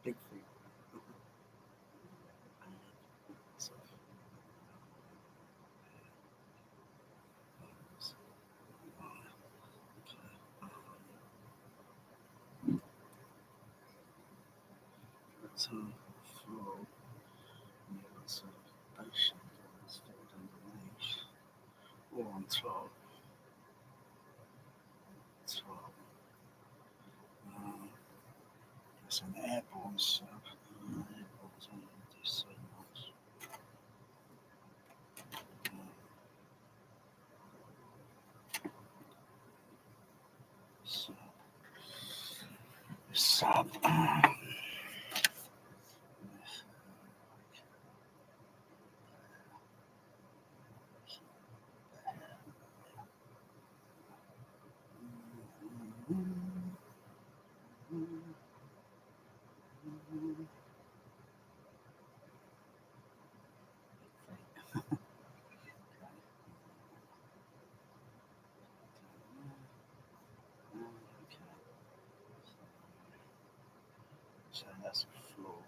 Big feet. So, floor, so base is filled underneath, or on top. It's an airborne sub. Airborne's only do so much. Sub. So that's a floor.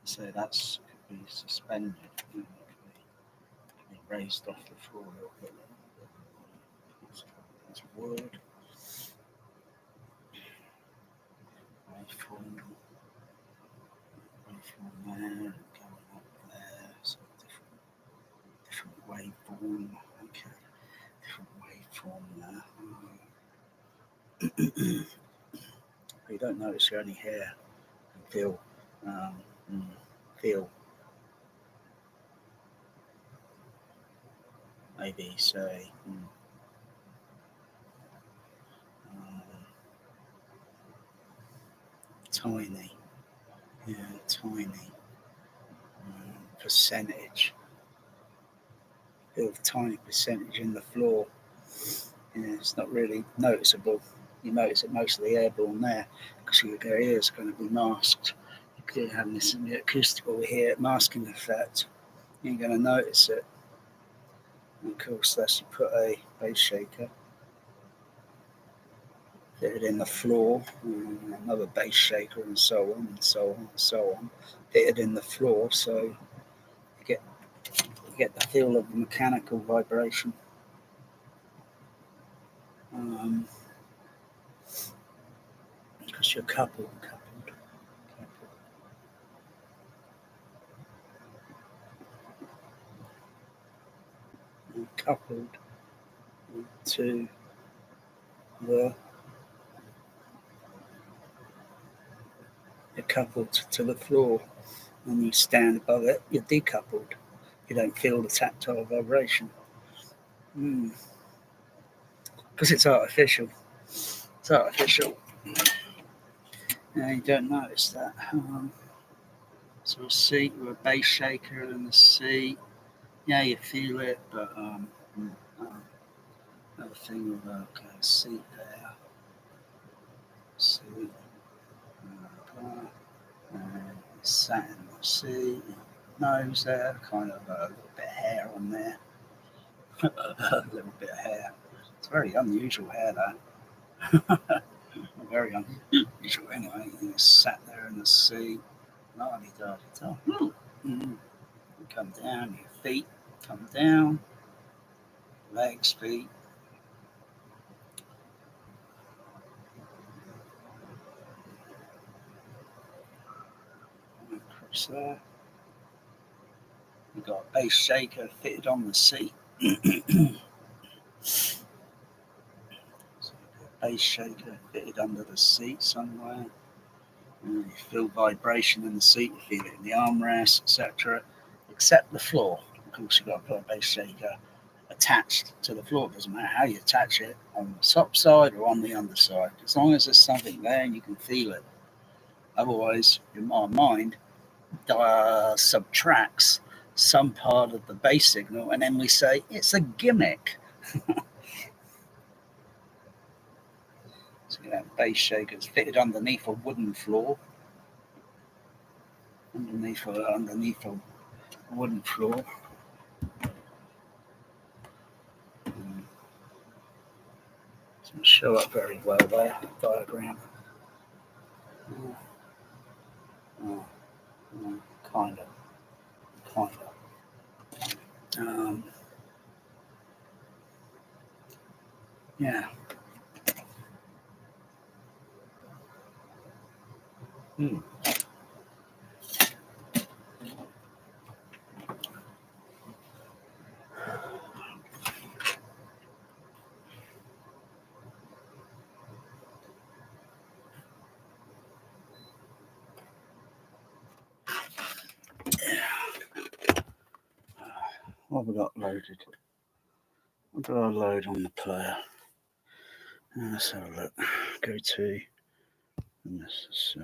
So that's could be suspended. Could be raised off the floor a little bit. It's wood. Waveform there, going up there. So different waveform. Okay, different waveform there. You don't notice any hair until feel maybe say tiny, tiny percentage, feel tiny percentage in the floor. It's not really noticeable. You notice it mostly airborne there because your ears are going to be masked. You're having this acoustical here masking effect. You're going to notice it. And of course, that's you put a bass shaker, fit it in the floor, another bass shaker, and so on and so on and so on. Fit it in the floor so you get the feel of the mechanical vibration. Because you're coupled. coupled to the floor. When you stand above it, you're decoupled. You don't feel the tactile vibration. Because it's artificial. It's artificial. You don't notice that. So a seat with a bass shaker and the seat, yeah, you feel it, but another thing with a seat there, seat, and sat in the seat, nose there, kind of a little bit of hair on there, a little bit of hair. It's very unusual hair, that. Very unusual anyway. You sat there in the seat, la-di-da-di-da. Come down, your feet come down, legs, feet. Across there. We've got a bass shaker fitted on the seat. So a bass shaker fitted under the seat somewhere. You feel vibration in the seat, you feel it in the armrest, etc. Except the floor. Of course, you've got to put a bass shaker attached to the floor. It doesn't matter how you attach it, on the top side or on the underside. As long as there's something there and you can feel it. Otherwise, your mind subtracts some part of the bass signal, and then we say it's a gimmick. So you have bass shakers fitted underneath a wooden floor. Underneath a wooden floor. Doesn't show up very well there, diagram. Kind of. Yeah. What have we got loaded? What do I load on the player? Let's have a look. Go to this.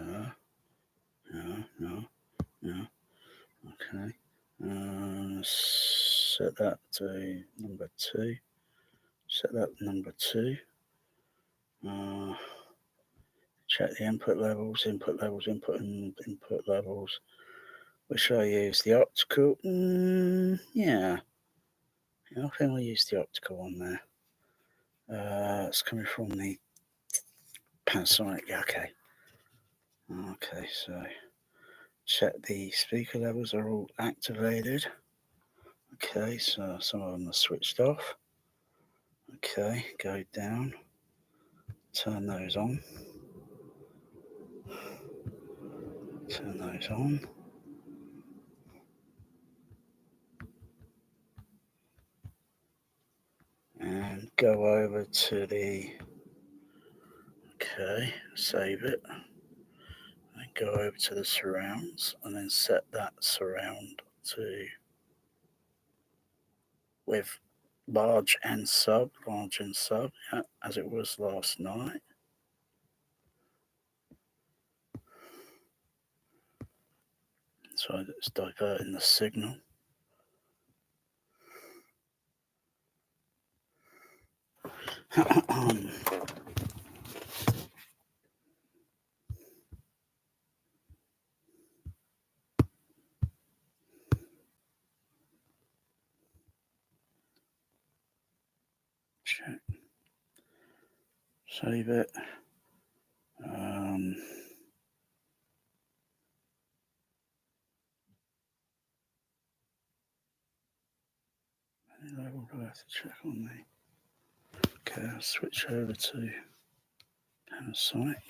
No. Okay. Set that to number 2. Set that number 2. Check the input levels, input levels. Which should I use? The optical? Yeah. I think I'll use the optical on there. It's coming from the Panasonic. Okay. Okay, so check the speaker levels are all activated. Okay, so some of them are switched off. Okay, go down. Turn those on. Turn those on. And go over to the, okay, save it. And go over to the surrounds and then set that surround to with large and sub, yeah, as it was last night. So it's diverting the signal. Check. Save it. Any level do I have to check on the? Okay, I'll switch over to Panasonic.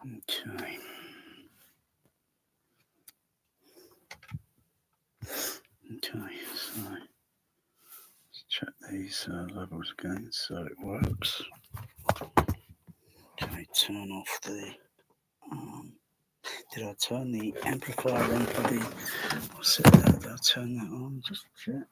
Okay. Okay, so let's check these levels again so it works. Okay, turn off the. Did I turn the amplifier on for the. What's it there? Did I turn that on? Just check.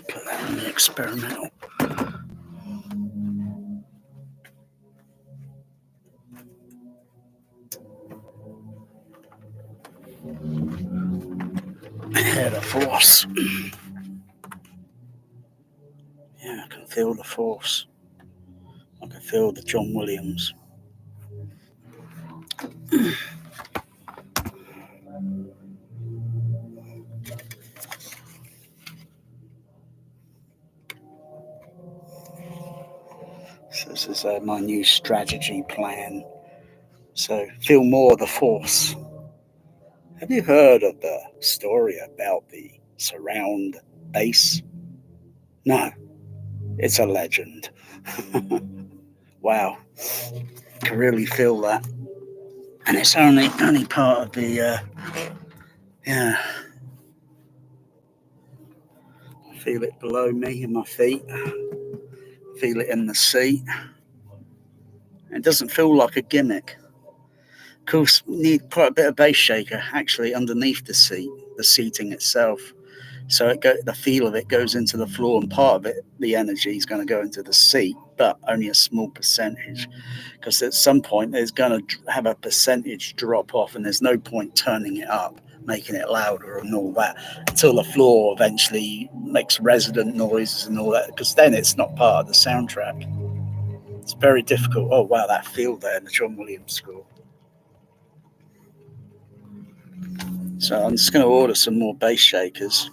Put that on the experimental. Yeah, the force. Yeah, I can feel the force. I can feel the John Williams. So this is my new strategy plan. So feel more of the force. Have you heard of the story about the surround bass? No, it's a legend. Wow, I can really feel that. And it's only part of the yeah. I feel it below me in my feet. I feel it in the seat. It doesn't feel like a gimmick. Of course, we need quite a bit of bass shaker actually underneath the seat, the seating itself. So the feel of it goes into the floor, and part of it, the energy is going to go into the seat, but only a small percentage. Because at some point, there's going to have a percentage drop off, and there's no point turning it up, making it louder and all that, until the floor eventually makes resonant noises and all that, because then it's not part of the soundtrack. It's very difficult. Oh, wow, that feel there in the John Williams score. So I'm just going to order some more bass shakers.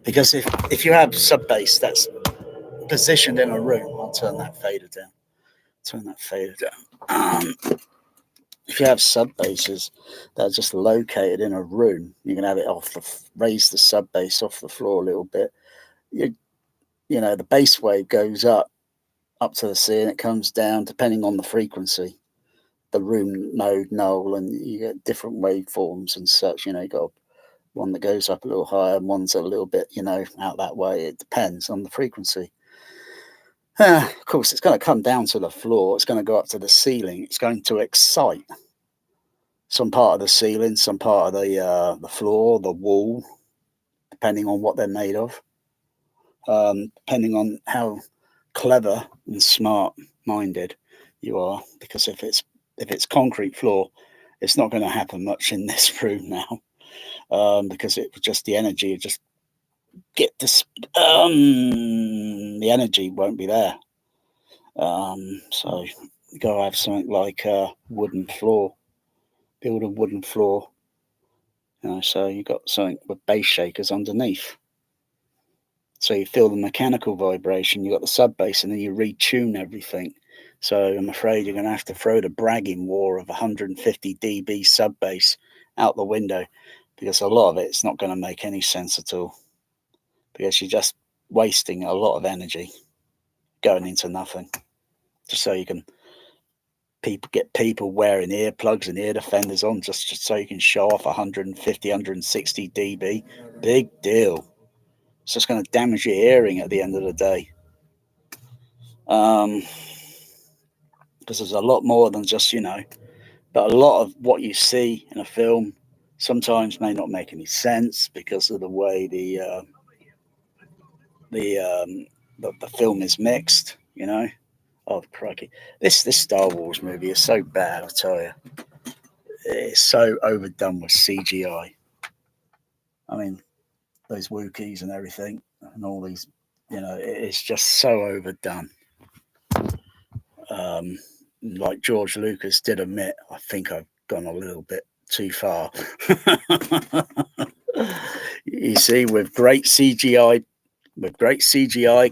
Because if you have sub bass that's positioned in a room, I'll turn that fader down. Turn that fader down. If you have sub basses that are just located in a room, you can have it raise the sub bass off the floor a little bit. You know, the bass wave goes up to the C, and it comes down depending on the frequency, the room node null, and you get different waveforms and such. You know, you got one that goes up a little higher, and one's a little bit, out that way. It depends on the frequency. Of course, it's going to come down to the floor. It's going to go up to the ceiling. It's going to excite some part of the ceiling, some part of the floor, the wall, depending on what they're made of, depending on how clever and smart-minded you are. Because if it's concrete floor, it's not going to happen much in this room now, because it just the energy would just get this. The energy won't be there. So you gotta have something like a wooden floor. Build a wooden floor. So you got something with bass shakers underneath. So you feel the mechanical vibration. You got the sub bass, and then you retune everything. So I'm afraid you're gonna have to throw the bragging war of 150 dB sub bass out the window, because a lot of it's not going to make any sense at all. Because you're just wasting a lot of energy going into nothing, just so you can get people wearing earplugs and ear defenders on just so you can show off 150, 160 dB. Big deal. It's just going to damage your hearing at the end of the day. Because there's a lot more than just, but a lot of what you see in a film Sometimes may not make any sense because of the way the the film is mixed. You know. Oh crikey! This Star Wars movie is so bad. I tell you, it's so overdone with CGI. I mean, those Wookiees and everything, and all these, it's just so overdone. Um, like George Lucas did admit, I think I've gone a little bit too far. You see, with great CGI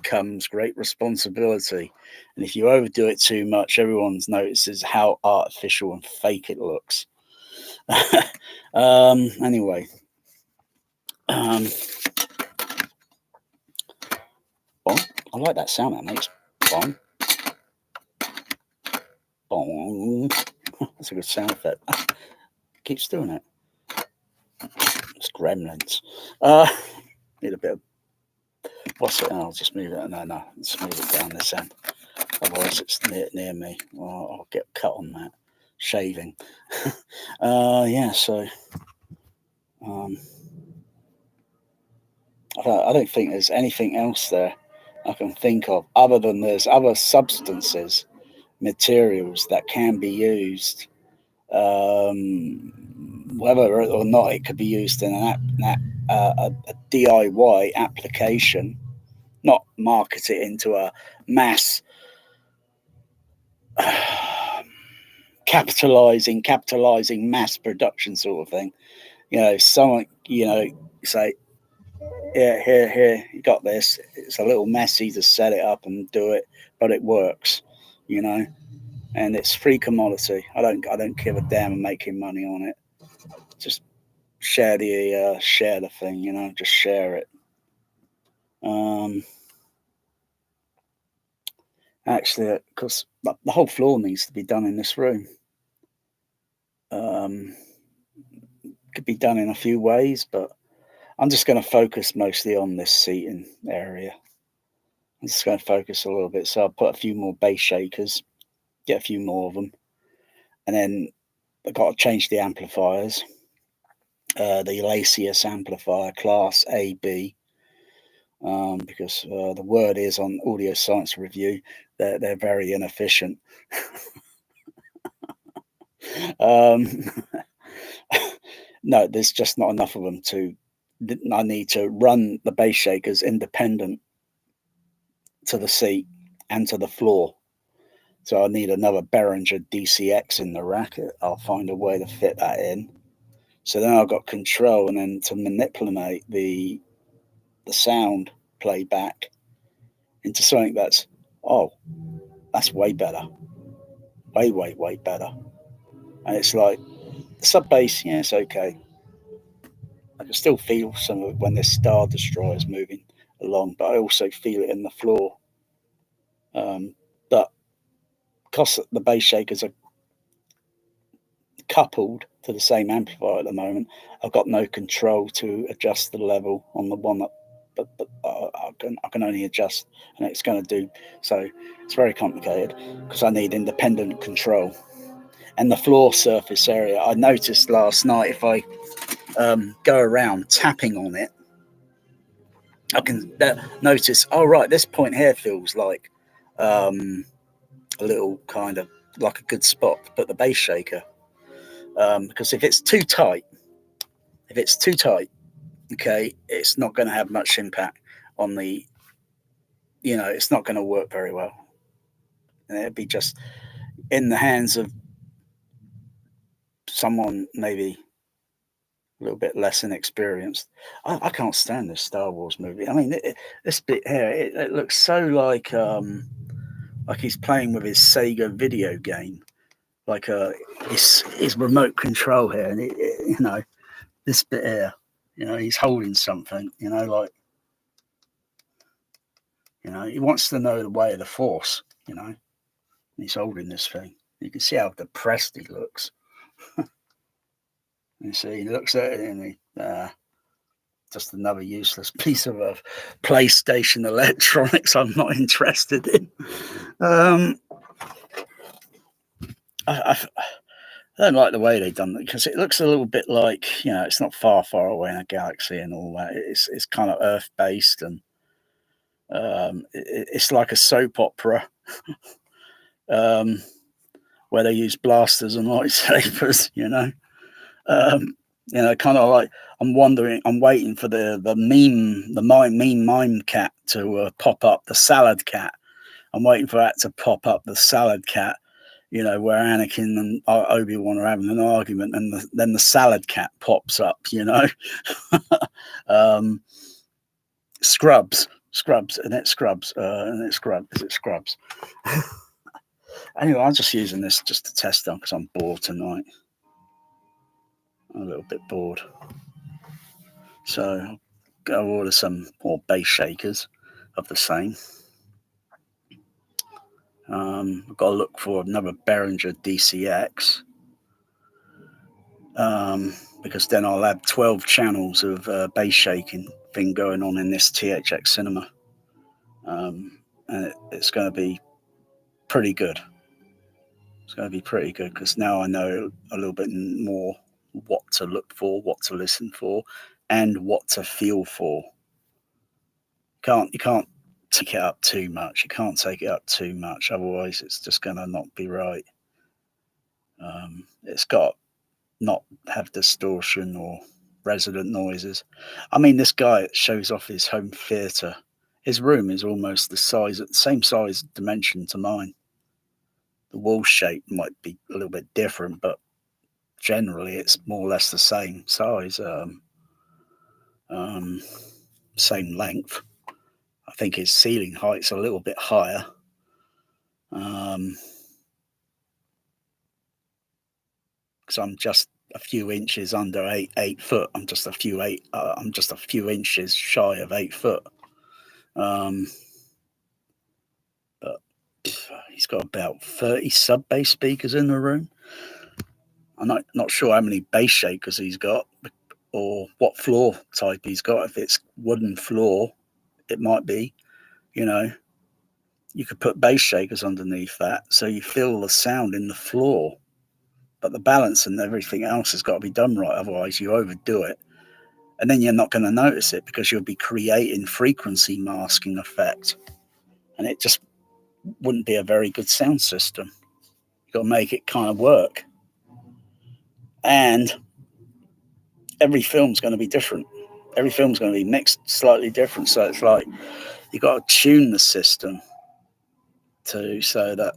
comes great responsibility. And if you overdo it too much, everyone notices how artificial and fake it looks. Anyway, bon. I like that sound that makes. Bon. Bon. That's a good sound effect. Keeps doing it. It's gremlins. Need a bit of. What's it? Oh, I'll just move it. No. Let's move it down this end. Otherwise, it's near me. Well, I'll get cut on that. Shaving. Yeah, so. I don't think there's anything else there I can think of other than there's other substances, materials that can be used. Whether or not it could be used in a DIY application, not market it into a mass capitalizing mass production sort of thing. Someone, say, yeah, here, you got this. It's a little messy to set it up and do it, but it works, and it's free commodity. I don't give a damn making money on it. Just share the thing, just share it. Actually, because the whole floor needs to be done in this room. Could be done in a few ways, but I'm just going to focus mostly on this seating area. I'm just going to focus a little bit. So I'll put a few more bass shakers, get a few more of them. And then I've got to change the amplifiers. The Elacius amplifier, class AB, because the word is on Audio Science Review, they're very inefficient. No, there's just not enough of them I need to run the bass shakers independent to the seat and to the floor. So I need another Behringer DCX in the racket. I'll find a way to fit that in. So then I've got control, and then to manipulate the sound playback into something that's way better. Way better. And it's like the sub bass, yeah, it's okay. I can still feel some of it when this Star Destroyer is moving along, but I also feel it in the floor. But because the bass shakers are coupled to the same amplifier at the moment, I've got no control to adjust the level on the one that, but I can only adjust, and it's going to do so. It's very complicated because I need independent control. And the floor surface area, I noticed last night, if I go around tapping on it, I can notice, right, this point here feels like a little kind of like a good spot to put the bass shaker. Because if it's too tight, okay, it's not going to have much impact on the, it's not going to work very well. And it'd be just in the hands of someone maybe a little bit less inexperienced. I can't stand this Star Wars movie. I mean, this bit here, it looks so like he's playing with his Sega video game, like his remote control here, and this bit here, he's holding something, like, he wants to know the way of the Force, and he's holding this thing. You can see how depressed he looks. You see, he looks at it and he, just another useless piece of PlayStation electronics I'm not interested in. I don't like the way they've done it because it looks a little bit like, it's not far, far away in a galaxy and all that. It's kind of Earth based, and it's like a soap opera um, where they use blasters and lightsabers. Um, kind of like I'm waiting for the mime cat to pop up, the salad cat. I'm waiting for that to pop up, the salad cat. Where Anakin and Obi-Wan are having an argument, and then the salad cat pops up. um, Scrubs, and it's Scrubs, and it's Scrubs. Is it Scrubs? Anyway, I'm just using this just to test them because I'm bored tonight. I'm a little bit bored. So I'll go order some more bass shakers of the same. I've got to look for another Behringer DCX, because then I'll have 12 channels of bass shaking thing going on in this THX Cinema. And it's going to be pretty good. It's going to be pretty good because now I know a little bit more what to look for, what to listen for, and what to feel for. You can't take it up too much. You can't take it up too much, otherwise it's just going to not be right. It's got not have distortion or resonant noises. I mean, this guy shows off his home theatre. His room is almost the same size dimension to mine. The wall shape might be a little bit different, but generally it's more or less the same size, same length. I think his ceiling height's a little bit higher. Because I'm just a few inches under 8 foot. I'm just a few inches shy of 8 foot. But he's got about 30 sub bass speakers in the room. I'm not sure how many bass shakers he's got or what floor type he's got. If it's wooden floor, it might be, you could put bass shakers underneath that so you feel the sound in the floor. But the balance and everything else has got to be done right, otherwise you overdo it. And then you're not going to notice it because you'll be creating frequency masking effect. And it just wouldn't be a very good sound system. You've got to make it kind of work. And every film's going to be different. Every film's going to be mixed slightly different. So it's like you've got to tune the system so that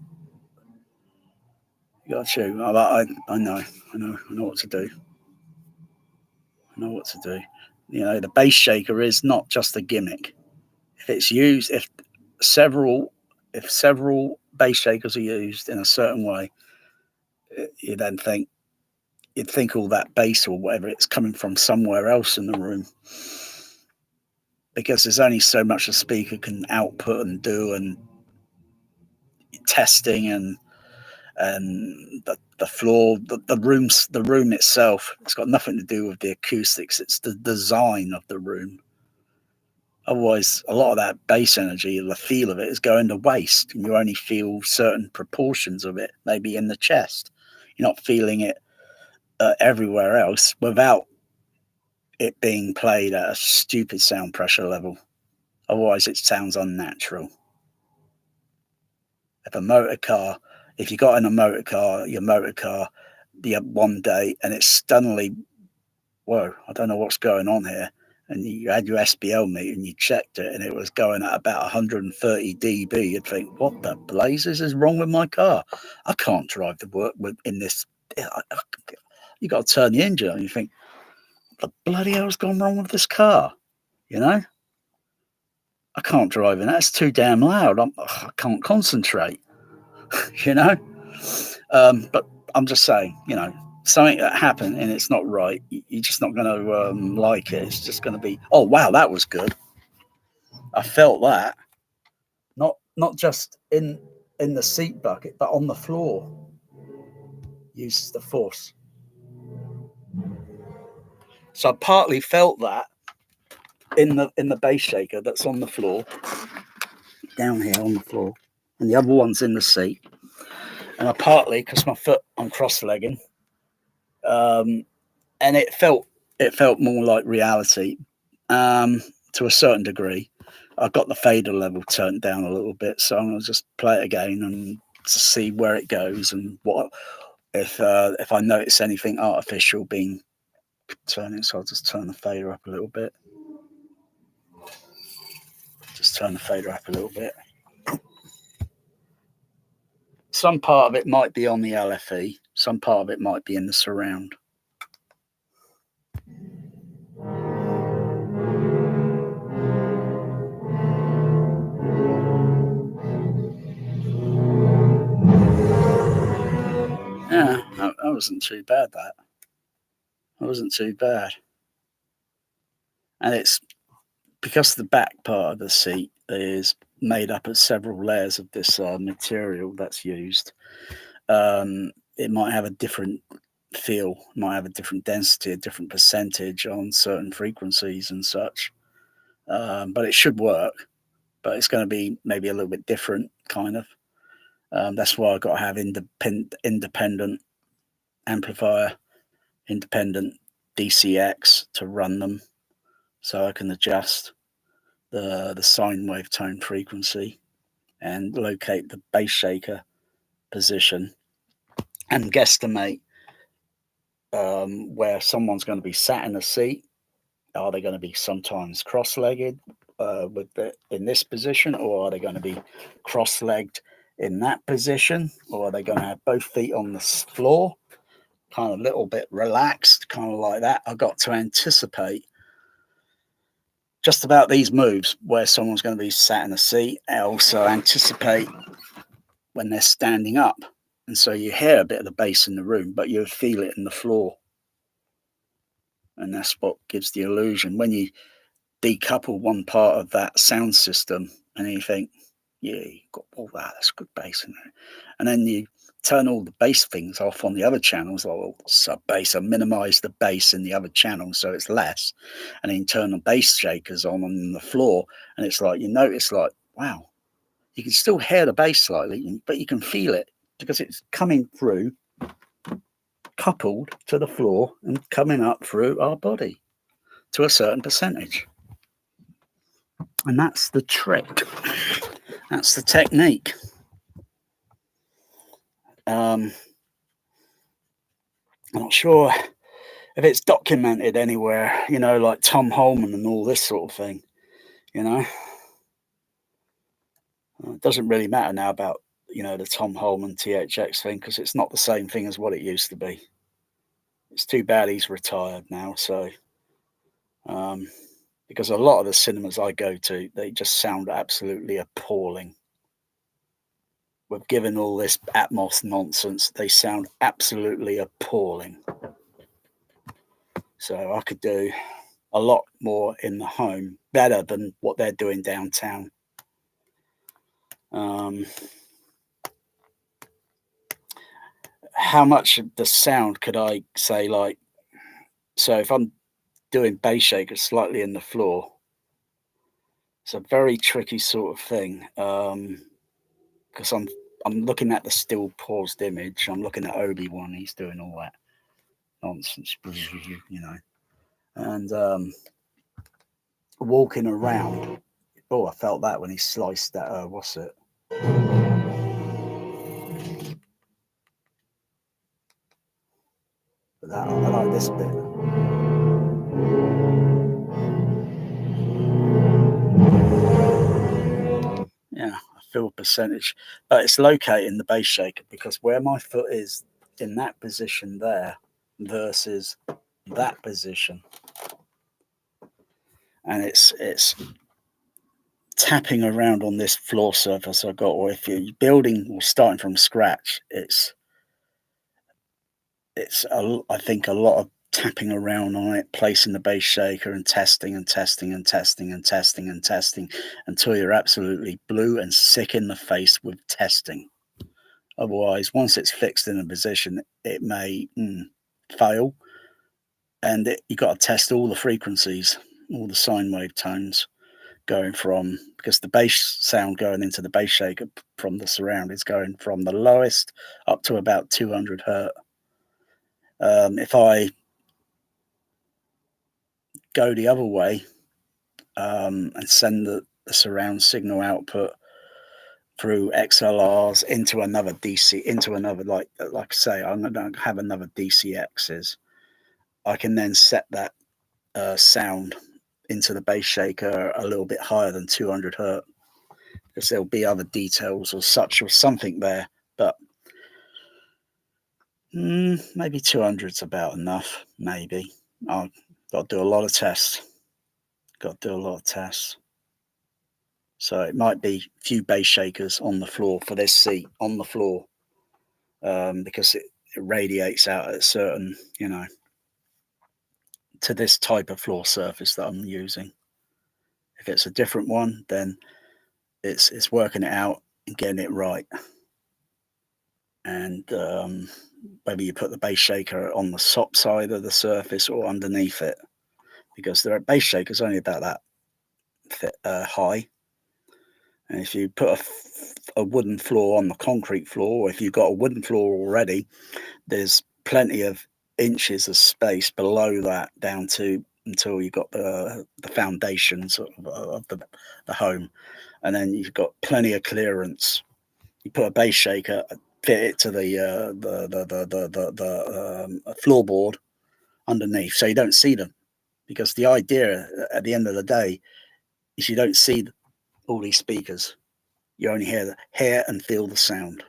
you got to tune. I know what to do. I know what to do. The bass shaker is not just a gimmick. If it's used, if several bass shakers are used in a certain way, you'd think all that bass or whatever it's coming from somewhere else in the room, because there's only so much a speaker can output and do, and testing and the floor, the room itself. It's got nothing to do with the acoustics. It's the design of the room. Otherwise, a lot of that bass energy, the feel of it, is going to waste, and you only feel certain proportions of it, maybe in the chest. You're not feeling it everywhere else without it being played at a stupid sound pressure level. Otherwise, it sounds unnatural. If you got in your motor car, one day, and it's suddenly, whoa, I don't know what's going on here. And you had your SBL meter and you checked it and it was going at about 130 dB, you'd think, what the blazes is wrong with my car? I can't drive to work in this. You got to turn the engine on. You think, what the bloody hell's gone wrong with this car? I can't drive in that. It's too damn loud. I can't concentrate. But I'm just saying, something that happened and it's not right, you're just not going to like it. It's just going to be, oh wow, that was good. I felt that, not just in the seat bucket, but on the floor. Uses the force. So I partly felt that in the bass shaker that's on the floor, down here on the floor, and the other one's in the seat. And I partly, because I'm cross-legging, um, and it felt more like reality, um, to a certain degree. I got the fader level turned down a little bit, so I'm gonna just play it again and to see where it goes and what if I notice anything artificial being turning. So I'll just turn the fader up a little bit. Just turn the fader up a little bit. Some part of it might be on the LFE, some part of it might be in the surround. Yeah, that wasn't too bad. That wasn't too bad. And it's because the back part of the seat is made up of several layers of this material that's used. It might have a different feel, might have a different density, a different percentage on certain frequencies and such. But it should work. But it's going to be maybe a little bit different, kind of. That's why I've got to have independent amplifier, independent DCX to run them, so I can adjust the sine wave tone frequency and locate the bass shaker position and guesstimate where someone's going to be sat in a seat. Are they going to be sometimes cross-legged in this position, or are they going to be cross-legged in that position, or are they going to have both feet on the floor, kind of a little bit relaxed, kind of like that? I've got to anticipate just about these moves where someone's going to be sat in a seat. I also anticipate when they're standing up. And so you hear a bit of the bass in the room, but you feel it in the floor. And that's what gives the illusion. When you decouple one part of that sound system and you think, yeah, you've got all that, that's good bass in there. And then you turn all the bass things off on the other channels, or sub bass, and minimize the bass in the other channels so it's less. And then you turn the bass shakers on the floor, and it's like you notice, like, wow, you can still hear the bass slightly, but you can feel it because it's coming through, coupled to the floor and coming up through our body to a certain percentage. And that's the trick. That's the technique. I'm not sure if it's documented anywhere, like Tom Holman and all this sort of thing, you know. It doesn't really matter now about, the Tom Holman THX thing, because it's not the same thing as what it used to be. It's too bad he's retired now, so because a lot of the cinemas I go to, they just sound absolutely appalling. With given all this Atmos nonsense, they sound absolutely appalling. So I could do a lot more in the home, better than what they're doing downtown. How much of the sound could I say, like, so if I'm doing bass shakers slightly in the floor, it's a very tricky sort of thing, because I'm looking at the still paused image. I'm looking at Obi-Wan. He's doing all that nonsense, and walking around. Oh, I felt that when he sliced that. What's it? But that I like this bit. Yeah, I feel percentage, but it's locating the bass shaker because where my foot is in that position there versus that position, and it's tapping around on this floor surface I got. Or if you're building or starting from scratch, I think a lot of tapping around on it, placing the bass shaker and testing and testing and testing and testing and testing until you're absolutely blue and sick in the face with testing. Otherwise, once it's fixed in a position, it may fail, and you've got to test all the frequencies, all the sine wave tones going from, because the bass sound going into the bass shaker from the surround is going from the lowest up to about 200 hertz. If I go the other way and send the surround signal output through XLRs into another DC, into another, like I say, I'm going to have another DCXs. I can then set that sound into the bass shaker a little bit higher than 200 hertz, because there'll be other details or such or something there. But maybe 200's about enough. Maybe I've got to do a lot of tests. Got to do a lot of tests. So it might be a few bass shakers on the floor for this seat on the floor, because it radiates out at a certain, to this type of floor surface that I'm using. If it's a different one, then it's working it out and getting it right. And whether you put the bass shaker on the top side of the surface or underneath it, because the bass shaker is only about that high. And if you put a wooden floor on the concrete floor, or if you've got a wooden floor already, there's plenty of inches of space below that down to until you've got the foundations of the home, and then you've got plenty of clearance. You put a bass shaker, fit it to the floorboard underneath, so you don't see them, because the idea at the end of the day is you don't see all these speakers. You only hear and feel the sound.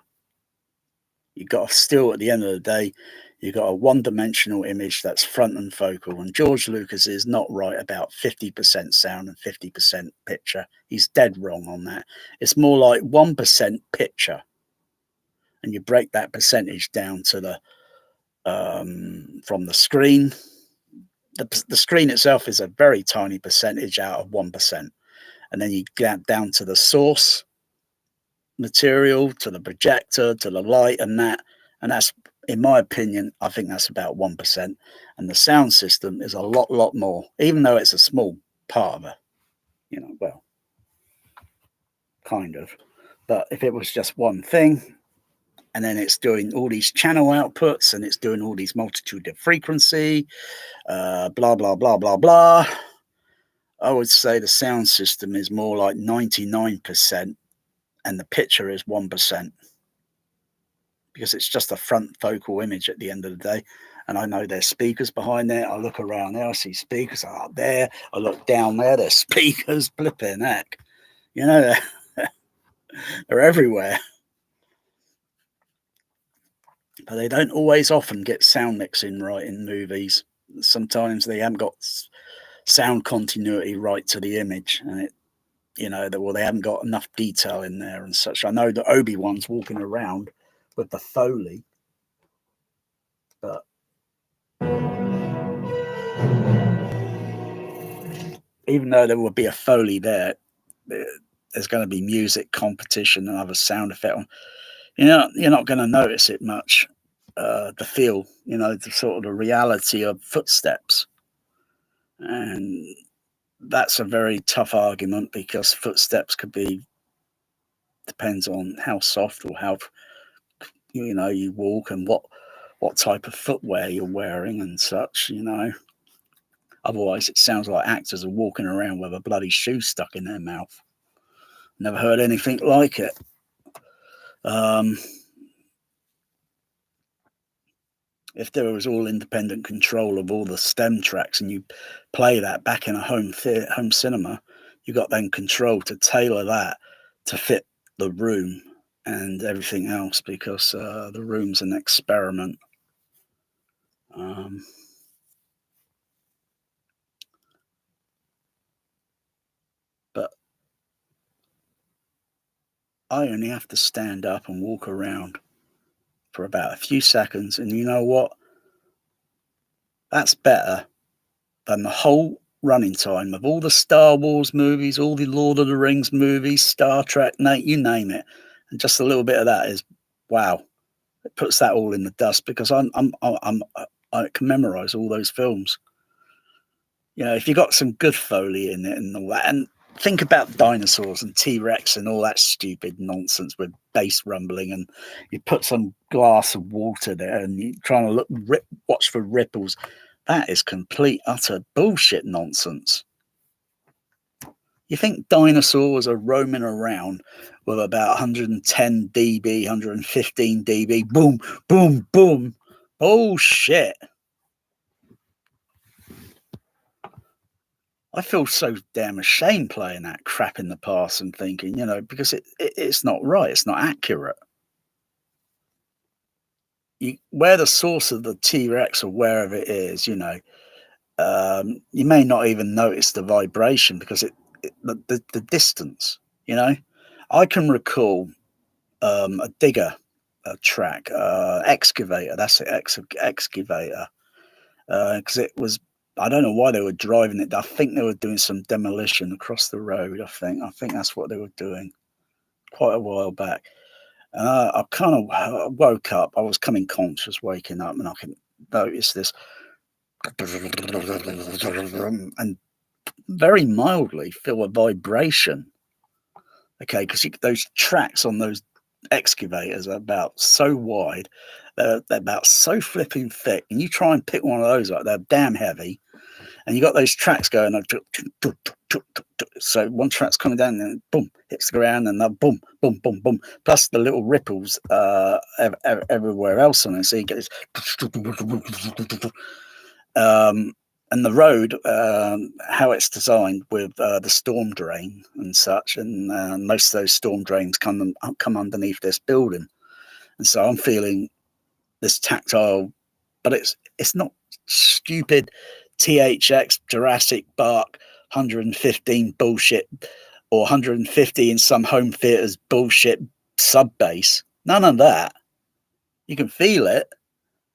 You've got still, at the end of the day, you've got a one-dimensional image that's front and focal. And George Lucas is not right about 50% sound and 50% picture. He's dead wrong on that. It's more like 1% picture. And you break that percentage down to the from the screen. The screen itself is a very tiny percentage out of 1%. And then you get down to the source material, to the projector, to the light, and that's, in my opinion, I think that's about 1%. And the sound system is a lot more, even though it's a small part of it, well, kind of. But if it was just one thing, and then it's doing all these channel outputs, and it's doing all these multitude of frequency, blah blah blah blah blah, I would say the sound system is more like 99%, and the picture is 1%, because it's just a front focal image at the end of the day. And I know there's speakers behind there. I look around there, I see speakers up there. I look down there, there's speakers, flipping heck. They're everywhere. But they don't always often get sound mixing right in movies. Sometimes they haven't got sound continuity right to the image, and they haven't got enough detail in there and such. I know that Obi-Wan's walking around with the Foley, but even though there will be a Foley there, there's going to be music competition and other sound effect. You're not going to notice it much. The feel, the sort of the reality of footsteps, and that's a very tough argument, because footsteps depends on how soft or how you walk, and what type of footwear you're wearing and such. Otherwise, it sounds like actors are walking around with a bloody shoe stuck in their mouth. Never heard anything like it. If there was all independent control of all the stem tracks, and you play that back in a home cinema, you got then control to tailor that to fit the room and everything else, because the room's an experiment. But I only have to stand up and walk around for about a few seconds, and you know what? That's better than the whole running time of all the Star Wars movies, all the Lord of the Rings movies, Star Trek, you name it. And just a little bit of that is, wow, it puts that all in the dust, because I can memorize all those films. If you got some good Foley in it and all that, and think about dinosaurs and T-Rex and all that stupid nonsense with bass rumbling, and you put some glass of water there and you're trying to watch for ripples. That is complete, utter bullshit nonsense. You think dinosaurs are roaming around with about 110 dB, 115 dB, boom, boom, boom? Bullshit. I feel so damn ashamed playing that crap in the past and thinking, because it's not right, it's not accurate. Where the source of the T-Rex or wherever it is, you may not even notice the vibration because the distance, I can recall a digger, a track, excavator, that's it, excavator, because it was, I don't know why they were driving it. I think they were doing some demolition across the road. I think that's what they were doing quite a while back. I kind of woke up. I was coming conscious, waking up, and I can notice this, and very mildly feel a vibration. Okay, because those tracks on those excavators are about so wide, they're about so flipping thick, and you try and pick one of those up, they're damn heavy. And you got those tracks going, so one track's coming down and boom, hits the ground, and then boom, boom, boom, boom, plus the little ripples everywhere else on it. So you get this, and the road, how it's designed with the storm drain and such, and most of those storm drains come underneath this building, and so I'm feeling this tactile, but it's not stupid THX Jurassic Park 115 bullshit or 150 in some home theaters bullshit sub bass. None of that. You can feel it,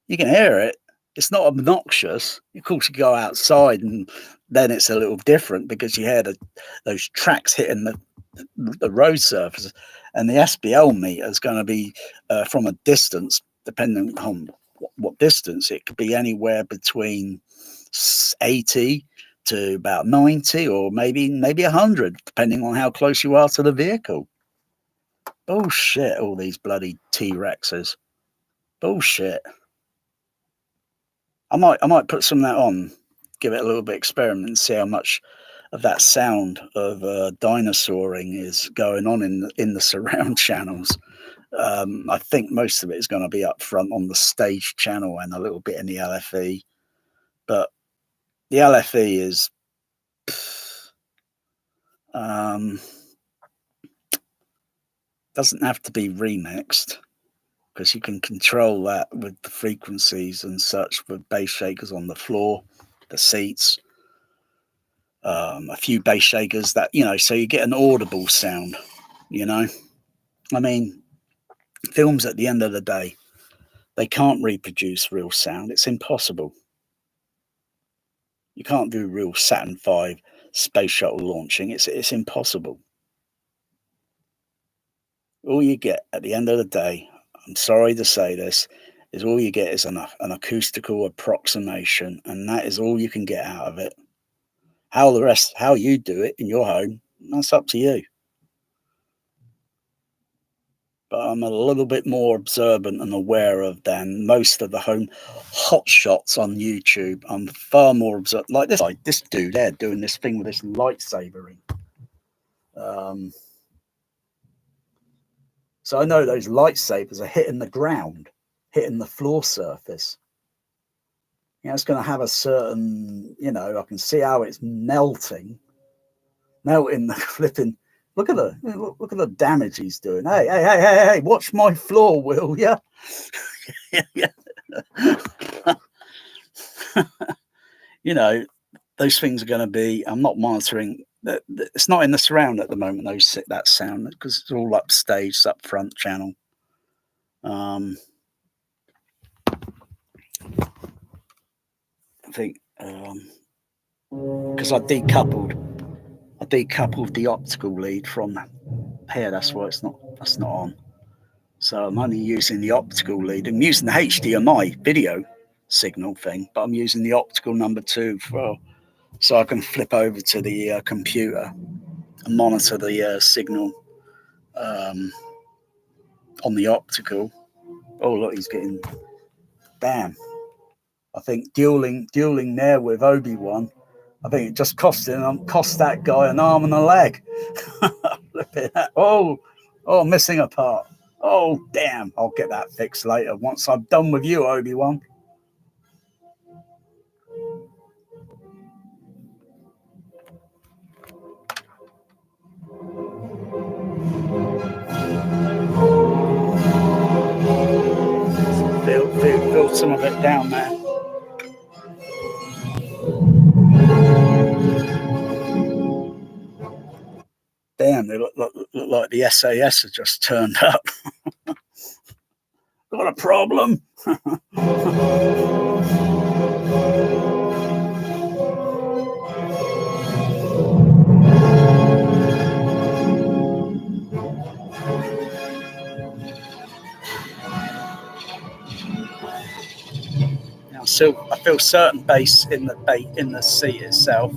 you can hear it. It's not obnoxious. Of course, you go outside and then it's a little different because you hear those tracks hitting the road surface, and the SBL meter is going to be from a distance, depending on what distance. It could be anywhere between 80 to about 90 or maybe 100, depending on how close you are to the vehicle. Bullshit, all these bloody T-Rexes. Bullshit. I might put some of that on, give it a little bit of experiment and see how much of that sound of dinosauring is going on in the surround channels. I think most of it is going to be up front on the stage channel and a little bit in the LFE, but the LFE is doesn't have to be remixed because you can control that with the frequencies and such, with bass shakers on the floor, the seats, a few bass shakers that, so you get an audible sound, I mean, films at the end of the day, they can't reproduce real sound. It's impossible. You can't do real Saturn V space shuttle launching. It's impossible. All you get at the end of the day, I'm sorry to say this, is all you get is an acoustical approximation, and that is all you can get out of it. How you do it in your home, that's up to you. But I'm a little bit more observant and aware of than most of the home hot shots on YouTube. I'm far more observant. Like this dude there doing this thing with this lightsabering. So I know those lightsabers are hitting the ground, hitting the floor surface. It's going to have a certain, I can see how it's melting the flipping. Look at the damage he's doing. Hey! Watch my floor, will ya? Those things are going to be. I'm not monitoring. It's not in the surround at the moment. That sound because it's all upstage, up front channel. I think because I decoupled the optical lead from here. That's why that's not on. So I'm only using the optical lead. I'm using the HDMI video signal thing, but I'm using the optical number 2 so I can flip over to the computer and monitor the signal um, on the optical. Oh look, he's getting damn. I think dueling there with Obi-Wan. I think it just cost that guy an arm and a leg. Look at that. Oh, missing a part. Oh, damn. I'll get that fixed later once I'm done with you, Obi-Wan. Feel some of it down there. Damn, they look like the SAS have just turned up. Got a problem? I feel certain bass in the seat itself.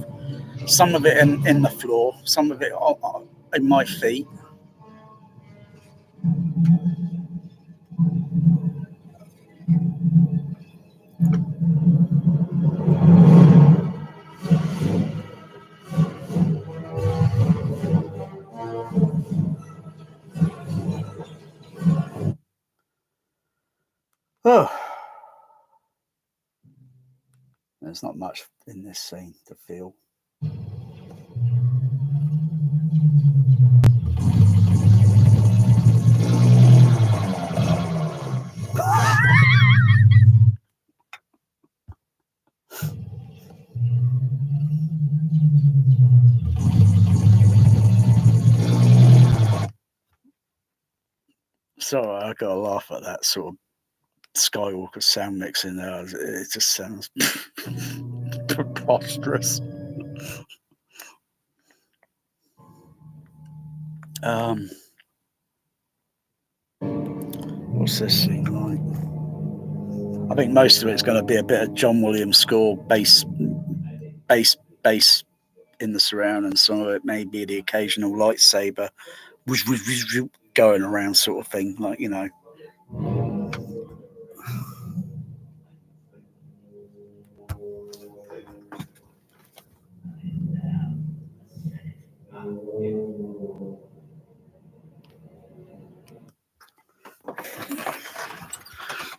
Some of it in the floor, some of it in my feet. Oh, there's not much in this scene to feel. Sorry, I got to laugh at that sort of Skywalker sound mix in there. It just sounds preposterous. What's this scene like? I think most of it's going to be a bit of John Williams score, bass in the surround, and some of it may be the occasional lightsaber going around sort of thing, like, you know.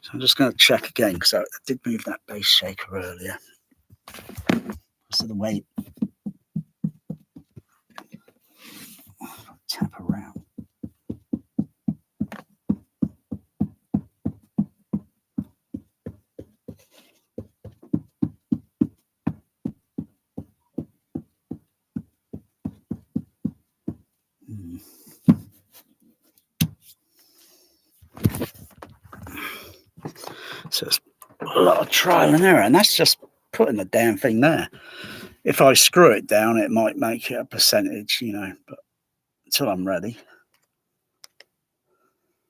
So I'm just going to check again because I did move that bass shaker earlier. So the weight. Tap around. So it's a lot of trial and error, and that's just putting the damn thing there. If I screw it down, it might make it a percentage, you know, but until I'm ready.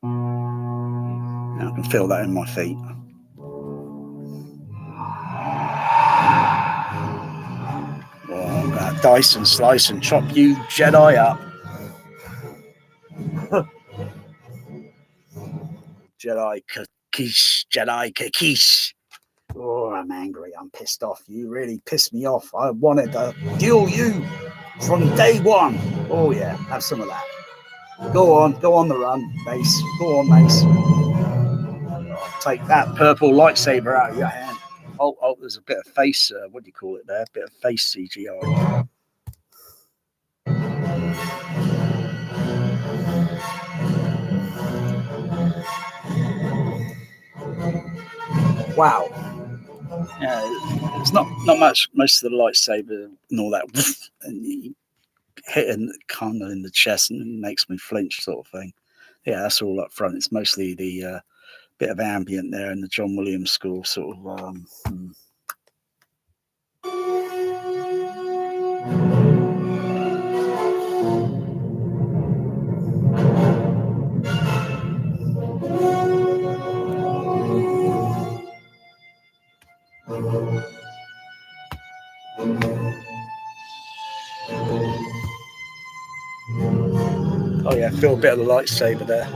Now I can feel that in my feet. Oh, I'm going to dice and slice and chop you Jedi up. Jedi Kakish. Oh, I'm angry. I'm pissed off. You really pissed me off. I wanted to duel you from day one. Oh, yeah. Have some of that. Go on the run, Mace. Go on, Mace. Take that purple lightsaber out of your hand. Oh, there's a bit of face, what do you call it there? A bit of face CGI. Wow. Yeah, it's not much. Most of the lightsaber and all that, and you hitting kind of in the chest and it makes me flinch, sort of thing. Yeah, that's all up front. It's mostly the bit of ambient there in the John Williams score, sort of. Oh yeah, feel a bit of the lightsaber there.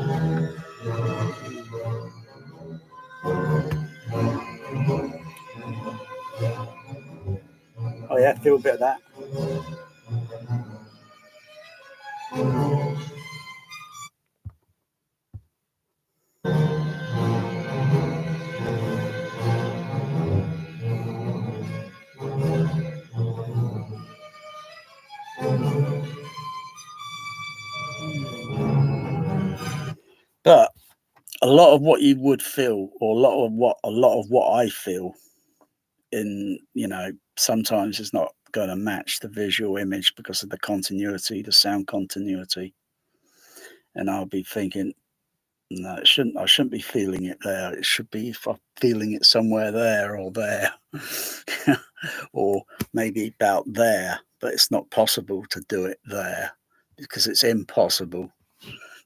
Oh yeah, feel a bit of that. But a lot of what you would feel, or a lot of what I feel in, sometimes is not going to match the visual image because of the continuity, the sound continuity. And I'll be thinking, no, it shouldn't. I shouldn't be feeling it there. It should be if I'm feeling it somewhere there or there, or maybe about there. But it's not possible to do it there because it's impossible.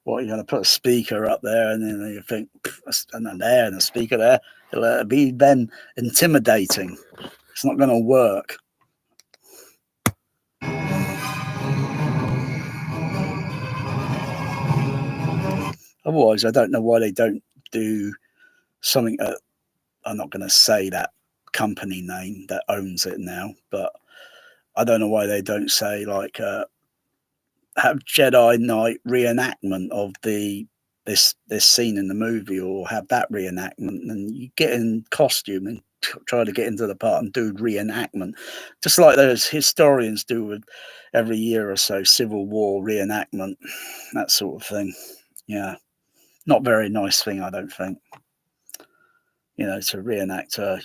What, you're going to put a speaker up there, and then you think, and then there, and a speaker there. It'll be then intimidating. It's not going to work. Otherwise, I don't know why they don't do something. I'm not going to say that company name that owns it now, but I don't know why they don't say like have Jedi Knight reenactment of this scene in the movie, or have that reenactment, and you get in costume and try to get into the part and do reenactment, just like those historians do with every year or so, Civil War reenactment, that sort of thing. Yeah, not very nice thing, I don't think. To reenact so,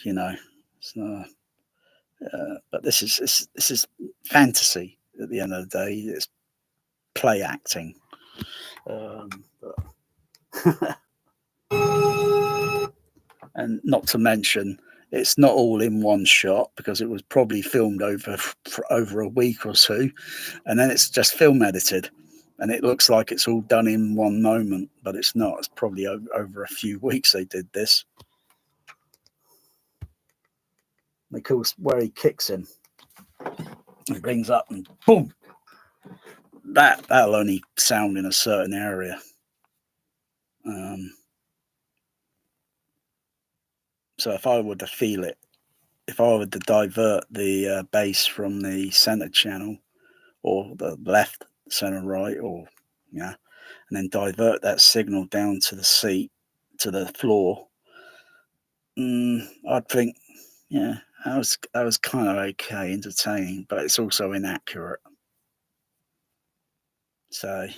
but this is fantasy at the end of the day. It's play acting. And not to mention, it's not all in one shot because it was probably filmed for over a week or two, and then it's just film edited, and it looks like it's all done in one moment, but it's not. It's probably over a few weeks they did this. Of course, where he kicks him, he brings up and boom. That'll only sound in a certain area. So if I were to feel it, if I were to divert the bass from the center channel, or the left, center, right, or yeah, and then divert that signal down to the seat, to the floor, I'd think, yeah, that was kind of okay, entertaining, but it's also inaccurate. So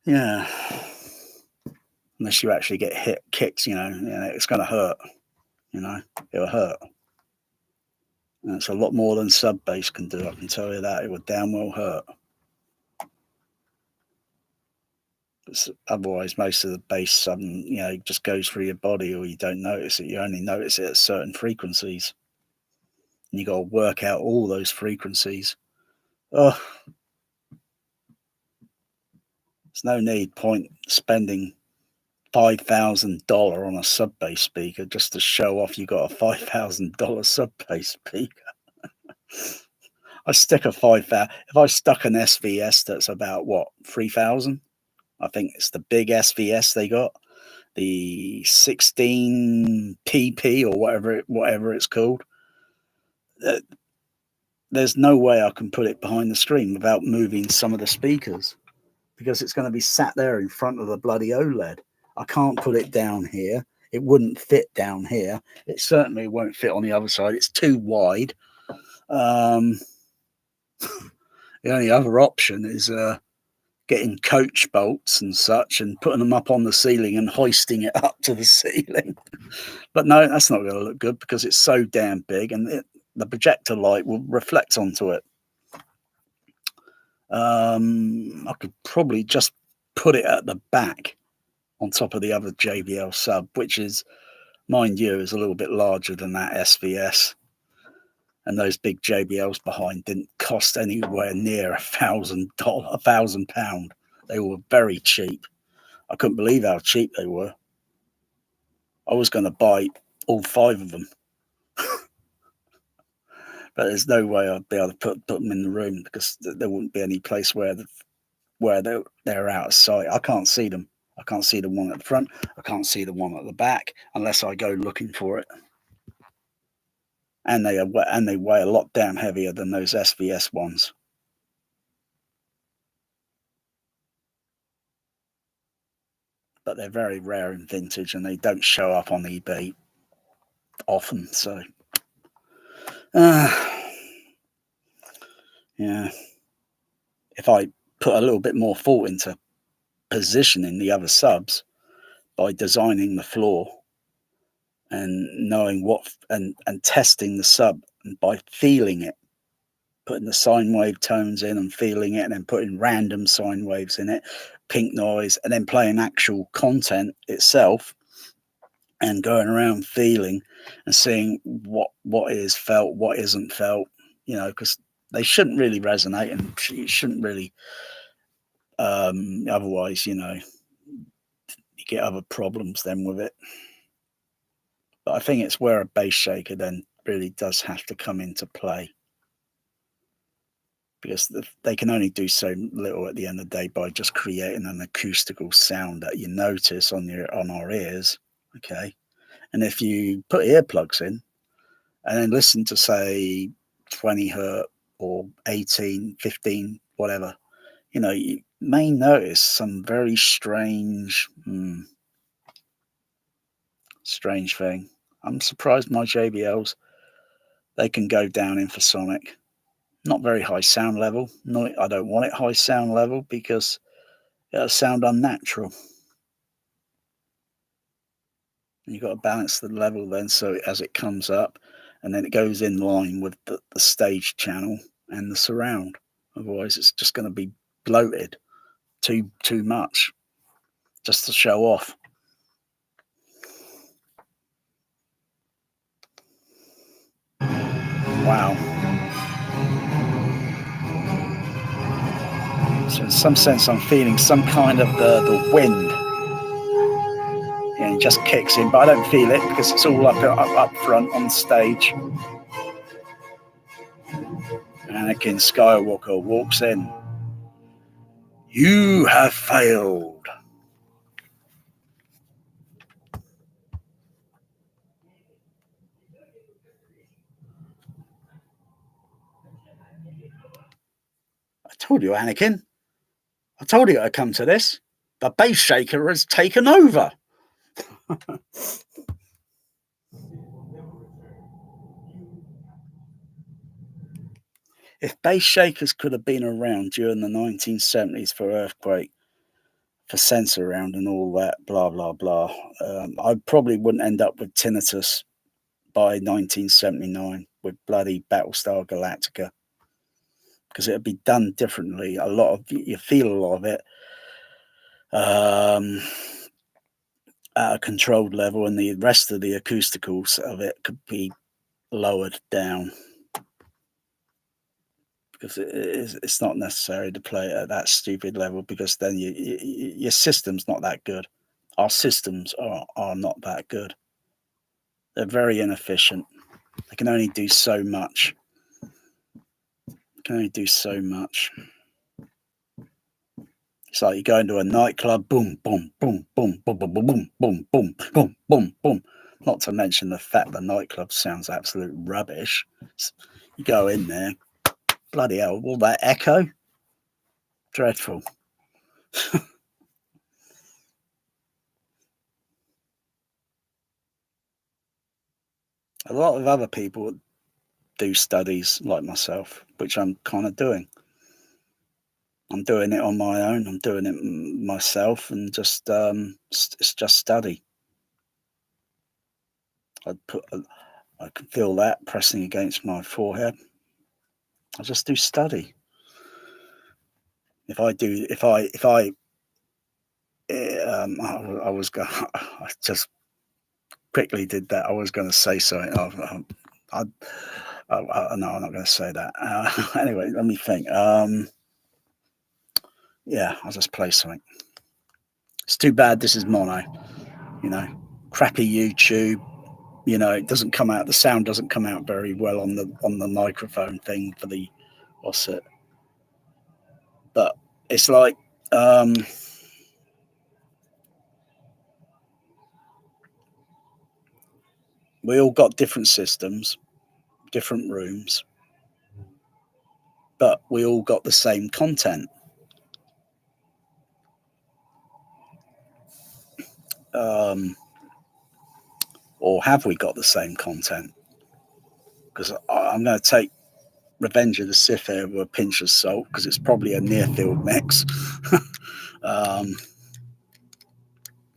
yeah, unless you actually get kicked, it's going to hurt. It'll hurt. And it's a lot more than sub bass can do. I can tell you that. It would damn well hurt. Otherwise, most of the bass, just goes through your body, or you don't notice it. You only notice it at certain frequencies, and you got to work out all those frequencies. Oh, there's no point spending $5,000 on a sub bass speaker just to show off you got a $5,000 sub bass speaker. I stick a 5,000. If I stuck an SVS that's about what, 3,000? I think it's the big SVS they got, the 16 PP or whatever it's called. There's no way I can put it behind the screen without moving some of the speakers, because it's going to be sat there in front of the bloody OLED. I can't put it down here. It wouldn't fit down here. It certainly won't fit on the other side. It's too wide. The only other option is getting coach bolts and such and putting them up on the ceiling and hoisting it up to the ceiling. But no, that's not going to look good because it's so damn big, and the projector light will reflect onto it. I could probably just put it at the back on top of the other JBL sub, which is, mind you, is a little bit larger than that SVS. And those big JBLs behind didn't cost anywhere near £1,000. They were very cheap. I couldn't believe how cheap they were. I was going to buy all 5 of them, but there's no way I'd be able to put them in the room because there wouldn't be any place where where they're out of sight. I can't see them. I can't see the one at the front. I can't see the one at the back unless I go looking for it. And they weigh a lot damn heavier than those SVS ones. But they're very rare in vintage, and they don't show up on eBay often. So, yeah, if I put a little bit more thought into positioning the other subs by designing the floor and knowing what and testing the sub and by feeling it, putting the sine wave tones in and feeling it, and then putting random sine waves in it, pink noise, and then playing actual content itself and going around feeling and seeing what is felt, what isn't felt, because they shouldn't really resonate, and you shouldn't really otherwise, you get other problems then with it. But I think it's where a bass shaker then really does have to come into play, because they can only do so little at the end of the day by just creating an acoustical sound that you notice on our ears. Okay, and if you put earplugs in and then listen to, say, 20 hertz or 18, 15, whatever, you may notice some very strange thing. I'm surprised my JBLs, they can go down infrasonic. Not very high sound level. No, I don't want it high sound level because it'll sound unnatural. You've got to balance the level then, so as it comes up, and then it goes in line with the stage channel and the surround. Otherwise, it's just going to be bloated too much just to show off. Wow. So in some sense, I'm feeling some kind of the wind. And it just kicks in, but I don't feel it because it's all up front on stage. Anakin Skywalker walks in. You have failed. I told you, Anakin. I told you I'd come to this. The bass shaker has taken over. If bass shakers could have been around during the 1970s for Earthquake, for Sensor Round and all that, blah, blah, blah, I probably wouldn't end up with tinnitus by 1979 with bloody Battlestar Galactica, because it would be done differently. You feel a lot of it at a controlled level, and the rest of the acousticals of it could be lowered down, because it's not necessary to play it at that stupid level, because then your system's not that good. Our systems are not that good. They're very inefficient. They can only do so much. It's like you go into a nightclub, boom, boom, boom, boom, boom, boom, boom, boom, boom, boom, boom, boom, boom. Not to mention the fact the nightclub sounds absolute rubbish. You go in there, bloody hell, all that echo, dreadful. A lot of other people do studies like myself, which I'm kind of doing. I'm doing it on my own. I'm doing it myself, and it's just study. I can feel that pressing against my forehead. I just do study. I just quickly did that. I was going to say something. No, I'm not going to say that. Anyway, let me think. Yeah, I'll just play something. It's too bad this is mono, crappy YouTube. It doesn't come out. The sound doesn't come out very well on the microphone thing for the what's it. But it's like We all got different systems, different rooms, but we all got the same content. Um, or have we got the same content? Because I'm going to take Revenge of the Sith here with a pinch of salt, because it's probably a near field mix. um,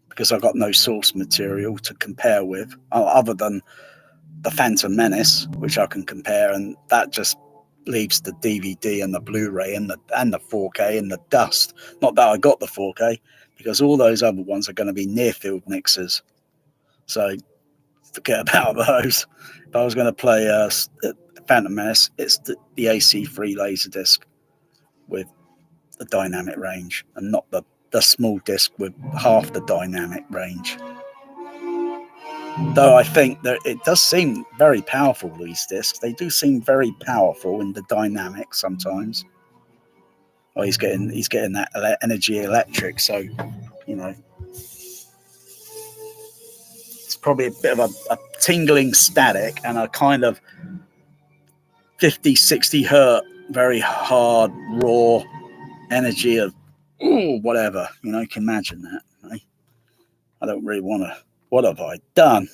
because I've got no source material to compare with, other than the Phantom Menace, which I can compare, and that just leaves the DVD and the Blu-ray and the 4K in the dust. Not that I got the 4K, because all those other ones are going to be near field mixers. So forget about those. If I was going to play Phantom Menace, it's the AC3 Laserdisc with the dynamic range, and not the small disc with half the dynamic range. Though I think that it does seem very powerful, these discs. They do seem very powerful in the dynamic sometimes. Oh, he's getting that energy electric, so you know it's probably a bit of a tingling static and a kind of 50, 60 hertz, very hard, raw energy of whatever. You can imagine that. Right? I don't really want to. What have I done?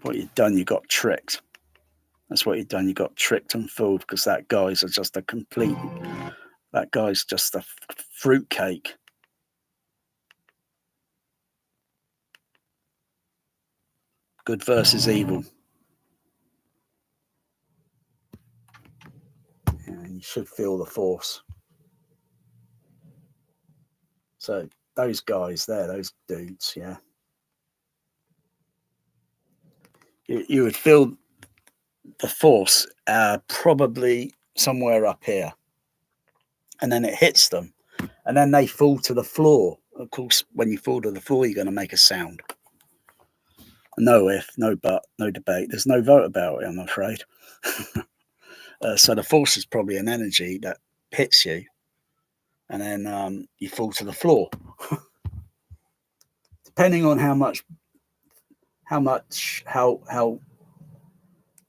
What you've done, you got tricked. That's what you've done. You got tricked and fooled, because that guy's just a complete. That guy's just a fruitcake. Good versus evil. And you should feel the force. So those guys there, those dudes, yeah. You would feel the force probably somewhere up here. And then it hits them. And then they fall to the floor. Of course, when you fall to the floor, you're going to make a sound. No if, no but, no debate. There's no vote about it, I'm afraid. So the force is probably an energy that hits you, and then you fall to the floor. Depending on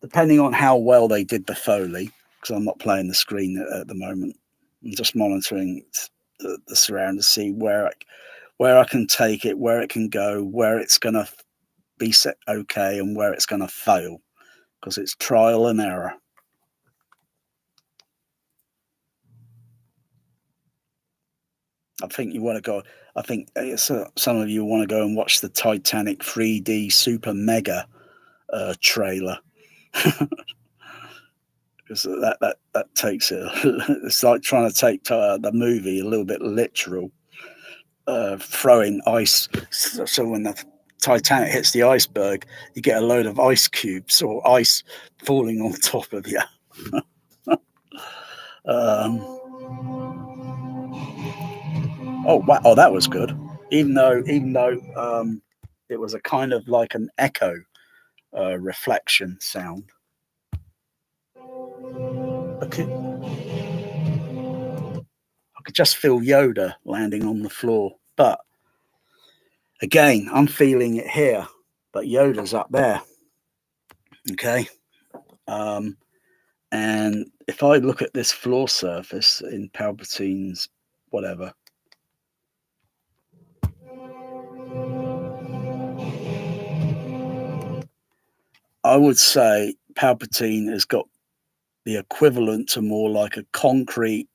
depending on how well they did the Foley, because I'm not playing the screen at the moment. I'm just monitoring the surround to see where I can take it, where it can go, where it's going to be set okay, and where it's going to fail, because it's trial and error. I think you want to go. I think some of you want to go and watch the Titanic 3D Super Mega trailer, because that takes it. It's like trying to take the movie a little bit literal, throwing ice. So when the Titanic hits the iceberg, you get a load of ice cubes or ice falling on top of you. Oh wow! Oh, that was good. Even though it was a kind of like an echo reflection sound. I could just feel Yoda landing on the floor. But again, I'm feeling it here, but Yoda's up there. Okay. And if I look at this floor surface in Palpatine's whatever, I would say Palpatine has got the equivalent to more like a concrete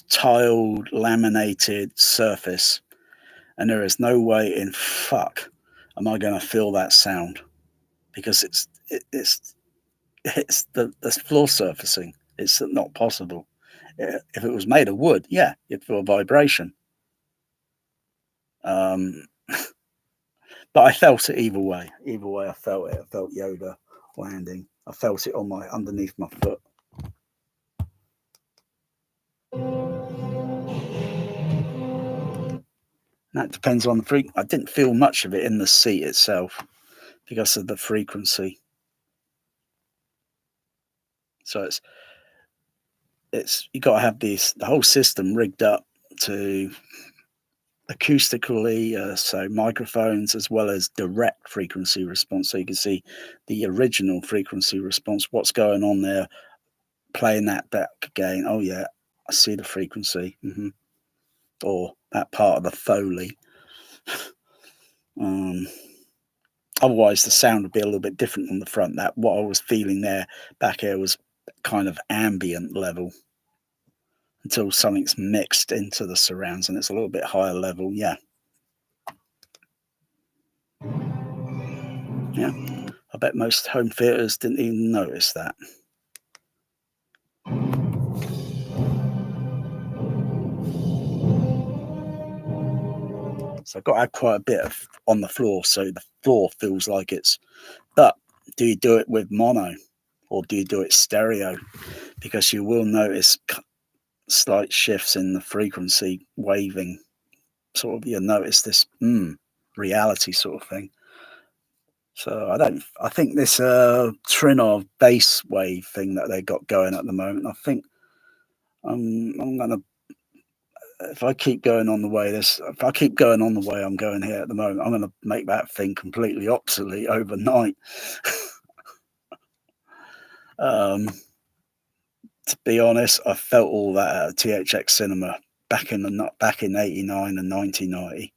tiled laminated surface, and there is no way in fuck am I going to feel that sound, because it's the floor surfacing. It's not possible. If it was made of wood, yeah, you'd feel a vibration. But I felt it either way. Either way, I felt it. I felt Yoda landing. I felt it on underneath my foot. That depends on the freak. I didn't feel much of it in the seat itself, because of the frequency. So it's you got to have the whole system rigged up to acoustically, so microphones as well as direct frequency response, so you can see the original frequency response, what's going on there, playing that back again. Oh yeah, I see the frequency, or that part of the Foley. Um, Otherwise, the sound would be a little bit different on the front. That what I was feeling there back here was kind of ambient level until something's mixed into the surrounds and it's a little bit higher level. Yeah, yeah. I bet most home theaters didn't even notice that. So I've got to add quite a bit of on the floor, so the floor feels like it's. But do you do it with mono, or do you do it stereo? Because you will notice slight shifts in the frequency waving. Sort of, you'll notice this reality sort of thing. So I think this Trinov bass wave thing that they got going at the moment. I think I'm gonna if I keep going on the way if I keep going on the way I'm going here at the moment, I'm gonna make that thing completely obsolete overnight. um, to be honest, I felt all that at THX Cinema back in '89 and 1990,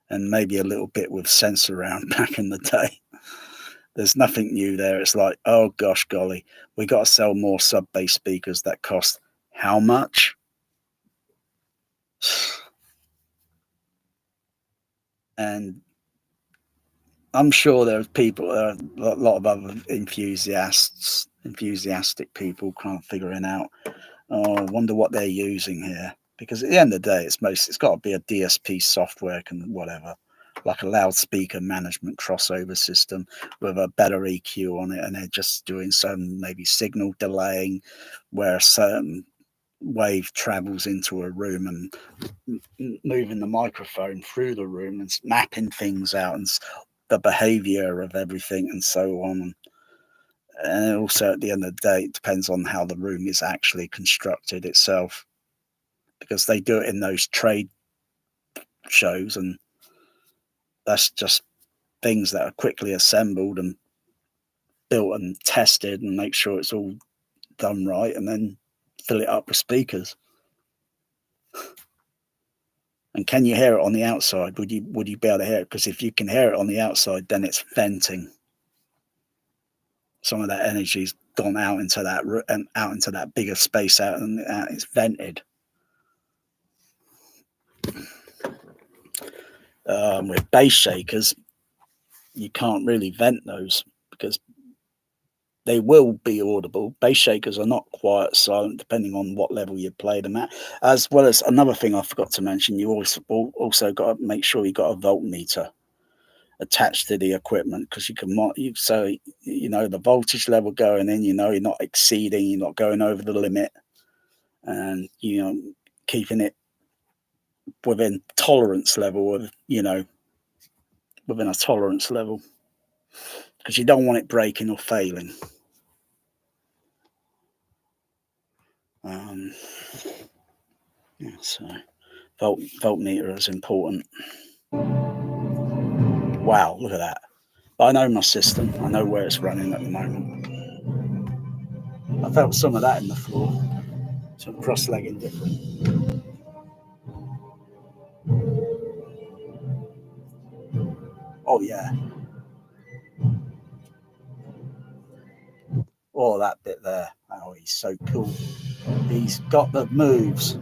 and maybe a little bit with Sensoround back in the day. There's nothing new there. It's like, oh gosh, golly, we got to sell more sub bass speakers that cost how much? And I'm sure there's people, a lot of other enthusiastic people, kind of figuring out. Oh, I wonder what they're using here. Because at the end of the day, it's got to be a DSP software, whatever, like a loudspeaker management crossover system with a better EQ on it, and they're just doing some maybe signal delaying, where a certain wave travels into a room and moving the microphone through the room and mapping things out and the behavior of everything and so on. And also at the end of the day, it depends on how the room is actually constructed itself, because they do it in those trade shows, and that's just things that are quickly assembled and built and tested and make sure it's all done right, and then fill it up with speakers. And can you hear it on the outside? Would you be able to hear it? Because if you can hear it on the outside, then it's venting. Some of that energy's gone out into that bigger space out, and it's vented. With bass shakers, you can't really vent those because they will be audible. Bass shakers are not quiet, silent, depending on what level you play them at. As well as another thing I forgot to mention, you also got to make sure you got a voltmeter attached to the equipment, because you can so you know the voltage level going in. You know you're not exceeding, you're not going over the limit, and keeping it within tolerance level of within a tolerance level, because you don't want it breaking or failing. Yeah, so voltmeter is important. Wow, look at that. But I know my system. I know where it's running at the moment. I felt some of that in the floor. Some cross-legging different. Oh yeah. Oh, that bit there. Oh, he's so cool. He's got the moves.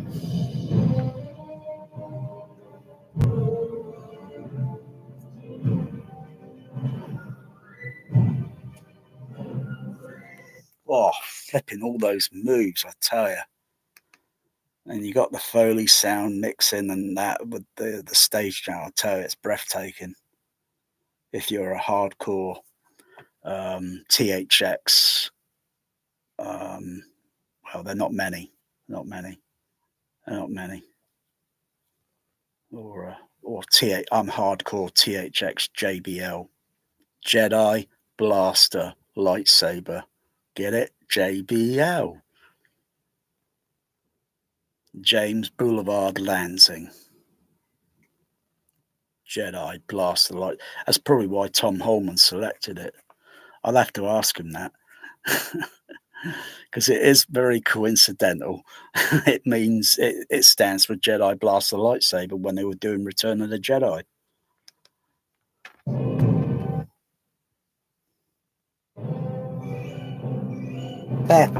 Oh, flipping all those moves, I tell you. And you got the Foley sound mixing and that with the stage now. I tell you, it's breathtaking. If you're a hardcore THX, well, they're not many, not many, not many. Or I'm hardcore THX JBL. Jedi Blaster Lightsaber. Get it? JBL. James Boulevard Lansing. Jedi Blaster Light. That's probably why Tom Holman selected it. I'll have to ask him that. Because it is very coincidental. It means it stands for Jedi Blaster Lightsaber when they were doing Return of the Jedi. There.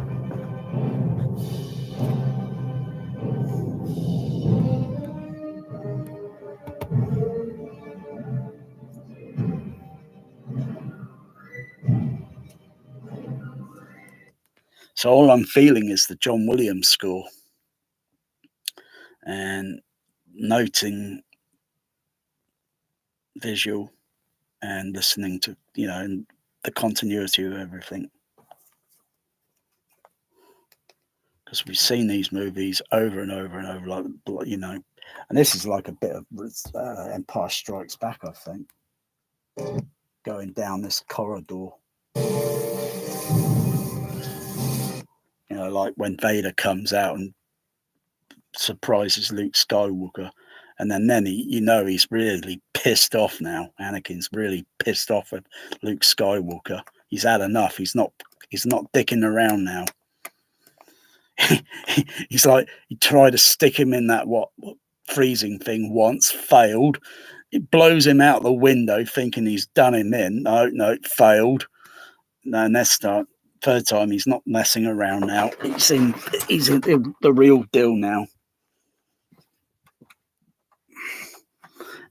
So all I'm feeling is the John Williams score and noting visual and listening to, and the continuity of everything. Because we've seen these movies over and over and over, and this is like a bit of Empire Strikes Back, I think, going down this corridor. Like when Vader comes out and surprises Luke Skywalker, and then he's really pissed off now. Anakin's really pissed off at Luke Skywalker. He's had enough. He's not dicking around now. He's like, he tried to stick him in that what freezing thing once, failed. It blows him out the window, thinking he's done him in. No, failed. No, next time, third time, he's not messing around now. He's the real deal now.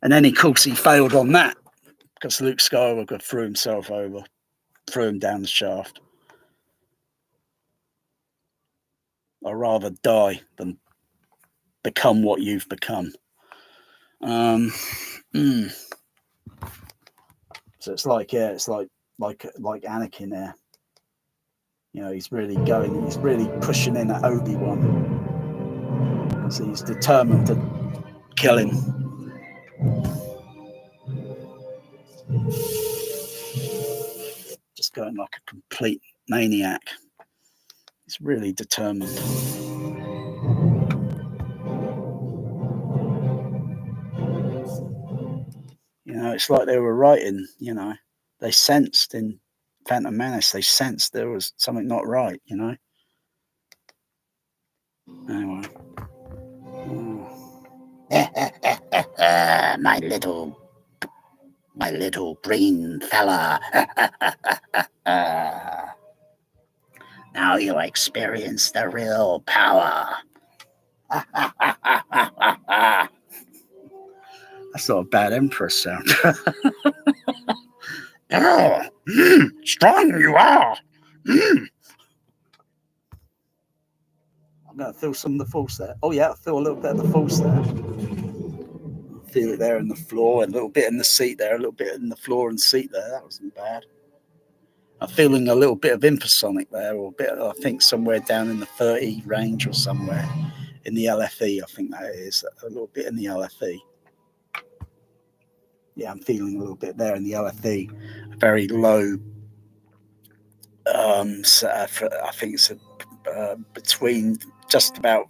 And then, of course, he failed on that because Luke Skywalker threw himself over, threw him down the shaft. I'd rather die than become what you've become. So it's like Anakin there. He's really pushing in at Obi-Wan. So he's determined to kill him. Just going like a complete maniac. He's really determined. It's like they were writing, they sensed in Phantom Menace, they sensed there was something not right, Anyway. My little green fella. Now you experience the real power. That's not a bad Empress sound. Strong you are. I'm going to feel some of the force there. Oh, yeah, I feel a little bit of the force there. I feel it there in the floor, a little bit in the seat there, a little bit in the floor and seat there. That wasn't bad. I'm feeling a little bit of infrasonic there, or a bit, I think, somewhere down in the 30 range or somewhere in the LFE. I think that is a little bit in the LFE. Yeah, I'm feeling a little bit there in the LFE. Very low. So I think it's between just about,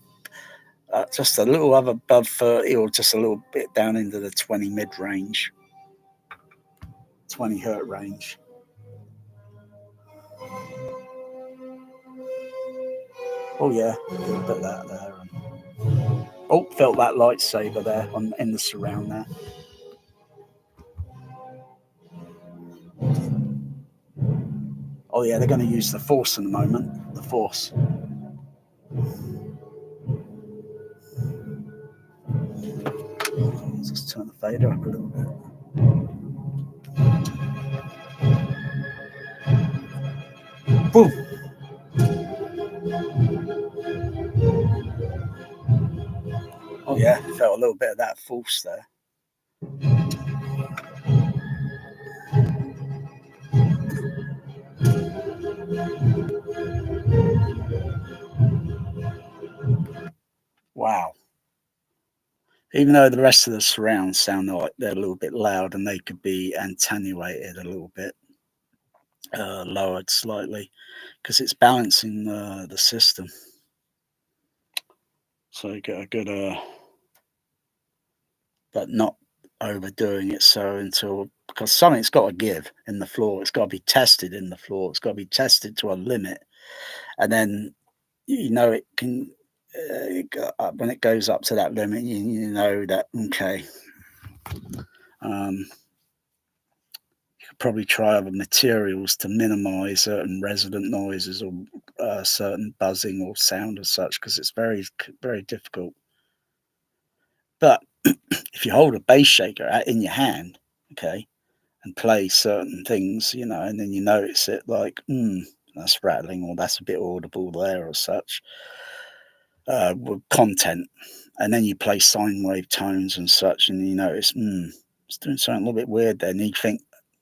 just a little above 30, or just a little bit down into the 20 mid range, 20 hertz range. Oh yeah, a little bit of that there. Oh, felt that lightsaber there in the surround there. Oh yeah, they're going to use the Force in a moment. The Force. Let's just turn the fader up a little bit. Boom. Oh yeah, felt a little bit of that Force there. Wow. even though the rest of the surrounds sound like they're a little bit loud and they could be attenuated a little bit, lowered slightly, because it's balancing the system. So you get a good, but not overdoing it so until, because something's got to give in the floor. It's got to be tested in the floor. It's got to be tested to a limit, and then it can. When it goes up to that limit, you know that okay. You could probably try other materials to minimize certain resident noises or certain buzzing or sound as such, because it's very difficult. But if you hold a bass shaker in your hand, okay, and play certain things, and then you notice it like, that's rattling or that's a bit audible there or such, with content, and then you play sine wave tones and such, and you notice, it's doing something a little bit weird there, and you think,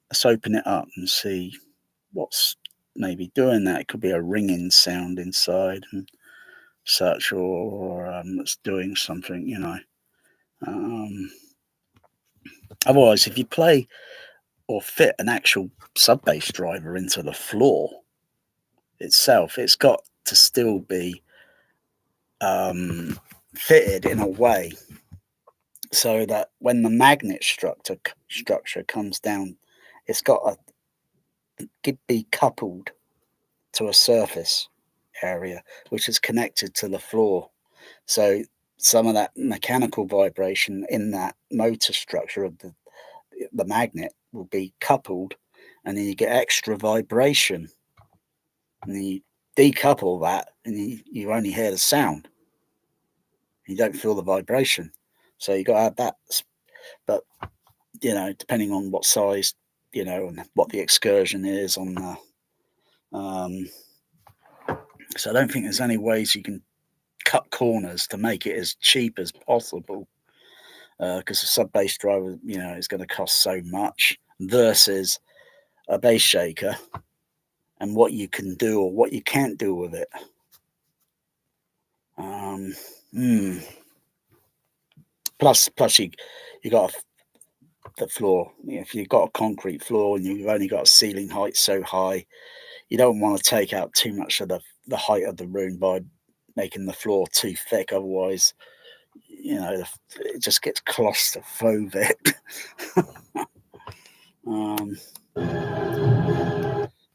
let's open it up and see what's maybe doing that. It could be a ringing sound inside and such, or it's doing something. Um, Otherwise, if you play or fit an actual sub bass driver into the floor itself, it's got to still be fitted in a way so that when the magnet structure comes down, it's got to be coupled to a surface area which is connected to the floor. So some of that mechanical vibration in that motor structure of the magnet will be coupled, and then you get extra vibration, and then you decouple that, and you only hear the sound. You don't feel the vibration. So you got to have that. But depending on what size, and what the excursion is on the. So I don't think there's any ways you can cut corners to make it as cheap as possible, because a sub bass driver, is going to cost so much versus a bass shaker, and what you can do or what you can't do with it. Plus you got the floor. If you've got a concrete floor and you've only got a ceiling height so high, you don't want to take out too much of the height of the room by making the floor too thick. Otherwise, it just gets claustrophobic.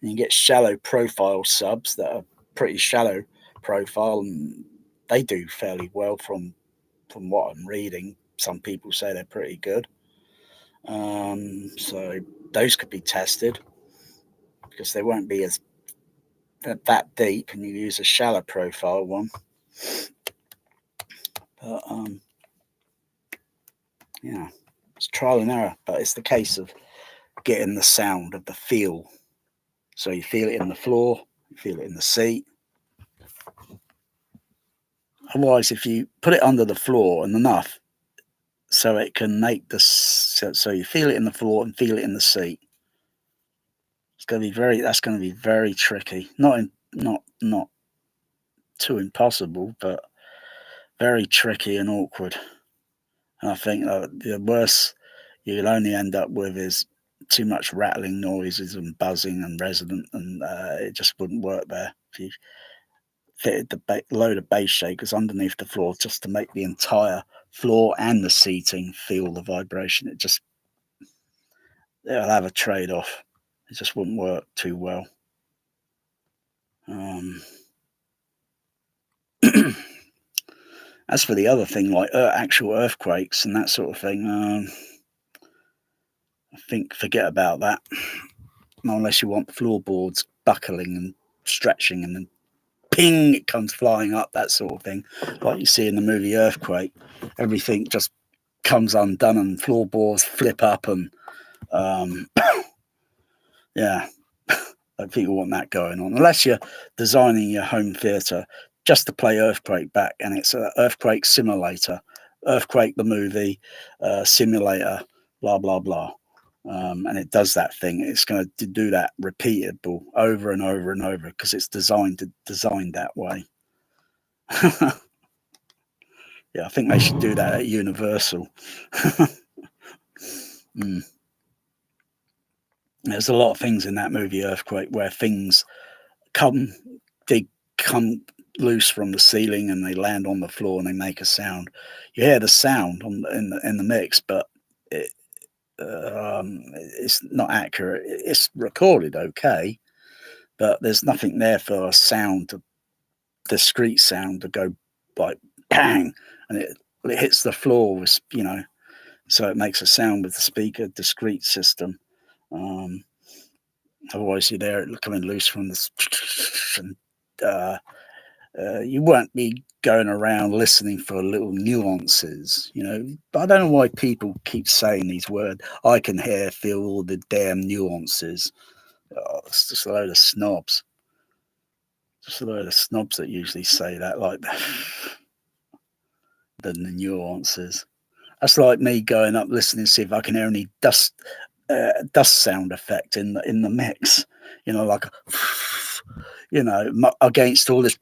You get shallow profile subs that are pretty shallow profile, and they do fairly well from what I'm reading. Some people say they're pretty good. So those could be tested because they won't be as that deep, and you use a shallow profile one. But it's trial and error. But it's the case of getting the sound of the feel. So you feel it in the floor, you feel it in the seat. Otherwise, if you put it under the floor and enough, so it can make so you feel it in the floor and feel it in the seat. That's going to be very tricky. Not too impossible, but very tricky and awkward. And I think the worst you'll only end up with is too much rattling noises and buzzing and resonant, and it just wouldn't work there if you fitted the load of bass shakers underneath the floor just to make the entire floor and the seating feel the vibration. It'll have a trade-off. It just wouldn't work too well. As for the other thing, like actual earthquakes and that sort of thing, I think forget about that. Unless you want floorboards buckling and stretching and then ping, it comes flying up, that sort of thing. Like you see in the movie Earthquake, everything just comes undone and floorboards flip up, and yeah, people want that going on. Unless you're designing your home theatre just to play Earthquake back, and it's an Earthquake simulator, Earthquake the movie, simulator, blah, blah, blah. And it does that thing. It's going to do that repeatable over and over and over because it's designed that way. Yeah, I think they should do that at Universal. There's a lot of things in that movie Earthquake where things come loose from the ceiling and they land on the floor and they make a sound. You hear the sound in the mix, but it's not accurate. It's recorded okay, but there's nothing there for a sound, discrete sound to go like bang, and it hits the floor with, so it makes a sound with the speaker discrete system. Otherwise, you're there coming loose from the and you won't be going around listening for little nuances, But I don't know why people keep saying these words. I can feel all the damn nuances. Oh, it's just a load of snobs. Just a load of snobs that usually say that, like the nuances. That's like me going up listening to see if I can hear any dust sound effect in the mix. Like against all this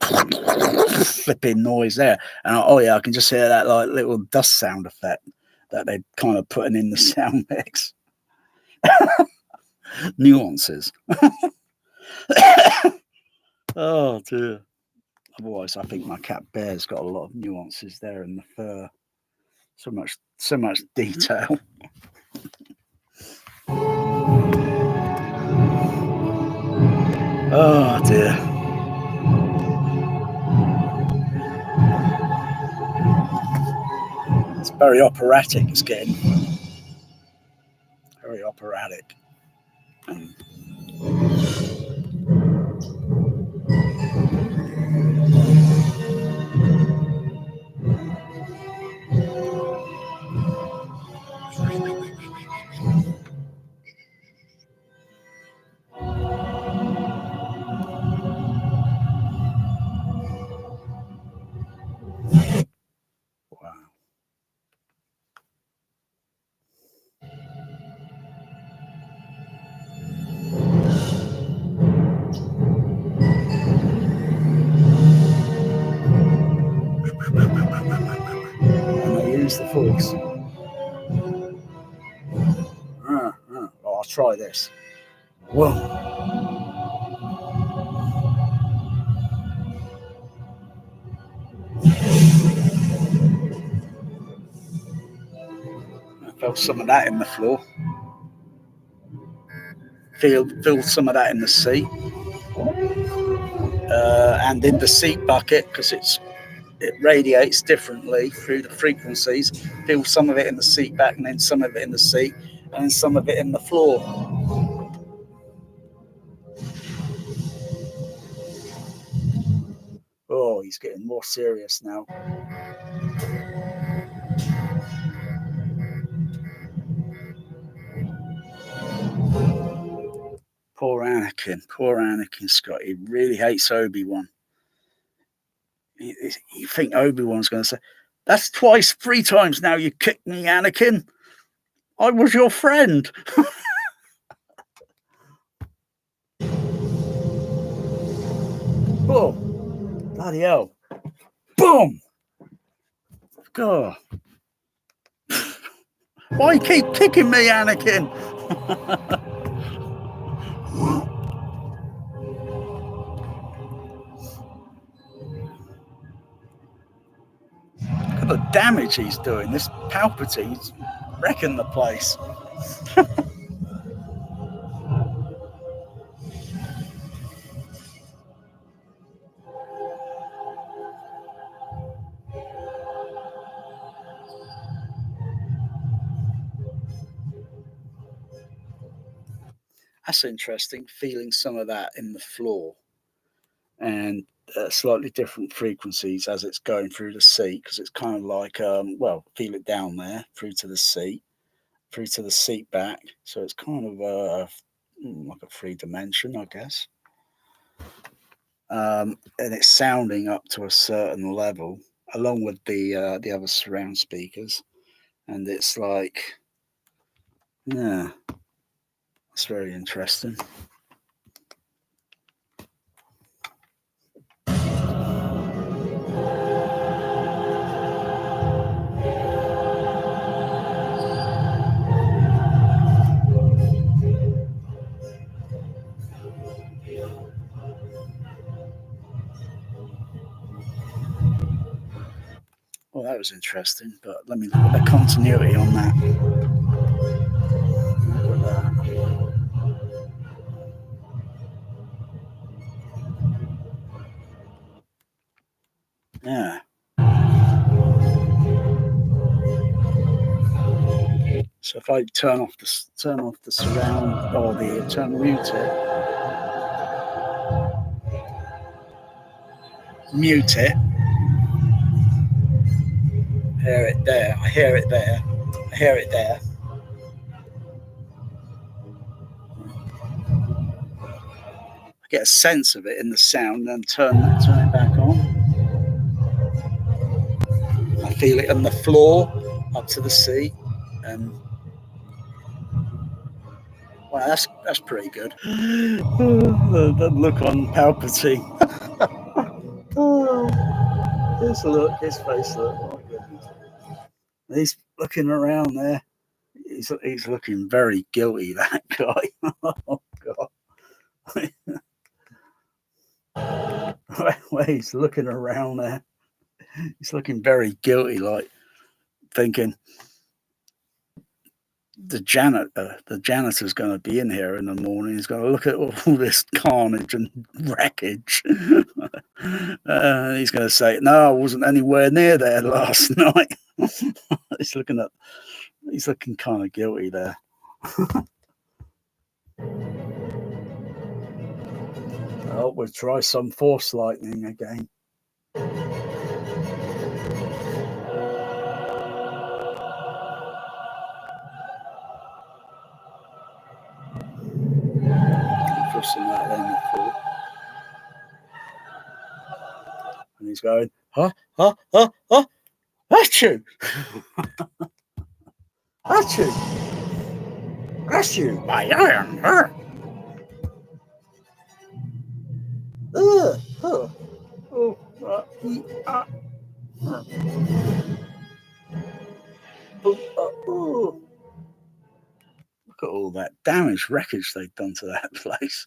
flipping noise there, and I can just hear that like little dust sound effect that they're kind of putting in the sound mix. Nuances. Oh dear. Otherwise, I think my cat Bear's got a lot of nuances there in the fur. So much detail. Oh dear. It's very operatic. It's getting very operatic. Wow. And they use the force. I'll try this. Whoa. I felt some of that in the floor. Feel some of that in the seat. And in the seat bucket, because it radiates differently through the frequencies. Feel some of it in the seat back, and then some of it in the seat, and then some of it in the floor. Oh, he's getting more serious now. Poor Anakin Scott. He really hates Obi-Wan. You think Obi-Wan's going to say, "That's twice, 3 times now you kicked me, Anakin. I was your friend." Oh, bloody hell. Boom. God. Why you keep kicking me, Anakin? Look at the damage he's doing. This Palpatine's wrecking the place. That's interesting, feeling some of that in the floor and slightly different frequencies as it's going through the seat, because it's kind of like, feel it down there through to the seat back. So it's kind of like a 3 dimension, I guess. And it's sounding up to a certain level along with the other surround speakers. And it's like, yeah, it's very interesting. was interesting, but let me look at the continuity on that. Yeah. So if I turn off the surround or mute it, hear it there. I hear it there. I hear it there. I get a sense of it in the sound, and turn it back on. I feel it on the floor up to the seat, and wow, that's pretty good. The look on Palpatine. Oh, his face look. Oh my goodness. He's looking around there. He's looking very guilty, that guy. Oh god. Where he's looking around there. He's looking very guilty, like thinking the janitor's going to be in here in the morning. He's going to look at all this carnage and wreckage. He's going to say, "No, I wasn't anywhere near there last night." He's looking kind of guilty there. Oh, we'll try some force lightning again. Pressing that on the floor. And he's going, huh, achoo! Achoo! Achoo! My iron hurt! Ugh! Oh! Oh! Oh! Look at all that damage, wreckage they've done to that place.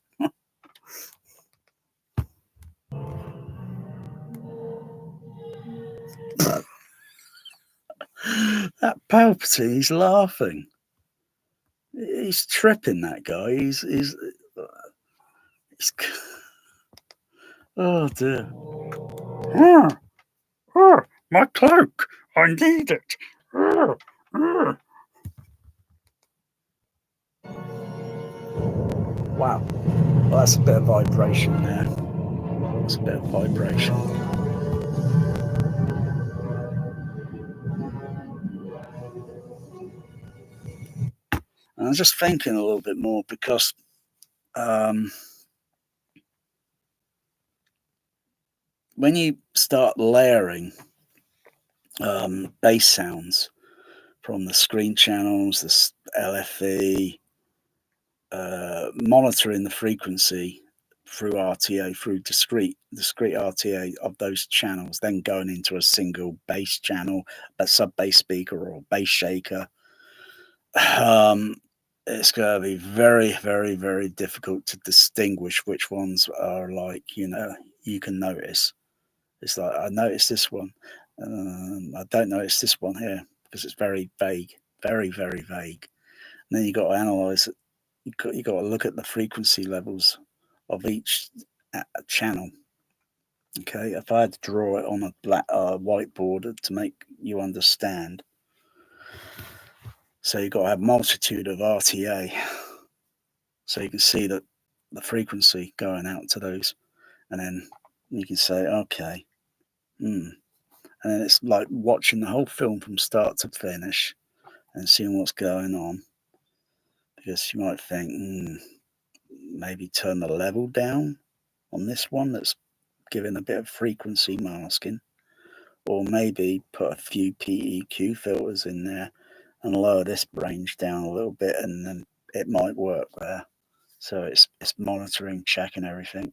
That Palpatine, he's laughing. He's tripping, that guy. He's oh dear. My cloak! I need it! Wow. Well, that's a bit of vibration there. That's a bit of vibration. And I'm just thinking a little bit more because when you start layering bass sounds from the screen channels, the LFE, monitoring the frequency through RTA, through discrete RTA of those channels, then going into a single bass channel, a sub bass speaker or a bass shaker. It's going to be very, very, very difficult to distinguish which ones are like, you can notice. It's like, I noticed this one. I don't notice this one here because it's very vague, very, very vague. And then you got to analyze it. You got to look at the frequency levels of each channel. Okay, if I had to draw it on a black whiteboard to make you understand, so you've got to have multitude of RTA, so you can see that the frequency going out to those, and then you can say, okay, and then it's like watching the whole film from start to finish and seeing what's going on, because you might think, maybe turn the level down on this one that's giving a bit of frequency masking, or maybe put a few PEQ filters in there and lower this range down a little bit, and then it might work there. So it's monitoring, checking everything.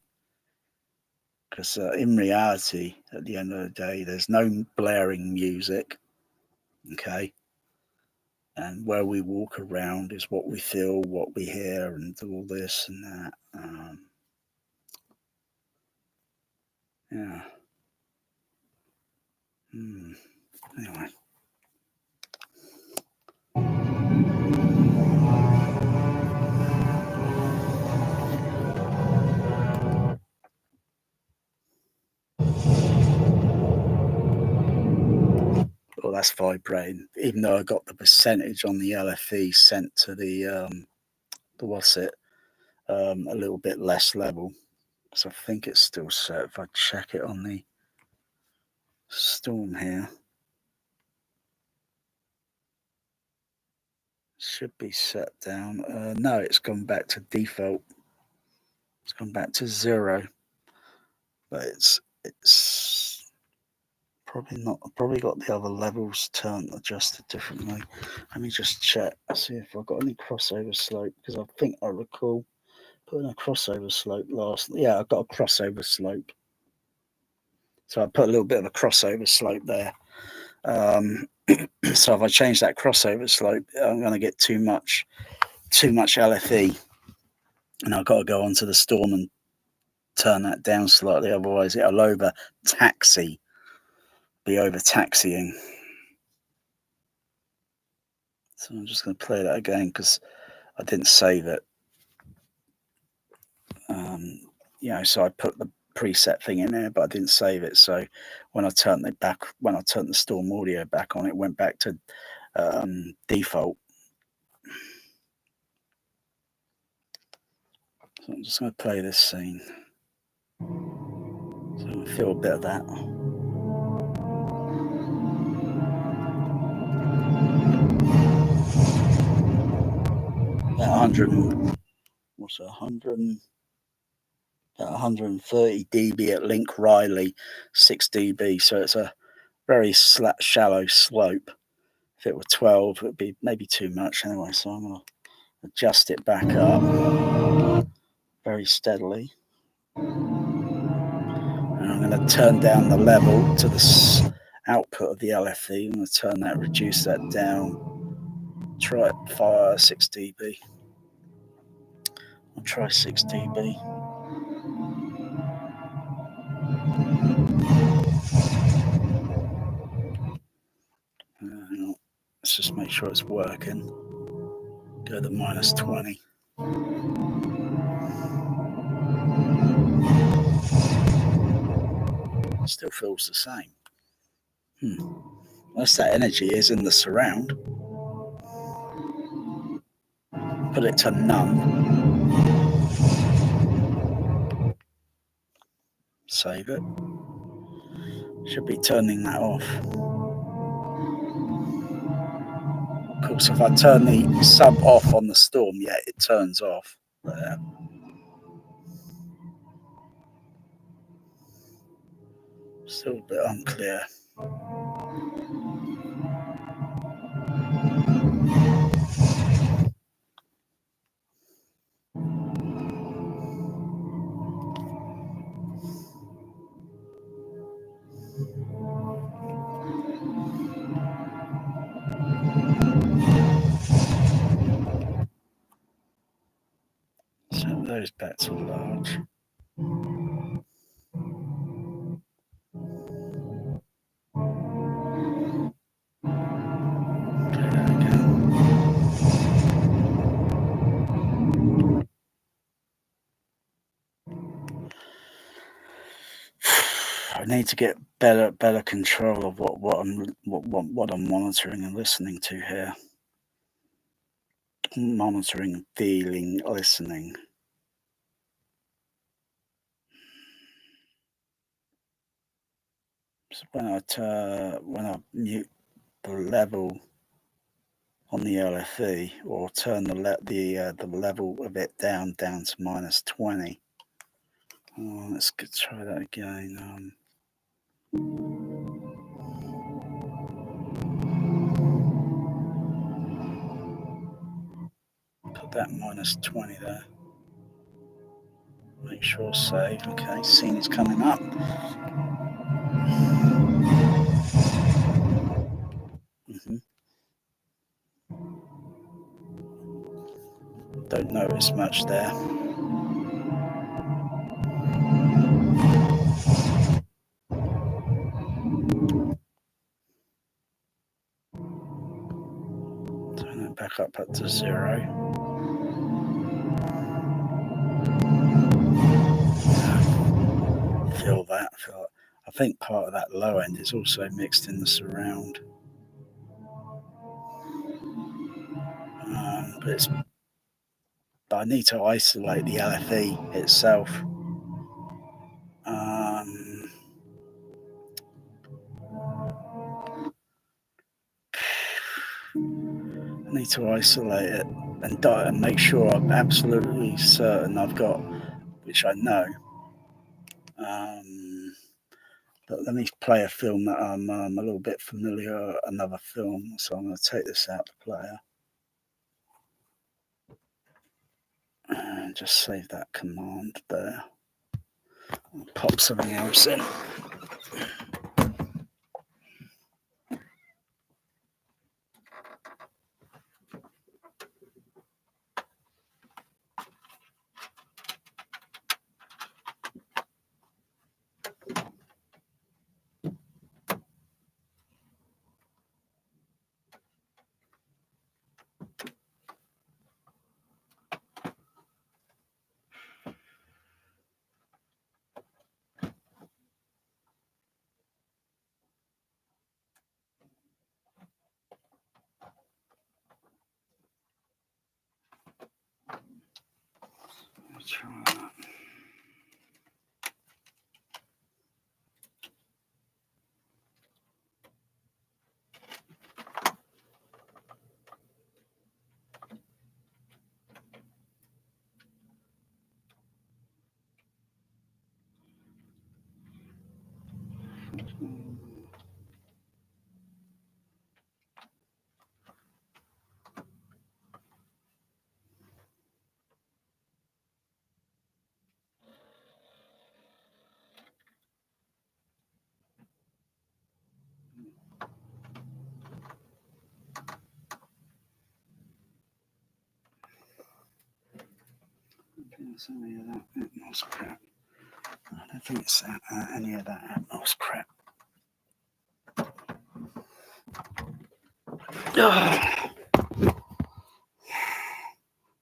Because in reality, at the end of the day, there's no blaring music, okay? And where we walk around is what we feel, what we hear, and all this and that. Yeah. Anyway. Well, that's vibrating, even though I got the percentage on the LFE sent to the what's it, a little bit less level. So I think it's still set. If I check it on the storm here, should be set down. No, it's gone back to default. It's gone back to 0, but it's probably not. I've probably got the other levels turned adjusted differently. Let me just check. See if I've got any crossover slope, because I think I recall putting a crossover slope last. Yeah, I've got a crossover slope. So I put a little bit of a crossover slope there. So if I change that crossover slope, I'm going to get too much LFE, and I've got to go onto the storm and turn that down slightly. Otherwise, it'll be over taxiing. So I'm just going to play that again because I didn't save it. So I put the preset thing in there, but I didn't save it. So when I turned the storm audio back on, it went back to default. So I'm just going to play this scene. So I feel a bit of that. About 100, what's it, 100, about 130 dB at Link Riley, 6 dB. So it's a very shallow slope. If it were 12, it would be maybe too much anyway. So I'm going to adjust it back up very steadily. And I'm going to turn down the level to the output of the LFE. I'm going to reduce that down. Try it 6 dB. I'll try 6 dB. Let's just make sure it's working. Go to -20. Still feels the same. Unless that energy is in the surround. Put it to none. Save it. Should be turning that off. Of course, if I turn the sub off on the storm, yeah, it turns off. There. Still a bit unclear. Set those back to large. I need to get better control of what I'm monitoring and listening to here. Monitoring, feeling, listening. So when I mute the level on the LFE, or turn the level of it down to -20. Let's try that again. Put that -20 there. Make sure save. Okay, scene's coming up. Don't notice much there. back up to 0. Feel that. I think part of that low end is also mixed in the surround. But I need to isolate the LFE itself. I need to isolate it and make sure I'm absolutely certain I've got, which I know. But let me play a film that I'm a little bit familiar, another film. So I'm going to take this out the player and just save that command there. I'll pop something else in. Try that. It's any of that Atmos crap. I don't think it's any of that Atmos crap.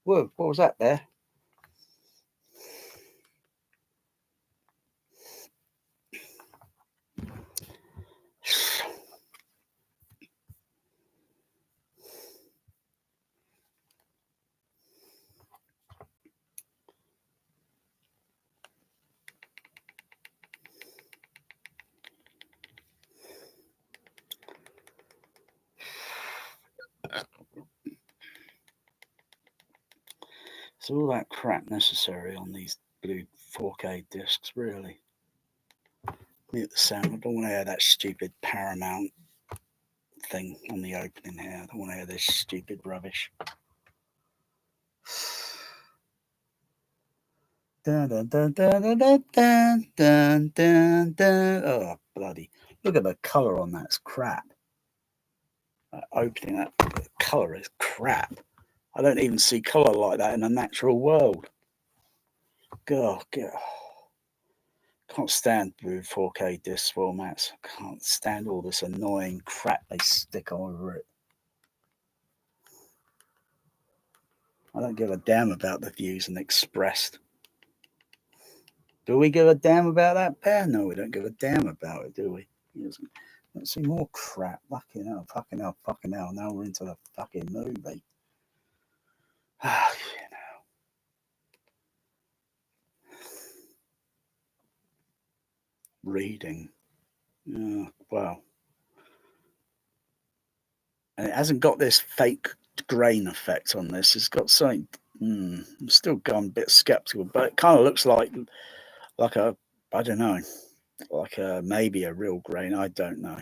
Whoa, what was that there? Is all that crap necessary on these blue 4K discs, really? Mute the sound. I don't want to hear that stupid Paramount thing on the opening here. I don't want to hear this stupid rubbish. Dun, dun, dun, dun, dun, dun, dun, dun, dun. Oh, bloody. Look at the colour on that. It's crap. That opening, that colour is crap. I don't even see colour like that in the natural world. God. Can't stand blue 4K disc formats. Can't stand all this annoying crap they stick over it. I don't give a damn about the views and expressed. Do we give a damn about that pair? No, we don't give a damn about it, do we? Let's see more crap. Fucking hell, fucking hell, fucking hell. Now we're into the fucking movie. Reading. Wow. And it hasn't got this fake grain effect on this. It's got something. I'm still gone a bit skeptical, but it kind of looks like a, I don't know, like maybe a real grain. I don't know.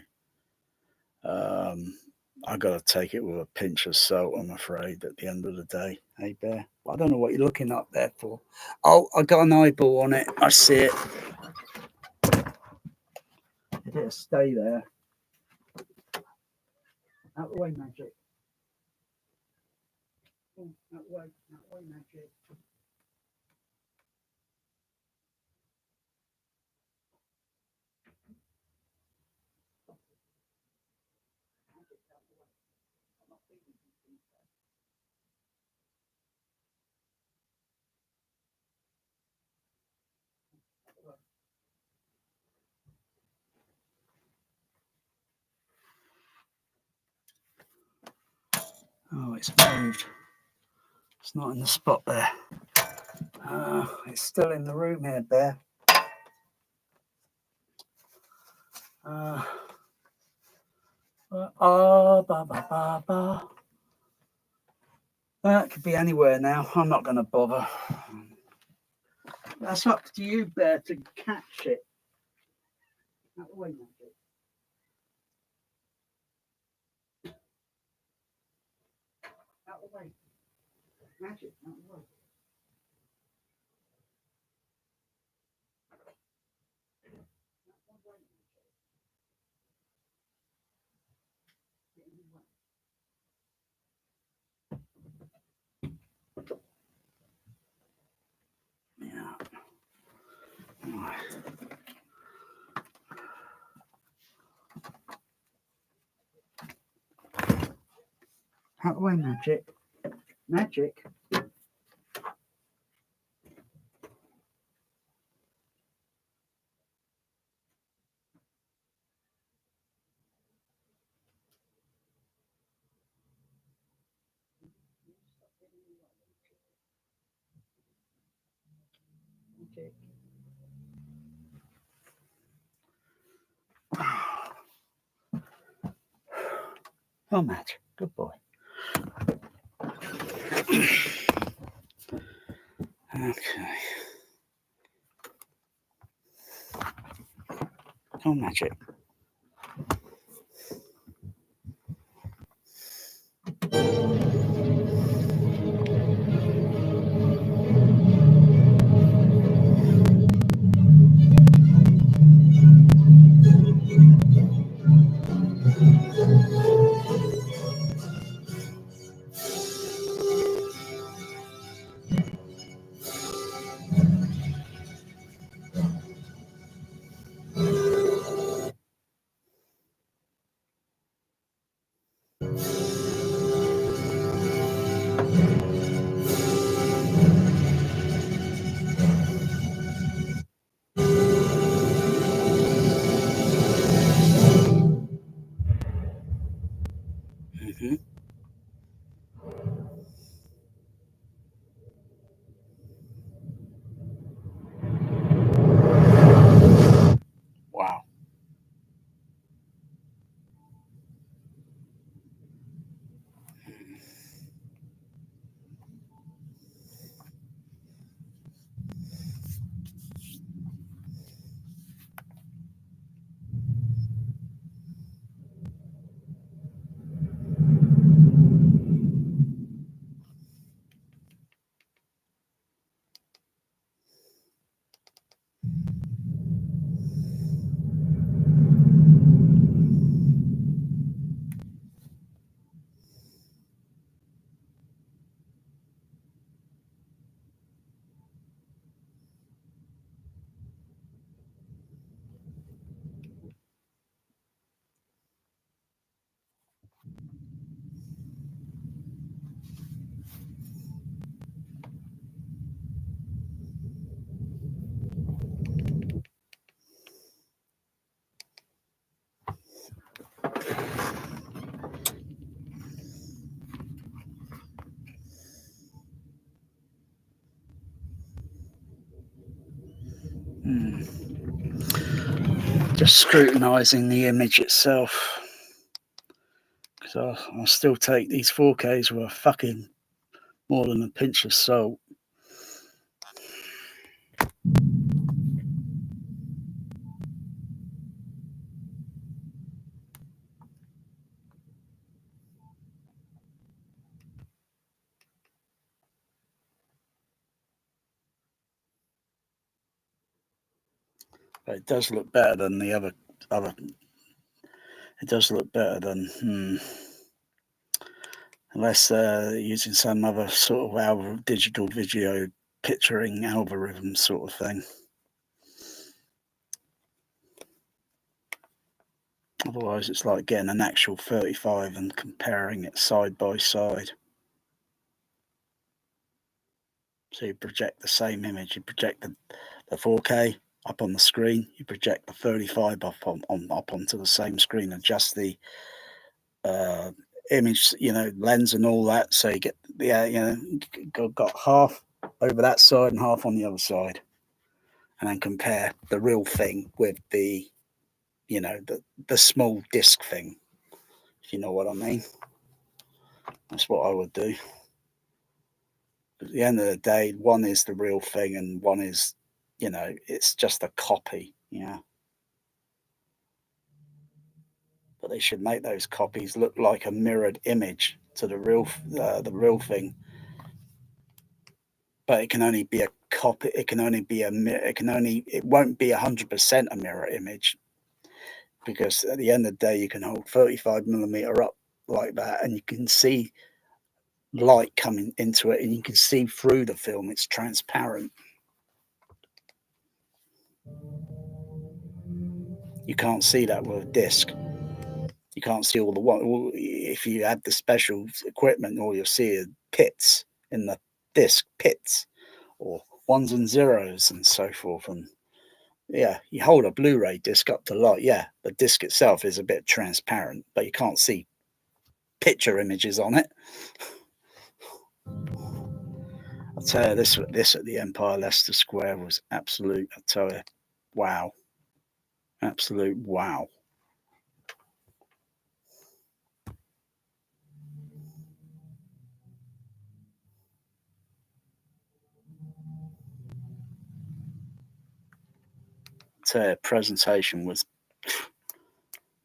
I got to take it with a pinch of salt, I'm afraid, at the end of the day. Hey, Bear. I don't know what you're looking up there for. Oh, I got an eyeball on it. I see it. You better stay there. Out the way, Magic. Oh, out the way, Magic. Oh, it's moved. It's not in the spot there. It's still in the room here, Bear. Ba, ba, ba. That could be anywhere now. I'm not going to bother. That's up to you, Bear, to catch it. Out the way, Magic. Out the way. Magic, out the way. Yeah. Out the way, Magic. Magic. Magic. Oh, Magic. Good boy. Okay. Oh, Magic. Mm-hmm. Wow. Just scrutinising the image itself. Because I'll still take these 4Ks with a fucking more than a pinch of salt. But it does look better than the other. It does look better than. Unless using some other sort of digital video picturing algorithm sort of thing. Otherwise, it's like getting an actual 35 and comparing it side by side. So you project the same image. You project the 4K up on the screen. You project the 35 up onto the same screen. Adjust the image, lens and all that. So you get got half over that side and half on the other side, and then compare the real thing with the small disc thing. If you know what I mean. That's what I would do. At the end of the day, one is the real thing and one is, it's just a copy. Yeah. But they should make those copies look like a mirrored image to the real thing. But it can only be a copy. It can only be it won't be 100% a mirror image, because at the end of the day, you can hold 35mm up like that and you can see light coming into it and you can see through the film. It's transparent. You can't see that with a disc. You can't see all the if you have the special equipment, all you'll see are pits in the disc, pits or ones and zeros and so forth. And yeah, you hold a Blu-ray disc up to light, yeah, the disc itself is a bit transparent, but you can't see picture images on it. I'll tell you, this at the Empire Leicester Square was absolute, I tell you, wow. Absolute wow. I tell you, presentation was,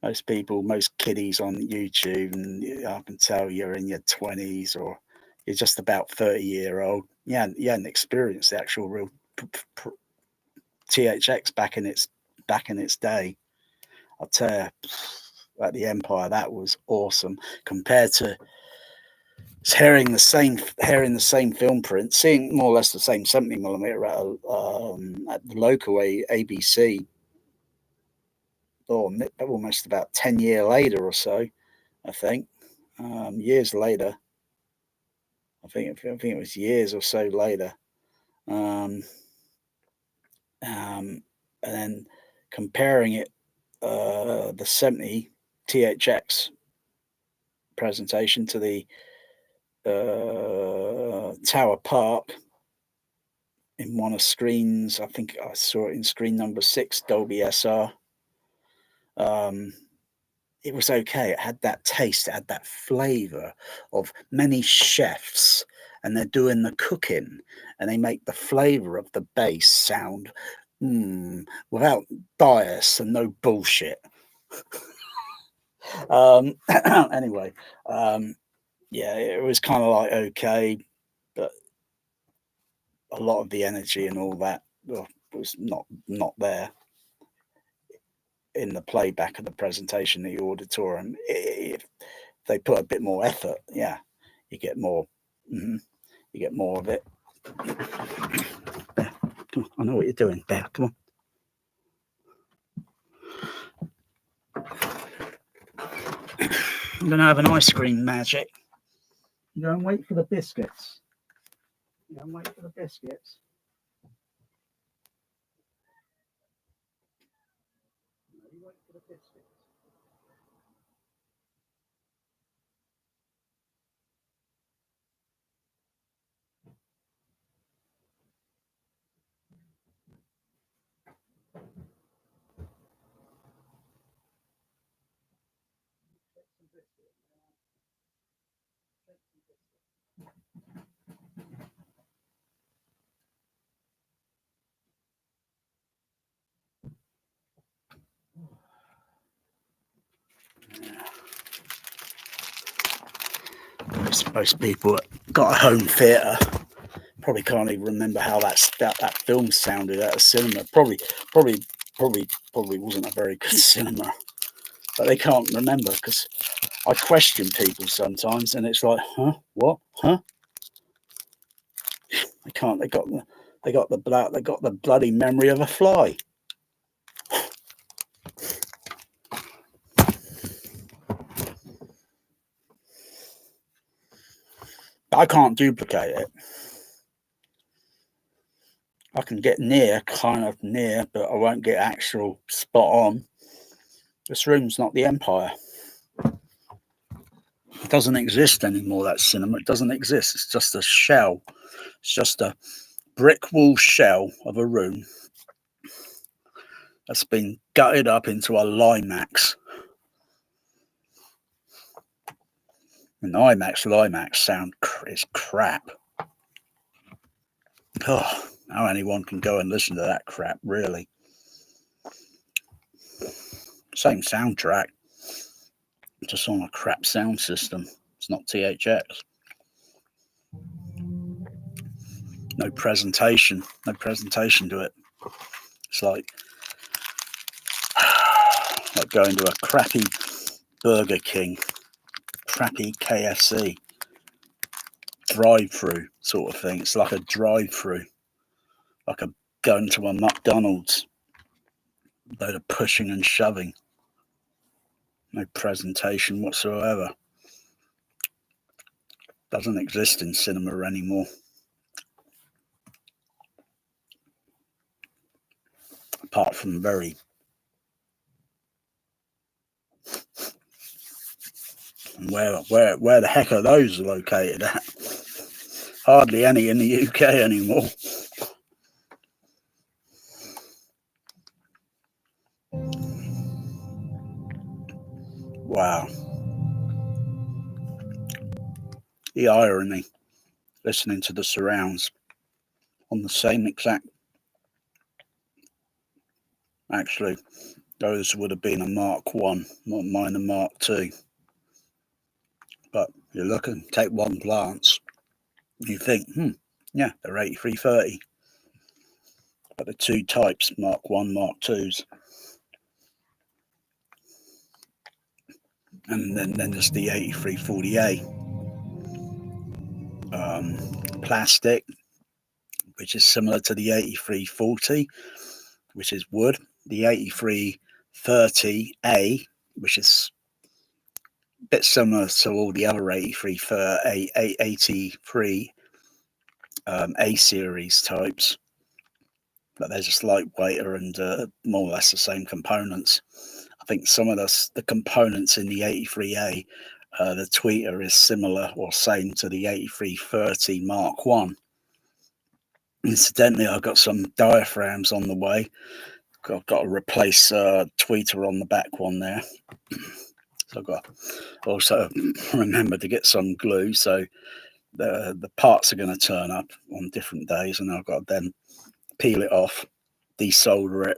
most kiddies on YouTube, and I can tell you're in your 20s or you're just about 30-year-old. Yeah, you hadn't experienced the actual real THX back in its day. I'll tell you, at the Empire, that was awesome compared to hearing the same film print, seeing more or less the same 70mm at the local ABC. Or almost about 10 years later or so, I think. Years later, I think it was years or so later. And then comparing it, the 70 THX presentation to the Tower Park in one of screens. I think I saw it in screen number 6, Dolby SR. It was okay. It had that taste, it had that flavor of many chefs, and they're doing the cooking and they make the flavor of the bass sound without bias and no bullshit. Anyway, yeah, it was kind of like okay, but a lot of the energy and all that was not there in the playback of the presentation, the auditorium. If they put a bit more effort, yeah, you get more. You get more of it. There, come on, I know what you're doing. There, come on. I'm gonna have an ice cream magic. You go and wait for the biscuits. You go and wait for the biscuits. You wait for the biscuits. Most people that got a home theatre probably can't even remember how that film sounded at a cinema. Probably wasn't a very good cinema, but they can't remember because I question people sometimes, and it's like, huh, what, huh? They can't. They got the bloody memory of a fly. I can't duplicate it. I can get near, kind of near, but I won't get actual spot on. This room's not the Empire. It doesn't exist anymore, that cinema. It doesn't exist. It's just a shell. It's just a brick wall shell of a room that's been gutted up into a Limax. And Limax sound is crap. Oh, how anyone can go and listen to that crap, really. Same soundtrack, just on a crap sound system. It's not THX. No presentation to it. It's like going to a crappy Burger King, crappy KFC drive-through sort of thing. It's like a drive-through, like a going to a McDonald's. Load of pushing and shoving. No presentation whatsoever. Doesn't exist in cinema anymore. Apart from where the heck are those located at? Hardly any in the UK anymore. Wow. The irony, listening to the surrounds on the same exact. Actually, those would have been a Mark 1, not mine a Mark 2. But you look and take one glance, you think, yeah, they're 8330. But the two types, Mark 1, Mark 2s. And then there's the 8340A. Plastic, which is similar to the 8340, which is wood. The 8330A, which is a bit similar to all the other 83 A series types, but they're just lightweighter and more or less the same components. I think some of the components in the 83A, the tweeter is similar or same to the 8330 Mark 1. Incidentally, I've got some diaphragms on the way. I've got to replace tweeter on the back one there. So I've got to also remember to get some glue. So the parts are going to turn up on different days, and I've got to then peel it off, desolder it,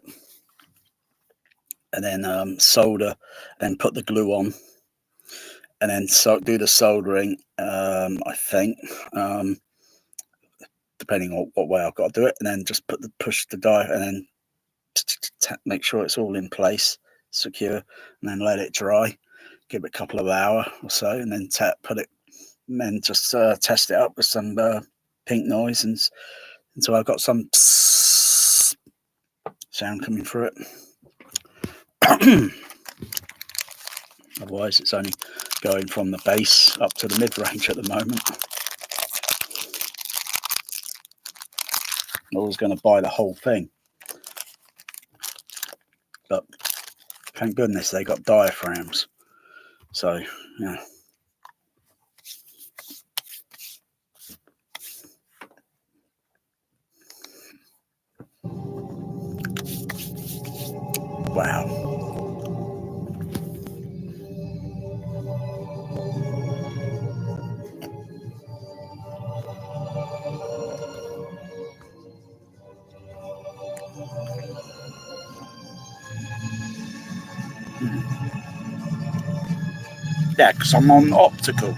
and then solder, then put the glue on, and then do the soldering. I think, depending on what way I've got to do it, and then just push the die, and then make sure it's all in place, secure, and then let it dry. Give it a couple of hours or so, and then put it, and then just test it up with some pink noise, and so I've got some sound coming through it. Otherwise, it's only going from the bass up to the mid-range at the moment. I was going to buy the whole thing, but thank goodness they got diaphragms. So, yeah. Wow. Yeah, because I'm on optical.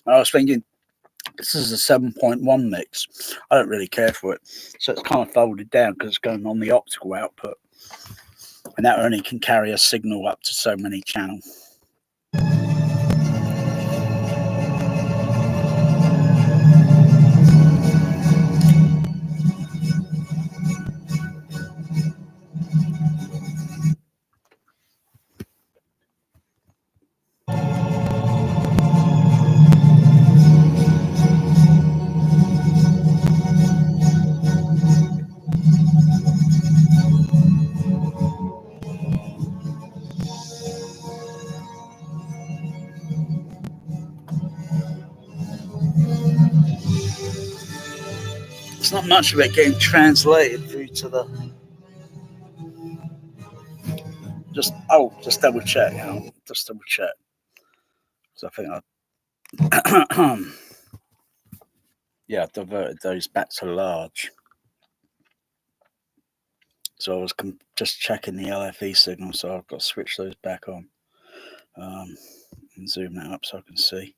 I was thinking, this is a 7.1 mix. I don't really care for it. So it's kind of folded down because it's going on the optical output. And that only can carry a signal up to so many channels. It's not much of it getting translated through to the. Just double check. Just double check. So I think I. Yeah, I diverted those back to large. So I was just checking the LFE signal, so I've got to switch those back on. And zoom that up so I can see.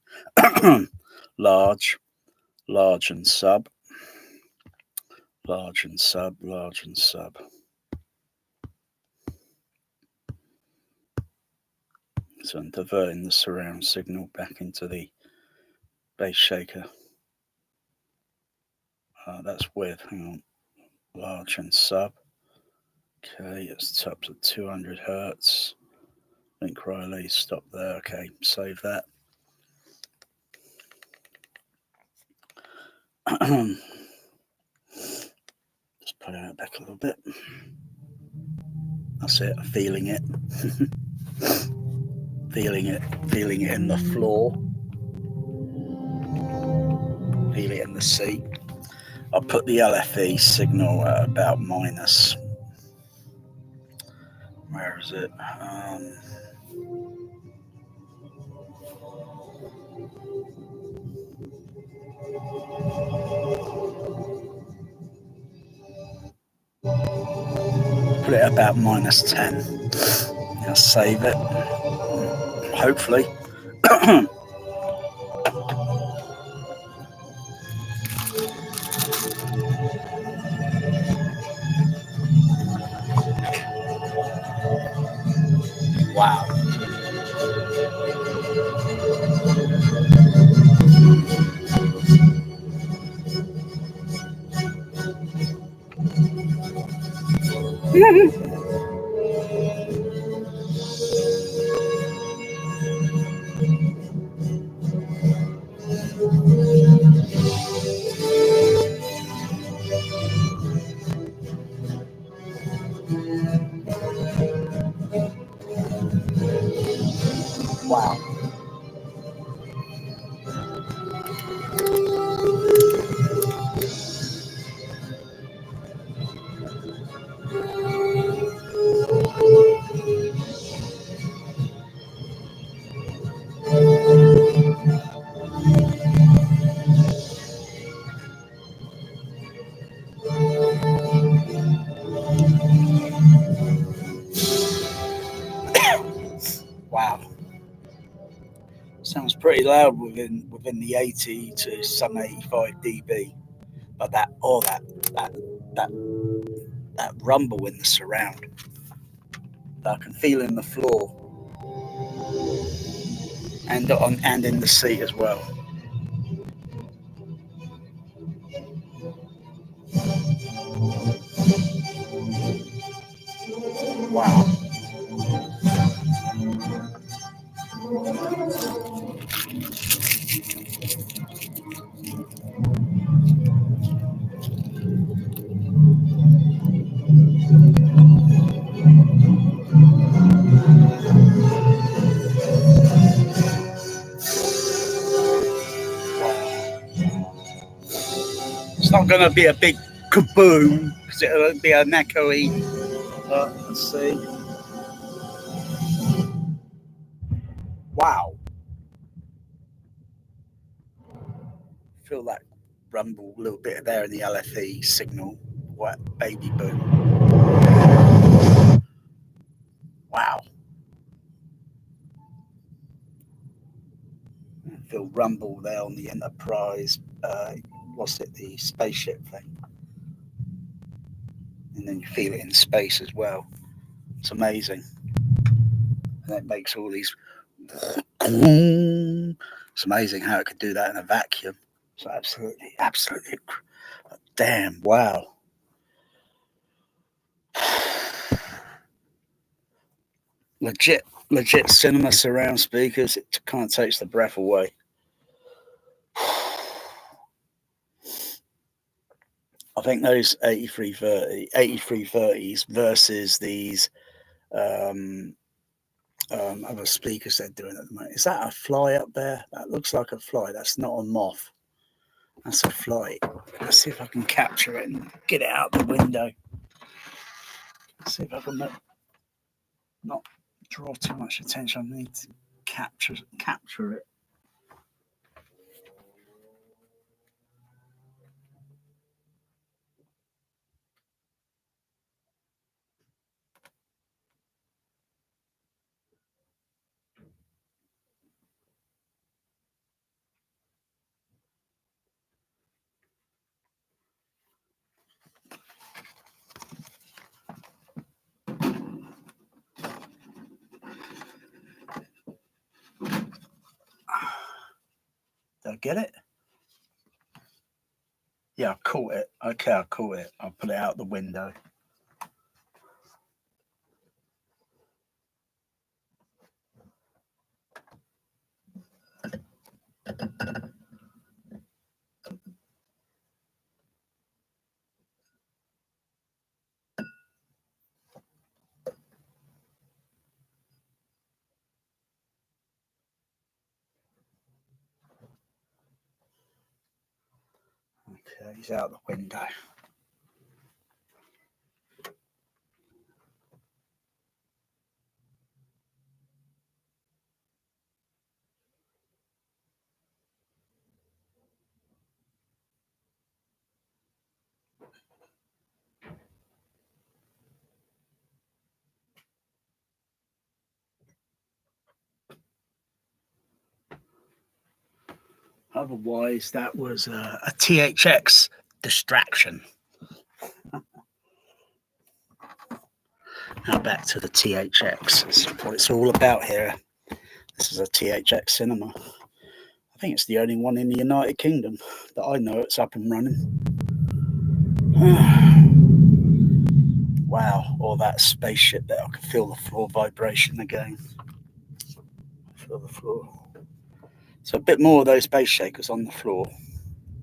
Large, large and sub. Large and sub, large and sub. So I'm diverting the surround signal back into the bass shaker. That's with, hang on, large and sub. Okay, it's up to 200 hertz. Link Riley, stop there. Okay, save that. Just put it back a little bit. That's it, feeling it. feeling it in the floor. Feel it in the seat. I'll put the LFE signal at about minus. Where is it? Put it about minus 10. I'll save it. Hopefully. Wow. Wow. Wow. Sounds pretty loud within the 80 to some 85 dB. But that that that rumble in the surround that I can feel in the floor and in the seat as well. Wow. It's not going to be a big kaboom because it'll be an echoey. Let's see. Wow. Feel that rumble a little bit there in the LFE signal. What baby boom. Wow. Feel rumble there on the Enterprise. What's it? The spaceship thing. And then you feel it in space as well. It's amazing. And it makes all these. It's amazing how it could do that in a vacuum. So absolutely. Damn! Wow. Legit cinema surround speakers. It kind of takes the breath away. I think those 8330s versus these other speakers they're doing at the moment. Is that a fly up there? That looks like a fly. That's not a moth. That's a flight. Let's see if I can capture it and get it out the window. Let's see if I can not draw too much attention. I need to capture it. Did I get it? Yeah, I caught it. Okay, I caught it. I'll put it out the window. Okay, he's out the window. Otherwise, that was a THX distraction. Now back to the THX. That's what it's all about here. This is a THX cinema. I think it's the only one in the United Kingdom that I know it's up and running. Wow, all that spaceship there. I can feel the floor vibration again. Feel the floor. So a bit more of those base shakers on the floor.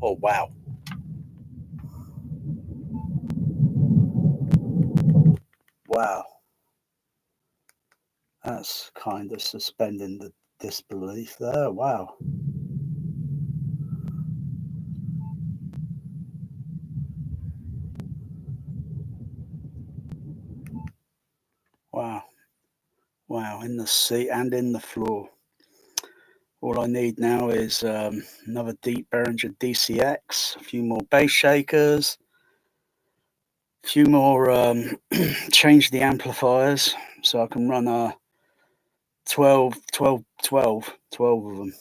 Oh, wow. Wow. That's kind of suspending the disbelief there. Wow. Wow. Wow. In the seat and in the floor. All I need now is another deep Behringer DCX, a few more bass shakers, a few more, change the amplifiers so I can run a 12 of them.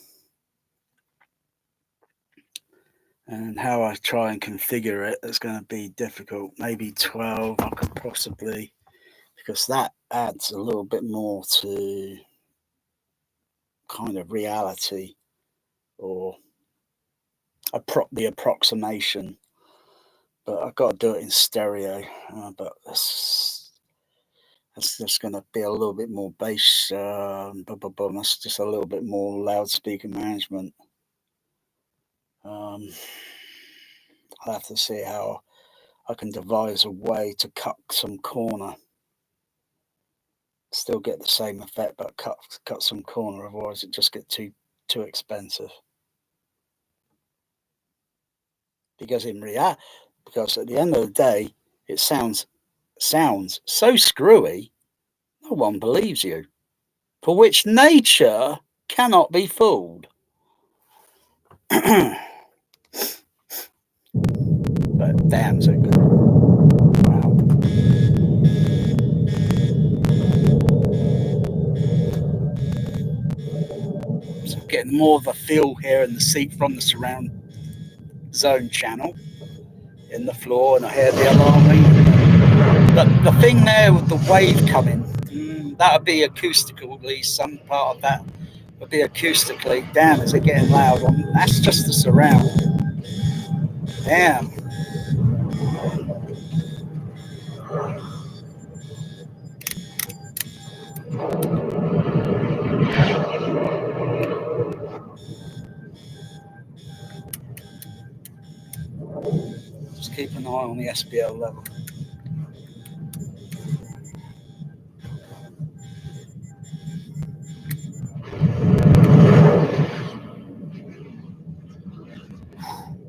And how I try and configure it is going to be difficult. Maybe 12 I could possibly, because that adds a little bit more to kind of reality or the approximation. But I've got to do it in stereo. But that's just going to be a little bit more bass. That's just a little bit more loudspeaker management. I'll have to see how I can devise a way to cut some corner. Still get the same effect, but cut some corner. Otherwise, it just get too expensive. Because because at the end of the day, it sounds so screwy, no one believes you. For which nature cannot be fooled. But damn, so good. Wow. So I'm getting more of a feel here in the seat from the surround zone channel in the floor, and I hear the alarm ring. But the thing there with the wave coming, that would be acoustically, some part of that would be acoustically. Damn, is it getting loud? That's just the surround. Damn. Just keep an eye on the SPL level.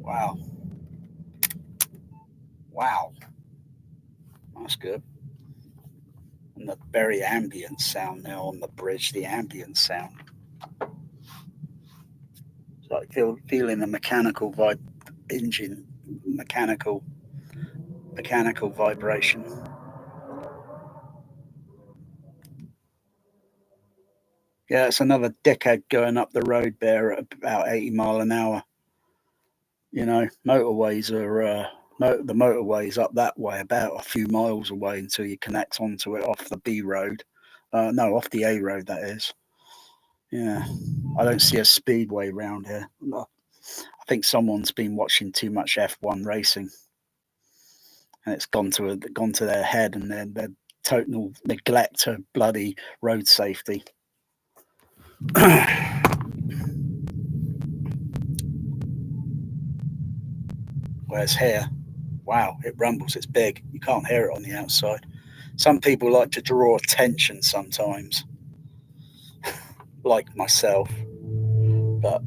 Wow. Wow. That's good. And the very ambient sound now on the bridge, the ambient sound. It's like feeling the engine, mechanical, mechanical vibration. Yeah, it's another dickhead going up the road there at about 80 mile an hour. You know, motorways are the motorways up that way about a few miles away until you connect onto it off the B road. No, off the A road that is. Yeah, I don't see a speedway round here. I think someone's been watching too much F1 racing, and it's gone to their head, and their total neglect of bloody road safety. Whereas here, wow, it rumbles. It's big. You can't hear it on the outside. Some people like to draw attention sometimes, like myself. But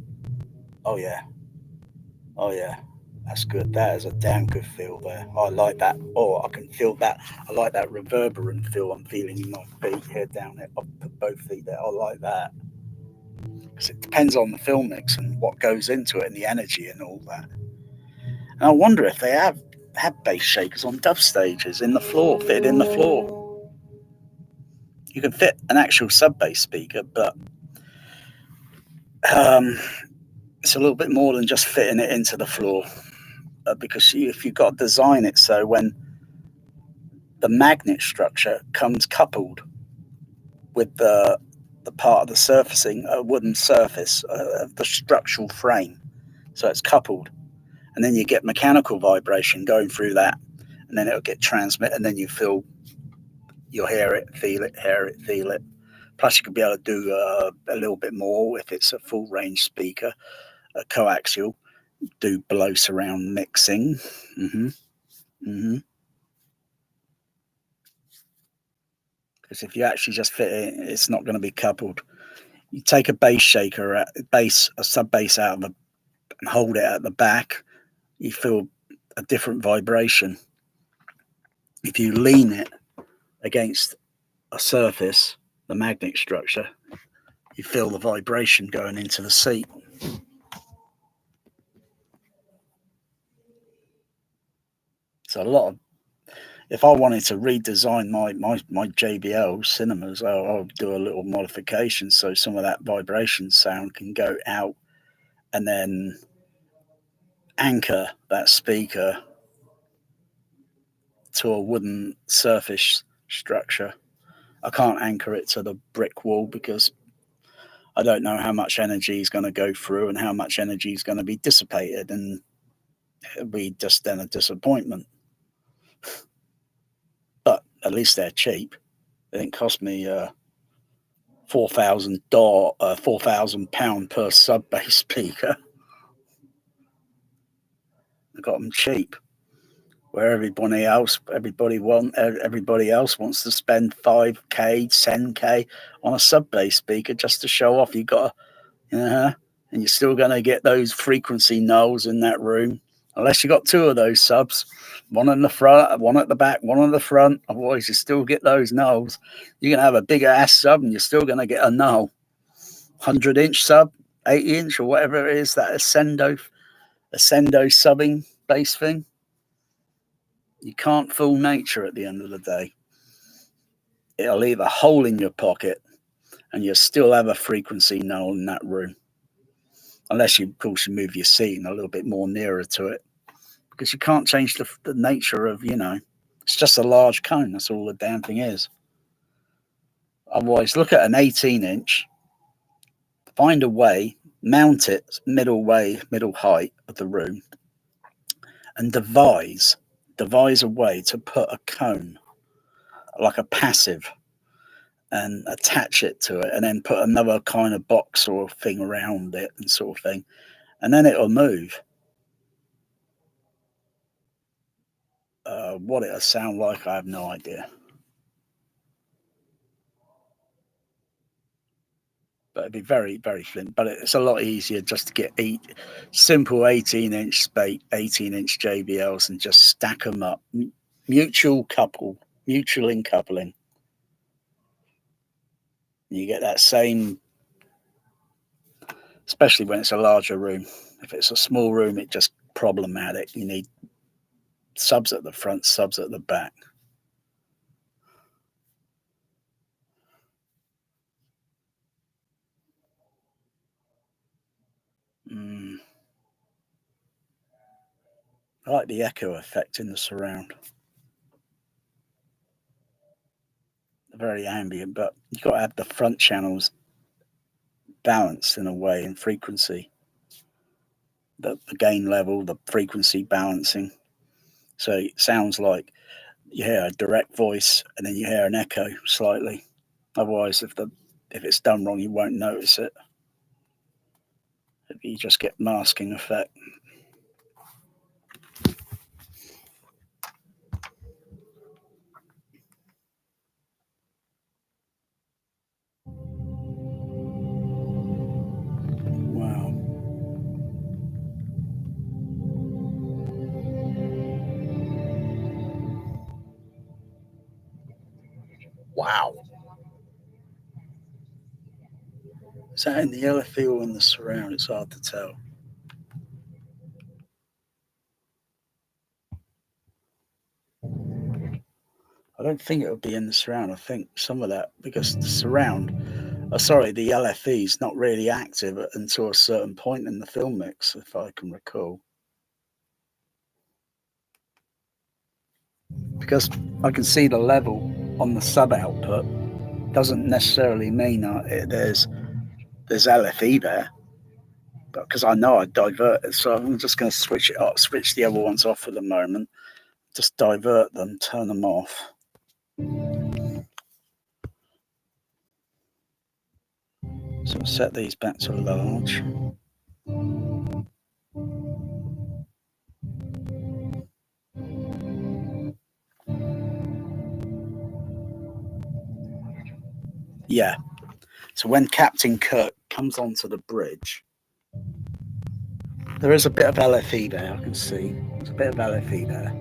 oh yeah, oh yeah, that's good. That is a damn good feel there. I like that. Oh, I can feel that. I like that reverberant feel I'm feeling in my feet here down it, up both feet there. I like that because it depends on the film mix and what goes into it and the energy and all that. And I wonder if they have bass shakers on dub stages in the floor, fitted in the floor. You can fit an actual sub bass speaker, but um, it's a little bit more than just fitting it into the floor. Because if you've got to design it so when the magnet structure comes coupled with the part of the surfacing, a wooden surface of the structural frame, so it's coupled, and then you get mechanical vibration going through that, and then it'll get transmit, and then you'll hear it, feel it, hear it, feel it. Plus, you could be able to do a little bit more if it's a full range speaker, a coaxial, do below surround mixing. Mm-hmm. Mm-hmm. Because if you actually just fit it, it's not going to be coupled. You take a bass shaker, a sub bass out of the, and hold it at the back, you feel a different vibration. If you lean it against a surface, the magnet structure, you feel the vibration going into the seat. So a lot of, if I wanted to redesign my JBL cinemas, I'll do a little modification so some of that vibration sound can go out and then anchor that speaker to a wooden surface structure. I can't anchor it to the brick wall because I don't know how much energy is going to go through and how much energy is going to be dissipated, and it'll be just then a disappointment. But at least they're cheap. It didn't cost me £4,000 per sub bass speaker. I got them cheap. Where everybody else wants to spend 5K, 10K on a sub bass speaker just to show off. You got to, and you're still going to get those frequency nulls in that room, unless you got two of those subs, one in the front, one at the back, one on the front. Otherwise, you still get those nulls. You're going to have a big ass sub, and you're still going to get a null. 100-inch sub, 80-inch, or whatever it is, that Ascendo subbing bass thing. You can't fool nature at the end of the day. It'll leave a hole in your pocket, and you'll still have a frequency null in that room. Unless you, of course, you move your seat a little bit more nearer to it. Because you can't change the nature of, it's just a large cone. That's all the damn thing is. Otherwise, look at an 18-inch, find a way, mount it middle height of the room, and devise a way to put a cone, like a passive, and attach it to it, and then put another kind of box or thing around it and sort of thing, and then it'll move. What it'll sound like, I have no idea. but it'd be very, very flint. But it's a lot easier just to get simple 18-inch 18-inch JBLs and just stack them up. Mutual in coupling. You get that same, especially when it's a larger room. If it's a small room, it's just problematic. You need subs at the front, subs at the back. I like the echo effect in the surround. Very ambient, but you've got to have the front channels balanced in a way in frequency. The gain level, the frequency balancing. So it sounds like you hear a direct voice and then you hear an echo slightly. Otherwise, if it's done wrong, you won't notice it. You just get masking effect. Wow. Wow. Is that in the LFE or in the surround? It's hard to tell. I don't think it would be in the surround. I think some of that, because the surround, the LFE is not really active until a certain point in the film mix, if I can recall. Because I can see the level on the sub output doesn't necessarily mean there's LFE there, but because I know I divert it, so I'm just going to switch it up, switch the other ones off for the moment, just divert them, turn them off. So I'll set these back to large. Yeah. So when Captain Kirk comes onto the bridge, there is a bit of LFE there, I can see. There's a bit of LFE there.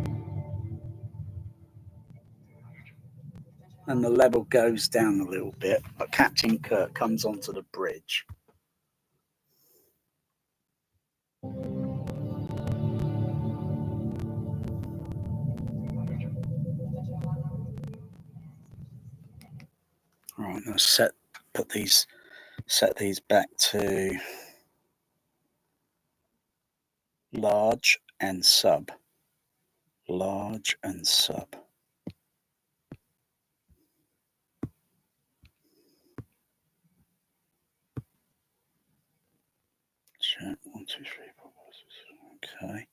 And the level goes down a little bit, but Captain Kirk comes onto the bridge. All right, I'm going to set these back to large and sub. Large and sub. Check 1, 2, 3, 4, 5, 6. Okay.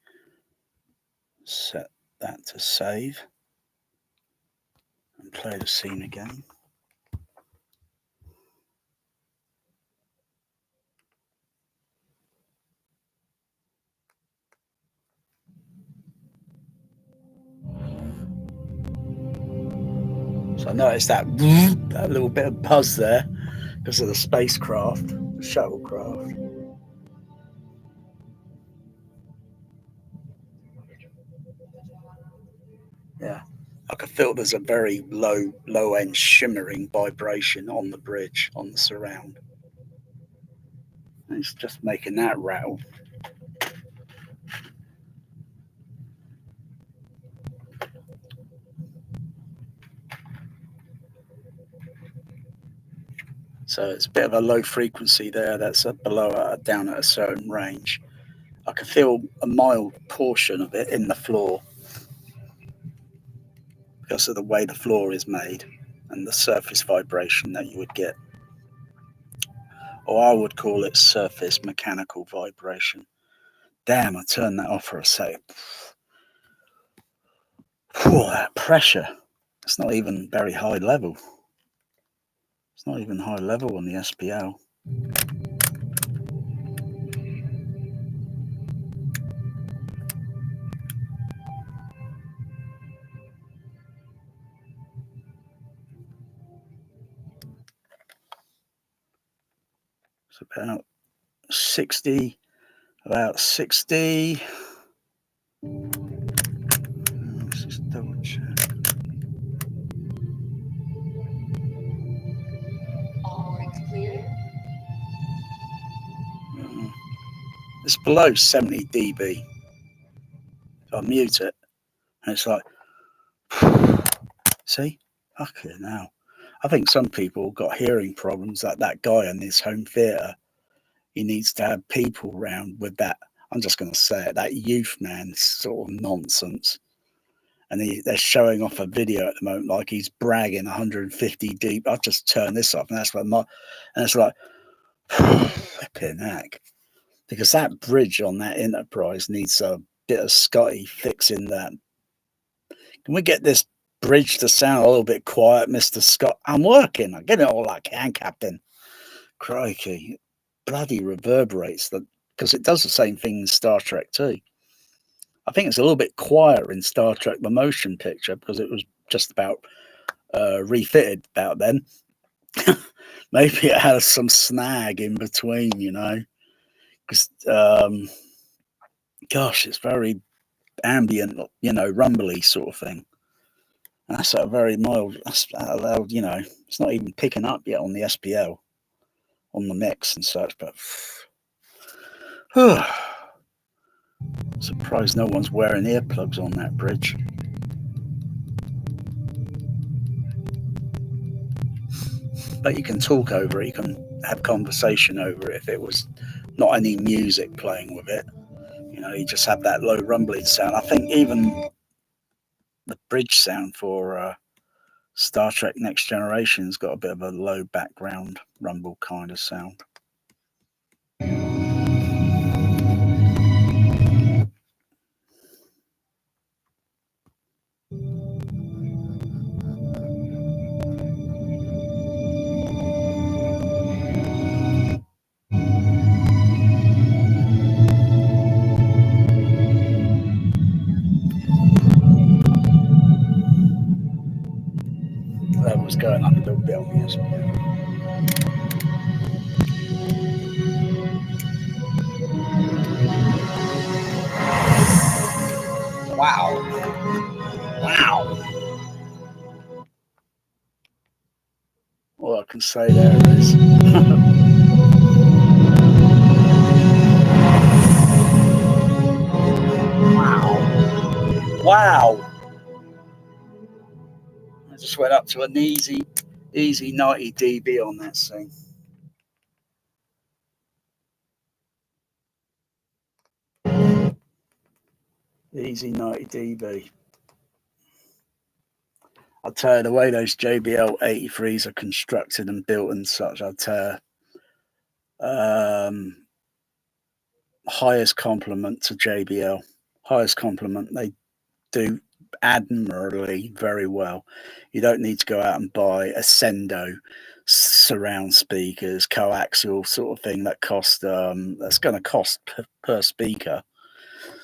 Set that to save and play the scene again. So I noticed that little bit of buzz there because of the spacecraft, the shuttlecraft. Yeah, I could feel there's a very low end shimmering vibration on the bridge, on the surround. And it's just making that rattle. So it's a bit of a low frequency there. That's down at a certain range. I can feel a mild portion of it in the floor because of the way the floor is made and the surface vibration that you would get. Or I would call it surface mechanical vibration. Damn, I turned that off for a second. Whew, that pressure. It's not even very high level. It's not even high level on the SPL. about 60. About 60. Let's just double check. It's below 70 dB. If I mute it, and it's like, see? Fucking hell. I think some people got hearing problems, like that guy in his home theatre. He needs to have people around with that. I'm just going to say it, that youth man sort of nonsense. And they're showing off a video at the moment, like he's bragging 150 deep. I'll just turn this off, and that's what and it's like, flipping heck. Because that bridge on that Enterprise needs a bit of Scotty fixing that. Can we get this bridge to sound a little bit quiet, Mr. Scott? I'm working. I'm getting it all I can, Captain. Crikey. Bloody reverberates, because it does the same thing in Star Trek too. I think it's a little bit quieter in Star Trek the Motion Picture because it was just about refitted about then. Maybe it has some snag in between, because gosh, it's very ambient, rumbly sort of thing. And that's a very mild, that's loud, it's not even picking up yet on the SPL, on the mix and such, but surprised no one's wearing earplugs on that bridge. But you can talk over it, you can have conversation over it if it was not any music playing with it. You just have that low rumbling sound. I think even the bridge sound for Star Trek Next Generation's got a bit of a low background rumble kind of sound. That was going up a little bit on the SPL. Wow. All I can say there is wow. I just went up to an easy 90 dB on that thing. Easy 90 dB. I'll tell you, the way those JBL 83s are constructed and built and such, I'll tell you, highest compliment to JBL. Highest compliment. They do admirably very well. You don't need to go out and buy Ascendo surround speakers, coaxial sort of thing that cost that's going to cost per speaker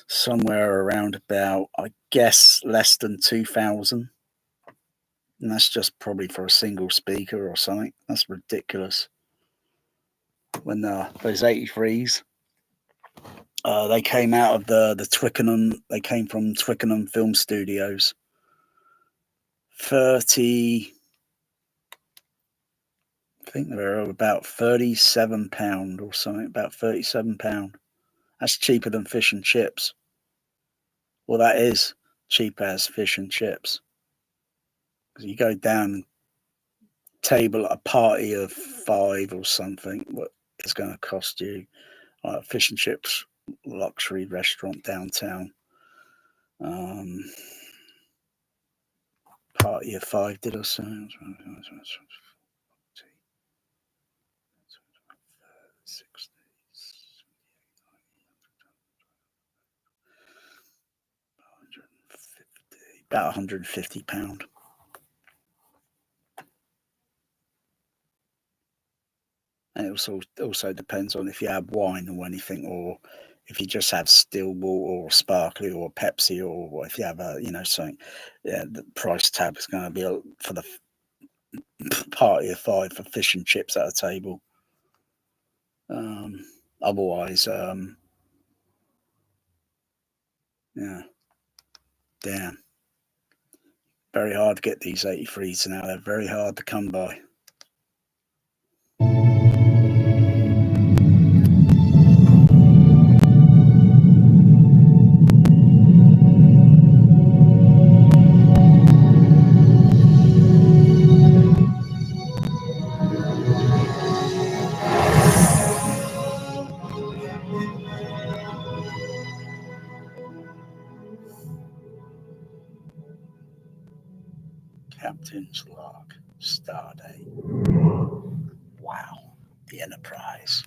somewhere around about, I guess, less than 2,000. And that's just probably for a single speaker or something. That's ridiculous. When those 83s, they came out of the Twickenham. They came from Twickenham Film Studios. 30. I think they were about £37 or something. About £37. That's cheaper than fish and chips. Well, that is cheap as fish and chips. Because you go down table at a party of 5 or something, what it's going to cost you? Fish and chips luxury restaurant downtown. Party of 5, did I say? About £150. And it also depends on if you have wine or anything, or if you just have still water or sparkly or Pepsi, or if you have something. Yeah, the price tab is going to be for the party of 5 for fish and chips at a table. Otherwise, yeah, damn. Very hard to get these 83s now. They're very hard to come by. Captain's log, stardate. Wow, the Enterprise.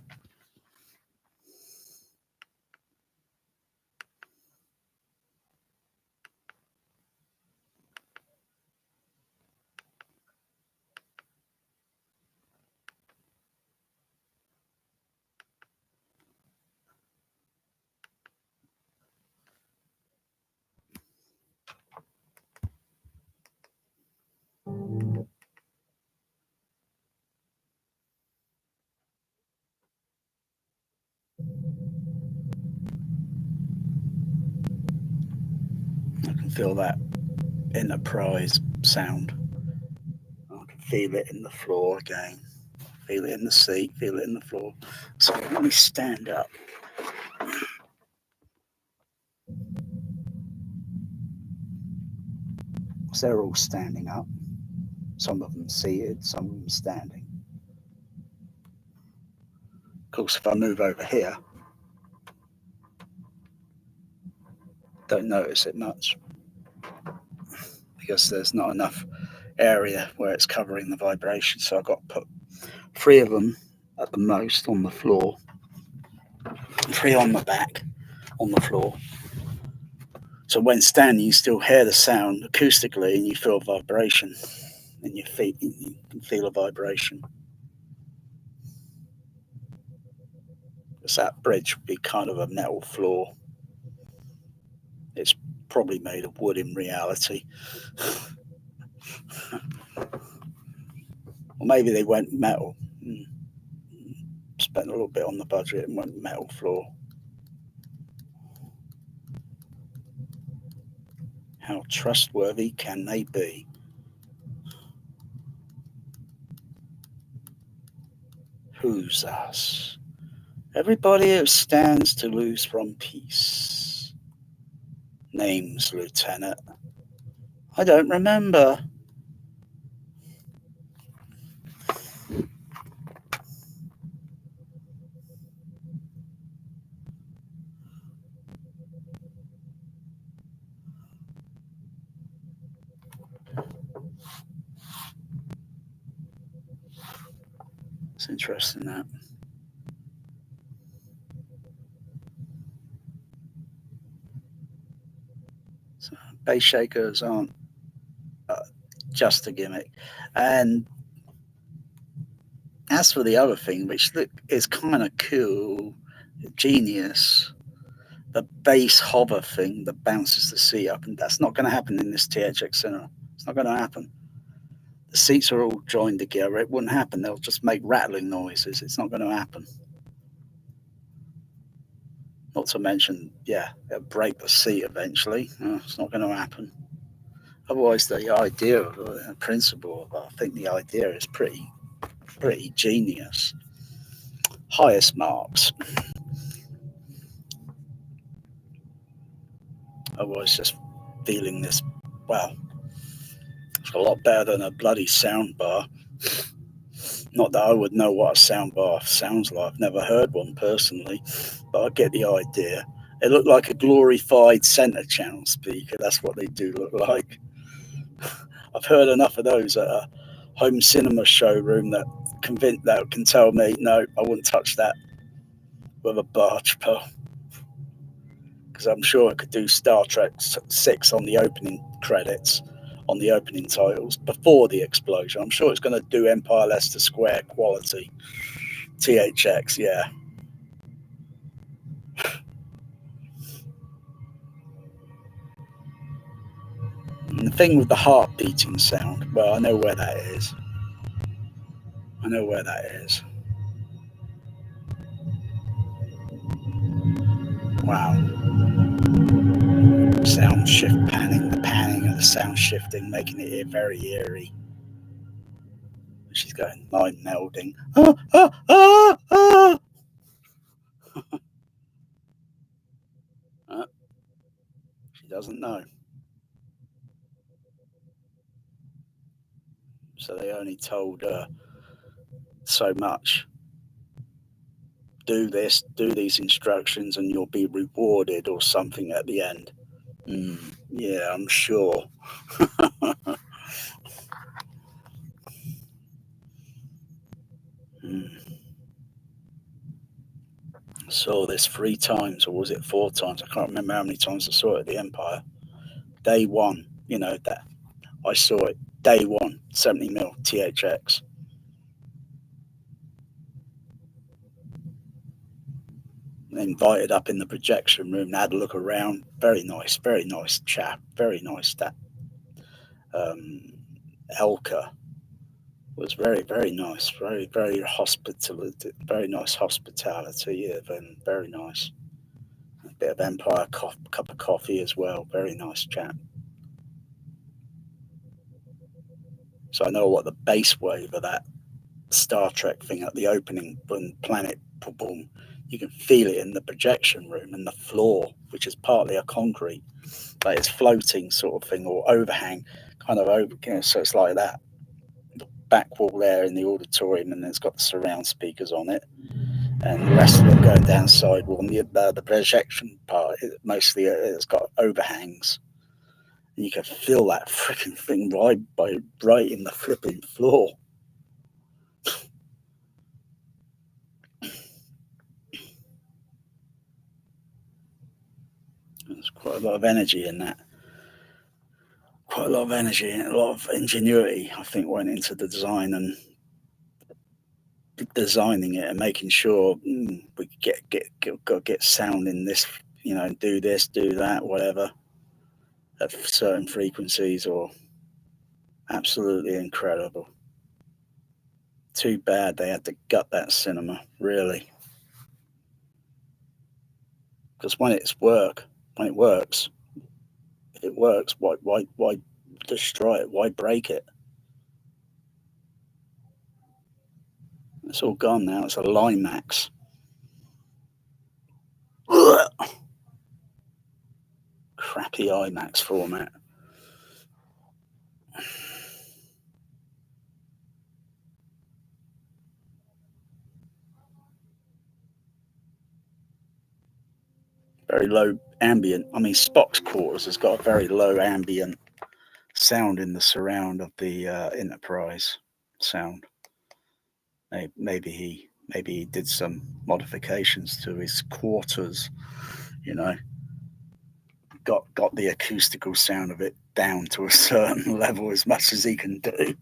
I can feel that Enterprise sound. I can feel it in the floor again. Feel it in the seat, feel it in the floor. So let me stand up. So they're all standing up. Some of them seated, some of them standing. Of course, if I move over here, don't notice it much because there's not enough area where it's covering the vibration. So I've got to put 3 of them at the most on the floor, 3 on the back on the floor. So when standing, you still hear the sound acoustically and you feel vibration in your feet. You can feel a vibration. Because that bridge would be kind of a metal floor. It's probably made of wood in reality. Or maybe they went metal. Spent a little bit on the budget and went metal floor. How trustworthy can they be? Who's us? Everybody who stands to lose from peace. Names, Lieutenant. I don't remember. It's interesting that. So, bass shakers aren't just a gimmick. And as for the other thing, which is kind of cool, genius, the bass hover thing that bounces the seat up, and that's not going to happen in this THX Cinema. It's not going to happen. The seats are all joined together. It wouldn't happen. They'll just make rattling noises. It's not going to happen. Not to mention, yeah, it'll break the seat eventually. It's not going to happen. Otherwise, the idea of the principle, I think the idea is pretty genius. Highest marks. I was just feeling this, well, it's a lot better than a bloody sound bar. Not that I would know what a sound bar sounds like. I've never heard one personally, but I get the idea. It looked like a glorified center channel speaker. That's what they do look like. I've heard enough of those at a home cinema showroom that can tell me, no, I wouldn't touch that with a barge pole. Because I'm sure I could do Star Trek 6 on the opening credits, on the opening titles, before the explosion. I'm sure it's going to do Empire Leicester Square quality. THX, yeah. And the thing with the heart beating sound, well, I know where that is. Wow. Sound shift panning, the panning and the sound shifting, making it very eerie. She's going mind melding. Ah, ah, ah, ah. She doesn't know. So they only told her so much. Do this, do these instructions, and you'll be rewarded or something at the end. Yeah, I'm sure. Saw this 3 times, or was it 4 times? I can't remember how many times I saw it at the Empire. Day one, that I saw it. Day one, 70mm THX. Invited up in the projection room, had a look around. Very nice chap, very nice. That Elka was very nice, very hospitality, very nice hospitality, and very nice. A bit of Empire cup of coffee as well. Very nice chap. So I know what the base wave of that Star Trek thing at the opening when planet boom, you can feel it in the projection room and the floor, which is partly a concrete, like it's floating sort of thing or overhang, kind of over. So it's like that. The back wall there in the auditorium, and it's got the surround speakers on it, and the rest of it going down side wall. And the projection part, mostly it's got overhangs, and you can feel that freaking thing right in the flipping floor. There's quite a lot of energy in that. Quite a lot of energy and a lot of ingenuity, I think, went into the design and designing it and making sure we get sound in this, do this, do that, whatever, at certain frequencies, or absolutely incredible. Too bad they had to gut that cinema, really, because when it works, if it works, why destroy it? Why break it? It's all gone now. It's a Limax. Crappy IMAX format. Very low ambient. I mean, Spock's quarters has got a very low ambient sound in the surround of the Enterprise sound. Maybe he did some modifications to his quarters. You know, got the acoustical sound of it down to a certain level as much as he can do,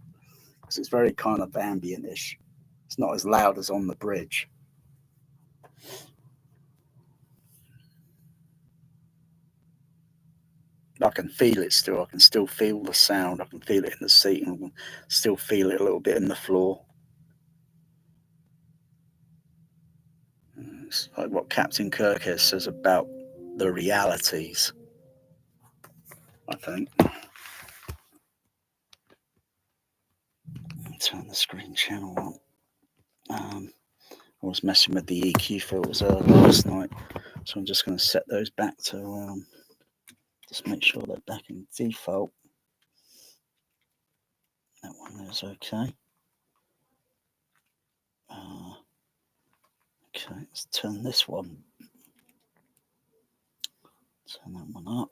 because it's very kind of ambient-ish. It's not as loud as on the bridge. I can feel it still. I can still feel the sound. I can feel it in the seat, and I can still feel it a little bit in the floor. It's like what Captain Kirk says about the realities, I think. Turn the screen channel on. I was messing with the EQ filters last night, so I'm just going to set those back to just make sure they're back in default. That one is okay. Okay, let's turn this one. Turn that one up.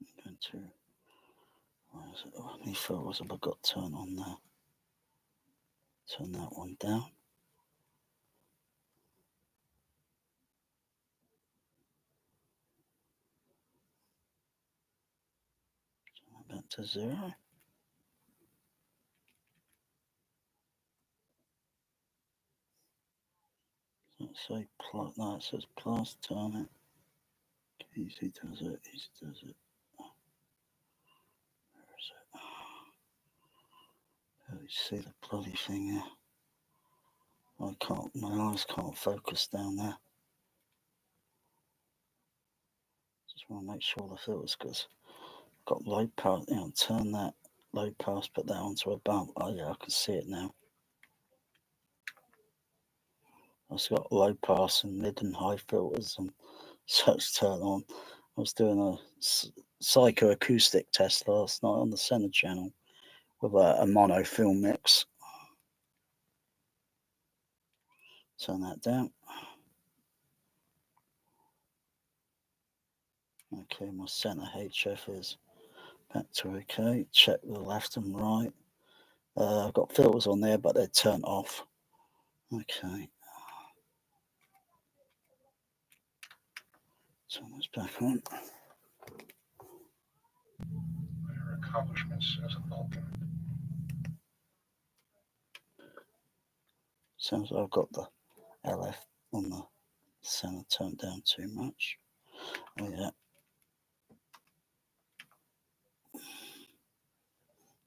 I'm going to. Where is it? How many filters have I got turned on there? Turn that one down. Turn that back to 0. say plus? No, it says plus. Turn it. Easy does it. Easy does it. Where is it? Oh, you see the bloody thing here? I can't. My eyes can't focus down there. Just want to make sure the filter's because got low pass. You know, turn that low pass. Put that onto a bump. Oh yeah, I can see it now. I've got low pass and mid and high filters and such turn on. I was doing a psychoacoustic test last night on the Center channel with a mono film mix. Turn that down. Okay, my center HF is back to okay. Check the left and right. I've got filters on there, but they're turned off. Okay. Turn this back on. Your accomplishments as a Vulcan. Sounds like I've got the LF on the center turned down too much. Oh yeah.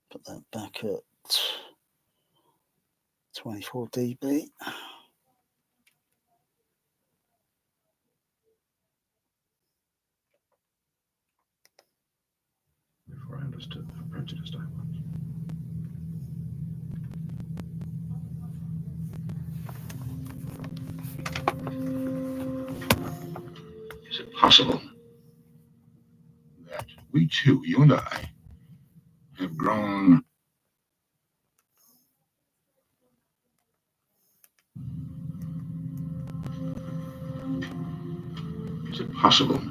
Put that back at 24 dB. Before I understood how prejudiced I was. Is it possible that we two, you and I, have grown Is it possible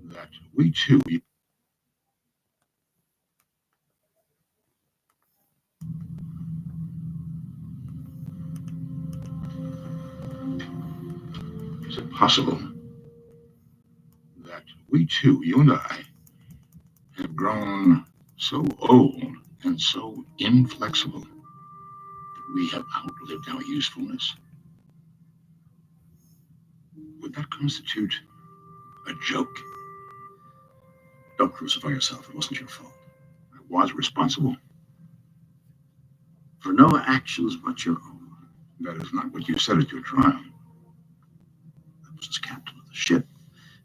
that we two Is it possible that we two, you and I, have grown so old and so inflexible that we have outlived our usefulness? Would that constitute a joke? Don't crucify yourself. It wasn't your fault. I was responsible for no actions but your own. That is not what you said at your trial. I was as captain of the ship.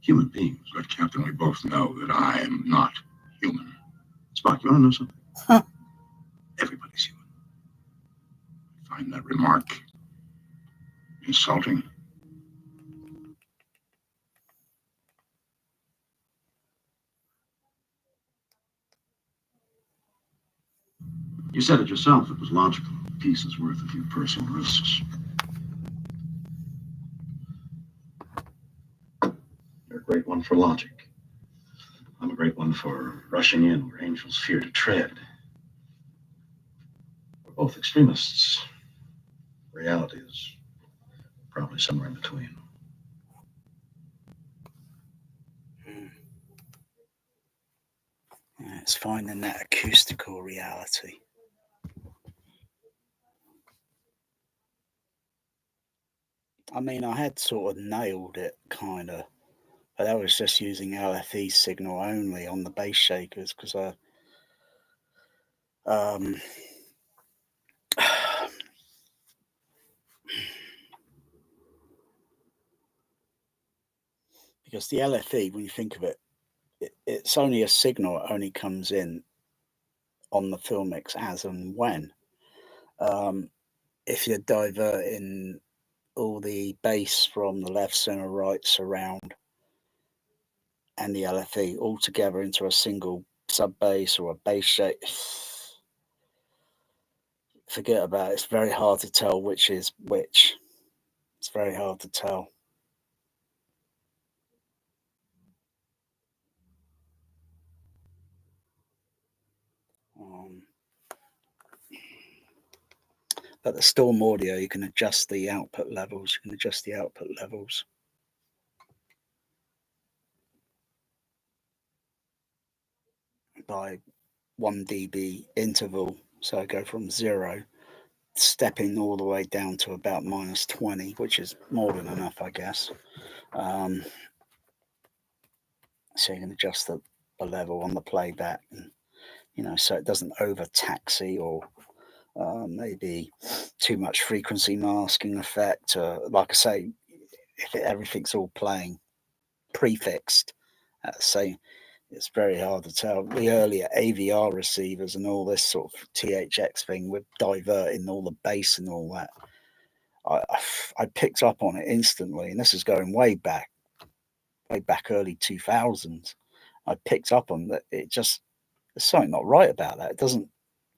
Human beings. But, Captain, we both know that I am not human. Spock, you want to know something? Huh. Everybody's human. I find that remark insulting. You said it yourself. It was logical. Peace is worth a few personal risks. You're a great one for logic. I'm a great one for rushing in where angels fear to tread. We're both extremists. Reality is probably somewhere in between. Yeah, it's finding that acoustical reality. I mean, I had sort of nailed it, kind of, but I was just using LFE signal only on the bass shakers because because the LFE, when you think of it, it's only a signal. It only comes in on the film mix as and when. If you're diverting all the bass from the left, center, right, surround, and the LFE all together into a single sub bass or a bass shape, forget about it. It's very hard to tell which is which. It's very hard to tell. But the Storm Audio, you can adjust the output levels. You can adjust the output levels by 1 dB interval. So I go from 0 stepping all the way down to about -20, which is more than enough, I guess. So you can adjust the level on the playback, and, so it doesn't over taxi or maybe too much frequency masking effect. Like I say, if everything's all playing prefixed at the same, it's very hard to tell. The earlier AVR receivers and all this sort of THX thing with diverting all the bass and all that, I picked up on it instantly, and this is going way back early 2000s. I picked up on that. There's something not right about that. It doesn't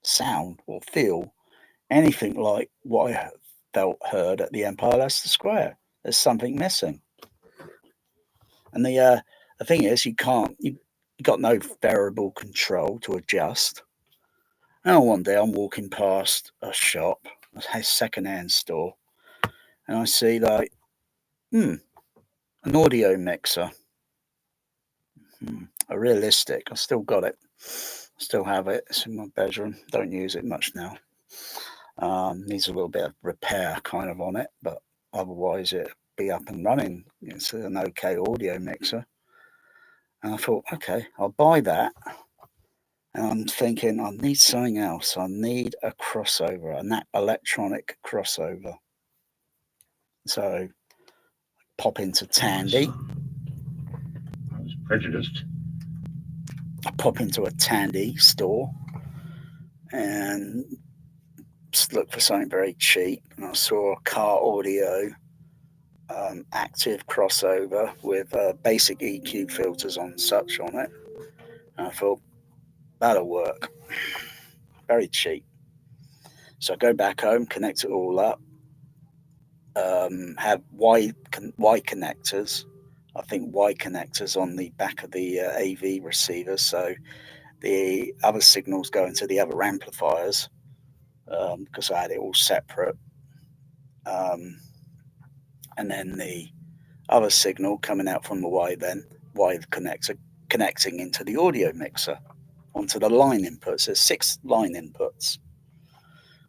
sound or feel anything like what I heard at the Empire Leicester Square. There's something missing. And the thing is, you got no variable control to adjust. And one day I'm walking past a shop, a second-hand store, and I see like, an audio mixer, a realistic. I still got it, still have it. It's in my bedroom. Don't use it much now. Needs a little bit of repair kind of on it, but otherwise it'll be up and running. It's an okay audio mixer. And I thought, okay, I'll buy that. And I'm thinking, I need something else. I need a crossover, an electronic crossover. So pop into Tandy. I was prejudiced. I pop into a Tandy store and just look for something very cheap. And I saw a car audio active crossover with basic EQ filters on it. And I thought, that'll work. Very cheap. So I go back home, connect it all up, have Y connectors. I think Y connectors on the back of the AV receiver, so the other signals go into the other amplifiers, because I had it all separate. And then the other signal coming out from the Y connector connecting into the audio mixer onto the line inputs. There's 6 line inputs.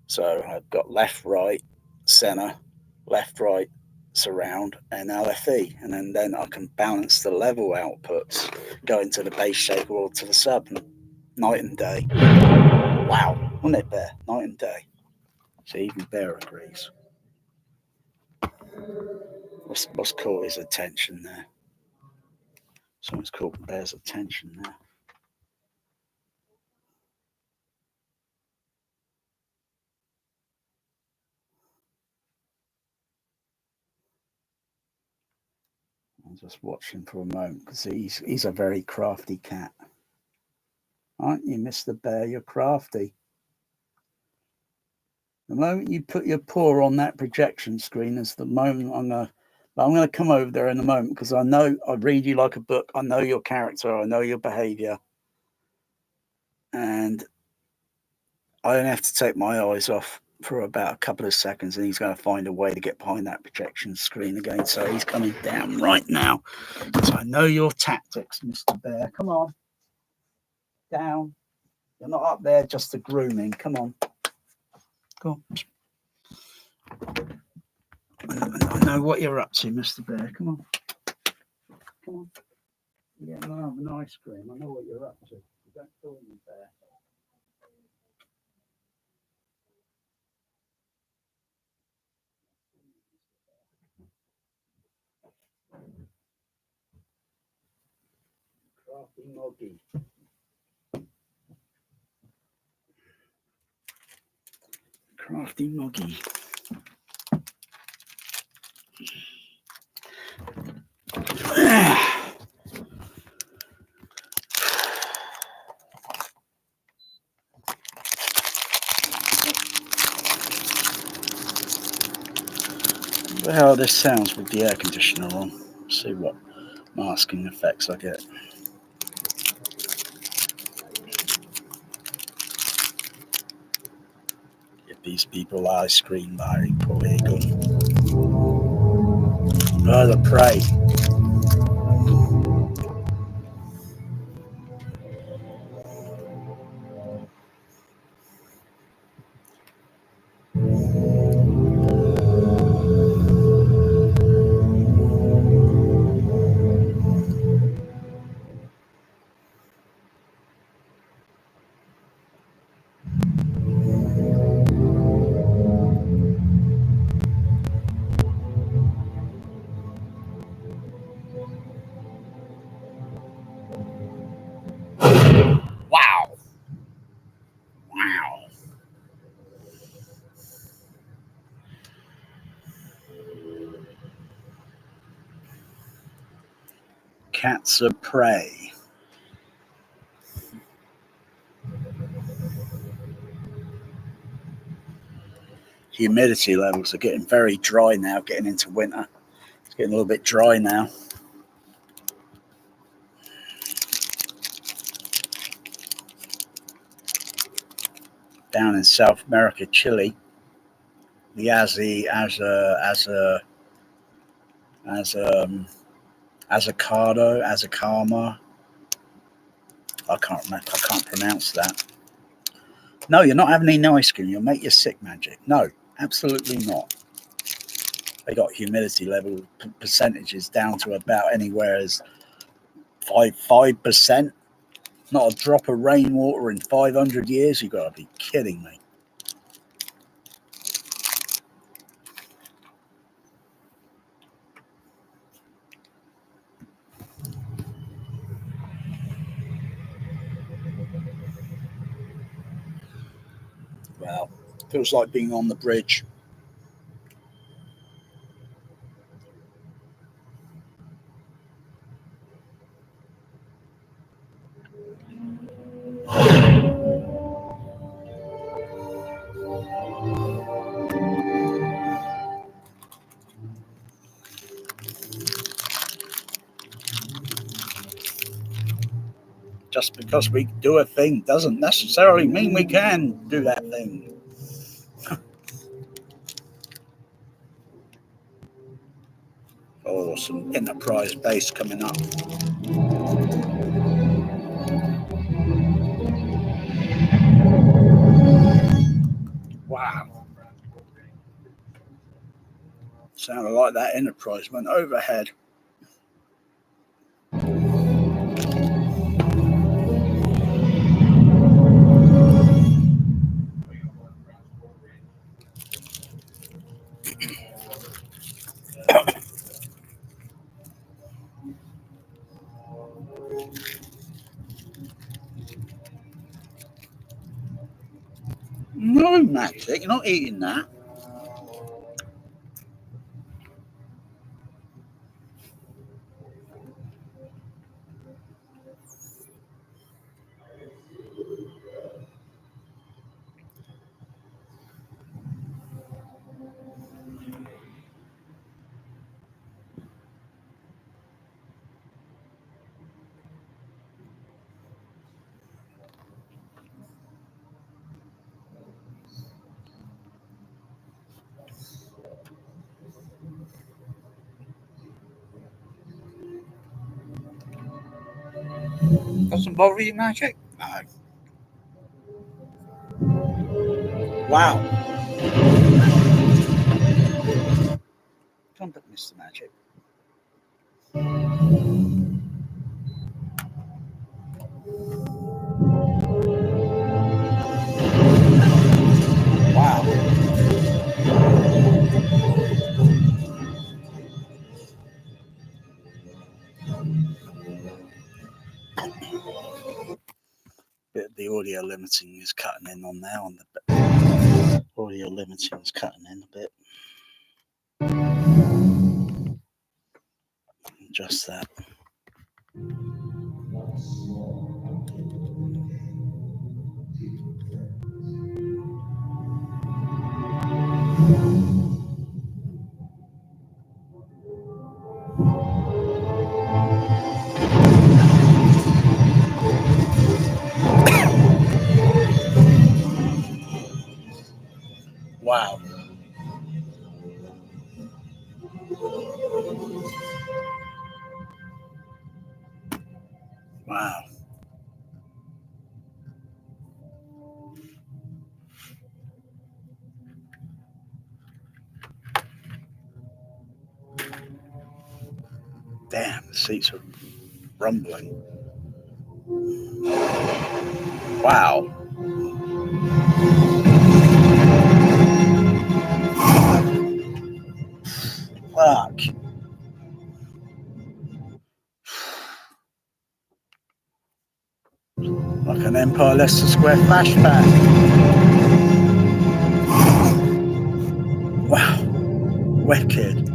So I've got left, right, center, left, right, surround, and LFE. And then I can balance the level outputs, go into the bass shaper or to the sub. Night and day. Wow, wasn't it, Bear? Night and day. So even Bear agrees. What's caught his attention there? Someone's caught Bear's attention there. I'll just watch him for a moment because he's a very crafty cat. Aren't you, Mr. Bear? You're crafty. The moment you put your paw on that projection screen is the moment I'm gonna come over there in a moment, because I know I read you like a book. I know your character. I know your behavior. And I only have to take my eyes off for about a couple of seconds, and he's going to find a way to get behind that projection screen again. So he's coming down right now. So I know your tactics, Mr. Bear. Come on. Down. You're not up there just to grooming. Come on. Go on. I know what you're up to, Mr. Bear. Come on. Come on. You're getting an ice cream. I know what you're up to. You don't call me Bear. Crafty Moggy. Crafty Moggy. How this sounds with the air conditioner on. See what masking effects I get. Give these people ice cream, Larry. Poor eagle. Oh, the prey. Cats of prey. Humidity levels are getting very dry now, getting into winter. It's getting a little bit dry now. Down in South America, Chile, the Azakama. I can't pronounce that. No, you're not having any ice cream. You'll make you sick, Magic. No, absolutely not. They got humidity level percentages down to about anywhere as 5%. Not a drop of rainwater in 500 years. You've got to be kidding me. Well, feels like being on the bridge. Just because we do a thing doesn't necessarily mean we can do that thing. Oh, some enterprise base coming up. Wow. Sounded like that enterprise went overhead. No, Magic, you're not eating that. Doesn't bother you, Magic? No. Wow. Come back, Mr. Magic. Wow. The audio limiting is cutting in on now. On the audio limiting is cutting in a bit. Just that. Wow. Wow. Damn, the seats are rumbling. Wow. Fuck. Like an Empire Leicester Square flashback. Wow. Wicked.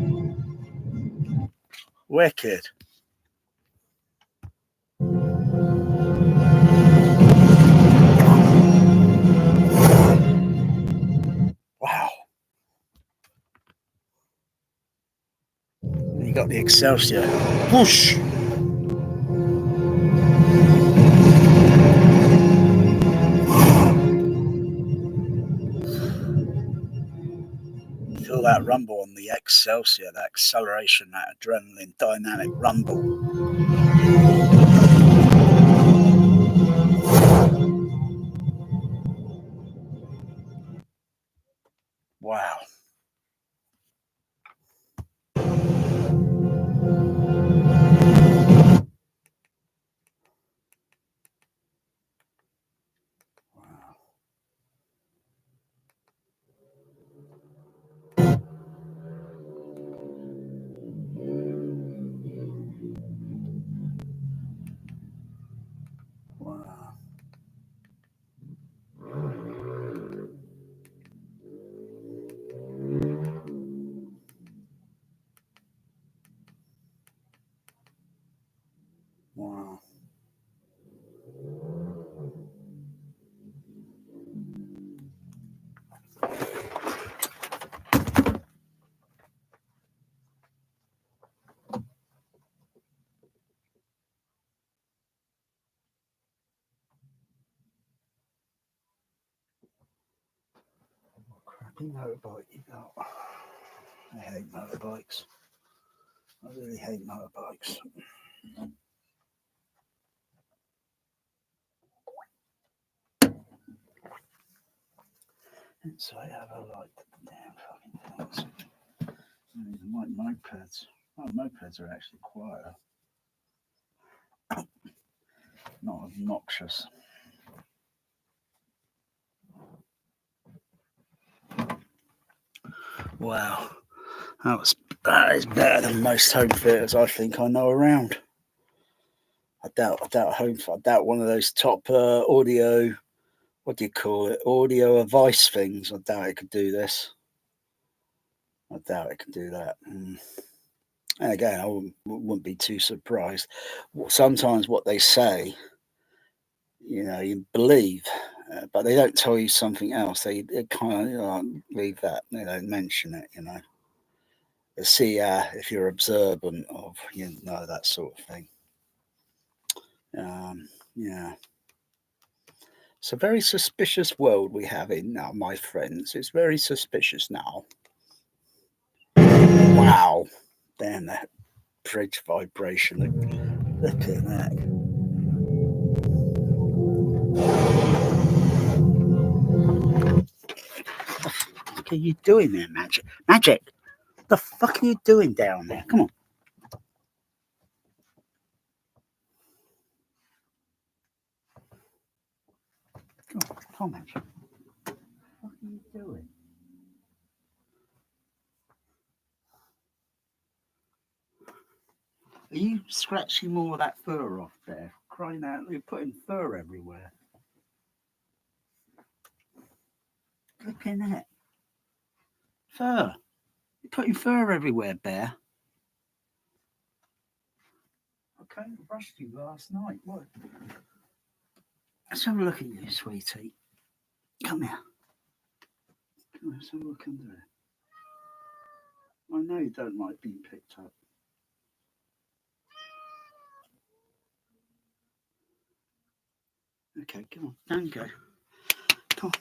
Wicked. got the Excelsior. Whoosh! Feel that rumble on the Excelsior, that acceleration, that adrenaline, dynamic rumble. Wow. Wow. Wow. Crappy motorbike you got. I hate motorbikes. I really hate motorbikes. So I have a like the damn fucking things. Mopeds. Oh, mopeds are actually quieter. Not obnoxious. Wow. That is better than most home theatres I think I know around. I doubt one of those top audio, what do you call it? Audio advice things. I doubt it could do this. I doubt it can do that. And again, I wouldn't be too surprised. Sometimes what they say, you believe, but they don't tell you something else. They kind of leave that. They don't mention it. See if you're observant of that sort of thing. Yeah. It's a very suspicious world we have in now, my friends. It's very suspicious now. Wow. Damn that bridge vibration. Look at that. What are you doing there, Magic? Magic! What the fuck are you doing down there? Come on. Come on, Magic. What are you doing? Are you scratching more of that fur off there? Crying out, you're putting fur everywhere. Look at that. Fur. You're putting fur everywhere, Bear. I came and brushed you last night. What? Let's have a look at you, sweetie. Come here. Come on, let's have a look under there. I know you don't like being picked up. Okay, come on. Down go. Come on.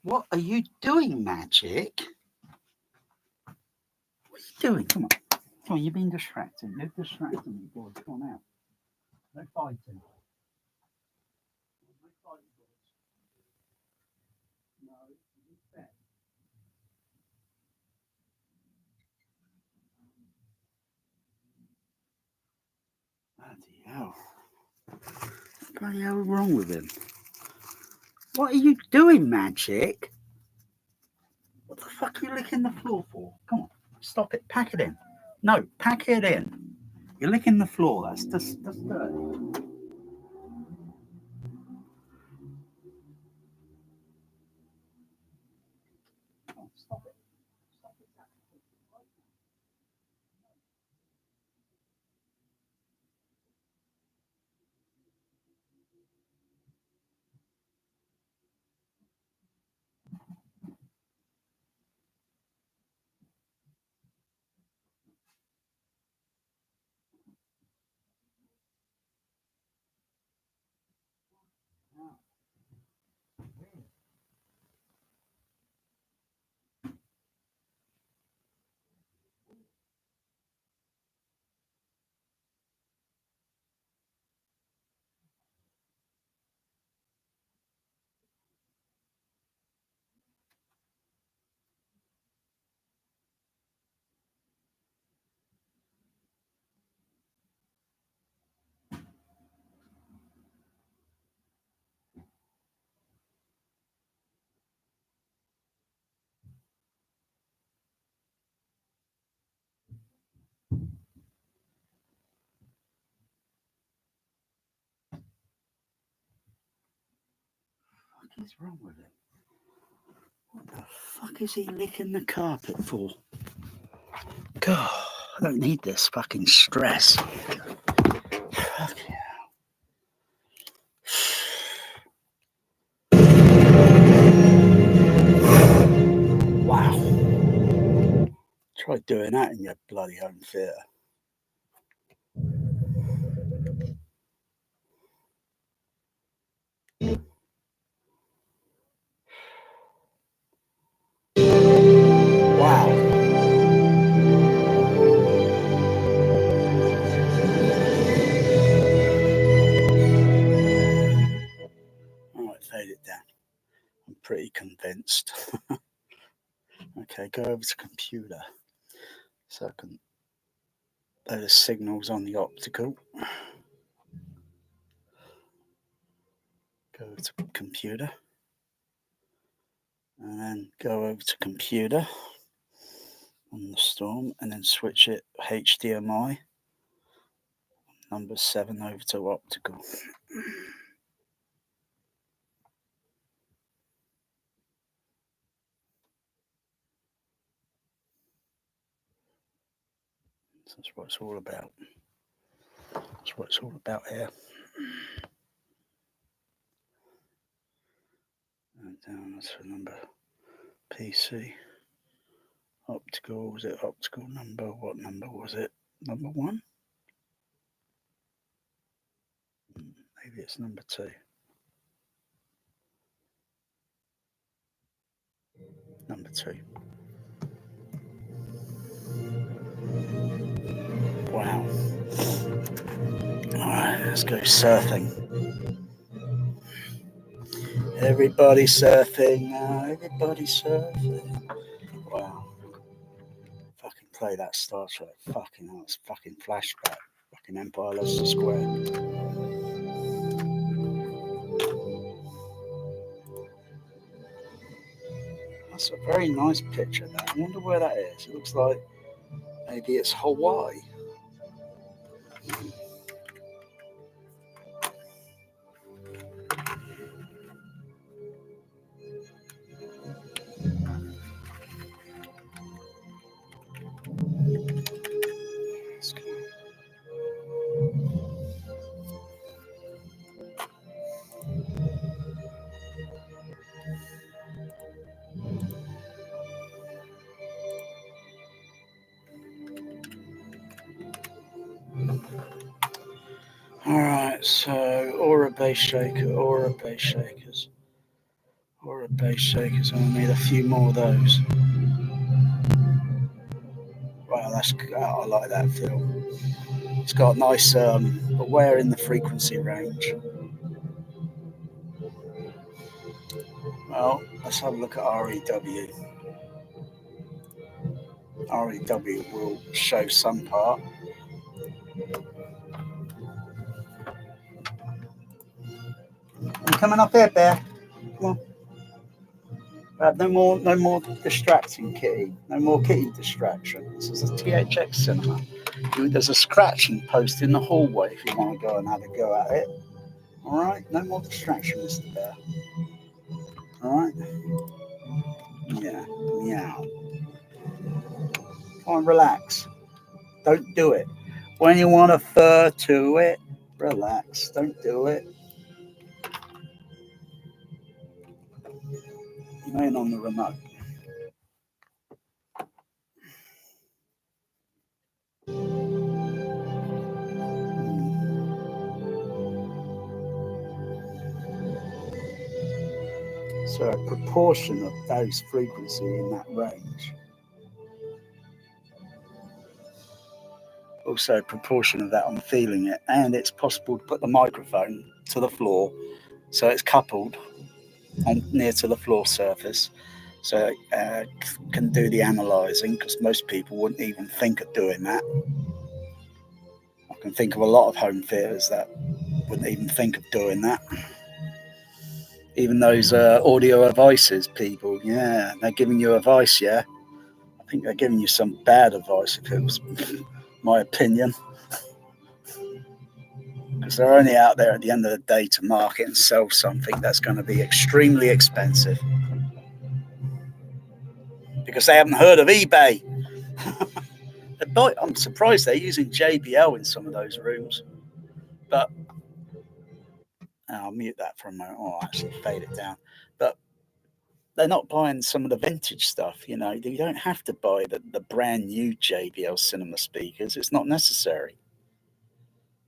What are you doing, Magic? What are you doing? Come on. Come on, you're being distracting. You're distracting me, boy. Come on out. No fighting. No fighting, boys. No, you bet. Bloody hell. Bloody hell wrong with him? What are you doing, Magic? What the fuck are you licking the floor for? Come on, stop it. Pack it in. No, pack it in. You're licking the floor. That's dirty. Come on, stop it. Stop it. fuck is wrong with him? What the fuck is he licking the carpet for? God, I don't need this fucking stress. Fuck yeah. Wow. Try doing that in your bloody home theatre. Wow. Alright, fade it down. I'm pretty convinced. Okay, go over to computer. So I can load the signals on the optical. Go to computer. And then go over to computer on the Storm and then switch it HDMI. Number 7 over to optical. So that's what it's all about. That's what it's all about here. And down to number PC. Optical, was it optical number? What number was it? Number 1? Maybe it's number 2. Number 2. Wow. Alright, let's go surfing. Everybody surfing now, everybody surfing. Wow. Fucking play that Star Trek. Fucking hell, it's fucking flashback. Fucking Empire Leicester Square. That's a very nice picture, that. I wonder where that is. It looks like maybe it's Hawaii. Alright, so aura base shaker, aura base shakers. Aura base shakers, I'll need a few more of those. Wow, that's I like that feel. It's got a nice but where in the frequency range? Well, let's have a look at REW. REW will show some part. I'm coming up here, Bear. Come on. No more distracting, Kitty. No more Kitty distraction. This is a THX cinema. There's a scratching post in the hallway if you want to go and have a go at it. All right, no more distraction, Mr. Bear. All right. Yeah, meow. Come on, relax. Don't do it. When you want to fur to it, relax. Don't do it. You ain't on the remote. So a proportion of those frequency in that range. Also a proportion of that, I'm feeling it. And it's possible to put the microphone to the floor so it's coupled on near to the floor surface. So it can do the analysing, because most people wouldn't even think of doing that. I can think of a lot of home theatres that wouldn't even think of doing that. Even those audio advices people, yeah, they're giving you advice, yeah. I think they're giving you some bad advice, if it was my opinion. because they're only out there at the end of the day to market and sell something that's going to be extremely expensive because they haven't heard of eBay. I'm surprised they're using JBL in some of those rooms, but I'll mute that for a moment. I'll actually fade it down. But they're not buying some of the vintage stuff. You don't have to buy the brand new JBL cinema speakers. It's not necessary.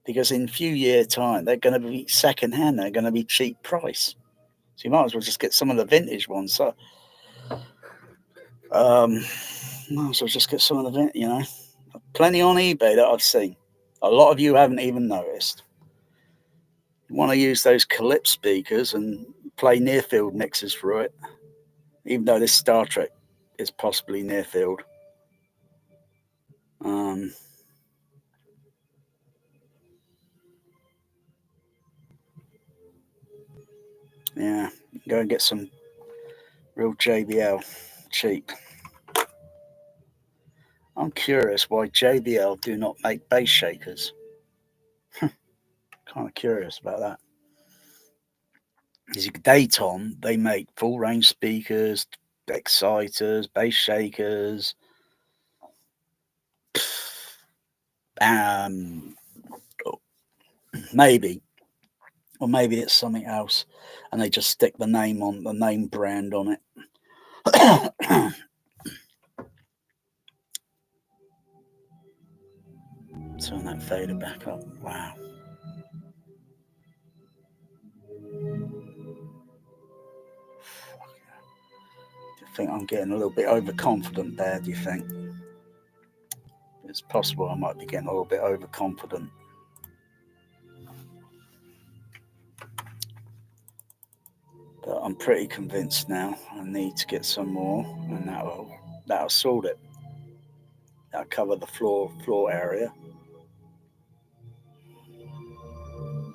Because in a few years' time, they're going to be second-hand. They're going to be cheap price. So you might as well just get some of the vintage ones. So, might as well just get some of the vintage, Plenty on eBay that I've seen. A lot of you haven't even noticed. You want to use those Calypso speakers and play near-field mixes through it, even though this Star Trek is possibly near-field. Yeah, go and get some real JBL cheap. I'm curious why JBL do not make bass shakers. Kind of curious about that. As Dayton, they make full range speakers, exciters, bass shakers. Maybe, or maybe it's something else, and they just stick the name brand on it. Turn that fader back up. Wow. Do you think I'm getting a little bit overconfident there? Do you think? It's possible I might be getting a little bit overconfident. But I'm pretty convinced now I need to get some more, and that'll sort it. That'll cover the floor area.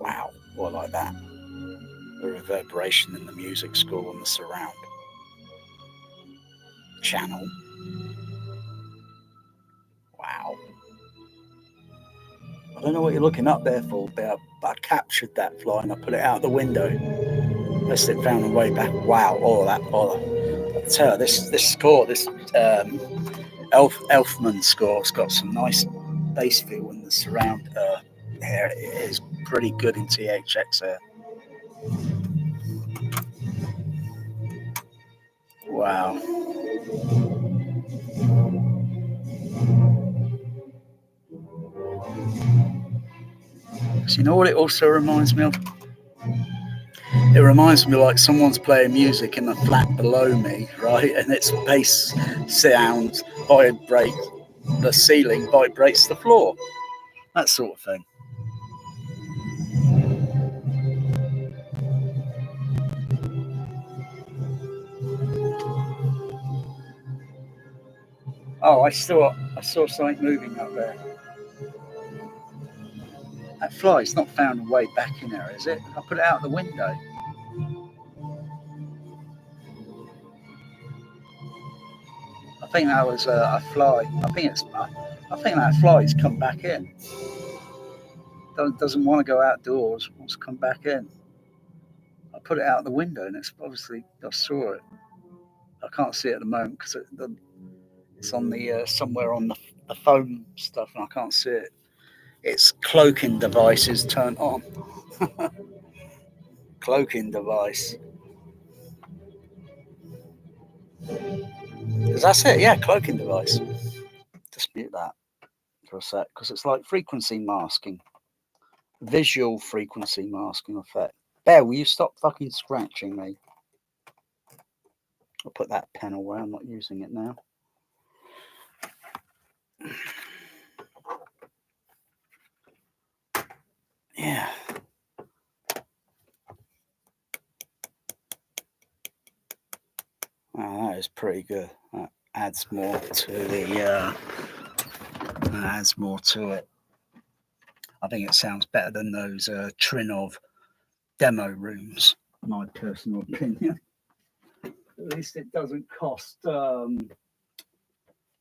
Wow, what like that? The reverberation in the music score and the surround channel. Wow. I don't know what you're looking up there for, but I captured that fly and I put it out the window. Unless it found a way back. Wow, all that. I tell you, this score, this Elfman score, has got some nice bass feel in the surround here. It is pretty good in THX here. Wow. So you know what it also reminds me of? It reminds me like someone's playing music in the flat below me, right? And its bass sound vibrates the ceiling, vibrates the floor. That sort of thing. Oh, I saw something moving up there. That fly's not found a way back in there, is it? I put it out the window. I think that was a fly. I think that fly's come back in. Doesn't want to go outdoors. Wants to come back in. I put it out the window, and it's obviously I saw it. I can't see it at the moment because it's on the somewhere on the foam stuff, and I can't see it. Its cloaking device is turned on. Cloaking device. Because that's it, yeah, cloaking device. Dispute that for a sec, because it's like frequency masking. Visual frequency masking effect. Bear, will you stop fucking scratching me? I'll put that pen away, I'm not using it now. Yeah. Oh, that is pretty good. That adds more to the adds more to it. I think it sounds better than those Trinov demo rooms, my personal opinion. At least it doesn't cost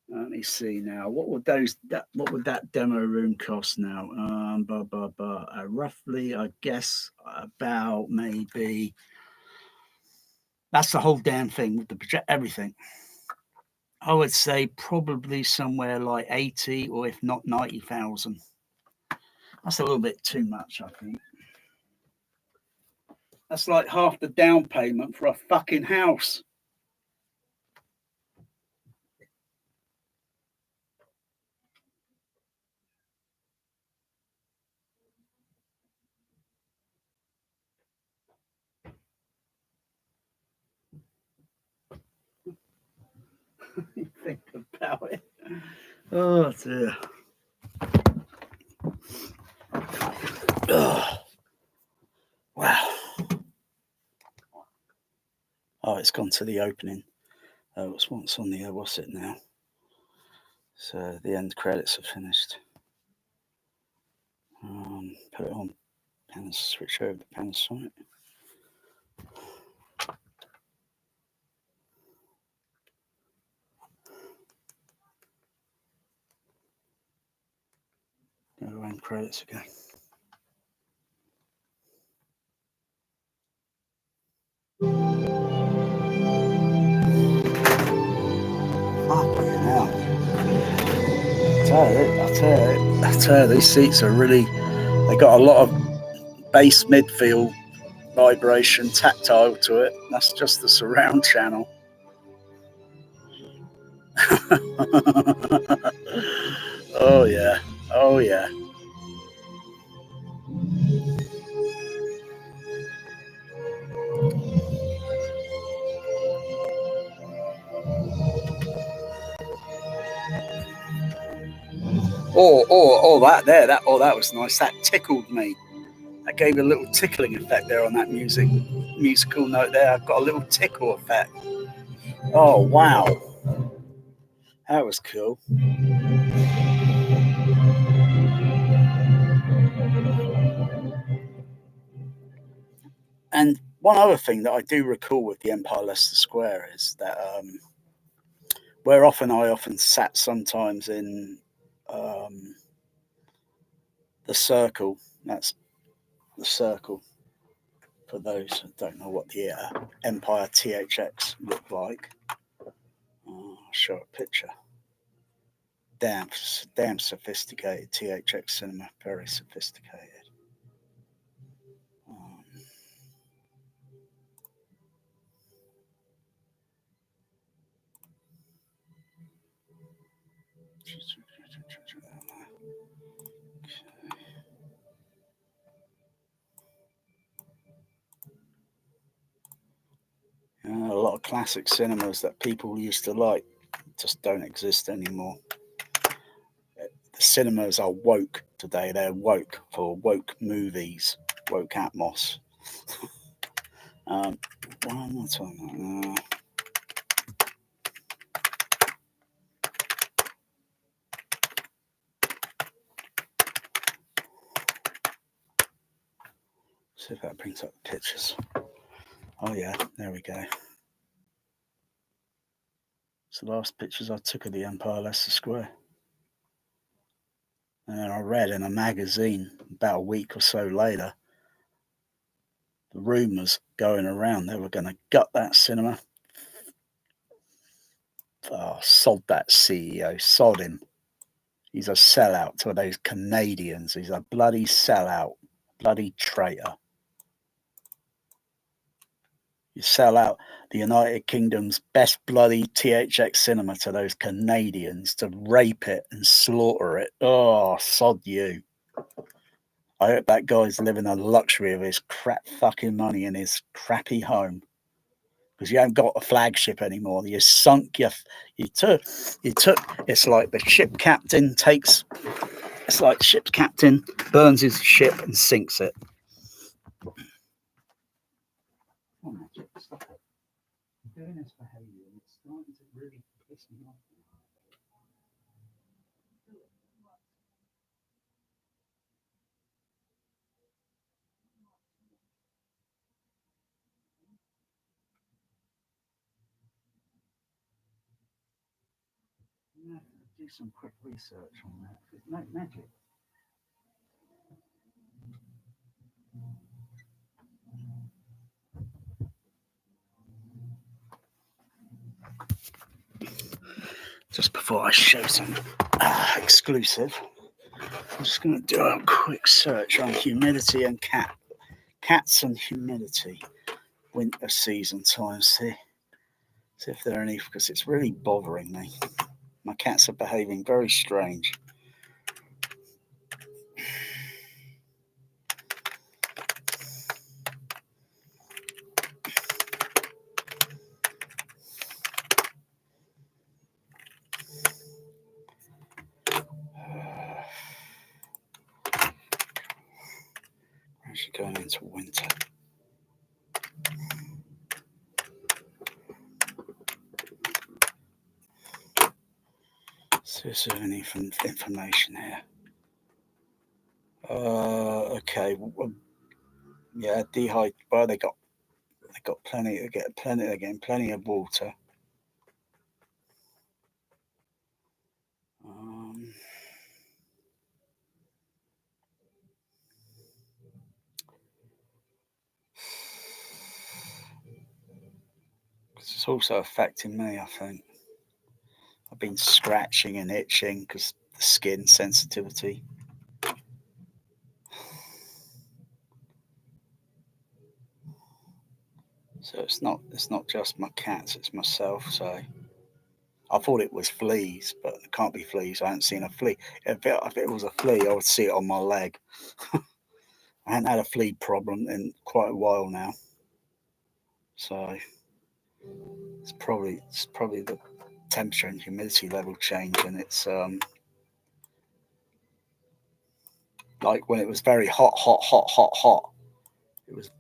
Let me see now. What would that demo room cost now? Roughly, I guess about maybe that's the whole damn thing with the project, everything. I would say probably somewhere like 80 or if not 90,000. That's a little bit too much, I think. That's like half the down payment for a fucking house. You think about it. Oh dear. Oh, wow. Oh, it's gone to the opening. What's on the what's it now? So the end credits are finished. Put it on. Switch over to Panasonic. Go to end credits again. Fucking hell. I tell you, these seats are really, they got a lot of bass midfield vibration, tactile to it. That's just the surround channel. Oh yeah, oh yeah. That was nice. That tickled me. That gave a little tickling effect there on that musical note there. I've got a little tickle effect. Oh wow, that was cool. And one other thing that I do recall with the Empire Leicester Square is that where I often sat sometimes in the circle. That's the circle. For those who don't know what the Empire THX looked like, I'll show a picture. Damn sophisticated THX cinema, very sophisticated. Um, a lot of classic cinemas that people used to like just don't exist anymore. The cinemas are woke today. They're woke for woke movies, woke atmos. What am I talking about? See if that brings up the pictures. Oh yeah, there we go. It's the last pictures I took of the Empire Leicester Square. And then I read in a magazine about a week or so later, the rumours going around they were going to gut that cinema. Oh, sod that CEO, sod him. He's a sellout to those Canadians. He's a bloody sellout, bloody traitor. You sell out the United Kingdom's best bloody THX cinema to those Canadians to rape it and slaughter it. Oh, sod you. I hope that guy's living the luxury of his crap fucking money in his crappy home. Because you haven't got a flagship anymore. You sunk you took it's like the ship captain burns his ship and sinks it. Oh, Magic, stop it. I'm doing this behaviour and it's starting to really piss me off. Do some quick research on that. It's no magic. Just before I show some exclusive, I'm just going to do a quick search on humidity and cats and humidity, winter season time. See if there are any, because it's really bothering me. My cats are behaving very strange. We're actually going into winter. So is there any information here? Okay. Yeah, dehydrate. Well, they got plenty. They get plenty of water. It's also affecting me, I think. I've been scratching and itching because the skin sensitivity. So it's not just my cats, it's myself. So I thought it was fleas, but it can't be fleas. I haven't seen a flea. If it was a flea, I would see it on my leg. I haven't had a flea problem in quite a while now. So it's probably the temperature and humidity level change, and it's like when it was very hot. It was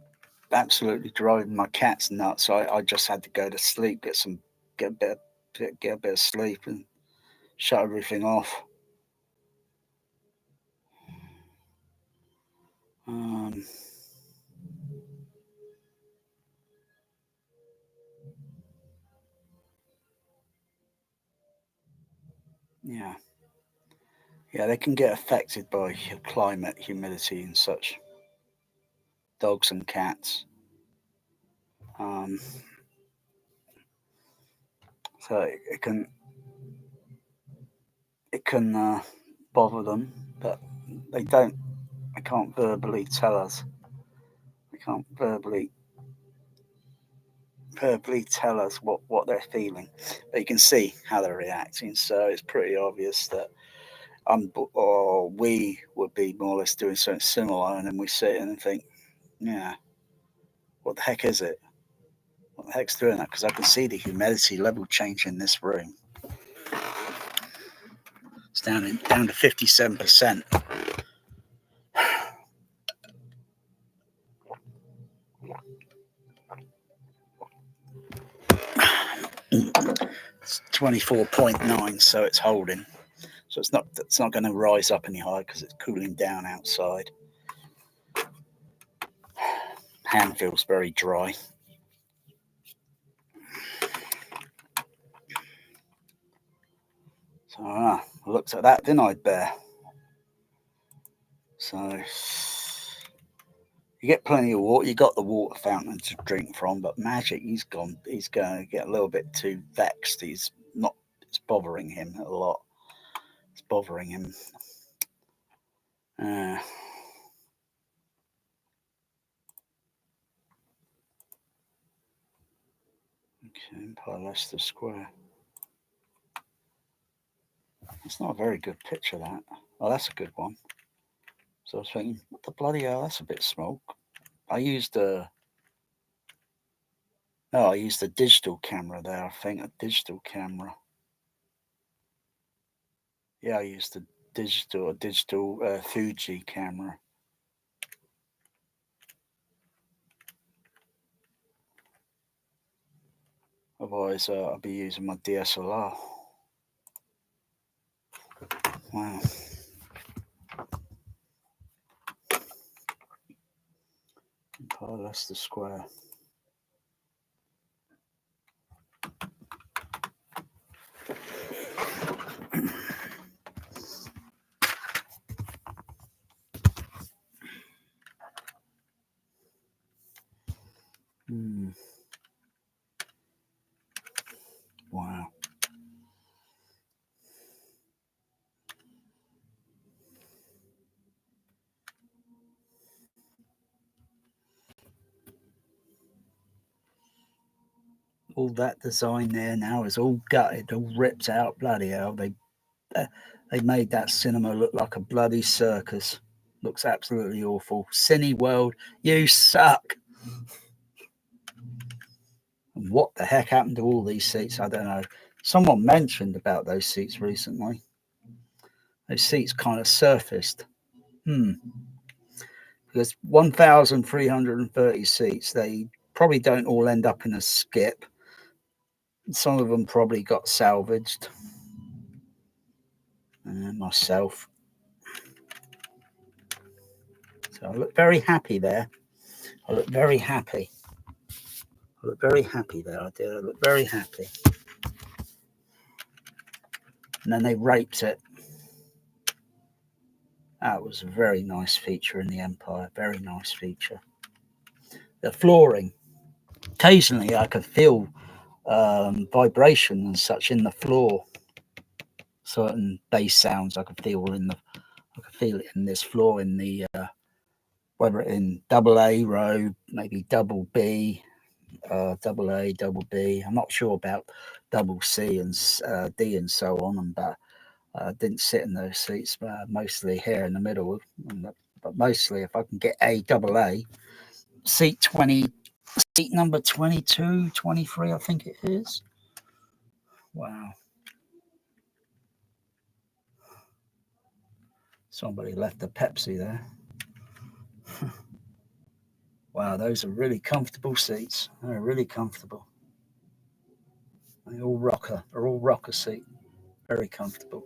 absolutely driving my cats nuts. So I just had to go to sleep, get a bit of sleep, and shut everything off. Um, yeah, they can get affected by climate, humidity, and such. Dogs and cats. Um, so it can bother them, but they don't. They can't verbally tell us. They can't verbally tell us what they're feeling, but you can see how they're reacting. So it's pretty obvious that or we would be more or less doing something similar, and then we sit in and think, yeah, what the heck is it? What the heck's doing that? Because I can see the humidity level change in this room. It's down to 57%. It's 24.9, so it's holding. So it's not going to rise up any higher because it's cooling down outside. Hand feels very dry. So I looked at that, didn't I, Bear? So you get plenty of water. You got the water fountain to drink from, but Magic, he's going to get a little bit too vexed. It's bothering him a lot. It's bothering him. Okay, Empire Leicester Square. It's not a very good picture, that. Oh, that's a good one. So I was thinking, what the bloody hell? That's a bit smoke. I used a digital camera there. I think a digital camera. Yeah, I used a digital Fuji camera. Otherwise, I'll be using my DSLR. Wow. Empire Leicester Square. Wow. All that design there now is all gutted, all ripped out. Bloody hell. They made that cinema look like a bloody circus. Looks absolutely awful. Cineworld, you suck. And what the heck happened to all these seats? I don't know. Someone mentioned about those seats recently. Those seats kind of surfaced. Because 1,330 seats, they probably don't all end up in a skip. Some of them probably got salvaged. Myself. So I look very happy there. I look very happy. I look very happy there. I did. I look very happy. And then they raped it. That was a very nice feature in the Empire. Very nice feature. The flooring. Occasionally, I could feel vibration and such in the floor. Certain bass sounds I could feel it in this floor in the whether in double A row, maybe double B, double A, double B. I'm not sure about double C and D and so on, but I didn't sit in those seats, mostly here in the middle. But mostly, if I can get A, double A, seat 20, seat number 22, 23, I think it is. Wow. Somebody left a Pepsi there. Wow, those are really comfortable seats. They're really comfortable. They're all rocker seat. Very comfortable.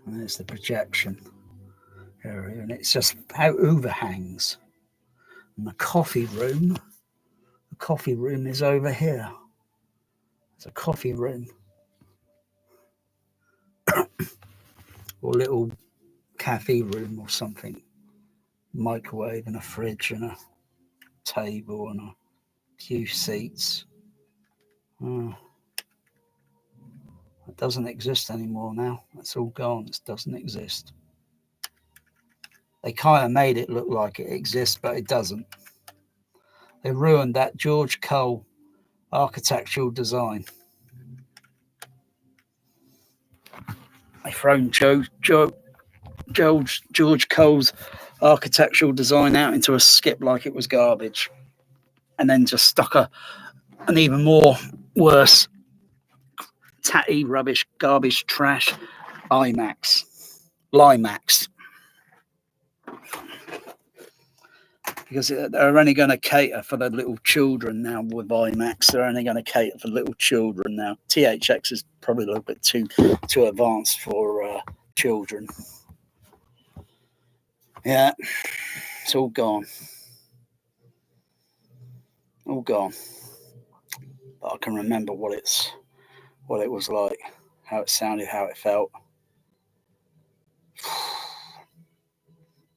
And there's the projection area, and it's just how overhangs. And the coffee room is over here. It's a coffee room. Or a little cafe room or something. Microwave and a fridge and a table and a few seats. It doesn't exist anymore now. It's all gone. It doesn't exist. They kind of made it look like it exists, but it doesn't. They ruined that George Cole architectural design. They thrown George Cole's architectural design out into a skip like it was garbage, and then just stuck an even more worse, tatty, rubbish, garbage, trash Limax. Because they're only going to cater for the little children now with IMAX. They're only going to cater for little children now. THX is probably a little bit too advanced for children. Yeah, it's all gone. All gone. But I can remember what it was like, how it sounded, how it felt.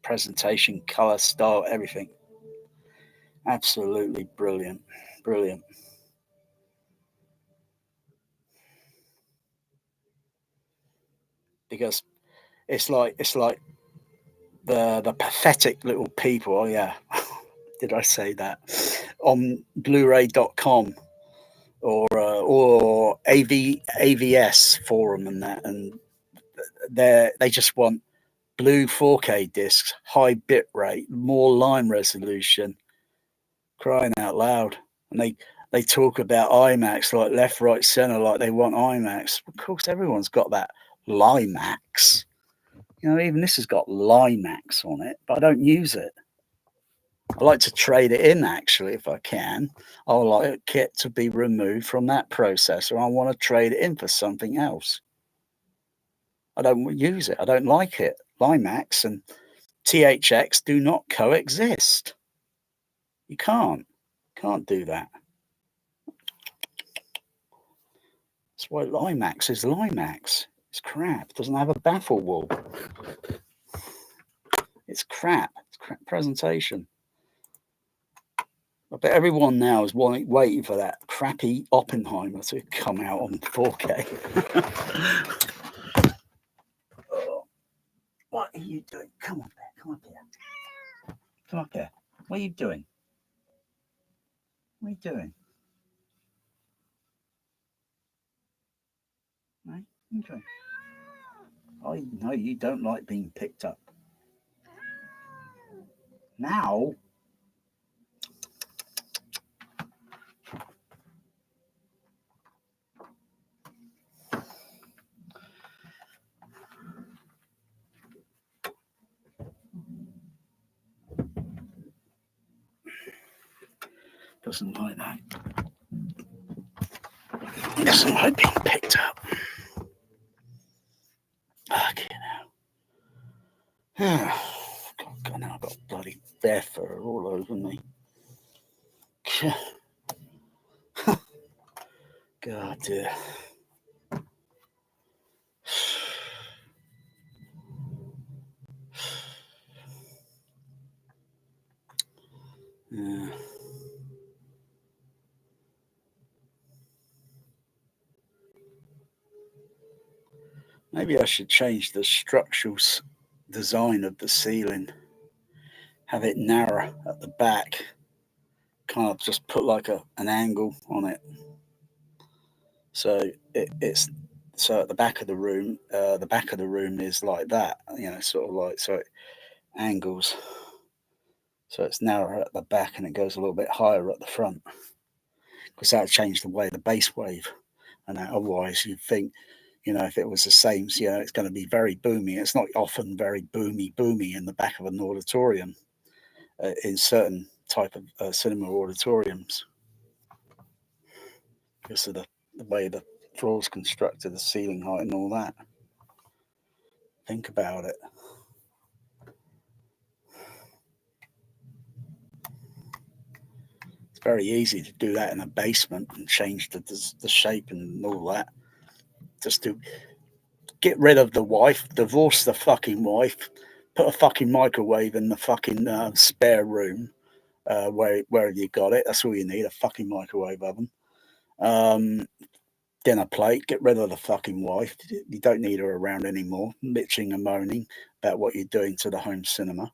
Presentation, color, style, everything. Absolutely brilliant. Brilliant. Because it's like the pathetic little people. Oh yeah, did I say that? On Blu-ray.com or AVS forum and that, and they just want blue 4K discs, high bit rate, more line resolution. Crying out loud. And they talk about IMAX like left, right, center, like they want IMAX. Of course, everyone's got that Limax. Even this has got Limax on it, but I don't use it. I like to trade it in, actually, if I can. I would like it to be removed from that processor. I want to trade it in for something else. I don't use it. I don't like it. Limax and THX do not coexist. You can't do that. It's That's why Limax is Limax. It's crap. It doesn't have a baffle wall. It's crap. It's crap presentation. I bet everyone now is waiting for that crappy Oppenheimer to come out on 4K. Oh, what are you doing? Come on, Bear. Come up here. Come up here. What are you doing? What are you doing? Right? Okay. I know you don't like being picked up. Now, doesn't like that. Doesn't like being picked up. Okay, now. God, now I've got bloody bear fur all over me. God, dear. Yeah. Maybe I should change the structural design of the ceiling. Have it narrow at the back. Kind of just put like an angle on it. So it's so at the back of the room is like that, sort of like, so it angles. So it's narrower at the back and it goes a little bit higher at the front. Because that would change the way the bass wave. And otherwise you'd think, if it was the same, it's going to be very boomy. It's not often very boomy in the back of an auditorium in certain type of cinema auditoriums because of the way the floor's constructed, the ceiling height and all that. Think about it. It's very easy to do that in a basement and change the shape and all that. Just to get rid of the wife, divorce the fucking wife, put a fucking microwave in the fucking spare room where you got it. That's all you need, a fucking microwave oven. Dinner plate, get rid of the fucking wife. You don't need her around anymore, bitching and moaning about what you're doing to the home cinema.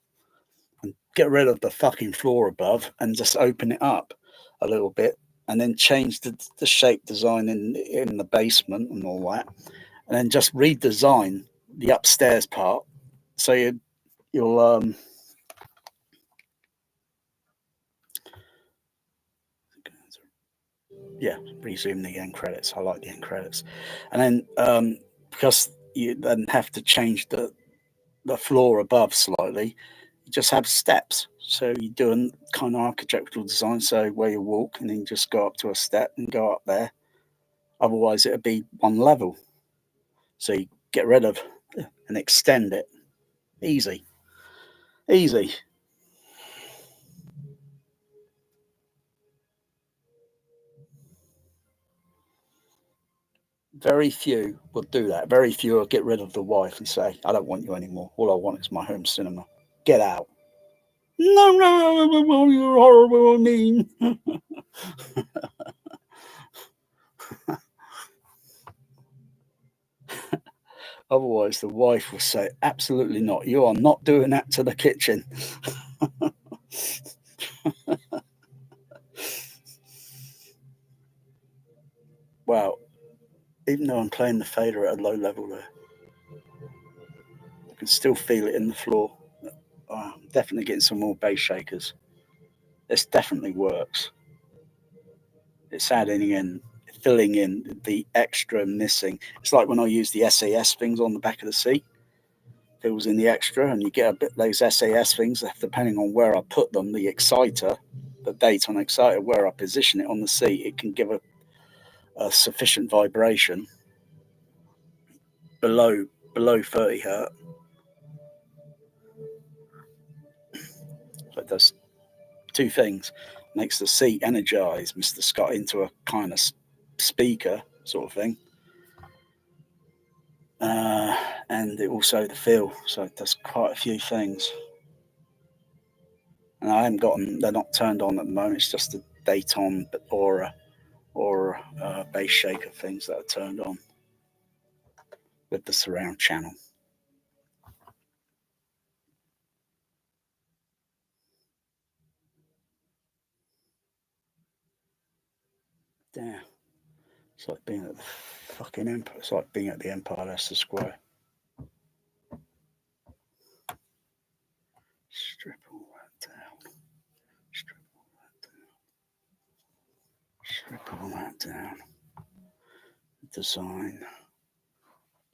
And get rid of the fucking floor above and just open it up a little bit and then change the shape design in the basement and all that. And then just redesign the upstairs part. So you'll resume the end credits. I like the end credits. And then because you then have to change the floor above slightly, you just have steps. So you're doing kind of architectural design, so where you walk and then you just go up to a step and go up there. Otherwise it'd be one level. So you get rid of and extend it. Easy. Very few will do that. Very few will get rid of the wife and say, I don't want you anymore. All I want is my home cinema. Get out. No, you're horrible and mean. Otherwise, the wife will say, absolutely not. You are not doing that to the kitchen. Wow. Even though I'm playing the fader at a low level there, I can still feel it in the floor. I'm definitely getting some more bass shakers. This definitely works. It's filling in the extra missing. It's like when I use the SAS things on the back of the seat. Fills in the extra, and you get a bit those SAS things, depending on where I put them, the exciter, the Dayton exciter, where I position it on the seat, it can give a sufficient vibration below 30 hertz. So it does two things. Makes the seat energize Mr. Scott into a kind of speaker sort of thing, and also the feel. So it does quite a few things. And I haven't got them; they're not turned on at the moment. It's just the daytime aura or bass shaker things that are turned on with the surround channel. Damn. It's like being at the fucking Empire. It's like being at the Empire Leicester Square. Strip all that down. Strip all that down. Design.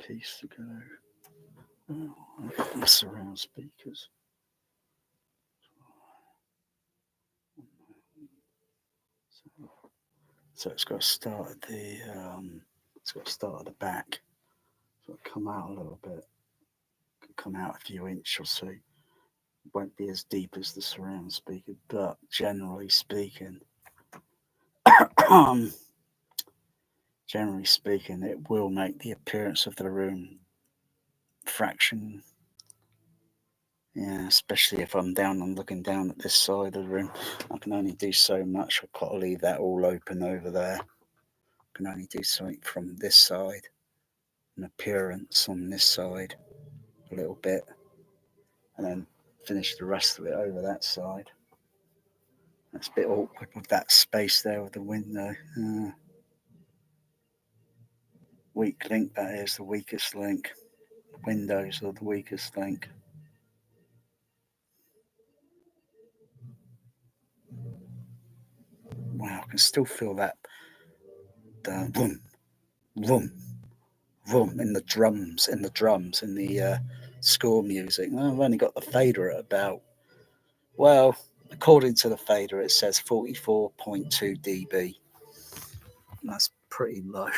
Piece to go. Oh, the surround speakers. So it's got to start at the back. So it'll come out a little bit. Come out a few inches or so. Won't be as deep as the surround speaker, but generally speaking, it will make the appearance of the room fraction. Yeah, especially if I'm down and looking down at this side of the room. I can only do so much. I've got to leave that all open over there. I can only do something from this side, an appearance on this side a little bit, and then finish the rest of it over that side. That's a bit awkward with that space there with the window. Weak link, that is the weakest link. Windows are the weakest link. Wow, I can still feel that boom, boom, boom in the drums, in the score music. I've only got the fader at about, well, according to the fader, it says 44.2 dB. That's pretty low.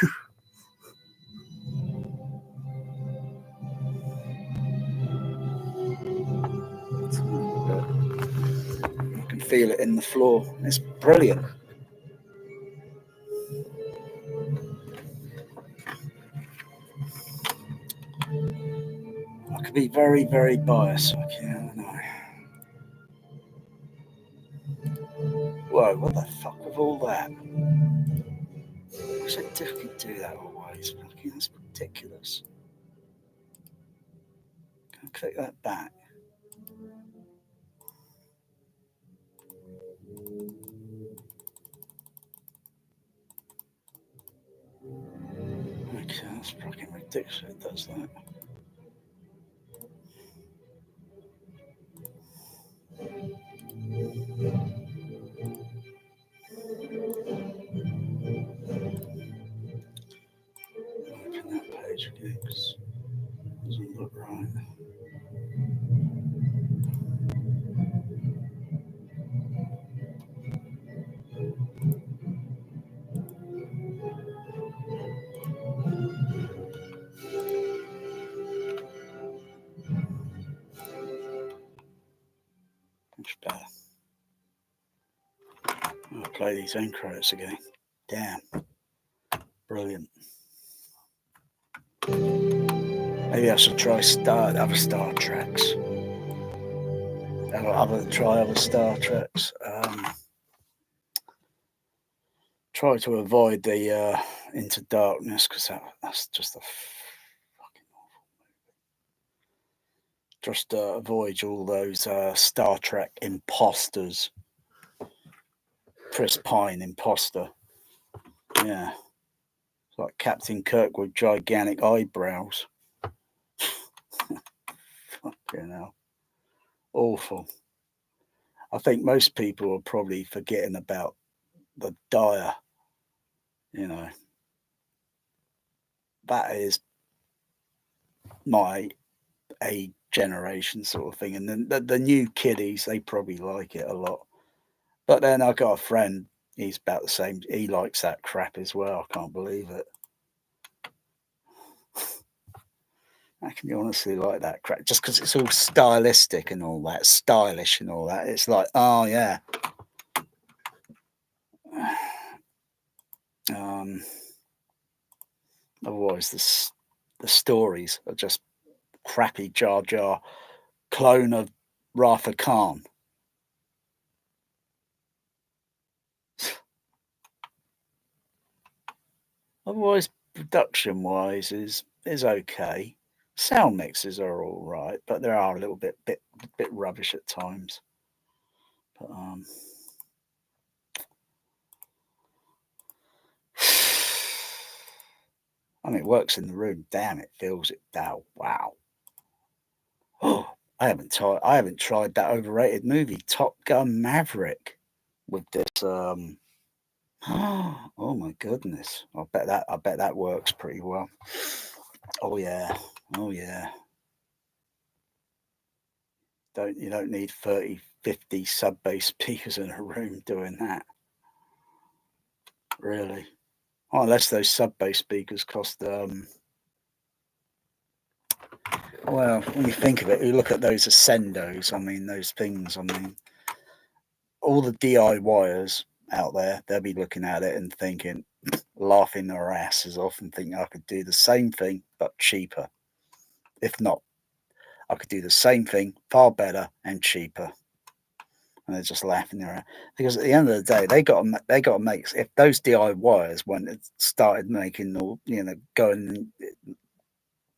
I can feel it in the floor. It's brilliant. I could be very, very biased. I can't know. Whoa, what the fuck with all that? I wish I could do that always. Fucking, that's ridiculous. Can I click that back? Okay, that's fucking ridiculous. It does that. Open that page again because it doesn't look right. Much better. I'll play these end credits again. Damn. Brilliant. Maybe I should try other Star Treks. Try other Star Treks. Try to avoid the Into Darkness because that's just a fucking awful movie. Just avoid all those Star Trek imposters. Chris Pine imposter. Yeah. It's like Captain Kirk with gigantic eyebrows. Fucking hell. Awful. I think most people are probably forgetting about the Dire. You know, that is my age generation sort of thing. And then the new kiddies, they probably like it a lot. But then I got a friend, he's about the same. He likes that crap as well. I can't believe it. How can you honestly like that crap? Just because it's all stylistic and all that, stylish and all that. It's like, oh yeah. Otherwise, the stories are just crappy Jar Jar clone of Rafa Khan. Otherwise, production-wise is okay. Sound mixes are all right, but they are a little bit rubbish at times. But I mean, it works in the room. Damn, it feels it. Wow. Oh, I haven't tried that overrated movie, Top Gun Maverick, with this. Oh my goodness! I bet that works pretty well. Oh yeah. You don't need 30, 50 sub bass speakers in a room doing that. Really. Oh, unless those sub bass speakers cost well, when you think of it, you look at those Ascendos, I mean those things, I mean all the DIYers out there, they'll be looking at it and thinking, laughing their asses off and thinking I could do the same thing but cheaper. If not, I could do the same thing far better and cheaper. And they're just laughing their ass. Because at the end of the day, they got to make, if those DIYers when it started making all, going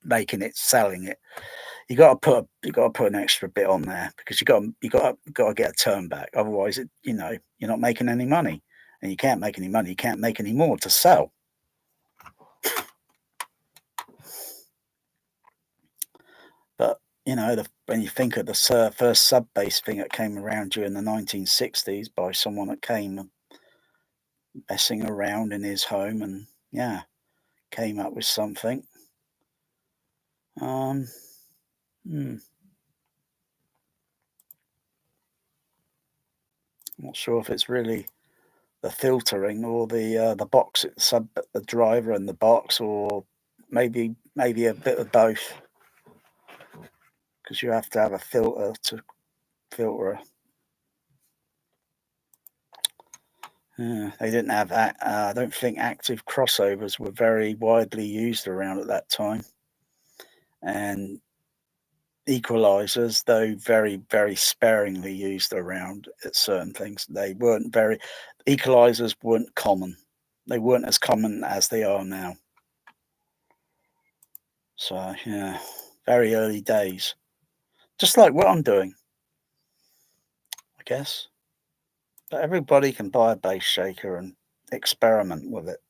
making it, selling it, you got to put an extra bit on there because you got to get a turn back. Otherwise, you're not making any money, and you can't make any money. You can't make any more to sell. But when you think of the first sub bass thing that came around during the 1960s by someone that came messing around in his home and came up with something. I'm not sure if it's really the filtering or the box, the driver and the box, or maybe a bit of both, because you have to have a filter to filter. They didn't have that. I don't think active crossovers were very widely used around at that time, and equalizers, though very, very sparingly used around at certain things, equalizers weren't common. They weren't as common as they are now. So very early days, just like what I'm doing, I guess. But everybody can buy a bass shaker and experiment with it.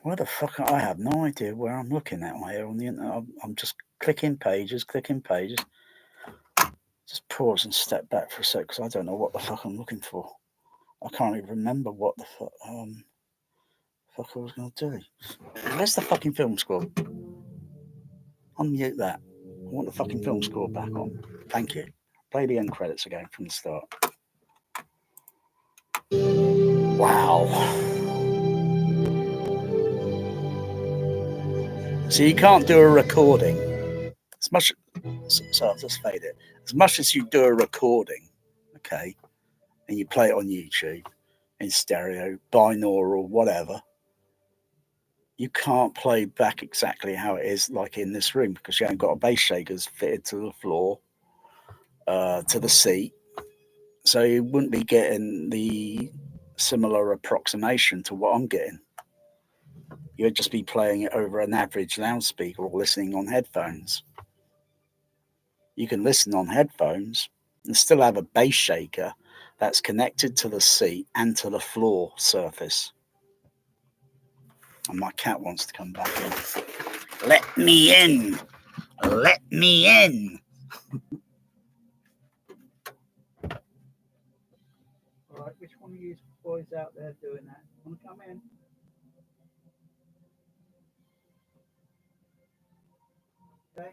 Where the fuck? I have no idea where I'm looking at here on the internet. I'm just clicking pages. Just pause and step back for a sec because I don't know what the fuck I'm looking for. I can't even remember what the fuck I was going to do. Where's the fucking film score? Unmute that. I want the fucking film score back on. Thank you. Play the end credits again from the start. Wow. So you can't do a recording as much. So I'll just fade it. As much as you do a recording, okay, and you play it on YouTube in stereo, binaural, whatever, you can't play back exactly how it is like in this room because you haven't got a bass shakers fitted to the floor, to the seat. So you wouldn't be getting the similar approximation to what I'm getting. You'd just be playing it over an average loudspeaker or listening on headphones. You can listen on headphones and still have a bass shaker that's connected to the seat and to the floor surface. And my cat wants to come back in. Let me in. Let me in. All right, which one of you boys out there doing that? Want to come in? Okay.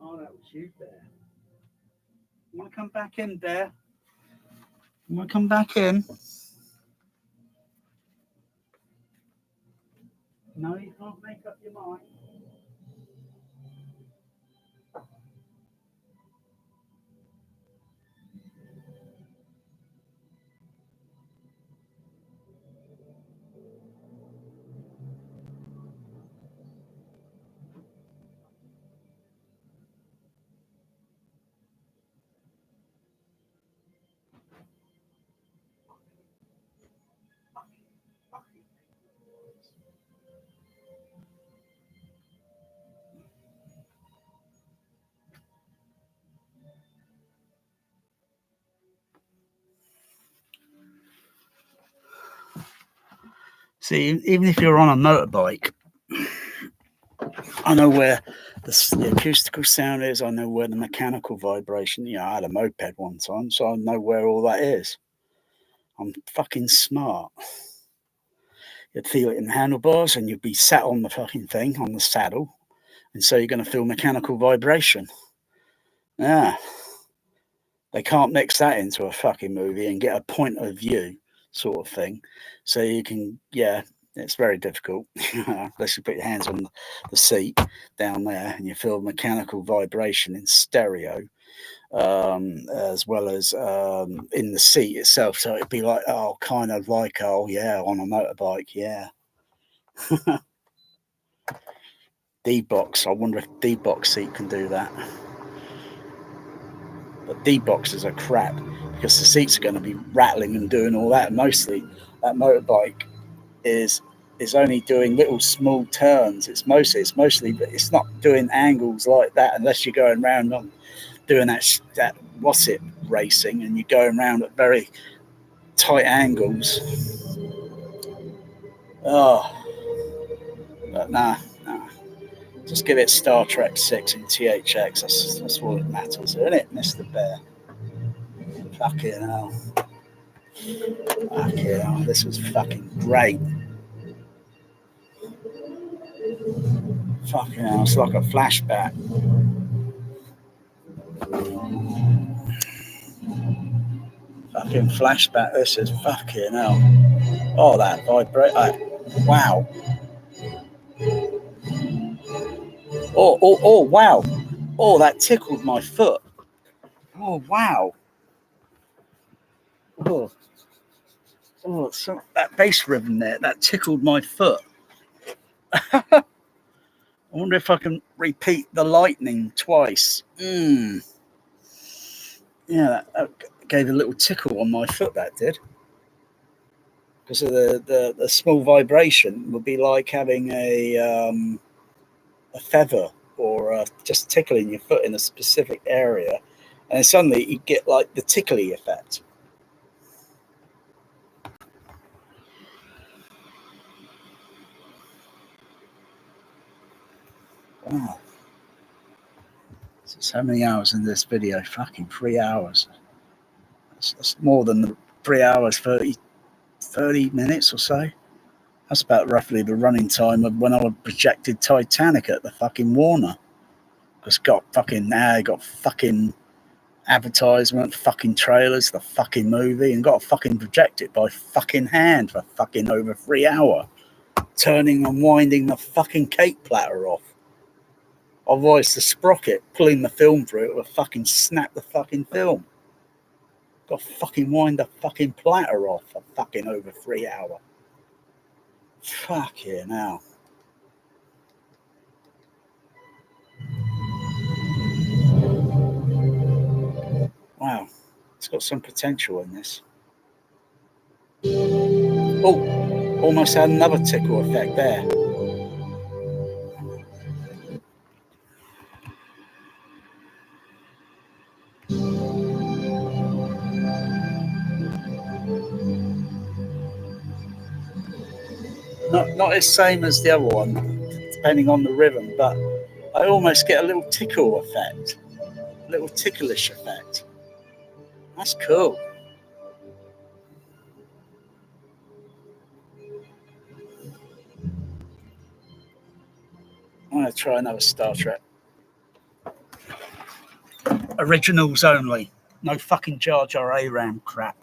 Oh, that was you there. You want to come back in there? You want to come back in? No, you can't make up your mind. See, even if you're on a motorbike, I know where the acoustical sound is. I know where the mechanical vibration. I had a moped one time, so I know where all that is. I'm fucking smart. You'd feel it in the handlebars, and you'd be sat on the fucking thing on the saddle, and so you're going to feel mechanical vibration. Yeah, they can't mix that into a fucking movie and get a point of view sort of thing. So you can, it's very difficult. Unless you put your hands on the seat down there and you feel mechanical vibration in stereo, as well as in the seat itself. So it'd be like, kind of like, on a motorbike, yeah. D-Box, I wonder if D-Box seat can do that. But D-Boxes are crap because the seats are going to be rattling and doing all that. Mostly that motorbike is only doing little small turns. It's mostly, but it's not doing angles like that unless you're going around on doing that racing, and you're going around at very tight angles. But nah. Just give it Star Trek 6 in THX. That's what it matters, isn't it, Mr. Bear? Fucking hell. This was fucking great. Fucking hell, it's like a flashback. Fucking flashback. This is fucking hell. Oh, that vibrate. Wow. Oh, wow. Oh, that tickled my foot. Oh, wow. So that bass rhythm there, that tickled my foot. I wonder if I can repeat the lightning twice. Yeah, that gave a little tickle on my foot, that did. Because of the small vibration would be like having a feather or just tickling your foot in a specific area. And suddenly you get like the tickly effect. Wow. So many hours in this video. Fucking 3 hours. That's more than the 3 hours, 30 minutes or so. That's about roughly the running time of when I projected Titanic at the fucking Warner. Because got fucking advertisement, fucking trailers, the fucking movie, and got to fucking project it by fucking hand for fucking over 3 hours. Turning and winding the fucking cake platter off. Otherwise, the sprocket pulling the film through it will fucking snap the fucking film. Got to fucking wind the fucking platter off for fucking over 3 hours. Fucking hell. Wow. It's got some potential in this. Oh, almost had another tickle effect there. Not as same as the other one, depending on the rhythm, but I almost get a little tickle effect, a little ticklish effect. That's cool. I'm going to try another Star Trek. Originals only. No fucking Jar Jar Aram crap.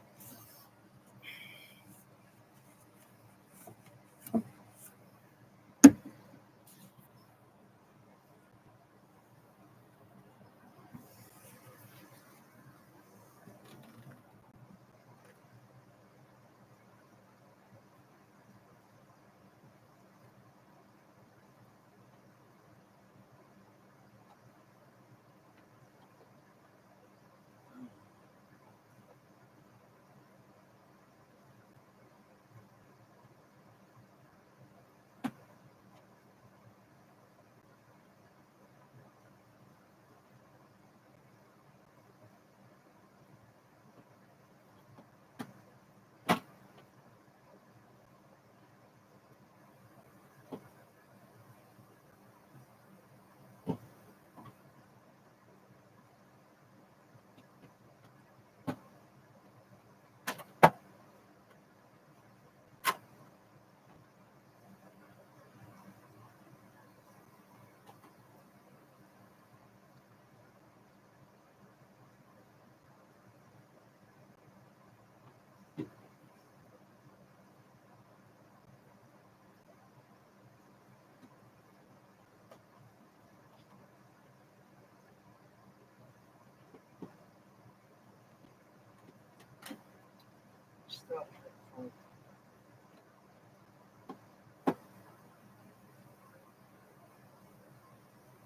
Star Trek 4.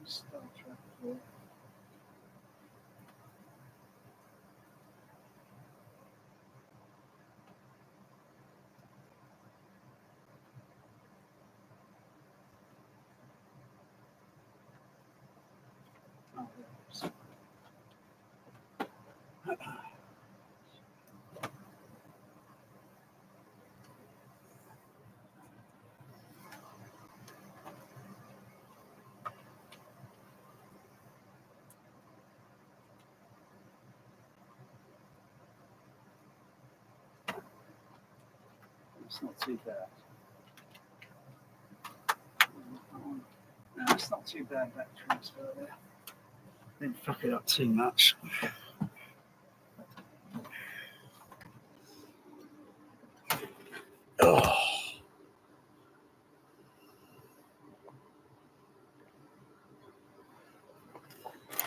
Star Trek 4. Oh, there it is. It's not too bad. No, it's not too bad, that transfer there. Didn't fuck it up too much. Oh.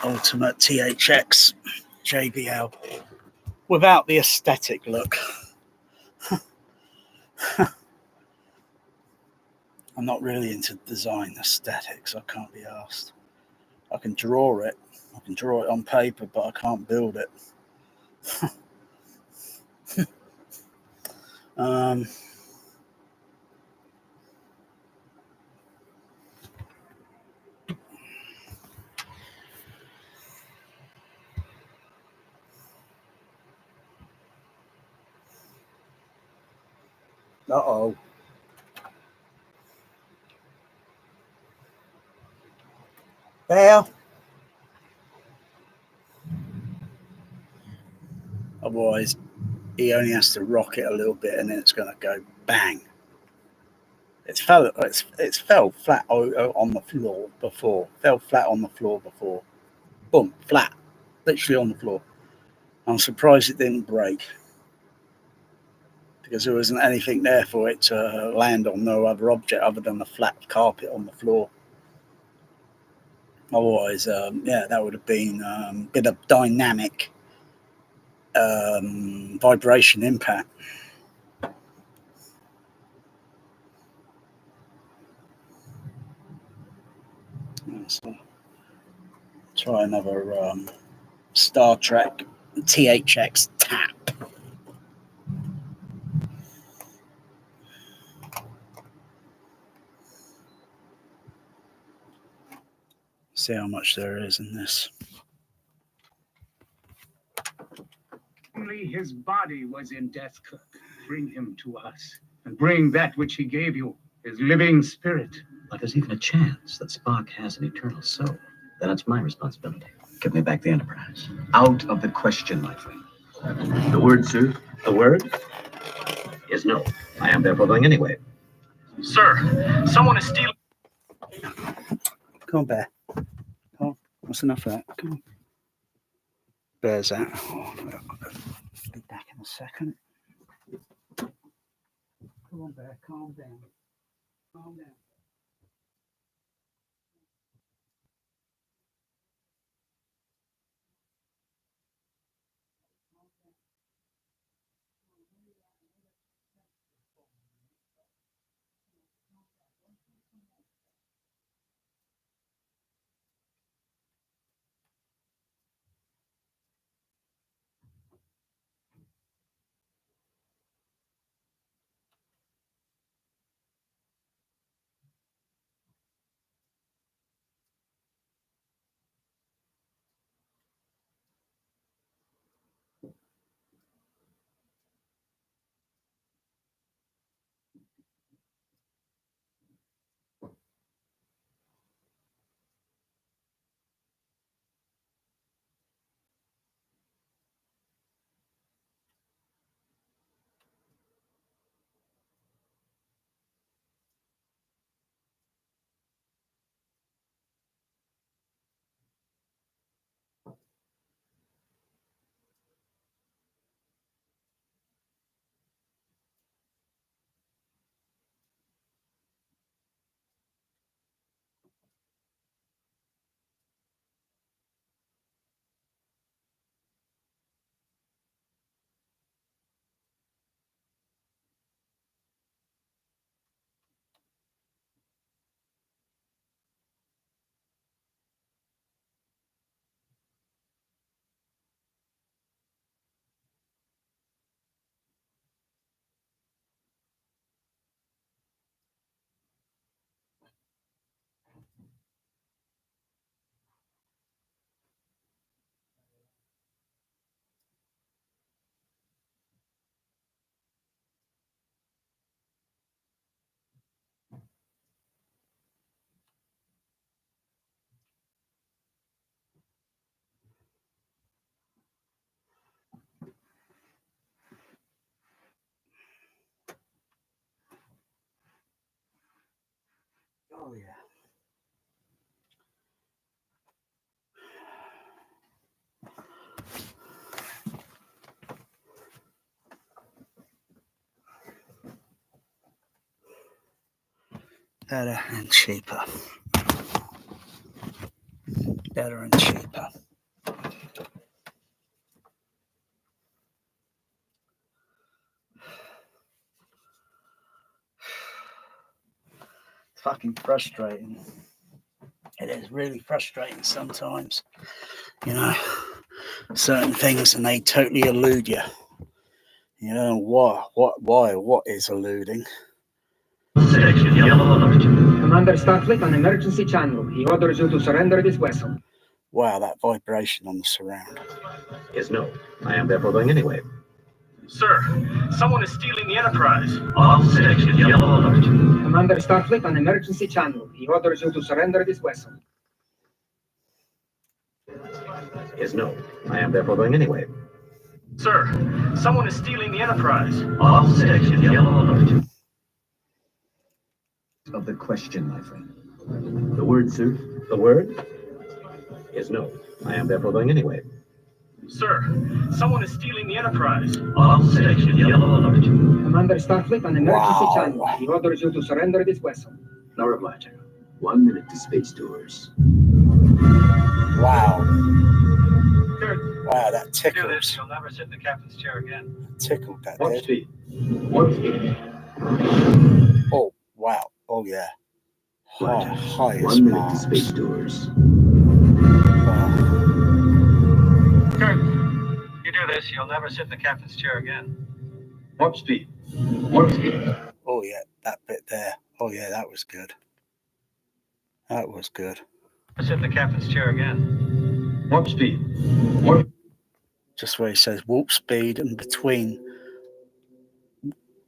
Ultimate THX JBL without the aesthetic look. I'm not really into design aesthetics. I can't be asked. I can draw it. I can draw it on paper, but I can't build it. Uh-oh. There. Otherwise, he only has to rock it a little bit and then it's going to go bang. It's fell flat on the floor before. Fell flat on the floor before. Boom, flat. Literally on the floor. I'm surprised it didn't break. Because there wasn't anything there for it to land on, no other object other than the flat carpet on the floor. Otherwise, that would have been a bit of dynamic vibration impact. So, try another Star Trek THX tap. See how much there is in this. Only his body was in death, Kirk. Bring him to us, and bring that which he gave you, his living spirit. But there's even a chance that Spock has an eternal soul. Then it's my responsibility. Give me back the Enterprise. Out of the question, my friend. The word, sir? The word is no. I am therefore going anyway. Sir, someone is stealing. Come on, Bear. Come on. That's enough of that. Come on. Bear's out. Oh, I'll be back in a second. Come on, Bear. Calm down. Calm down. Oh yeah. Better and cheaper. Better and cheaper. It's fucking frustrating. It is really frustrating sometimes. You know, certain things, and they totally elude you. You know why, what is eluding? Commander Starfleet on emergency channel. He orders you to surrender this vessel. Wow, that vibration on the surround. Is no. I am therefore going anyway. Sir, someone is stealing the Enterprise. All stations, yellow alert. Commander Starfleet on emergency channel. He orders you to surrender this vessel. Is no. I am therefore going anyway. Sir, someone is stealing the Enterprise. All stations, yellow alert. Of the question, my friend. The word, sir? The word? Is no. I am therefore going anyway. Sir, someone is stealing the Enterprise. All stations, yellow alert. Commander Starfleet on emergency Wow. channel. He orders you to surrender this vessel. No reply, General. 1 minute to space tours. Wow. Kirk, Wow, that do this, tickles. you'll never sit in the captain's chair again. Tickled that Warp did. speed. Warp speed. Oh, wow. Oh, yeah. Roger. Highest 1 minute to marks. space tours. Wow. Kirk, you do this, you'll never sit in the captain's chair again. Warp speed. Warp speed. Oh, yeah, that bit there. Oh, yeah, that was good. That was good. Sit in the captain's chair again. Warp speed. Warp. Just where he says warp speed, and between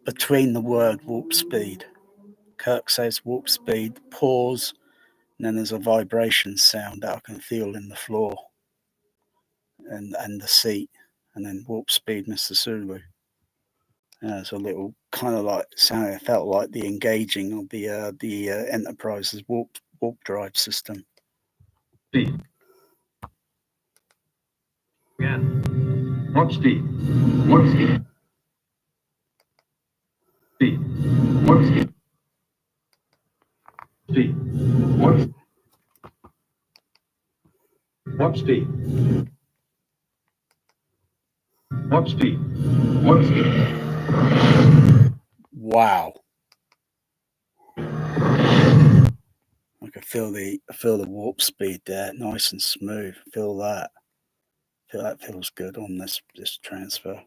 the word warp speed, Kirk says warp speed, pause, and then there's a vibration sound that I can feel in the floor and the seat, and then warp speed, Mr. Sulu. It's a little kind of like sound. It felt like the engaging of the Enterprise's warp drive system. Speed. Again. Warp speed. Warp speed. Speed. Warp speed. Speed. Warp. Warp speed. Warp speed. Warp speed. Wow. I can feel the warp speed there, nice and smooth. Feel that. Feel that feels good on this transfer.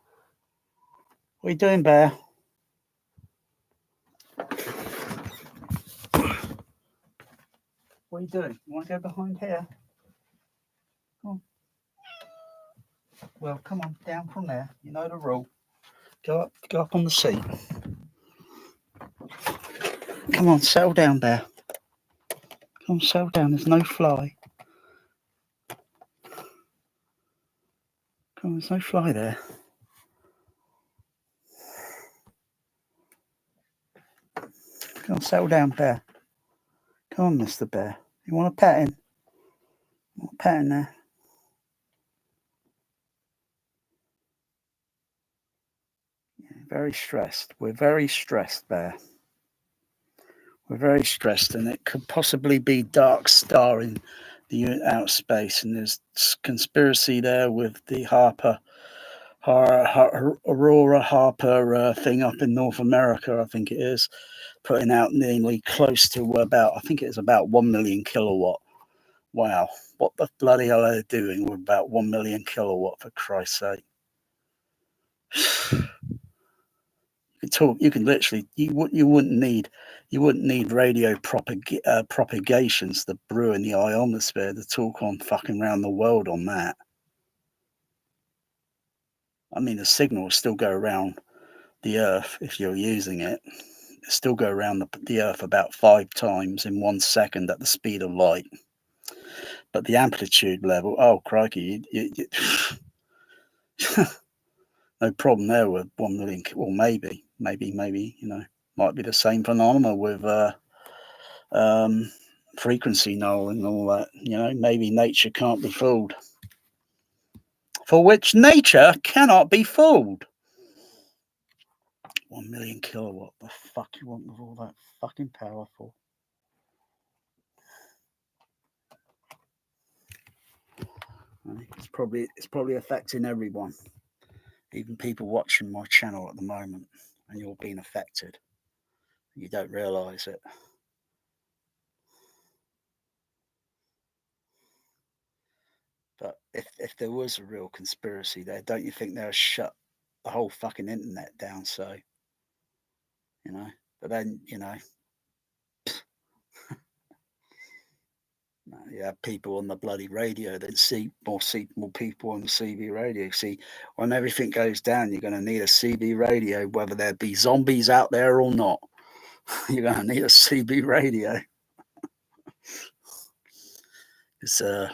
What are you doing, Bear? What are you doing? You want to go behind here? Come on. Well, come on, down from there. You know the rule. Go up on the seat. Come on, settle down, Bear. Come on, settle down. There's no fly. Come on, there's no fly there. Come on, settle down, Bear. Come on, Mr. Bear. You want a pet in? You want a pet in there? Yeah, very stressed. We're very stressed, Bear. We're very stressed, and it could possibly be Dark Star in the outer space, and there's conspiracy there with the Aurora Harper thing up in North America, I think it is, putting out nearly close to about 1 million kilowatt. Wow, what the bloody hell are they doing with about 1 million kilowatt, for Christ's sake? You can literally, you wouldn't need radio propagations to brew in the ionosphere to talk on fucking around the world on that. I mean, the signal will still go around the Earth if you're using it. It'll still go around the Earth about 5 times in 1 second at the speed of light. But the amplitude level, oh crikey, you no problem there with 1 million. Well, maybe, might be the same phenomena with frequency null and all that. Maybe nature can't be fooled. For which nature cannot be fooled. 1 million kilowatt. The fuck you want with all that fucking power for? It's probably affecting everyone, even people watching my channel at the moment, and you're being affected. You don't realise it. But if there was a real conspiracy there, don't you think they'll shut the whole fucking internet down? So, but then, you have people on the bloody radio that see more people on the CB radio. See, when everything goes down, you're going to need a CB radio, whether there be zombies out there or not. You're going to need a CB radio. It's the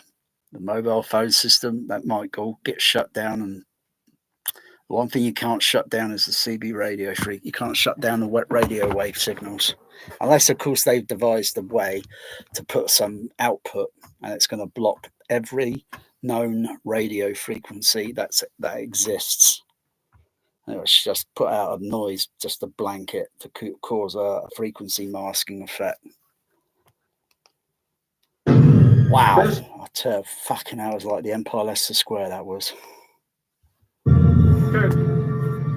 mobile phone system that might get shut down, and the one thing you can't shut down is the CB radio freak. You can't shut down the wet radio wave signals, unless of course they've devised a way to put some output, and it's going to block every known radio frequency that exists. And it's just put out a noise, just a blanket to cause a frequency masking effect. Wow, I tell you, fucking hours like the Empire Leicester Square that was. If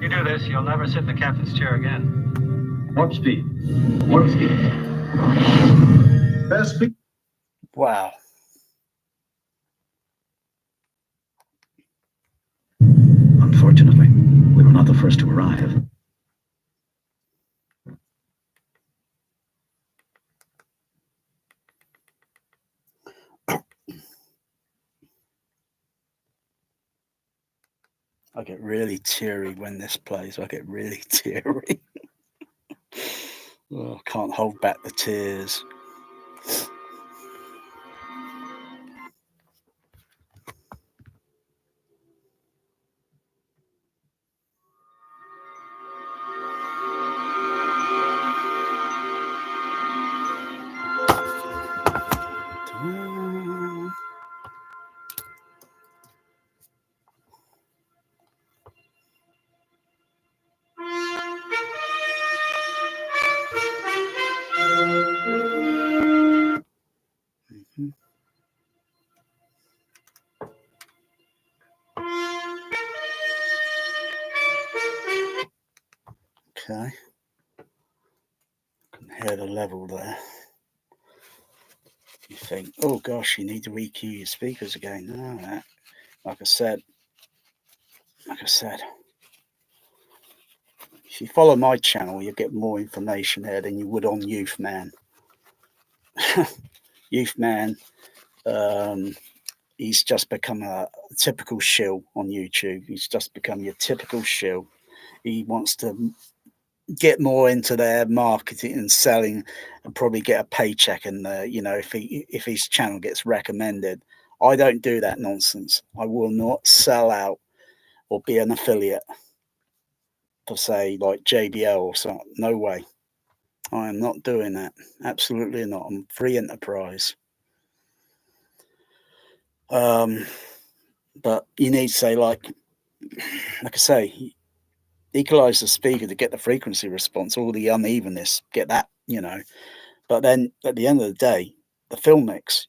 you do this, you'll never sit in the captain's chair again. Warp speed. Warp speed. Fast speed. Wow. Unfortunately, we were not the first to arrive. I get really teary when this plays. I get really teary. I can't hold back the tears. Okay. I can hear the level there. You think, oh gosh, you need to EQ your speakers again. No, like I said, if you follow my channel, you'll get more information there than you would on Youth Man. Youth Man, he's just become a typical shill on YouTube. He's just become your typical shill. He wants to get more into their marketing and selling, and probably get a paycheck. And if his channel gets recommended, I don't do that nonsense. I will not sell out or be an affiliate for, say, like JBL or something. No way. I am not doing that. Absolutely not. I'm free enterprise. But you need to say, like I say, equalize the speaker to get the frequency response, all the unevenness, get that, But then at the end of the day, the film mix,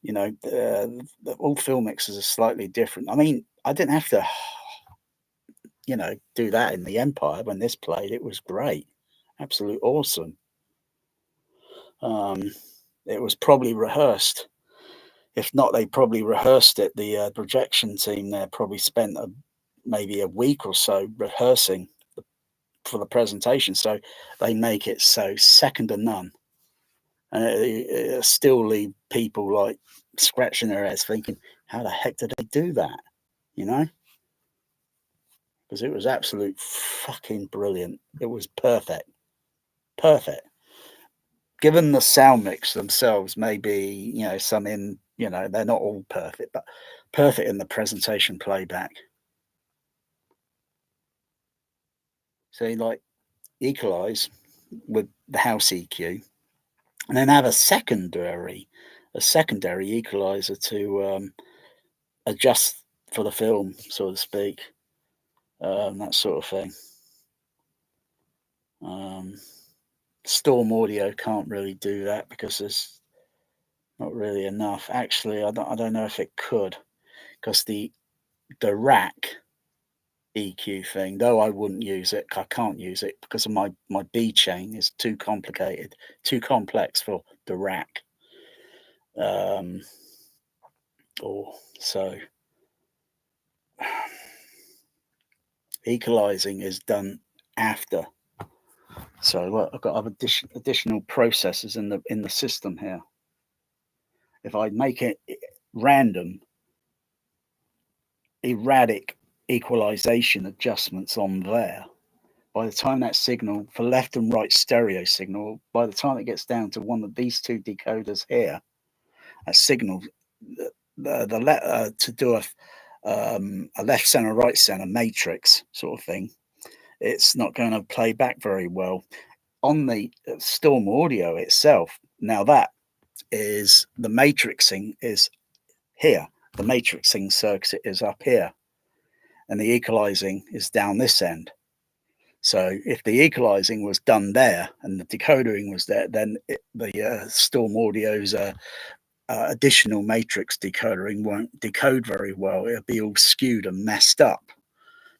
all film mixes are slightly different. I mean, I didn't have to, do that in the Empire when this played. It was great. Absolute awesome. It was probably rehearsed. If not, they probably rehearsed it. The projection team there probably spent maybe a week or so rehearsing for the presentation, so they make it so second to none. And it still leave people like scratching their heads thinking, how the heck did they do that? Because it was absolute fucking brilliant. It was perfect. Given the sound mix themselves, maybe, some in, they're not all perfect, but perfect in the presentation playback. So, like, equalize with the house EQ, and then have a secondary equalizer to adjust for the film, so to speak, that sort of thing. Storm audio can't really do that because there's not really enough. Actually, I don't know if it could, because the rack EQ thing, though I wouldn't use it, I can't use it because of my B chain is too complicated, too complex for the rack. Or so equalizing is done after. So look, I've got additional processes in the system here. If I make it random, erratic equalization adjustments on there, by the time that signal for left and right stereo signal, by the time it gets down to one of these two decoders here, a signal to do a left center right center matrix sort of thing, it's not going to play back very well on the Storm audio itself. Now that is the matrixing is here, the matrixing circuit is up here, and the equalizing is down this end. So if the equalizing was done there and the decodering was there, then the Storm audio's additional matrix decodering won't decode very well. It'll be all skewed and messed up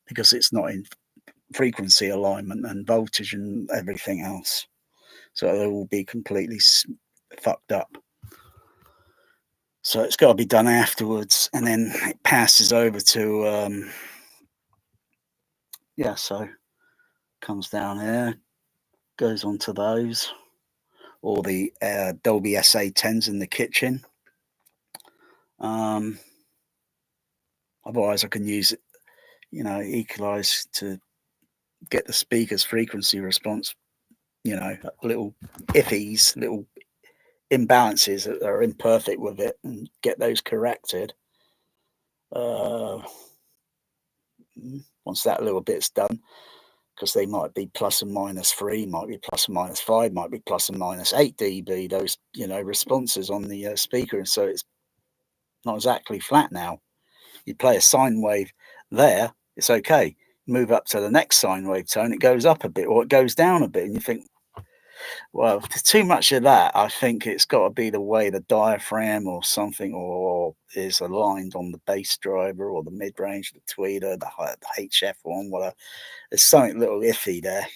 because it's not in frequency alignment and voltage and everything else. So it will be completely fucked up. So it's got to be done afterwards, and then it passes over to so comes down here, goes onto those, or the Dolby SA10s in the kitchen. Otherwise I can use it, equalize to get the speaker's frequency response, little iffies, little imbalances that are imperfect with it, and get those corrected. Once that little bit's done, because they might be plus and minus 3, might be plus and minus 5, might be plus and minus 8 dB, those responses on the speaker, and so it's not exactly flat now. You play a sine wave there, it's okay. Move up to the next sine wave tone, it goes up a bit or it goes down a bit, and you think, well, too much of that. I think it's got to be the way the diaphragm or something or is aligned on the bass driver or the mid-range, the tweeter, the HF one, whatever. There's something a little iffy there,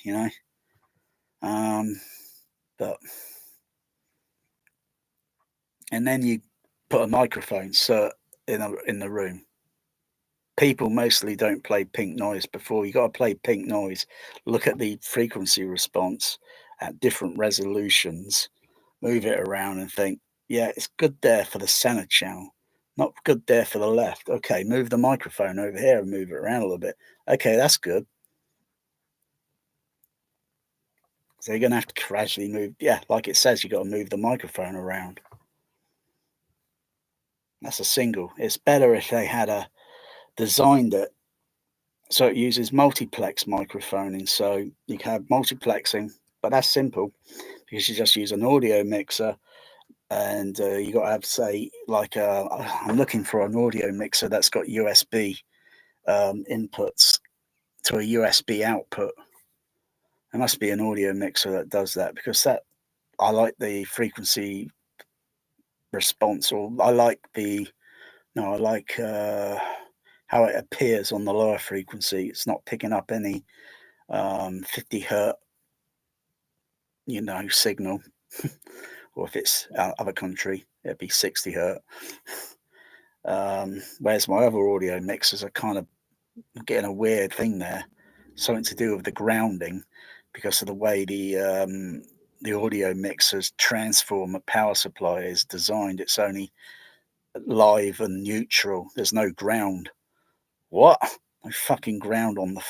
but and then you put a microphone in the room. People mostly don't play pink noise before. You got to play pink noise. Look at the frequency response at different resolutions, move it around and think, yeah, it's good there for the center channel, not good there for the left. Okay, move the microphone over here and move it around a little bit. Okay, that's good. So you're going to have to gradually move. Yeah, like it says, you got to move the microphone around. That's a single. It's better if they had designed it so it uses multiplex microphoning. So you can have multiplexing, but that's simple because you just use an audio mixer, and you got to have, say, like I'm looking for an audio mixer that's got USB inputs to a USB output. There must be an audio mixer that does that, because I like the frequency response, or I like how it appears on the lower frequency. It's not picking up any 50 hertz, signal. Or if it's other country, it'd be 60 hertz. Whereas my other audio mixers are kind of getting a weird thing there, something to do with the grounding, because of the way the audio mixer's transformer power supply is designed. It's only live and neutral. There's no ground. What? No fucking ground on the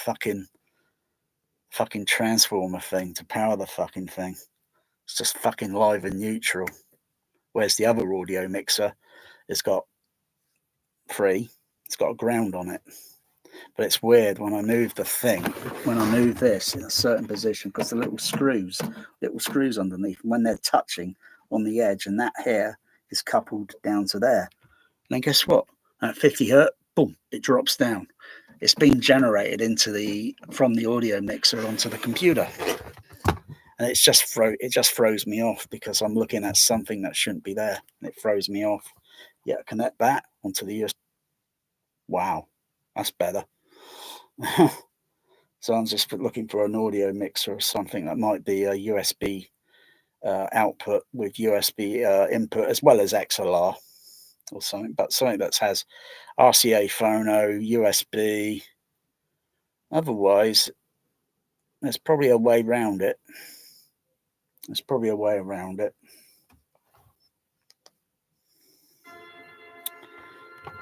fucking transformer thing to power the fucking thing. It's just fucking live and neutral. Whereas the other audio mixer has got it's got a ground on it. But it's weird when I move this in a certain position, because the little screws underneath, when they're touching, on the edge, and that here is coupled down to there. And then guess what? At 50 hertz, boom, it drops down. It's been generated from the audio mixer onto the computer, and it just throws me off because I'm looking at something that shouldn't be there, and it throws me off. Yeah, connect that onto the USB. Wow, that's better. So I'm just looking for an audio mixer or something that might be a USB output with USB input as well as XLR or something, but something that has RCA phono, USB. Otherwise, there's probably a way around it.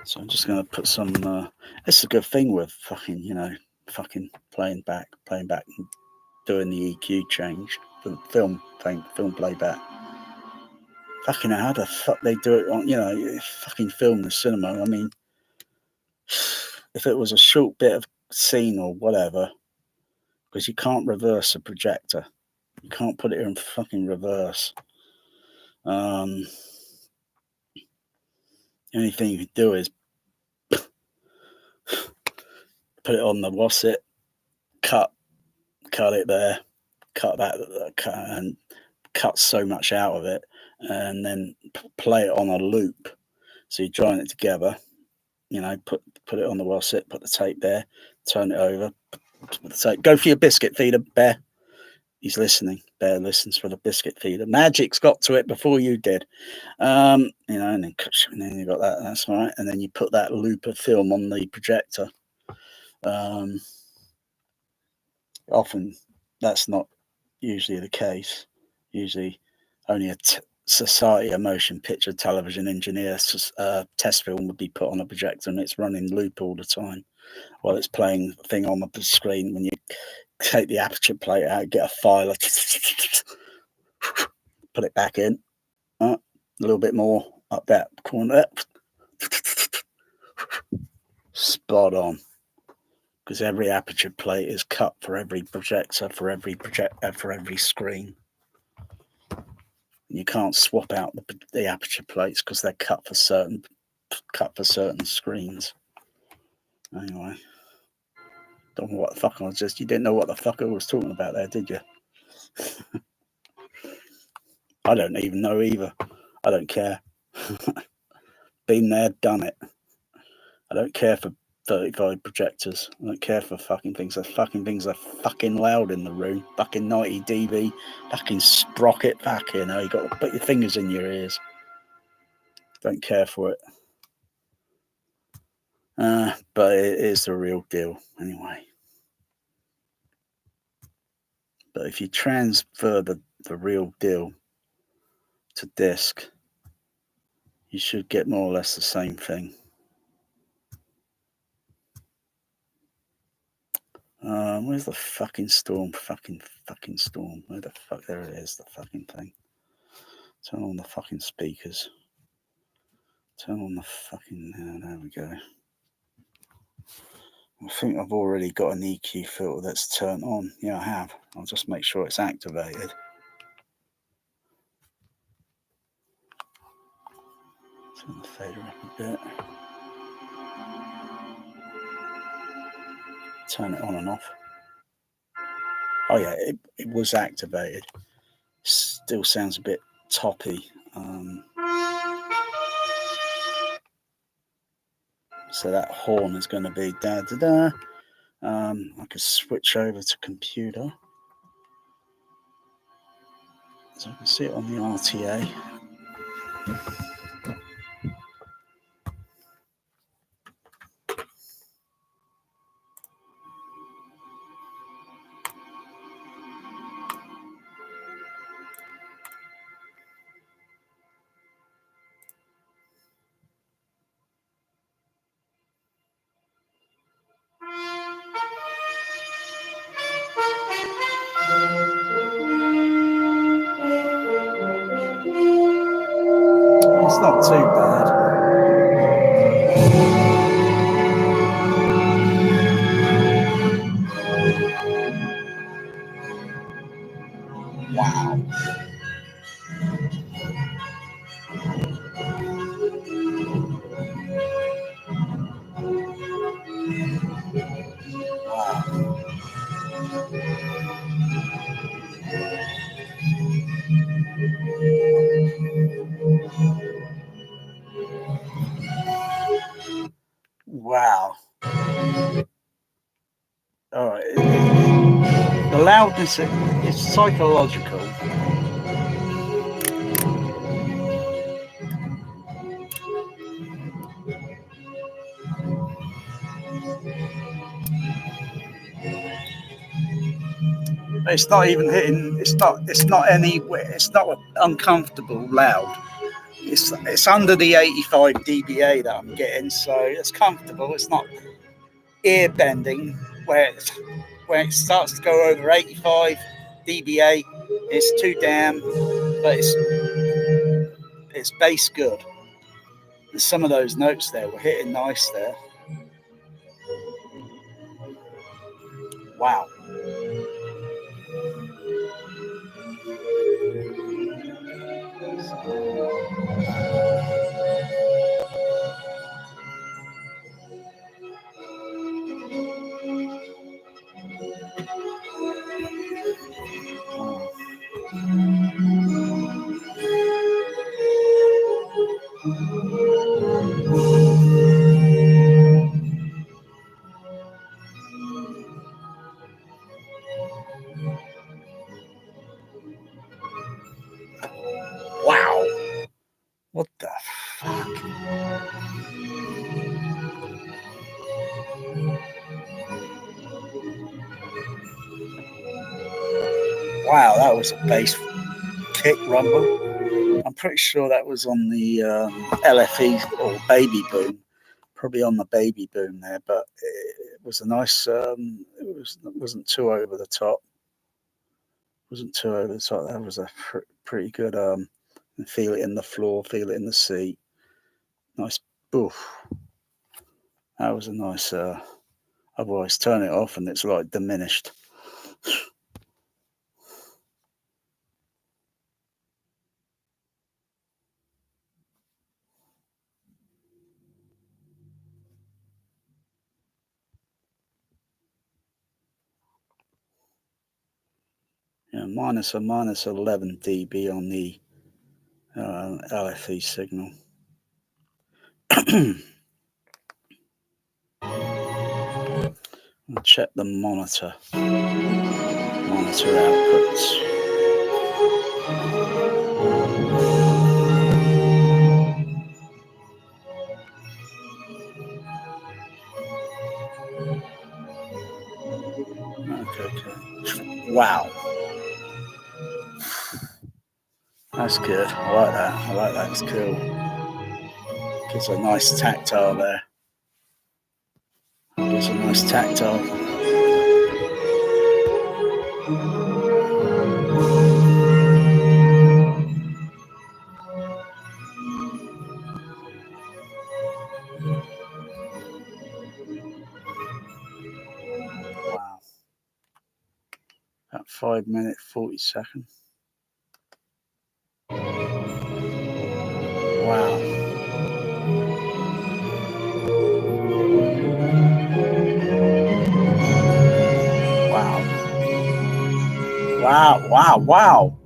So I'm just going to put some. This is a good thing with fucking playing back, and doing the EQ change for the film playback. Fucking how the fuck they do it on, fucking film the cinema. I mean, if it was a short bit of scene or whatever, because you can't reverse a projector. You can't put it in fucking reverse. The only thing you can do is put it on the wasset, cut it there, cut and cut so much out of it, and then play it on a loop. So you join it together, put it on the wasset, put the tape there, turn it over, put the tape. Go for your biscuit feeder, Bear. He's listening. Bear listens for the biscuit feeder. Magic's got to it before you did. And then you got that. That's all right. And then you put that loop of film on the projector. Often that's not usually the case. Usually only a Society of Motion Picture Television Engineer test film would be put on a projector, and it's running loop all the time while it's playing the thing on the screen. When you take the aperture plate out, get a file, put it back in, a little bit more up that corner, spot on. Because every aperture plate is cut for every projector, for every screen. You can't swap out the aperture plates because they're cut for certain screens. Anyway, don't know what the fuck you didn't know what the fuck I was talking about there, did you? I don't even know either. I don't care. Been there, done it. I don't care for 35 projectors. I don't care for fucking things. The fucking things are fucking loud in the room. Fucking 90 dB. Fucking sprocket. You got to put your fingers in your ears. Don't care for it. But it is the real deal anyway. But if you transfer the real deal to disk, you should get more or less the same thing. Where's the fucking storm? Fucking storm. Where the fuck? There it is, the fucking thing. Turn on the fucking speakers. Turn on the fucking... there we go. I think I've already got an EQ filter that's turned on. Yeah, I have. I'll just make sure it's activated. Turn the fader up a bit. Turn it on and off. Oh yeah, it was activated. Still sounds a bit toppy. So that horn is going to be da da da. I could switch over to computer. So I can see it on the RTA. It's not too bad. Wow. loudness is psychological. It's not even hitting. It's not anywhere. It's not uncomfortable loud. It's under the 85 dBA that I'm getting, so it's comfortable. It's not ear bending where it starts to go over 85 dBA. It's too damn, but it's bass good. And some of those notes there were hitting nice there. Wow. Wow. What the fuck? Wow, that was a bass kick rumble. I'm pretty sure that was on the LFE or Baby Boom, probably on the Baby Boom there, but it was a nice, it wasn't too over the top. Wasn't too over the top. That was a pretty good, feel it in the floor, feel it in the seat. Nice boof. That was a nice, otherwise turn it off and it's like diminished. Yeah, minus 11 dB on the LFE signal. I'll check the monitor outputs. Okay. Wow. That's good. I like that. It's cool. Gives a nice tactile there. Gives a nice tactile. Wow. About 5 minutes, 40 seconds. Wow. Wow.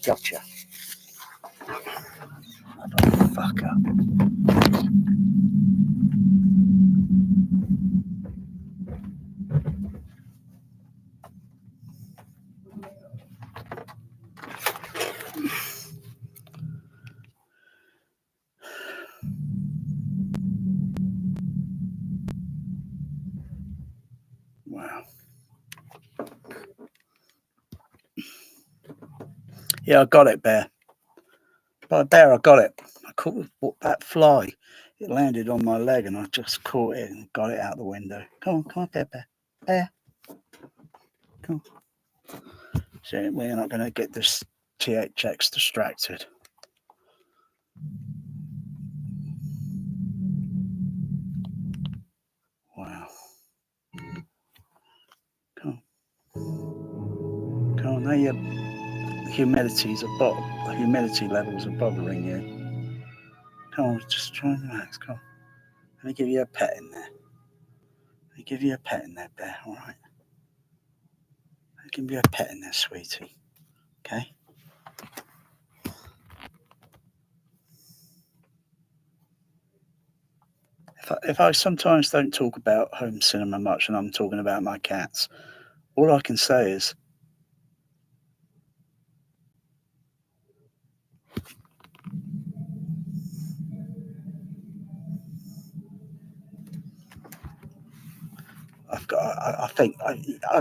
Gotcha. Motherfucker. Wow. Yeah, I got it, Bear. Bear, I got it. I caught that fly. It landed on my leg and I just caught it and got it out the window. Come on, Bear. Bear. Come on. So we're not going to get this THX distracted. Wow. Come on. know your humidity levels are bothering you. Come on, just try and relax. Come on. Let me give you a pet in there. Let me give you a pet in there, Bear. All right. Let me give you a pet in there, sweetie. Okay. If I sometimes don't talk about home cinema much and I'm talking about my cats, all I can say is I've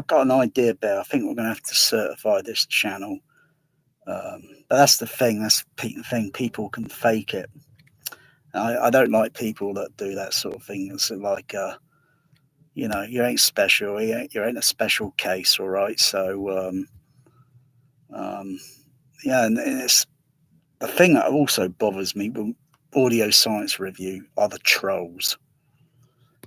got an idea, Bear. I think we're going to have to certify this channel. But that's the thing. That's the thing. People can fake it. I don't like people that do that sort of thing. It's like, you ain't special. You ain't a special case, all right? So, yeah, and it's the thing that also bothers me with audio science review are the trolls.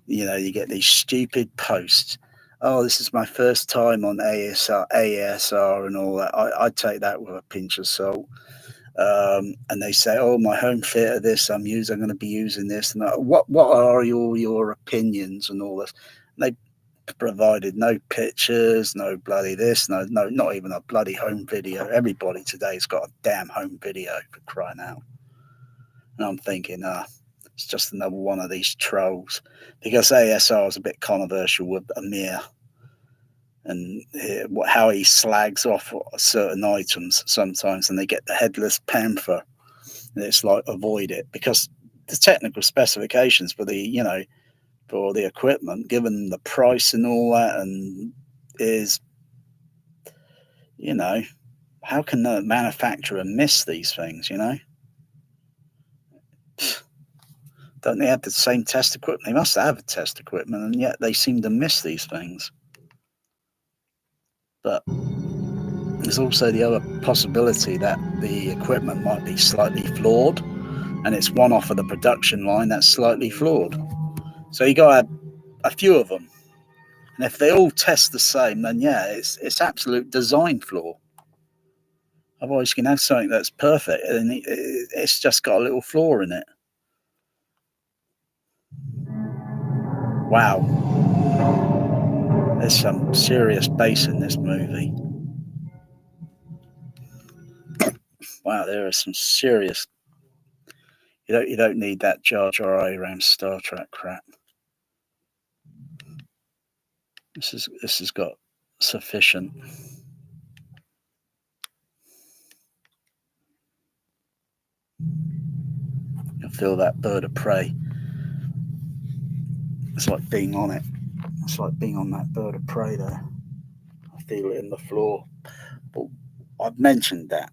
You get these stupid posts. Oh, this is my first time on ASR and all that. I take that with a pinch of salt. And they say, "Oh, my home theater, this I'm going to be using this." And what are all your opinions and all this? And they provided no pictures, no bloody this, no, not even a bloody home video. Everybody today's got a damn home video, for crying out. And I'm thinking, it's just another one of these trolls, because ASR is a bit controversial with Amir and how he slags off certain items sometimes, and they get the headless panther, and it's like, avoid it, because the technical specifications for the for the equipment, given the price and all that, and is, how can the manufacturer miss these things? Don't they have the same test equipment? They must have test equipment, and yet they seem to miss these things. But there's also the other possibility that the equipment might be slightly flawed, and it's one off of the production line that's slightly flawed. So you got to have a few of them, and if they all test the same, then yeah, it's absolute design flaw. Otherwise, you can have something that's perfect, and it's just got a little flaw in it. Wow. There's some serious bass in this movie. Wow, there is some serious. You don't need that Jar Jar Abrams Star Trek crap. This has got sufficient. You'll feel that bird of prey. It's like being on it. It's like being on that bird of prey there. I feel it in the floor. But I've mentioned that.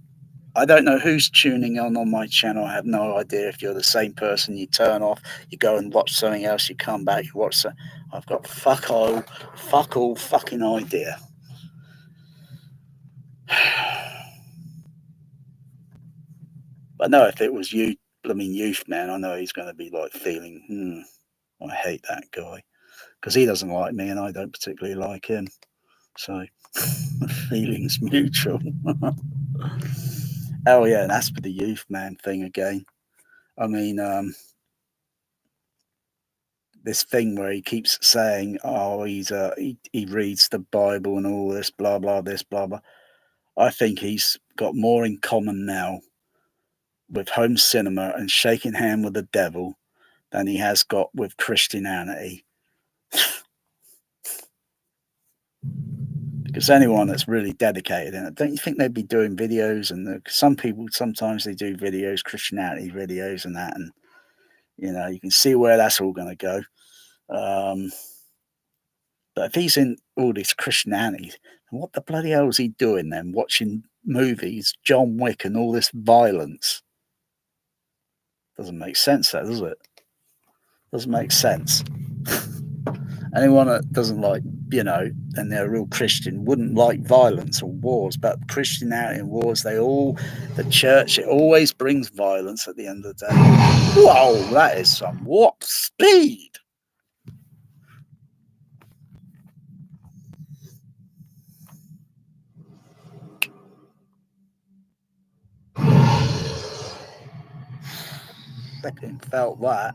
I don't know who's tuning on my channel. I have no idea. If you're the same person, you turn off, you go and watch something else, you come back, you watch something. I've got fuck all fucking idea. But no, if it was you, blooming youth man, I know he's going to be like feeling, I hate that guy, because he doesn't like me and I don't particularly like him. So feelings mutual. Oh yeah, and that's for the youth man thing again. I mean, this thing where he keeps saying, "Oh, he reads the Bible and all this, blah blah, this blah blah." I think he's got more in common now with home cinema and shaking hand with the devil than he has got with Christianity. Because anyone that's really dedicated in it, don't you think they'd be doing videos? And some people, sometimes they do videos, Christianity videos and that, and you can see where that's all going to go. But if he's in all this Christianity, what the bloody hell is he doing then? Watching movies, John Wick, and all this violence? Doesn't make sense, that, does it? Doesn't make sense. Anyone that doesn't like, and they're a real Christian, wouldn't like violence or wars. But Christianity and wars, the church, it always brings violence at the end of the day. Whoa, that is some warp speed. flipping felt that.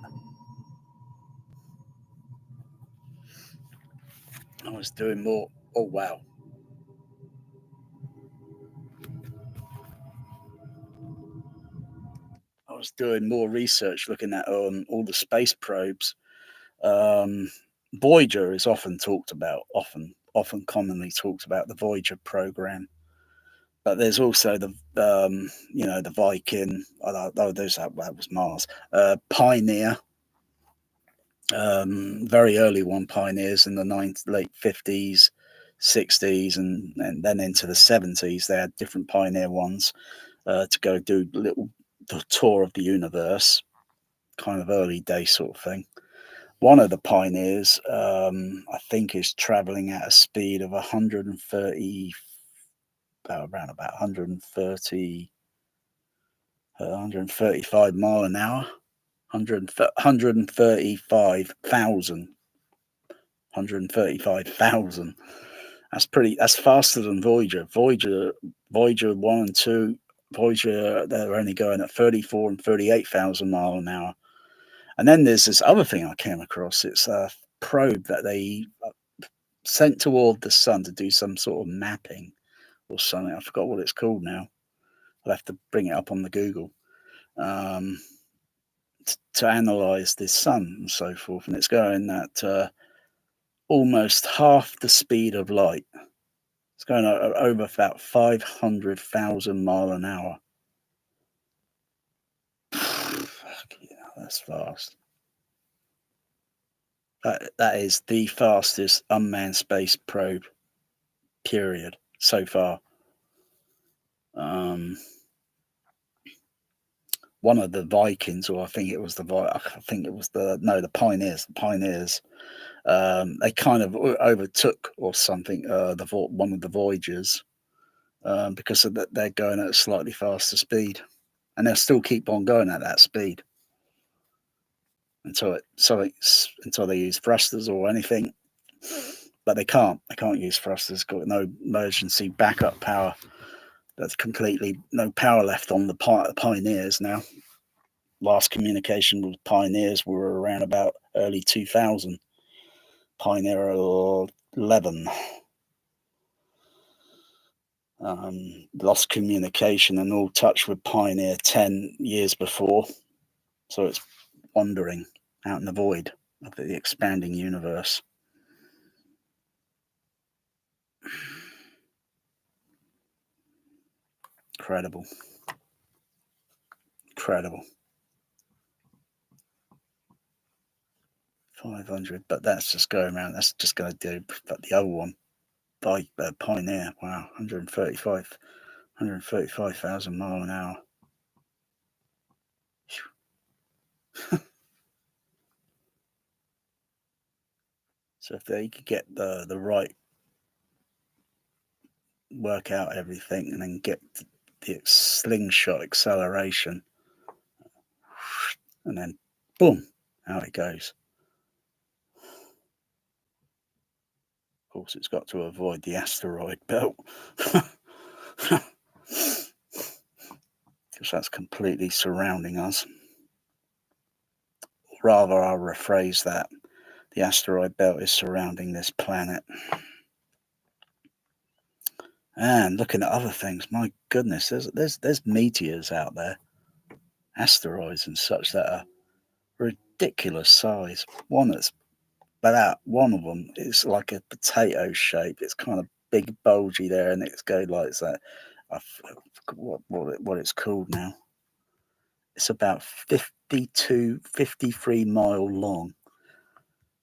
I was doing more. Oh, wow. I was doing more research looking at all the space probes. Voyager is often talked about, often commonly talked about, the Voyager program. But there's also the the Viking. Oh, that was Mars. Pioneer, very early one, Pioneers in the late 50s, 60s, and then into the 70s. They had different Pioneer ones to go do the tour of the universe, kind of early day sort of thing. One of the Pioneers, I think, is traveling at a speed of 130, around about 130, 135 mile an hour, 135,000. 135,000. That's faster than Voyager. Voyager 1 and 2, Voyager, they're only going at 34 and 38,000 mile an hour. And then there's this other thing I came across. It's a probe that they sent toward the sun to do some sort of mapping or something. I forgot what it's called now. I'll have to bring it up on the Google. To analyze the sun and so forth. And it's going at almost half the speed of light. It's going over about 500,000 mile an hour. Yeah, that's fast. That is the fastest unmanned space probe, period, so far. One of the Vikings, or I think it was the Pioneers. The Pioneers, they kind of overtook or something one of the Voyagers because of that they're going at a slightly faster speed, and they'll still keep on going at that speed until they use thrusters or anything. But they can't use thrusters. Got no emergency backup power. That's completely no power left on the Pioneers now. Last communication with Pioneers were around about early 2000. Pioneer 11 lost communication and all touch with Pioneer 10 years before. So it's wandering out in the void of the expanding universe. Incredible. 500, but that's just going around. That's just going to do. But the other one, by Pioneer, wow, 135,000 mile an hour. So if they could get the right, work out everything, and then get the slingshot acceleration, and then boom, out it goes. Of course, it's got to avoid the asteroid belt. Because that's completely surrounding us. Rather, I'll rephrase that. The asteroid belt is surrounding this planet. And looking at other things, my goodness, there's meteors out there, asteroids and such that are ridiculous size. One of them is like a potato shape. It's kind of big, bulgy there, and it's going like that. I forgot what it's called now. It's about 53 mile long.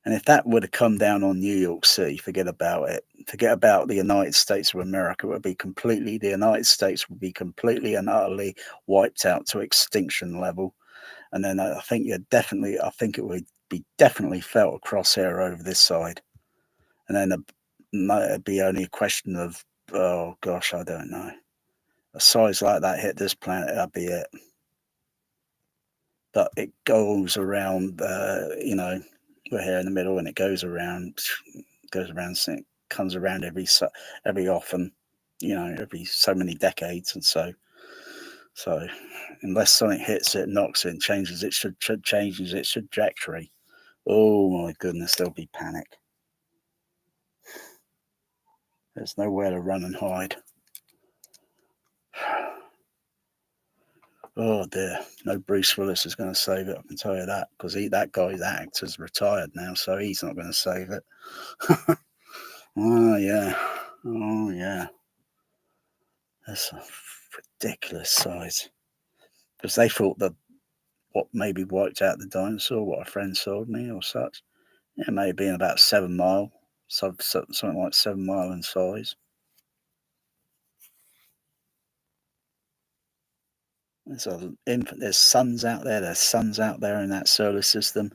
And if that would have come down on New York City, forget about it. Forget about the United States of America. The United States would be completely and utterly wiped out to extinction level. And then I think it would be definitely felt across here over this side. And then it'd be only a question of, oh gosh, I don't know. A size like that hit this planet, that'd be it. But it goes around, we're here in the middle, and it goes around, comes around every often, every so many decades, and so So unless something hits it, knocks it, and changes its trajectory, oh my goodness, there'll be panic. There's nowhere to run and hide. Oh dear, no Bruce Willis is going to save it, I can tell you that, because that guy's actor's retired now, so he's not going to save it. Oh yeah. That's a ridiculous size. Because they thought that what maybe wiped out the dinosaur, what a friend sold me or such, it may have been about 7 mile, something like 7 mile in size. There's suns out there. There's suns out there in that solar system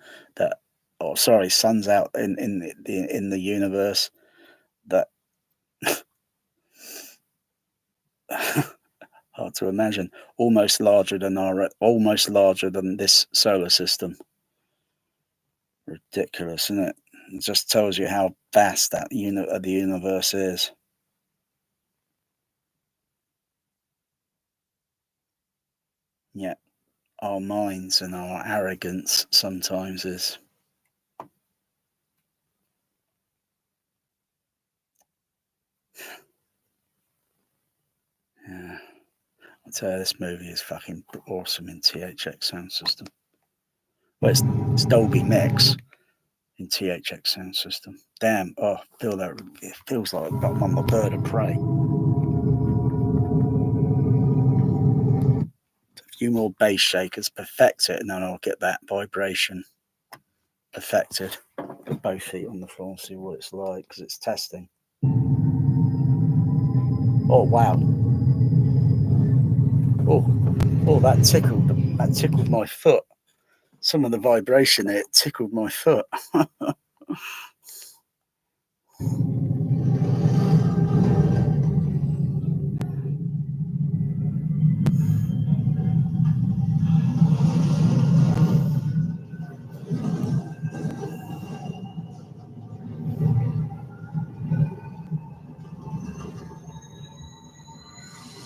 suns out in the universe that hard to imagine. Almost larger than this solar system. Ridiculous, isn't it? It just tells you how vast the universe is. Yet our minds and our arrogance sometimes is yeah. I'll tell you, this movie is fucking awesome in THX sound system. Well, it's Dolby Mix in THX sound system. Damn, feel that. It feels like I'm on the bird of prey. A few more bass shakers, perfect it, and then I'll get that vibration perfected. Put both feet on the floor, see what it's like, because it's testing. Oh wow. Oh, that tickled my foot. Some of the vibration there tickled my foot.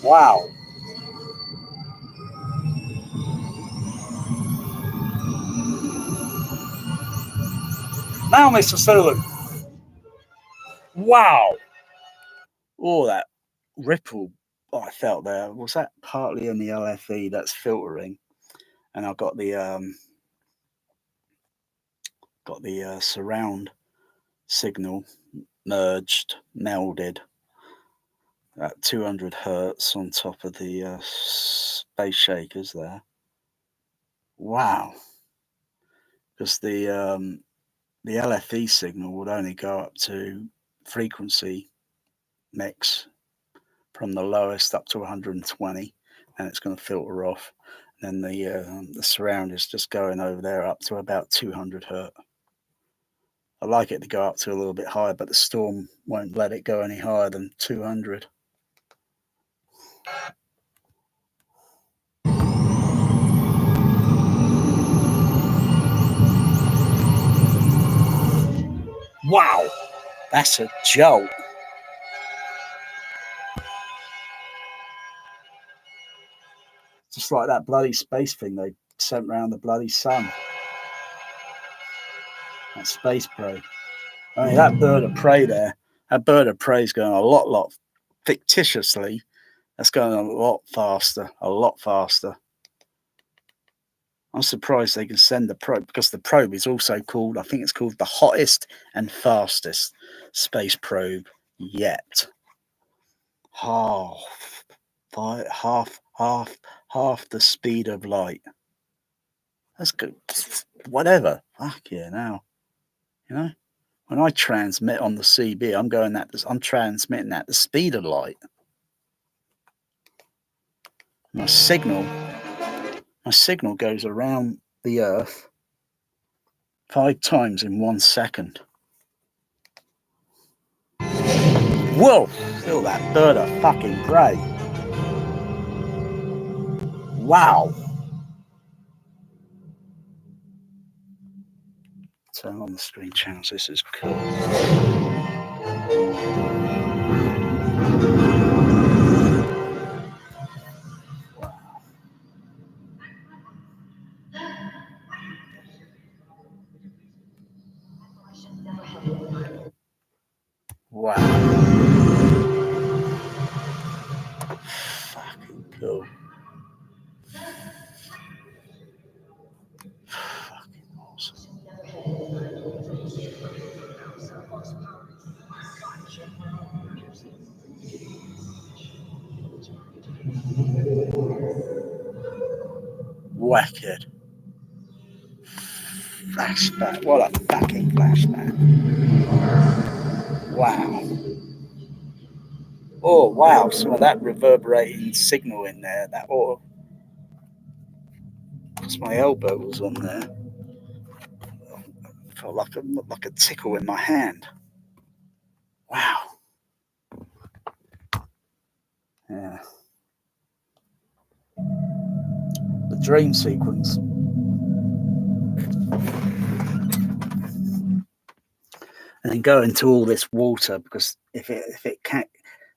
Wow. Now, Mr. Sullivan. Wow. Oh, that ripple I felt there. Was that partly in the LFE that's filtering? And I've got the surround signal melded at 200 hertz on top of the space shakers there. Wow. Because the LFE signal would only go up to frequency mix from the lowest up to 120, and it's going to filter off. And then the surround is just going over there up to about 200 hertz. I'd like it to go up to a little bit higher, but the storm won't let it go any higher than 200. Wow, that's a jolt. Just like that bloody space thing they sent around the bloody sun. That space probe. I mean, that bird of prey there, that bird of prey is going a lot fictitiously. That's going a lot faster. I'm surprised they can send the probe, because the probe is also called, I think it's called the hottest and fastest space probe yet. Half the speed of light. That's good. Whatever. Fuck yeah, now. You know? When I transmit on the CB, I'm transmitting at the speed of light. My signal goes around the Earth 5 times in 1 second. Whoa! Still that bird of fucking prey. Wow! Turn on the screen channels. This is cool. Wow. Wicked. Flashback. What a fucking flashback. Wow. Oh, wow. Some of that reverberating signal in there. That ought to... Because my elbow was on there. It felt like a tickle in my hand. Wow. Yeah. The dream sequence. And then go into all this water, because if it can't,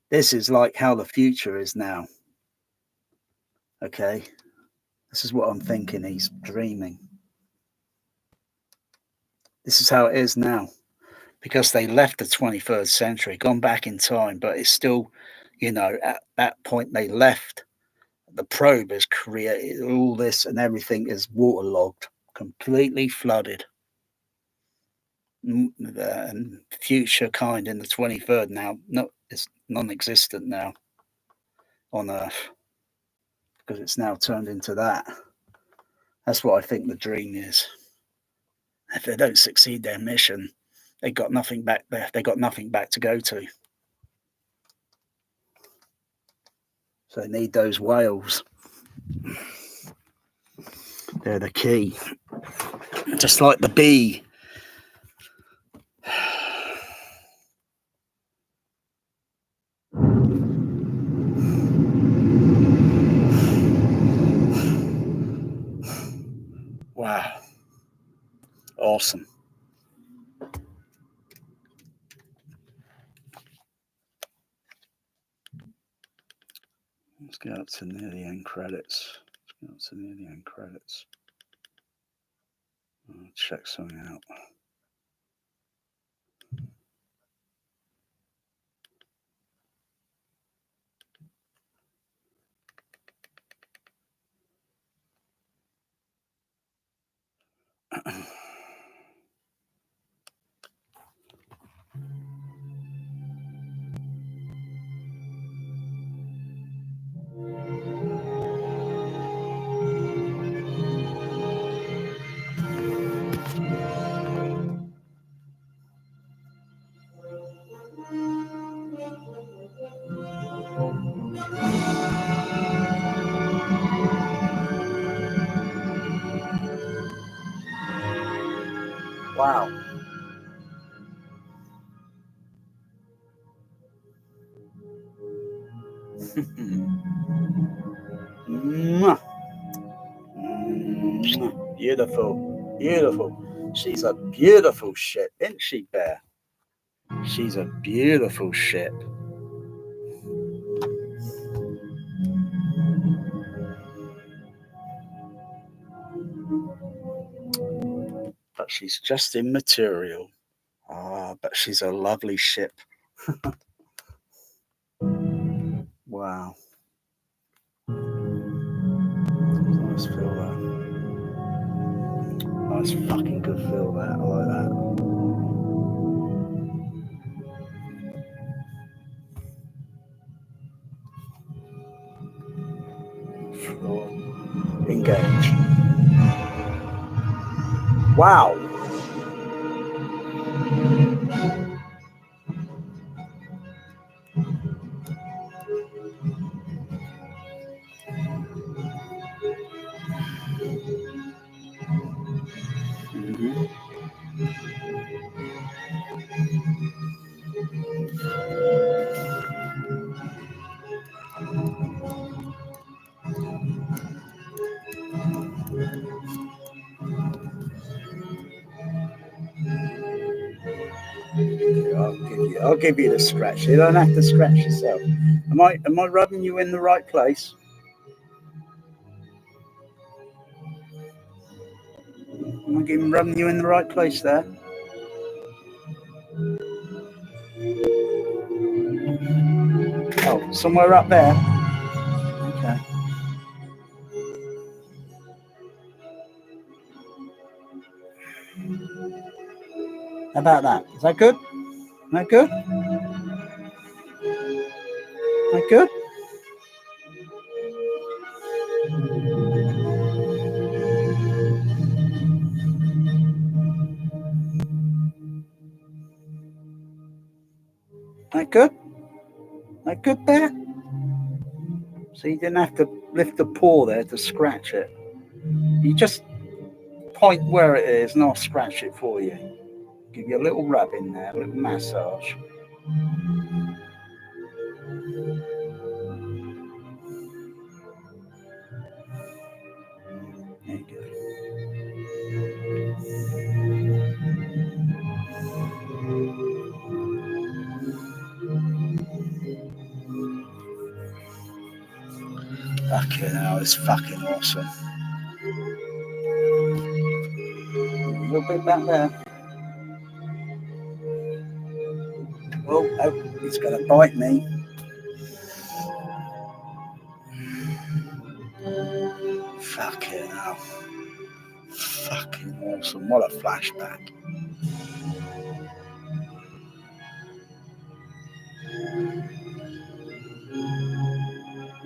this is like how the future is now. Okay, this is what I'm thinking. He's dreaming. This is how it is now, because they left the 23rd century, gone back in time, but it's still, you know, at that point they left. The probe has created all this, and everything is waterlogged, completely flooded. And future kind in the 23rd now, it's non-existent now on Earth, because it's now turned into that. That's what I think the dream is. If they don't succeed their mission, they got nothing back there. They got nothing back to go to. So they need those whales. They're the key. Just like the bee. Wow. Awesome. Let's get up to near the end credits. I'll check something out. Wow. Beautiful. Beautiful. She's a beautiful ship, isn't she, Bear? She's a beautiful ship. But she's just immaterial. But she's a lovely ship. Wow. Nice feel that. Nice fucking good feel that. I like that. Floor. Engage. Wow. Mm-hmm. I'll give you the scratch. You don't have to scratch yourself. Am I rubbing you in the right place? Am I rubbing you in the right place there? Oh, somewhere up there. Okay. How about that? Is that good? Is that good? Is that good? That good? That good there? So you didn't have to lift the paw there to scratch it. You just point where it is and I'll scratch it for you. Give you a little rub in there, a little massage. There you go. Fucking hell, it's fucking awesome. A little bit back there. Oh, he's going to bite me. Fucking hell. Fucking awesome. What a flashback.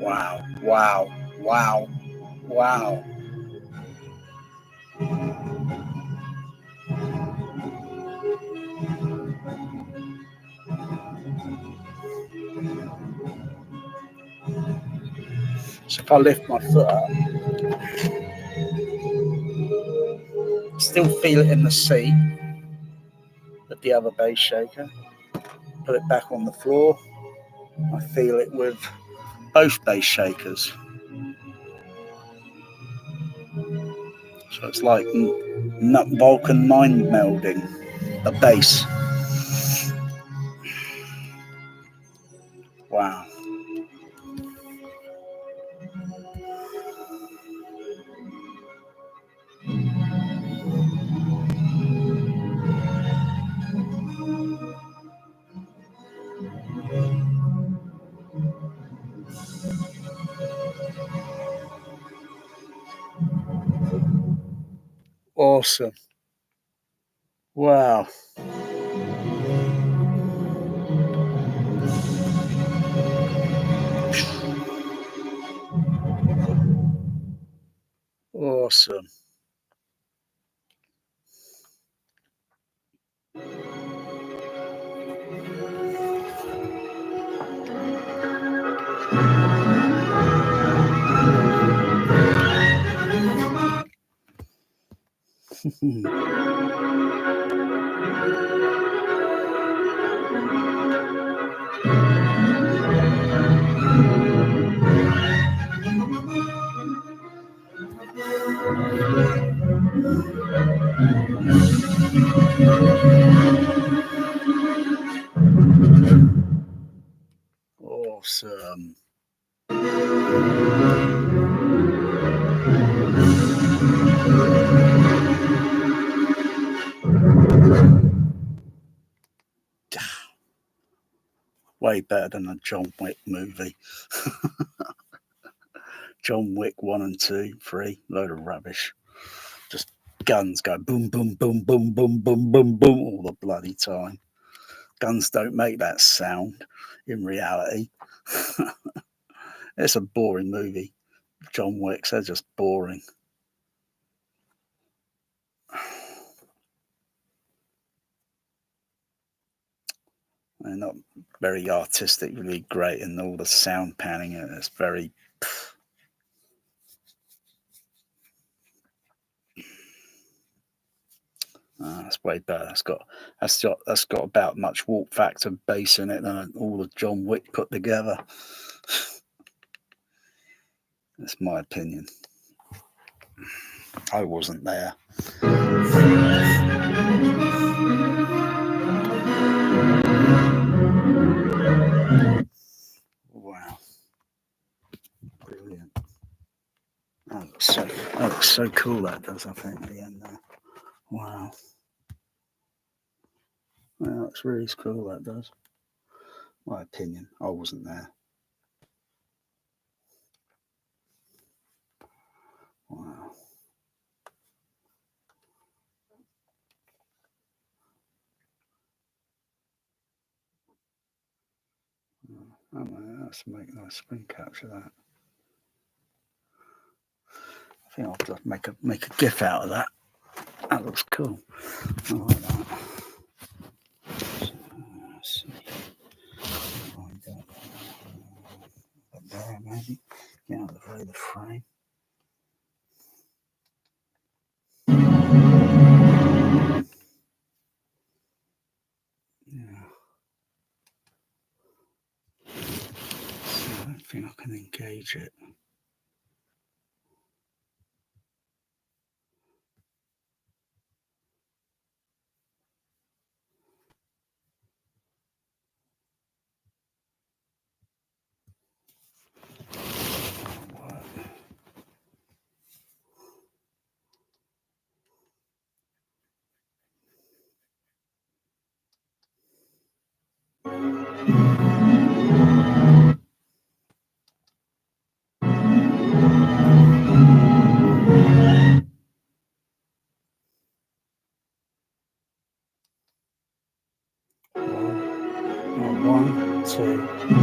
Wow, wow, wow, wow. So if I lift my foot up, still feel it in the seat with the other bass shaker. Put it back on the floor. I feel it with both bass shakers. So it's like Vulcan mind melding a bass. Wow. Awesome. Wow. Awesome. Awesome. Way better than a John Wick movie. John Wick 1 and 2, 3, load of rubbish. Just guns go boom, boom, boom, boom, boom, boom, boom, boom all the bloody time. Guns don't make that sound in reality. It's a boring movie. John Wick's, they're just boring. They're not very artistically great, and all the sound panning, and it's very. That's way better. That's got about much warp factor bass in it than all the John Wick put together. That's my opinion. I wasn't there. Wow. Brilliant. That looks so cool, that does, I think, at the end there. Wow. That looks really cool, that does. My opinion. I wasn't there. Wow. Oh, let's make a nice screen capture that. I think I'll just make a GIF out of that. That looks cool. I like that. So, let's see. play the frame. Yeah. So I don't think I can engage it. One, two, 3, 4,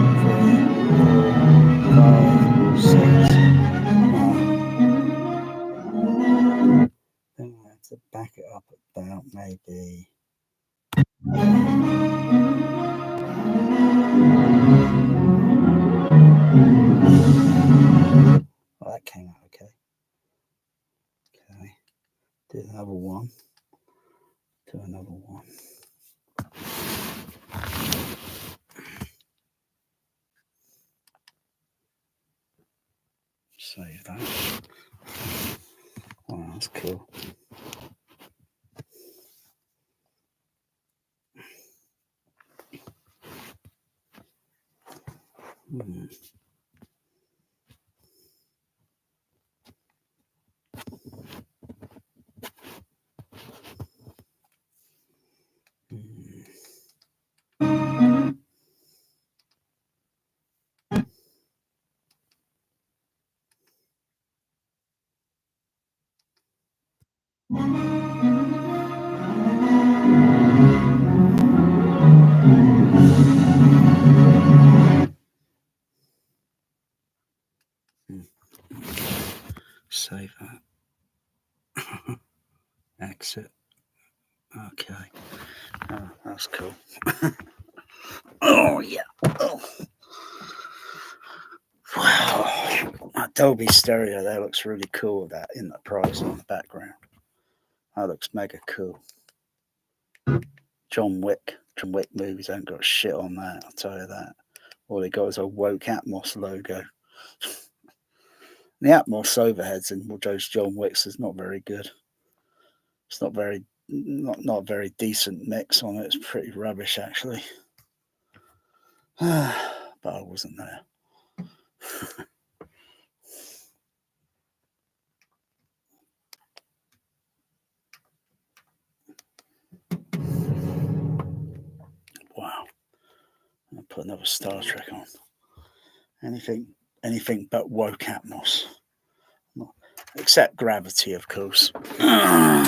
5, 6. Then I have to back it up about maybe. Well, that came out okay. Okay. Do another one. Do another one. Save that. Wow, that's cool. Save that. Exit. Okay. Oh, that's cool. Oh, yeah. Oh. Wow. That Dolby stereo there looks really cool with that Enterprise in the background. That looks mega cool. John Wick movies ain't got shit on that, I'll tell you that. All they got is a woke Atmos logo. The Atmos overheads in those John Wicks is not very good. It's not a very decent mix on it. It's pretty rubbish actually. But I wasn't there. Wow. I'll put another Star Trek on. Anything but woke Atmos. Except Gravity, of course.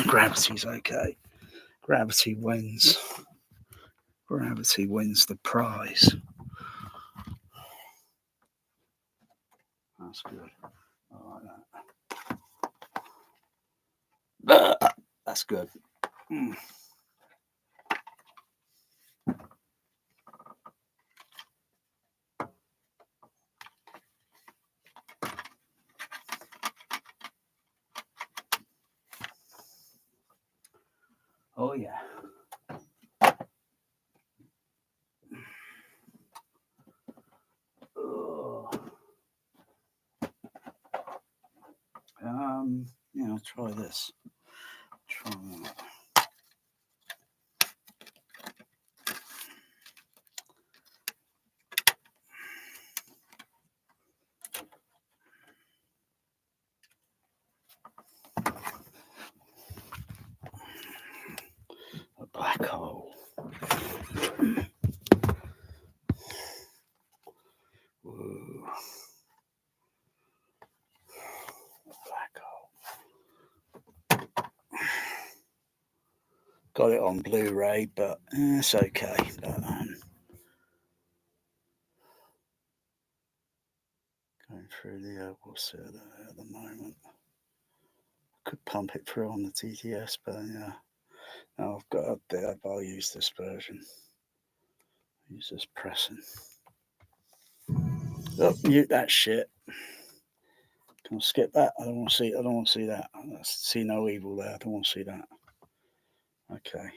Gravity's okay. Gravity wins. Gravity wins the prize. That's good. I like that. That's good. Oh, yeah. Yeah, I'll try this. Try that. A black hole. Whoa. Black hole. Got it on Blu-ray, but it's okay. But, going through the what's it at the moment? Could pump it through on the TTS, but yeah. No, I've got a bit up. I'll use this version. Use this pressing. Oh, mute that shit. Can I skip that? I don't want to see. I don't want to see that. I see no evil there. I don't want to see that. Okay.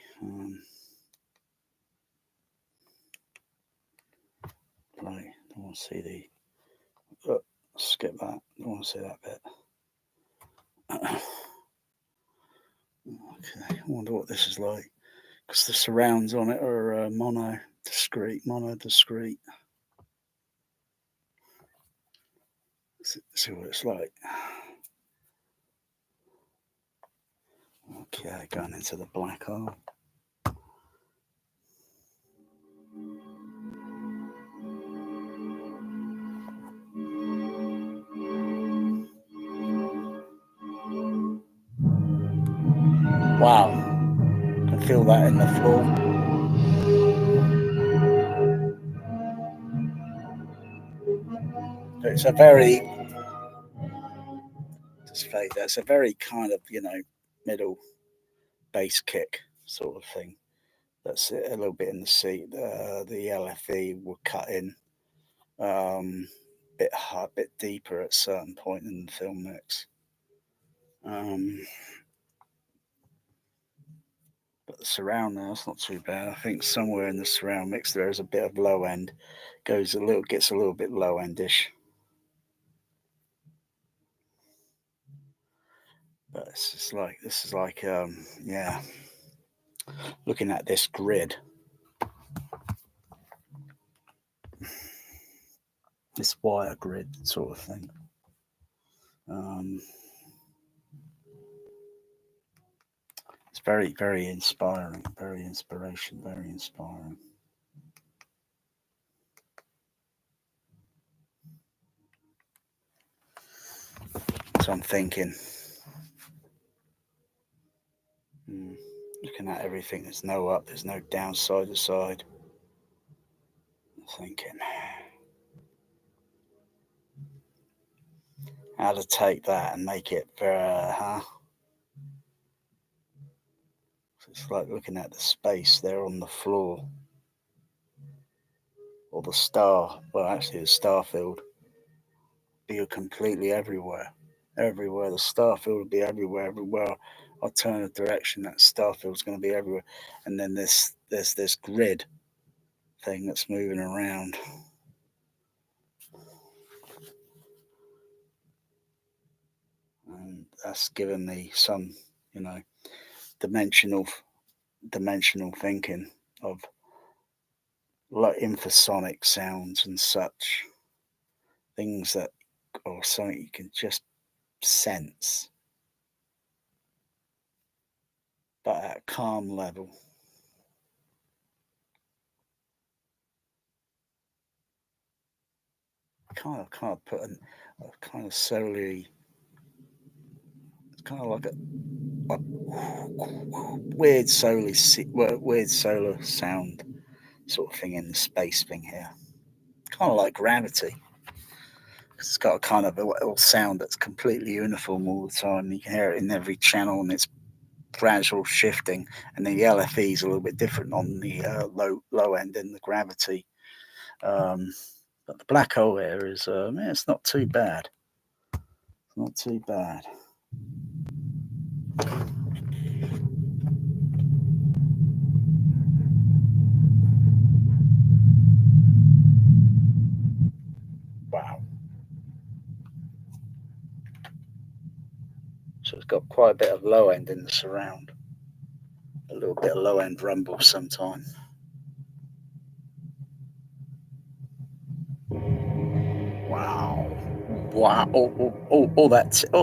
Right. I don't want to see the. Skip that. I don't want to see that bit. Okay. I wonder what this is like. Because the surrounds on it are mono discrete. See what it's like. Okay, going into the black hole. Wow, I can feel that in the floor. It's a very, just fade. That's a very kind of, middle bass kick sort of thing. That's it, a little bit in the C. The LFE will cut in bit hard, bit deeper at a certain point in the film mix. But the surround now, it's not too bad. I think somewhere in the surround mix there is a bit of low end, gets a little bit low endish. But this is like yeah. Looking at this grid, this wire grid sort of thing. It's very, very inspiring, very inspiring. So I'm thinking, looking at everything, there's no up, there's no down side to side. I'm thinking how to take that and make it So it's like looking at the space there on the floor. Or the star, well actually the star field be completely everywhere. Everywhere. The star field will be everywhere. I turn a direction, that star field's going to be everywhere. And then there's this grid thing that's moving around. And that's given me some, dimensional thinking of like infrasonic sounds and such things that, or something you can just sense, but at a calm level. Kind of put a kind of solely. It's kind of like a weird solar sound sort of thing in the space thing here. Kind of like gravity. It's got a kind of a sound that's completely uniform all the time. You can hear it in every channel, and it's gradual shifting. And the LFE is a little bit different on the low end in the gravity. But the black hole here is, it's not too bad. Not too bad. Wow. So it's got quite a bit of low end in the surround. A little bit of low end rumble sometimes. Wow.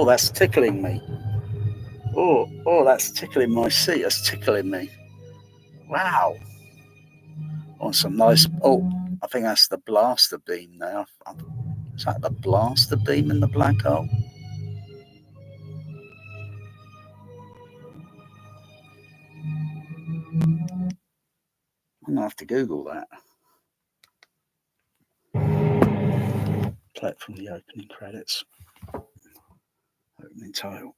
That's tickling me. That's tickling my seat. That's tickling me. Wow. On some nice. I think that's the blaster beam now. Is that the blaster beam in the black hole? I'm gonna have to Google that. Play it from the opening credits. Opening title.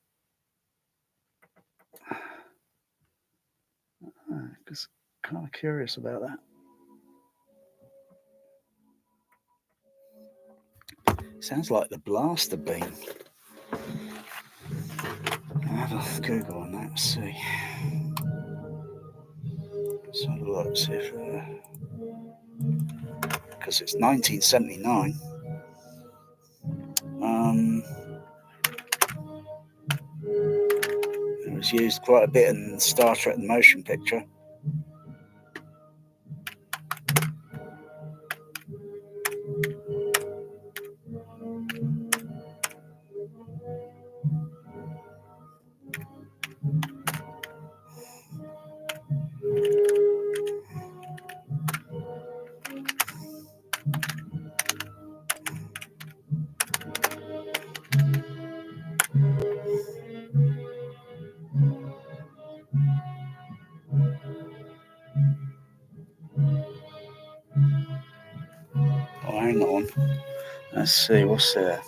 Because kind of curious about that. Sounds like the blaster beam. Google on that. Let's see. Let's have a look. See if because it's 1979. It was used quite a bit in Star Trek: The Motion Picture. Oh, hang on. Let's see. What's there?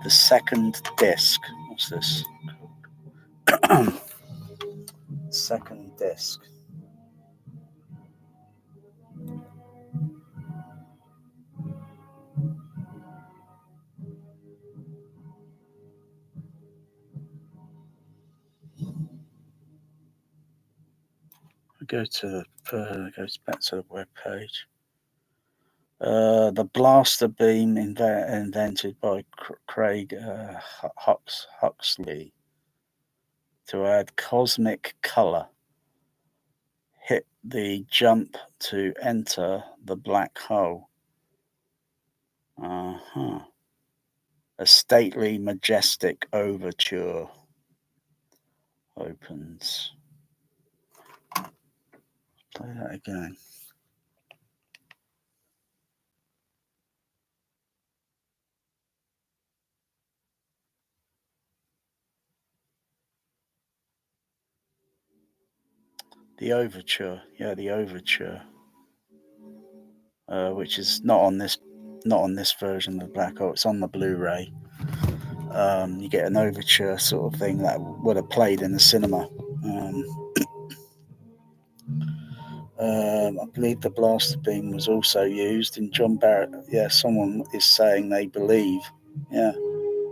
The second disc. What's this? Second disc. Go back to the web page. The blaster beam invented by Craig Huxley to add cosmic color. Hit the jump to enter the black hole. A stately, majestic overture opens. Play that again. The overture, the overture, which is not on this version of the Black Hole. It's on the Blu-ray. You get an overture sort of thing that would have played in the cinema. I believe the blaster beam was also used in John Barrett. Yeah, someone is saying they believe. Yeah,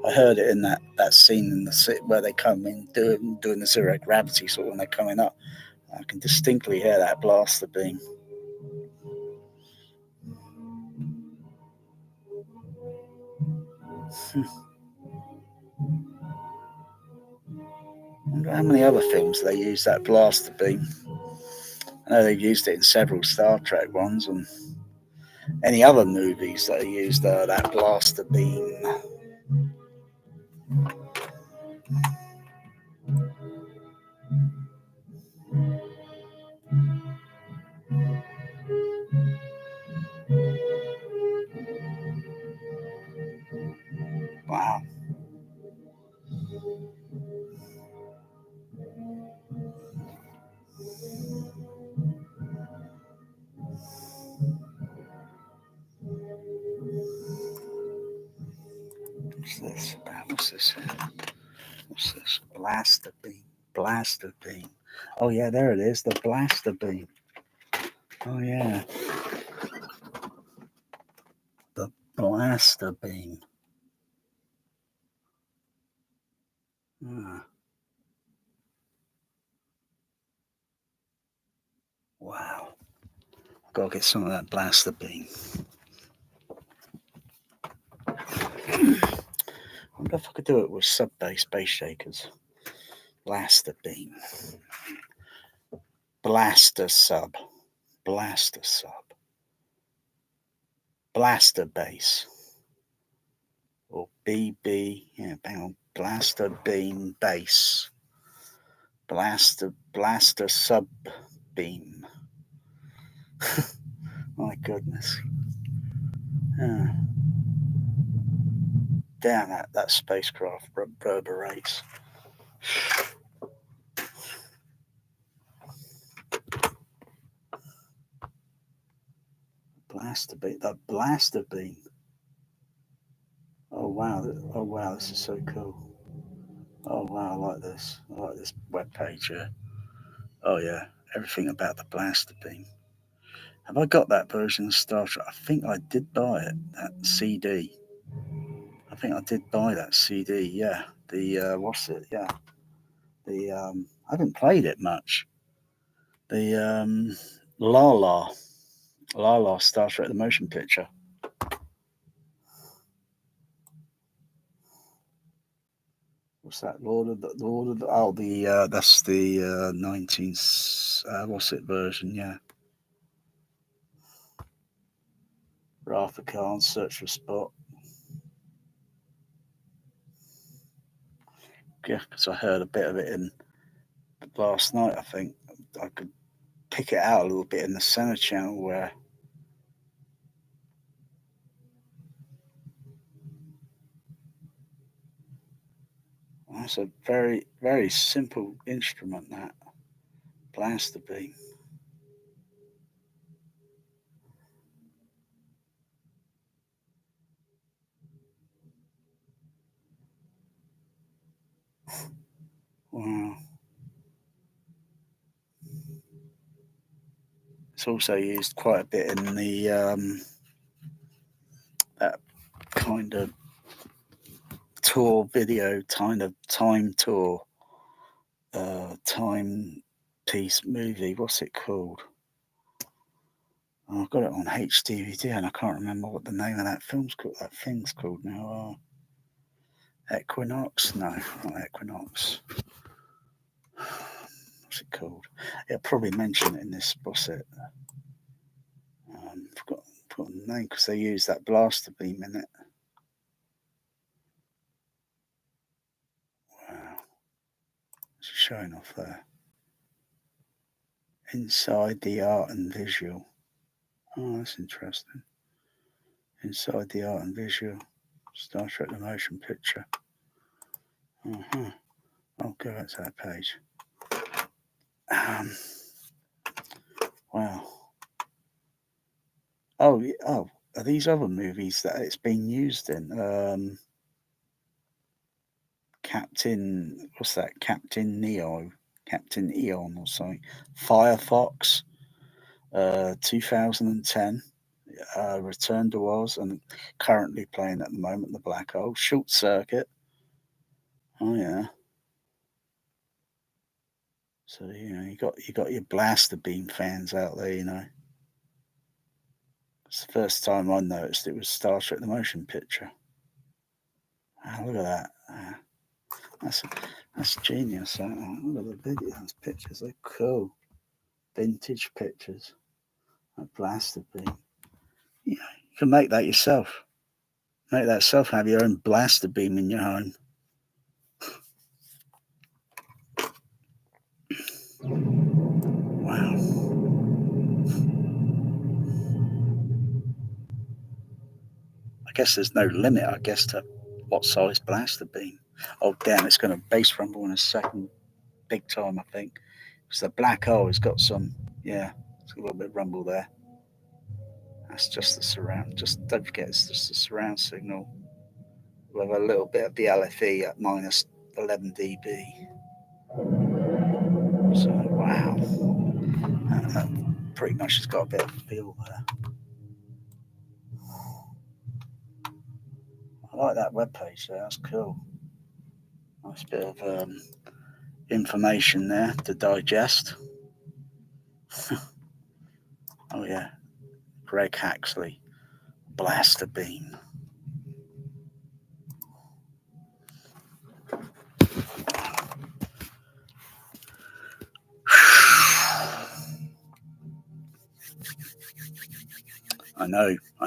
I heard it in that scene in the where they come in doing the zero gravity sort of when they're coming up. I can distinctly hear that blaster beam. I wonder how many other films they use that blaster beam. I know they've used it in several Star Trek ones, and any other movies that used that blaster beam. Wow. What's this about? What's this? Blaster beam. Blaster beam. Oh, yeah, there it is. The blaster beam. Oh, yeah. The blaster beam. Ah. Wow. I've got to get some of that blaster beam. I wonder if I could do it with sub-bass bass shakers. Blaster beam. Blaster sub. Blaster sub. Blaster bass. Or BB. Yeah, bang on. Blaster beam bass. Blaster sub beam. My goodness. Damn, that spacecraft reverberates. The blaster beam. Oh wow, this is so cool. Oh wow, I like this. I like this web page here. Oh yeah, everything about the blaster beam. Have I got that version of Star Trek? I think I did buy it, that CD. I think I did buy that CD, yeah. The, what's it? Yeah. I haven't played it much. The La Star Trek the Motion Picture. What's that? Lord of the that's the 19 what's it version? Yeah. Wrath of Khan, Search for Spock. Yeah, because I heard a bit of it in last night. I think I could pick it out a little bit in the center channel where. That's a very, very simple instrument, that blaster beam. Wow. It's also used quite a bit in the that kind of tour video, kind of time tour, time piece movie. What's it called? Oh, I've got it on HDVD and I can't remember what the name of that film's called. That thing's called now. Equinox? No, not Equinox. What's it called? I'll probably mention it in this. What's it? Forgot the name because they use that blaster beam in it. Wow, it's showing off there. Inside the art and visual. Oh, that's interesting. Inside the art and visual. Star Trek the Motion Picture. I'll go back to that page. Wow. Oh, are these other movies that it's been used in? Captain, what's that? Captain Eon or something. Firefox, 2010. Return to Oz, and currently playing at the moment, The Black Hole. Short Circuit. Oh yeah. So you got your blaster beam fans out there. It's the first time I noticed it was Star Trek the Motion Picture. Oh, look at that. That's genius. Look at the videos, pictures. They're cool. Vintage pictures. A blaster beam. You can make that yourself. Make that yourself. Have your own blaster beam in your home. Wow. I guess there's no limit, to what size blaster beam. Oh, damn, it's going to bass rumble in a second. Big time, I think. Because the Black Hole has got some, it's a little bit of rumble there. That's just the surround. Just don't forget, it's just the surround signal with a little bit of the LFE at minus 11 dB. So, wow. That pretty much has got a bit of feel there. I like that webpage there. That's cool. Nice bit of information there to digest. Oh, yeah. Greg Haxley. Blaster beam. I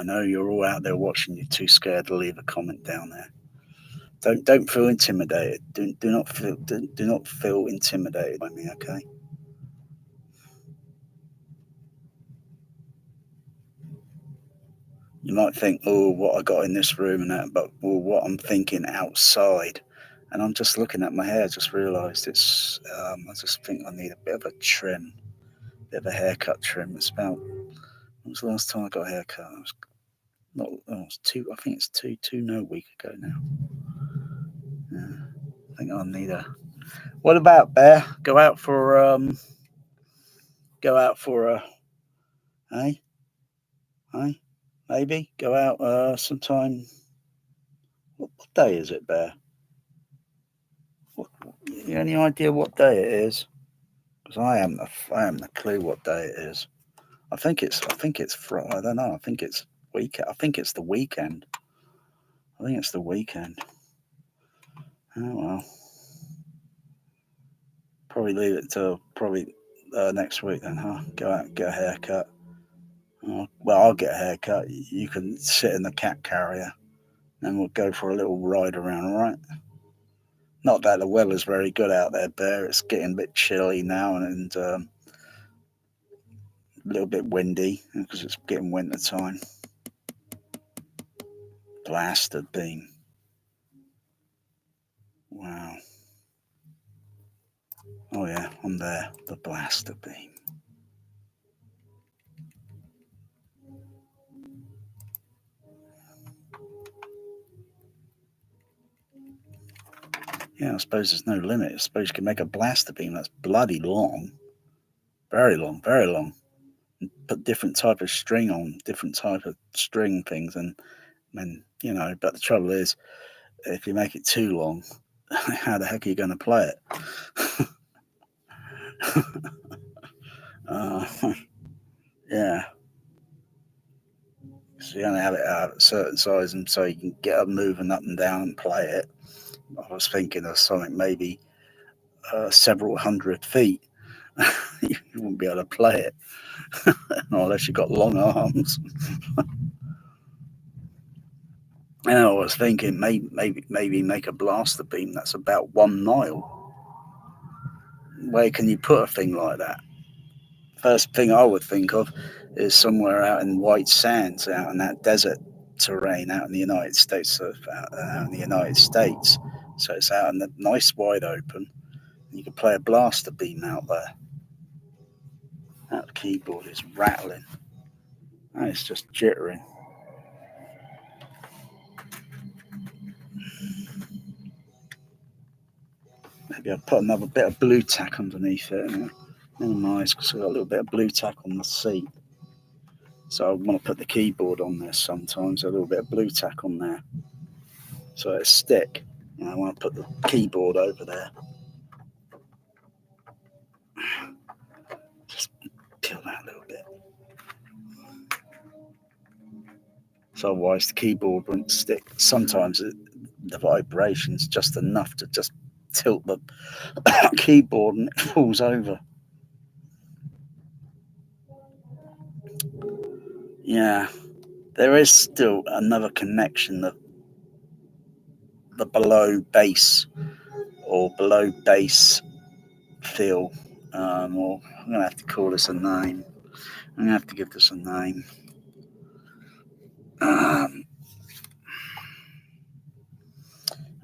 know you're all out there watching. You're too scared to leave a comment down there. Don't feel intimidated. Do not feel intimidated by me, okay? You might think, oh, what I got in this room and that, but what I'm thinking outside, and I'm just looking at my hair. Just realised it's. I just think I need a bit of a trim, bit of a haircut trim. It's about. When was the last time I got a haircut? It was not. Oh, it's two. I think it's no week ago now. Yeah, I think I need a. What about Bear? Go out for a. Hey, maybe go out sometime. What day is it, Bear? You any idea what day it is? Because I haven't a clue what day it is. I think it's Friday. I don't know. I think it's weekend. I think it's the weekend. Oh well. Probably leave it till next week then, huh? Go out and get a haircut. Well, I'll get a haircut. You can sit in the cat carrier, and we'll go for a little ride around. All right. Not that the weather's very good out there, Bear. It's getting a bit chilly now and a little bit windy because it's getting winter time. Blasted beam. Wow. Oh yeah, I'm there. The blaster beam. Yeah, I suppose there's no limit. I suppose you can make a blaster beam that's bloody long. Very long, very long. And put different type of string on, different type of string things and but the trouble is if you make it too long, how the heck are you going to play it? Yeah. So you only have it out at a certain size, and so you can get up moving up and down and play it. I was thinking of something maybe several 100 feet. You wouldn't be able to play it unless you've got long arms. And I was thinking maybe make a blaster beam that's about 1 mile. Where can you put a thing like that? First thing I would think of is somewhere out in white sands, out in that desert terrain, out in the United States, out in the United States. So it's out in the nice wide open. You can play a blaster beam out there. That keyboard is rattling. And it's just jittering. Maybe I'll put another bit of blue tack underneath it. Nice, because I've got a little bit of blue tack on the seat. So I want to put the keyboard on there sometimes, a little bit of blue tack on there. So it'll stick. And I want to put the keyboard over there. Just peel that a little bit. So otherwise the keyboard won't stick. Sometimes the vibration's just enough to just tilt the keyboard and it falls over. Yeah, there is still another connection, the below bass or below bass feel, or I'm going to have to call this a name. I'm going to have to give this a name.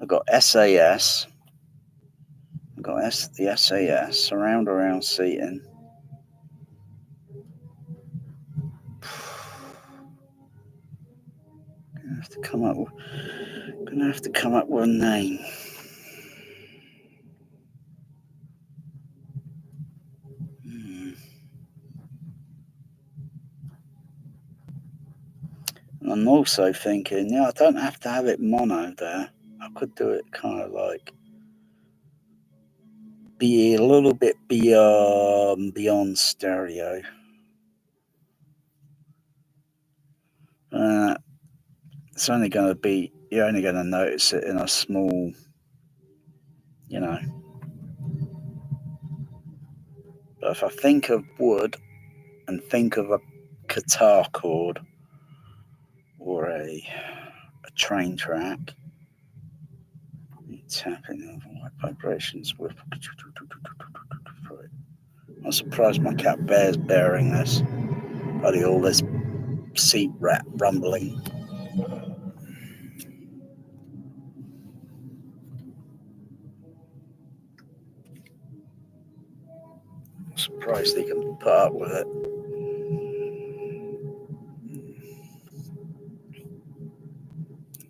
I've got SAS. I've got the SAS, surround around seating. Gonna have to come up with a name. And I'm also thinking, I don't have to have it mono there. I could do it kind of like be a little bit beyond stereo. It's only going to be, you're only going to notice it in a small, But if I think of wood and think of a guitar chord or a train track, tapping over vibrations with. I'm surprised my cat Bear's bearing this. Bloody all this seat rat rumbling. I'm surprised he can put up with it.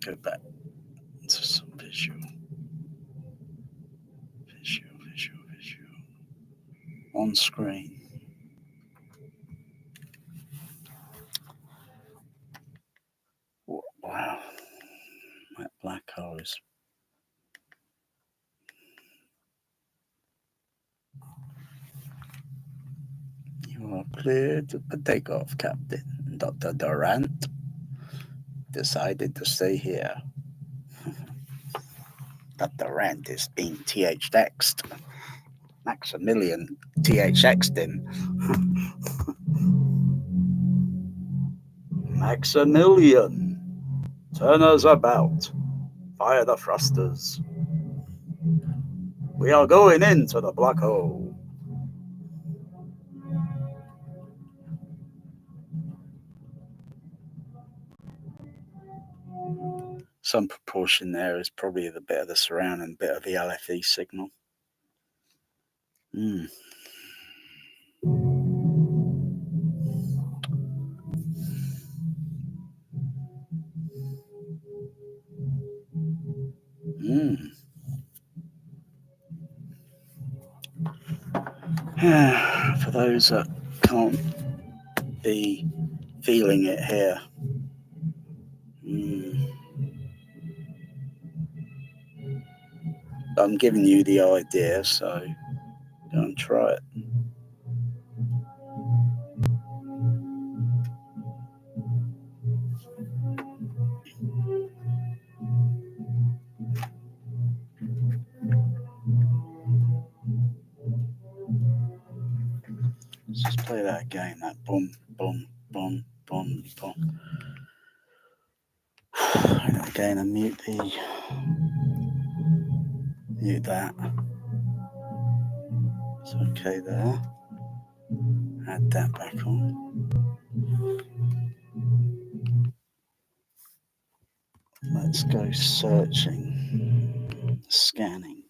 Go back to some visual. On screen. Wow. That black hole is Clear to take off, Captain. Dr. Durant decided to stay here. That Durant is being THX'd. Maximilian THX'd him. Maximilian, turn us about. Fire the thrusters. We are going into the black hole. Some proportion there is probably the bit of the surround and bit of the LFE signal. Mm. For those that can't be feeling it here, I'm giving you the idea, so go and try it. Let's just play that again, that boom, boom, boom, boom, boom. And again, and mute that. It's okay there. Add that back on. Let's go searching, scanning.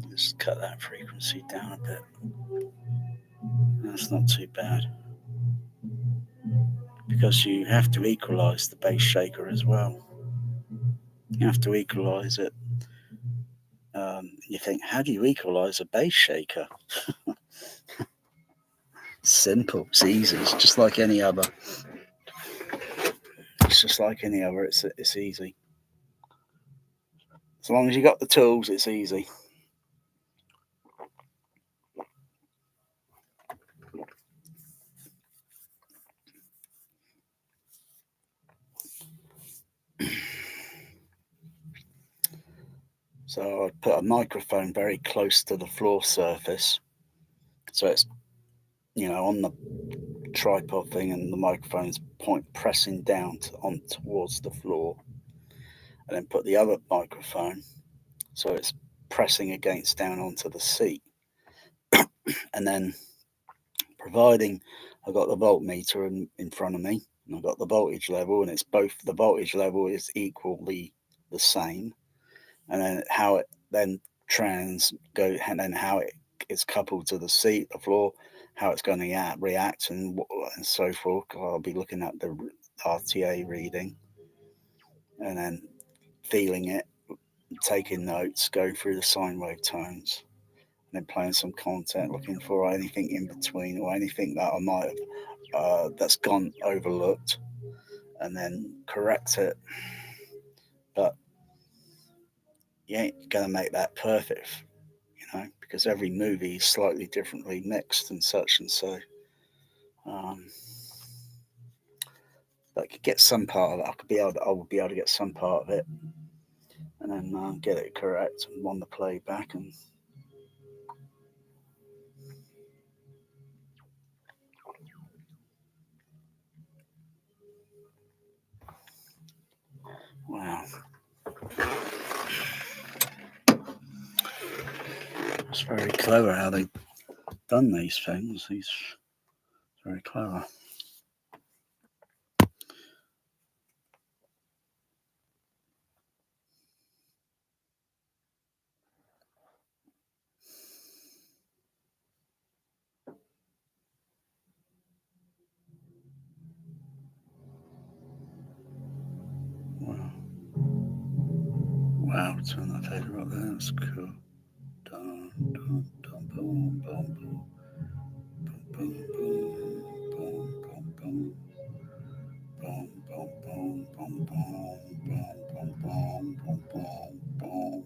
Just cut that frequency down a bit. That's not too bad. Because you have to equalize the bass shaker as well. You have to equalize it. You think, how do you equalize a bass shaker? Simple. It's easy. It's just like any other. It's just like any other. It's easy. As long as you got the tools, it's easy. So I put a microphone very close to the floor surface, so it's on the tripod thing, and the microphone's pressing down towards the floor, and then put the other microphone so it's pressing against down onto the seat, and then providing I've got the voltmeter in front of me, and I've got the voltage level, and it's both the voltage level is equally the same, and then how it then and then how it is coupled to the seat, the floor, how it's going to react, and so forth. I'll be looking at the RTA reading, and then feeling it, taking notes, going through the sine wave tones, and then playing some content, looking for anything in between or anything that I might have that's gone overlooked, and then correct it. But you ain't gonna make that perfect, because every movie is slightly differently mixed and such, and so but I could get some part of it. I would be able to get some part of it, and then get it correct and on the playback. And Wow. It's very clever how they've done these things. He's very clever. Wow. Wow, turn that fader up there. That's cool. Dun, dun, dun, boom, boom, boom. Boom, boom, boom, boom, boom. Boom, boom, boom, boom, boom, boom, boom, boom, boom, boom.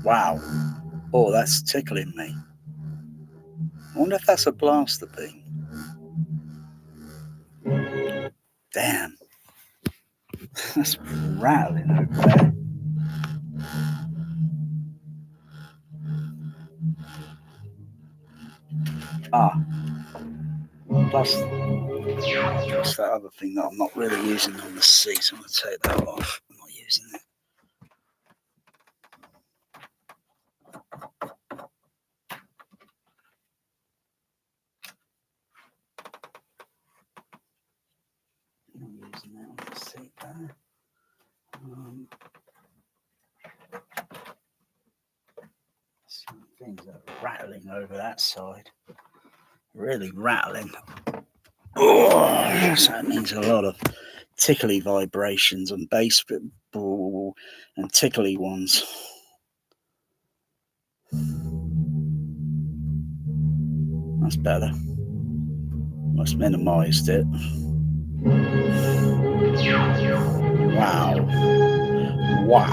Wow. Oh, that's tickling me. I wonder if that's a blaster beam. Damn. That's rattling over there. Ah. Plus that other thing that I'm not really using on the seat, so I'm going to take that off. I'm not using it. I'm not using that on the seat there. Some things are rattling over that side. Really rattling. Oh, so that means a lot of tickly vibrations and bass and tickly ones. That's better. Just minimized it. Wow. Wow.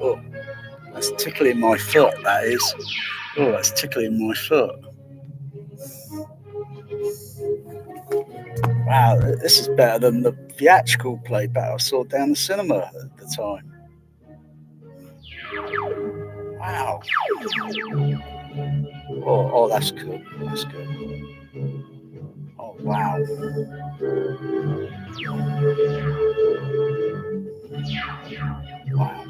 Oh, that's tickling my foot, that is. Oh, that's tickling my foot. Wow, this is better than the theatrical playback I saw down the cinema at the time. Wow. Oh, that's good. That's good. Oh, wow. Wow.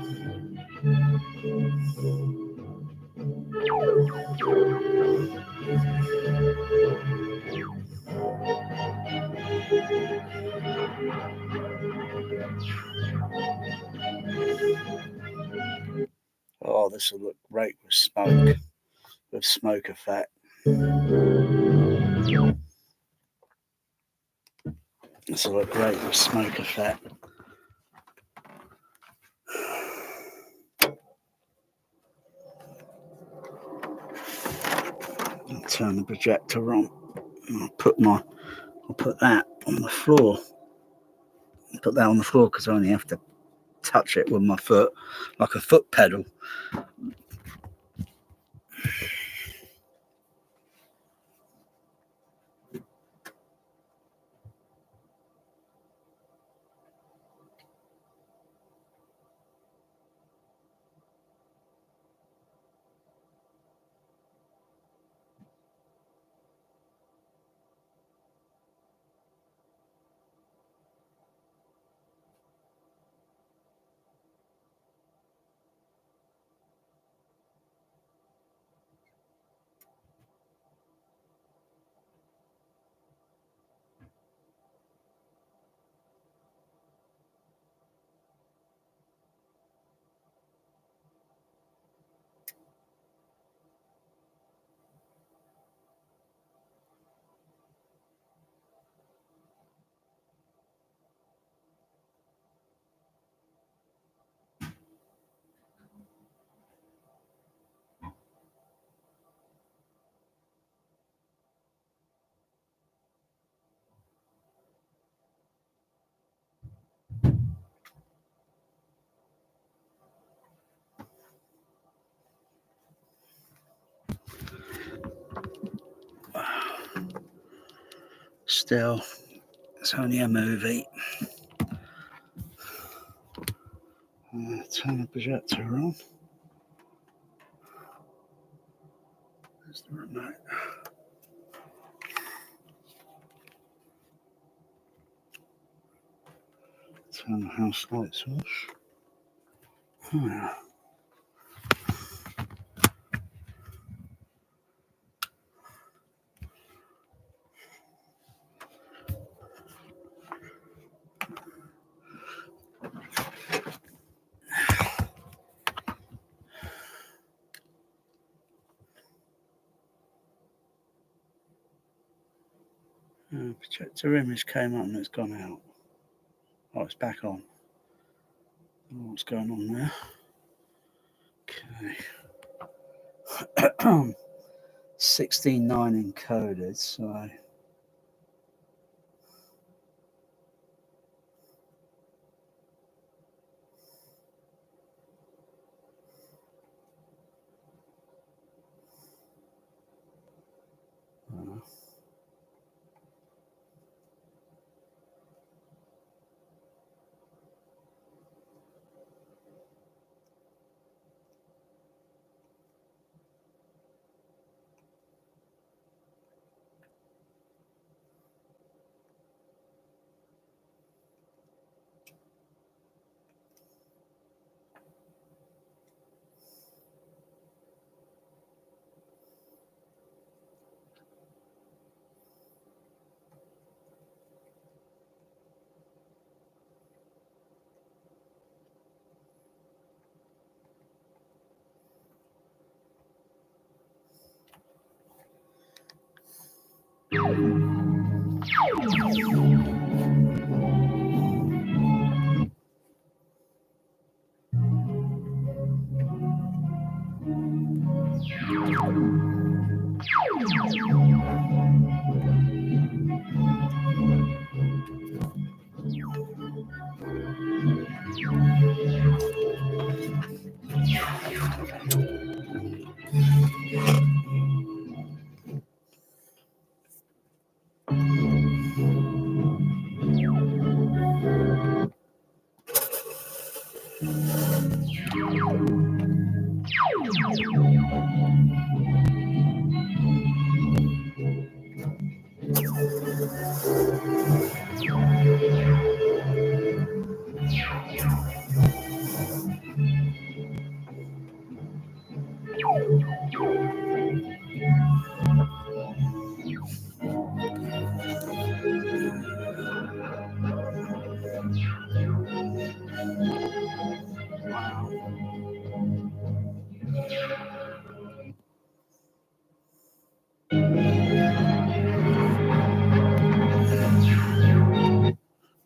Oh, this will look great with smoke effect. This will look great with smoke effect. I'll turn the projector on. I'll put that on the floor. Put that on the floor because I only have to touch it with my foot, like a foot pedal. still, it's only a movie. Turn the projector on. There's the remote. Turn the house lights off. Oh. Projector image came up and it's gone out. Oh, it's back on. I don't know what's going on there. Okay. 16:9 encoded, so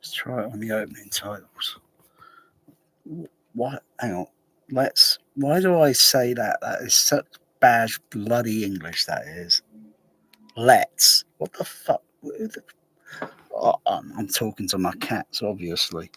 let's try it on the opening titles. What? Hang on. Why do I say that? That is such bad bloody English. That is. Let's. What the fuck? Oh, I'm talking to my cats, obviously.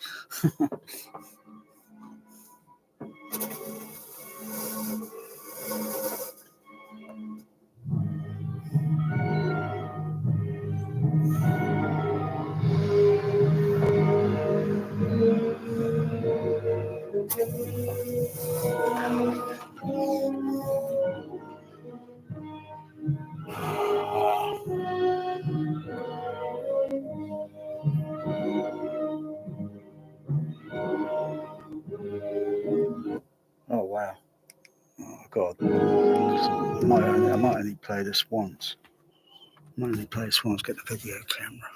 Oh wow. Oh god. I might only play this once. Get the video camera.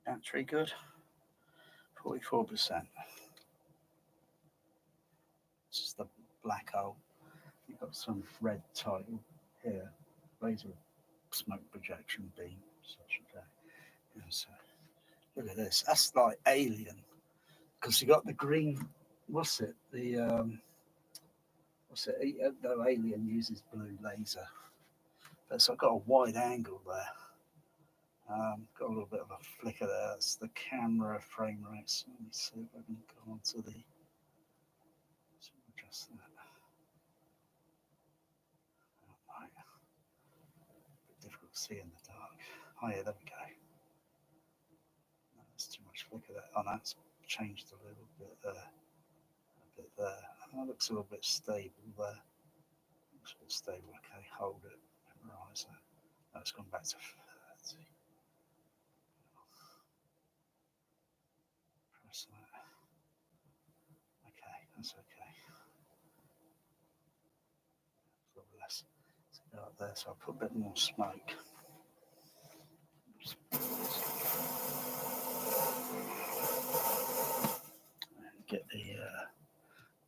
Battery good. 44%. This is the black hole. You've got some red title here. Laser smoke projection beam. Such a day. Yeah, so look at this. That's like Alien. Because you got the green. What's it? The what's it? The alien uses blue laser. But so I've got a wide angle there. Got a little bit of a flicker there. That's the camera frame rate. So let me see if I can go on to the. So adjust that. Oh, right. Difficult to see in the dark. Oh yeah, there we go. No, that's too much flicker there. Oh no, it's changed a little bit there. A bit there. Oh, that looks a little bit stable there. Looks a bit stable. Okay, hold it. Memorize that. Oh, it's gone back to 30. Press that. Okay, that's okay. A little less. So go up there, so I'll put a bit more smoke. And get the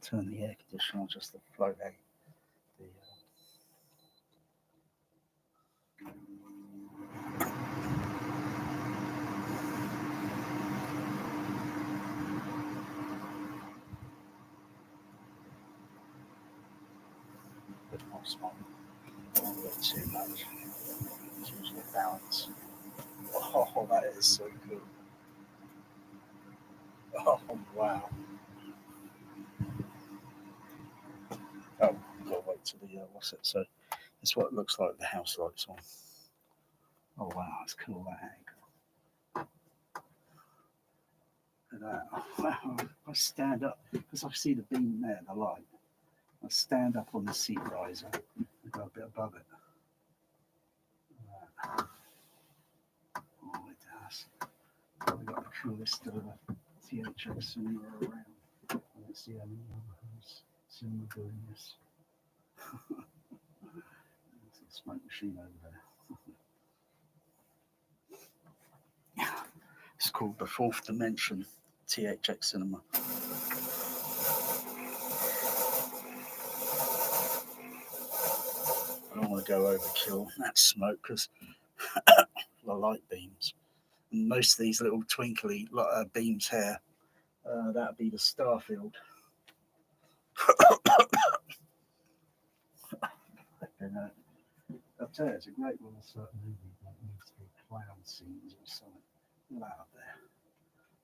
turn the air conditioner on just to float out the bit more smoke. Don't get too much. It's usually balance. Oh, that is so cool. Oh, wow. Oh, I've got to wait till the, what's it? So, it's what it looks like with the house lights on. Oh, wow, it's cool, that angle. Look at that. Wow, I stand up, because I see the beam there, the light. I stand up on the seat riser and go a bit above it. Oh, it does. Probably got the coolest THX cinema around. Let's see how many other homes cinema doing this. There's a smoke machine over there. It's called the Fourth Dimension THX Cinema. I don't want to go overkill that smoke because the light beams. And most of these little twinkly beams here, that'd be the star field. And, I'll tell you, it's a great little certain movie that needs to be clown scenes or something. Look at that up there.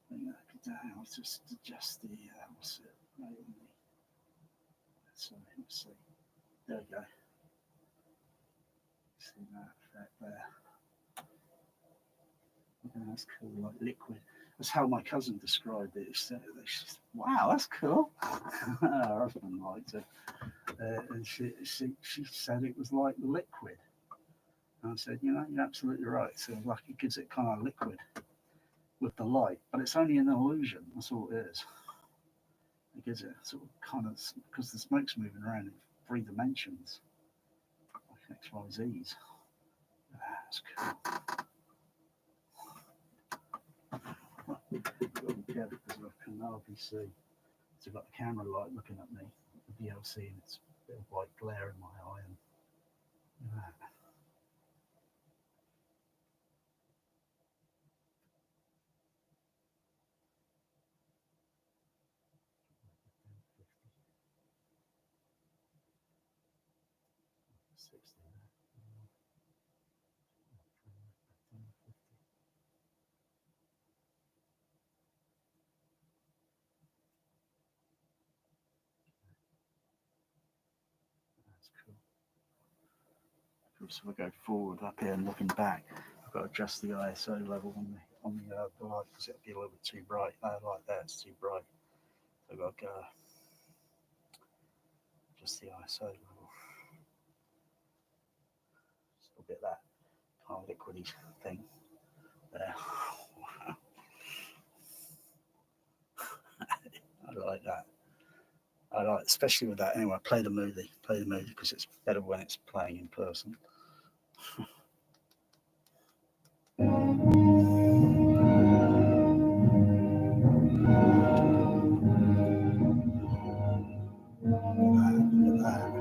Bring that down. I'll just adjust the, what's it? Right on the. So let's see. There we go. See that effect there. Yeah, that's cool, like liquid. That's how my cousin described it. She said, wow, that's cool. Her husband liked it. And she said it was like liquid. And I said, you're absolutely right. So like it gives it kind of liquid with the light, but it's only an illusion. That's all it is. It gives it sort of kind of, because the smoke's moving around in 3 dimensions, like X, Y, Z's. That's cool. Got to be careful because I can hardly see. So I've got the camera light looking at me, the DLC, and it's a bit of white glare in my eye. And look at that. That's cool. So if I go forward up here and looking back, I've got to adjust the ISO level on the light because it'll be a little bit too bright. Like that, it's too bright. So I've got to go adjust the ISO level. Still a bit of that kind of liquidy thing there. I like that. I like, especially with that. Anyway, play the movie because it's better when it's playing in person. Look at that.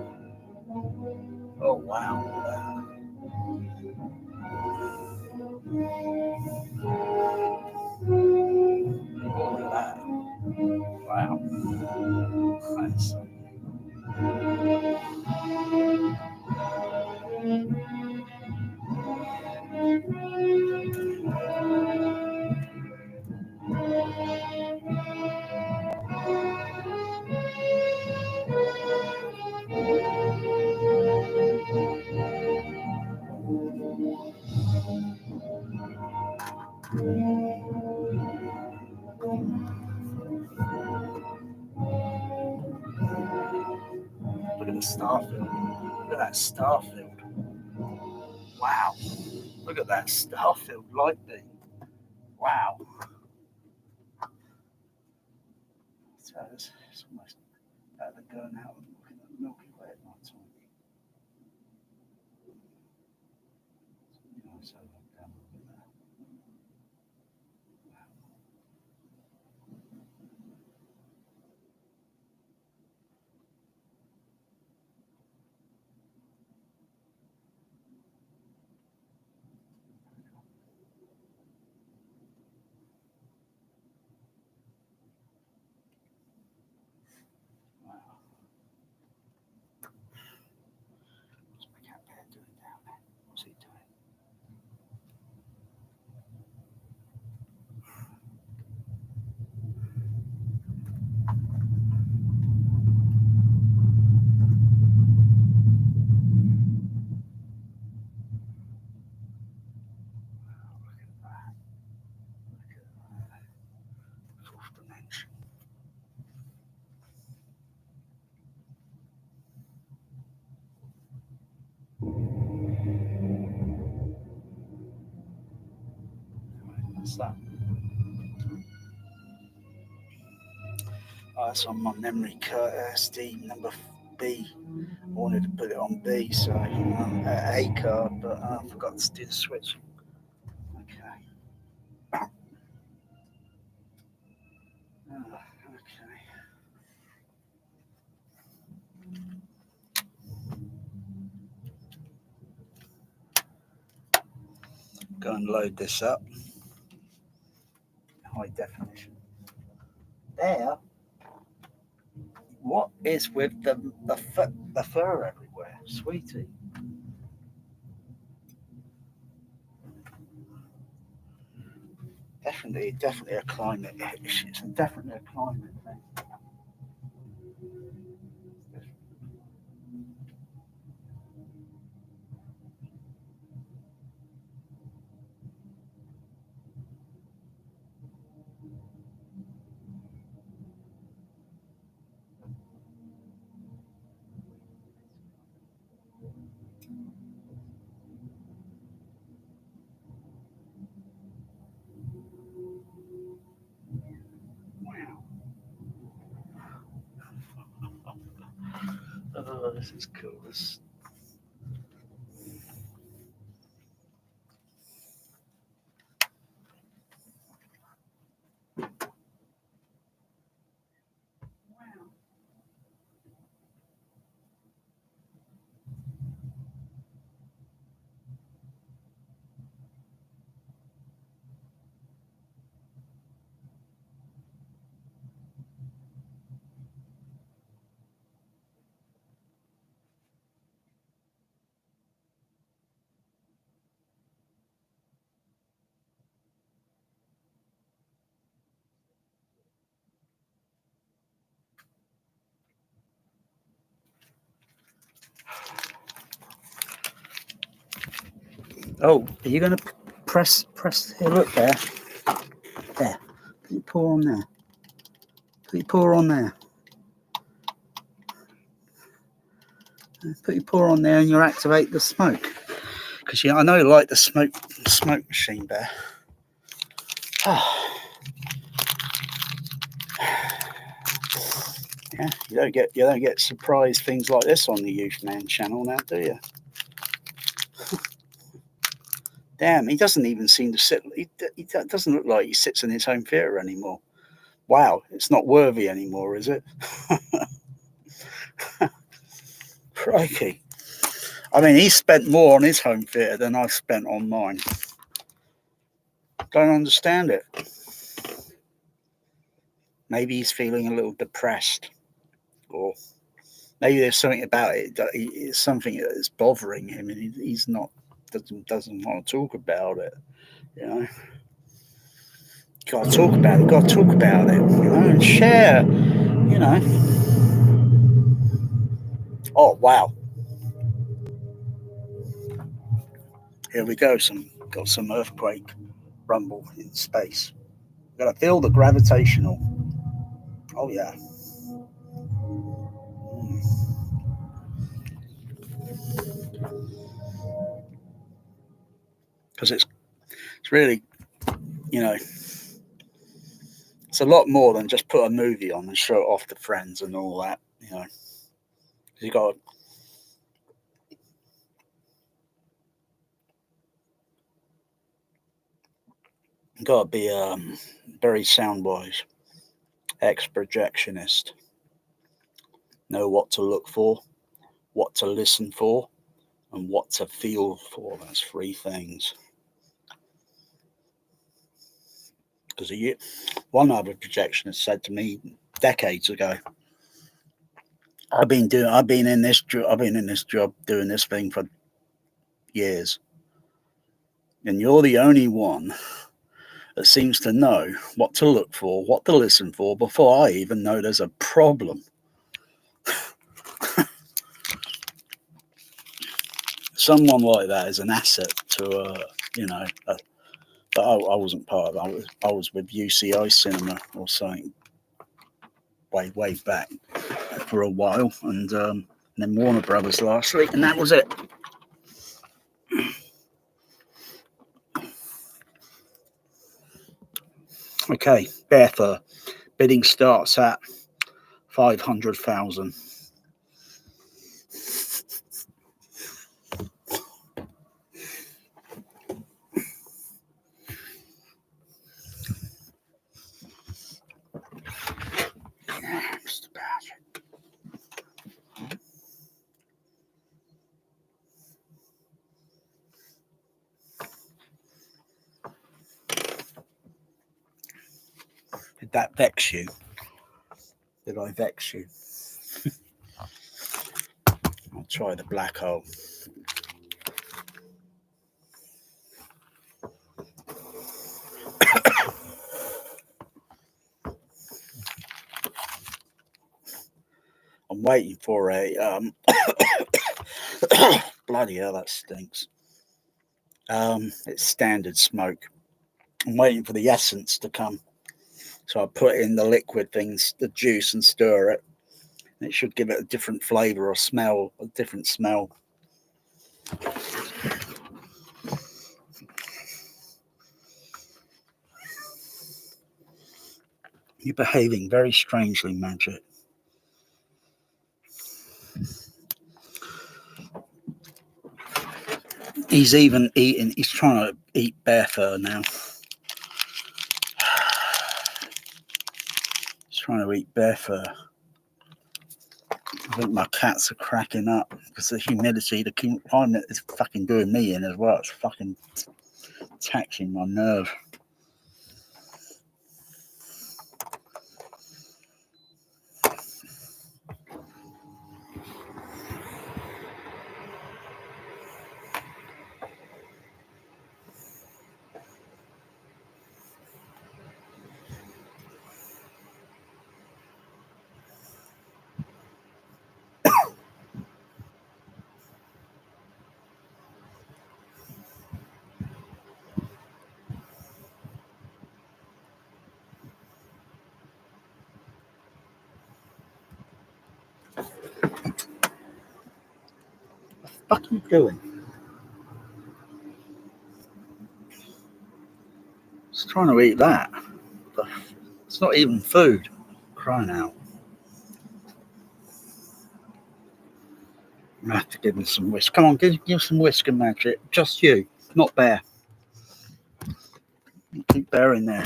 Oh wow. Look at that. Wow. That's so cool. Look at the star field. Look at that star field. Wow. Look at that star field light beam. Wow. So it's almost better than going out and looking at the Milky Way at night time. So down there. What's my cat bear doing down there? What's he doing? Look at that. Look at that. Fourth dimension. What's that? Oh, that's on my memory card, SD number B. I wanted to put it on B, so A card, but I forgot to do the switch. Okay. Okay. Go and load this up. High definition. There. What is with the fur everywhere, sweetie? Definitely a climate issue. It's definitely a climate thing. Oh, this is cool. Oh, are you going to press here? Look there. There. Put your paw on there. Put your paw on there. Put your paw on there and you'll activate the smoke. Because I know you like the smoke machine there. Yeah, you don't get surprise things like this on the Youth Man channel now, do you? Damn, he doesn't even seem to sit. He doesn't look like he sits in his home theatre anymore. Wow, it's not worthy anymore, is it? Crikey. I mean, he spent more on his home theatre than I've spent on mine. Don't understand it. Maybe he's feeling a little depressed, or maybe there's something about it. It's something that is bothering him, and he's not doesn't want to talk about it. You know, got to talk about it. Got to talk about it. You know, and share. You know. Oh wow. Here we go. Got some earthquake rumble in space. We've got to feel the gravitational. Oh yeah. Because it's really, you know, it's a lot more than just put a movie on and show it off to friends and all that. You know, you got to be very sound wise, ex-projectionist. Know what to look for, what to listen for, and what to feel for. That's 3 things. Because one other projectionist said to me decades ago, I've been in this job doing this thing for years, and you're the only one that seems to know what to look for, what to listen for before I even know there's a problem. Someone like that is an asset to, but I wasn't part of it. I was with UCI Cinema or something way back for a while, and then Warner Brothers last week, and that was it. Okay, bear fur. Bidding starts at 500,000. Just about it. Did that vex you? Did I vex you? I'll try the black hole. I'm waiting for a bloody hell, that stinks. It's standard smoke. I'm waiting for the essence to come. So I put in the liquid things, the juice, and stir it. And it should give it a different flavour or smell, a different smell. You're behaving very strangely, Magic. He's even eating, he's trying to eat bear fur now. He's trying to eat bear fur. I think my cats are cracking up because the humidity, the climate is fucking doing me in as well. It's fucking taxing my nerve. What are you doing? It's trying to eat that. But it's not even food. Crying out. I have to give him some whisk. Come on, give some whisk and Magic. Just you, not Bear. Keep Bear in there.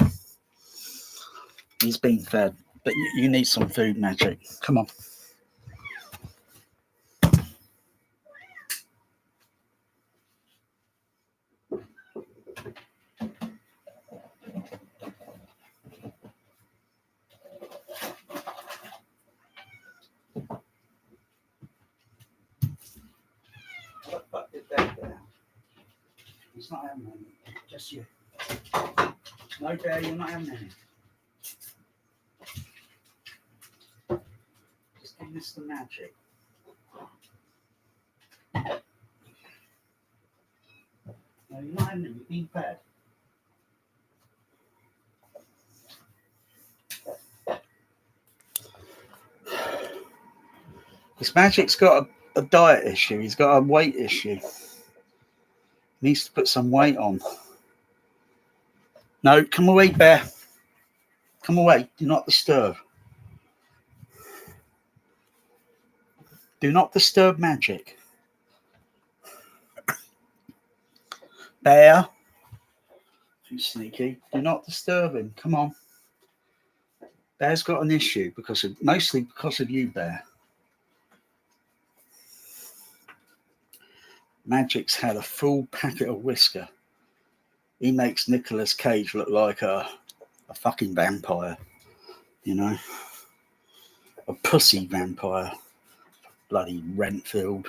He's been fed, but you need some food, Magic. Come on. What the fuck did that there? He's not having any. Just you. No, Bear, you're not having any. Just give this the Magic. No, you're not having it. You're being bad. This Magic's got a diet issue. He's got a weight issue. He needs to put some weight on. No, come away, Bear. Come away. Do not disturb. Do not disturb Magic. Bear. Too sneaky. Do not disturb him. Come on. Bear's got an issue mostly because of you, Bear. Magic's had a full packet of whisker. He makes Nicolas Cage look like a fucking vampire, you know, a pussy vampire. Bloody Renfield.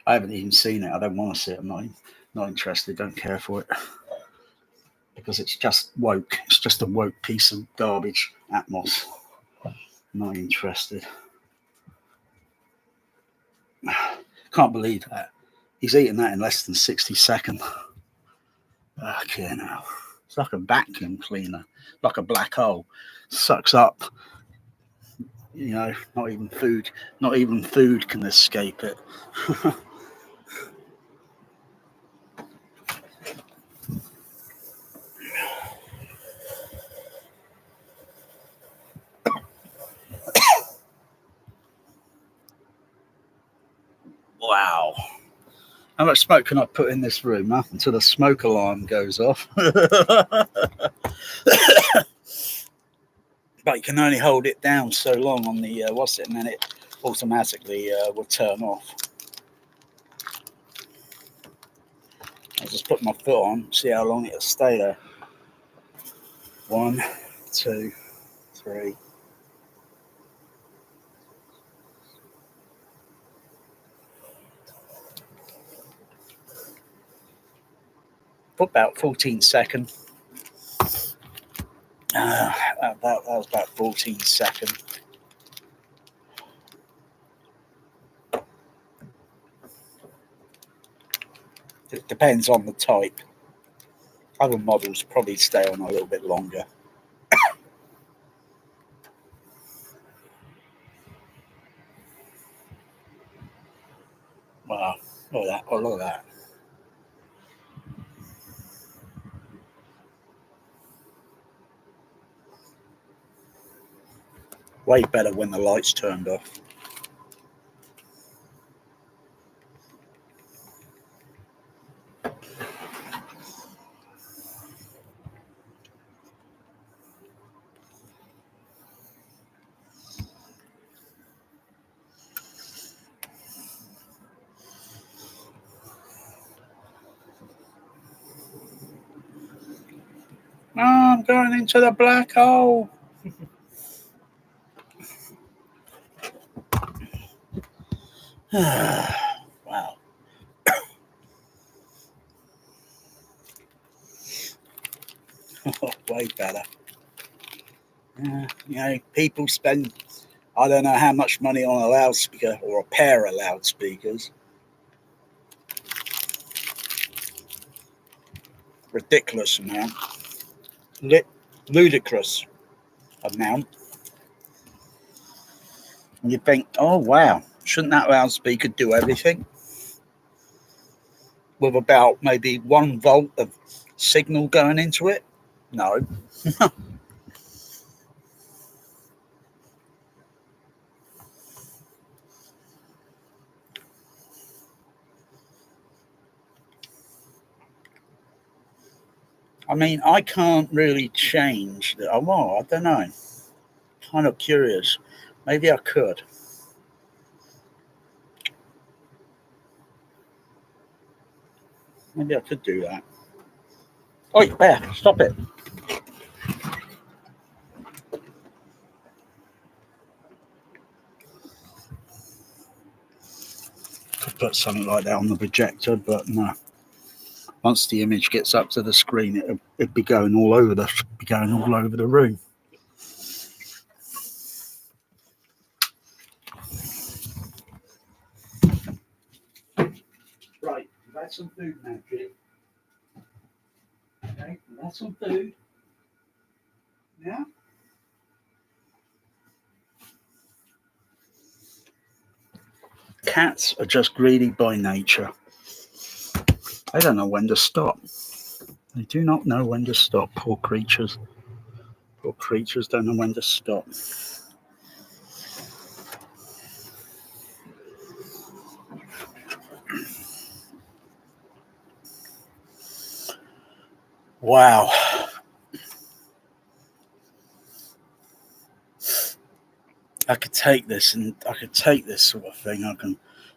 I haven't even seen it. I don't want to see it. I'm not interested. Don't care for it because it's just woke. It's just a woke piece of garbage. Atmos. Not interested. Can't believe that. He's eaten that in less than 60 seconds. Okay, now. It's like a vacuum cleaner, like a black hole. Sucks up. You know, not even food can escape it. Wow. How much smoke can I put in this room until the smoke alarm goes off? But you can only hold it down so long on the and then it automatically will turn off. I'll just put my foot on, see how long it'll stay there. 1, 2, 3. Put about 14 seconds. That was about 14 seconds. It depends on the type. Other models probably stay on a little bit longer. Wow, look at that. Oh, look at that. Way better when the lights turned off. Oh, I'm going into the black hole. Wow. Way better. You know, people spend, I don't know how much money on a loudspeaker or a pair of loudspeakers. Ridiculous amount. Ludicrous amount. And you think, oh, wow, shouldn't that loudspeaker do everything? With about maybe 1 volt of signal going into it? No. I mean, I can't really change that. Oh, I don't know. Kind of curious. Maybe I could. Maybe I could do that. Oi, Bear, stop it. Could put something like that on the projector, but no. Once the image gets up to the screen, it'd be going all over the room. had some food now, kid. Okay, we've had some food. Yeah. Cats are just greedy by nature. They don't know when to stop. They do not know when to stop, poor creatures. Poor creatures don't know when to stop. Wow. I could take this sort of thing.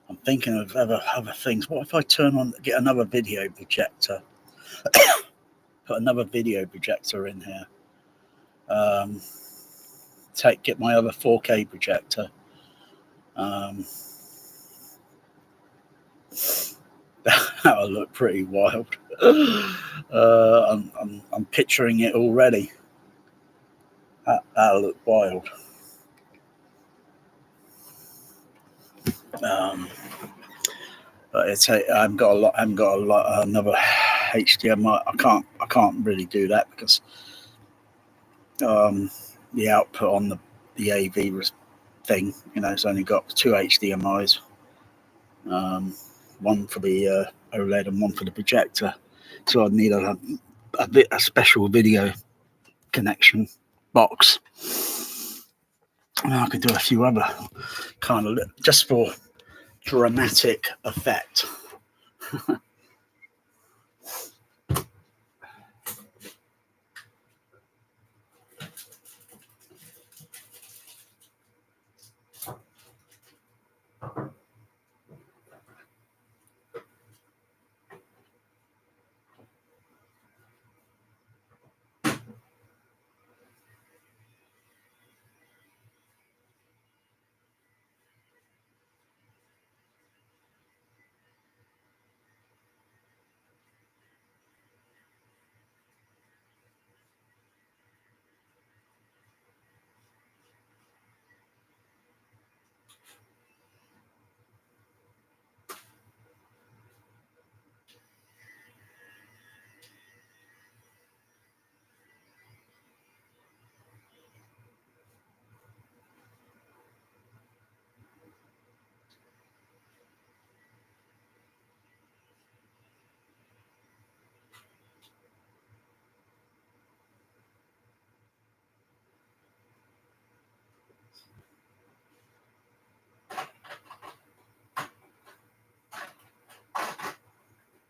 I'm thinking of other things. What if I get another video projector? Put another video projector in here. Get my other 4K projector. That'll look pretty wild. I'm picturing it already. That'll look wild. But I haven't got another HDMI. I can't really do that because the output on the AV thing, it's only got 2 HDMIs. One for the OLED and one for the projector. So I'd need a special video connection box. And I could do a few other kind of just for dramatic effect.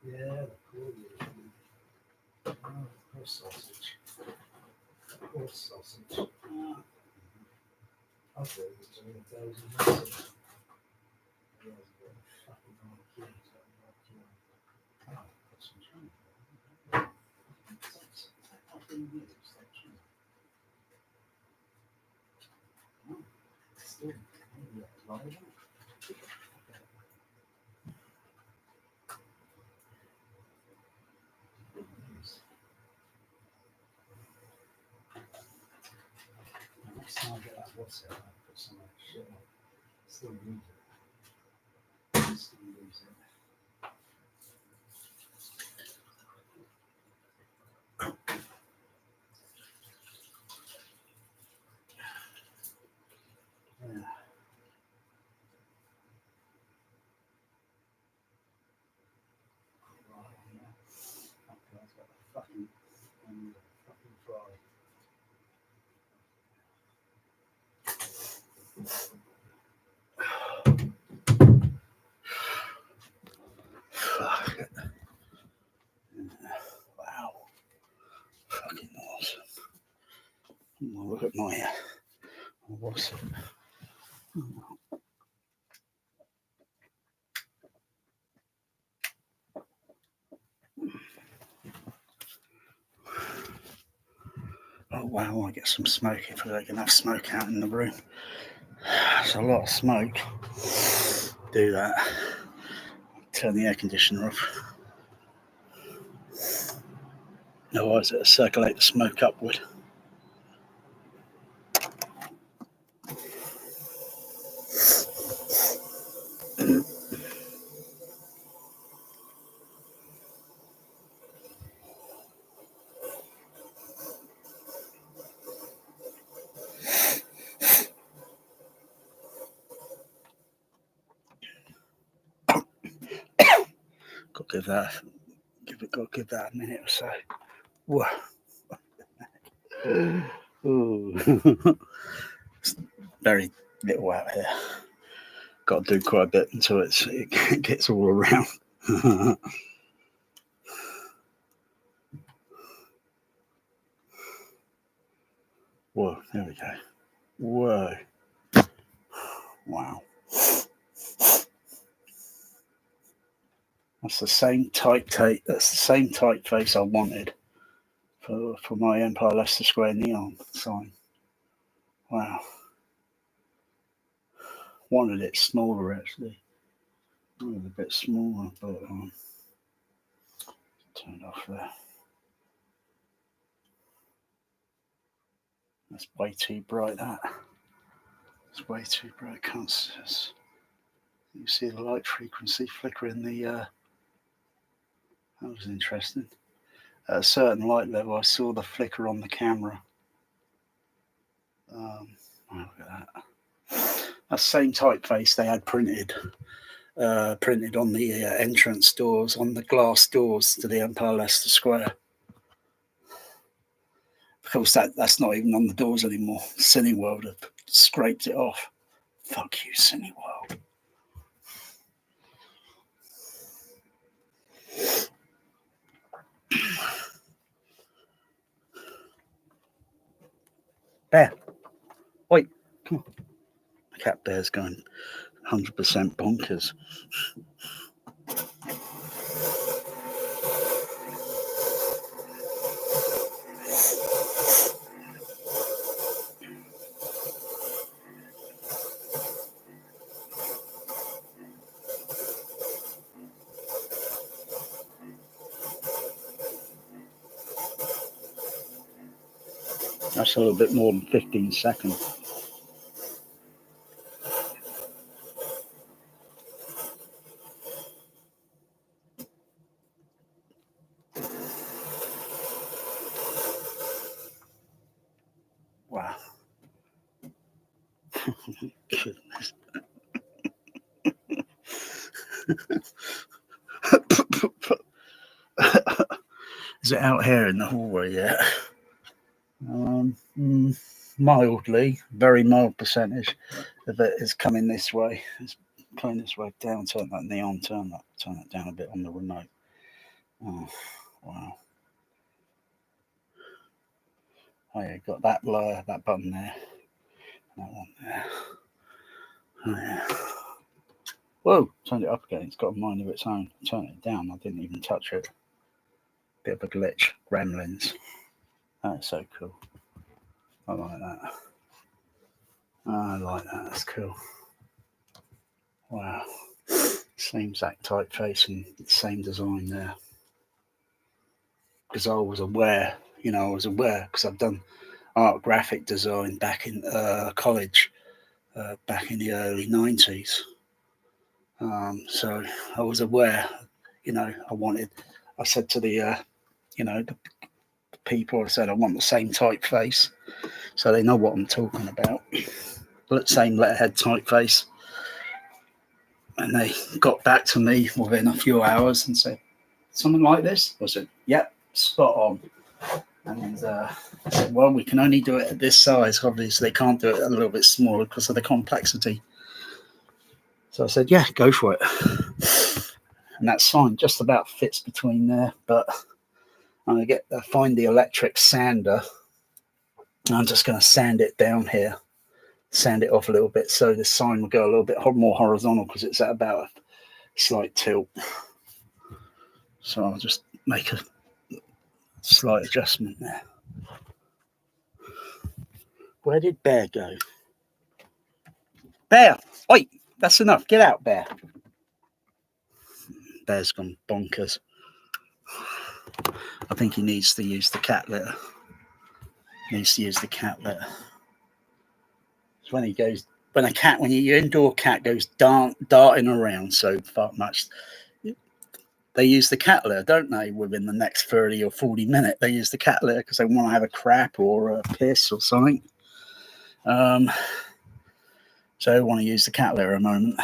Yeah, horse sausage. Horse sausage. I'll do it to 1,000 Next time I get that what's it, I'll put some of that shit on. Still use it. Still use it. Yeah. Fucking fry. Fuck it. Wow. Fucking awesome. Look at my what's it? Oh wow, I get some smoke if I get enough smoke out in the room. It's a lot of smoke. Do that. Turn the air conditioner off. Otherwise it'll circulate the smoke upward. give that a minute or so. Whoa. Ooh. Very little out here. Got to do quite a bit until it gets all around. Whoa, there we go. Whoa. Wow. That's the same that's the same typeface I wanted for my Empire Leicester Square neon sign. Wow. Wanted it smaller actually. Wanted a bit smaller, but turn it off there. That's way too bright, that. It's way too bright. Can't see. You see the light frequency flicker in the that was interesting. At a certain light level I saw the flicker on the camera. Look at that. That same typeface they had printed on the entrance doors, on the glass doors to the Empire Leicester Square. Of course, that's not even on the doors anymore. Cineworld have scraped it off. Fuck you, Cineworld. Bear, wait, come on. The cat bear's going 100% bonkers. That's a little bit more than 15 seconds. Wow. Goodness. Is it out here in the hallway yet? Mildly, very mild percentage of it is coming this way. It's coming this way. Down, turn that neon, turn it down a bit on the remote. Oh, wow. Oh yeah, got that blur, that button there, that one there. Oh yeah. Whoa, turned it up again. It's got a mind of its own. Turn it down. I didn't even touch it. Bit of a glitch. Gremlins. That's so cool. I like that. I like that. That's cool. Wow. Same exact typeface and same design there. Because I was aware because I've done art graphic design back in college, back in the early 90s. So I was aware, I said to the people, I said, I want the same typeface. So they know what I'm talking about. Same letterhead typeface. And they got back to me within a few hours and said, something like this? I said, yep, spot on. And I said, well, we can only do it at this size. Obviously, they can't do it a little bit smaller because of the complexity. So I said, yeah, go for it. And that sign just about fits between there. But I'm going to find the electric sander. And I'm just going to sand it down here. Sand it off a little bit so the sign will go a little bit more horizontal because it's at about a slight tilt. So I'll just make a slight adjustment there. Where did Bear go? Bear! Wait! That's enough. Get out, Bear. Bear's gone bonkers. I think he needs to use the cat litter. It's when your indoor cat goes darting around so far much, they use the cat litter, don't they? Within the next 30 or 40 minutes, they use the cat litter because they want to have a crap or a piss or something. So I want to use the cat litter a moment.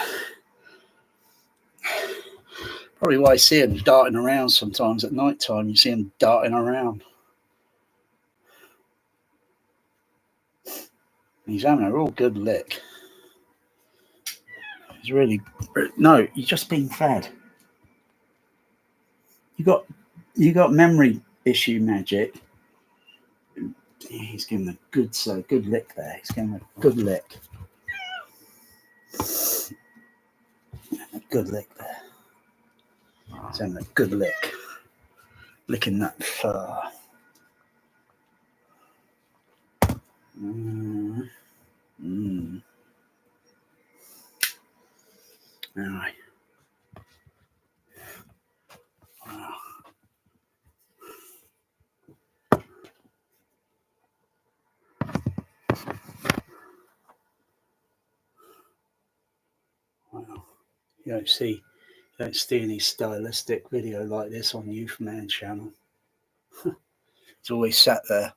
Probably why you see them darting around sometimes at night time. You see them darting around. He's having a real good lick. He's really... No, you're just being fed. You got memory issue magic. He's giving a good lick there. He's giving a good lick. A good lick there. He's having a good lick. Licking that fur. All right. Wow. Wow. You don't see any stylistic video like this on Youthman channel. It's always sat there,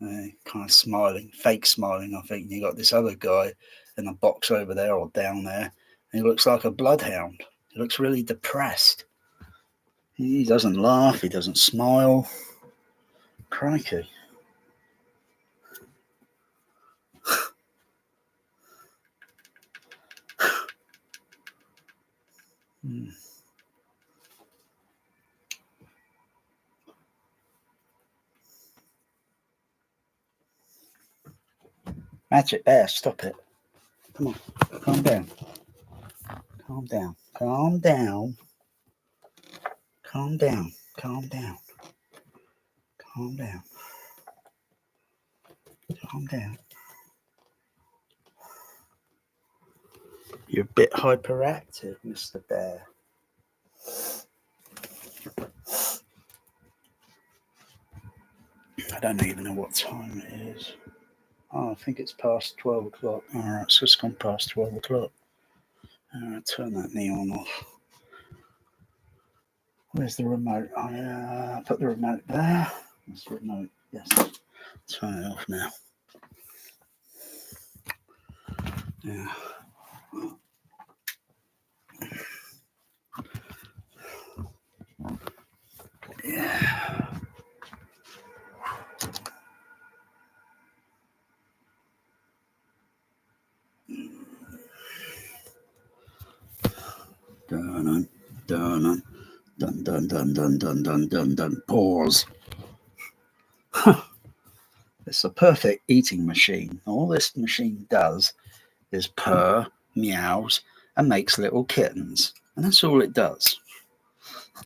kind of smiling, fake smiling, I think. And you got this other guy in a box over there or down there, and he looks like a bloodhound. He looks really depressed. He doesn't laugh, he doesn't smile. Crikey. Magic there, stop it. Come on, calm down. Calm down. Calm down. Calm down. Calm down. Calm down. Calm down. You're a bit hyperactive, Mr. Bear. I don't even know what time it is. Oh, I think it's past 12 o'clock. All right, so it's gone past 12 o'clock. All right, turn that neon off. Where's the remote? I put the remote there. That's the remote. Yes. Turn it off now. Yeah. Yeah. Dun dun dun dun dun dun dun dun dun dun. Pause. It's a perfect eating machine. All this machine does is purr, meows, and makes little kittens. And that's all it does.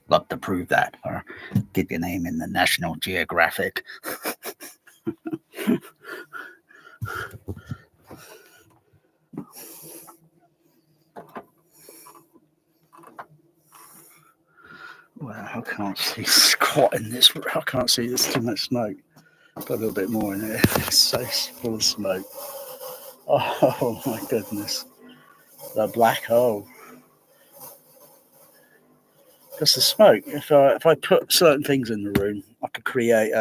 Love to prove that, or give your name in the National Geographic. Well, I can't see squat in this. I can't see, there's too much smoke. Put a little bit more in there. It's so full of smoke. Oh my goodness. The black hole. Because the smoke, if I put certain things in the room, I could create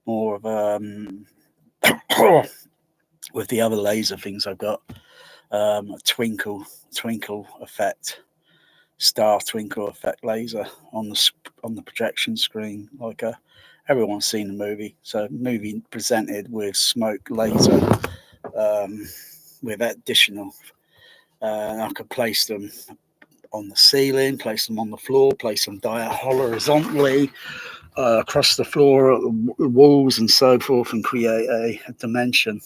more of with the other laser things I've got, a twinkle effect, star twinkle effect laser on the projection screen, like everyone's seen the movie. So movie presented with smoke laser, with additional, I could place them on the ceiling, place them on the floor, place them horizontally across the floor, the walls and so forth, and create a dimension.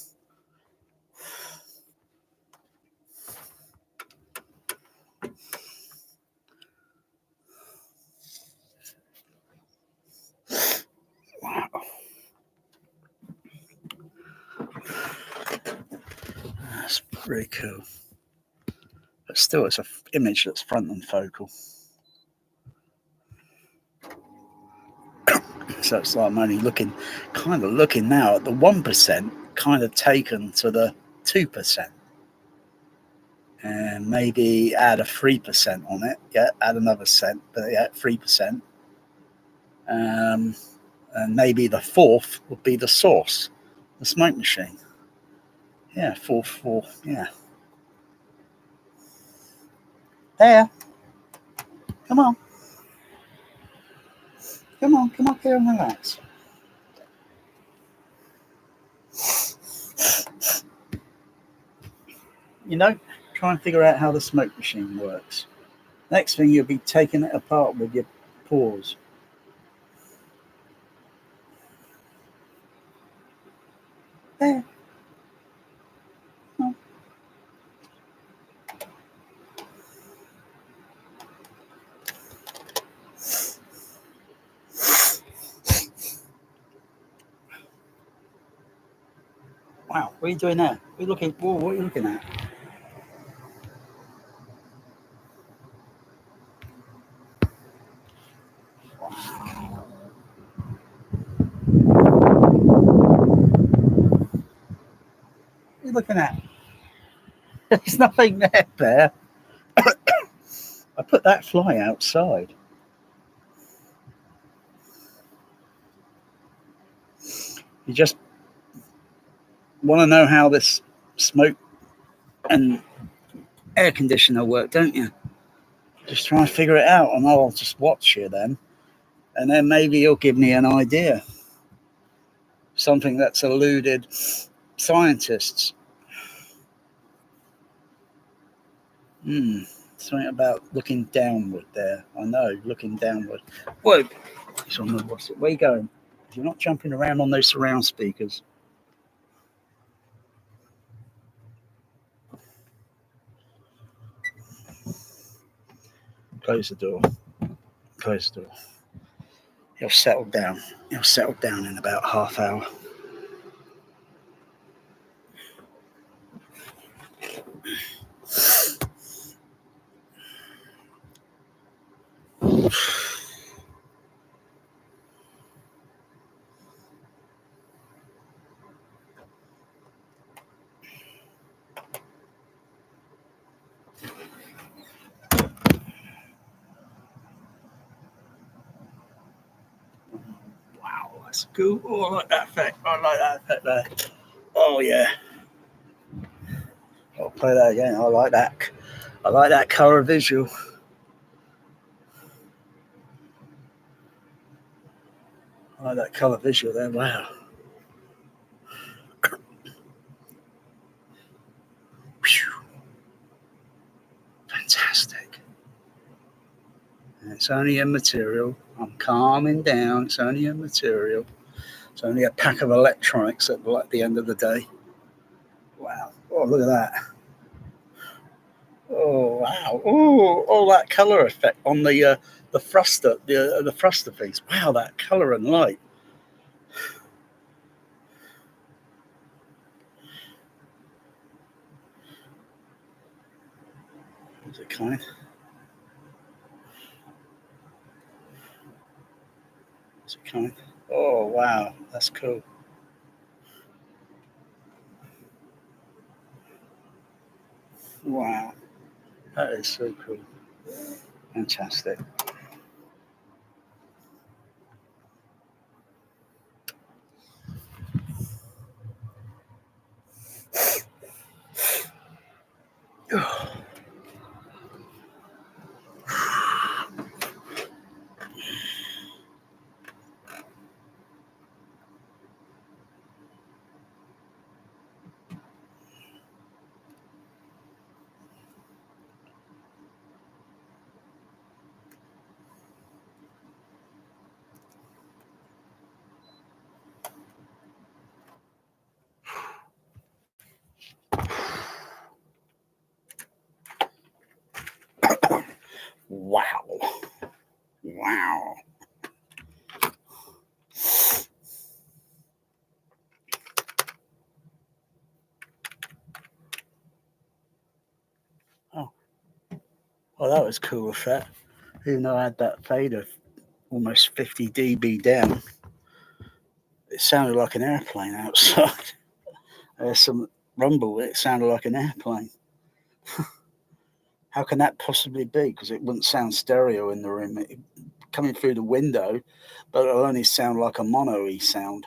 Wow. That's pretty cool. But still, it's an image that's front and focal. So it's like I'm only looking now at the 1%, kind of taken to the 2%. And maybe add a 3% on it. Yeah, add another cent, but yeah, 3%. And maybe the fourth would be the source, the smoke machine. Yeah, fourth, yeah. There. Come on. Come on, come up here and relax. You know, try and figure out how the smoke machine works. Next thing, you'll be taking it apart with your paws. There. Oh. Wow, what are you doing there? What are you looking at? What are you looking at? There's nothing there, Bear. I put that fly outside. You just want to know how this smoke and air conditioner work, don't you? Just try and figure it out, and I'll just watch you then. And then maybe you'll give me an idea. Something that's eluded scientists. Something about looking downward there. I know, looking downward. Whoa! Where are you going? You're not jumping around on those surround speakers. Close the door. Close the door. He'll settle down. He'll settle down in about half hour. That's cool. Oh, I like that effect. I like that effect there. Oh, yeah. I'll play that again. I like that. I like that colour visual. I like that colour visual there. Wow. Fantastic. And it's only a material. I'm calming down. It's only a material. It's only a pack of electronics at the end of the day. Wow. Oh, look at that. Oh, wow. Oh, that colour effect on the thruster, the thruster piece. Wow, that colour and light. Is it kind? Is it kind? Oh, wow. That's cool. Wow. That is so cool. Fantastic. Wow. Wow. Oh. Well, that was cool effect. Even though I had that fade of almost 50 dB down, it sounded like an airplane outside. There's some rumble. It sounded like an airplane. How can that possibly be? Because it wouldn't sound stereo in the room. Coming through the window, but it'll only sound like a mono-y sound.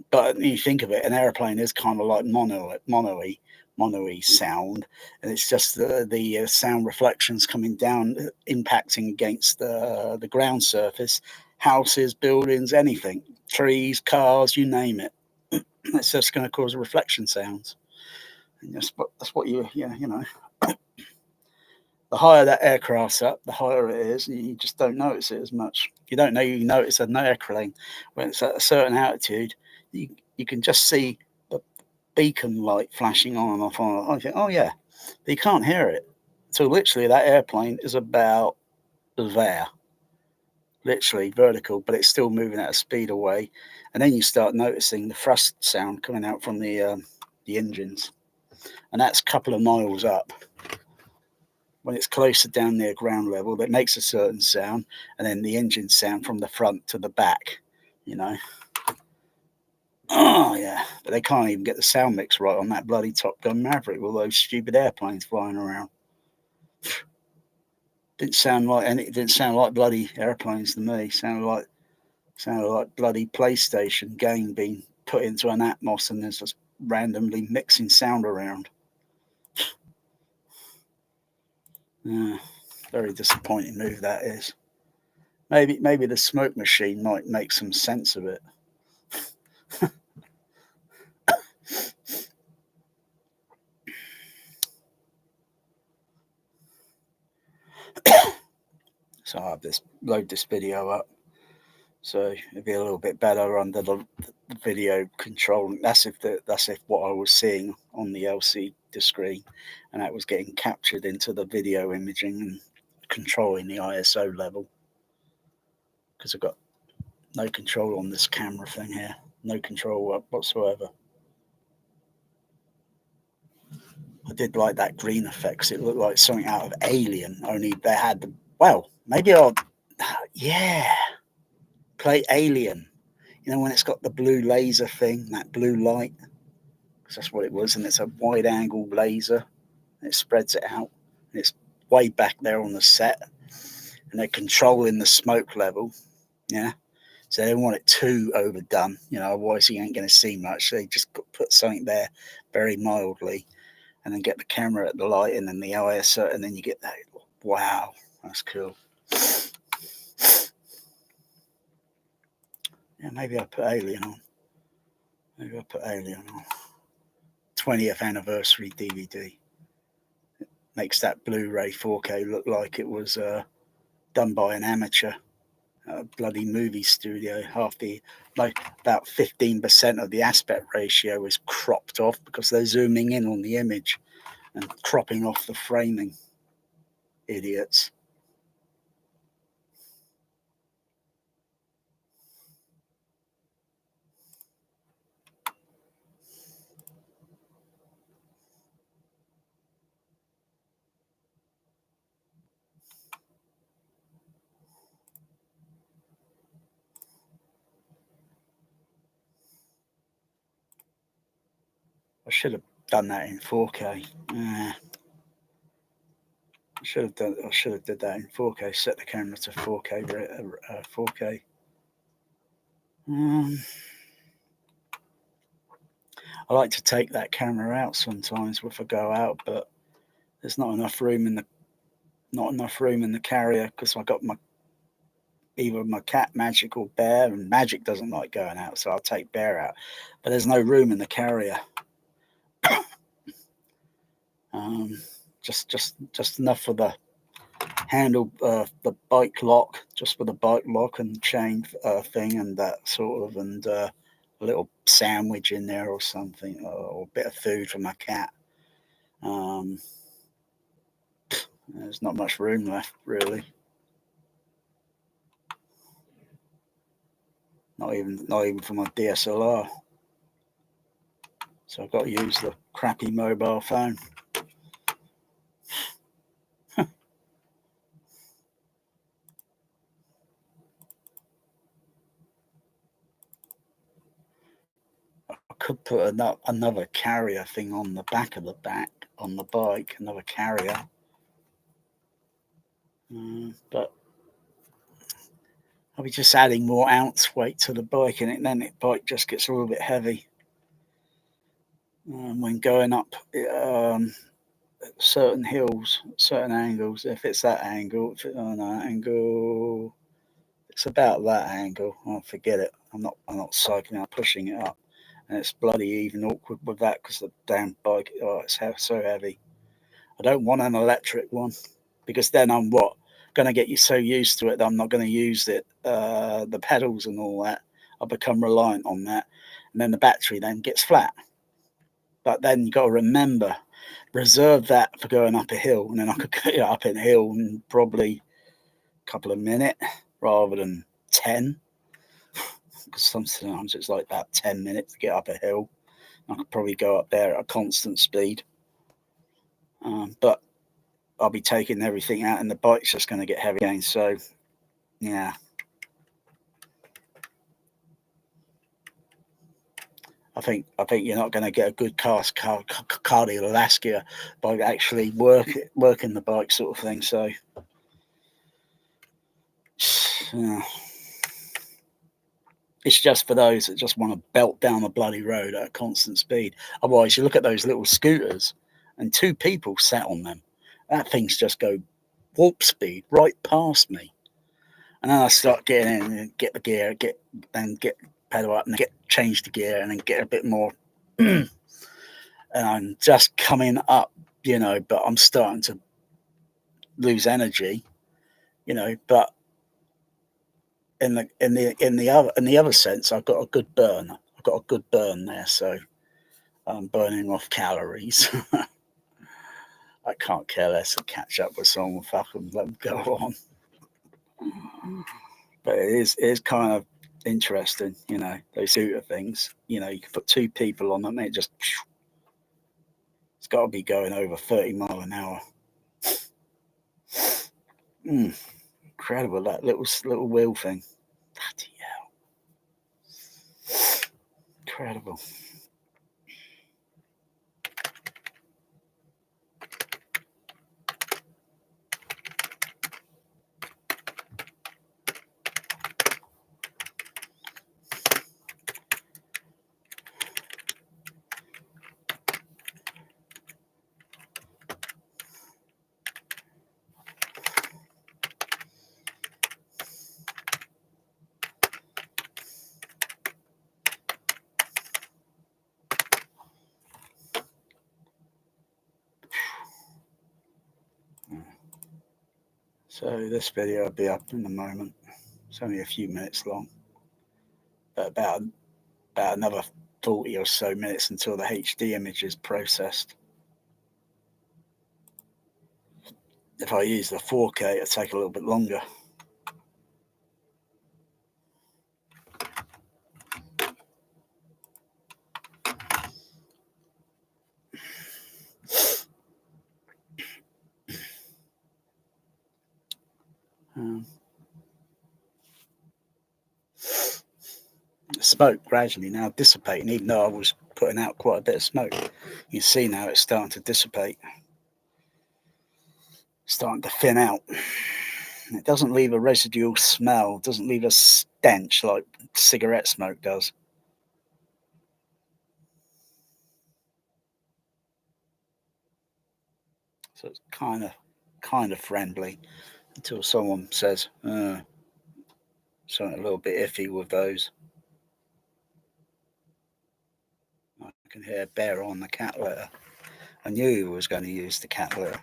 But you think of it, an airplane is kind of like mono-y, mono-y sound, and it's just the sound reflections coming down, impacting against the ground surface, houses, buildings, anything, trees, cars, you name it. It's just going to cause reflection sounds. And that's what you know. The higher that aircraft's up, the higher it is, and you just don't notice it as much. You don't know you notice an airplane when it's at a certain altitude. You can just see the beacon light flashing on and off on and off. I think, oh yeah, but you can't hear it. So literally, that airplane is about there, literally vertical, but it's still moving at a speed away. And then you start noticing the thrust sound coming out from the engines, and that's a couple of miles up. When it's closer down near ground level, that makes a certain sound, and then the engine sound from the front to the back, you know. Oh yeah, but they can't even get the sound mix right on that bloody Top Gun Maverick with all those stupid airplanes flying around. Didn't sound like bloody airplanes to me. Sounded like bloody PlayStation game being put into an Atmos, and there's just randomly mixing sound around. Yeah, very disappointing move that is. Maybe the smoke machine might make some sense of it. So I'll have this load this video up, so it'll be a little bit better under the video control. That's if what I was seeing on the LCD screen, and that was getting captured into the video imaging and controlling the ISO level. Because I've got no control on this camera thing here, no control whatsoever. I did like that green effects. It looked like something out of Alien, only they had the, well, maybe yeah, play Alien. You know, when it's got the blue laser thing, that blue light, because that's what it was, and it's a wide angle laser, and it spreads it out, and it's way back there on the set, and they're controlling the smoke level, yeah. So they don't want it too overdone, you know, otherwise you ain't going to see much. So they just put something there very mildly, and then get the camera at the light and then the ISO, and then you get that. Wow, that's cool. Yeah, maybe I'll put Alien on. 20th anniversary DVD. It makes that Blu-ray 4K look like it was done by an amateur bloody movie studio. About 15% of the aspect ratio is cropped off because they're zooming in on the image and cropping off the framing. Idiots. I should have done that in 4K. I should have did that in 4K. Set the camera to 4K. 4K. I like to take that camera out sometimes if I go out, but there's not enough room in the carrier because I got either my cat Magic or Bear, and Magic doesn't like going out, so I'll take Bear out. But there's no room in the carrier. Just enough for the handle, the bike lock, just for the bike lock and chain thing, and that sort of, and a little sandwich in there or something, or a bit of food for my cat. There's not much room left, really. Not even for my DSLR. So I've got to use the crappy mobile phone. I could put another carrier thing on the back of on the bike, another carrier. But I'll be just adding more ounce weight to the bike, and then the bike just gets a little bit heavy. when going up certain hills, certain angles. If it's that angle, if it's on that angle, it's about that angle. I'll forget it. I'm not cycling. I'm pushing it up, and it's bloody even awkward with that because the damn bike. Oh, it's so heavy. I don't want an electric one because then I'm what going to get you so used to it that I'm not going to use it. The pedals and all that. I become reliant on that, and then the battery then gets flat. But then you got to remember, reserve that for going up a hill, and then I could get up a hill in probably a couple of minutes rather than 10. Because sometimes it's like about 10 minutes to get up a hill. I could probably go up there at a constant speed. But I'll be taking everything out, and the bike's just going to get heavy again. So, yeah. I think you're not going to get a good cardiovascular by actually working the bike sort of thing. So, yeah. It's just for those that just want to belt down the bloody road at a constant speed. Otherwise, you look at those little scooters, and 2 people sat on them. That thing's just go warp speed right past me. And then I start getting in and get the gear, get pedal up and change the gear and then get a bit more. And I'm just coming up, but I'm starting to lose energy, but in the other sense, I've got a good burn. I've got a good burn there, so I'm burning off calories. I can't care less to catch up with someone. Fuck them, let them go on. But it is kind of interesting, those scooter things. You can put 2 people on them, it's got to be going over 30 mile an hour. Incredible, that little wheel thing. Bloody hell. Incredible. So this video will be up in a moment. It's only a few minutes long, but about another 40 or so minutes until the HD image is processed. If I use the 4K, it'll take a little bit longer. Smoke gradually now dissipating, even though I was putting out quite a bit of smoke. You see now it's starting to dissipate, starting to thin out. It doesn't leave a residual smell, doesn't leave a stench like cigarette smoke does. So it's kind of friendly until someone says something a little bit iffy with those. I can hear bear on the cat litter. I knew he was going to use the cat litter.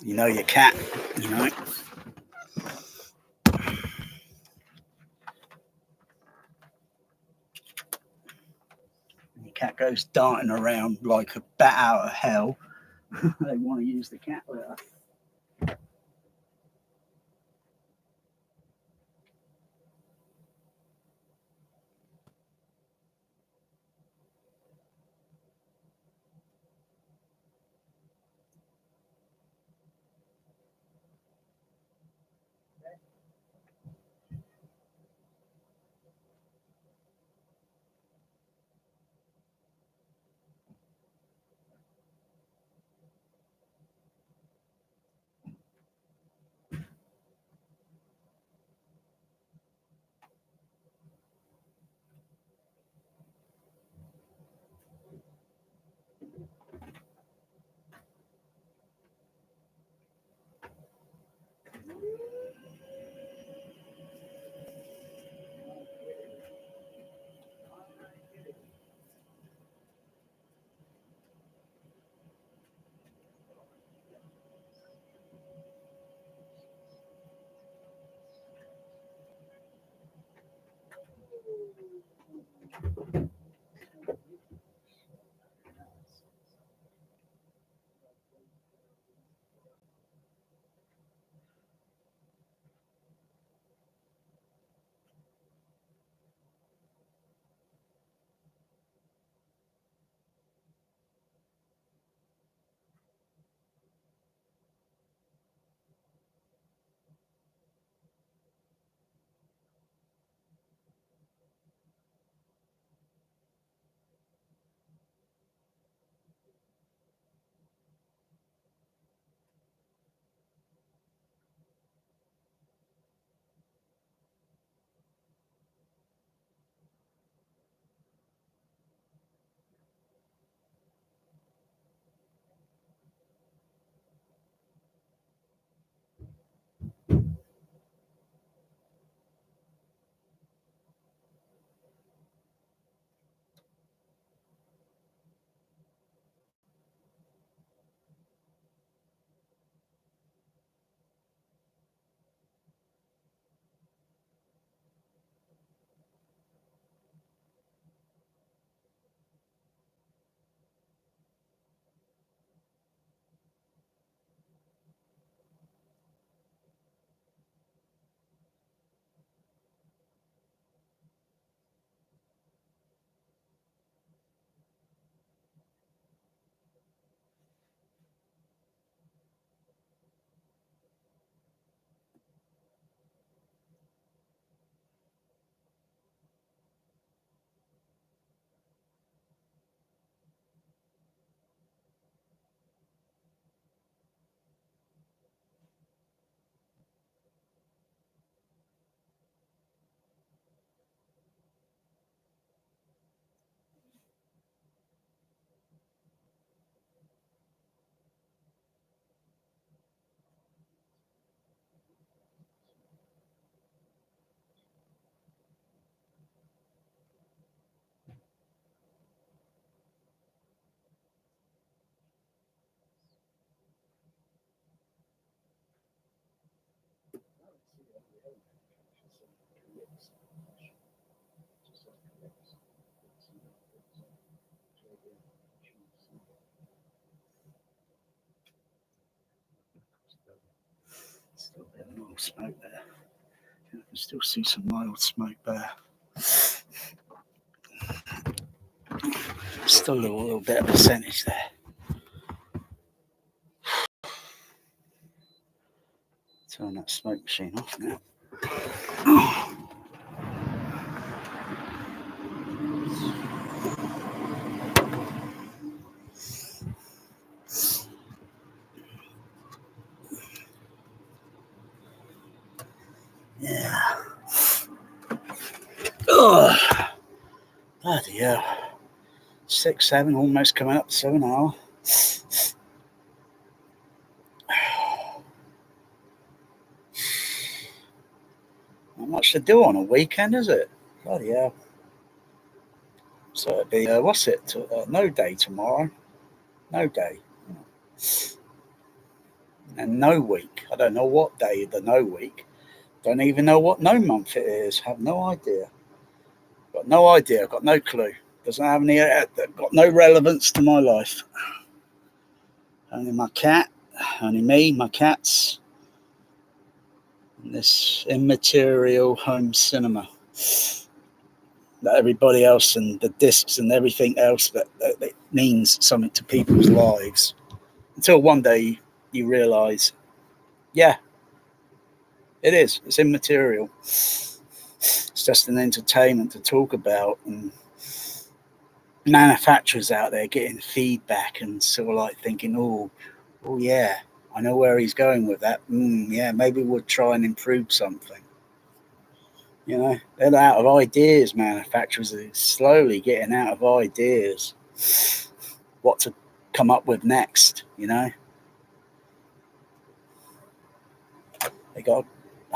You know your cat, Your cat goes darting around like a bat out of hell. They want to use the cat litter. smoke there. I can still see some mild smoke there. Still a little bit of percentage there. Turn that smoke machine off now. Yeah. Oh, bloody hell. 6, 7, almost coming up to 7 hours. Not much to do on a weekend, is it? Bloody hell. So it'd be, what's it? No day tomorrow. No day. And no week. I don't know what day of the no week. Don't even know what no month it is. Have no idea. Got no idea. Got no clue. Doesn't have any. Got no relevance to my life. Only my cat. Only me. My cats. And this immaterial home cinema. That everybody else and the discs and everything else that means something to people's lives. Until one day you realise, yeah, it is. It's immaterial. It's just an entertainment to talk about, and manufacturers out there getting feedback and sort of like thinking, oh yeah, I know where he's going with that. Yeah, maybe we'll try and improve something. You know, they're out of ideas. Manufacturers are slowly getting out of ideas. What to come up with next, you know? They got to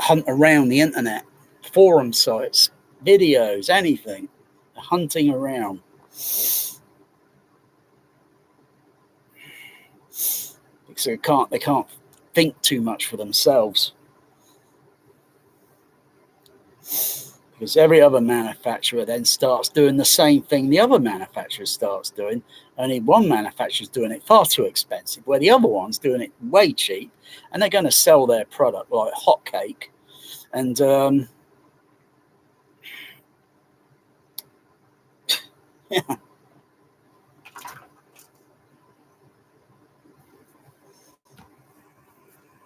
hunt around the internet, forum sites, videos, anything. They're hunting around. Because they can't think too much for themselves. Because every other manufacturer then starts doing the same thing the other manufacturer starts doing. Only one manufacturer's doing it far too expensive, where the other one's doing it way cheap, and they're going to sell their product like hotcake. And yeah.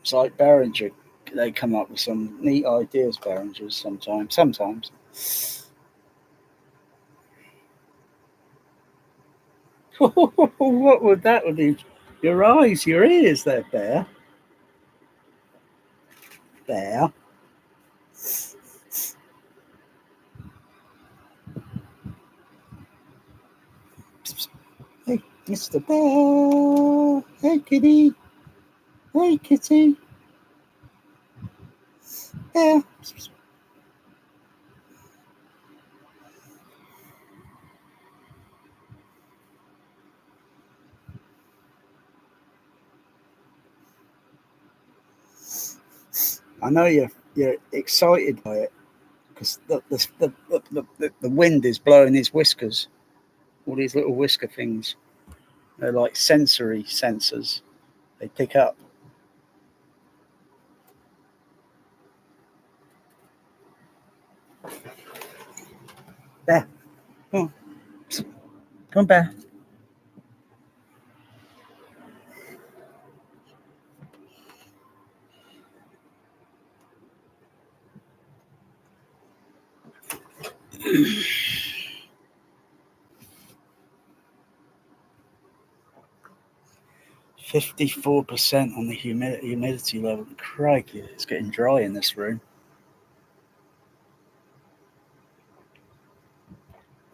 It's like Behringer. They come up with some neat ideas, Behringers, sometimes. What would that be? Your eyes, your ears, they're bare. There. Hey, Mr. Bear. Hey, kitty. Hey, kitty. Yeah. I know you're excited by it because the wind is blowing his whiskers, all these little whisker things. They're like sensory sensors. They pick up. There. Come on. Come back. %54 on the humidity level. Crikey, it's getting dry in this room.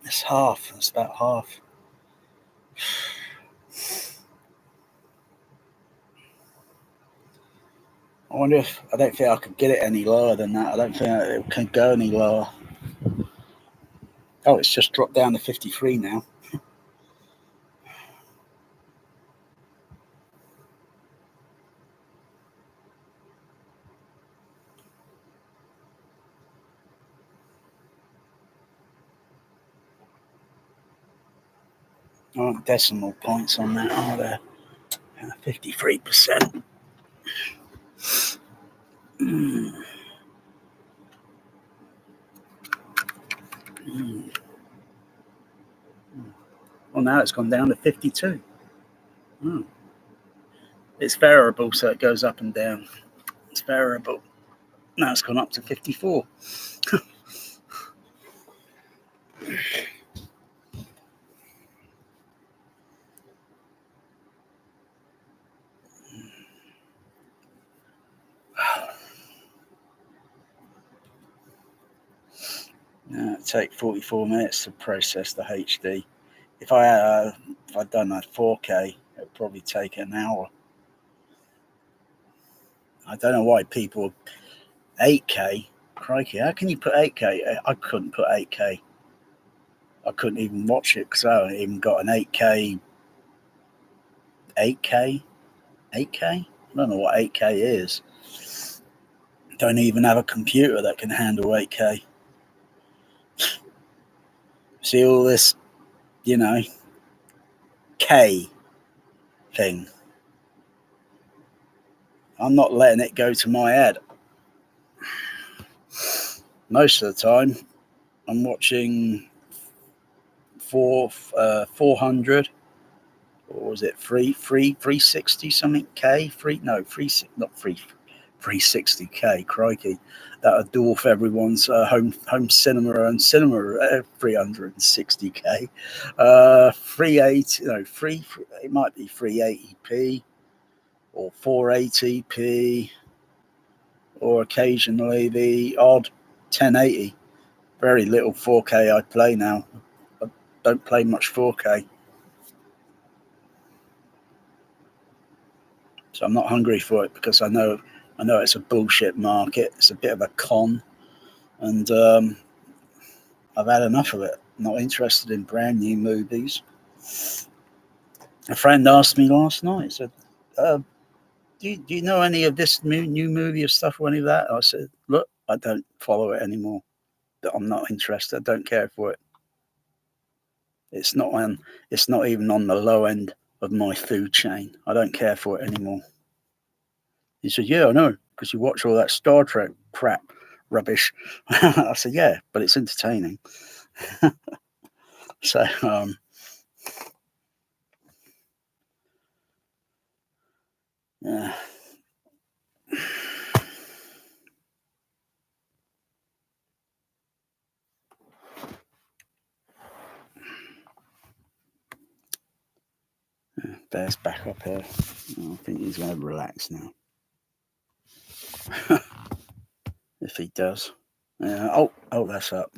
It's half. It's about half. I wonder if I don't think I could get it any lower than that. I don't think it can go any lower. Oh, it's just dropped down to 53 now. Aren't decimal points on that, are there? 53%. Well, now it's gone down to 52. It's variable, so it goes up and down. It's variable. Now it's gone up to 54. Now it take 44 minutes to process the HD. If I'd done that 4K, it'd probably take an hour. I don't know why people 8K. Crikey, how can you put 8K? I couldn't put 8K. I couldn't even watch it because I haven't even got an 8K. 8K? 8K? I don't know what 8K is. Don't even have a computer that can handle 8K. See all this, K thing. I'm not letting it go to my head. Most of the time, I'm watching 400, or was it 360 something K? 360K. Crikey, that would dwarf everyone's home cinema and cinema 360K. 380, it might be 380p or 480p, or occasionally the odd 1080. Very little 4K I play now. I don't play much 4K. So I'm not hungry for it because I know it's a bullshit market. It's a bit of a con, and I've had enough of it. I'm not interested in brand new movies. A friend asked me last night, said, do you know any of this new movie or stuff or any of that? I said, look, I don't follow it anymore. I'm not interested. I don't care for it. It's not even on the low end of my food chain. I don't care for it anymore. He said, yeah, I know, because you watch all that Star Trek crap rubbish. I said, yeah, but it's entertaining. So, yeah. Bear's back up here. Oh, I think he's going to relax now. If he does. Yeah. Oh, that's up.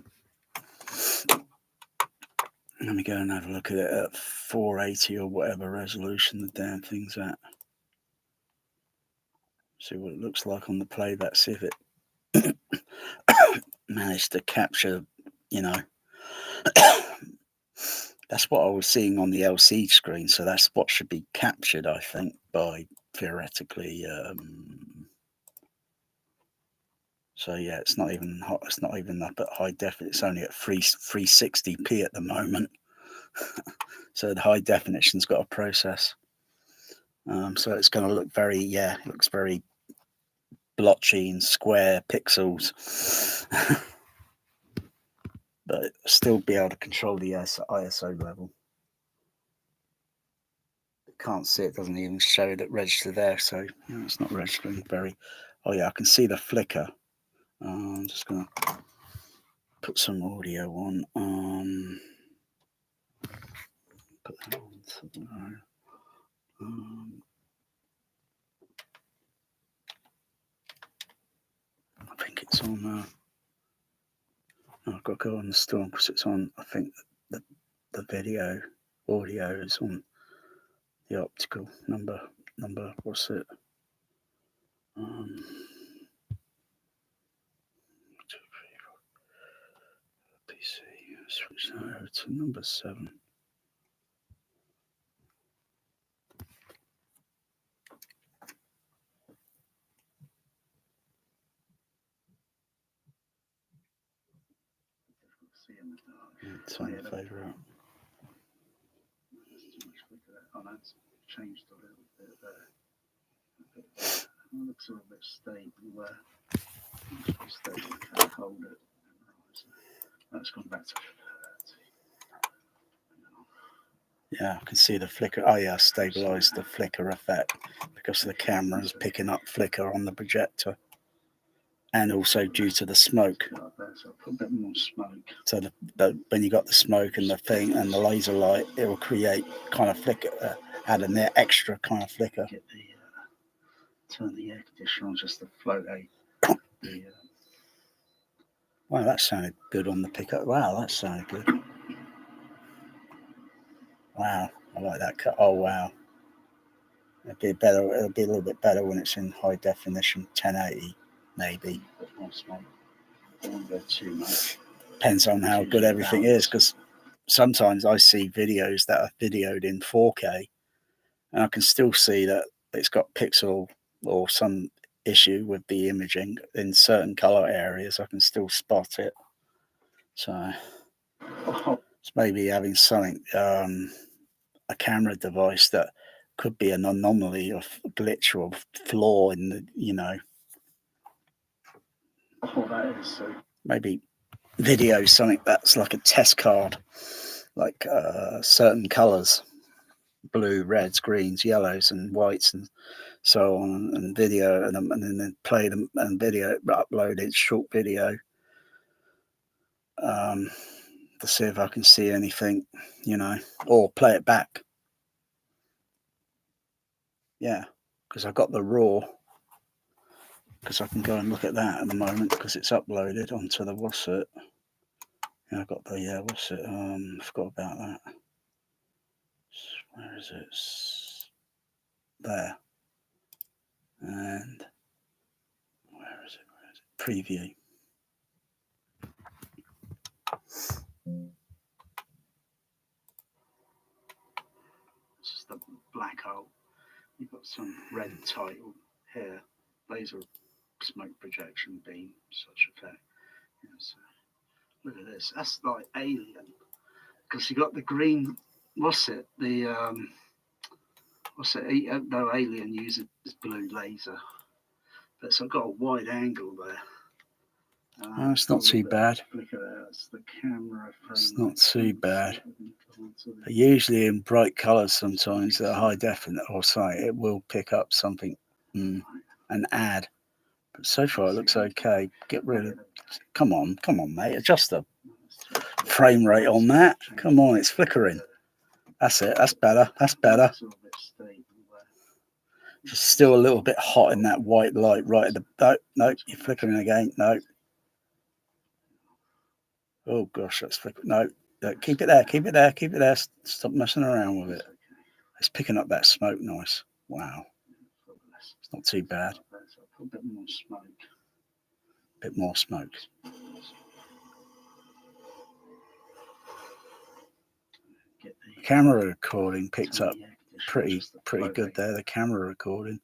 Let me go and have a look at it at 480 or whatever resolution the damn thing's at. See what it looks like on the playback. See if it managed to capture, That's what I was seeing on the LCD screen, so that's what should be captured, I think, by theoretically. So yeah, it's not even hot. It's not even up at high def. It's only at 360p at the moment. So the high definition's got a process. So it's going to look it looks very blotchy and square pixels. But still be able to control the ISO level. Can't see it, doesn't even show that register there, so it's not registering very. Oh yeah, I can see the flicker. I'm just gonna put some audio on. Put that on. I think it's on. I've got to go on the storm because it's on. I think the video audio is on the optical number. What's it? 2, 3, 4. PC. Switch that over to number 7. Turn the fader out. Oh, that's changed a little bit there. It looks a little bit stable there. Stable, can't hold it. That's gone back to 30. Yeah, I can see the flicker. Oh yeah, I stabilised the flicker effect because the camera is picking up flicker on the projector, and also due to the smoke. So put a bit more smoke. So when you got the smoke and the thing and the laser light, it will create kind of flicker, add an extra kind of flicker. Get the turn the air conditioner on just to float out. Wow, that sounded good on the pickup. Wow, that sounded good. Wow, I like that cut. Oh wow, it'll be better. It'll be a little bit better when it's in high definition, 1080 maybe. Don't go too much. Depends on how good everything is, because sometimes I see videos that are videoed in 4K, and I can still see that it's got pixel or some issue with the imaging in certain color areas. I can still spot it. So it's maybe having something. A camera device that could be an anomaly or glitch or flaw in the, that is so. Maybe video something that's like a test card, like certain colors, blue, reds, greens, yellows, and whites, and so on, and video, and then play them and video, upload it, short video, to see if I can see anything, or play it back. Yeah, because I got the raw, because I can go and look at that at the moment because it's uploaded onto the what's it. Yeah, I got the what's it? I forgot about that. Where is it? There. And where is it? Preview. This is the black hole. You've got some red title here. Laser smoke projection beam, such effect. Yes. Look at this. That's like alien. Because you got the green. What's it? The what's it? No, alien uses blue laser. But so I've got a wide angle there. Oh, it's not too bad. It's the camera. It's not too bad. But usually in bright colours, sometimes at high definition or sight, it will pick up something and add. But so far, it looks okay. Get rid of. Come on, mate. Adjust the frame rate on that. Come on, it's flickering. That's it. That's better. That's better. It's still a little bit hot in that white light right at the. No, you're flickering again. No. Oh gosh, that's flickering. No, keep it there. Keep it there. Keep it there. Stop messing around with it. It's picking up that smoke nice. Wow. It's not too bad. A bit more smoke. Bit more smoke. The camera recording picked up pretty good there. The camera recording.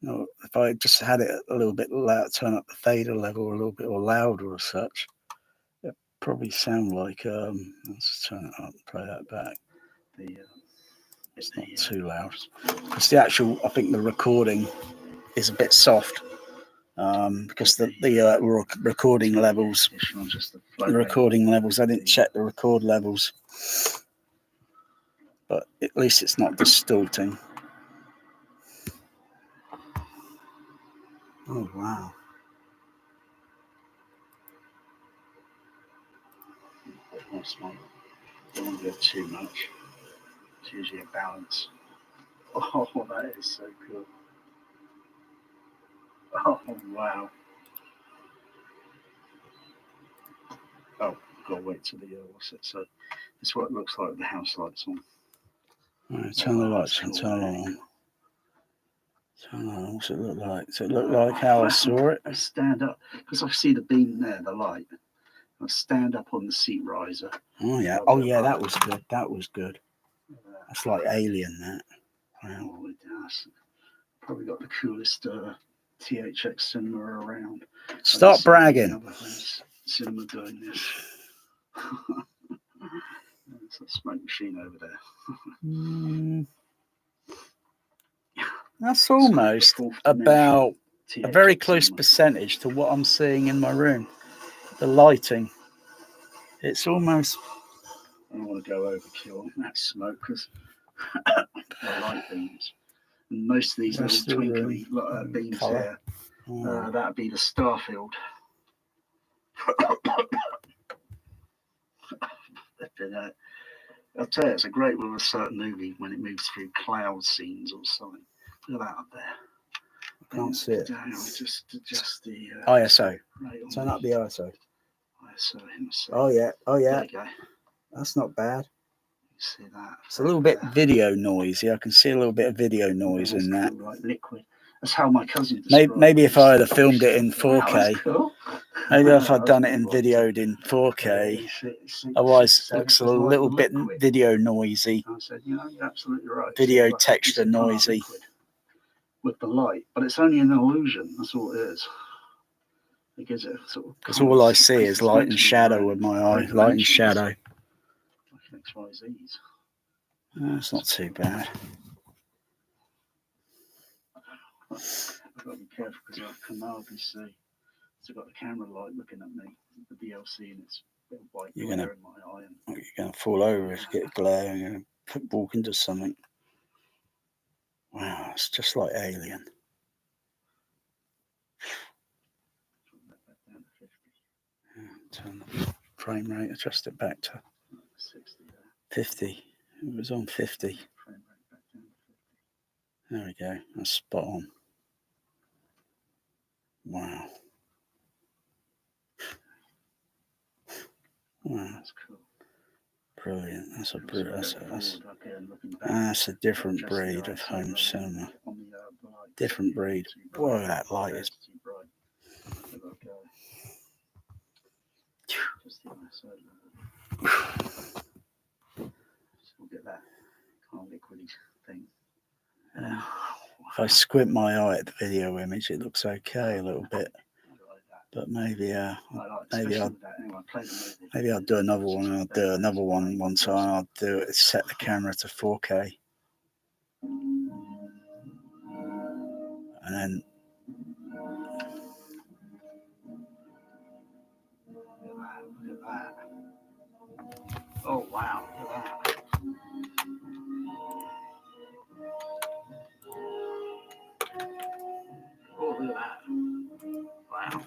If I just had it a little bit loud, turn up the fader level a little bit or louder or such, it probably sound like. Let's turn it up and play that back. It's not too loud. Because the actual, I think the recording is a bit soft. Because the recording levels, I didn't check the record levels, but at least it's not distorting. Oh wow! Don't want to go too much. It's usually a balance. Oh, that is so cool! Oh wow! Oh, gotta wait till the what's it? So this is what it looks like with the house lights on. All right, turn the lights on. Turn on. Turn on. What's it look like? Does it look like how I saw it? I stand up because I see the beam there, the light. I stand up on the seat riser. Oh yeah. Oh yeah, that was good. That was good. That's like alien. That. Wow. Oh, it does. Probably got the coolest THX cinema around. Stop bragging. Cinema doing this. There's a smoke machine over there. That's almost about See, a it very kicks close in. percentage to what I'm seeing in my room. The lighting. It's almost... I don't want to go overkill on that smoke because the light beams. And most of these Rest little of the twinkly beams colour. here, that'd be the starfield. I'll tell you, it's a great little certain movie when it moves through cloud scenes or something. Look at that up there. I can't see it. Just the ISO. right on Turn up the ISO. ISO. Oh yeah. Oh yeah. There you go. That's not bad. You see that? It's a little bit video noisy. I can see a little bit of video noise in that. Cool, like liquid. That's how my cousin described Maybe if I it. had filmed it in 4K. Wow, that's cool. Maybe if I'd done it in videoed in 4K. Otherwise, it looks a little bit video noisy. I said, you know, you're absolutely right. Video texture noisy. With the light, but it's only an illusion. That's all it is. It gives it sort of. Because all I see is light and shadow with my eye. Light and shadow. Like XYZs. That's not too bad. I've got to be careful because I can hardly see. So I've got the camera light looking at me, the DLC, and it's a bit of white glare in my eye. You're going to fall over if you get glare. You're going to walk into something. Wow, it's just like Alien. Turn the frame rate, adjust it back to 50. It was on 50. There we go. That's spot on. Wow. Wow. That's cool. Brilliant. That's a different breed of home cinema. Different breed. Whoa, that light is. Get that kind of liquidy thing. If I squint my eye at the video image, it looks okay a little bit. But maybe I'll do another one. I'll do another one one time. I'll do it. Set the camera to 4K, and then. Look at that. Oh wow! Look at that. Oh, look at that. Wow.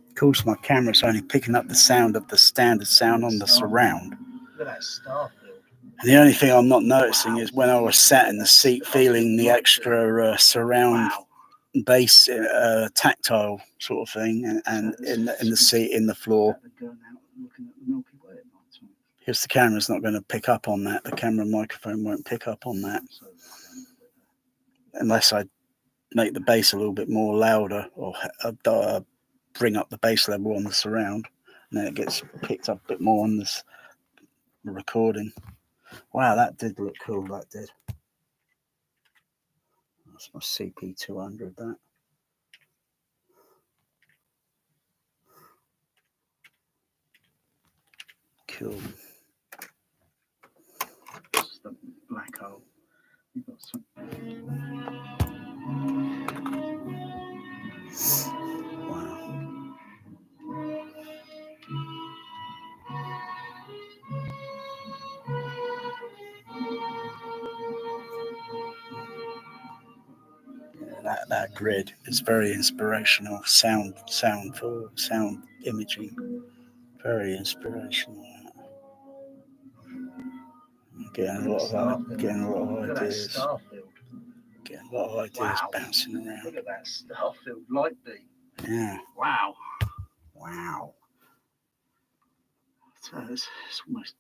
Of course, my camera's only picking up the sound of the standard sound on the surround. Look at that starfield. And the only thing I'm not noticing is when I was sat in the seat feeling the extra surround bass, tactile sort of thing, and in the seat, in the floor. Because the camera's not going to pick up on that. The camera microphone won't pick up on that. Unless I make the bass a little bit more louder or bring up the bass level on the surround, and then it gets picked up a bit more on this recording. Wow, that did look cool. That did. That's my CP200. That. Cool. This is the black hole. You've got some. Wow. That grid is very inspirational. Sound imaging, very inspirational. Getting a lot of ideas. Getting a lot of ideas bouncing around. Look at that starfield light beam. Yeah. Wow. Wow. So it's almost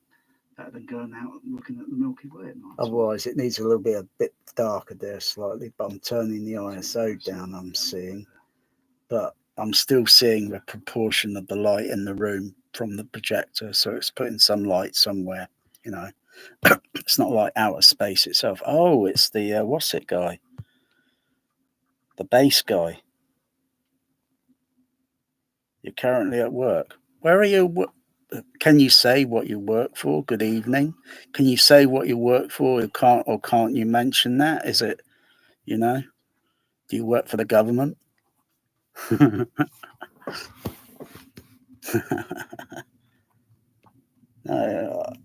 better than going out and looking at the Milky Way at night. Otherwise, it needs a bit darker there slightly, but I'm turning the ISO down, I'm seeing. but I'm still seeing the proportion of the light in the room from the projector, so it's putting some light somewhere, you know. It's not like outer space itself. Oh, it's the what's it guy, the bass guy. You're currently at work. Where are you? Can you say what you work for? Good evening. Can you say what you work for? Or can't you mention that? Is it, you know, do you work for the government?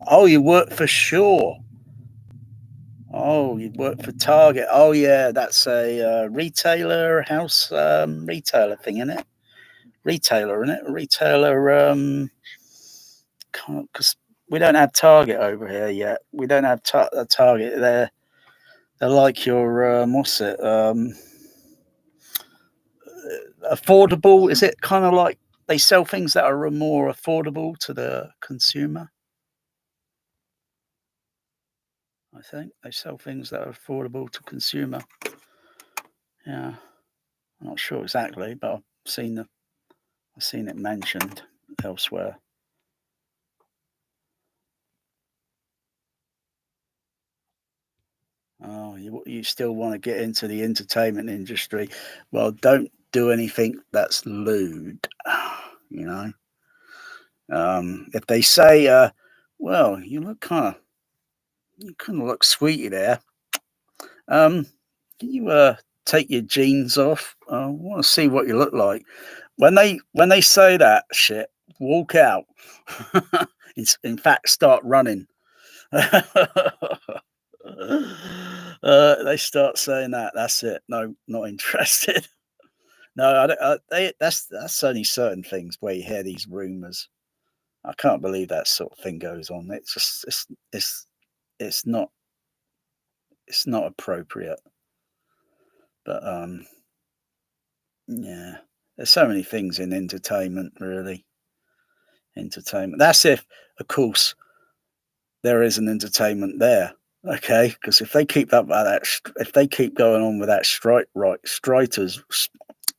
Oh, you work for Shaw. Oh, you work for Target. Oh, yeah, that's a retailer, house retailer thing, isn't it? Retailer, isn't it? Retailer, because we don't have Target over here yet. We don't have a Target. They're like your, what's it? Affordable. Is it kind of like they sell things that are more affordable to the consumer? I think they sell things that are affordable to consumer. Yeah, I'm not sure exactly, but I've seen it mentioned elsewhere. Oh, you still want to get into the entertainment industry? Well, don't do anything that's lewd. You know, if they say, "Well, you kind of look sweetie there," can you take your jeans off? I want to see what you look like. When they say that shit, walk out. In fact, start running. They start saying that. That's it. No, not interested. No, that's only certain things where you hear these rumors. I can't believe that sort of thing goes on. It's just it's not appropriate. But yeah, there's so many things in entertainment, really. Entertainment. That's if, of course, there is an entertainment there. Okay, because if they keep up with that, if they keep going on with that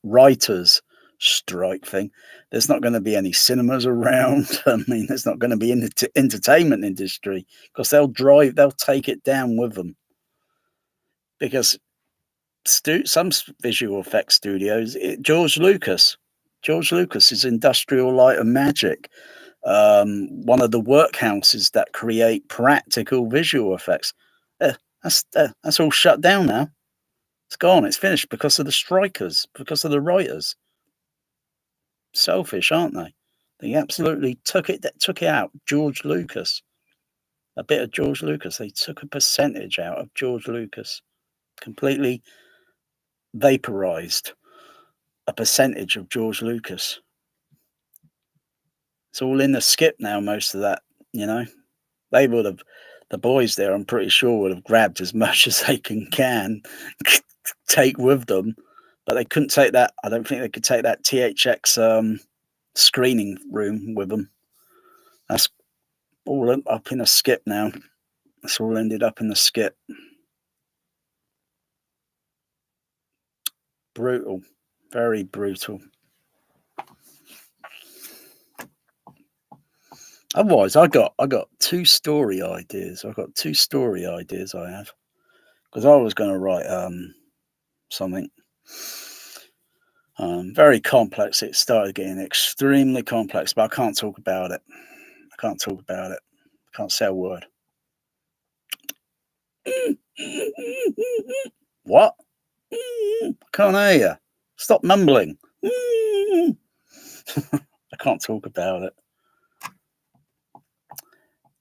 writers strike thing, there's not going to be any cinemas around. I mean, there's not going to be in the entertainment industry because they'll take it down with them. Because some visual effects studios, George Lucas is Industrial Light and Magic, one of the workhouses that create practical visual effects. That's all shut down now. It's gone. It's finished because of the strikers, because of the writers. Selfish, aren't they? They absolutely took it out. George Lucas, a bit of George Lucas. They took a percentage out of George Lucas, completely vaporized a percentage of George Lucas. It's all in the skip now, most of that, you know. They would have, the boys there, I'm pretty sure, would have grabbed as much as they can take with them, but they couldn't take that. I don't think they could take that THX screening room with them. That's all up in a skip now. It's all ended up in the skip. Brutal, very brutal. Otherwise, I got two story ideas. I have because I was going to write something very complex. It started getting extremely complex, but I can't talk about it. I can't say a word. What? I can't hear you. Stop mumbling. I can't talk about it.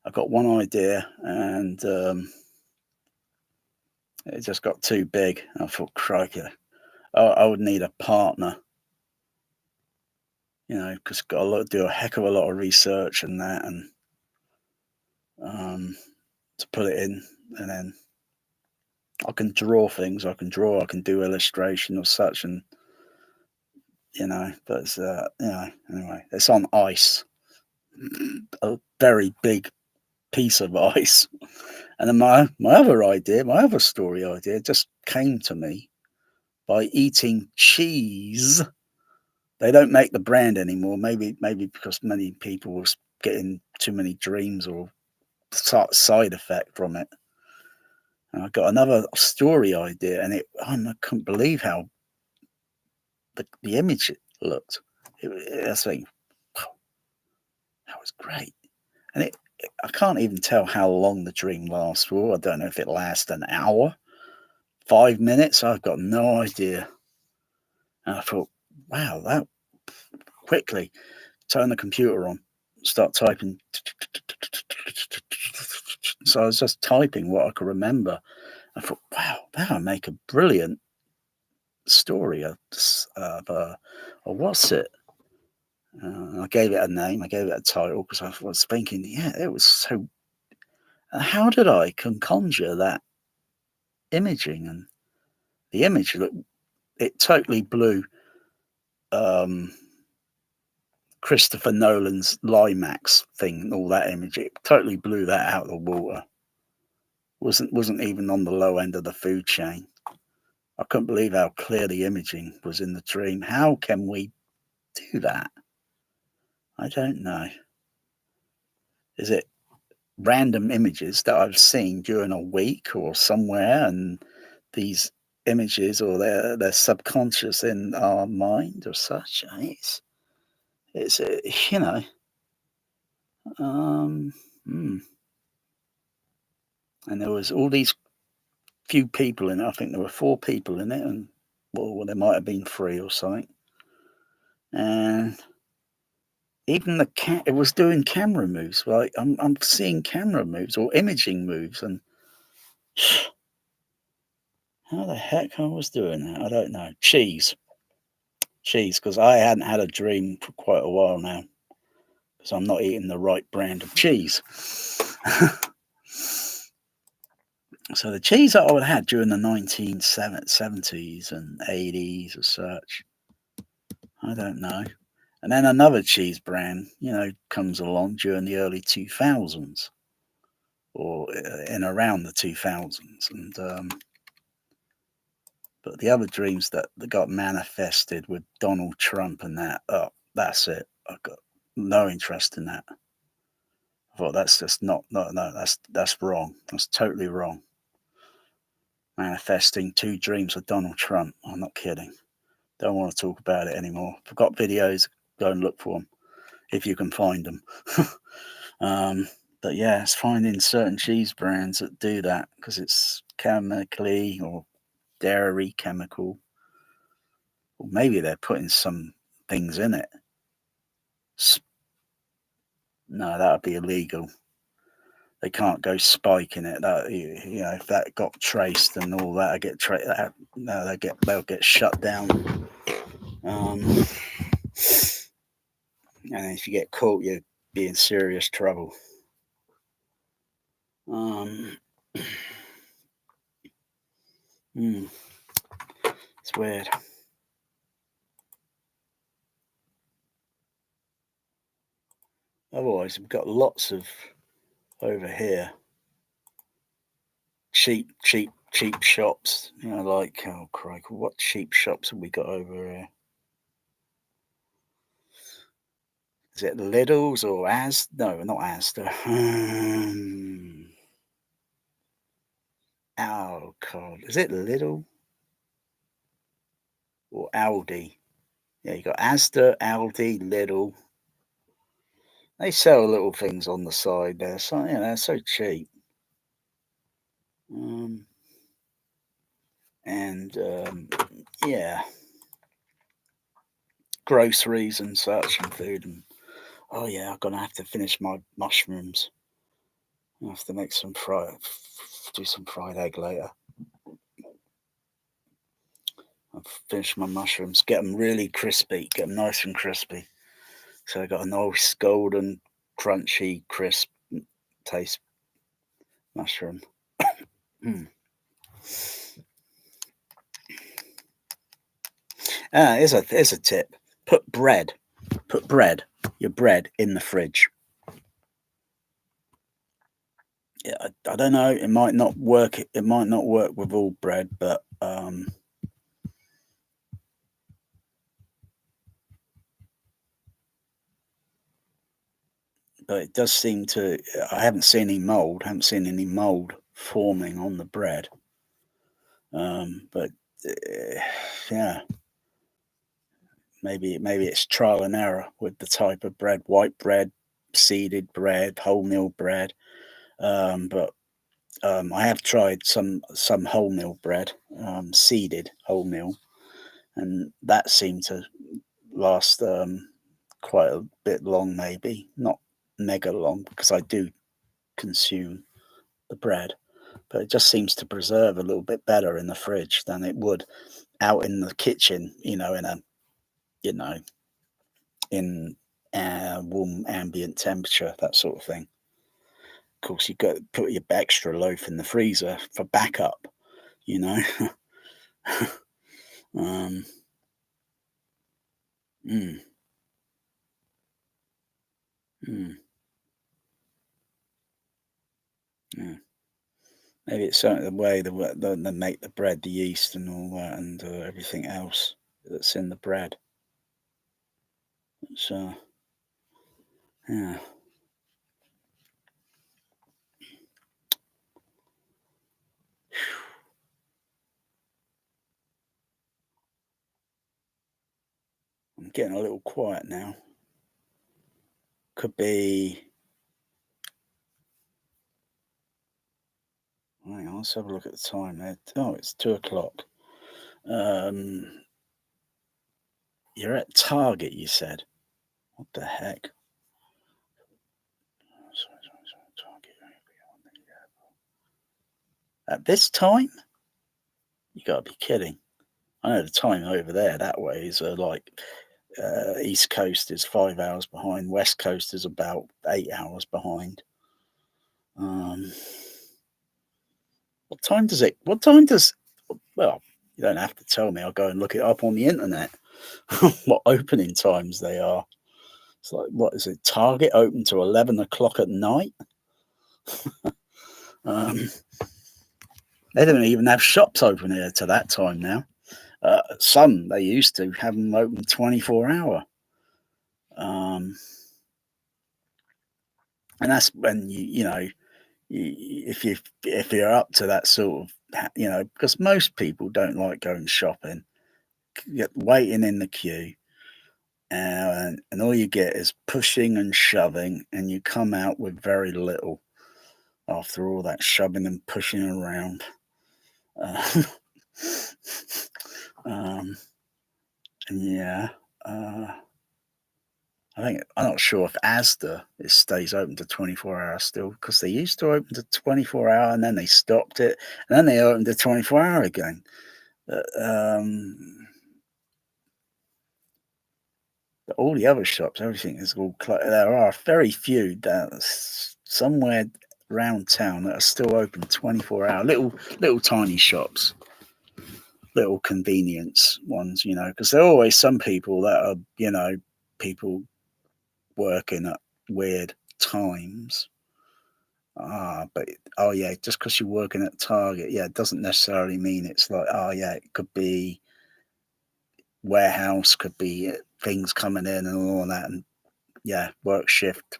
I got one idea and it just got too big. I thought, crikey, I would need a partner, you know, because got to do a heck of a lot of research and that, and to put it in, and then I can draw things. I can do illustration or such, and you know, but it's you know, anyway, it's on ice, a very big piece of ice. And then my other story idea just came to me by eating cheese They don't make the brand anymore. Maybe because many people were getting too many dreams or side effect from it. And I got another story idea, and I couldn't believe how the image looked. I was like, wow, that was great. And I can't even tell how long the dream lasts for. I don't know if it lasts an hour, 5 minutes. I've got no idea. And I thought, wow, that quickly turn the computer on, start typing. So I was just typing what I could remember. I thought, wow, that would make a brilliant story of what's it? I gave it a name. I gave it a title because I was thinking, yeah, it was so. How did I conjure that imaging? And the image, it totally blew Christopher Nolan's Limax thing and all that image. It totally blew that out of the water. Wasn't even on the low end of the food chain. I couldn't believe how clear the imaging was in the dream. How can we do that? I don't know. Is it random images that I've seen during a week or somewhere, and these images, or they're subconscious in our mind or such? It's you know, and there was all these few people in it. I think there were 4 people in it, and well, there might have been 3 or something. And even it was doing camera moves. Like I'm seeing camera moves or imaging moves, and how the heck I was doing that, I don't know. Cheese, because I hadn't had a dream for quite a while now, because I'm not eating the right brand of cheese. So the cheese that I would have had during the 1970s and 80s or such, I don't know. And then another cheese brand, comes along during the early 2000s or in around the 2000s. And but the other dreams that got manifested with Donald Trump and that's it. I've got no interest in that. I thought that's just no, that's wrong. That's totally wrong. Manifesting 2 dreams of Donald Trump. I'm not kidding. Don't want to talk about it anymore. If I've got videos, go and look for them if you can find them. But yeah, it's finding certain cheese brands that do that because it's chemically or dairy chemical. Or maybe they're putting some things in it. No, that would be illegal. They can't go spiking it. That if that got traced and all that, they'll get shut down. And if you get caught, you'd be in serious trouble. It's weird. Otherwise, we've got lots of over here cheap shops. Like, oh crikey, what cheap shops have we got over here? Is it Lidl's or No, not Asda. Oh God, is it Lidl or Aldi? Yeah, you got Asda, Aldi, Lidl. They sell little things on the side there, so they're so cheap. Yeah, groceries and such and food. And oh yeah, I'm gonna have to finish my mushrooms. I have to make do some fried egg later. I've finished my mushrooms, get them really crispy, get them nice and crispy. So I got a nice golden, crunchy, crisp taste mushroom. Here's a tip. Put your bread in the fridge. Yeah, I don't know. It might not work. It might not work with all bread, but but it does seem to. I haven't seen any mold. Haven't seen any mold forming on the bread. But yeah, maybe it's trial and error with the type of bread: white bread, seeded bread, wholemeal bread. But I have tried some wholemeal bread, seeded wholemeal, and that seemed to last quite a bit long. Maybe not mega long, because I do consume the bread, but it just seems to preserve a little bit better in the fridge than it would out in the kitchen, in a, in warm ambient temperature, that sort of thing. Of course, you got to put your extra loaf in the freezer for backup, um, mm, mm, yeah. Maybe it's certainly the way they make the bread, the yeast and all that, and everything else that's in the bread. So, yeah. I'm getting a little quiet now. Could be. Hang on, let's have a look at the time there. Oh, it's 2:00. You're at Target, you said. What the heck? At this time? You gotta be kidding. I know the time over there that way is East Coast is 5 hours behind, West Coast is about 8 hours behind. What time does it? Well, you don't have to tell me. I'll go and look it up on the internet. What opening times they are. It's like, what is it? Target open to 11 o'clock at night. They don't even have shops open here to that time now. Some they used to have them open 24-hour. And that's when if you're up to that sort of, because most people don't like going shopping, waiting in the queue, and all you get is pushing and shoving, and you come out with very little after all that shoving and pushing around. And yeah, I'm not sure if Asda stays open to 24 hours still, because they used to open to 24-hour and then they stopped it, and then they opened to 24-hour again. But all the other shops, everything is all closed. There are very few somewhere around town that are still open 24-hour. Little tiny shops, little convenience ones, because there are always some people that are, people working at weird times. But yeah, just because you're working at Target, it doesn't necessarily mean it's like, it could be warehouse, could be things coming in and all that, and work shifts.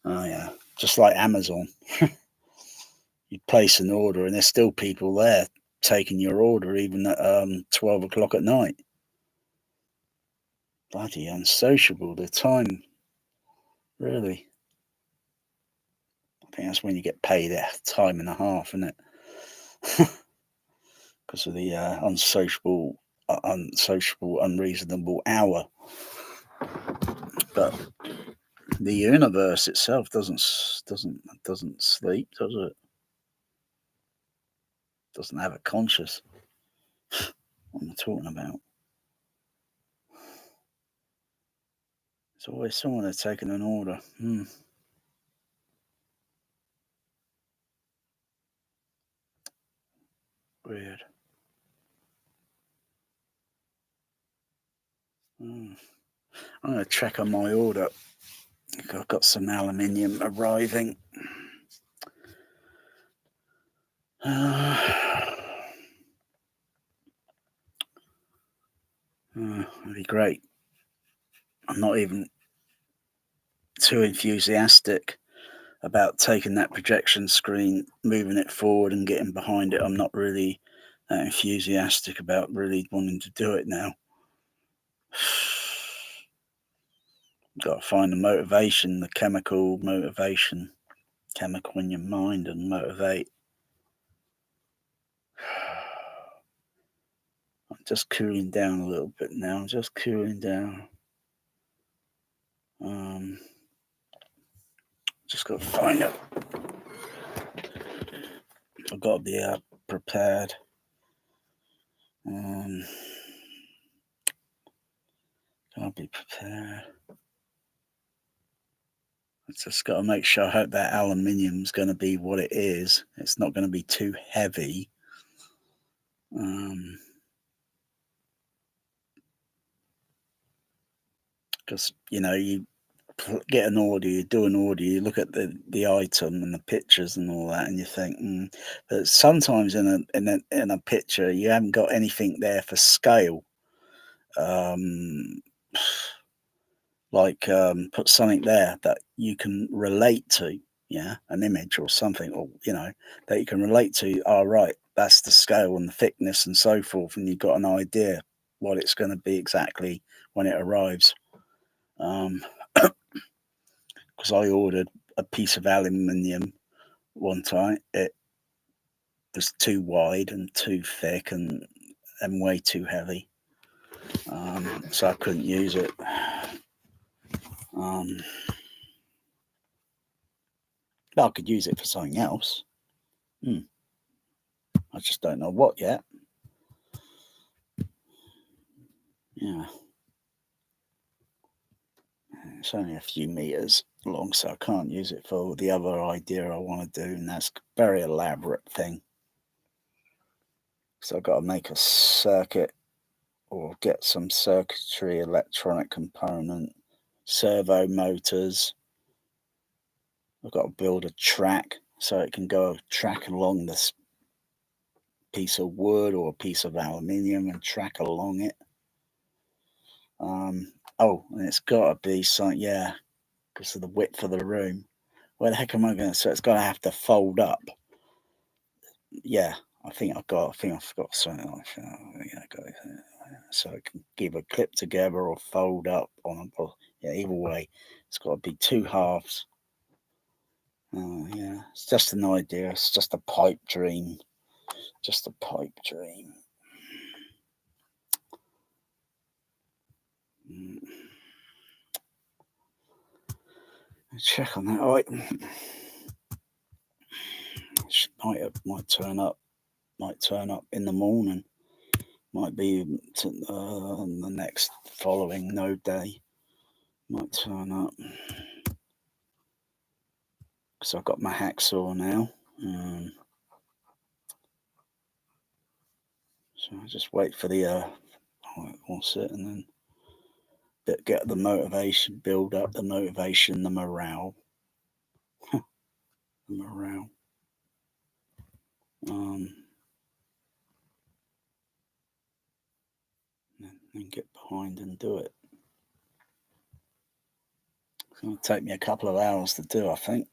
Oh yeah, just like Amazon. You place an order and there's still people there taking your order even at 12 o'clock at night. Bloody unsociable, the time, really. I think that's when you get paid a time and a half, isn't it? Because of the unsociable, unreasonable hour. But the universe itself doesn't sleep, does it? Doesn't have a conscious. What am I talking about? There's always someone that's taking an order. Weird. I'm going to check on my order. I've got some aluminium arriving. That'd be great. I'm not even too enthusiastic about taking that projection screen, moving it forward and getting behind it. I'm not really that enthusiastic about really wanting to do it now. Got to find the motivation, the chemical motivation, chemical in your mind, and motivate. I'm just cooling down a little bit now. I'm just cooling down. Just got to find it. I've got to be prepared. Gotta be prepared. I just got to make sure. I hope that aluminium's going to be what it is. It's not going to be too heavy. Because you get an order, you do an order, you look at the item and the pictures and all that, and you think, but sometimes in a picture you haven't got anything there for scale. Put something there that you can relate to, an image or something, or that you can relate to. All right, that's the scale and the thickness and so forth, and you've got an idea what it's going to be exactly when it arrives. Because I ordered a piece of aluminium one time. It was too wide and too thick and way too heavy, so I couldn't use it. But I could use it for something else. I just don't know what yet. Yeah. It's only a few meters long, so I can't use it for the other idea I want to do, and that's a very elaborate thing. So I've got to make a circuit or get some circuitry, electronic component, servo motors. I've got to build a track so it can go track along this piece of wood or a piece of aluminium and track along it. And it's got to be something, because of the width of the room. Where the heck am I going to? So it's going to have to fold up. Yeah, I think I've got something like that. So it can give a clip together or fold up on a. Either way, it's got to be two halves. It's just an idea. It's just a pipe dream. Just a pipe dream. Check on that item. Might turn up in the morning. Might be the next following no day. Might turn up. Because I've got my hacksaw now. So I just wait for the what's it, and then get the motivation, build up the motivation, the morale. The morale. And get behind and do it. It's going to take me a couple of hours to do, I think.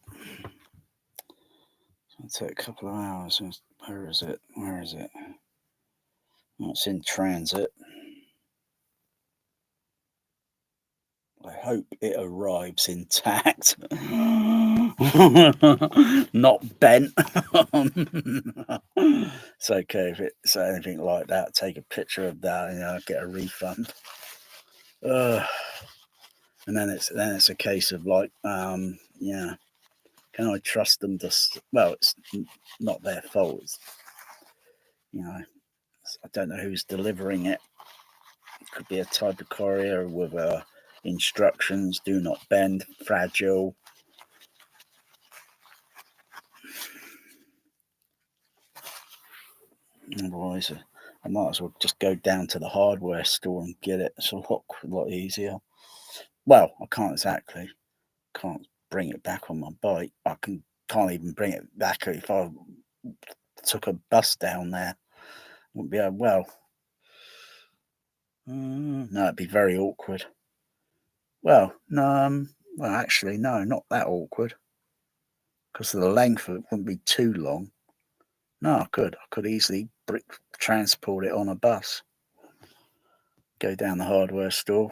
It's going to take a couple of hours. Where is it? Well, it's in transit. I hope it arrives intact. Not bent. It's okay if it's anything like that. Take a picture of that and get a refund. And then it's a case of like, can I trust them to? Well, it's not their fault. It's, I don't know who's delivering it. It could be a type of courier with instructions: do not bend, fragile. Otherwise, I might as well just go down to the hardware store and get it. It's a lot easier. Well, I can't bring it back on my bike. I can't even bring it back if I took a bus down there. Wouldn't be no, it'd be very awkward. Well, no, Well, actually, no, not that awkward. Because of the length, it wouldn't be too long. No, I could easily transport it on a bus. Go down the hardware store.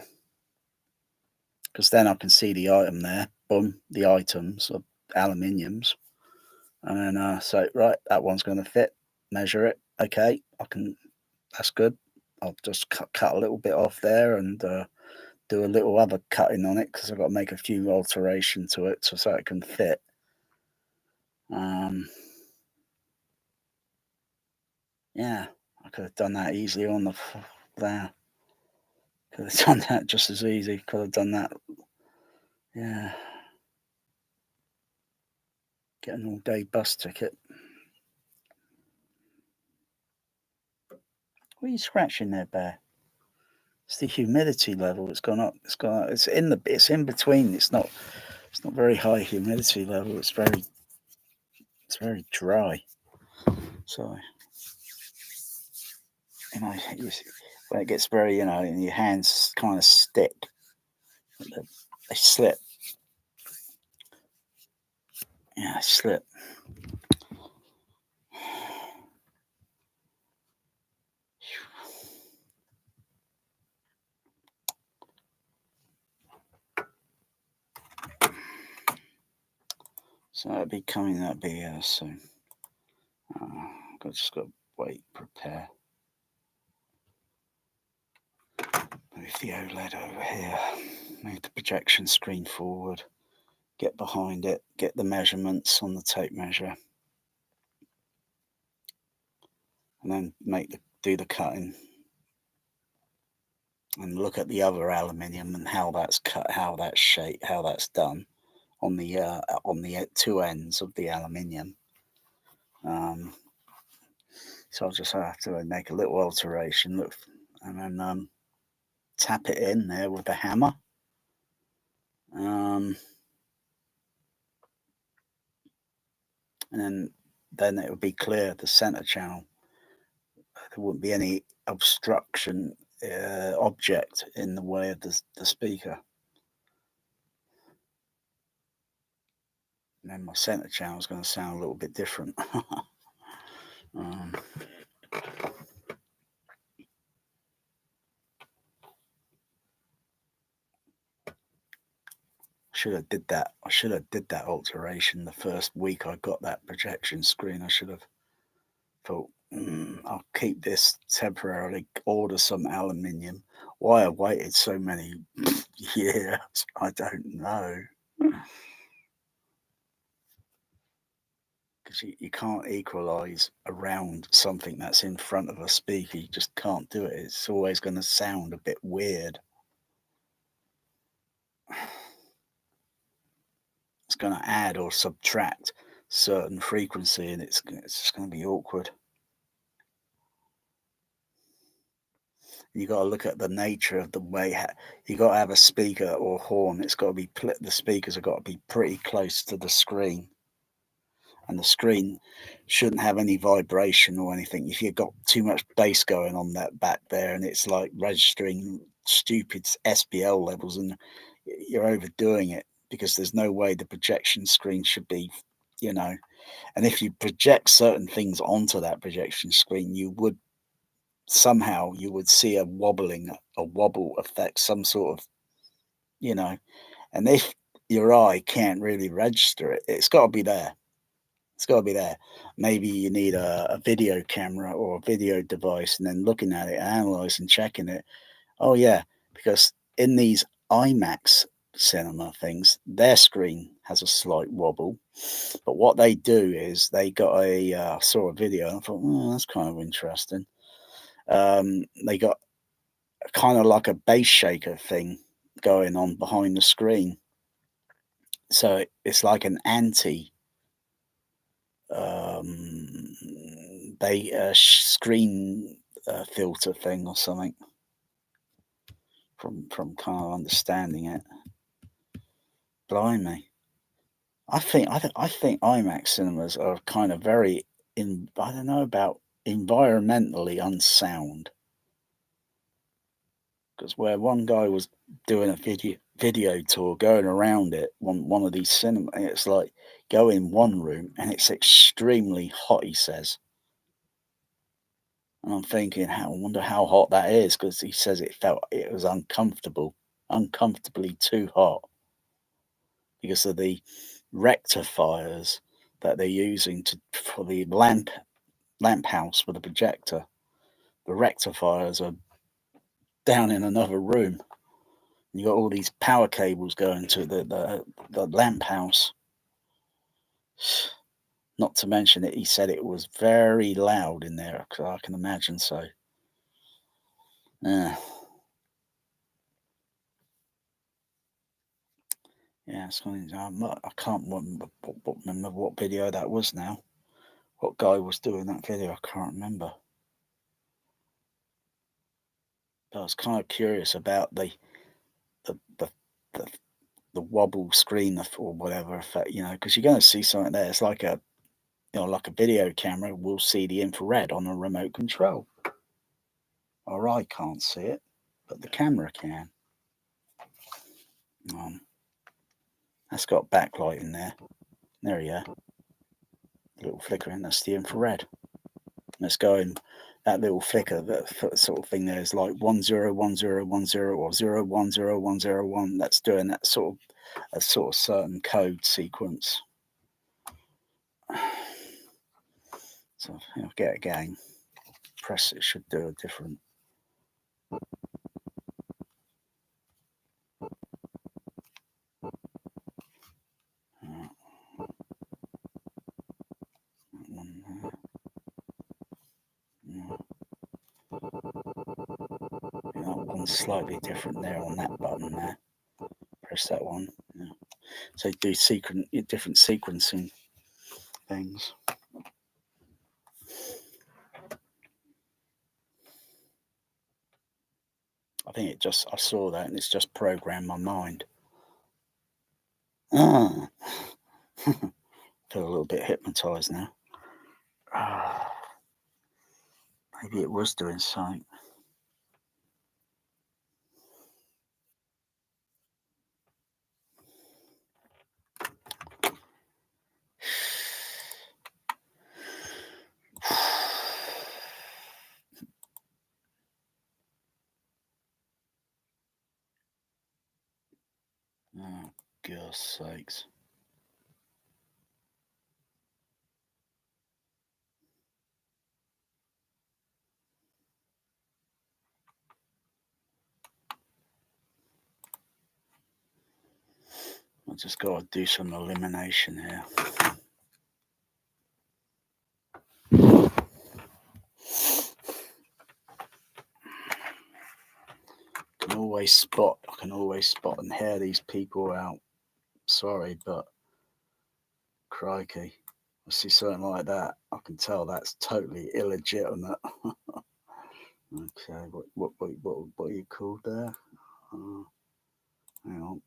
Because then I can see the item there. Boom, the items are aluminiums. And then so, right, that one's going to fit. Measure it. Okay, that's good. I'll just cut a little bit off there and do a little other cutting on it because I've got to make a few alterations to it so it can fit. Yeah, I could have done that easily on the there. Could have done that just as easy. Could have done that. Yeah. Get an all-day bus ticket. What are you scratching there, Bear? It's the humidity level. It's gone up. It's gone up. It's in between. It's not very high humidity level. It's very dry. So when it gets very, and your hands kind of stick, they slip. Yeah, they slip. So that'll be coming. That'll be soon. I've just got to wait, prepare. Move the OLED over here. Move the projection screen forward. Get behind it. Get the measurements on the tape measure. And then do the cutting. And look at the other aluminium and how that's cut, how that's shaped, how that's done on the two ends of the aluminium. So I'll just have to make a little alteration, and then tap it in there with the hammer. And then it would be clear, the center channel. There wouldn't be any obstruction object in the way of the speaker. And then my center channel is going to sound a little bit different. Should have did that. I should have did that alteration the first week I got that projection screen. I should have thought, I'll keep this temporarily, order some aluminium. Why I waited so many years, I don't know. Because you can't equalize around something that's in front of a speaker. You just can't do it. It's always going to sound a bit weird. It's going to add or subtract certain frequency, and it's just going to be awkward. You got to look at the nature of the way you got to have a speaker or horn. It's got to be the speakers have got to be pretty close to the screen, and the screen shouldn't have any vibration or anything. If you've got too much bass going on that back there, and it's like registering stupid SPL levels, and you're overdoing it, because there's no way the projection screen should be, and if you project certain things onto that projection screen, you would see a wobble effect, some sort of, and if your eye can't really register it, it's got to be there. It's got to be there. Maybe you need a video camera or a video device, and then looking at it, analyzing, checking it. Oh yeah, because in these IMAX cinema things, their screen has a slight wobble. But what they do is they got I saw a video and I thought, that's kind of interesting. They got kind of like a bass shaker thing going on behind the screen. So it's like an anti screen filter thing or something, from kind of understanding it. Blimey. I think IMAX cinemas are kind of very I don't know about environmentally unsound. Because where one guy was doing a video tour going around it, one of these cinema. It's like go in one room and it's extremely hot, he says. And I'm thinking, I wonder how hot that is, because he says it was uncomfortably too hot because of the rectifiers that they're using for the lamp house with the projector. The rectifiers are down in another room. You got all these power cables going to the lamp house. Not to mention it, he said it was very loud in there. I can imagine so. Yeah, it's funny. I can't remember what video that was now. What guy was doing that video? I can't remember. But I was kind of curious about the wobble screen or whatever effect, because you're going to see something there. It's like a video camera will see the infrared on a remote control. Or I can't see it, but the camera can. That's got backlight in there. There you go. Little flickering. That's the infrared. Let's go in. That little flicker, that sort of thing there is like 101010 or 010101. That's doing that sort of certain code sequence. So I'll get a game. Press it should do a different. That one's slightly different there on that button there. Press that one. Yeah. So do different sequencing things. I think I saw that and it's just programmed my mind. Feel a little bit hypnotized now. Maybe it was doing something. Oh, God's sakes. I just got to do some elimination here. I can always spot and hear these people out. Sorry, but crikey. I see something like that. I can tell that's totally illegitimate. Okay, what are you called there? Hang on.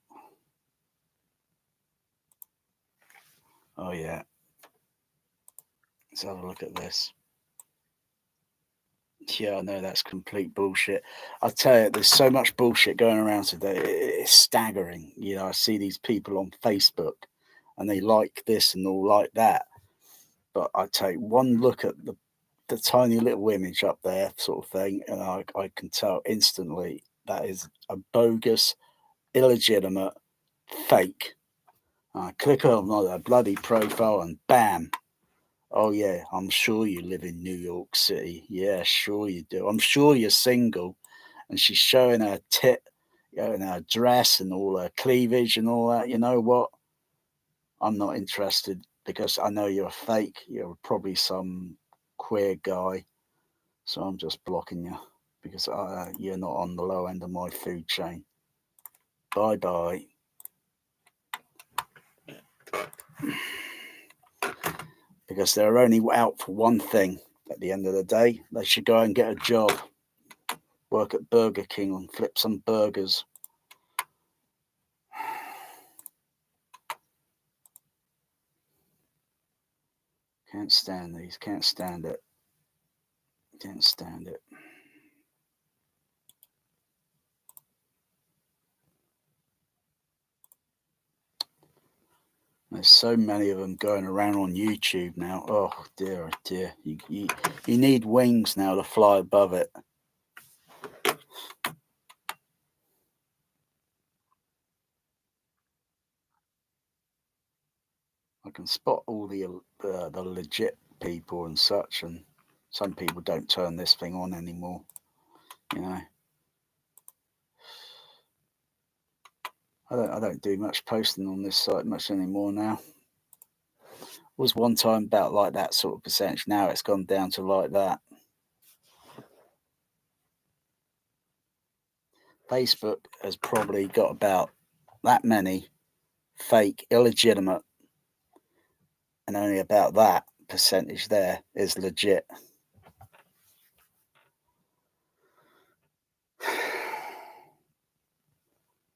Oh yeah. Let's have a look at this. Yeah, I know that's complete bullshit. I tell you, there's so much bullshit going around today. It's staggering. I see these people on Facebook and they like this and all like that. But I take one look at the tiny little image up there, sort of thing, and I can tell instantly that is a bogus, illegitimate, fake. I click on a bloody profile and bam. Oh yeah, I'm sure you live in New York City. Yeah, sure you do. I'm sure you're single. And she's showing her tit, and her dress and all her cleavage and all that. You know what? I'm not interested because I know you're fake. You're probably some queer guy. So I'm just blocking you because you're not on the low end of my food chain. Bye bye. Because they're only out for one thing at the end of the day. They should go and get a job. Work at Burger King and flip some burgers. Can't stand these. Can't stand it. Can't stand it. there's so many of them going around on YouTube now. Oh dear, oh dear. You need wings now to fly above it. I can spot all the legit people and such, and some people don't turn this thing on anymore. You know, I don't do much posting on this site much anymore now. It was one time about like that sort of percentage. Now it's gone down to like that. Facebook has probably got about that many fake, illegitimate, and only about that percentage there is legit.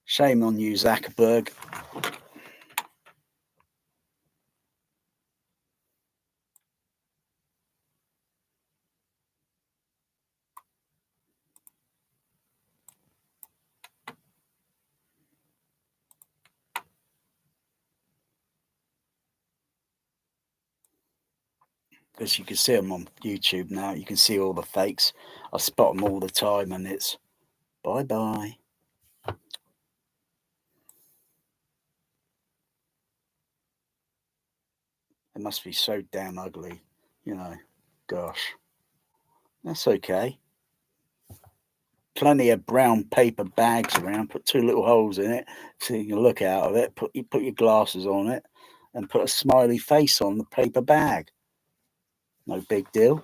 Shame on you, Zuckerberg. Because you can see them on YouTube now. You can see all the fakes. I spot them all the time, and it's bye-bye. It must be so damn ugly, you know. Gosh. That's okay. Plenty of brown paper bags around. Put 2 little holes in it so you can look out of it. Put your glasses on it and put a smiley face on the paper bag. No big deal.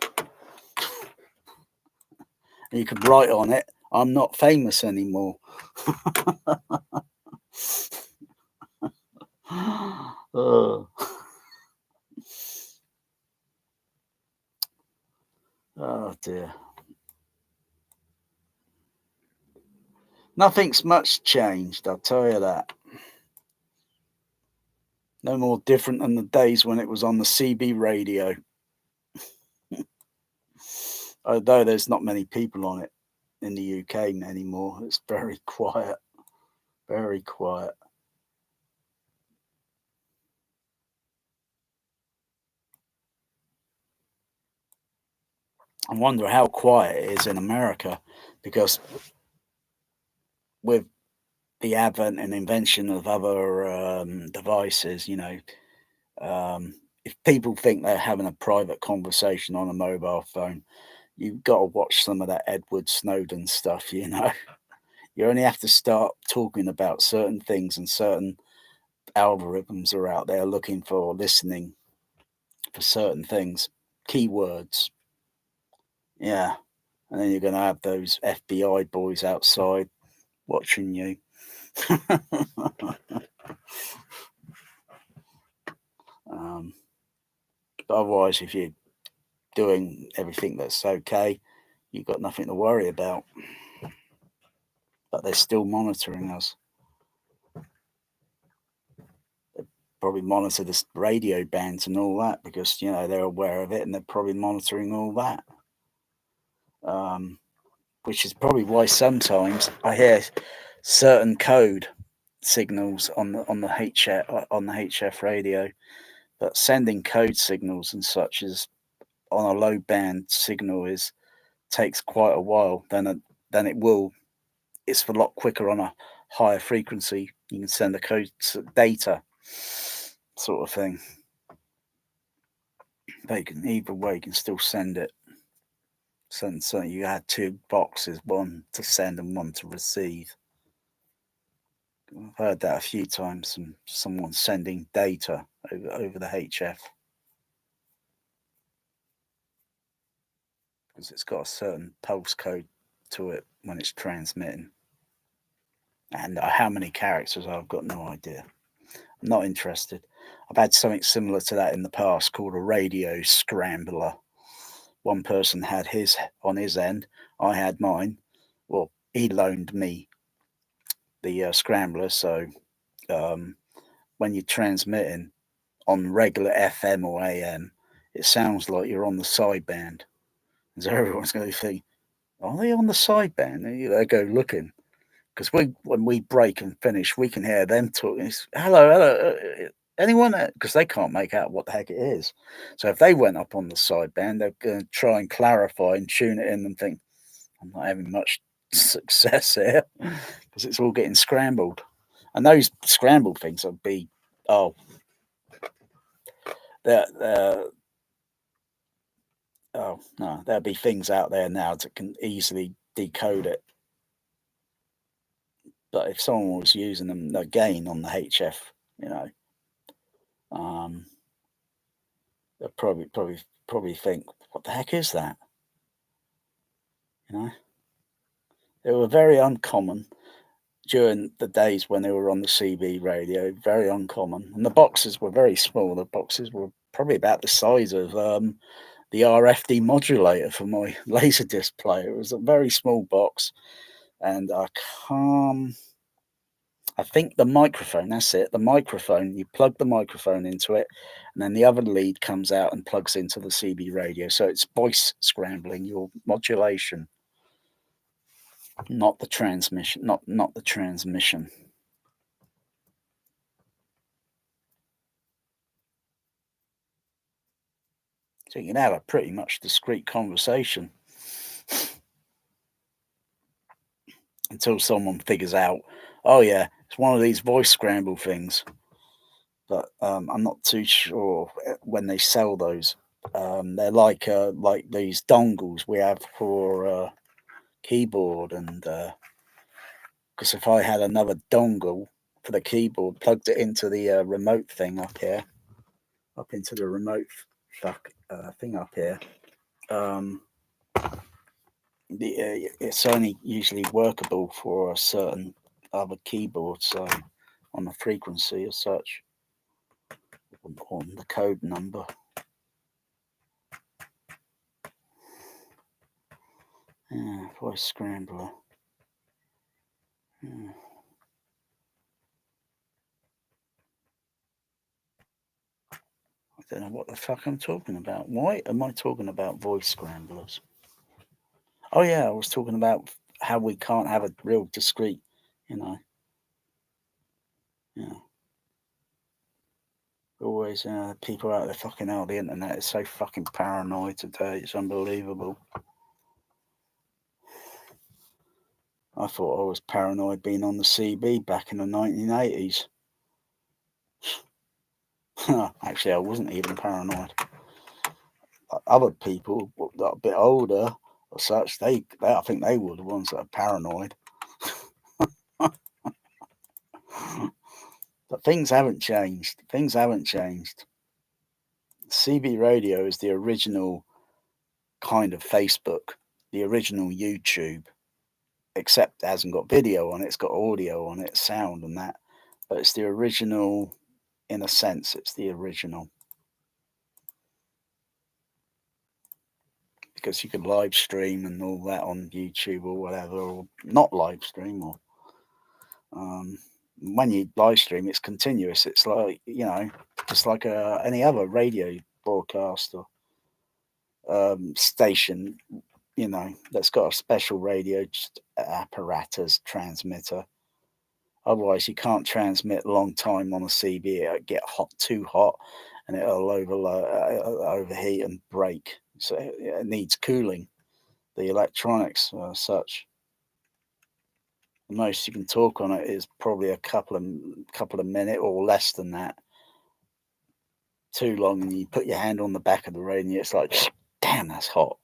And you can write on it, I'm not famous anymore. Oh. Oh dear. Nothing's much changed, I'll tell you that. No more different than the days when it was on the CB radio. Although there's not many people on it in the UK anymore. It's very quiet. Very quiet. I wonder how quiet it is in America, because with the advent and invention of other devices, you know, if people think they're having a private conversation on a mobile phone, you've got to watch some of that Edward Snowden stuff, you know. You only have to start talking about certain things, and certain algorithms are out there looking for, listening for certain things, keywords. Yeah. And then you're going to have those FBI boys outside watching you. But otherwise, if you're doing everything that's okay, you've got nothing to worry about. But they're still monitoring us. They probably monitor the radio bands and all that, because, you know, they're aware of it, and they're probably monitoring all that. Which is probably why sometimes I hear certain code signals on the HF radio, but sending code signals and such is on a low band signal takes quite a while than it will. It's a lot quicker on a higher frequency. You can send the code data sort of thing. But either way, you can still send it. So you had 2 boxes, one to send and one to receive. I've heard that a few times from someone sending data over the HF, because it's got a certain pulse code to it when it's transmitting. And how many characters, I've got no idea. I'm not interested. I've had something similar to that in the past called a radio scrambler. One person had his on his end, I had mine. Well, he loaned me the scrambler, so when you're transmitting on regular FM or AM, it sounds like you're on the sideband. So everyone's going to think, are they on the sideband? And they go looking, because when we break and finish, we can hear them talking. It's, hello, Anyone, because they can't make out what the heck it is. So if they went up on the sideband, they're going to try and clarify and tune it in and think, I'm not having much success here because it's all getting scrambled. And those scrambled things would be, there'll be things out there now that can easily decode it. But if someone was using them again on the HF, they'll probably think, what the heck is that? They were very uncommon during the days when they were on the CB radio, very uncommon. And the boxes were very small. The boxes were probably about the size of the RF demodulator for my Laserdisc player. It was a very small box. And I think the microphone, that's it, the microphone, you plug the microphone into it, and then the other lead comes out and plugs into the CB radio. So it's voice scrambling, your modulation, not the transmission, not the transmission. So you can have a pretty much discreet conversation until someone figures out, oh yeah, it's one of these voice scramble things. But I'm not too sure when they sell those. They're like these dongles we have for keyboard, and because if I had another dongle for the keyboard, plugged it into the remote thing up here, up into the remote thing up here, it's only usually workable for a certain other keyboard, so on the frequency as such, on the code number. Yeah, voice scrambler. Yeah. I don't know what the fuck I'm talking about. Why am I talking about voice scramblers? Oh yeah, I was talking about how we can't have a real discrete, Always, people out there fucking out the internet is so fucking paranoid today. It's unbelievable. I thought I was paranoid being on the CB back in the 1980s. Actually, I wasn't even paranoid. Other people that are a bit older or such, I think they were the ones that are paranoid. But things haven't changed. CB radio is the original kind of Facebook, the original YouTube, except it hasn't got video on it, it's got audio on it, sound and that. But it's the original, in a sense, it's the original. Because you could live stream and all that on YouTube or whatever, or not live stream, or when you live stream, it's continuous. It's like, just like any other radio broadcast or station, that's got a special radio apparatus transmitter. Otherwise, you can't transmit a long time on a CB. It'll get too hot, and it'll overheat and break. So it needs cooling, the electronics such. The most you can talk on it is probably a couple of minutes or less than that. Too long, and you put your hand on the back of the radio, it's like, damn, that's hot.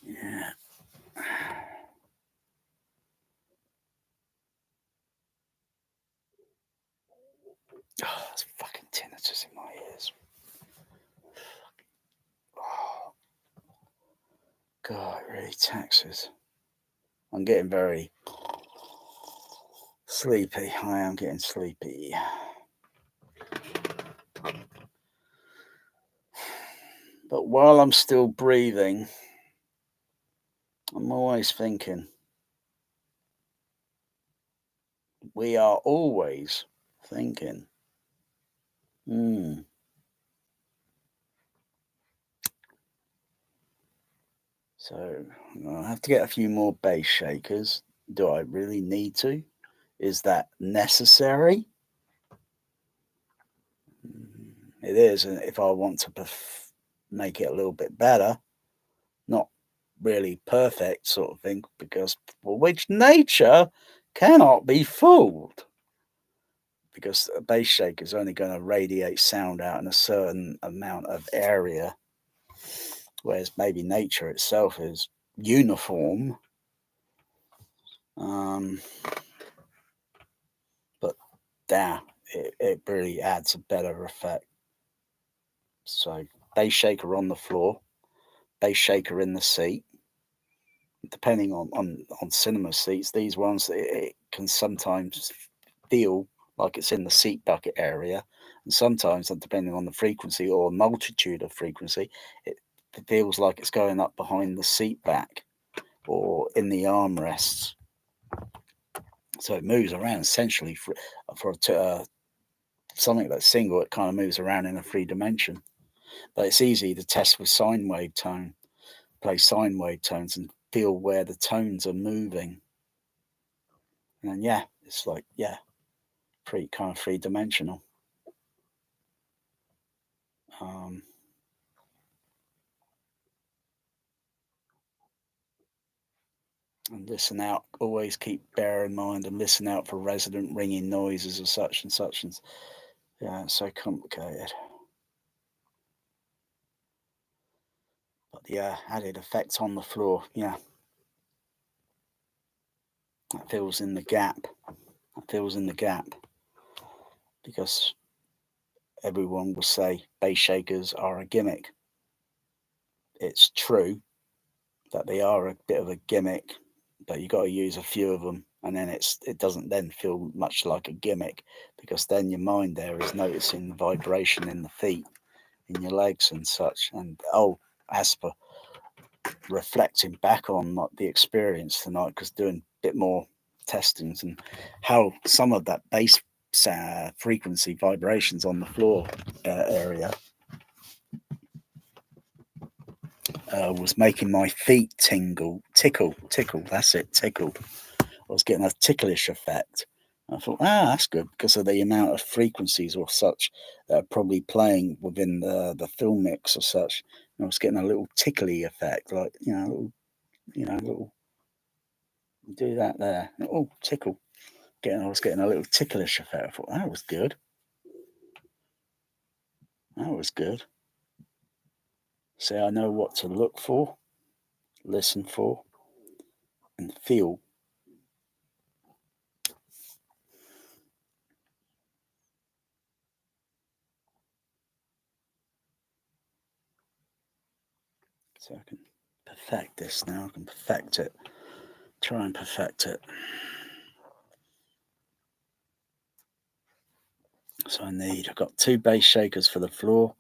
Yeah. Oh, it's fucking tinnitus in my ears. Oh, God, it really taxes. I'm getting very sleepy. I am getting sleepy. But while I'm still breathing, I'm always thinking. We are always thinking. So I'll have to get a few more bass shakers. Do I really need to? Is that necessary? It is, and if I want to make it a little bit better, not really perfect sort of thing, because for which nature cannot be fooled. Because a bass shaker is only going to radiate sound out in a certain amount of area, whereas maybe nature itself is uniform. But it really adds a better effect. So bass shaker on the floor, bass shaker in the seat. Depending on cinema seats, these ones, it can sometimes feel like it's in the seat bucket area, and sometimes, depending on the frequency or multitude of frequency, it feels like it's going up behind the seat back or in the armrests. So it moves around essentially for something that's single. It kind of moves around in a 3 dimension, but it's easy to test with sine wave tone. Play sine wave tones and feel where the tones are moving. And yeah, it's like, yeah, pretty kind of 3 dimensional. And listen out, always bear in mind and listen out for resonant ringing noises of such and such. And yeah, it's so complicated. But yeah, added effect on the floor, yeah. That fills in the gap. That fills in the gap. Because everyone will say bass shakers are a gimmick. It's true that they are a bit of a gimmick, but you got to use a few of them, and then it doesn't then feel much like a gimmick, because then your mind there is noticing the vibration in the feet, in your legs and such. And as for reflecting back on the experience tonight, because doing a bit more testings and how some of that bass frequency vibrations on the floor area was making my feet tickle. That's it, tickle. I was getting a ticklish effect. I thought, that's good, because of the amount of frequencies or such that are probably playing within the film mix or such. And I was getting a little tickly effect, like little do that there. Oh, tickle. I was getting a little ticklish effect. I thought that was good. That was good. See, I know what to look for, listen for, and feel. So I can perfect this now. I can perfect it. Try and perfect it. So I've got 2 bass shakers for the floor.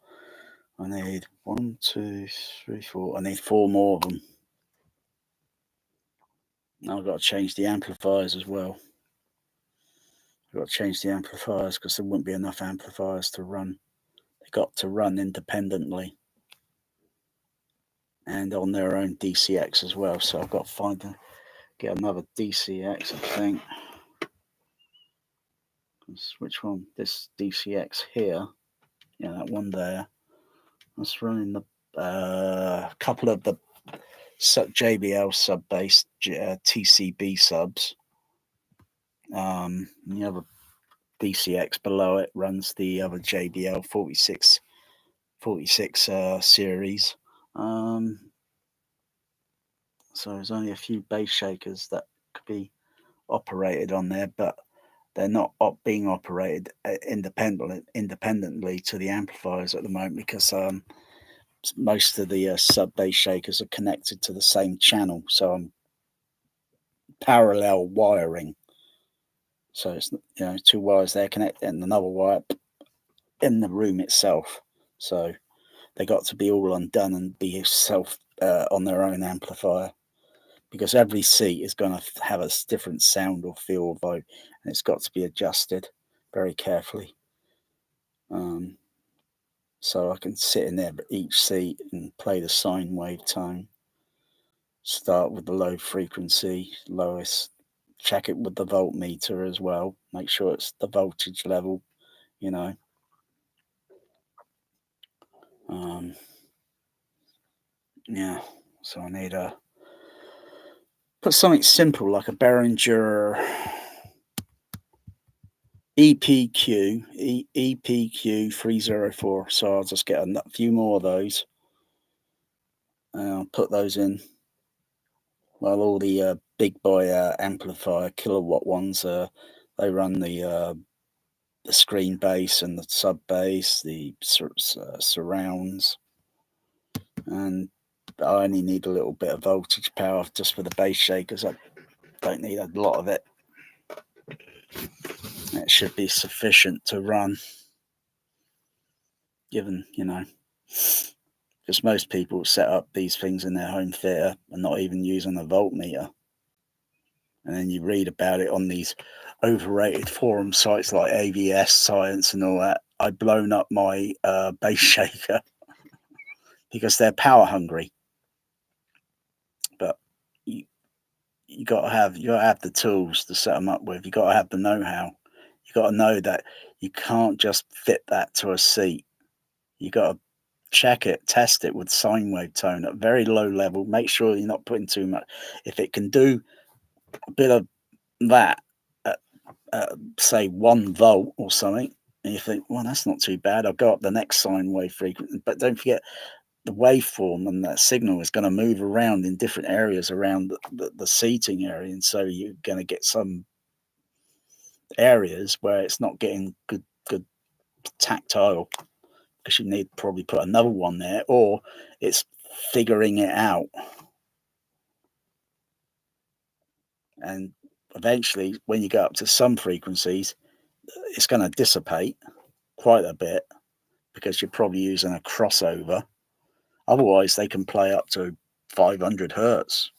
I need 1, 2, 3, 4. I need 4 more of them. Now I've got to change the amplifiers as well. I've got to change the amplifiers because there wouldn't be enough amplifiers to run. They got to run independently and on their own DCX as well. So I've got to get another DCX, I think. Which one? This DCX here. Yeah, that one there. That's running the couple of the JBL sub bass TCB subs. The other DCX below it runs the other JBL 46 series. So there's only a few bass shakers that could be operated on there, but they're not being operated independently to the amplifiers at the moment, because most of the sub bass shakers are connected to the same channel. So I'm parallel wiring. So it's 2 wires there connected and another wire in the room itself. So they got to be all undone and be on their own amplifier, because every seat is going to have a different sound or feel or vibe, and it's got to be adjusted very carefully. So I can sit in there each seat and play the sine wave tone. start with the low frequency, lowest. Check it with the voltmeter as well. Make sure it's the voltage level, you know. Yeah, so I need a put something simple like a Behringer EPQ 304. So I'll just get a few more of those. And I'll put those in. Well, all the big boy amplifier kilowatt ones, they run the screen bass and the sub bass, the surrounds, and I only need a little bit of voltage power just for the bass shakers. I don't need a lot of it. It should be sufficient to run, given, you know, because most people set up these things in their home theatre and not even using a voltmeter. And then you read about it on these overrated forum sites like AVS Science and all that. I've blown up my bass shaker because they're power hungry. But you got to have the tools to set them up with. You got to have the know-how. You got to know that you can't just fit that to a seat. You got to check it, test it with sine wave tone at very low level. Make sure you're not putting too much. If it can do a bit of that at say 1 volt or something, and you think, well, that's not too bad, I'll go up the next sine wave frequency. But don't forget, the waveform and that signal is going to move around in different areas around the seating area, and so you're going to get some areas where it's not getting good tactile, because you need to probably put another one there, or it's figuring it out. And eventually, when you go up to some frequencies, it's going to dissipate quite a bit because you're probably using a crossover. Otherwise, they can play up to 500 hertz,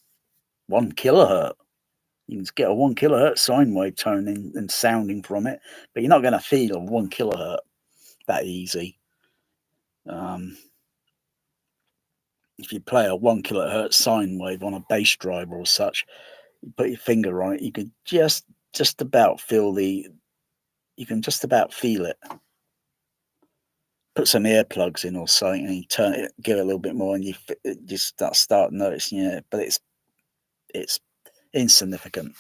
1 kilohertz. You can get a 1 kilohertz sine wave tone and sounding from it, but you're not going to feel a 1 kilohertz that easy. If you play a 1 kilohertz sine wave on a bass driver or such, you put your finger on it, you could just about feel you can just about feel it. Put some earplugs in or something, and you turn it, give it a little bit more, and you just start noticing it. But it's insignificant.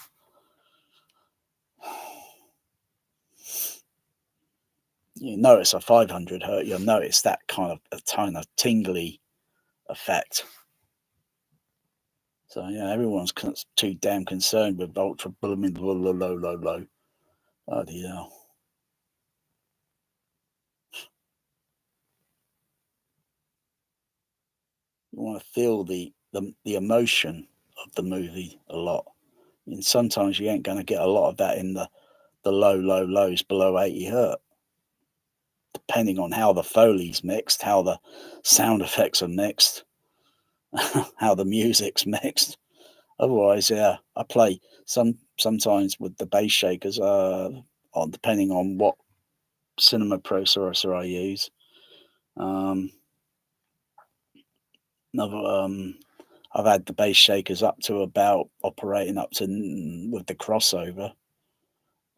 You notice a 500 hertz, you'll notice that kind of a tingly effect. So yeah, everyone's too damn concerned with ultra blooming low. Bloody hell. You want to feel the emotion of the movie a lot. And sometimes you ain't going to get a lot of that in the lows below 80 hertz. Depending on how the Foley's mixed, how the sound effects are mixed, how the music's mixed. Otherwise, yeah, I play sometimes with the bass shakers, depending on what cinema processor I use. I've had the bass shakers up to about operating up to with the crossover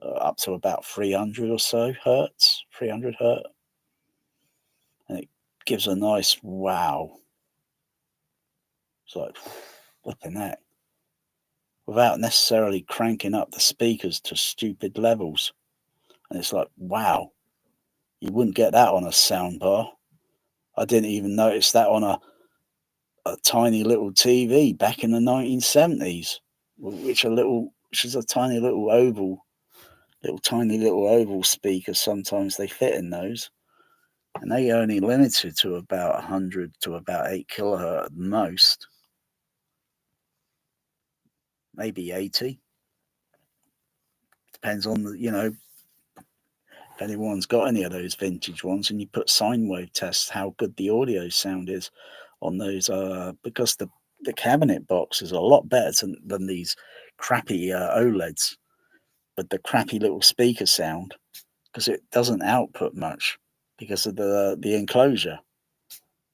up to about 300 or so hertz, 300 hertz, and it gives a nice wow. It's like flipping that, without necessarily cranking up the speakers to stupid levels. And it's like, wow, you wouldn't get that on a soundbar. I didn't even notice that on a tiny little TV back in the 1970s, which is a tiny little tiny little oval speakers. Sometimes they fit in those, and they only limited to about 100 to about 8 kilohertz at most, maybe 80. Depends on if anyone's got any of those vintage ones, and you put sine wave tests how good the audio sound is on those, because the cabinet box is a lot better than these crappy OLEDs, but the crappy little speaker sound, because it doesn't output much because of the enclosure.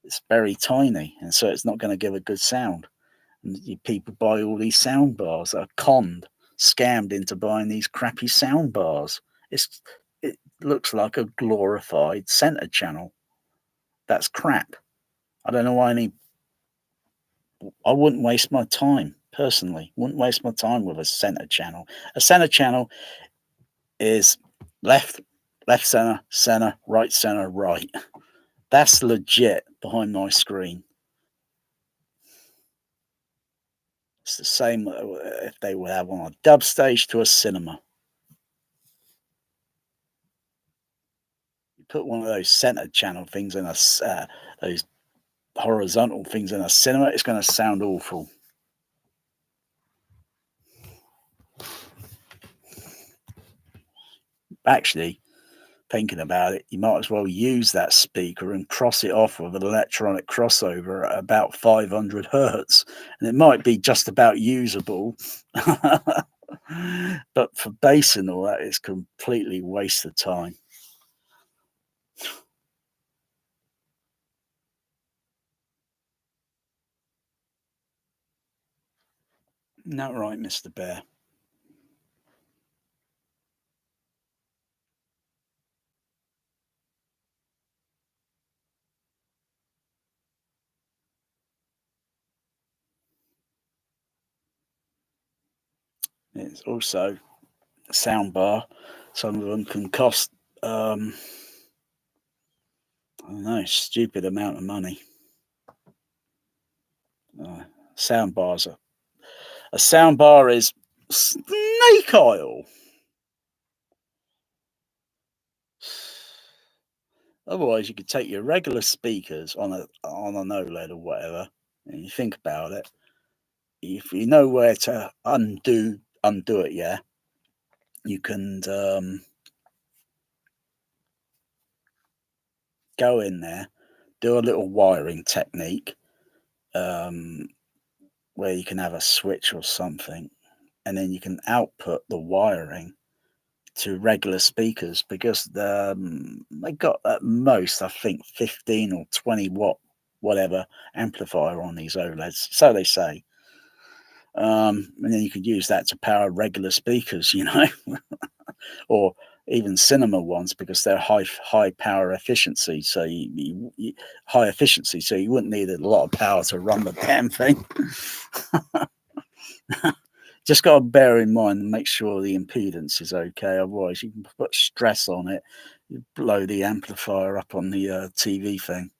It's very tiny, and so it's not going to give a good sound. And people buy all these sound bars that are scammed into buying these crappy sound bars. It looks like a glorified center channel. That's crap. I don't know why I wouldn't waste my time, personally. Wouldn't waste my time with a center channel. A center channel is left, center, right. That's legit behind my screen. It's the same if they would have on a dub stage to a cinema. You put one of those center channel things in those horizontal things in a cinema, it's going to sound awful. Actually, thinking about it, you might as well use that speaker and cross it off with an electronic crossover at about 500 hertz, and it might be just about usable. But for bass and all that, it's completely waste of time. Not right, Mr. Bear. It's also a sound bar. Some of them can cost, I don't know, stupid amount of money. Sound bars are. A sound bar is snake oil. Otherwise, you could take your regular speakers on an OLED or whatever, and you think about it. If you know where to undo it, yeah, you can go in there, do a little wiring technique, where you can have a switch or something, and then you can output the wiring to regular speakers, because they got at most, I think, 15 or 20 watt whatever amplifier on these OLEDs, so they say. And then you could use that to power regular speakers, or even cinema ones, because they're high power efficiency. So you high efficiency, so you wouldn't need a lot of power to run the damn thing. Just got to bear in mind and make sure the impedance is okay. Otherwise, you can put stress on it, you blow the amplifier up on the TV thing.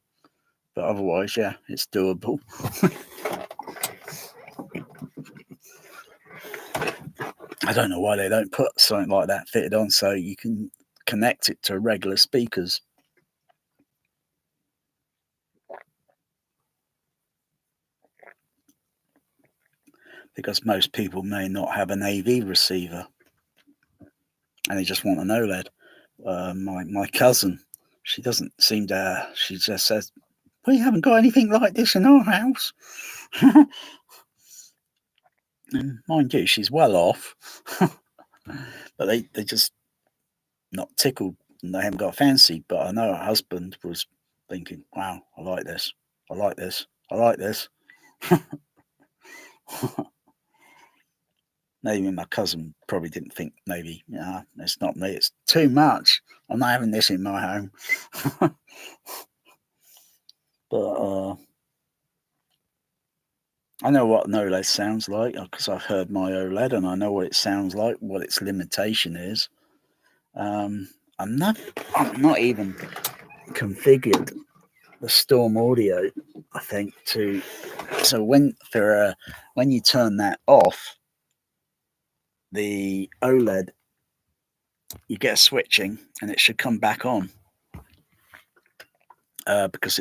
But otherwise, yeah, it's doable. I don't know why they don't put something like that fitted on so you can connect it to regular speakers. Because most people may not have an AV receiver and they just want an OLED. My cousin, she doesn't seem to, she just says, we haven't got anything like this in our house. And mind you, she's well off. But they just not tickled and they haven't got a fancy. But I know her husband was thinking, wow, I like this. I like this. I like this. Maybe my cousin probably didn't think, maybe, it's not me, it's too much. I'm not having this in my home. But I know what an OLED sounds like, because I've heard my OLED and I know what it sounds like, what its limitation is. I'm not even configured the Storm Audio, I think, so when you turn that off, the OLED, you get a switching and it should come back on, because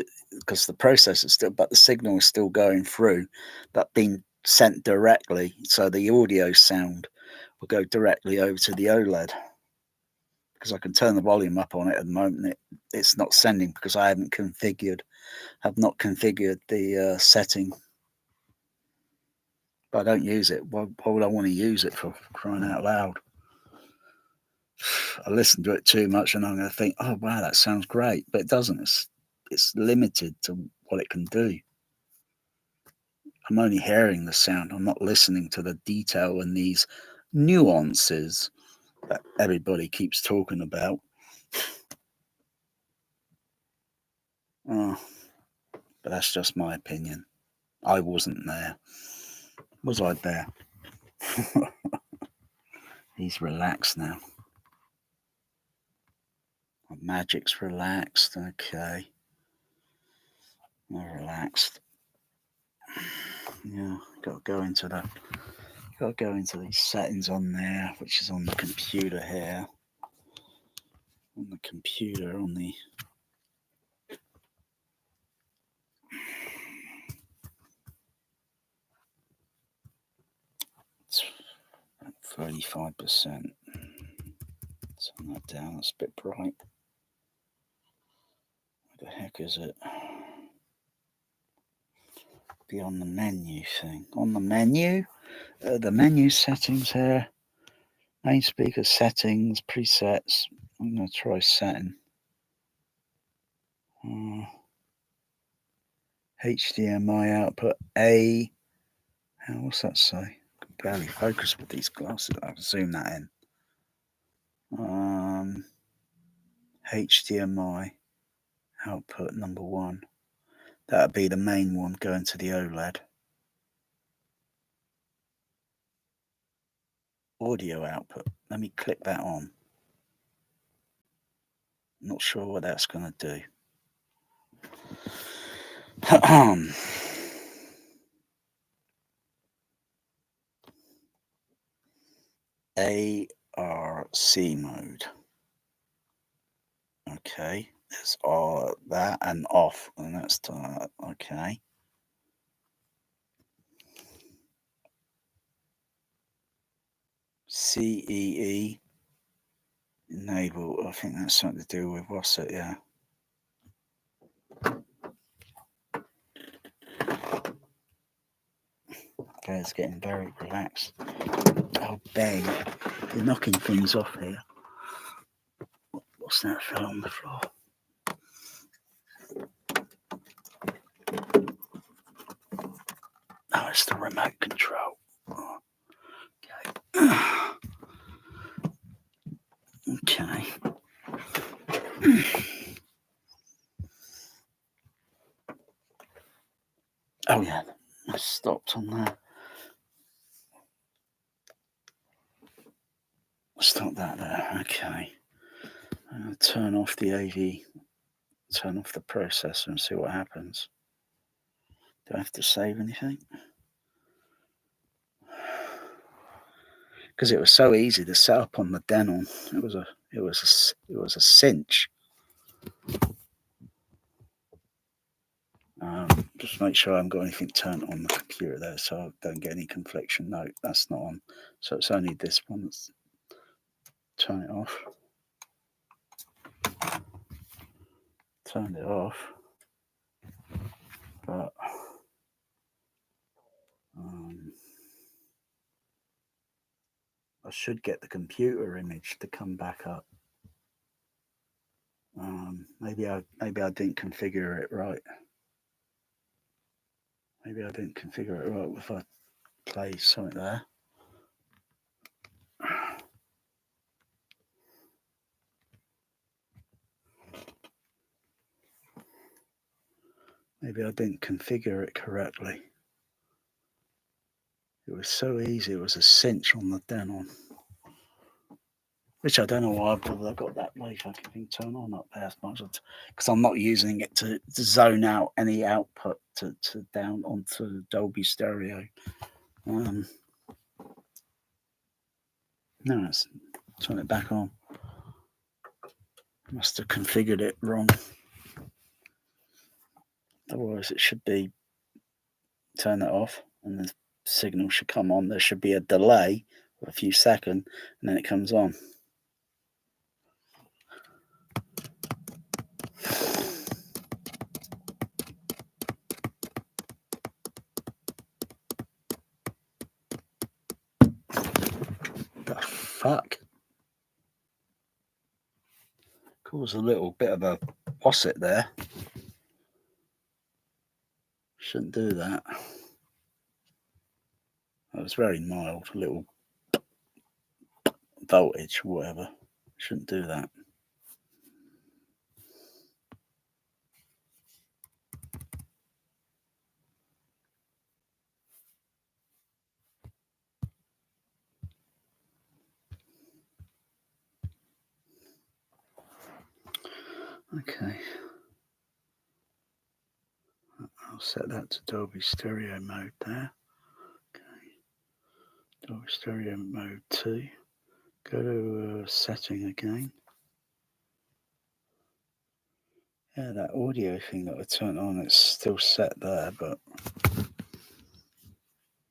the process is still, but the signal is still going through, but being sent directly, so the audio sound will go directly over to the OLED. Because I can turn the volume up on it at the moment, it's not sending because I have not configured the setting. But I don't use it. Why would I want to use it for crying out loud? I listen to it too much and I'm going to think, oh wow, that sounds great, but it doesn't. It's limited to what it can do. I'm only hearing the sound. I'm not listening to the detail and these nuances that everybody keeps talking about. Oh, but that's just my opinion. I wasn't there. Was I there? He's relaxed now. Magic's relaxed. Okay. I'm relaxed. Yeah, got to go into these settings on there, which is on the computer here. On the computer, on the 35%. Turn that down, that's a bit bright. What the heck is it? Be on the menu thing. On the menu? The menu settings here. Main speaker settings, presets. I'm going to try setting. HDMI output A. What's that say? I can barely focus with these glasses. I'll zoom that in. HDMI output number 1. That'd be the main one going to the OLED. Audio output. Let me click that on. Not sure what that's going to do. ARC mode. Okay, there's that and off, and that's okay. CEE enable. I think that's something to do with what's it? Yeah. Okay, it's getting very relaxed. Oh, bang! You're knocking things off here. What's that fell on the floor? Oh, it's the remote control. Okay. Okay. Oh yeah, I stopped on that. Stop that there. Okay. Turn off the AV. Turn off the processor and see what happens. Do I have to save anything? Because it was so easy to set up on the Denon. It was a cinch. Just make sure I haven't got anything turned on the computer there, so I don't get any confliction. No, that's not on. So it's only this one. Let's turn it off. Turn it off. But I should get the computer image to come back up. Maybe I didn't configure it right. Maybe I didn't configure it right if I play something there. Maybe I didn't configure it correctly. It was so easy. It was a cinch on the Denon. Which I don't know why I've got that wave fucking thing turned on up there as much, because I'm not using it to zone out any output to down onto Dolby Stereo. No, let's turn it back on. Must have configured it wrong. Otherwise, it should be turn it off, and the signal should come on. There should be a delay of a few seconds, and then it comes on. The fuck? Caused a little bit of a posset there. Shouldn't do that. it's very mild, a little voltage, whatever. Shouldn't do that. Okay. I'll set that to Dolby Stereo mode there. Okay. Dolby Stereo mode 2. Go to setting again. Yeah, that audio thing that I turned on, it's still set there, but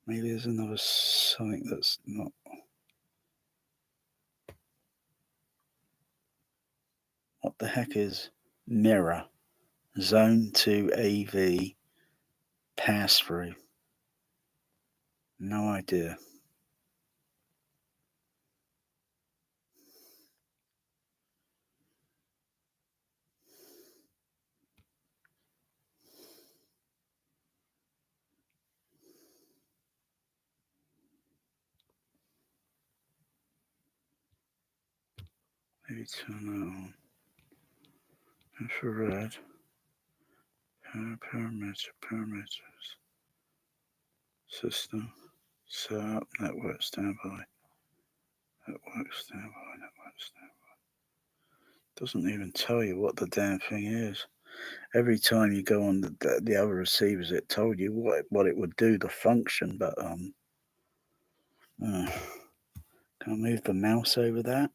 maybe there's another something that's not. What the heck is mirror? Zone 2 AV pass through. No idea. Maybe turn that on. Infrared. Parameters. System. Setup. Network standby. Network standby. Doesn't even tell you what the damn thing is. Every time you go on the other receivers, it told you what it would do, the function, but can I move the mouse over that?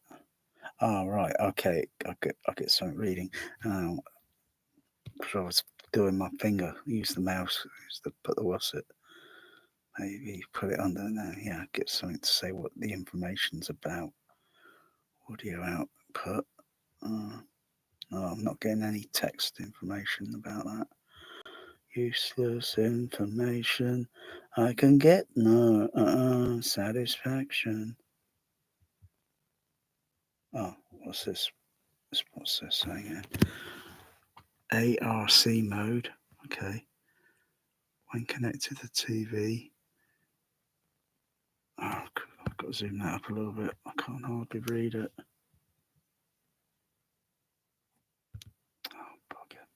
Oh, right, okay, I get something reading. Because I was doing my finger, use the mouse, put the what's it? Maybe put it under there. Yeah, get something to say what the information's about. Audio output. No, I'm not getting any text information about that. Useless information. I can get no satisfaction. Oh, what's this? What's this saying here? ARC mode. Okay. When connected to TV. Oh, I've got to zoom that up a little bit. I can't hardly read it. Oh, bugger.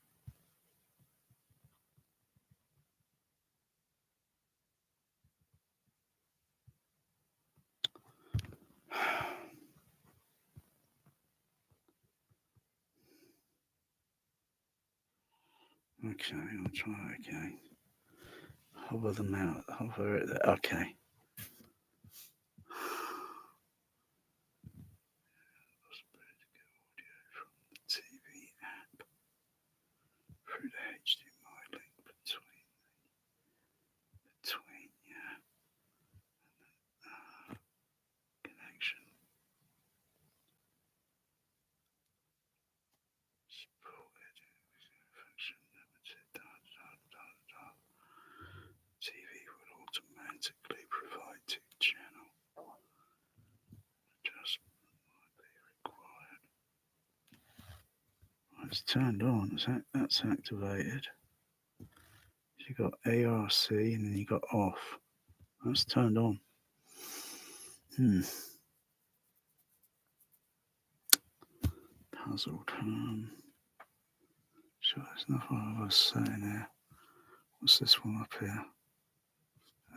Okay, I'll try it again. Hover the mouse. Hover it there. Okay. TV app through the HDMI link between connection. Supported function limited. TV will automatically provide 2-channel. Adjustment might be required. It's turned on. That's activated. You got ARC and then you got off. That's turned on. Puzzled. Sure, there's nothing I was saying there. What's this one up here?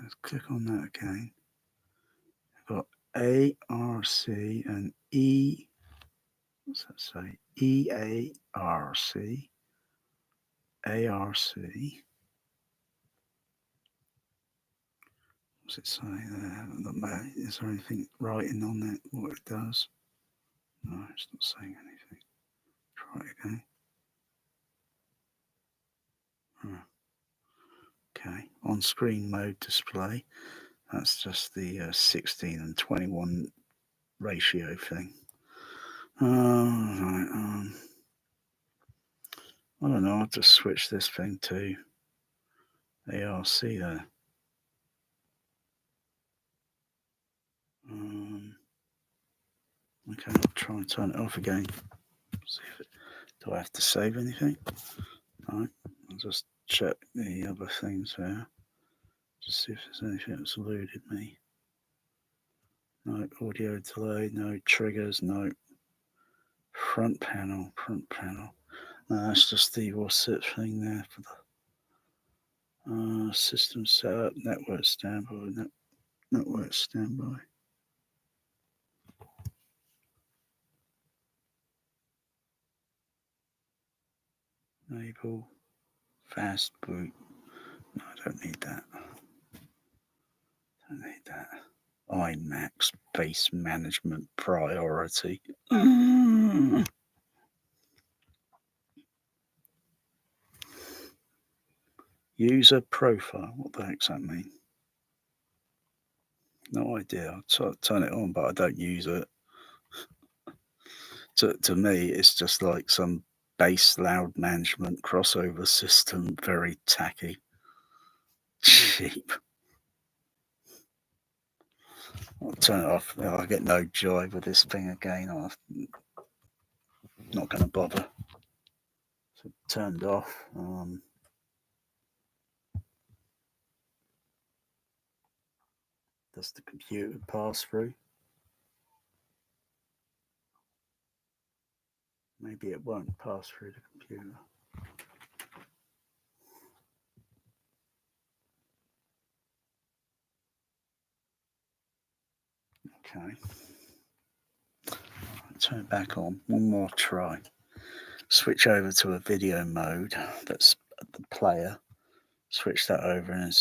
Let's click on that again. I've got ARC and E. What's that say? EARC. ARC. What's it say there? Is there anything writing on that? What it does? No, it's not saying anything. Try it again. Okay, on screen mode display. That's just the 16 and 21 ratio thing. Right, I don't know. I'll just switch this thing to ARC there. Okay, I'll try and turn it off again. See if do I have to save anything? No, I'll just check the other things there. Just see if there's anything that's eluded me. No audio delay, no triggers, no front panel. No, that's just the what's it thing there for the system setup, network standby, network standby. Enable fast boot. No, I don't need that. iMacs base management priority. User profile. What the heck's that mean? No idea. I'll turn it on, but I don't use it. To me, it's just like some bass loud management crossover system. Very tacky. Cheap. I'll turn it off. I get no joy with this thing again. I'm not going to bother. So turned off. Does the computer pass through? Maybe it won't pass through the computer. Okay. Turn it back on. One more try. Switch over to a video mode. That's the player. Switch that over, and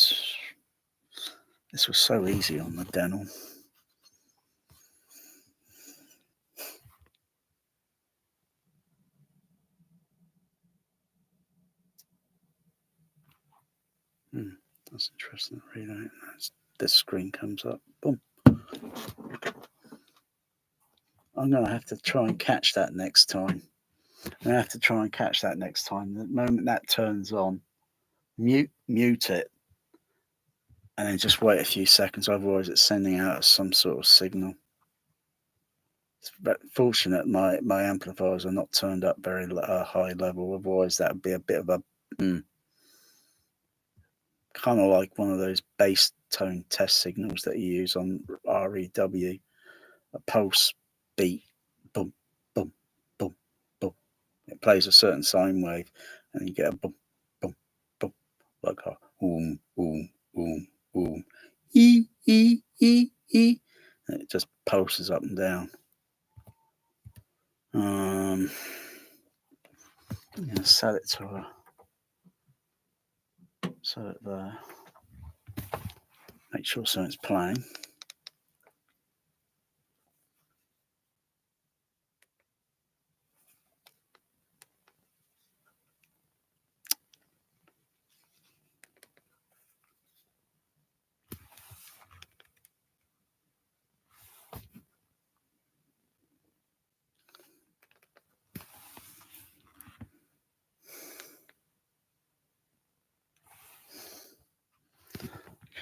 this was so easy on the Denel. That's interesting. Read out. This screen comes up. Boom. I'm going to have to try and catch that next time. The moment that turns on, mute it, and then just wait a few seconds. Otherwise, it's sending out some sort of signal. It's fortunate my amplifiers are not turned up very high level. Otherwise, that would be a bit of a kind of like one of those bass tone test signals that you use on REW. A pulse beat, boom, boom, boom, boom. It plays a certain sine wave, and you get a boom, boom, boom, like a boom, boom, boom, boom, and it just pulses up and down. I'm gonna set it there. Make sure something's playing.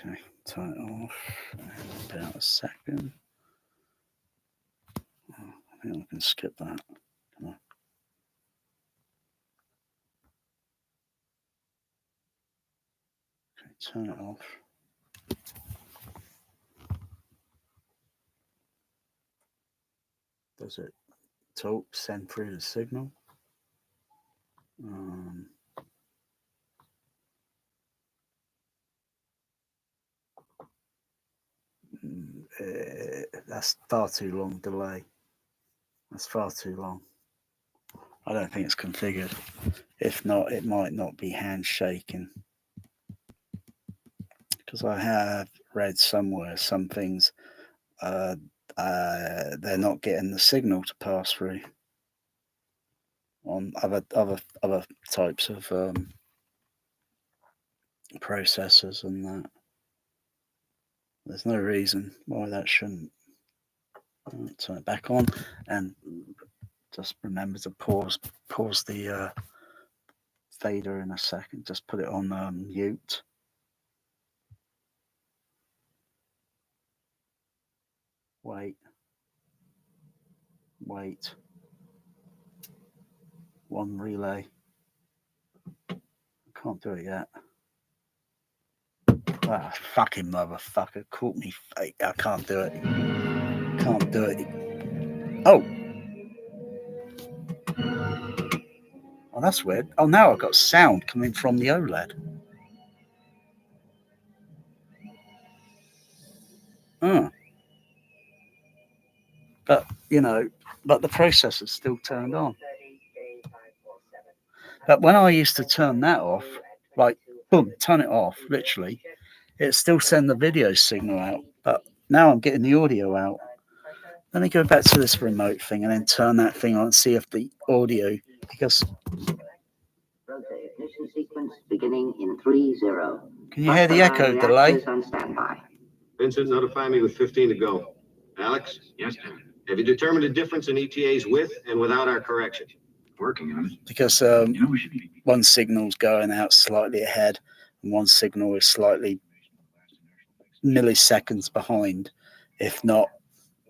Okay, turn it off in about a second. I think I can skip that. Come on. Okay, turn it off. Does it talk, send through the signal? That's far too long delay. That's far too long. I don't think it's configured. If not, it might not be handshaking. Because I have read somewhere some things they're not getting the signal to pass through on other types of processors, and that there's no reason why that shouldn't. I'll turn it back on, and just remember to pause the fader in a second. Just put it on mute. Wait. One relay. I can't do it yet. Ah, fucking motherfucker. Caught me fake. I can't do it. Can't do it. Oh. Oh, that's weird. Oh, now I've got sound coming from the OLED. Oh. But, you know, but the processor's still turned on. But when I used to turn that off, like, boom, turn it off, literally, it still send the video signal out. But now I'm getting the audio out. Let me go back to this remote thing and then turn that thing on and see if the audio, because... Ignition sequence beginning in 3-0. Can you hear the echo delay? On standby. Vincent, notify me with 15 to go. Alex? Yes, Tim. Have you determined a difference in ETAs with and without our correction? Working on it. Because We should be. one signal's going out slightly ahead and one signal is slightly milliseconds behind, if not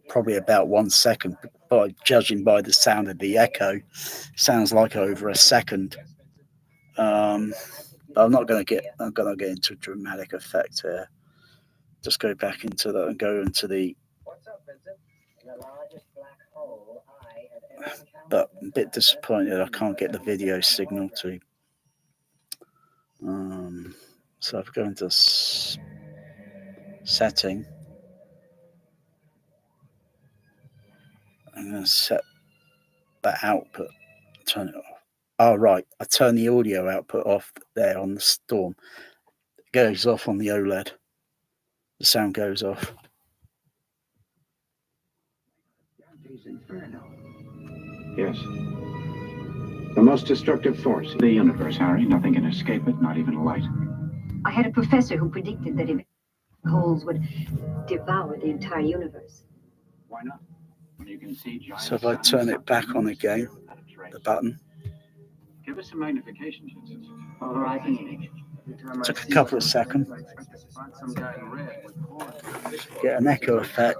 probably about 1 second. By judging by the sound of the echo, sounds like over a second. But I'm gonna get into dramatic effect here. Just go back into that and go into the. But I'm a bit disappointed I can't get the video signal to. So if I go into setting, I'm going to set that output, turn it off. Oh, right. I turn the audio output off there on the Storm. It goes off on the OLED. The sound goes off. Yes. The most destructive force in the universe, Harry. Nothing can escape it, not even light. I had a professor who predicted that if holes would devour the entire universe. Why not? When you can see giant So if I turn it back on again, the button. Give us some magnification, Vincent. Polarizing image. Took a couple of seconds. Get an echo effect.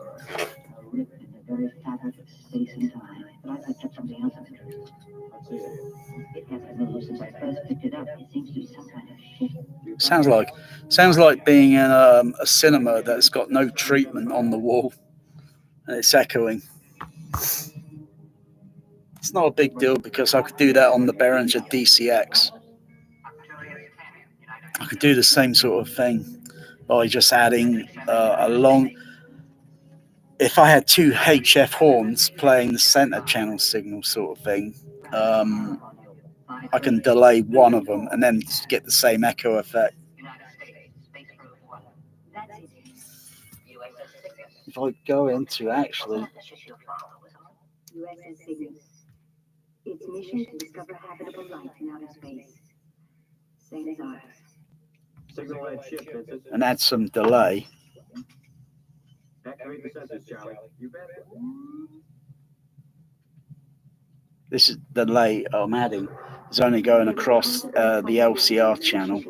Very fabric of space and time. But I picked up something else of interest. It hasn't moved since I first picked it up. It seems to be some kind of shift. Sounds like being in a cinema that's got no treatment on the wall and it's echoing. It's not a big deal because I could do that on the Behringer DCX. I could do the same sort of thing by just adding a long. If I had two HF horns playing the center channel signal sort of thing, I can delay one of them and then get the same echo effect. If I go into actually. USS Cygnus. Its mission to discover habitable life in outer space. Same as ours. Signal red ship, Vincent. And add some delay. Activate the sensors, Charlie. You bet. This is the delay I'm adding. It's only going across the LCR channel.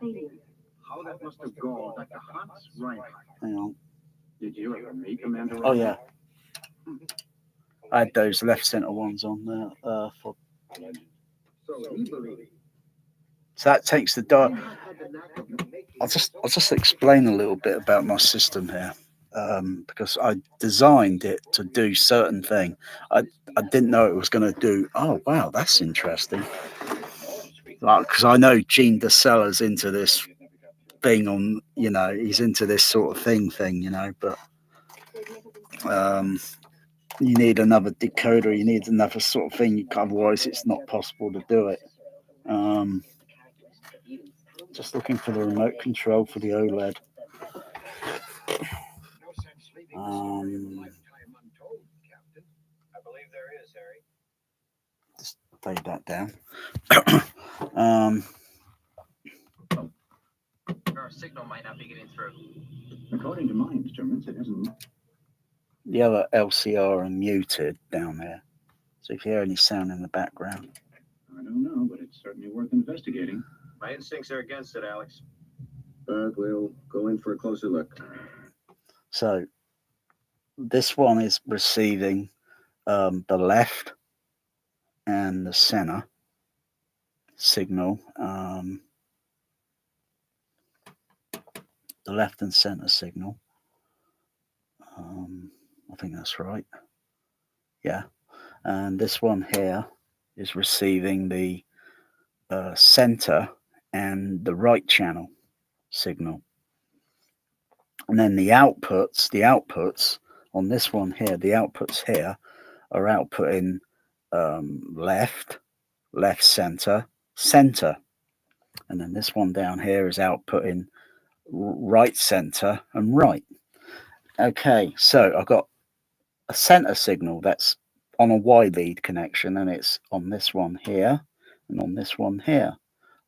How that must have gone like the Hans Reinhardt. Hang on. Did you ever meet Commander Oh, Reinhardt? yeah. I had those left center ones on there. So that takes the dial. I'll just explain a little bit about my system here, because I designed it to do certain thing. I didn't know it was going to do. Oh wow, that's interesting. Because I know Gene DeSeller's into this thing on, he's into this sort of thing, but you need another decoder, you need another sort of thing, otherwise it's not possible to do it. Just looking for the remote control for the OLED. Just fade that down. Our signal might not be getting through. According to my instruments, it isn't. The other LCR are muted down there, so if you hear any sound in the background. I don't know, but it's certainly worth investigating. My instincts are against it, Alex. But we'll go in for a closer look. So this one is receiving the left and the center signal. The left and center signal. I think that's right. Yeah. And this one here is receiving the center and the right channel signal. And then the outputs on this one here, the outputs here are outputting left, center, center. And then this one down here is outputting right, center, and right. Okay, so I've got a center signal that's on a Y lead connection, and it's on this one here and on this one here,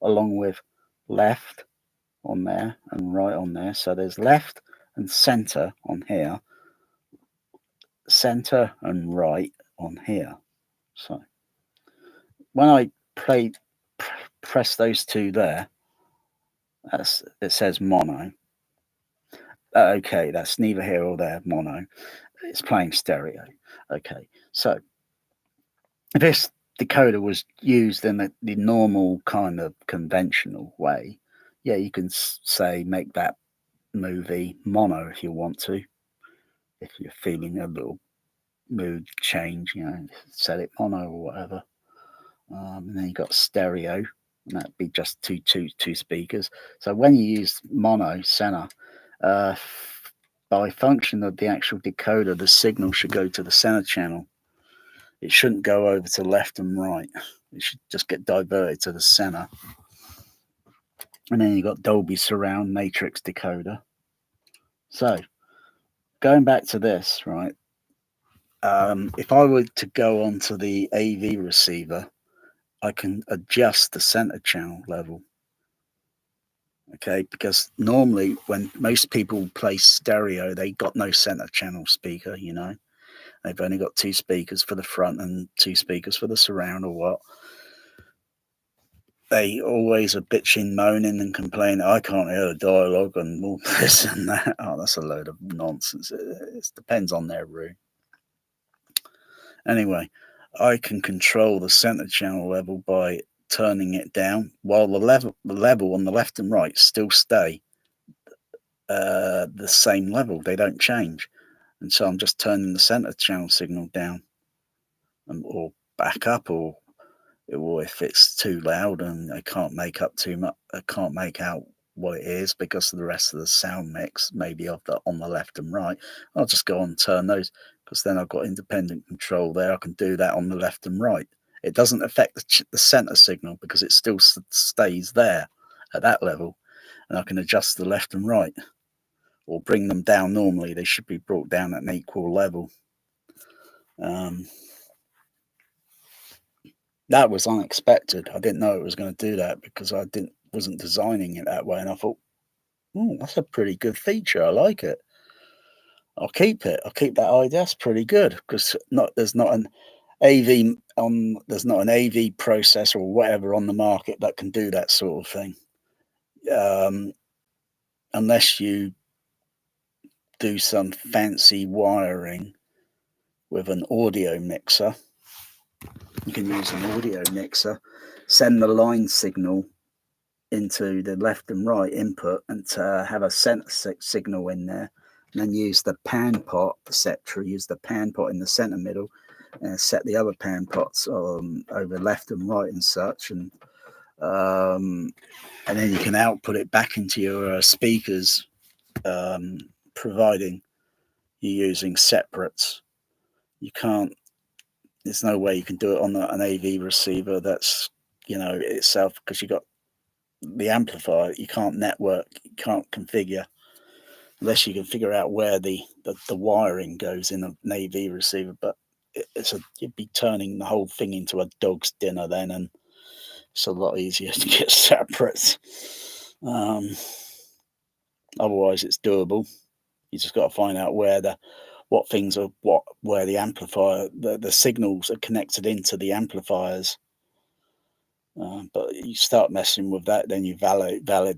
along with left on there and right on there. So there's left and center on here, center and right on here. So when I press those two there, it says mono. Okay, that's neither here or there, mono. It's playing stereo. Okay, so if this decoder was used in the normal kind of conventional way, yeah, you can say make that movie mono if you want to. If you're feeling a little mood change, you know, set it mono or whatever. And then you got stereo, and that'd be just two speakers. So when you use mono center, by function of the actual decoder, the signal should go to the center channel. It shouldn't go over to left and right. It should just get diverted to the center. And then you got Dolby Surround Matrix decoder. So going back to this, right? If I were to go onto the AV receiver, I can adjust the center channel level. Okay, because normally when most people play stereo, they got no center channel speaker, you know. They've only got two speakers for the front and two speakers for the surround or what. They always are bitching, moaning and complaining, I can't hear the dialogue and all this and that. Oh, that's a load of nonsense. It depends on their room. Anyway, I can control the center channel level by turning it down, while the level on the left and right still stay the same level. They don't change. And so I'm just turning the center channel signal down or back up, or if it's too loud and I can't make up too much, I can't make out what it is because of the rest of the sound mix, maybe on the left and right, I'll just go on and turn those, because then I've got independent control there. I can do that on the left and right. It doesn't affect the center signal because it still stays there at that level, and I can adjust the left and right or bring them down. Normally they should be brought down at an equal level. That was unexpected. I didn't know it was going to do that because I wasn't designing it that way, and I thought, oh, that's a pretty good feature. I like it. I'll keep it. I'll keep that idea. That's pretty good, because there's not an AV processor or whatever on the market that can do that sort of thing, unless you do some fancy wiring with an audio mixer. You can use an audio mixer, send the line signal into the left and right input, and to have a center signal in there, and then use the pan pot etc. Use the pan pot in the center middle, and set the other pan pots over left and right and such, and then you can output it back into your speakers, providing you're using separates. You can't. There's no way you can do it on an AV receiver that's, itself, because you got the amplifier. You can't network. You can't configure unless you can figure out where the wiring goes in an AV receiver. But you'd be turning the whole thing into a dog's dinner then, and it's a lot easier to get separates. Otherwise, it's doable. You just got to find out where the amplifier, the signals are connected into the amplifiers. But you start messing with that, then you validate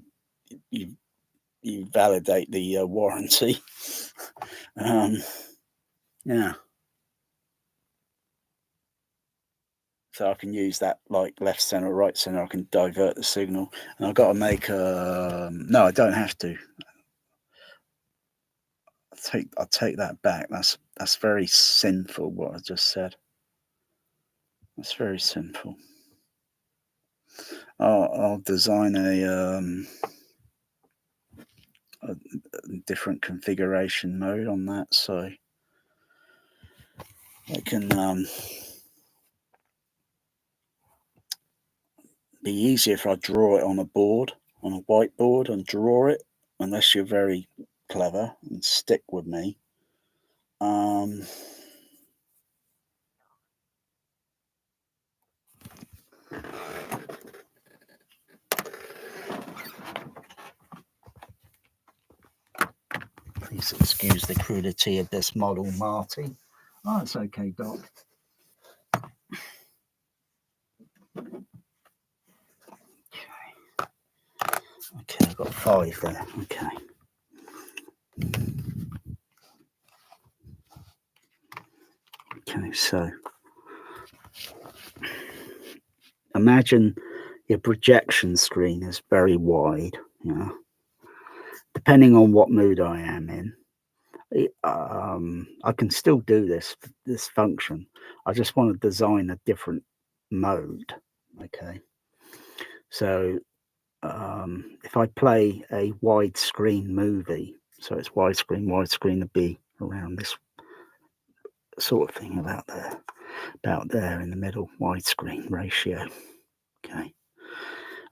the warranty. Yeah. So I can use that like left center, right center. I can divert the signal, and I've got to make no, I don't have to. I I'll take that back. That's very sinful what I just said. That's very sinful. I'll design a different configuration mode on that, so it can be easier if I draw it on a board, on a whiteboard, and draw it, unless you're very clever and stick with me. Please excuse the crudity of this model, Marty. Oh, it's okay, Doc. Okay, I've got 5 there. Okay. Okay, so imagine your projection screen is very wide, you know. Depending on what mood I am in, I can still do this function. I just want to design a different mode. Okay, so if I play a widescreen movie, so it's widescreen would be around this sort of thing, about there in the middle, widescreen ratio. Okay,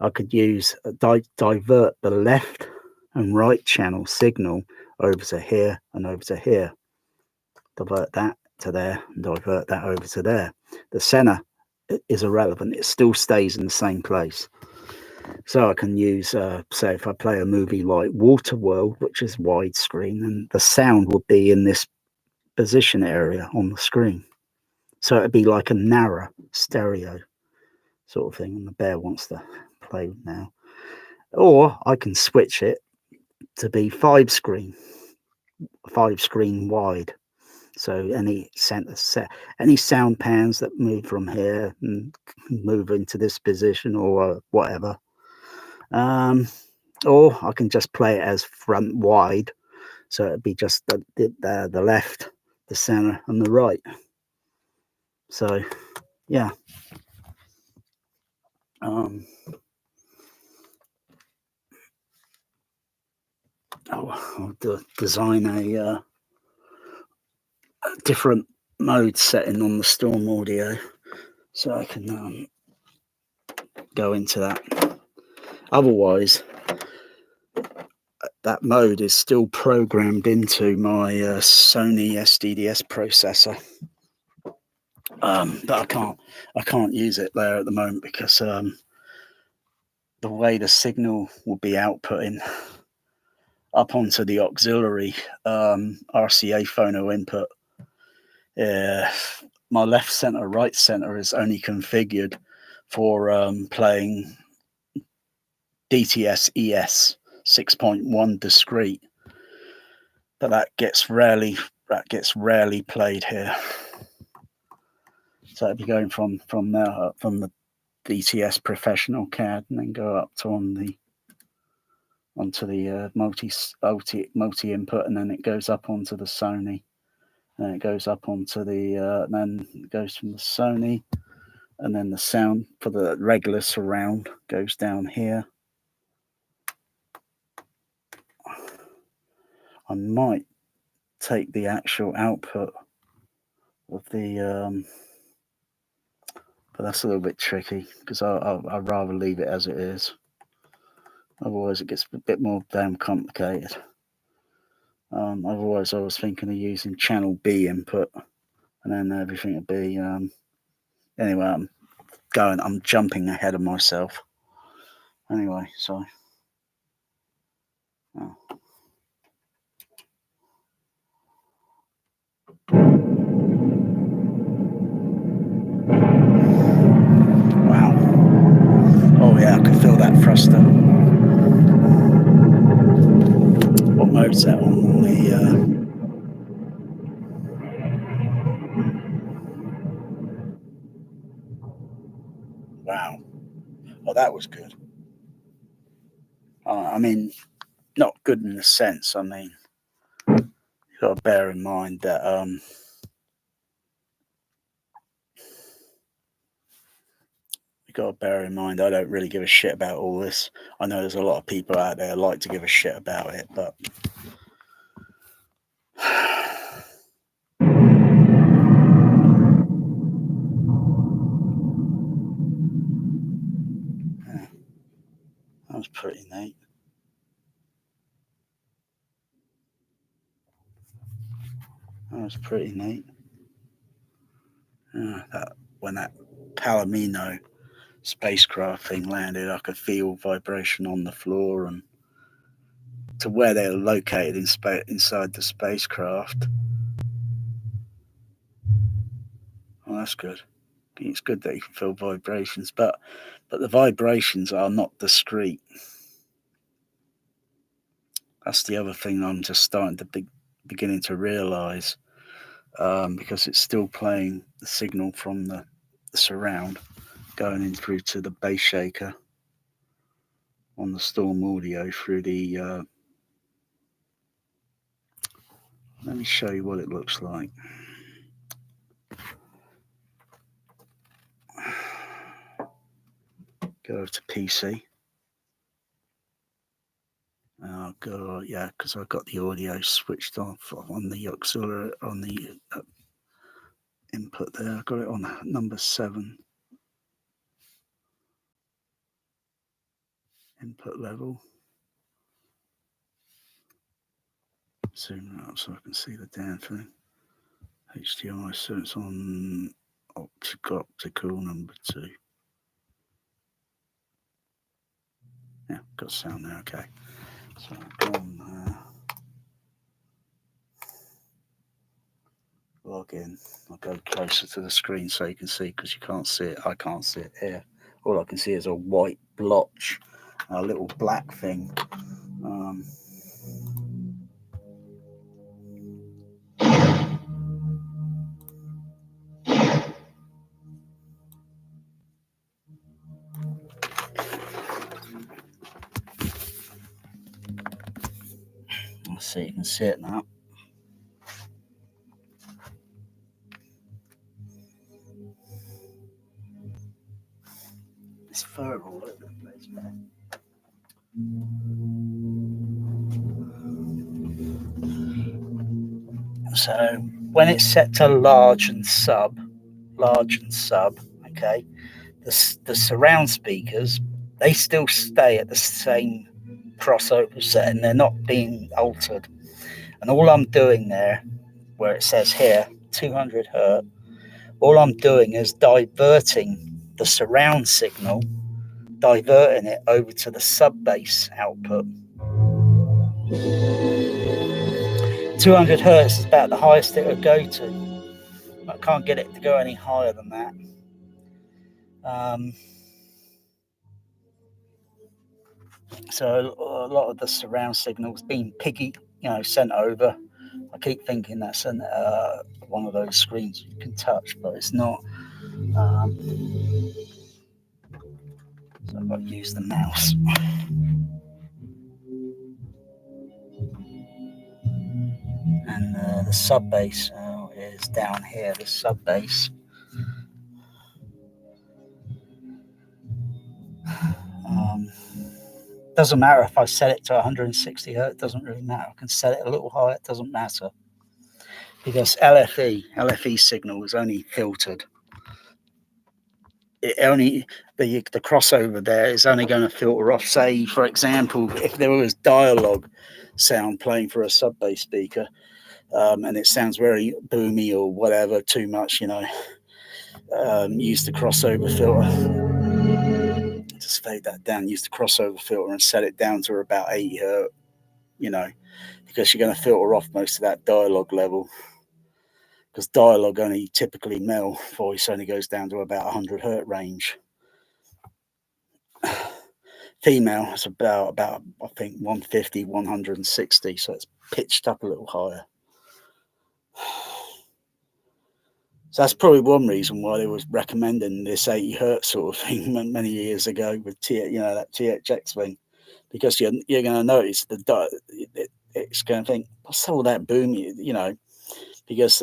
I could use divert the left and right channel signal over to here and over to here. Divert that to there and divert that over to there. The center is irrelevant. It still stays in the same place. So I can use, say, if I play a movie like Waterworld, which is widescreen, and the sound would be in this position area on the screen. So it'd be like a narrow stereo sort of thing. And the bear wants to play now. Or I can switch it to be 5 screen wide. So any sound pans that move from here and move into this position or whatever. Or I can just play it as front wide. So it'd be just the left, the center, and the right. So, yeah. I'll design a different mode setting on the Storm Audio, so I can go into that. Otherwise, that mode is still programmed into my Sony SDDS processor, but I can't use it there at the moment because the way the signal will be outputting up onto the auxiliary RCA phono input, my left center, right center is only configured for playing DTS ES 6.1 discrete, but that gets rarely played here. So it'd be going from there, from the DTS professional CAD, and then go up to onto the multi input, and then it goes up onto the Sony, and it goes up onto the then it goes from the Sony, and then the sound for the regular surround goes down here. I might take the actual output of the but that's a little bit tricky because I'd rather leave it as it is. Otherwise, it gets a bit more damn complicated. Otherwise, I was thinking of using channel B input, and then everything would be. Anyway, I'm jumping ahead of myself. Anyway, so. Oh. Wow. Oh yeah, I could feel that thruster. What mode's that on the wow. Oh, that was good. I mean, not good in a sense. I mean, You've got to bear in mind that I don't really give a shit about all this. I know there's a lot of people out there who like to give a shit about it, but yeah, that was pretty neat. That was pretty neat. When that Palomino spacecraft thing landed, I could feel vibration on the floor, and to where they're located inside the spacecraft. Well, that's good. It's good that you can feel vibrations, but the vibrations are not discrete. That's the other thing I'm just starting to beginning to realise, because it's still playing the signal from the surround going in through to the bass shaker on the Storm audio through the. Let me show you what it looks like. Go over to PC. Oh god, yeah, because I've got the audio switched off on the auxiliary, on the input there. I've got it on number 7 input level. Zoom it up so I can see the damn thing. HDMI, so it's on optical number 2. Yeah, got sound there, okay. So I'll go on log in. I'll go closer to the screen so you can see, because you can't see it. I can't see it here. All I can see is a white blotch, a little black thing. Let's see, you can see it now. It's fur all over the place, man. So when it's set to large and sub, okay, the surround speakers, they still stay at the same crossover setting. They're not being altered. And all I'm doing there, where it says here 200 hertz, all I'm doing is diverting the surround signal, diverting it over to the sub bass output. 200 hertz is about the highest it would go to. I can't get it to go any higher than that. So a lot of the surround signals being sent over. I keep thinking that's one of those screens you can touch, but it's not. So I've got to use the mouse. And the sub bass is down here. The sub bass. Doesn't matter if I set it to 160 hertz. Doesn't really matter. I can set it a little higher. It doesn't matter, because LFE signal is only filtered. The crossover there is only going to filter off. Say, for example, if there was dialogue sound playing for a sub bass speaker, and it sounds very boomy or whatever, too much, use the crossover filter. Just fade that down. Use the crossover filter and set it down to about 80 hertz. Because you're going to filter off most of that dialogue level. Because dialogue only typically male voice only goes down to about 100 hertz range. Female is about I think 150, 160, so it's pitched up a little higher. So that's probably one reason why they was recommending this 80 hertz sort of thing many years ago with that THX thing, because you're going to notice it's going to think, what's all that boom, you know, because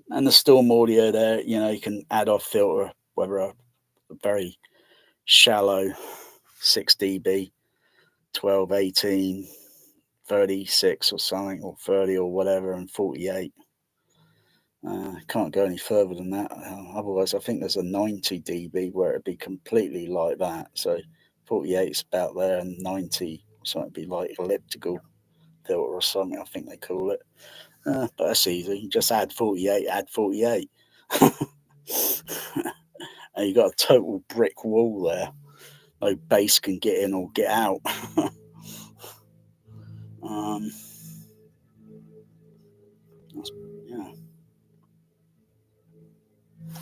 and the storm audio there, you know, you can add or filter whether a very shallow 6 dB, 12, 18, 36 or something, or 30 or whatever, and 48. Can't go any further than that. Otherwise, I think there's a 90 dB where it'd be completely like that. So 48 is about there, and 90 something be like elliptical filter or something, I think they call it. But that's easy. You just add 48, add 48. And you got a total brick wall there. No bass can get in or get out. Yeah.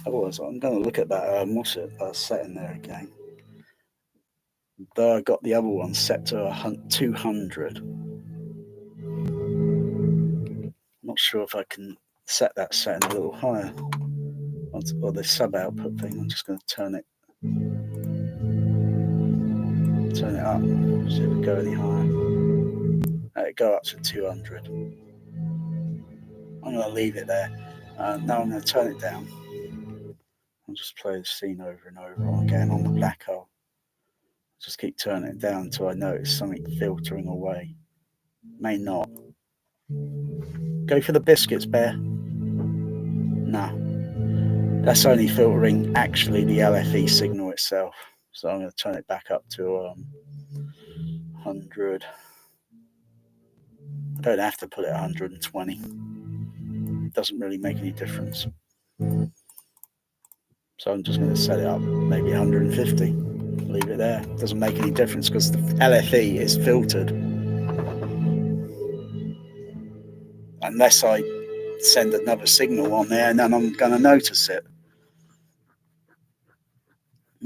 Otherwise, I'm going to look at that what's it setting there again. Though I got the other one set to 200. I'm not sure if I can set that setting a little higher. Or the sub output thing. I'm just going to turn it up. See if it go any higher. It go up to 200. I'm going to leave it there. Now I'm going to turn it down. I'll just play the scene over and over again on the black hole. Just keep turning it down until I notice something filtering away. May not. Go for the biscuits, Bear. No. That's only filtering actually the LFE signal itself. So I'm going to turn it back up to 100. I don't have to put it 120. It doesn't really make any difference. So I'm just going to set it up maybe 150. Leave it there. It doesn't make any difference because the LFE is filtered. Unless I send another signal on there and then I'm going to notice it.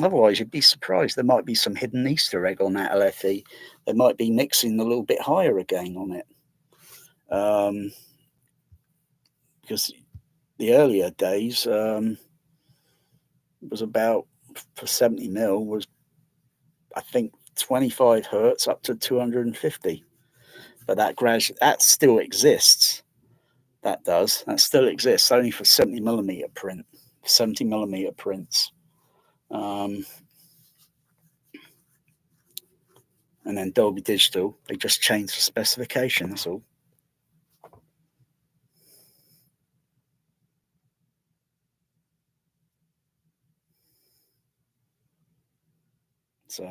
Otherwise, you'd be surprised. There might be some hidden Easter egg on that LFE. They might be mixing a little bit higher again on it. Because the earlier days was about, for 70 mil, was, I think, 25 hertz up to 250. But that still exists. That still exists, only for 70 millimeter print, 70 millimeter prints. And then Dolby Digital, they just changed the specification, that's all. So,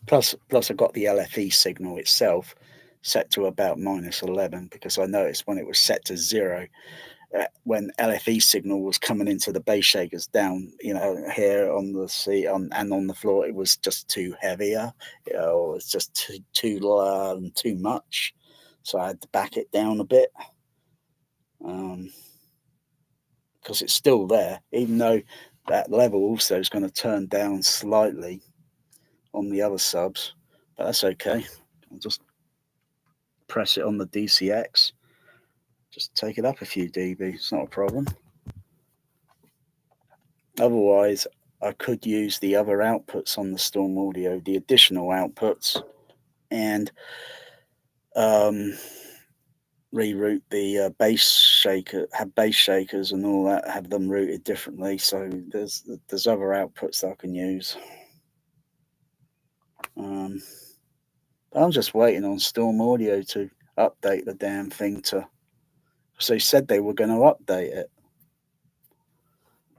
plus I got the LFE signal itself set to about -11 because I noticed when it was set to 0, when LFE signal was coming into the bass shakers down, you know, here on the seat and on the floor, it was just too heavier, you know, it's just too much. So I had to back it down a bit. Because it's still there, even though that level also is going to turn down slightly on the other subs, but that's okay. I'll just press it on the DCX, just take it up a few dB, it's not a problem. Otherwise, I could use the other outputs on the Storm Audio, the additional outputs, and reroute the bass shaker, have bass shakers and all that, have them routed differently. So there's other outputs that I can use. I'm just waiting on Storm Audio to update the damn thing because they said they were going to update it.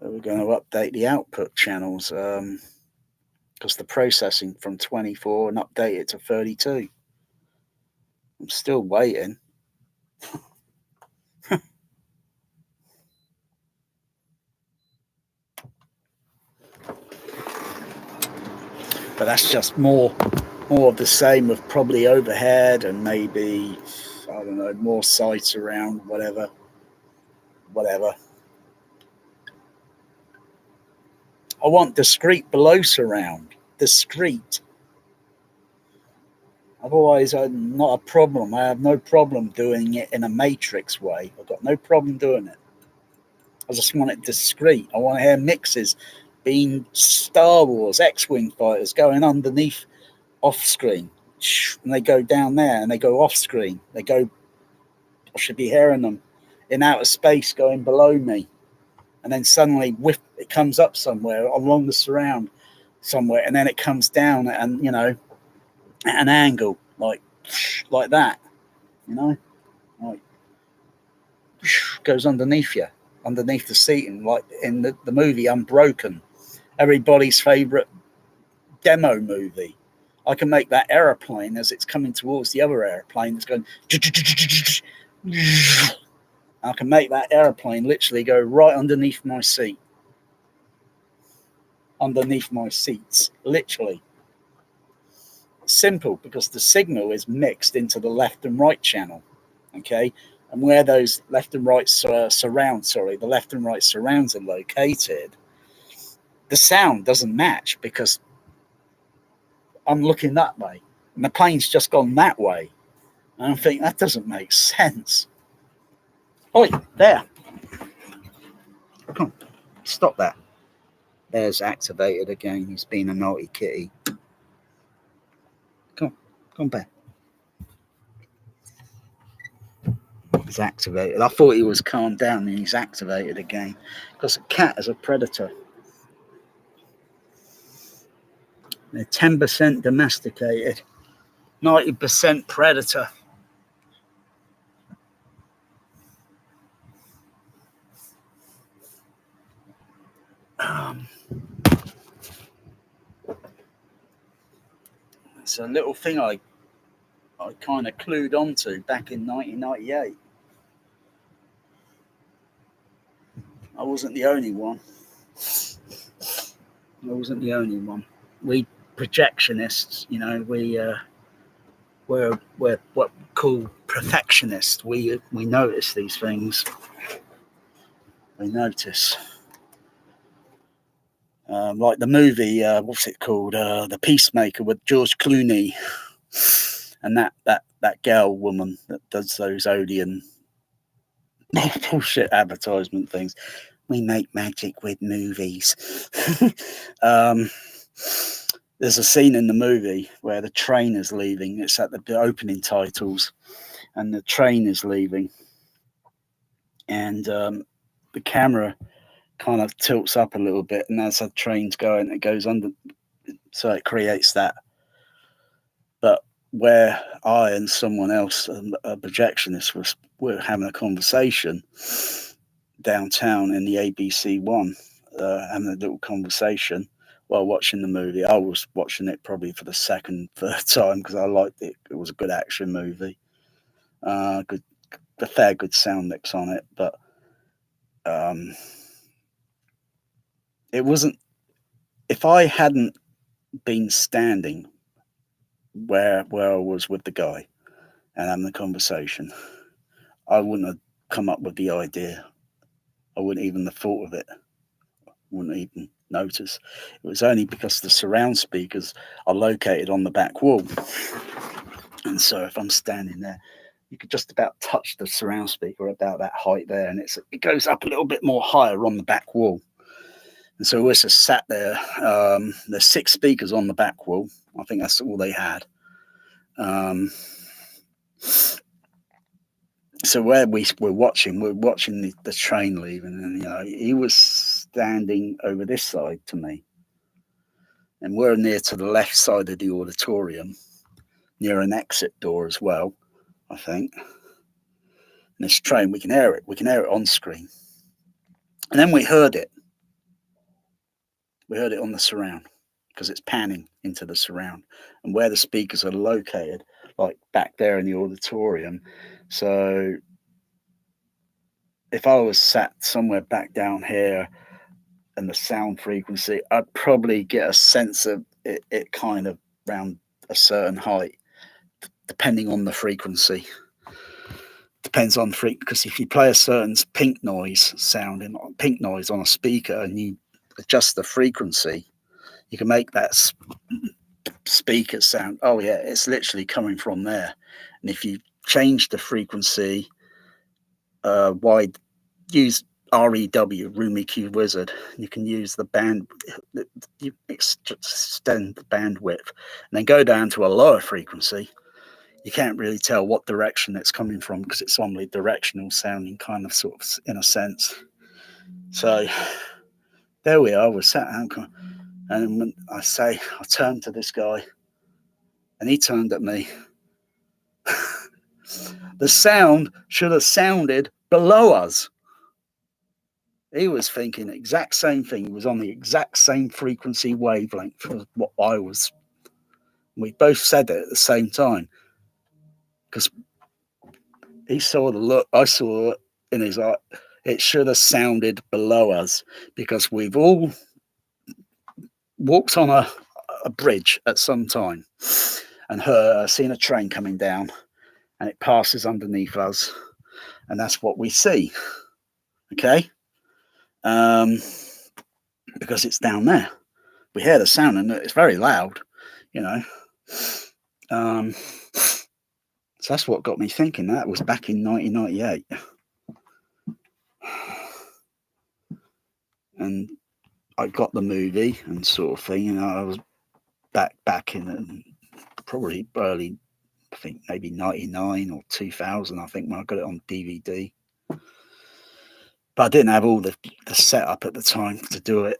They were going to update the output channels because the processing from 24 and update it to 32. I'm still waiting. But that's just more of the same with probably overhead and maybe, I don't know, more sights around, whatever. I want discrete below surround. Discrete. Otherwise, I'm not a problem. I have no problem doing it in a matrix way. I've got no problem doing it. I just want it discreet. I want to hear mixes being Star Wars X-Wing fighters going underneath off screen, and they go down there and they go off screen. They go, I should be hearing them in outer space going below me, and then suddenly it comes up somewhere along the surround somewhere, and then it comes down and at an angle like that, like goes underneath you, underneath the seating, like in the movie Unbroken, everybody's favorite demo movie. I can make that aeroplane as it's coming towards the other airplane that's going. I can make that aeroplane literally go right underneath my seat. Underneath my seats, literally. Simple, because the signal is mixed into the left and right channel. Okay, and where those left and right surrounds are located, the sound doesn't match because I'm looking that way and the plane's just gone that way. And I think that doesn't make sense. Oi, there. Come on, stop that. There's activated again. He's been a naughty kitty. Come on, Bear. He's activated. I thought he was calmed down and he's activated again. Because a cat is a predator. They're 10% domesticated, 90% predator. It's a little thing I kind of clued onto back in 1998. I wasn't the only one. We projectionists, we're what we call perfectionists. We notice these things. We notice. Like the movie, what's it called? The Peacemaker with George Clooney, and that girl woman that does those Odeon bullshit advertisement things. We make magic with movies. There's a scene in the movie where the train is leaving. It's at the opening titles, and the train is leaving, and the camera kind of tilts up a little bit, and as the train's going, it goes under, so it creates that. But where I and someone else, a projectionist, were having a conversation downtown in the ABC One, having a little conversation while watching the movie. I was watching it probably for the third time because I liked it. It was a good action movie, a fair good sound mix on it, but it wasn't. If I hadn't been standing where I was with the guy and having the conversation, I wouldn't have come up with the idea. I wouldn't even have thought of it. Wouldn't even notice. It was only because the surround speakers are located on the back wall, and so if I'm standing there, you could just about touch the surround speaker about that height there, and it goes up a little bit more higher on the back wall. And so we just sat there. There's 6 speakers on the back wall. I think that's all they had. So where we're watching the train leaving, and he was standing over this side to me, and we're near to the left side of the auditorium, near an exit door as well, I think. And this train, we can hear it on screen, and then we heard it on the surround, because it's panning into the surround, and where the speakers are located, like back there in the auditorium. So if I was sat somewhere back down here and the sound frequency, I'd probably get a sense of it kind of around a certain height, depending on the frequency. Depends on because if you play a certain pink noise on a speaker and you adjust the frequency, you can make that speaker sound, oh yeah, it's literally coming from there. And if you change the frequency, use REW, Room EQ Wizard. You can use the band, you extend the bandwidth, and then go down to a lower frequency. You can't really tell what direction it's coming from because it's omnidirectional sounding, kind of, sort of, in a sense. So there we are. We're sat down, and when I turned to this guy, and he turned at me. The sound should have sounded below us. He was thinking the exact same thing. He was on the exact same frequency wavelength as what I was. We both said it at the same time. Because he saw the look, I saw it in his eye. It should have sounded below us because we've all walked on a bridge at some time and seen a train coming down, and it passes underneath us, and that's what we see. Okay? Because it's down there. We hear the sound and it's very loud, you know. So that's what got me thinking. That was back in 1998. And I got the movie and sort of thing, you know, I was back in probably early, I think maybe 99 or 2000, I think, when I got it on DVD. But I didn't have all the setup at the time to do it.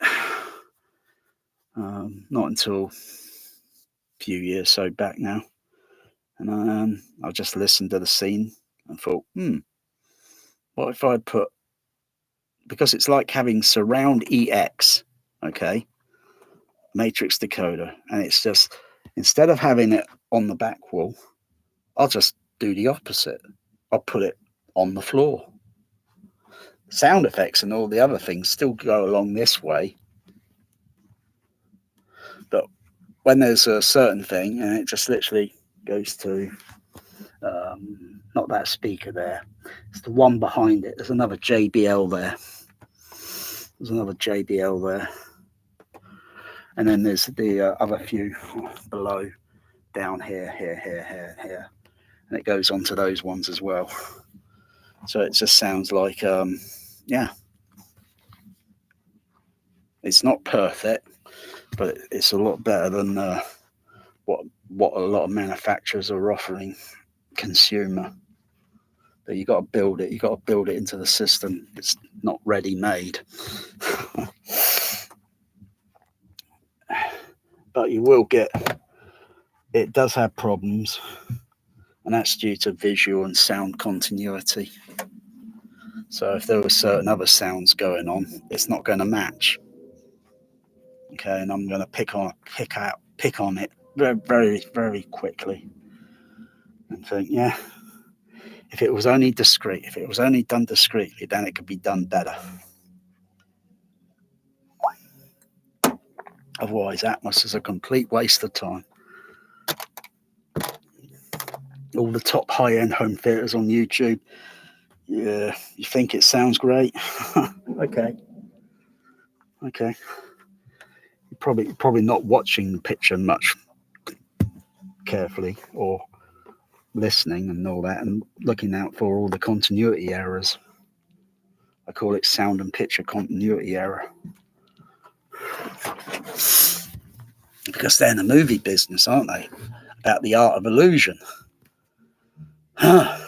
Not until a few years so back now. And I just listened to the scene and thought, what if I'd put, because it's like having surround EX, okay, matrix decoder, and it's just, instead of having it on the back wall, I'll just do the opposite. I'll put it on the floor. Sound effects and all the other things still go along this way, but when there's a certain thing and it just literally goes to not that speaker there, it's the one behind it. There's another JBL there. And then there's the other few below, down here, and it goes on to those ones as well. So it just sounds like, it's not perfect, but it's a lot better than what a lot of manufacturers are offering consumer. But you got to build it. You got to build it into the system. It's not ready made. But you will get. It does have problems, and that's due to visual and sound continuity. So if there were certain other sounds going on, it's not going to match. Okay, and I'm going to pick on it very, very, very quickly, and think, yeah, if it was only discreet, if it was only done discreetly, then it could be done better. Otherwise, Atmos is a complete waste of time. All the top high-end home theaters on YouTube, yeah, you think it sounds great? Okay. You're probably not watching the picture much carefully, or listening and all that, and looking out for all the continuity errors. I call it sound and picture continuity error. Because they're in the movie business, aren't they? About the art of illusion. But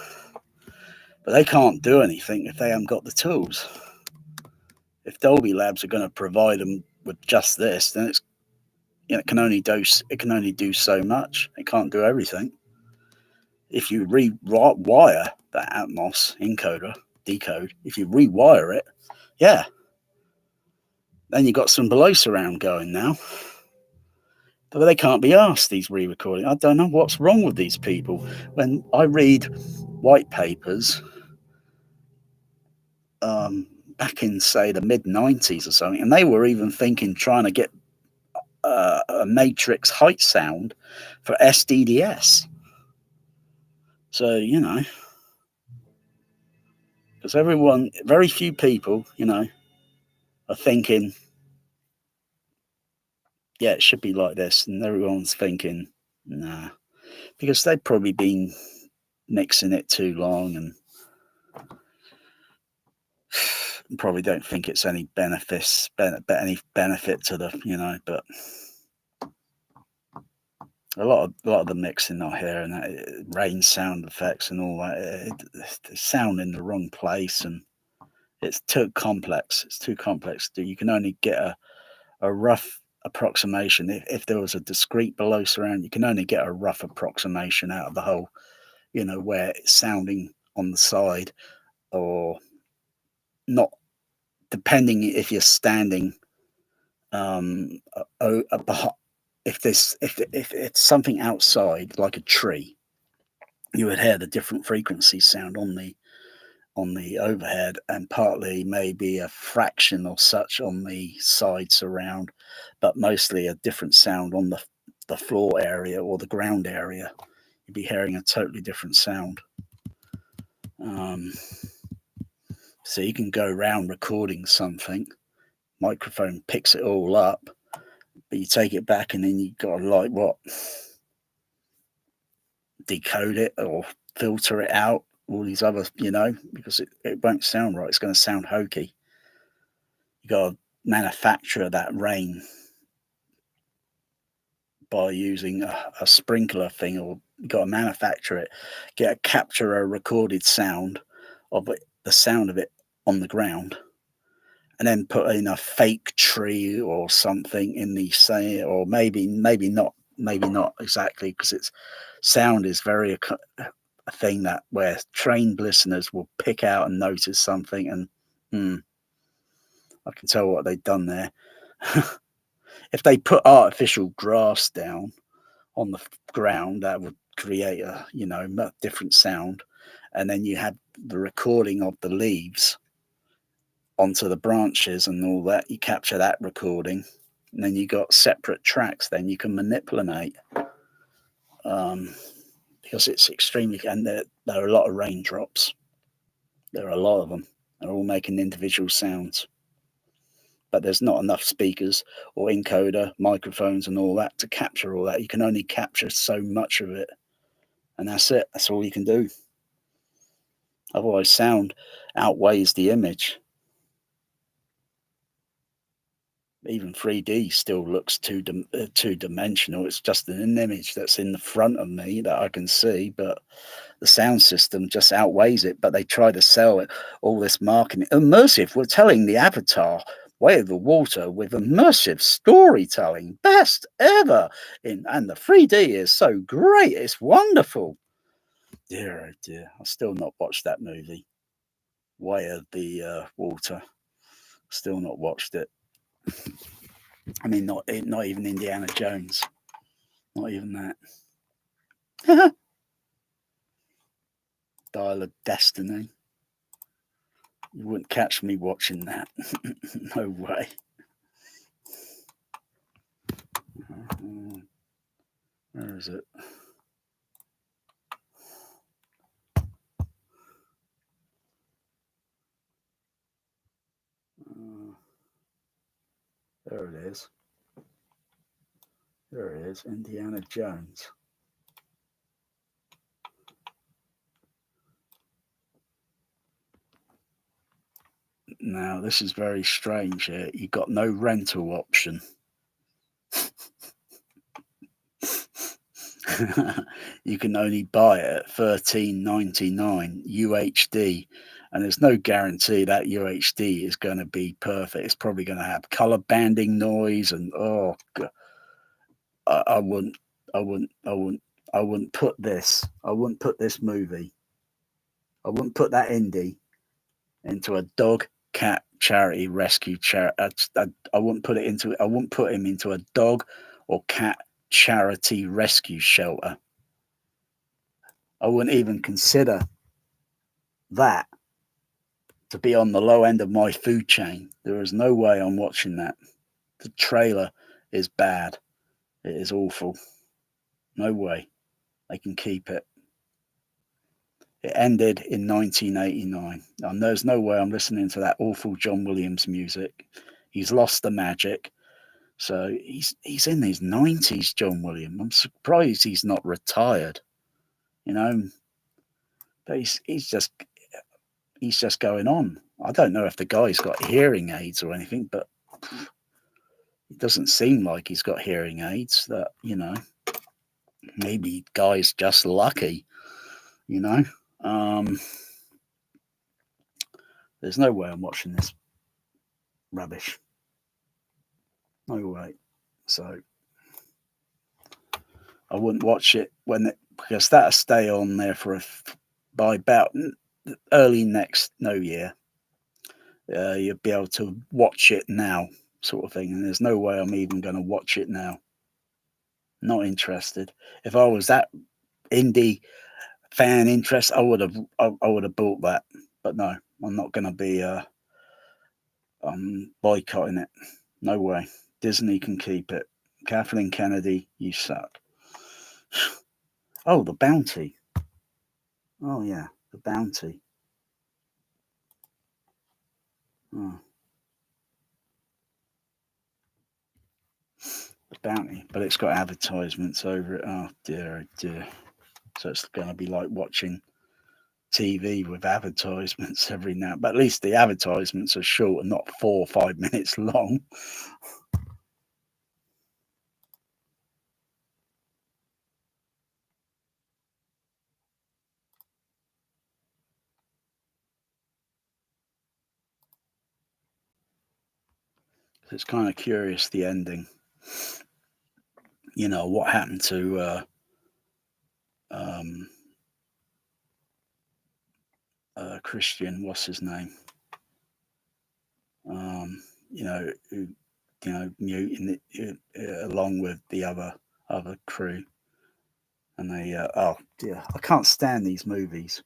they can't do anything if they haven't got the tools. If Dolby Labs are going to provide them with just this, then it's, it can only do so much. It can't do everything. If you rewire that Atmos encoder, decode, if you rewire it, yeah, then you got some below surround going now. But they can't be asked, these re-recording. I don't know what's wrong with these people. When I read white papers back in, say, the mid-90s or something, and they were even trying to get a matrix height sound for SDDS. So, you know, because very few people, you know, are thinking, yeah, it should be like this, and everyone's thinking, nah, because they've probably been mixing it too long, and probably don't think it's any any benefit to the, but a lot of the mixing I hear and that rain sound effects and all that, they sound in the wrong place, and it's too complex. It's too complex. You can only get a rough approximation. If there was a discrete below surround, you can only get a rough approximation out of the whole, where it's sounding on the side or not, depending if you're standing if it's something outside like a tree, you would hear the different frequencies sound on the overhead, and partly maybe a fraction or such on the side surround, but mostly a different sound on the floor area or the ground area. You'd be hearing a totally different sound. So you can go around recording something, microphone picks it all up, but you take it back and then you've got to decode it or filter it out, all these other, because it won't sound right. It's going to sound hokey. You got to manufacture that rain by using a sprinkler thing, or you got to manufacture it, capture a recorded sound of it, the sound of it on the ground, and then put in a fake tree or something in the same, or maybe not exactly, because it's sound is very a thing that where trained listeners will pick out and notice something, and I can tell what they've done there. If they put artificial grass down on the ground, that would create a different sound, and then you had the recording of the leaves onto the branches and all that. You capture that recording, and then you got separate tracks. Then you can manipulate, because it's extremely, and there are a lot of raindrops. There are a lot of them. They're all making individual sounds, but there's not enough speakers or encoder microphones and all that to capture all that. You can only capture so much of it, and that's it. That's all you can do. Otherwise, sound outweighs the image. Even 3D still looks two-dimensional. It's just an image that's in the front of me that I can see, but the sound system just outweighs it. But they try to sell it, all this marketing. Immersive, we're telling the Avatar way of the water with immersive storytelling, best ever. And the 3D is so great. It's wonderful. Dear, oh dear. I've still not watched that movie, Way of the Water. Still not watched it. I mean, not even Indiana Jones. Not even that. Dial of Destiny. You wouldn't catch me watching that. No way. Where is it? There it is. There it is. Indiana Jones. Now, this is very strange here. You got no rental option. You can only buy it at $13.99 UHD, and there's no guarantee that UHD is going to be perfect. It's probably going to have color banding noise, and oh God, I wouldn't put this. I wouldn't put this movie. I wouldn't put that indie into a dog cat charity rescue charity. I wouldn't put it into. I wouldn't put him into a dog or cat charity rescue shelter. I wouldn't even consider that to be on the low end of my food chain. There is no way I'm watching that. The trailer is bad. It is awful. No way. They can keep it. It ended in 1989. And there's no way I'm listening to that awful John Williams music. He's lost the magic. So he's in his 90s, John Williams. I'm surprised he's not retired. But he's just, he's just going on. I don't know if the guy's got hearing aids or anything, but it doesn't seem like he's got hearing aids. That, you know, maybe guy's just lucky, you know. There's no way I'm watching this rubbish. No way. So I wouldn't watch it because that'll stay on there by about early next New Year. You'll be able to watch it now, sort of thing. And there's no way I'm even going to watch it now. Not interested. If I was that indie fan interest, I would have bought that. But no, I'm not going to be boycotting it. No way. Disney can keep it. Kathleen Kennedy, you suck. Oh, The Bounty. Oh yeah, The Bounty. Oh. The Bounty, but it's got advertisements over it. Oh dear, oh dear. So it's going to be like watching TV with advertisements every now. But at least the advertisements are short and not 4 or 5 minutes long. It's kind of curious, the ending. You know, what happened to Christian, what's his name? You know, who, you know, muting it along with the other crew. And they, oh dear, I can't stand these movies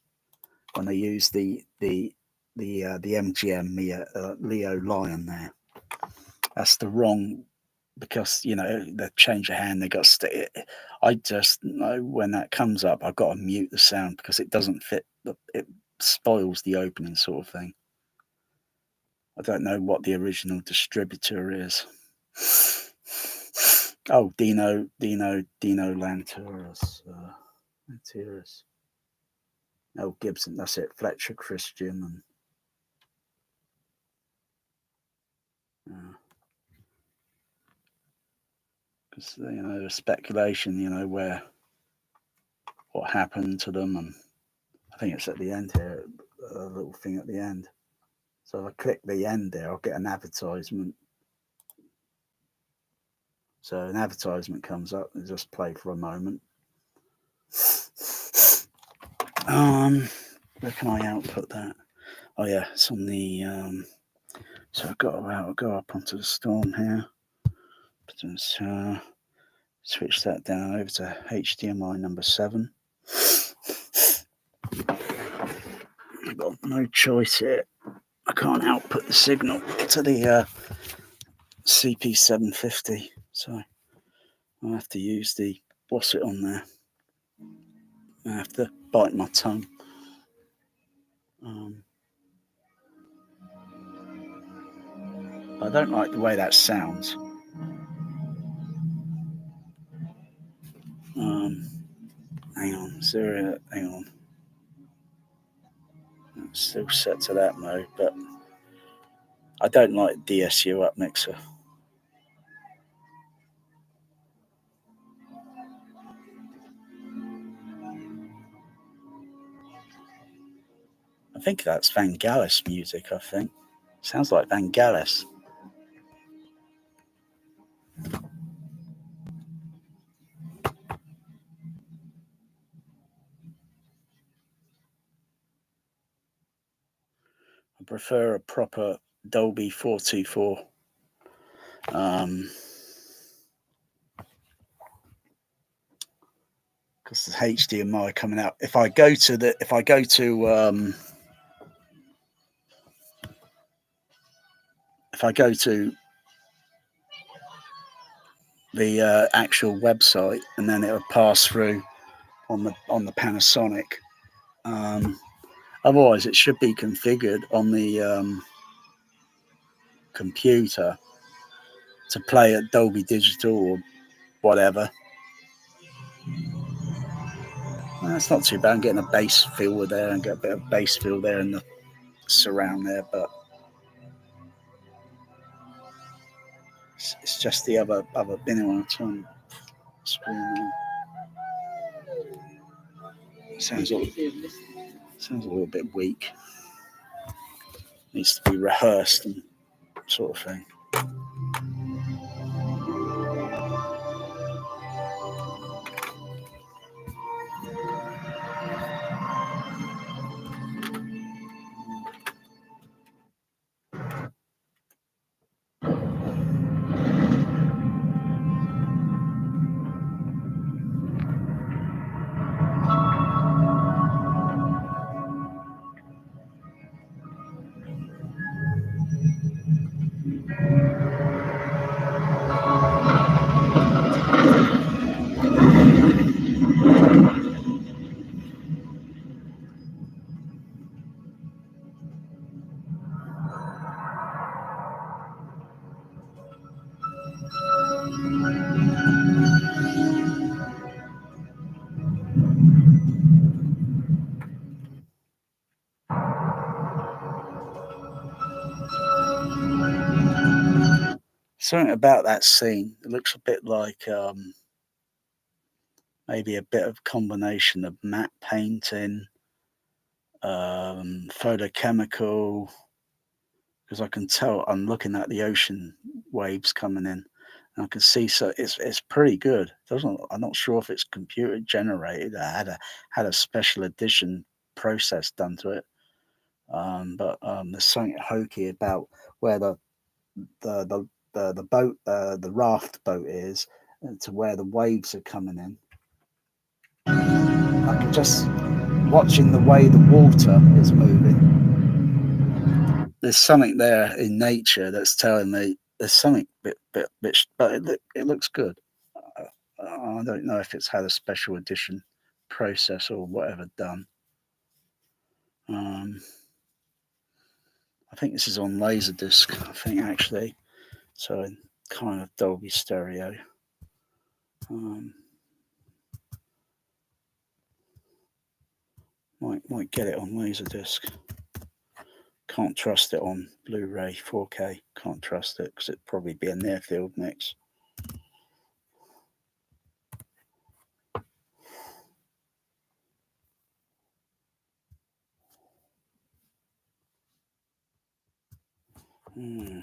when they use the MGM Leo Lion there. That's the wrong, because, you know, they change of hand. They got I just know when that comes up, I've got to mute the sound because it doesn't fit. It spoils the opening, sort of thing. I don't know what the original distributor is. Oh, Dino Lanteras. Oh, Gibson, that's it. Fletcher Christian and because you know, there's speculation, you know, what happened to them, and I think it's at the end here, a little thing at the end. So if I click the end there, I'll get an advertisement. So an advertisement comes up and just play for a moment. Where can I output that? Oh yeah, it's on the so I've got to go up onto the Storm here. Switch that down over to HDMI number 7. I've got no choice here. I can't output the signal to the CP750, so I'll have to use the what's it on there. I have to bite my tongue. I don't like the way that sounds. Hang on, hang on. It's still set to that mode, but I don't like DSU up mixer. I think that's Vangelis music, I think. Sounds like Vangelis. I prefer a proper Dolby 424. Because the HDMI coming out. If I go to the actual website, and then it'll pass through on the Panasonic. Otherwise, it should be configured on the computer to play at Dolby Digital or whatever. That's not too bad. I'm getting a bass feel there and get a bit of bass feel there in surround there, but it's just the other binning on the screen. Sounds a little bit weak. Needs to be rehearsed and sort of thing. Something about that scene. It looks a bit like maybe a bit of combination of matte painting, photochemical, because I can tell I'm looking at the ocean waves coming in, and I can see. So it's pretty good. I'm not sure if it's computer generated. I had a special edition process done to it, but there's something hokey about where the boat, the raft boat is, to where the waves are coming in. I can just watching the way the water is moving. There's something there in nature that's telling me there's something bit but it looks good. I don't know if it's had a special edition process or whatever done. I think this is on Laserdisc. I think actually, so kind of Dolby stereo. Might get it on Laserdisc. Can't trust it on Blu-ray 4K. Can't trust it because it'd probably be a near field mix. Hmm.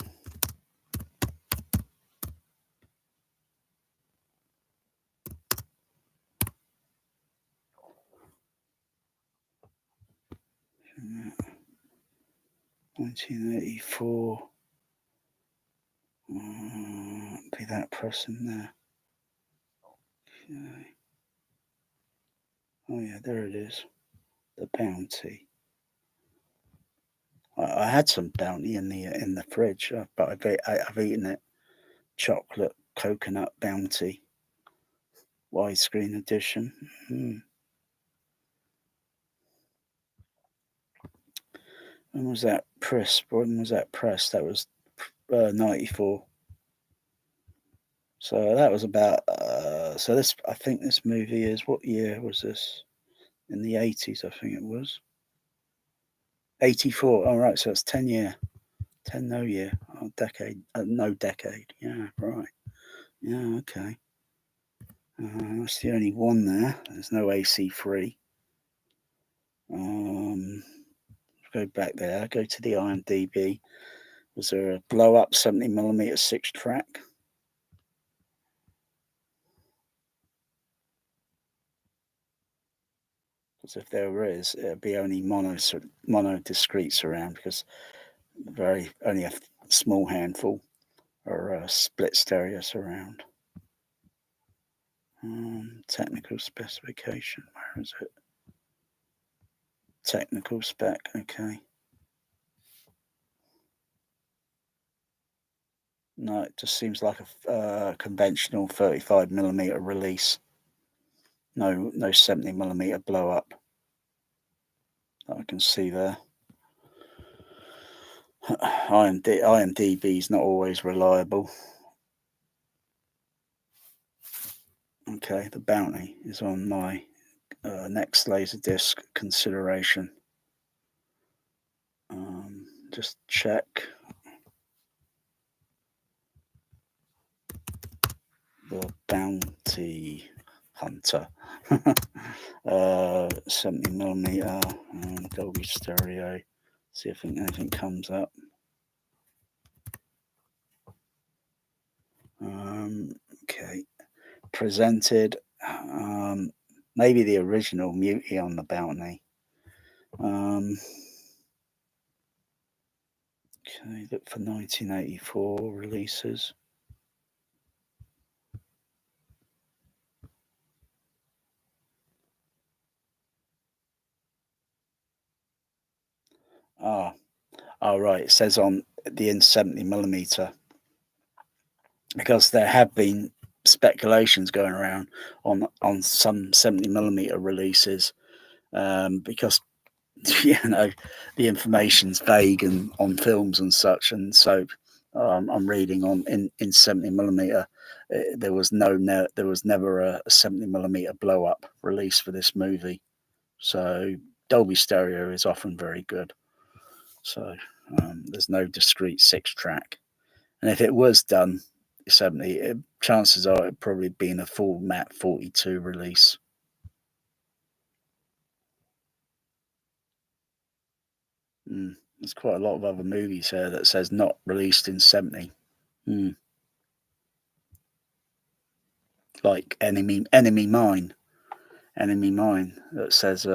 Yeah. 1984. Be that person there. Okay. Oh yeah, there it is. The Bounty. I had some Bounty in the fridge, but I've eaten it. Chocolate coconut Bounty, widescreen edition. When was that press? When was that press? That was 94. So that was about. So this, I think, this movie is, what year was this? In the 80s, I think it was. 84. All right, so it's 10 year. 10 no year. Oh, decade. No decade. Yeah, right. Yeah, okay. That's the only one there. There's no AC3. Go back there. Go to the IMDb. Was there a blow up 70mm 6-track? Because if there is, it'll be only mono discrete surround, because only a small handful are split stereo surround. Technical specification. Where is it? Technical spec. Okay. No, it just seems like a conventional 35mm release. No 70mm blow up that I can see there. IMDb is not always reliable. Okay, the Bounty is on my next Laserdisc consideration. Just check. The Bounty Hunter. 70mm Dolby Stereo. See if anything comes up. Okay. Presented. Maybe the original Mutie on the Bounty. Okay, look for 1984 releases. Oh, right. It says on the in 70mm because there have been speculations going around on some 70mm releases because the information's vague and on films and such, and so I'm reading on in 70mm there was never a 70mm blow up release for this movie, so Dolby Stereo is often very good. So there's no discrete 6-track, and if it was done 70, chances are it'd probably been a full MAT 42 release. There's quite a lot of other movies here that says not released in 70. Like Enemy Mine that says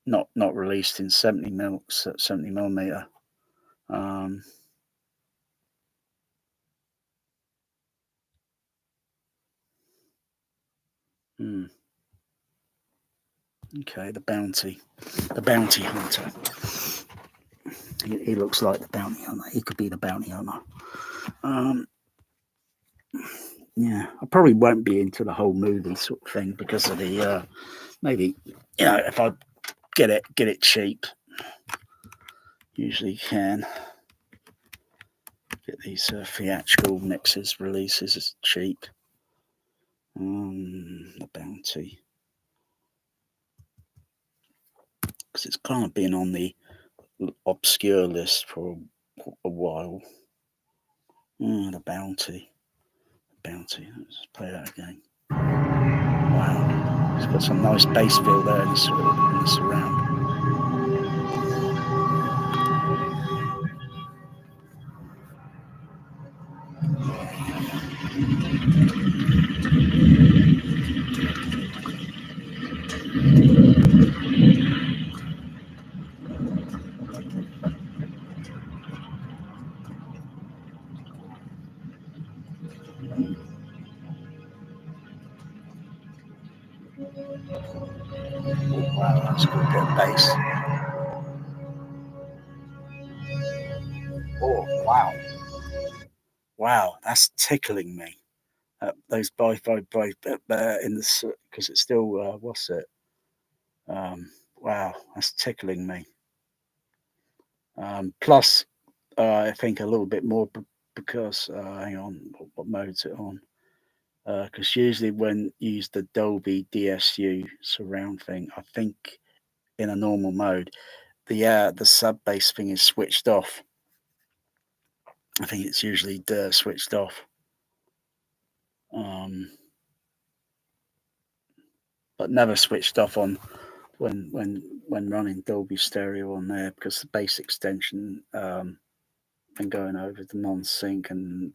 not released in 70mm. Okay, the Bounty Hunter. He looks like the Bounty Hunter. He could be the Bounty Hunter. Yeah, I probably won't be into the whole movie sort of thing because of the maybe if I get it cheap, usually can get these theatrical mixes releases as cheap. The Bounty, because it's kind of been on the obscure list for a while. The Bounty. Let's play that again. Wow, it's got some nice bass feel there in the surround. Wow, that's a good bit of bass. Oh, wow, that's tickling me. Those by in the because it's still what's it? Wow, that's tickling me. Plus, I think a little bit more because hang on, what mode's it on? Because usually when you use the Dolby DSU surround thing, I think in a normal mode, the sub bass thing is switched off. I think it's usually switched off. But never switched off on when running Dolby Stereo on there because the bass extension and going over the non-sync and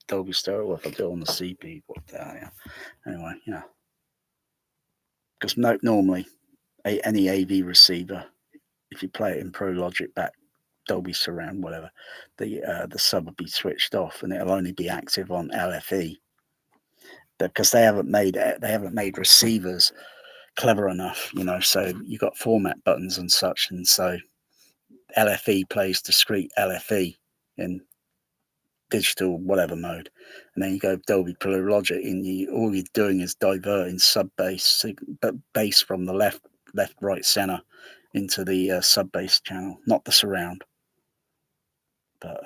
Dolby Stereo if I do on the CB, what the hell, yeah. Anyway, because normally any AV receiver, if you play it in Pro Logic back Dolby Surround, whatever, the sub will be switched off and it'll only be active on LFE because they haven't made receivers clever enough, so you got format buttons and such, and so LFE plays discrete LFE in digital whatever mode, and then you go Dolby Pro Logic and all you're doing is diverting sub bass bass from the left right center into the sub bass channel, not the surround. But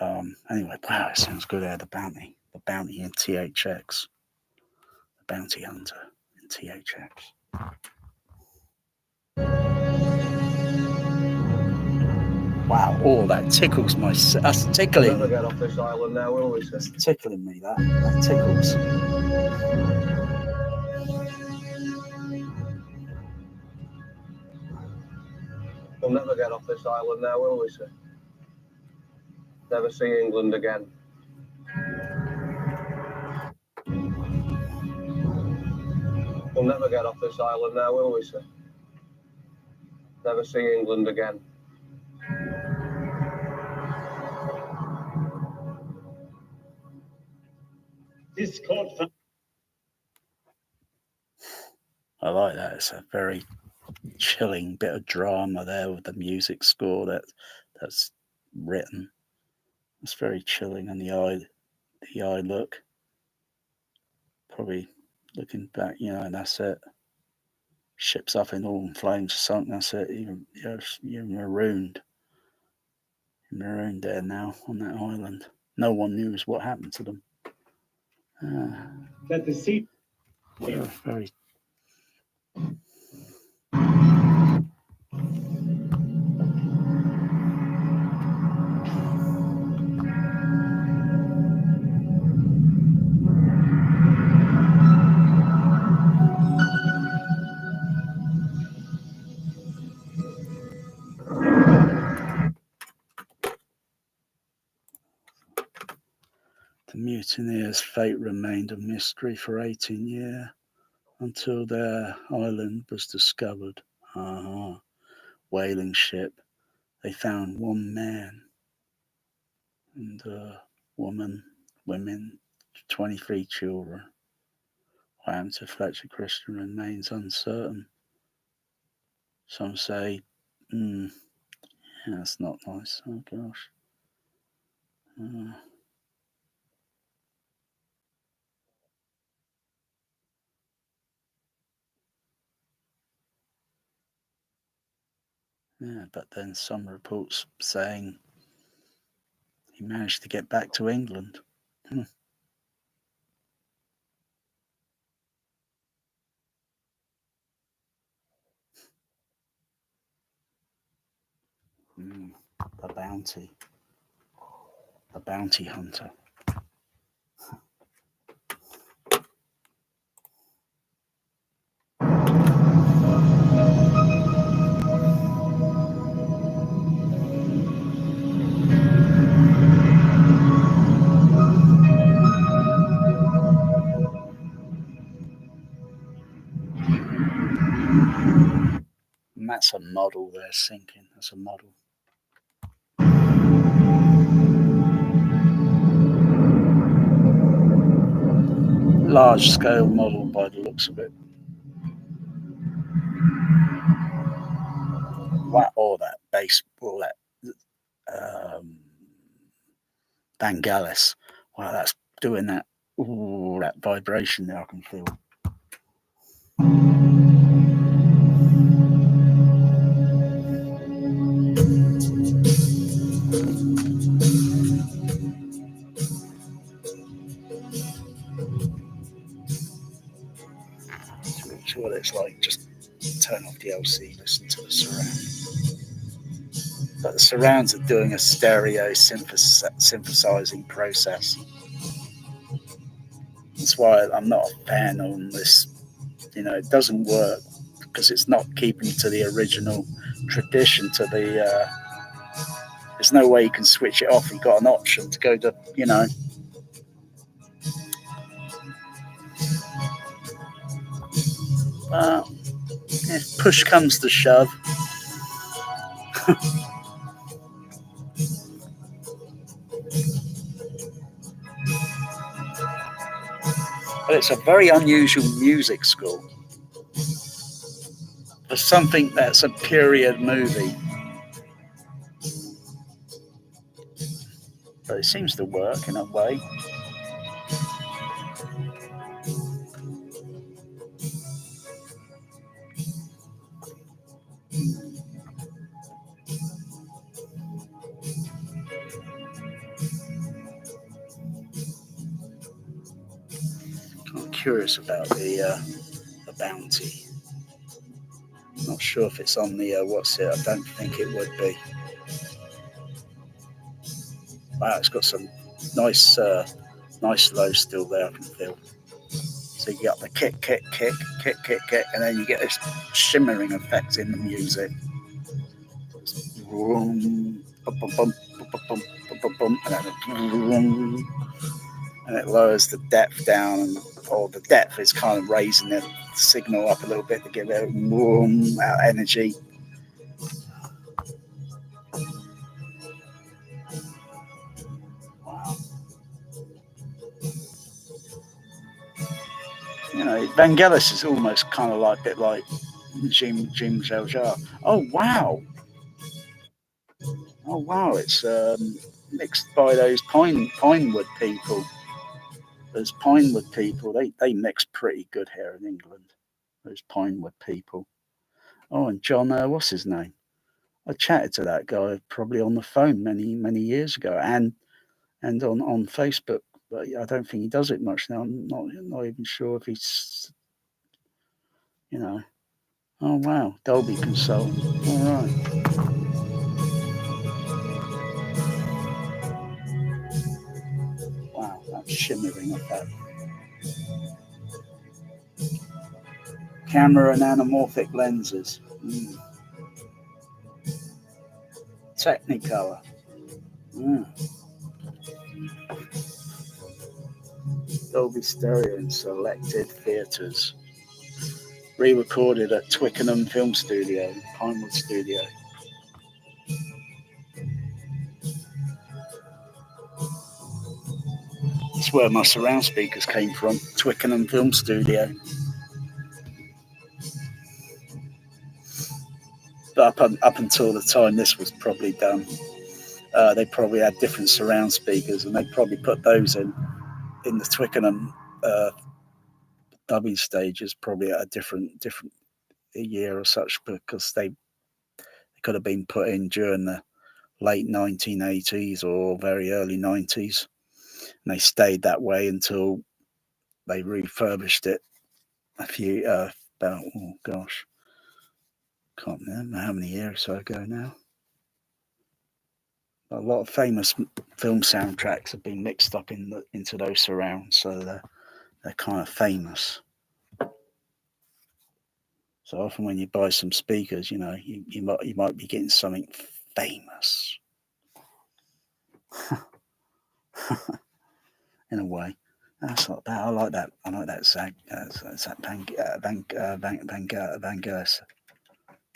anyway, wow, it sounds good there. The Bounty in THX, the Bounty Hunter in THX. Wow, oh, that tickles my... That's tickling. We'll never get off this island now, will we, sir? It's tickling me, that tickles. We'll never get off this island now, will we, sir? Never see England again. We'll never get off this island now, will we, sir? Never see England again. This court. I like that. It's a very chilling bit of drama there with the music score that's written. It's very chilling on the eye look. Probably looking back, and that's it. Ships up in all flames, sunk. That's it. You're marooned. You're marooned there now on that island. No one knows what happened to them. That the sea. Very. The mutineers' fate remained a mystery for 18 years until their island was discovered. Whaling ship. They found one man and women, 23 children. What happened to Fletcher Christian remains uncertain. Some say, that's not nice. Oh gosh. Yeah, but then some reports saying he managed to get back to England. The bounty hunter. And that's a model there sinking. That's a model. Large scale model by the looks of it. Wow, all that bass, all that Vangelis. Wow, that's doing that. Ooh, that vibration there I can feel. That's what it's like. Just turn off the LC, listen to the surround. But the surrounds are doing a stereo synthesizing process. That's why I'm not a fan on this. It doesn't work because it's not keeping to the original tradition. There's no way you can switch it off. You've got an option to go to, if push comes to shove, but it's a very unusual music score for something that's a period movie. But it seems to work in a way. I'm curious about the bounty. Not sure if it's on the what's it. I don't think it would be. Wow, it's got some nice lows still there, I can feel. So you get the kick, and then you get this shimmering effect in the music. And it lowers the depth down, or the depth is kind of raising the signal up a little bit to give it energy. Wow. You know, Vangelis is almost kind of like a bit like Jim Zhao. Oh wow! Oh wow! It's mixed by those Pinewood people. Those Pinewood people, they mix pretty good here in England. Those Pinewood people. Oh, and John, what's his name? I chatted to that guy probably on the phone many years ago, and on Facebook. But I don't think he does it much now. I'm not even sure if he's, you know. Oh wow, Dolby Consultant. All right. Wow, that's shimmering effect. Camera and anamorphic lenses. Technicolor. Dolby Stereo in selected theatres. Re-recorded at Twickenham Film Studio, Pinewood Studio. That's where my surround speakers came from, Twickenham Film Studio. But up until the time this was probably done, they probably had different surround speakers, and they probably put those in the Twickenham dubbing stages, probably at a different year or such, because they could have been put in during the late 1980s or very early 90s, and they stayed that way until they refurbished it a few about, oh gosh, can't remember how many years ago now. A lot of famous film soundtracks have been mixed up into those surrounds, so they're kind of famous. So often when you buy some speakers, you know, you might be getting something famous. In a way, that's not bad. I like that. I like that Zach Vangelis.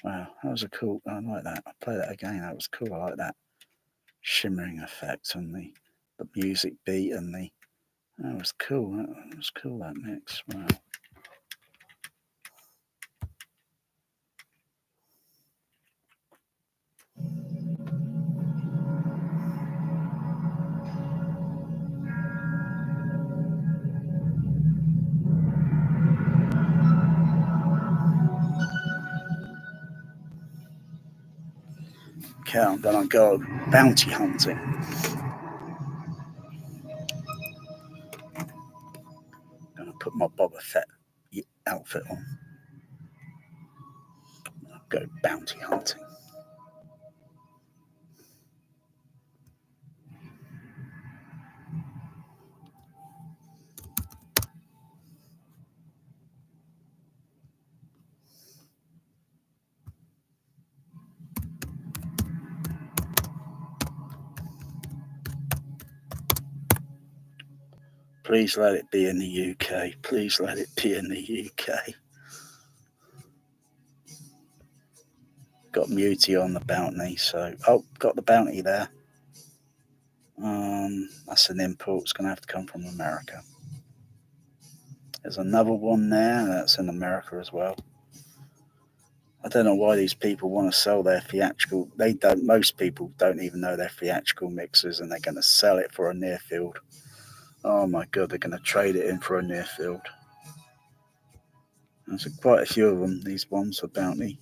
Wow, that was a cool. I like that. I'll play that again. That was cool. I like that shimmering effect and the music beat and that was cool. That was cool. That mix. Wow. Okay, I'm gonna go bounty hunting. Gonna put my Boba Fett outfit on. Go bounty hunting. Please let it be in the UK. Please let it be in the UK. Got Muty on the bounty, so got the bounty there. That's an import. It's gonna have to come from America. There's another one there that's in America as well. I don't know why these people want to sell their theatrical. They don't. Most people don't even know their theatrical mixers, and they're going to sell it for a near field. Oh my god, they're going to trade it in for a near field. There's quite a few of them. These ones are bounty.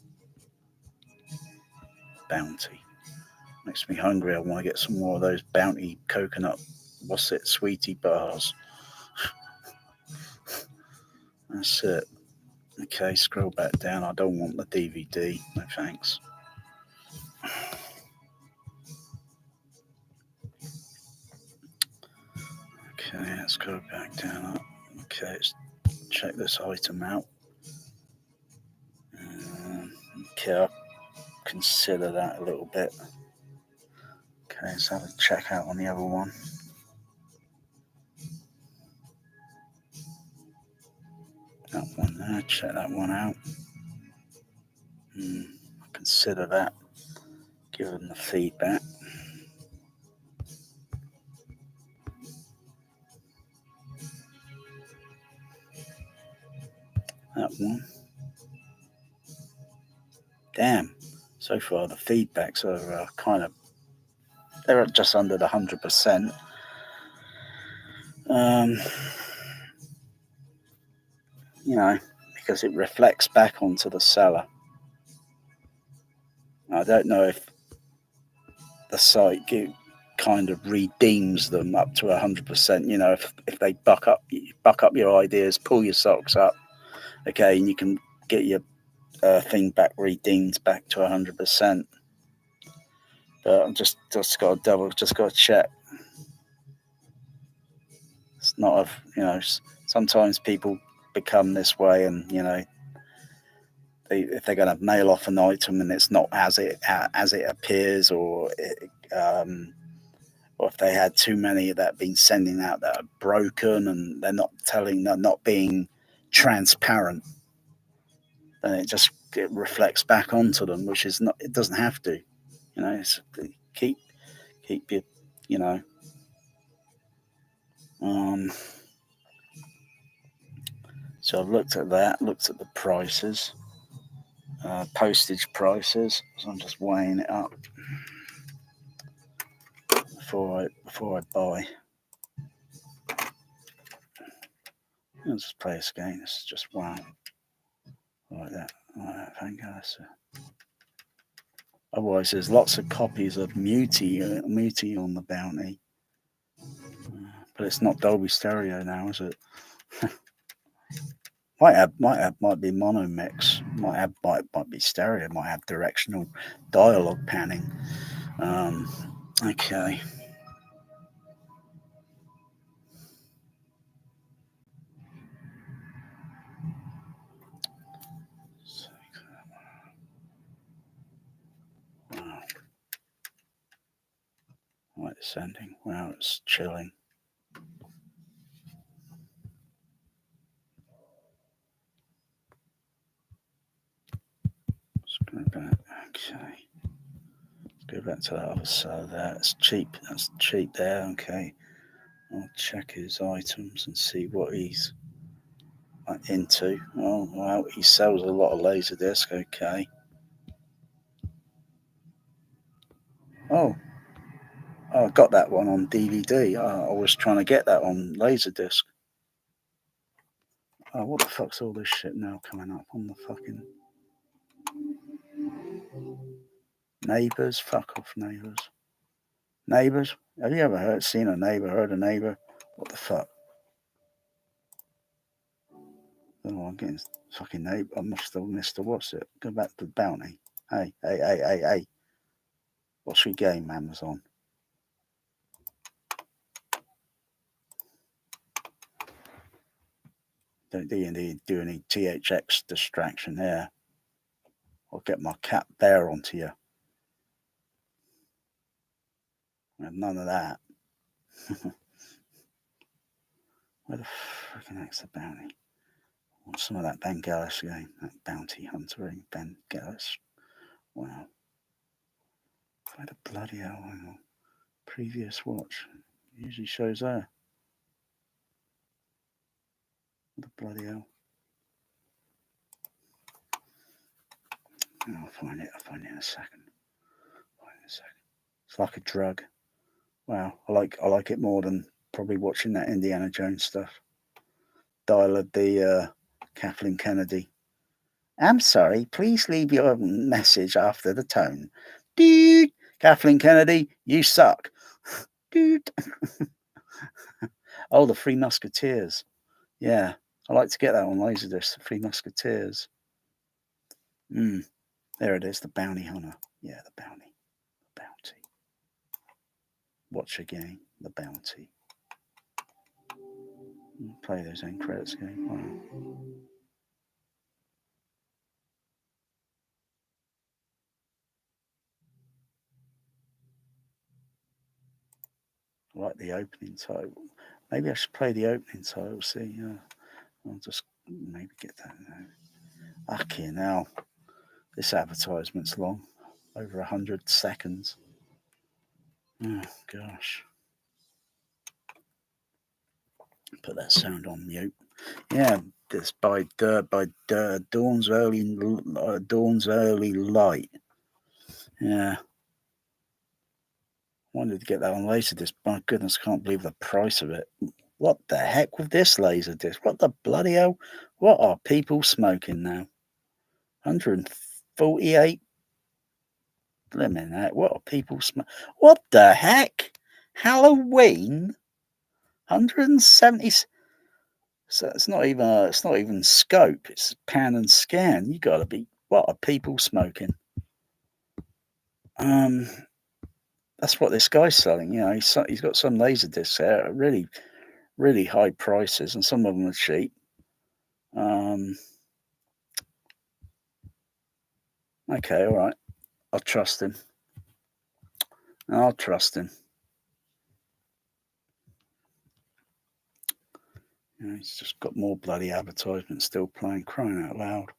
Makes me hungry. I want to get some more of those bounty coconut. What's it? Sweetie bars. That's it. Okay, scroll back down. I don't want the DVD. No thanks. Okay, let's go back down. Okay, let's check this item out. Okay, I'll consider that a little bit. Okay, let's have a check out on the other one. That one there, check that one out. Consider that. Give them the feedback. That one. Damn. So far, the feedbacks are they're just under the 100%. You know, because it reflects back onto the seller. I don't know if the site kind of redeems them up to 100%. You know, if they buck up your ideas, pull your socks up, okay, and you can get your thing back redeemed back to 100%. But I'm just got to check. It's not sometimes people become this way, and if they're going to mail off an item and it's not as it appears, or if they had too many that been sending out that are broken and they're not being transparent, then it reflects back onto them, which is not. It doesn't have to, keep your, So I've looked at that, looked at the prices, postage prices. So I'm just weighing it up before I buy. I'll just play this game. It's just wow. Like that. Thank God. Otherwise, there's lots of copies of Muti on the bounty, but it's not Dolby Stereo now, is it? might be mono mix. Might be stereo. Might have directional dialogue panning. Okay. Wow. Light descending. Wow, it's chilling. Let's go back. Okay. Let's go back to that other side there. It's cheap. That's cheap there. Okay. I'll check his items and see what he's into. Oh, wow. He sells a lot of Laserdisc. Okay. Oh, I got that one on DVD. I was trying to get that on Laserdisc. Oh, what the fuck's all this shit now coming up on the fucking Neighbours? Fuck off, Neighbours. Neighbours? Have you ever heard a neighbour? What the fuck? Oh, I'm getting fucking neighbour. I must have missed what's it? Go back to the bounty. Hey. What's your game, Amazon? Don't do any THX distraction there. I'll get my cat bear onto you. None of that. Where the freaking heck's the bounty? I want some of that Bengalis game, that bounty huntering Bengalis. Wow. Where the bloody hell? Hang on. Previous watch. Usually shows there. What the bloody hell? I'll find it in a second. It's like a drug. Wow, I like it more than probably watching that Indiana Jones stuff. Dial of the Kathleen Kennedy. I'm sorry, please leave your message after the tone. Dude, Kathleen Kennedy, you suck. Dude. Oh, the Three Musketeers. Yeah, I like to get that on Laserdisc, the Three Musketeers. There it is, the Bounty Hunter. Yeah, the Bounty. Watch again, the Bounty. Play those end credits game. Wow. I like the opening title. Maybe I should play the opening title. See, I'll just maybe get that now. Okay, now this advertisement's long, over 100 seconds. Oh gosh. Put that sound on mute. Yeah, this by Dawn's early light. Yeah. Wanted to get that on Laserdisc. My goodness, can't believe the price of it. What the heck with this Laserdisc? What the bloody hell? What are people smoking now? 148. Blimmin' what are people smoking? What the heck? Halloween? 170. So it's not even scope. It's pan and scan. You gotta be. What are people smoking? That's what this guy's selling. You know, he's got some laser discs there, really, really high prices, and some of them are cheap. Okay, all right. I'll trust him. I'll trust him. You know, he's just got more bloody advertisements still playing. Crying out loud.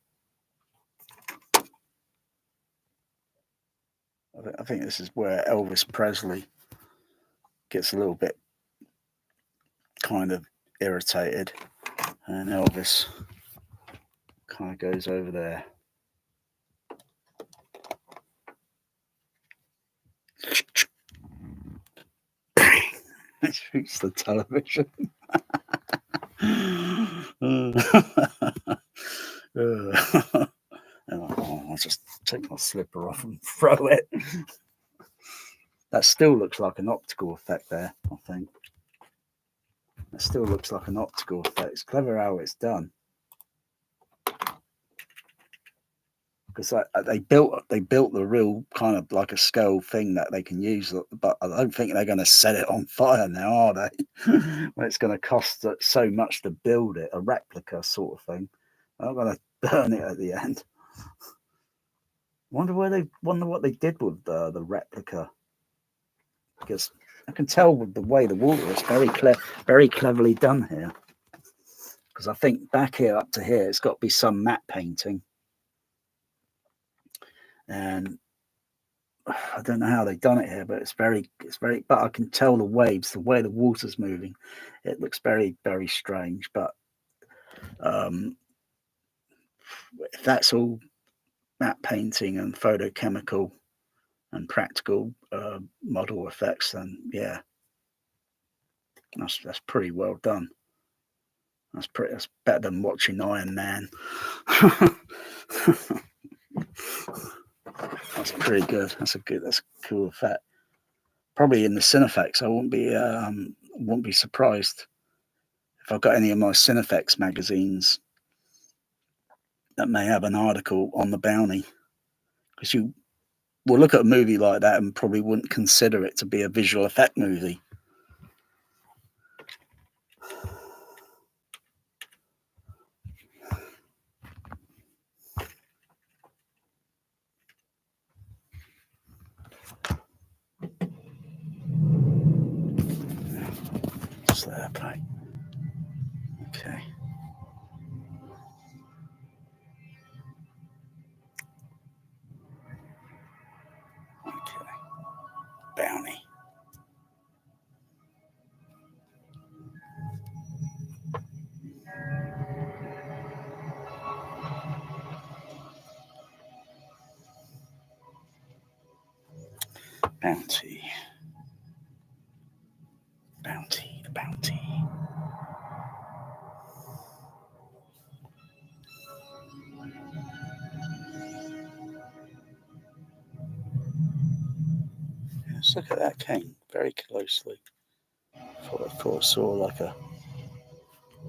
I think this is where Elvis Presley gets a little bit kind of irritated, and Elvis kind of goes over there. It shoots the television. I'll just take my slipper off and throw it. That still looks like an optical effect there, I think. It still looks like an optical effect. It's clever how it's done. Because they built the real kind of like a scale thing that they can use, but I don't think they're going to set it on fire now, are they? When it's going to cost so much to build it, a replica sort of thing. They're not going to burn it at the end. Wonder what they did with the replica, because I can tell with the way the water is very cleverly done here. Because I think back here up to here, it's got to be some matte painting. And I don't know how they've done it here, but it's very, but I can tell the waves, the way the water's moving. It looks very, very strange. But if that's all matte painting and photochemical and practical model effects, then yeah, that's pretty well done. That's better than watching Iron Man. That's pretty good. That's a cool effect. Probably in the Cinefex, I won't be surprised if I've got any of my Cinefex magazines that may have an article on the bounty, because you will look at a movie like that and probably wouldn't consider it to be a visual effect movie. Just let that play. Okay. Okay. Bounty. Bounty. Bounty. The bounty. Let's look at that cane very closely. I thought I saw like a.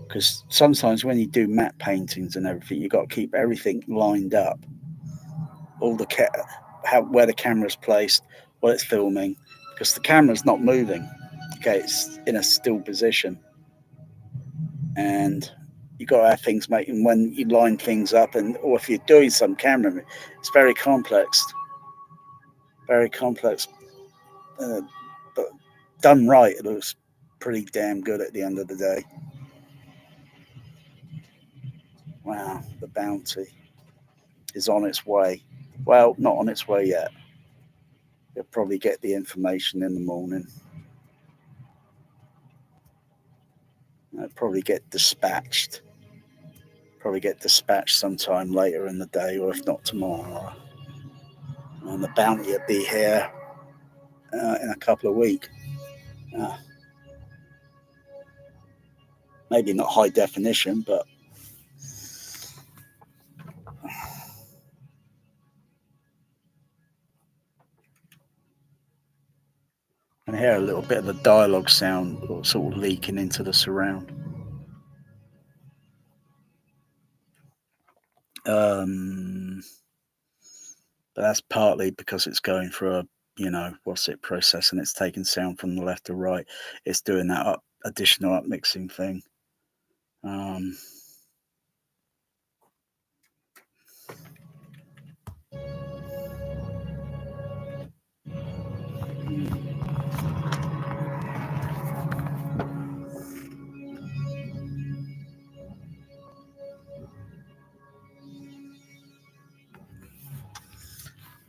Because sometimes when you do matte paintings and everything, you've got to keep everything lined up. All the where the camera's placed, what it's filming, because the camera's not moving. Okay, it's in a still position. and you got to have things making when you line things up, or if you're doing some camera, it's very complex, but done right, it looks pretty damn good at the end of the day. Wow, the bounty is on its way. Well, not on its way yet. You'll probably get the information in the morning. It'll probably get dispatched. Sometime later in the day, or if not tomorrow. And the bounty will be here in a couple of weeks. Maybe not high definition, but I can hear a little bit of the dialogue sound sort of leaking into the surround. But that's partly because it's going for processing. It's taking sound from the left to right. It's doing that additional upmixing thing.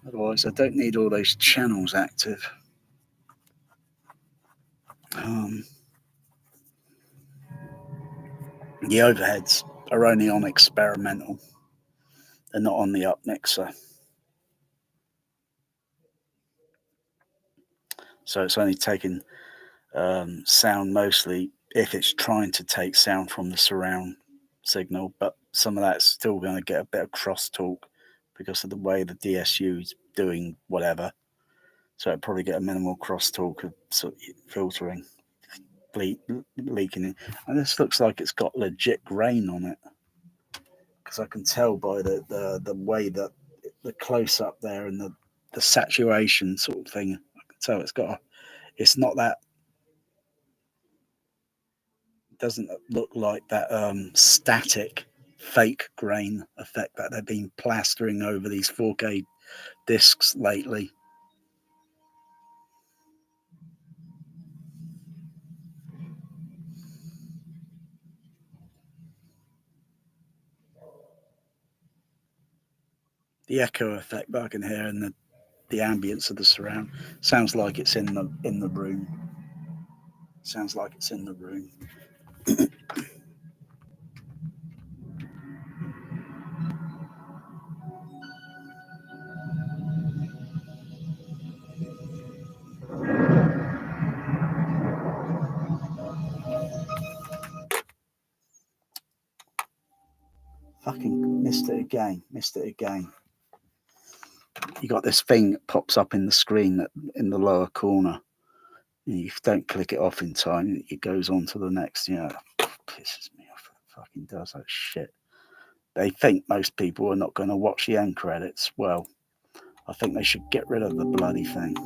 Otherwise, I don't need all those channels active. The overheads are only on experimental. They're not on the upmixer. So it's only taking sound mostly if it's trying to take sound from the surround signal, but some of that's still going to get a bit of crosstalk because of the way the DSU is doing whatever. So it'll probably get a minimal crosstalk of sort of filtering, leaking in. And this looks like it's got legit grain on it, because I can tell by the way that the close up there and the saturation sort of thing. I can tell it's not that. Doesn't look like that static fake grain effect that they've been plastering over these 4K discs lately. The echo effect that I can hear and the ambience of the surround sounds like it's in the room. Sounds like it's in the room. Fucking missed it again. You got this thing that pops up in the screen in the lower corner. If you don't click it off in time, it goes on to the next. Pisses me off. It fucking does that shit. They think most people are not going to watch the end credits. Well, I think they should get rid of the bloody thing.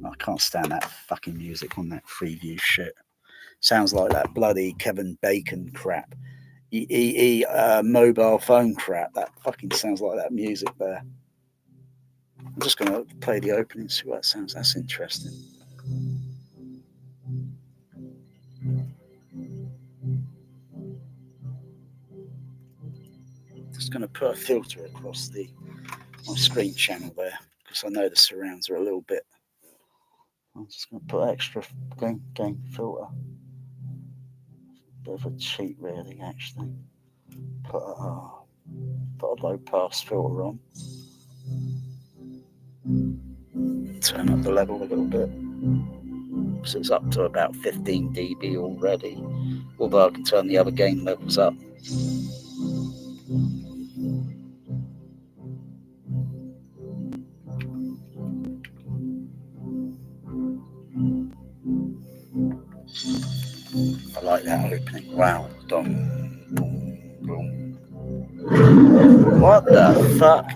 I can't stand that fucking music on that Freeview shit. Sounds like that bloody Kevin Bacon crap. Mobile phone crap. That fucking sounds like that music there. I'm just going to play the opening, see what it sounds. That's interesting. Just going to put a filter across my screen channel there, because I know the surrounds are a little bit. I'm just going to put extra gain filter. Bit of a cheat, really, actually. Put a low pass filter on. Turn up the level a little bit. So it's up to about 15 dB already. Although I can turn the other gain levels up. I like that opening. Wow. Dum, boom, boom. What the fuck?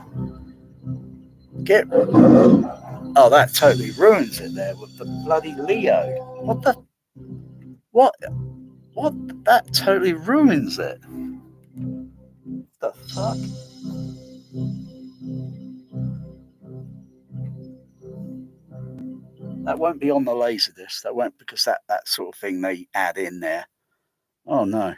Oh, that totally ruins it there with the bloody Leo. What? What? That totally ruins it. What the fuck? That won't be on the Laserdisc. That won't, because that sort of thing they add in there. Oh no.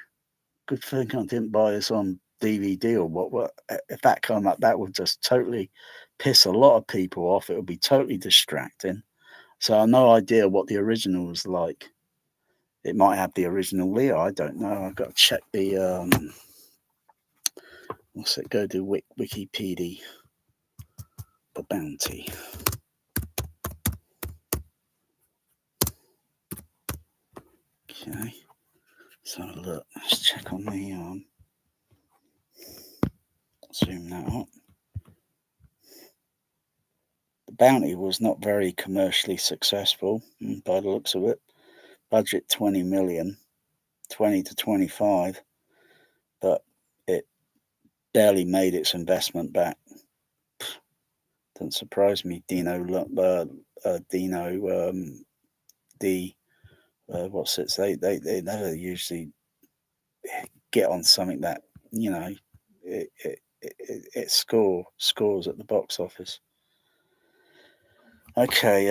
Good thing I didn't buy this on DVD or what. If that came up, that would just totally piss a lot of people off. It would be totally distracting. So I have no idea what the original was like. It might have the original Leo. I don't know. I've got to check the what's it? Go to Wikipedia. The Bounty. Okay. So look, let's check on the zoom that up. The Bounty was not very commercially successful by the looks of it. Budget 20 million, 20 to 25, but it barely made its investment back. Doesn't surprise me. What's it? They never usually get on something that, you know, it scores at the box office. Okay,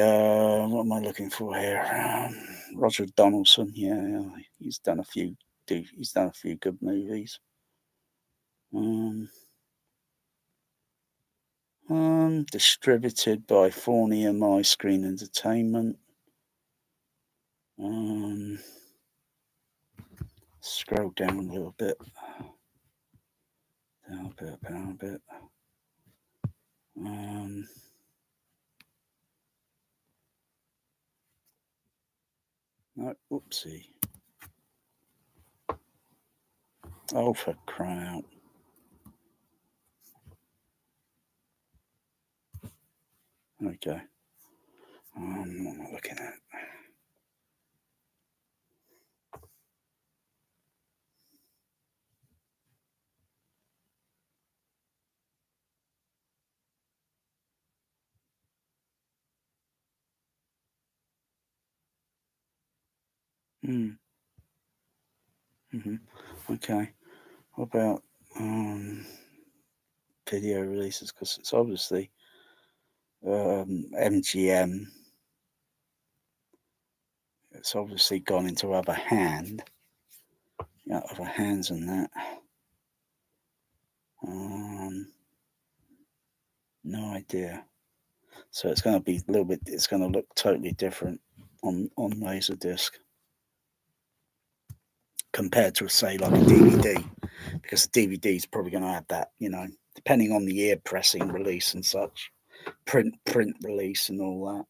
what am I looking for here? Roger Donaldson. Yeah, he's done a few good movies. Distributed by Forney and My Screen Entertainment. Scroll down a little bit. Down a bit. No, whoopsie. Oh, for crying out. Okay. What am I looking at? Okay. What about video releases? Because it's obviously MGM. It's obviously gone into other hands and that. No idea. So it's going to be a little bit. It's going to look totally different on Laserdisc compared to, say, like a DVD, because the DVD is probably going to have that, depending on the ear pressing release and such, print release and all that.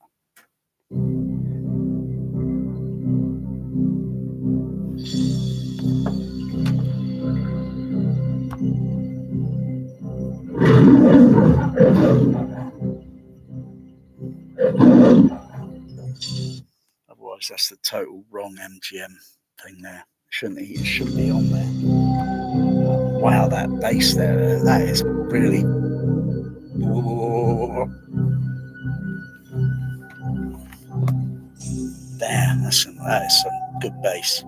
Otherwise, that's the total wrong MGM thing there. It shouldn't be on there. Wow, that bass there, that is really. Damn, that is some good bass.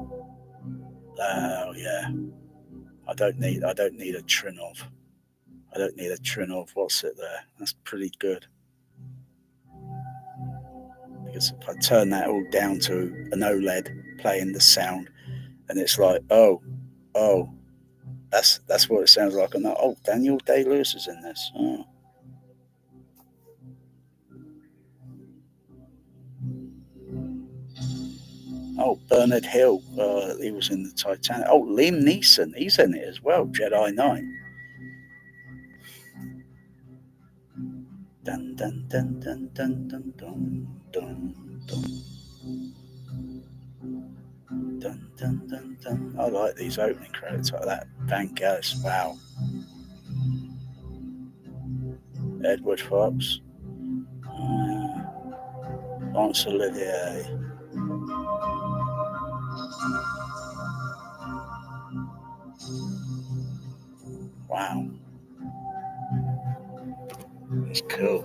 Oh yeah. I don't need a Trinov. I don't need a Trinov. What's it there? That's pretty good. Because if I turn that all down to an OLED playing the sound, and it's like, oh, that's what it sounds like. And oh, Daniel Day-Lewis is in this. Oh, Bernard Hill, he was in the Titanic. Oh, Liam Neeson, he's in it as well. Jedi Knight. Dun dun dun dun dun dun dun dun dun. Dun, dun, dun, dun. I like these opening credits like that. Van Gogh, wow. Edward Fox. Laurence Olivier. Wow. It's cool.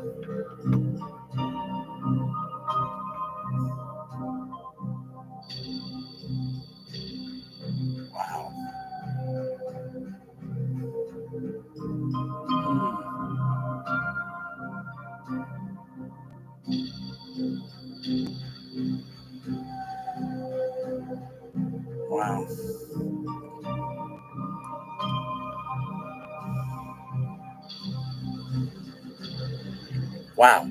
Wow.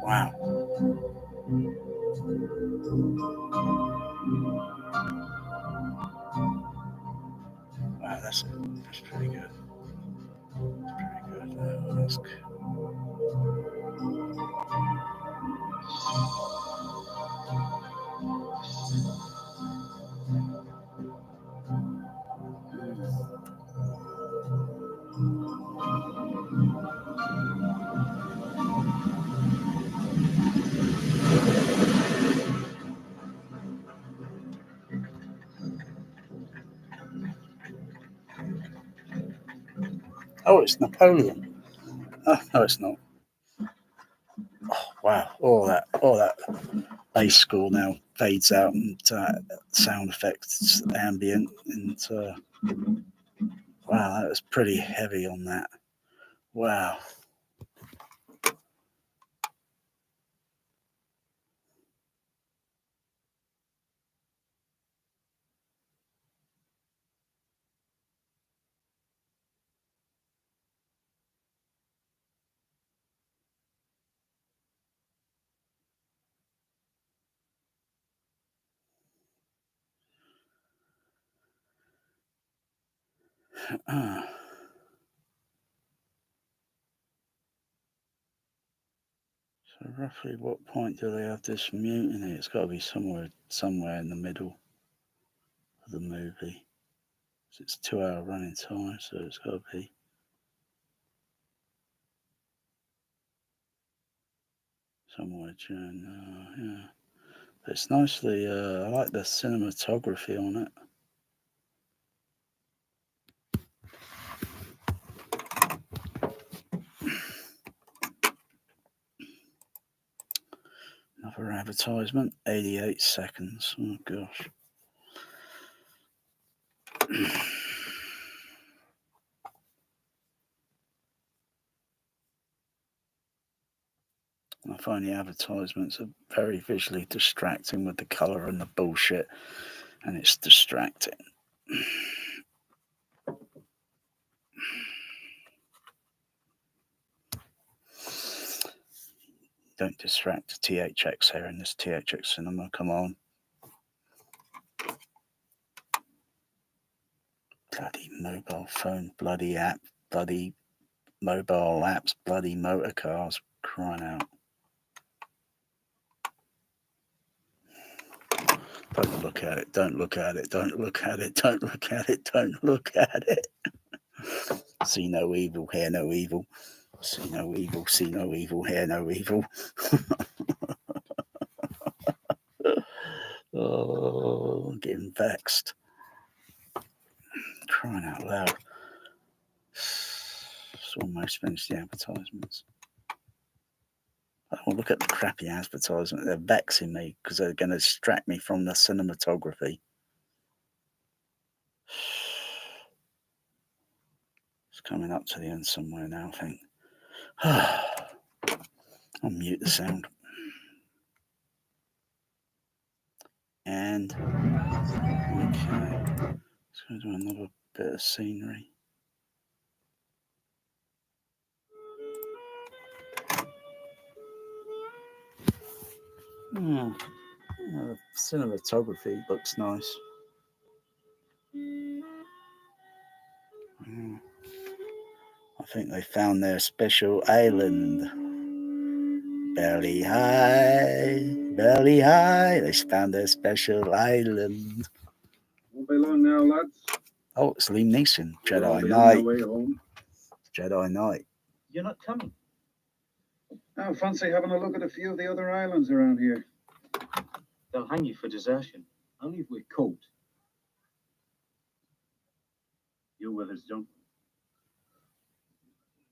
Wow. Wow, that's pretty good. Pretty good. That's good. Oh, it's Napoleon. Oh, no, it's not. Oh, wow, all that bass score now fades out, and sound effects, ambient, and wow, that was pretty heavy on that. Wow. So roughly what point do they have this mutiny? It's got to be somewhere in the middle of the movie. It's 2 hour running time, so it's got to be somewhere during. Yeah, but it's nicely. I like the cinematography on it. Another advertisement, 88 seconds. Oh gosh. I find the advertisements are very visually distracting with the colour and the bullshit, and it's distracting. Don't distract THX here in this THX cinema, come on. Bloody mobile phone, bloody app, bloody mobile apps, bloody motor cars, crying out. Don't look at it, don't look at it, don't look at it, don't look at it, don't look at it. See no evil, hear no evil. See no evil, see no evil, hear no evil. Oh, I'm getting vexed. Crying out loud. It's almost finished the advertisements. Oh, look at the crappy advertisement. They're vexing me because they're going to distract me from the cinematography. It's coming up to the end somewhere now, I think. I'll mute the sound. And okay, let's go to another bit of scenery. The cinematography looks nice. I think they found their special island. Belly high, belly high. They found their special island. Won't be long now, lads. Oh, it's Liam Neeson. Jedi We'll Knight. way home. Jedi Knight. You're not coming? I fancy having a look at a few of the other islands around here. They'll hang you for desertion. Only if we're caught. You with us, John?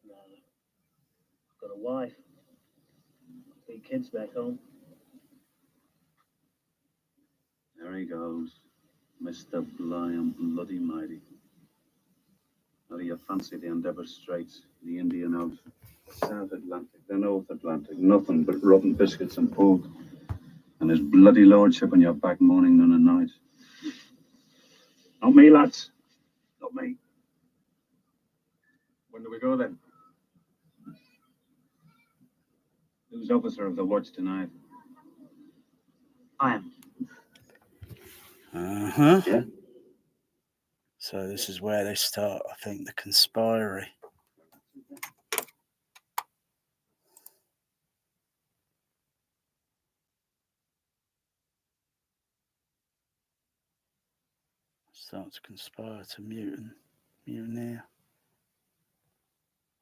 No. I've got a wife. 3 kids back home. There he goes. Mr. Bly and Bloody Mighty. How do you fancy the Endeavour Straits, the Indian out, the South Atlantic, the North Atlantic, nothing but rotten biscuits and pork, and his bloody lordship on your back morning, noon and night. Not me, lads. Not me. When do we go then? Who's officer of the watch tonight? I am. Uh-huh. Yeah. So this is where they start, I think, the conspiry. Start to conspire to mutineer.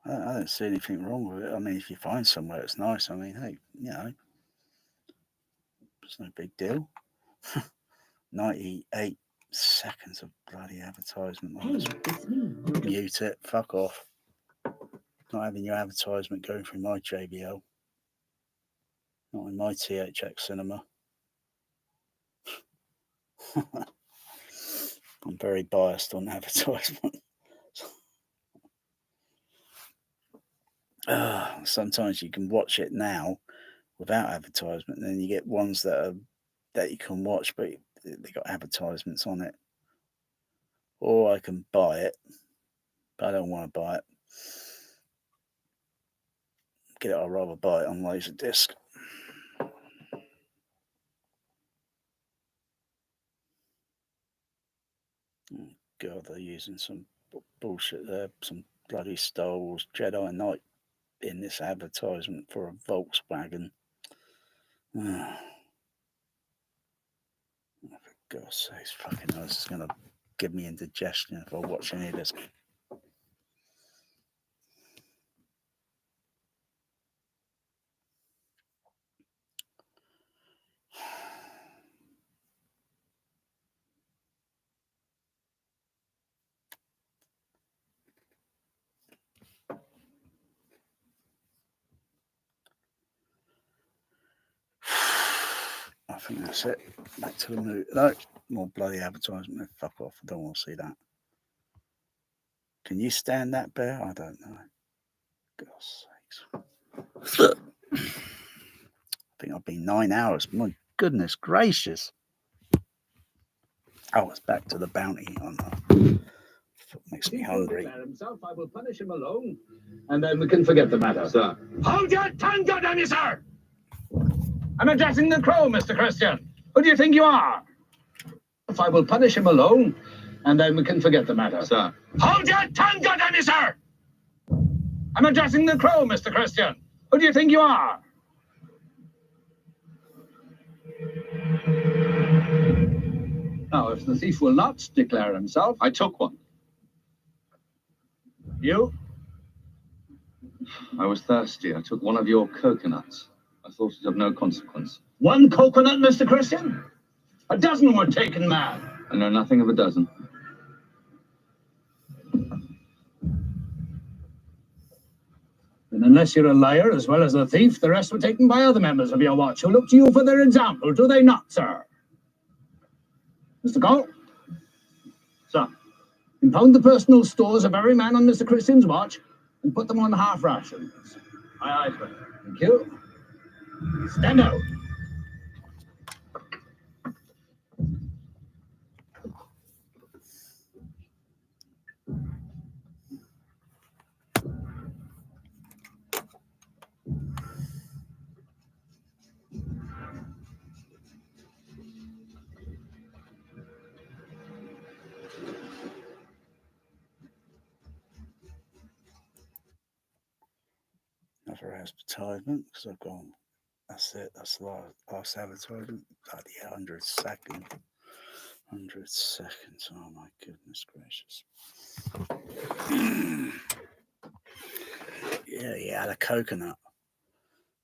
I don't see anything wrong with it. I mean, if you find somewhere it's nice, I mean, hey, you know, it's no big deal. 98 seconds of bloody advertisement. Hey, it's me. Mute it. Fuck off. Not having your advertisement going through my JBL. Not in my THX cinema. I'm very biased on advertisement. Sometimes you can watch it now without advertisement, and then you get ones that you can watch, but they got advertisements on it. Or I can buy it, but I don't want to buy it. I'd rather buy it on Laserdisc. Oh God, they're using some bullshit there. Some bloody Star Wars Jedi Knight in this advertisement for a Volkswagen. For God's sakes, fucking hell, this is going to give me indigestion if I watch any of this. I think that's it. Back to the movie. No, more bloody advertisement. Fuck off. I don't want to see that. Can you stand that, Bear? I don't know. God's sakes. I think I've been 9 hours. My goodness gracious. Oh, it's back to the bounty on that. Makes me hungry. Himself, I will punish him alone, and then we can forget the matter. Sir. Hold your tongue, goddamn you, sir! I'm addressing the crow, Mr. Christian. Who do you think you are? If I will punish him alone, and then we can forget the matter. Sir. Hold your tongue, goddamn you, sir! I'm addressing the crow, Mr. Christian. Who do you think you are? Now, if the thief will not declare himself... I took one. You? I was thirsty. I took one of your coconuts. I thought it of no consequence. One coconut, Mr. Christian? A dozen were taken, man. I know nothing of a dozen. And unless you're a liar as well as a thief, the rest were taken by other members of your watch who look to you for their example, do they not, sir? Mr. Cole? Sir, impound the personal stores of every man on Mr. Christian's watch and put them on half rations. Aye, aye, sir. Thank you. Stand out. Another advertisement because I've gone. That's it. That's the last advertisement. Bloody 100 seconds. 100 seconds. Oh my goodness gracious. Yeah, the coconut.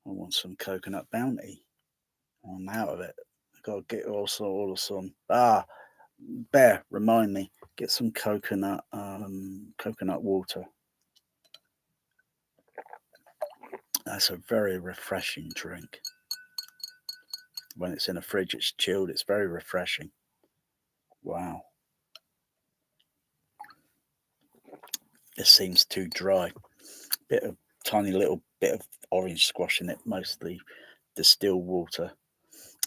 I want some coconut bounty. I'm out of it. I've got to get all of some. Bear, remind me. Get some coconut water. That's a very refreshing drink. When it's in a fridge, it's chilled. It's very refreshing. Wow. This seems too dry. Bit of tiny little bit of orange squash in it, mostly distilled water.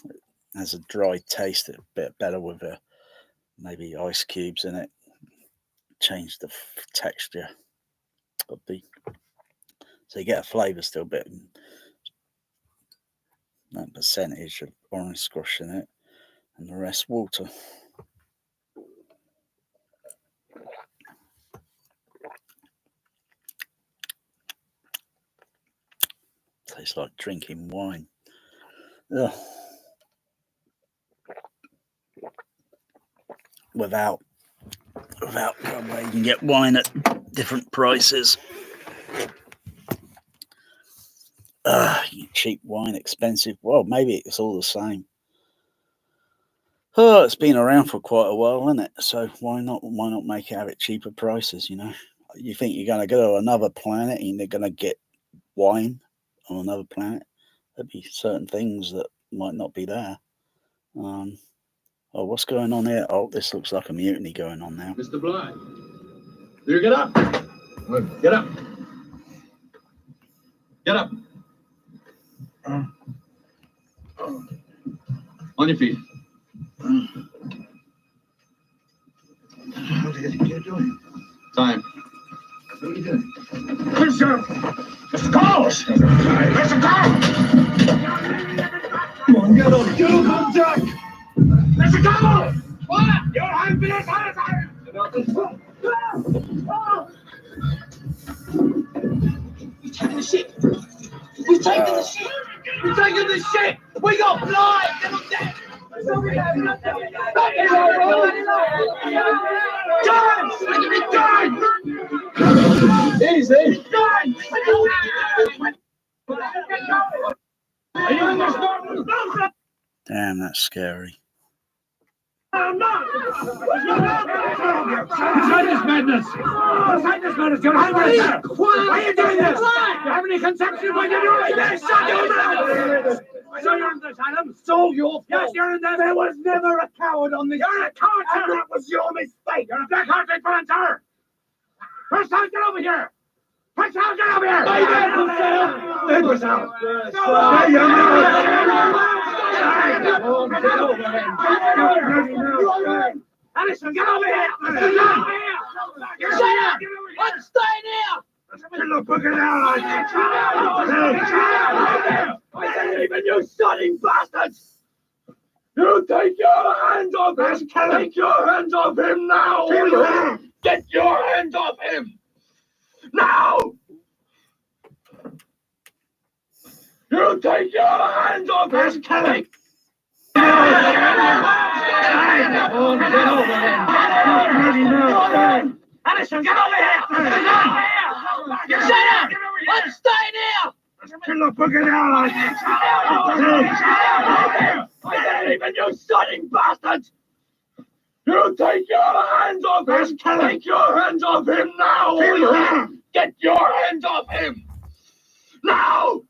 It has a dry taste, a bit better with maybe ice cubes in it. Change the texture of the, so you get a flavour still, bit that percentage of orange squash in it, and the rest water. Tastes like drinking wine. Ugh. Without well, you can get wine at different prices. Cheap wine, expensive. Well, maybe it's all the same. Oh, it's been around for quite a while, isn't it? So why not make it have it cheaper prices? You know, you think you're going to go to another planet and they're going to get wine on another planet? There'd be certain things that might not be there. Oh, what's going on here? Oh, this looks like a mutiny going on now. Mr. Bly, you get up. Get up. Get up. On your feet. What are you doing? Time. What are you doing? Mr. Collins! Mr. Collins! Come on, get up! Get up on deck! Mr. Collins! What? Your hand be as high as I am! You're taking the ship! We're taking the ship! We're taking the ship! We got blind! Get on deck! Easy! Damn, that's scary. Inside this madness! Inside this madness! You're hungry! Why are you doing this? You have any conception why you're doing this? Shut your mouth! So you're in the asylum? So your fault. Yes, you're in there. There was never a coward on this. You're a coward, sir. And that was your mistake. You're a black-hearted man, sir. First time, get over here. First time, get over here. Hey, Purcell. Hey, young man. Allison, get over here. You're shut up. I'm staying here. Look at that. I didn't even, you sodding bastards! You take your hands off him! Take your hands off him now! Get your hands off him! Now! You take your hands off him! Take... Allison, get over here! You shut up! I'm staying here! Look at that! I didn't even, you sodding bastards! You take your hands off him! Take your hands off him now! Get your hands off him! Now!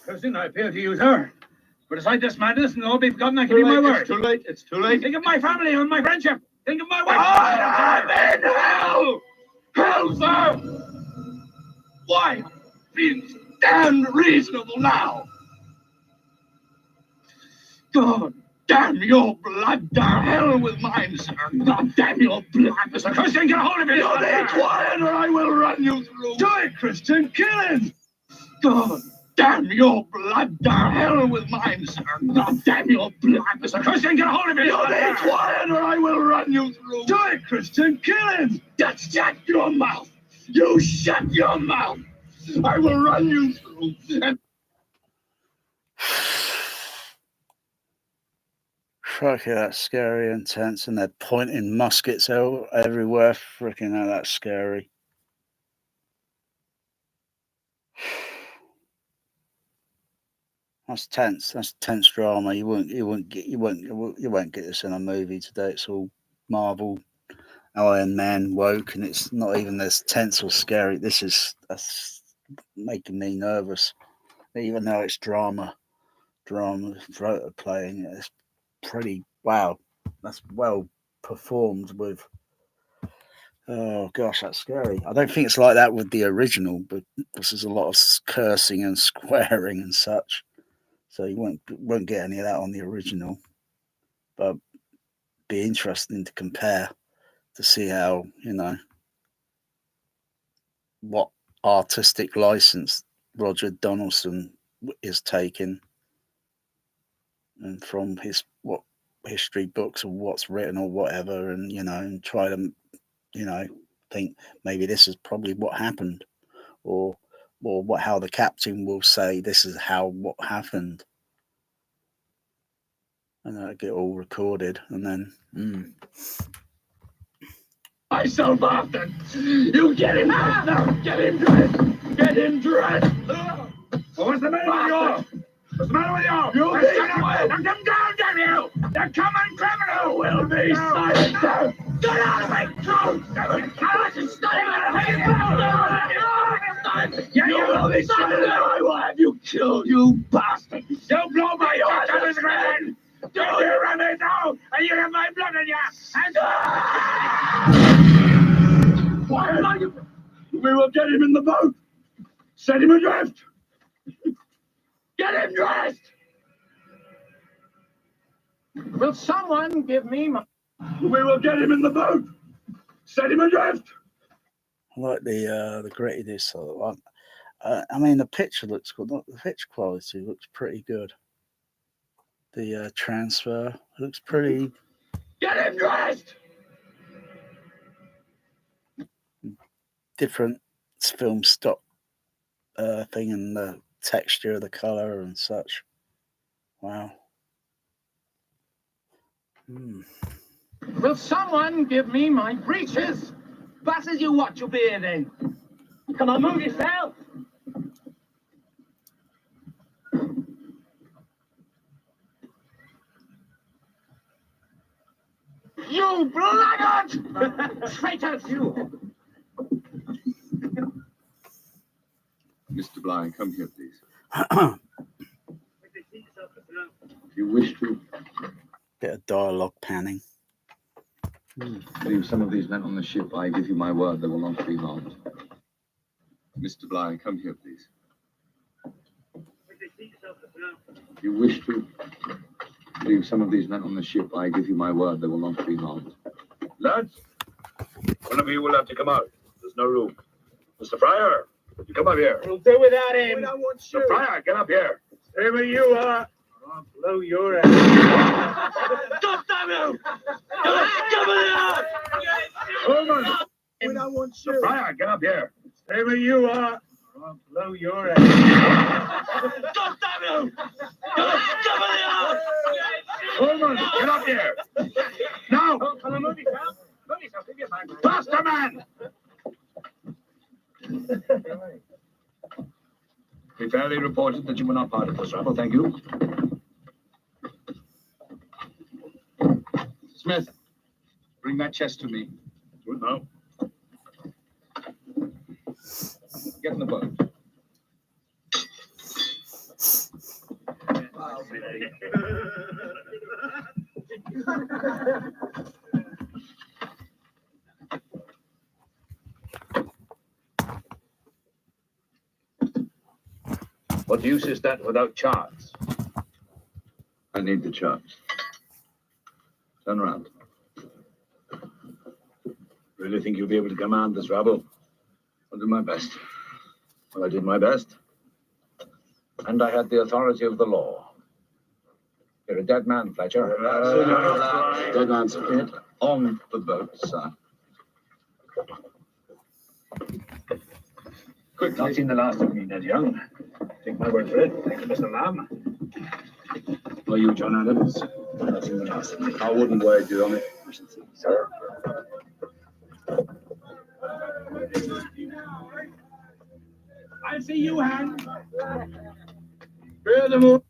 Cousin, I appeal to you, sir. But aside this madness and all be forgotten, I give you my word. It's too late. It's too late. Think of my family and my friendship. Think of my wife. I'm in hell! Hell, sir! Why? Being damned reasonable now. God damn your blood down hell with mine, sir. God damn your blood. Mr. Christian, get a hold of it. You'll be quiet or I will run you through. Do it, Christian. Kill him. God damn your blood down hell with mine, sir. God damn your blood. Mr. Christian, get a hold of it. You'll be quiet or I will run you through. Do it, Christian. Kill him. Just shut your mouth. You shut your mouth. I will run you through. And Fuck yeah, that's scary, intense, and they're pointing muskets out everywhere. Freaking hell, that's scary. That's tense. That's tense drama. You won't get this in a movie today. It's all Marvel, Iron Man, woke, and it's not even as tense or scary. That's making me nervous, even though it's drama playing. It's pretty wow. that's well performed with. Oh gosh, that's scary. I don't think it's like that with the original, but this is a lot of cursing and swearing and such. So you won't get any of that on the original. But be interesting to compare to see how, what artistic license Roger Donaldson is taking, and from his what history books or what's written or whatever, and and try to think maybe this is probably what happened, or how the captain will say this is what happened, and get all recorded, and then Myself often. You get him dressed now. Get him dressed. Get him dressed. What's the matter with you? What's the matter with you? You be quiet. Knock them down, damn you. They're coming criminal. Will be silent. Get out of my throat. You will be silent. I will have you killed, you bastard. Don't blow my cock on his head. Don't you run me now, and you have my blood in your hands. Why are you? We will get him in the boat. Set him adrift. Get him dressed. Will someone give me my... We will get him in the boat. Set him adrift. I like the grittiness of it. I mean, the picture looks good. The picture quality looks pretty good. The transfer looks pretty. Get him dressed. Different film stock thing, and the texture of the color and such. Wow. Will someone give me my breeches? Fast as you watch, you'll be here then. Come on, move yourself. You blackguard! Traitors, you! Mr. Bly, come here, please. If you wish to. Bit of dialogue panning. Leave some of these men on the ship. I give you my word, they will not be harmed. Mr. Bly, come here, please. If you wish to leave some of these men on the ship, I give you my word, they will not be harmed. Lads, one of you will have to come out. There's no room. Mr. Fryer, you come up here. We'll do without him. We don't want you. Mr. Fryer, get up here. Stay where you are. I'll blow your ass. Stop, damn you! Come on! Hold on. We don't want you. Mr. Fryer, get up here. Stay where you are. I'll blow your ass. Stop, damn you! Come on! Hold on. Get up here. Now. Come on, move yourself. Move yourself. Give your back. Faster, man. We fairly reported that you were not part of this rabble. Thank you. Smith, bring that chest to me. Good now. Get in the boat. What use is that without charts? I need the charts. Turn around. Really think you'll be able to command this rabble? I'll do my best. Well, I did my best. And I had the authority of the law. You're a dead man, Fletcher. Dead man's dead. On the boat, sir. Quick, not seen the last of me, Ned Young. Take my word for it. Thank you, Mr. Lamb. Are you John Adams? Not seen the last of me. I wouldn't wager on it. Sir. I see you, Han. Furthermore.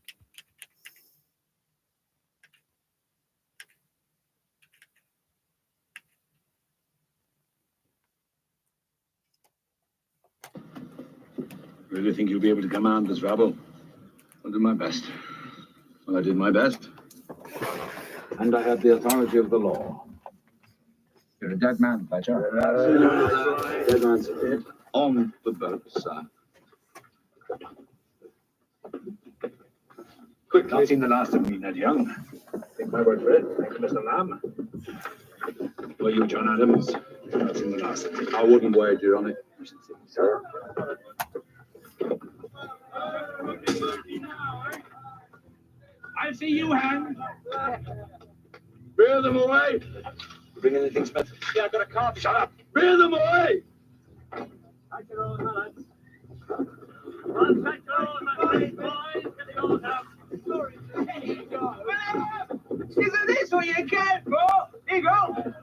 Really think you'll be able to command this rabble? I'll do my best. Well, I did my best. and I have the authority of the law. You're a dead man, Fletcher. Dead man's dead. On the boat, sir. Quickly. Not seen the last of me, Ned Young. Take my word for it. Thank you, Mr. Lamb. Were you John Adams? Not seen the last of me. I wouldn't wager on it, sir. I see you, hand. Bear them away! You bring anything special? Yeah, I got a card. Shut up! Bear them away! Back to all, lads. Run back to all, my great boys. Get the old house. Sorry, here you go. Isn't this what you came for? Here you go.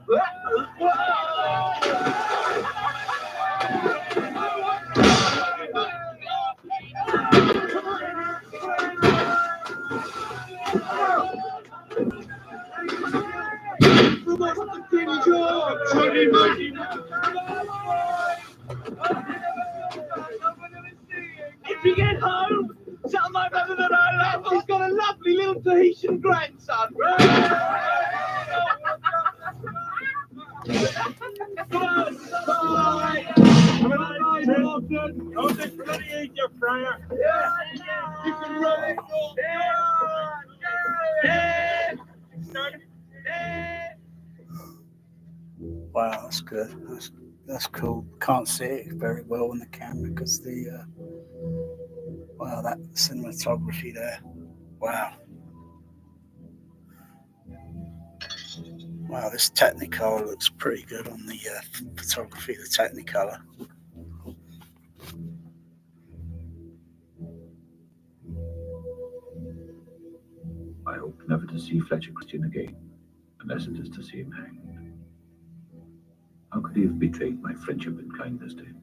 If you get home, tell my mother that I love her. She's got a lovely little Tahitian grandson. Come on, bye. Have a nice day, Lofton. Don't just bloody eat your fryer. Yeah, you can run it. Wow, that's good. That's cool. Can't see it very well on the camera because the wow, that cinematography there. Wow. Wow, this Technicolor looks pretty good on the photography, the Technicolor. I hope never to see Fletcher Christian again, unless it is to see him hanged. How could he have betrayed my friendship and kindness to him?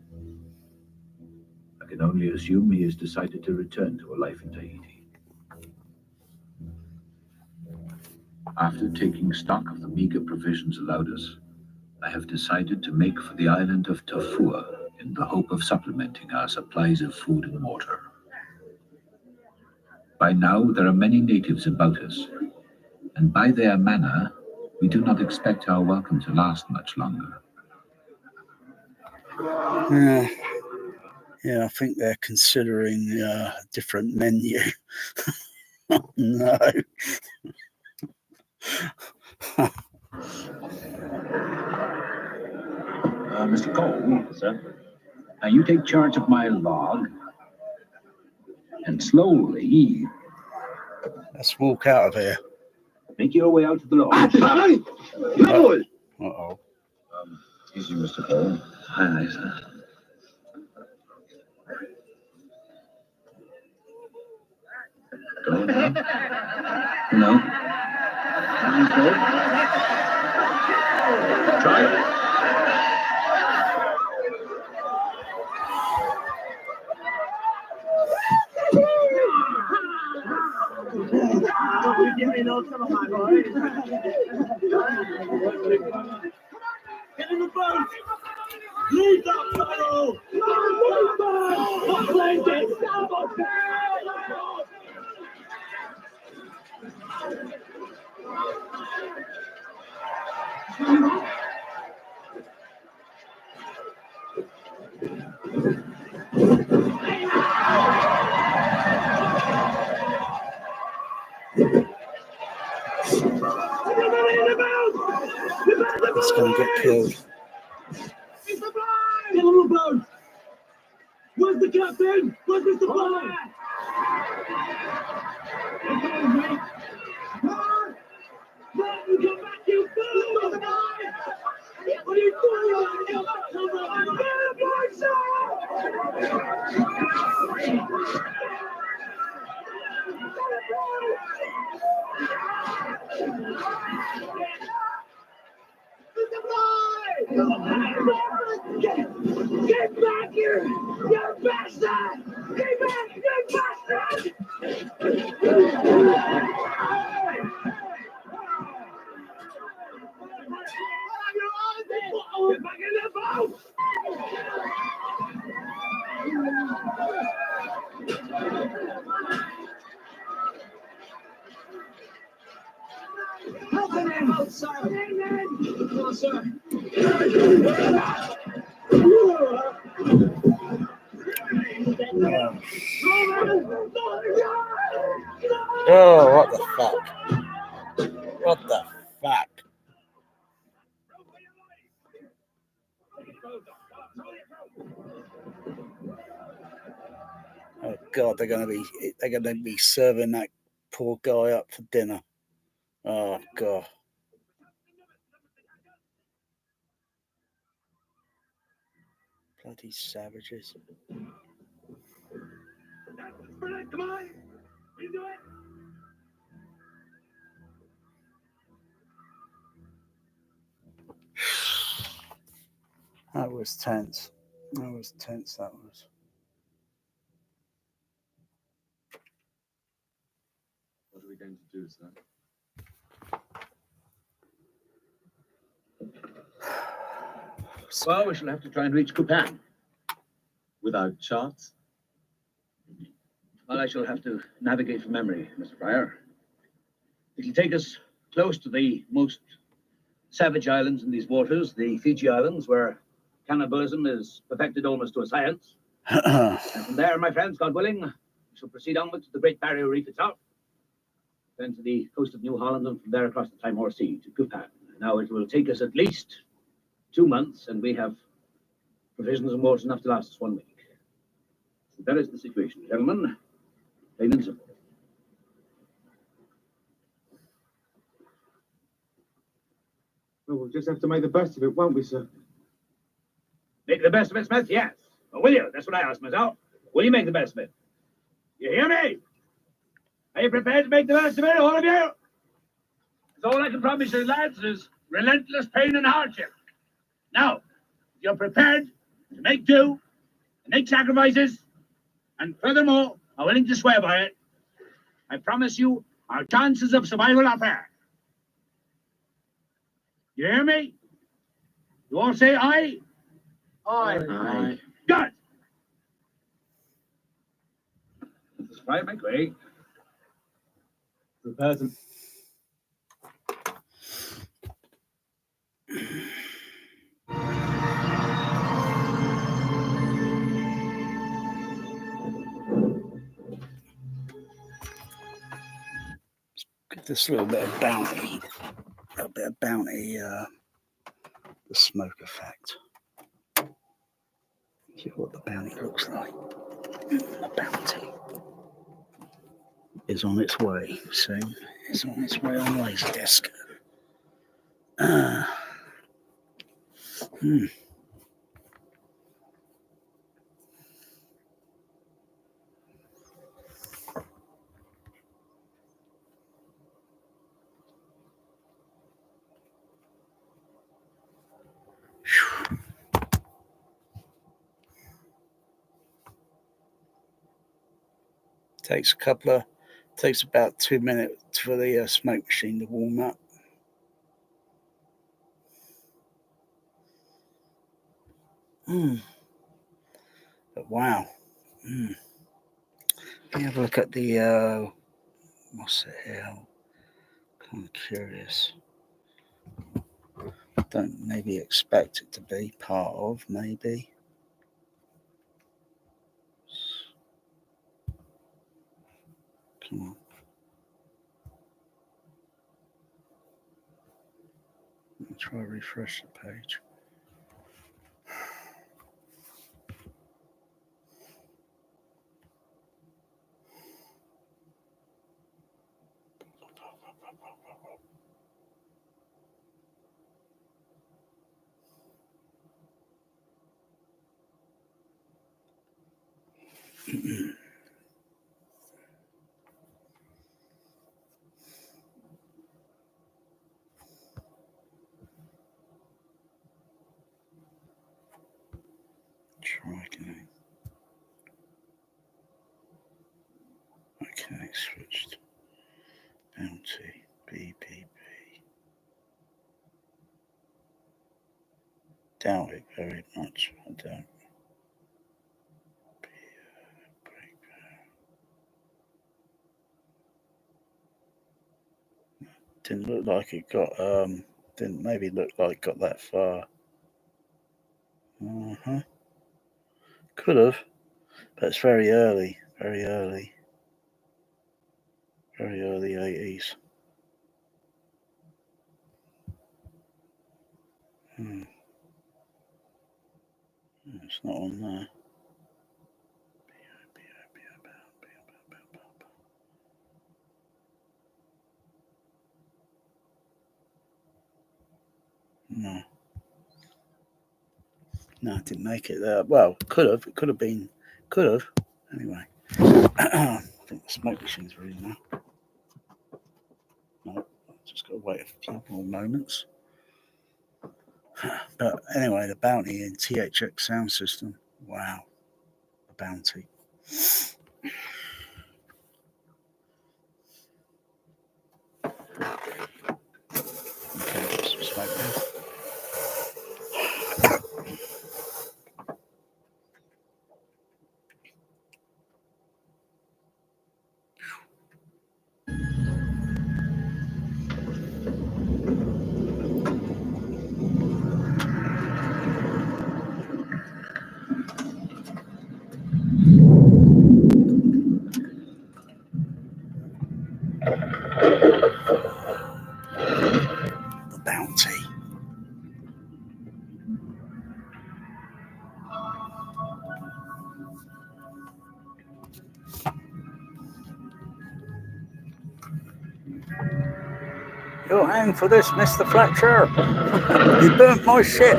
I can only assume he has decided to return to a life in Tahiti. After taking stock of the meager provisions allowed us, I have decided to make for the island of Tafua in the hope of supplementing our supplies of food and water. By now, there are many natives about us, and by their manner, we do not expect our welcome to last much longer. Yeah, I think they're considering a different menu. No. Mr. Cole, sir, now you take charge of my log, and slowly... Let's walk out of here. Make your way out to the lodge. Uh-oh. Easy, Mr. Cole. Aye, sir. Go now. No. Try it. Get in the boat! Leave that fellow! What blanket? It's going to get killed. Get on the boat! Where's the captain? Where's the supply? You come back, you fool! What are you doing? I'm Get back here! You bastard! Get back! You bastard! Get back in the boat! Help Oh, what the fuck? What the fuck? Oh God, they're gonna be serving that poor guy up for dinner. Oh God. Bloody savages. Come on. You do it. That was tense. That was tense, that was. What are we going to do, sir? Well, we shall have to try and reach Kupang. Without charts? Well, I shall have to navigate from memory, Mr. Fryer. It'll take us close to the most savage islands in these waters, the Fiji Islands, where cannibalism is perfected almost to a science. And from there, my friends, God willing, we shall proceed onward to the Great Barrier Reef itself, then to the coast of New Holland, and from there across the Timor Sea to Kupang. Now, it will take us at least 2 months, and we have provisions and water enough to last us 1 week. So that is the situation, gentlemen. Plain and simple. Well, we'll just have to make the best of it, won't we, sir? Make the best of it, Smith? Yes. Well, will you? That's what I asked myself. Will you make the best of it? You hear me? Are you prepared to make the best of it, all of you? That's all I can promise you, lads, is relentless pain and hardship. Now, if you're prepared to make do and make sacrifices, and furthermore are willing to swear by it, I promise you our chances of survival are fair. You hear me? You all say aye? Aye. Good. Let's try and make way. Prepare to... Give this a little bit of bounty. The smoke effect. See what the bounty looks like. The bounty is on its way soon. It's on its way on Laserdisc. Takes about 2 minutes for the smoke machine to warm up. But wow. Let me have a look at the what's the hell? Kind of curious. Don't maybe expect it to be part of, maybe. Come on. Let me try to refresh the page. Try again. Okay, switched. Bounty, BBB. Doubt it very much. I don't. Didn't look like it got didn't maybe look like it got that far. Could have, but it's very early. Very early. Very early 80s. It's not on there. No. No, it didn't make it there. Well, could have. It could have been. Could have. Anyway. I think the smoke machine's ready now. No, just got to wait a few more moments. But anyway, the Bounty in THX sound system. Wow. The Bounty. Okay, some smoke now. The Bounty. You'll hang for this, Mr. Fletcher. You burnt my ship.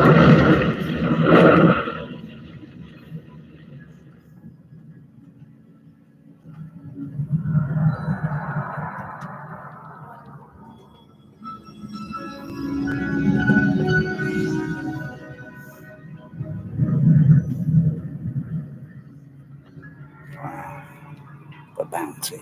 Wow. The Bounty.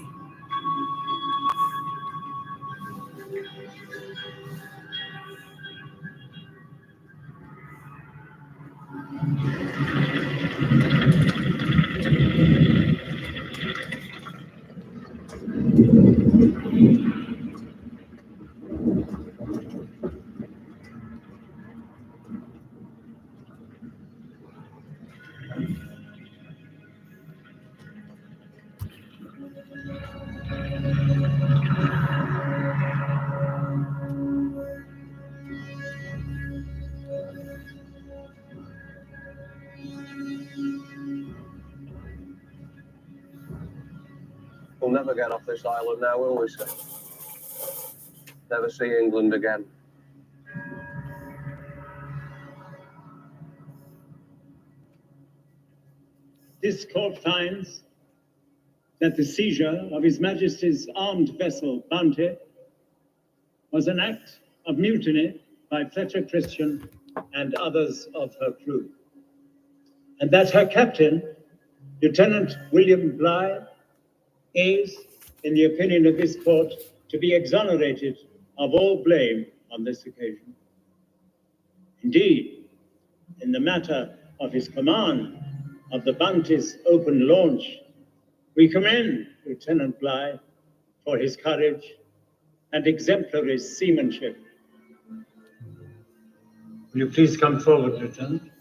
We'll never get off this island now, will we, sir? Never see England again. This court finds that the seizure of His Majesty's armed vessel, Bounty, was an act of mutiny by Fletcher Christian and others of her crew, and that her captain, Lieutenant William Bligh, is, in the opinion of this court, to be exonerated of all blame on this occasion. Indeed, in the matter of his command of the Bounty's open launch, we commend Lieutenant Bligh for his courage and exemplary seamanship. Will you please come forward, Lieutenant?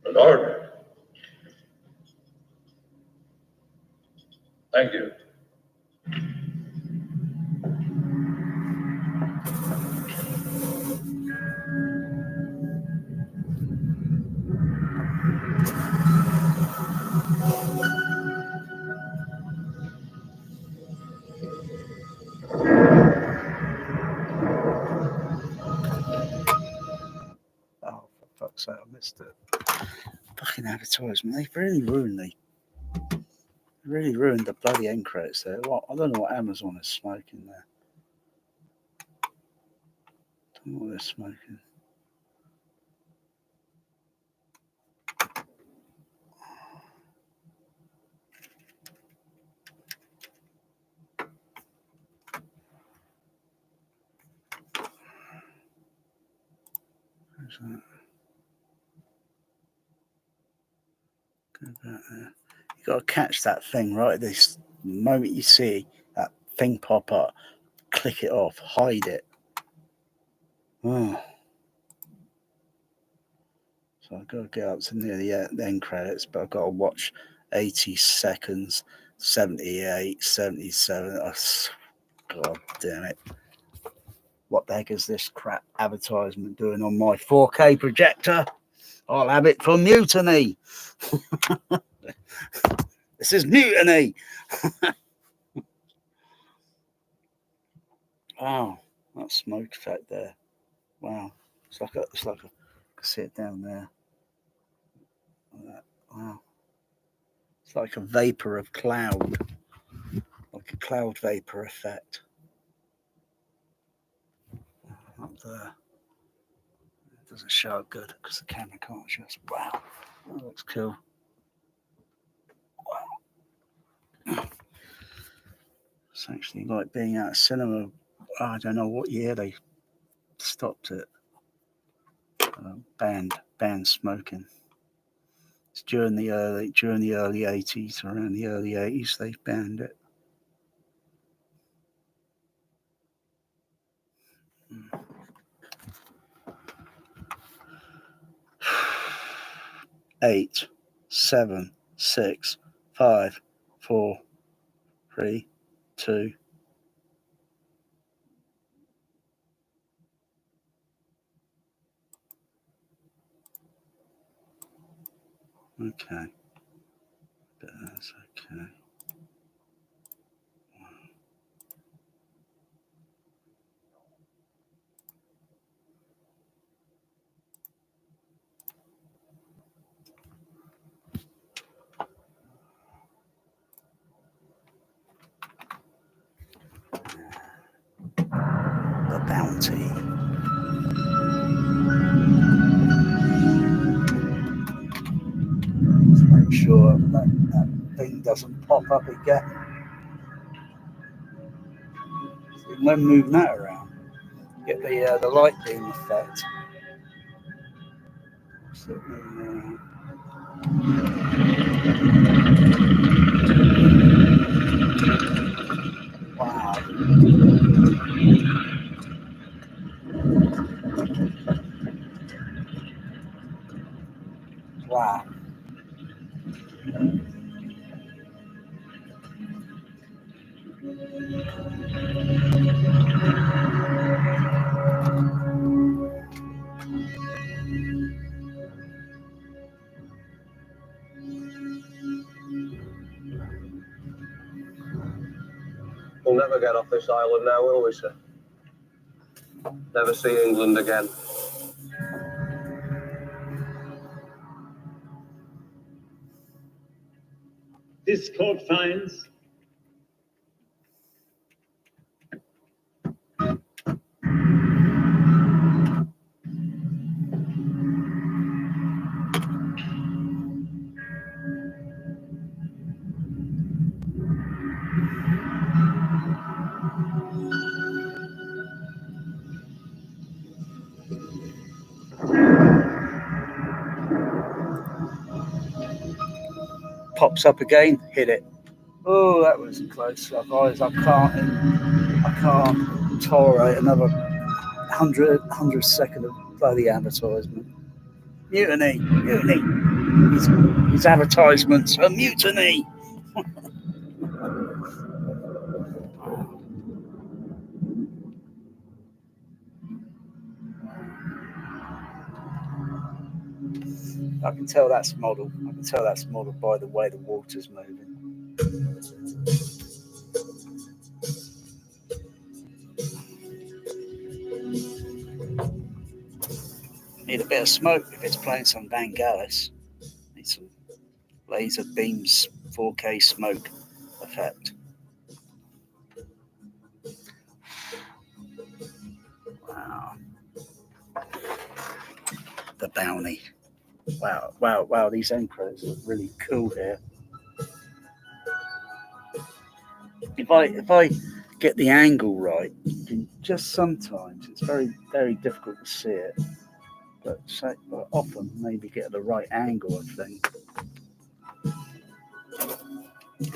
My lord. Thank you. Oh, for fuck's sake, I missed it. Fucking advertisement. They've really ruined the bloody end credits there. What? I don't know what Amazon is smoking there. I don't know what they're smoking. Who's that? You got to catch that thing right this moment you see that thing pop up, click it off, hide it. Oh. So I've got to get up to near the end credits, but I've got to watch 80 seconds, 78, 77. Oh, God damn it. What the heck is this crap advertisement doing on my 4K projector? I'll have it for Mutiny. This is Mutiny. Wow, that smoke effect there. Wow, it's like I can see it down there. Wow, it's like a vapor of cloud, like a cloud vapor effect up there. It doesn't show up good because the camera can't adjust. Wow, that looks cool. Wow. It's actually like being out of cinema. I don't know what year they stopped it. Banned smoking. It's during the early 80s, around the early 80s they banned it. Eight, 7, 6, 5, 4, 3, 2. Okay. But that's okay. The Bounty. Let's make sure that thing doesn't pop up again. So we can move that around. Get the light beam effect. So, wow. Wow. We'll never get off this island now, will we, sir? Never see England again. This court finds Pops up again, hit it. Oh, that was close. Guys, I can't tolerate another 100 second of bloody advertisement. Mutiny. His advertisements are mutiny. I can tell that's model. I can tell that's model by the way the water's moving. Need a bit of smoke if it's playing some Vangelis. Need some laser beams 4K smoke effect. Wow. The Bounty. Wow, these end credits look really cool here. If I get the angle right, you can just sometimes, it's very, very difficult to see it, but often maybe get the right angle, I think. It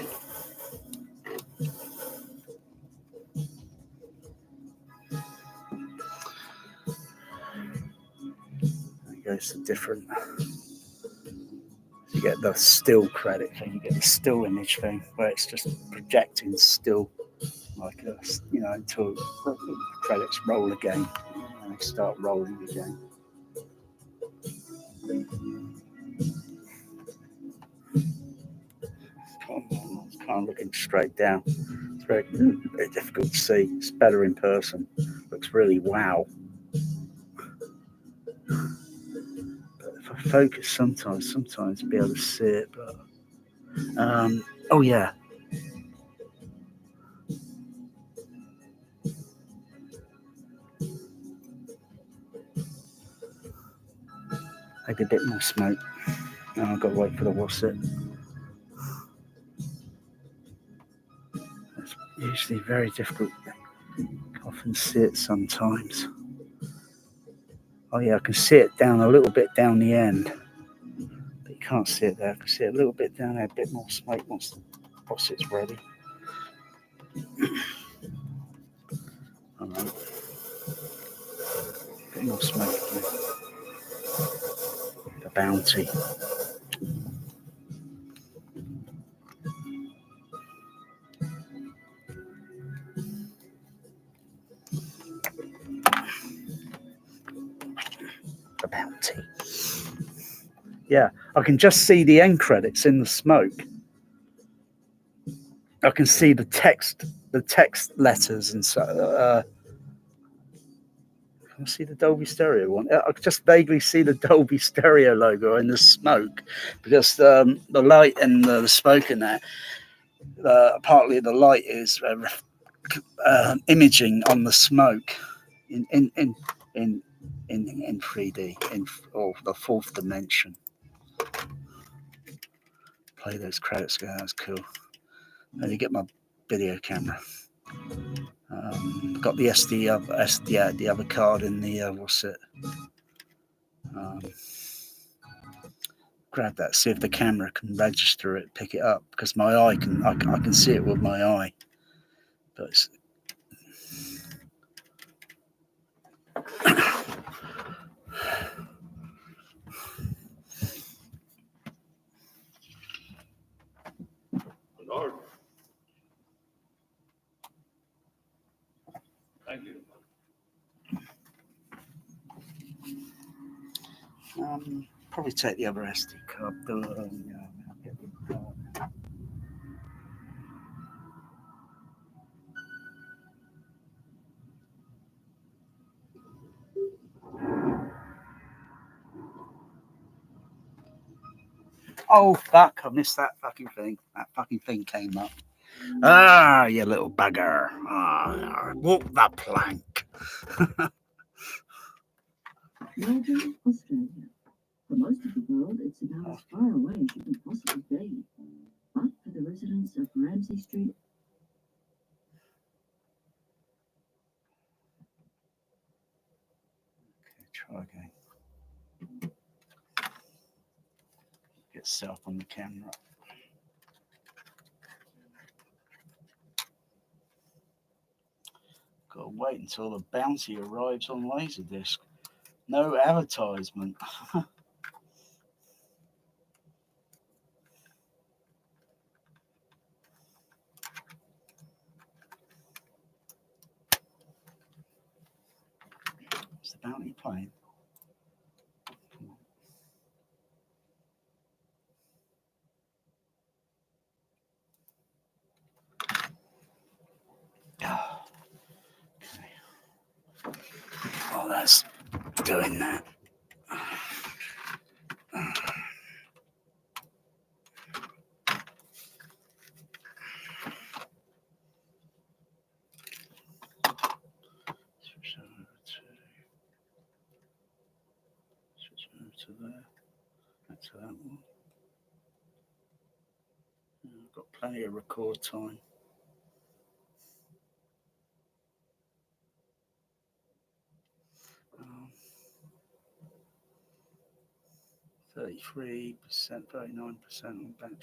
goes to different. You get the still credit thing, you get the still image thing, where it's just projecting still, like until the credits roll again, and they start rolling again. It's kind of looking straight down. It's very, very difficult to see. It's better in person. Looks really wow. But if I focus sometimes be able to see it. But oh yeah. Maybe a bit more smoke. Oh, I've got to wait for the what's it. It's usually very difficult. I often see it sometimes. Oh yeah, I can see it down a little bit down the end. But you can't see it there. I can see it a little bit down there, a bit more smoke once the it's ready. Alright. A bit more smoke again. The bounty. The bounty. Yeah, I can just see the end credits in the smoke. I can see the text letters and so. Can I see the Dolby Stereo one? I can just vaguely see the Dolby Stereo logo in the smoke because the light and the smoke in there. Partly the light is imaging on the smoke in 3D or the fourth dimension. Play those credits. Yeah, that's cool. Let me get my video camera. Got the the other card in the what's it? Grab that. See if the camera can register it, pick it up, because my eye can. I can see it with my eye, but it's. Lord. Thank you. Probably take the other SD card. Oh fuck! I missed that fucking thing. That fucking thing came up. Ah, you little bugger! Ah, walk the plank. Melbourne, Australia. For most of the world, it's about as far away as you can possibly be. But for the residents of Ramsay Street, Try again. Get self on the camera. Gotta wait until the bounty arrives on Laserdisc. No advertisement. What's the bounty playing? Oh, that's doing that. Switch over to there. Back to that one. I've got plenty of record time. 33%, 39% on battery.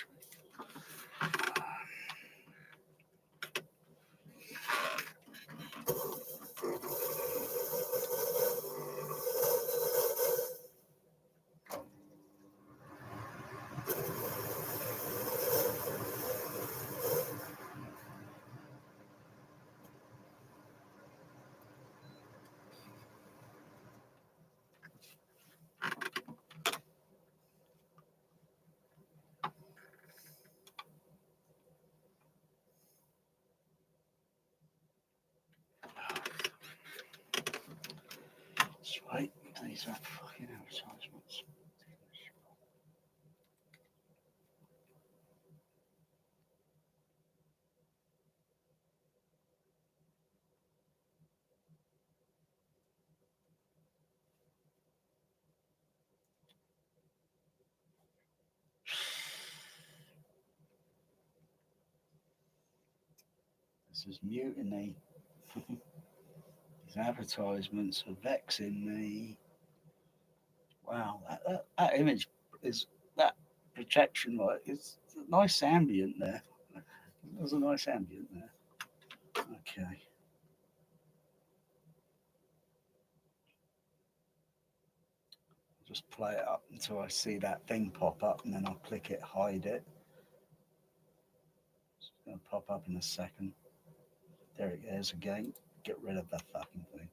That's right. These are fucking advertisements. This is mutiny. These advertisements are vexing me. Wow, that image is that projection light. It's a nice ambient there. There's a nice ambient there. Okay. Just play it up until I see that thing pop up, and then I'll click it, hide it. It's going to pop up in a second. There it is again. Get rid of that fucking thing.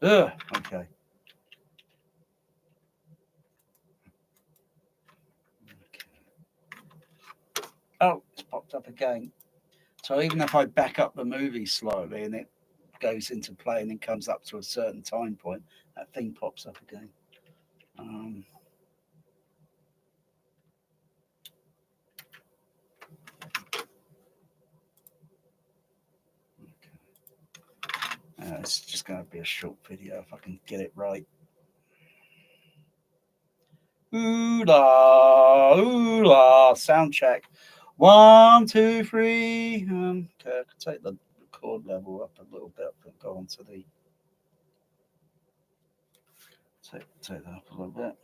Ugh. Okay. Oh, it's popped up again. So even if I back up the movie slightly and it goes into play and then comes up to a certain time point, that thing pops up again. It's just going to be a short video if I can get it right. Ooh la, sound check. 1, 2, 3. Okay, I can take the record level up a little bit and go on to the. Take that up a little bit.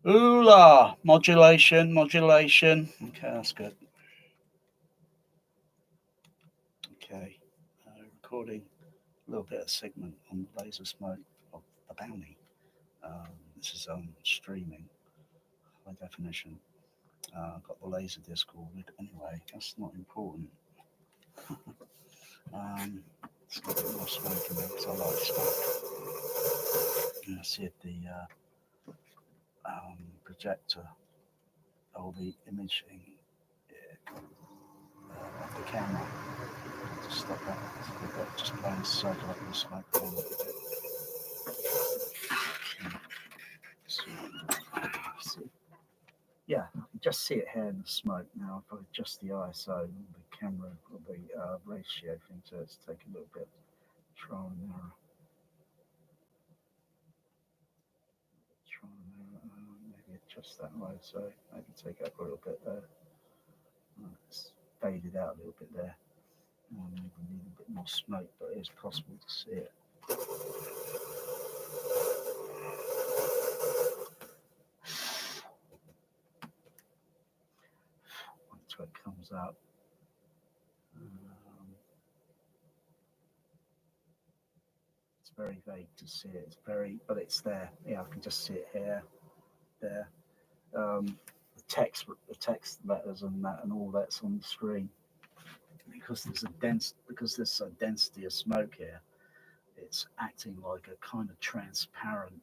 Ooh la, modulation. Okay, that's good. Okay, recording a little bit of segment on laser smoke of the bounty. This is streaming, high definition. Got the laser disc ordered. Anyway, that's not important. Let's get a bit more smoke in there because I like smoke. And see if the projector or the imaging of the camera. Just stop that. Just blowing circulating the smoke a little bit. Yeah, I can just see it here in the smoke now. If I adjust the ISO, the camera will be ratio thing, so it's take a little bit of trial and error. Maybe adjust that ISO, maybe take up a little bit there. It's faded out a little bit there. Maybe need a bit more smoke, but it is possible to see it. Until it comes up. It's very vague to see it. It's very, but it's there. Yeah, I can just see it here, there. The text letters and that, and all that's on the screen. Because there's a density of smoke here, it's acting like a kind of transparent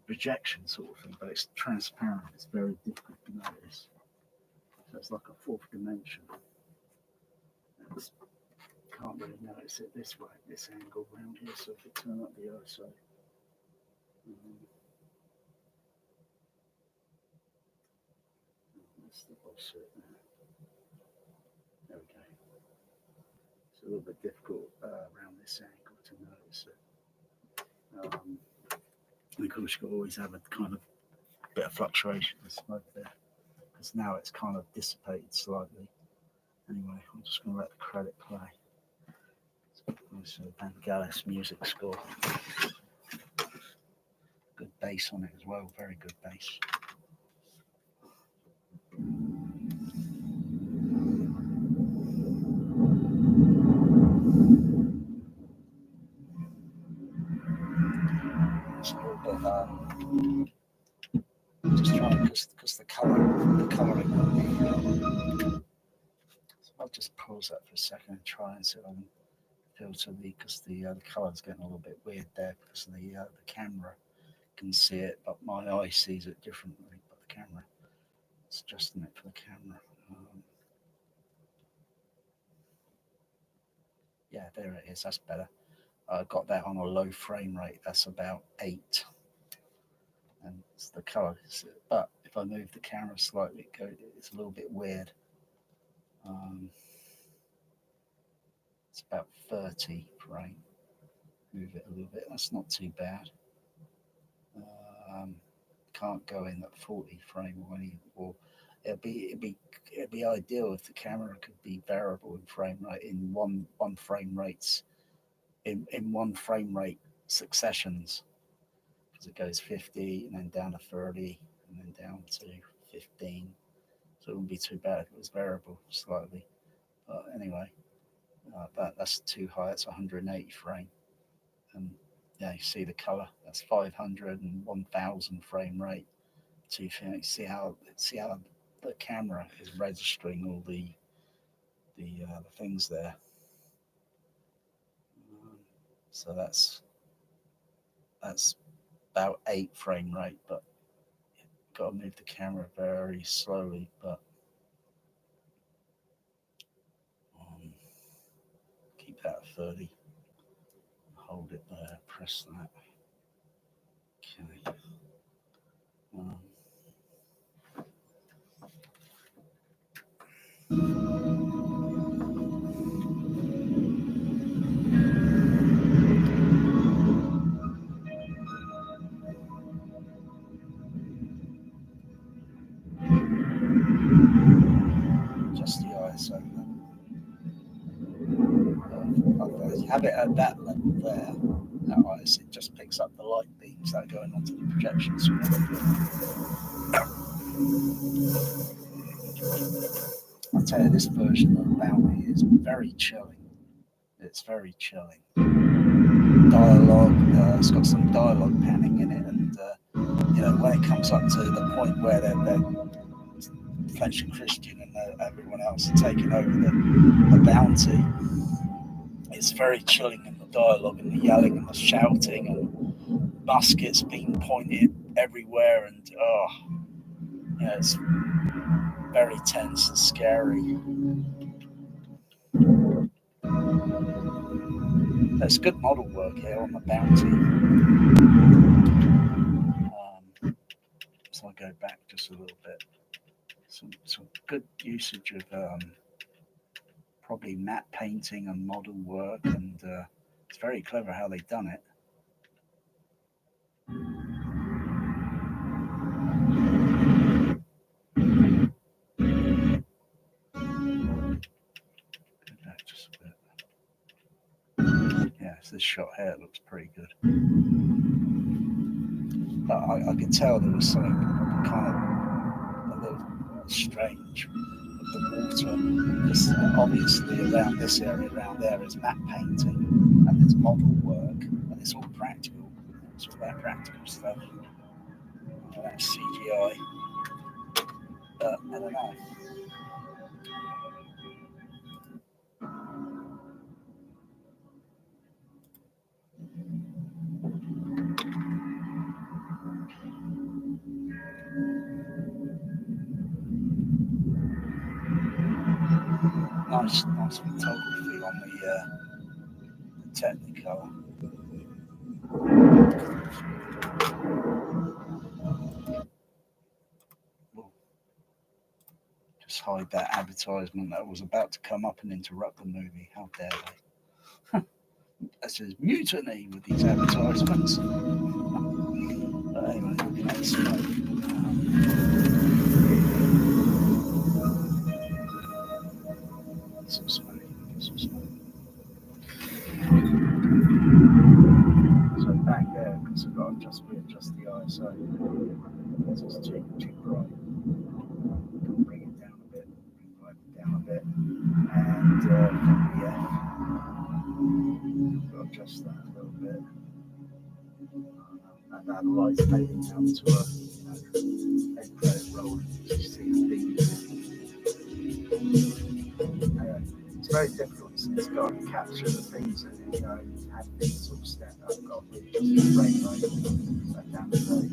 projection sort of thing, but it's transparent. It's very difficult to notice. So it's like a fourth dimension. Can't really notice it this way, this angle around here. So if you turn up the ISO, that's the offset there. There we go. It's a little bit difficult around this angle to notice it. And of course, you always have a kind of bit of fluctuation of smoke there, because now it's kind of dissipated slightly. Anyway, I'm just going to let the credit play. It's a Vangelis music score. Good bass on it as well, very good bass. It's a little bit, just trying because the colouring on the. So I'll just pause that for a second and try and see if I can filter because the colour's getting a little bit weird there because the camera can see it, but my eye sees it differently. But the camera, it's adjusting it for the camera. Yeah, there it is. That's better. I got that on a low frame rate. That's about 8, and it's the color. But if I move the camera slightly, it's a little bit weird. It's about 30 frame. Move it a little bit. That's not too bad. Can't go in at 40 frame or it'd be ideal if the camera could be variable in frame rate in one frame rates in 1 frame rate successions, because it goes 50 and then down to 30 and then down to 15. So it wouldn't be too bad if it was variable slightly. But anyway, that's too high. It's 180 frame. And yeah, you see the color. That's 500 and 1000 frame rate. So you see how the camera is registering all the things there. So that's about 8 frame rate, but you've got to move the camera very slowly. But keep that at 30. Hold it there. Press that. Okay. Just the ISO. You have it at that level there. That ISO, it just picks up the light beams that are going onto the projection screen. I'll tell you, this version of Bounty is very chilling. It's very chilling. Dialogue, it's got some dialogue panning in it, and when it comes up to the point where they're Fletch and Christian and everyone else are taking over the Bounty, it's very chilling in the dialogue and the yelling and the shouting and muskets being pointed everywhere, and it's very tense and scary. There's good model work here on the Bounty. So I'll go back just a little bit. Some good usage of probably matte painting and model work, and it's very clever how they've done it. Just a bit. Yeah, this shot here looks pretty good. But I could tell there was something kind of a little strange with the water, because obviously around this area, around there, is matte painting and there's model work, and it's all practical. It's all that practical stuff. That's CGI. But I don't know. Nice photography on the Technicolor. Just hide that advertisement that was about to come up and interrupt the movie. How dare they? That says mutiny with these advertisements. But anyway, looking at the smoke. Some smoke. so it's too bright. Bring it down a bit, down a bit, and I'll adjust that a little bit. And that light's maybe down to a head credit roll. You see the beams. It's very difficult. It's got to capture the things and have things sort of stand up. Got just rainbow down the road.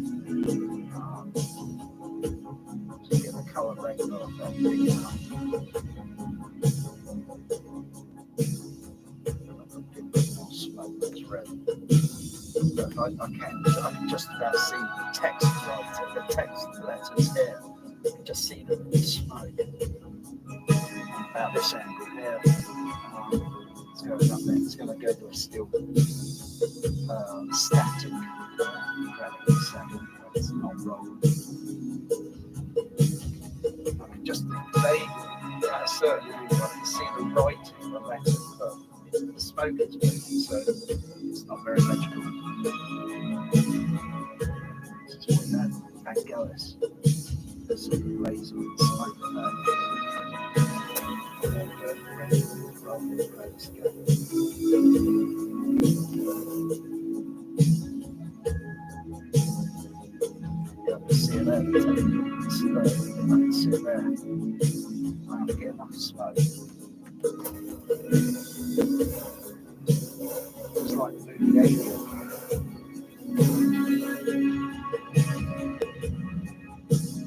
To get the colour rainbow of that thing. A bit more smoke that's red. But I can just about see the text right, the text letters here. You can just see the smoke about this angle here. It's going up there. It's going to go to a still static gravity setting. It's not rolling. I mean, just at a certain angle, I can see the writing, the letters, but the smoke is moving, so it's not very legible. This is what that Vangelis. There's some laser and smoke I can see it there. I can see it there. I have to get enough smoke. It's like the movie Alien.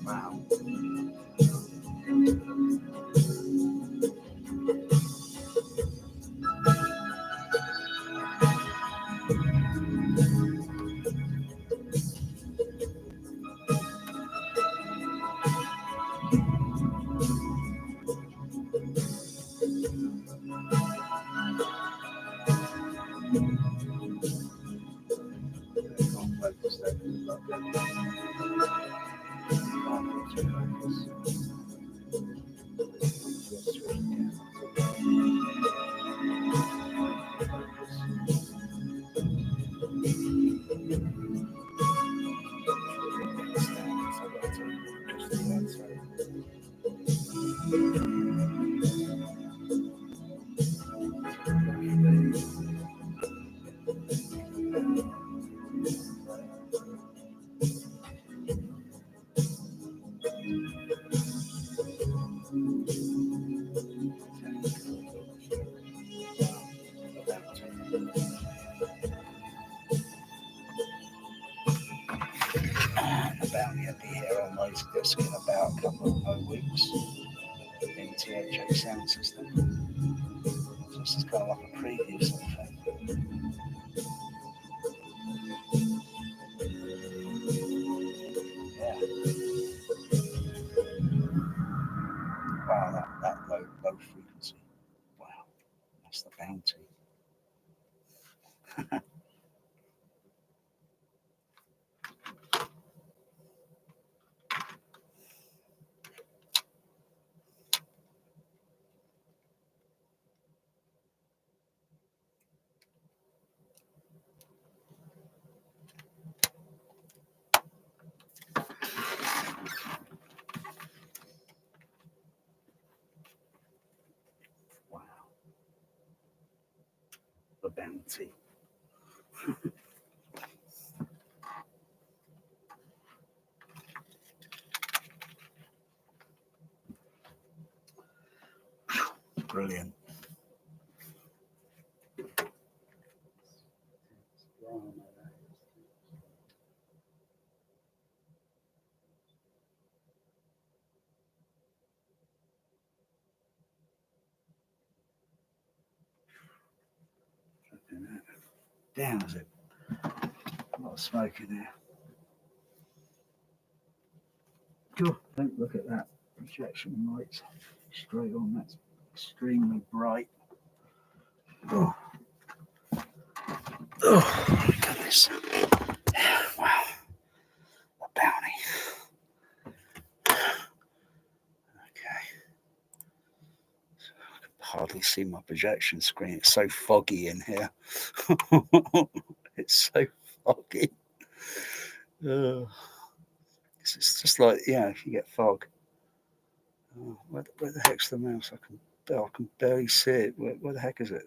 Wow. Disc in about a couple of weeks in THX sound system. So this is kind of like a preview sort of thing. Yeah. Wow, that low frequency. Wow, that's the bounty. The bounty. Brilliant. Down is it? A lot of smoke in there. God, don't look at that projection lights straight on. That's extremely bright. Oh, oh my goodness. Wow. The bounty. Okay. I can hardly see my projection screen. It's so foggy in here. It's so foggy. It's just like, if you get fog. Oh, where the heck's the mouse? I can barely see it. Where the heck is it?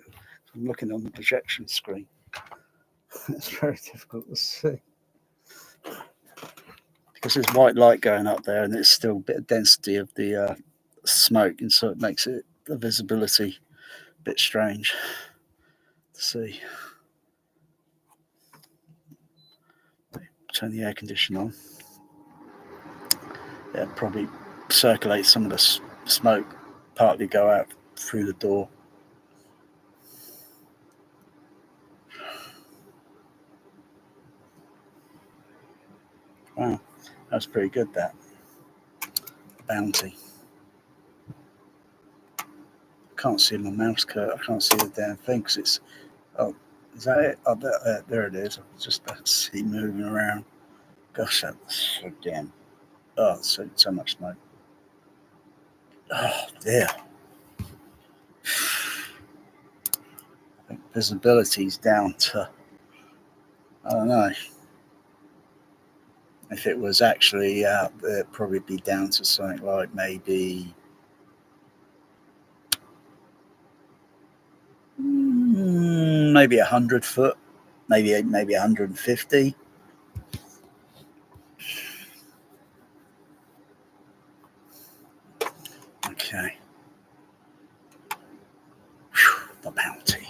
I'm looking on the projection screen. It's very difficult to see. Because there's white light going up there and there's still a bit of density of the smoke, and so it makes the visibility a bit strange to see. Turn the air conditioner on. Yeah, probably circulate some of the smoke, partly go out through the door. Wow, that's pretty good, that. Bounty. Can't see my mouse cursor. I can't see the damn thing because it's... Oh, is that it? Oh, there it is. I was just about to see moving around. Gosh, that's so damn... Oh, so much smoke. Oh, dear. I think visibility's down to... I don't know. If it was actually out there, it'd probably be down to something like maybe... maybe 100 foot, maybe 150. Okay. Whew, the bounty.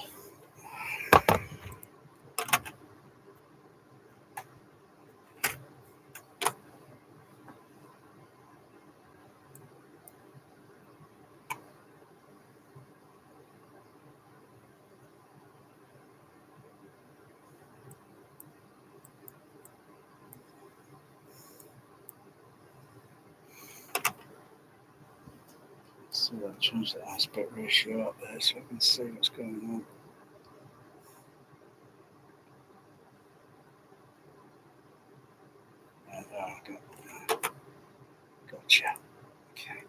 So I'll change the aspect ratio up there so I can see what's going on. Gotcha. Okay.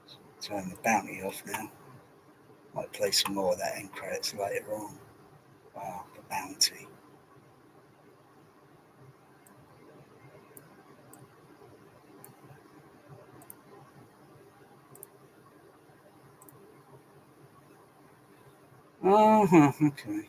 So turn the bounty off now. Might play some more of that end credits later on. Wow, the bounty. Okay.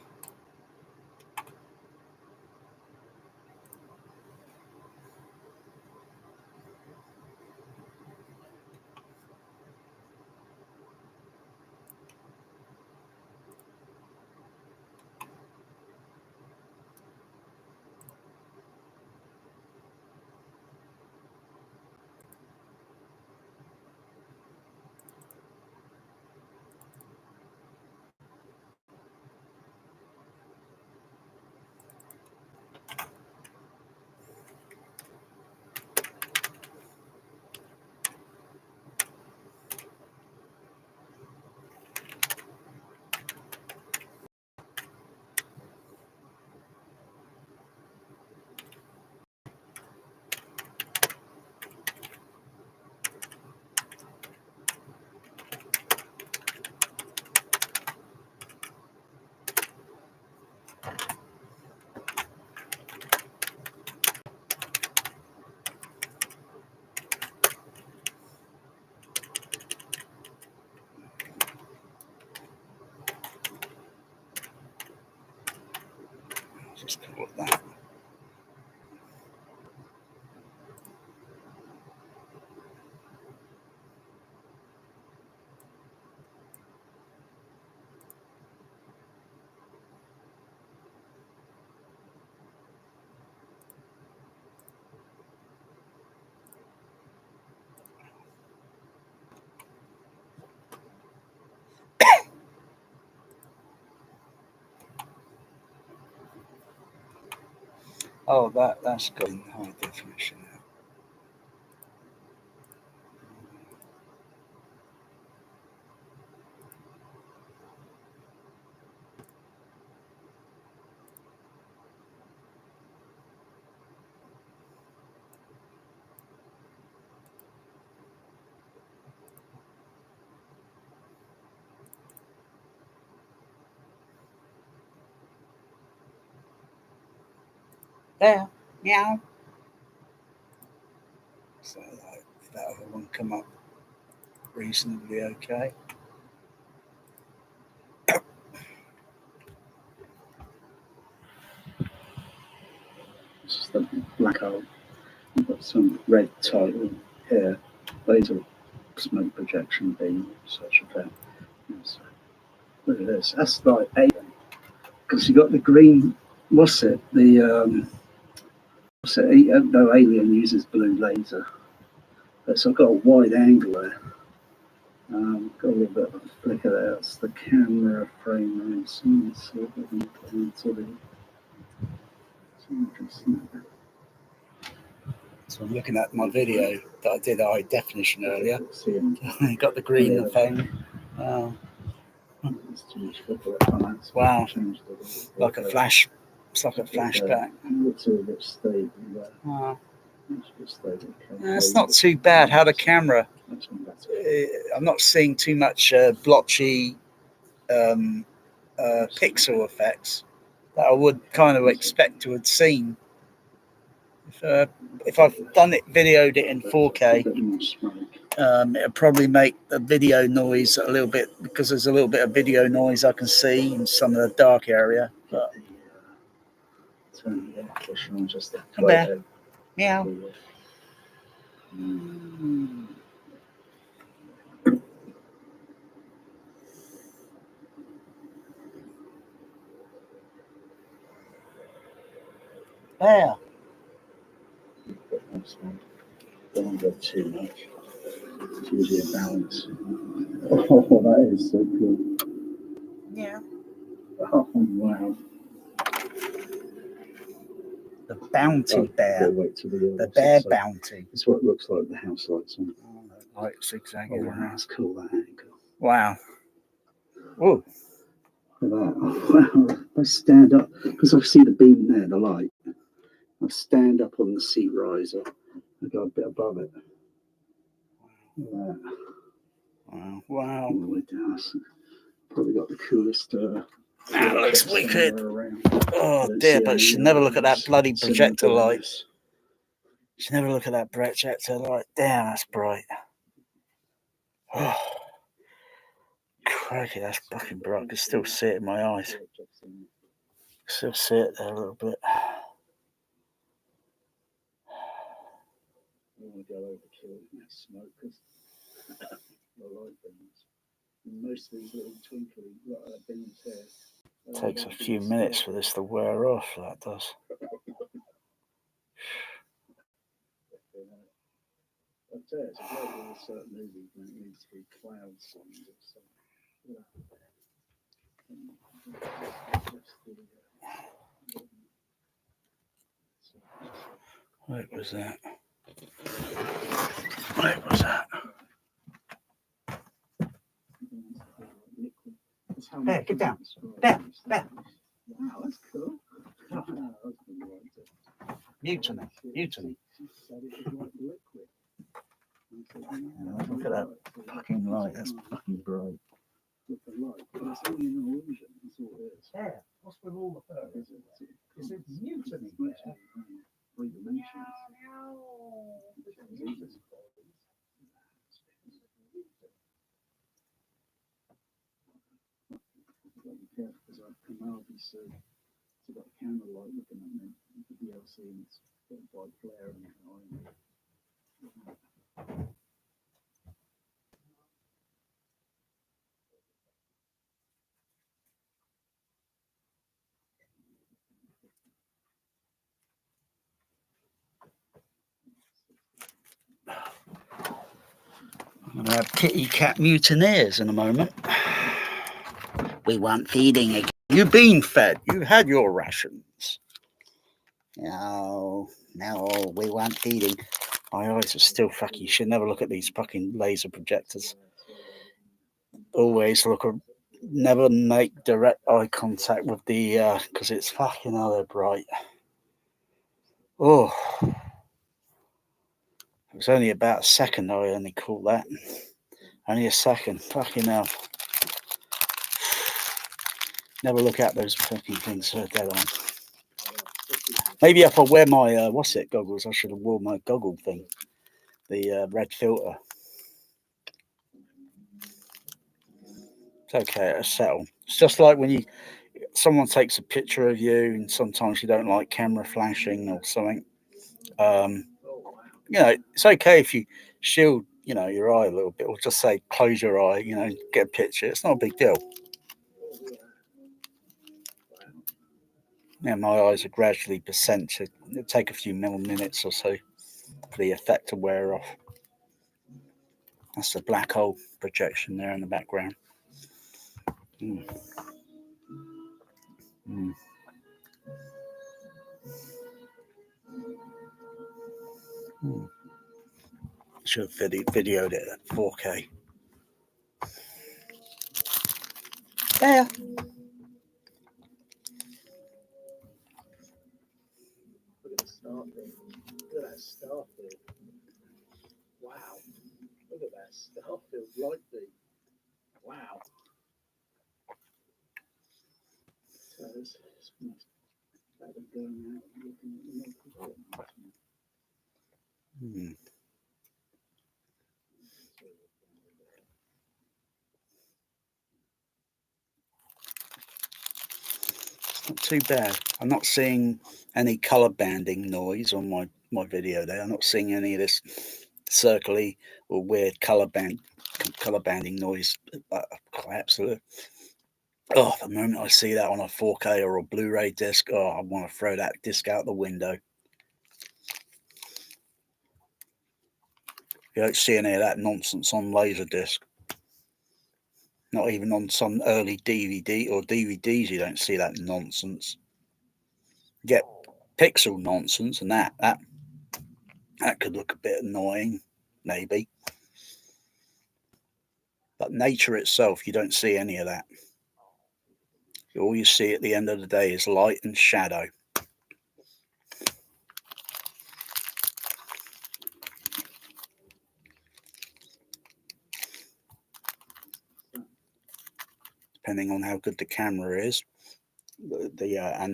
Just call it that. Oh, that's good in high definition now. Bear, meow. So like, that other one come up reasonably okay. This is the black hole. We've got some red title here. Laser smoke projection beam, such a thing. So, look at this. That's like alien. Because you got the green. What's it? The what's it? No, alien uses blue laser. But so I've got a wide angle there. Got a little bit of a flicker there. That's the camera frame around. So I'm looking at my video that I did high definition earlier. You got the green thing. Wow. Like a flash. It's like a flashback. It's not too bad. How the camera. I'm not seeing too much blotchy pixel effects that I would kind of expect to have seen. If I've videoed it in 4K, it'll probably make the video noise a little bit, because there's a little bit of video noise I can see in some of the dark area. But come back, meow. There. Don't go too much. It's usually a balance. Oh, that is so cool. Yeah. Oh, wow. The bounty bear. The bear bounty. It's what it looks like the house lights on. Like zigzagging around. That's cool, that angle. Wow. Whoa. Look at that. Wow. I stand up, because I see the beam there, the light. I stand up on the seat riser. I go a bit above it. Look at that. Wow. Wow. All the way down. Probably got the coolest. That looks wicked. Oh dear, but you should never look at that bloody projector light. You should never look at that projector light. Damn, that's bright. Oh, crikey, that's fucking bright. I can still see it in my eyes. Still see it there a little bit. I want to go overkill in that smoke because the light beams. Most of these little twinkly beams here. Takes a few minutes for this to wear off, that does. I'd say it's a great little certain movie when it needs to be clouds on it. So, Where was that? Where was that? There, get down. There, there. Wow, that's cool. Mutiny, mutiny. Look at that fucking light. That's fucking bright. With the light, but it's only an illusion. That's all it is. Yeah. What's with all the fur? Is it mutiny? Three dimensions. Because I've come out and said, it's got a camera light looking at me with the DLC, and it's got a bright flare in it. I'm going to have kitty cat mutineers in a moment. We want feeding again. You've been fed. You had your rations. No, we want feeding. My eyes are still fucking. You should never look at these fucking laser projectors. Always look. Never make direct eye contact with the. Because it's fucking hell, they're bright. Oh. It was only about a second I only caught that. Only a second. Fucking hell. Never look at those fucking things so dead on. Maybe if I wear my what's it goggles, I should have worn my goggle thing, the red filter. It's okay, it'll settle. It's just like when someone takes a picture of you, and sometimes you don't like camera flashing or something. You know, it's okay if you shield, you know, your eye a little bit, or just say close your eye, you know, get a picture. It's not a big deal. Yeah, my eyes are gradually percented. It'll take a few minutes or so for the effect to wear off. That's the black hole projection there in the background. Mm. Mm. Mm. Should have videoed it at 4K. Yeah. Look at the star field. Look at that star field. Wow. Look at that star field light beam. Wow. So it's better going out and looking at the Milky Way. Mm. Not too bad. I'm not seeing any color banding noise on my video there. I'm not seeing any of this circly or weird color banding noise. Absolutely. Oh, the moment I see that on a 4K or a Blu-ray disc, oh, I want to throw that disc out the window. You don't see any of that nonsense on Laserdisc. Not even on some early DVD or DVDs, you don't see that nonsense. You get pixel nonsense, and that could look a bit annoying, maybe. But nature itself, you don't see any of that. All you see at the end of the day is light and shadow. Depending on how good the camera is, and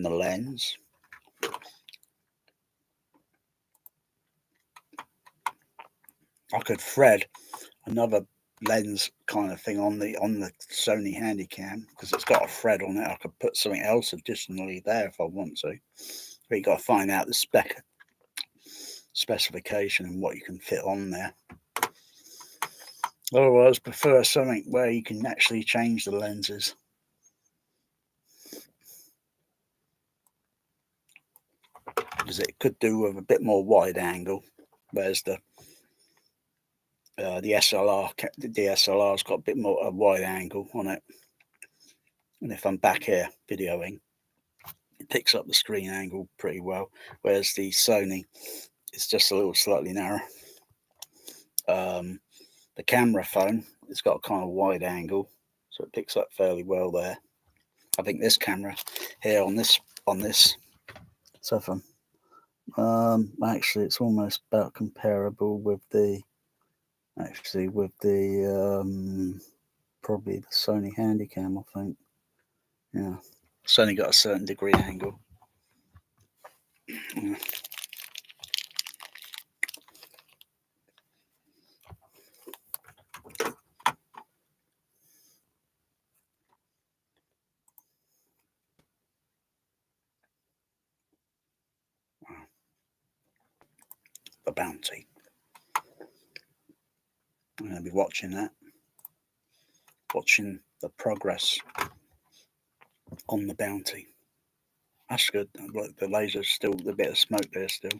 the lens. I could thread another lens kind of thing on the Sony Handycam, because it's got a thread on it. I could put something else additionally there if I want to. But you got to find out the specification and what you can fit on there. Otherwise, prefer something where you can actually change the lenses. Because it could do with a bit more wide angle, whereas the DSLR's got a bit more a wide angle on it. And if I'm back here videoing, it picks up the screen angle pretty well, whereas the Sony is just a little slightly narrow. The camera phone, it's got a kind of wide angle, so it picks up fairly well there. I think this camera here on this sofa, actually it's almost about comparable with the probably the Sony Handycam, I think. Yeah, it's only got a certain degree angle. Yeah. The Bounty. I'm going to be watching that, watching the progress on the Bounty. That's good. Look, the laser's still a bit of smoke there still.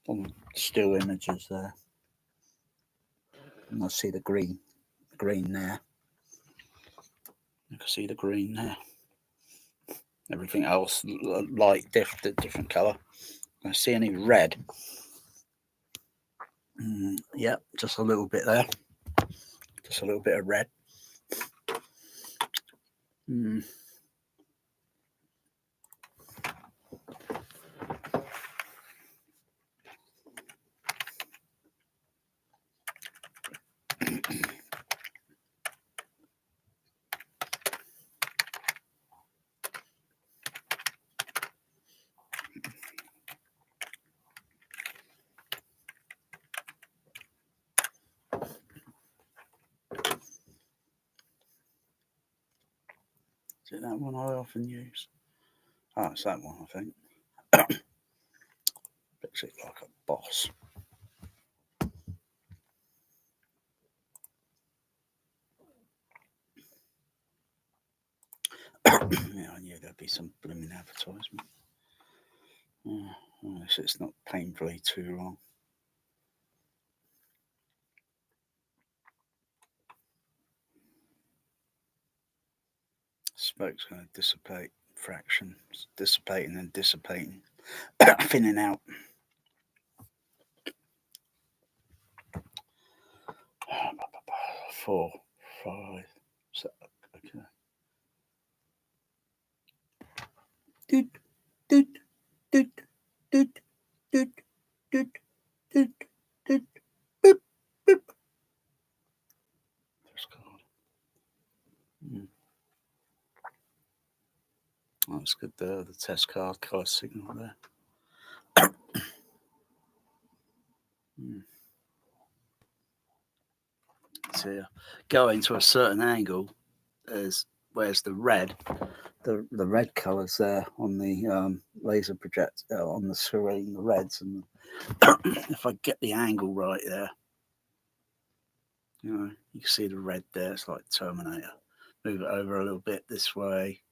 On the still images there. And I see the green there. You can see the green there. Everything else light, different colour. I see any red. Yep, just a little bit there. Just a little bit of red. Is it that one I often use? Oh, it's that one, I think. Looks like a boss. Yeah, I knew there'd be some blooming advertisement. Unless it's not painfully too long. Smoke's going to dissipate. Fraction. It's dissipating and dissipating. Thinning out. Four, five, so, okay. Doot, doot, doot, doot, doot, doot, doot, doot, boop, boop. Test card. Oh, that's good there, the test card color signal there. So going to a certain angle is where's the red. The red colours there on the laser projector on the screen, the reds, and if I get the angle right there, you know, you can see the red there. It's like Terminator. Move it over a little bit this way,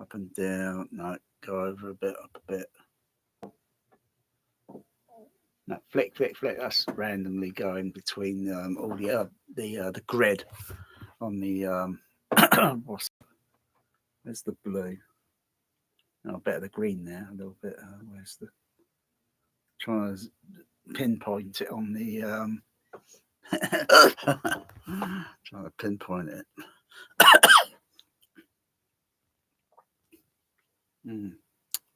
up and down. No, go over a bit, up a bit. No, flick, flick, flick. That's randomly going between all the grid on the where's the blue? Oh, better the green there a little bit. Where's the trying to pinpoint it on the trying to pinpoint it.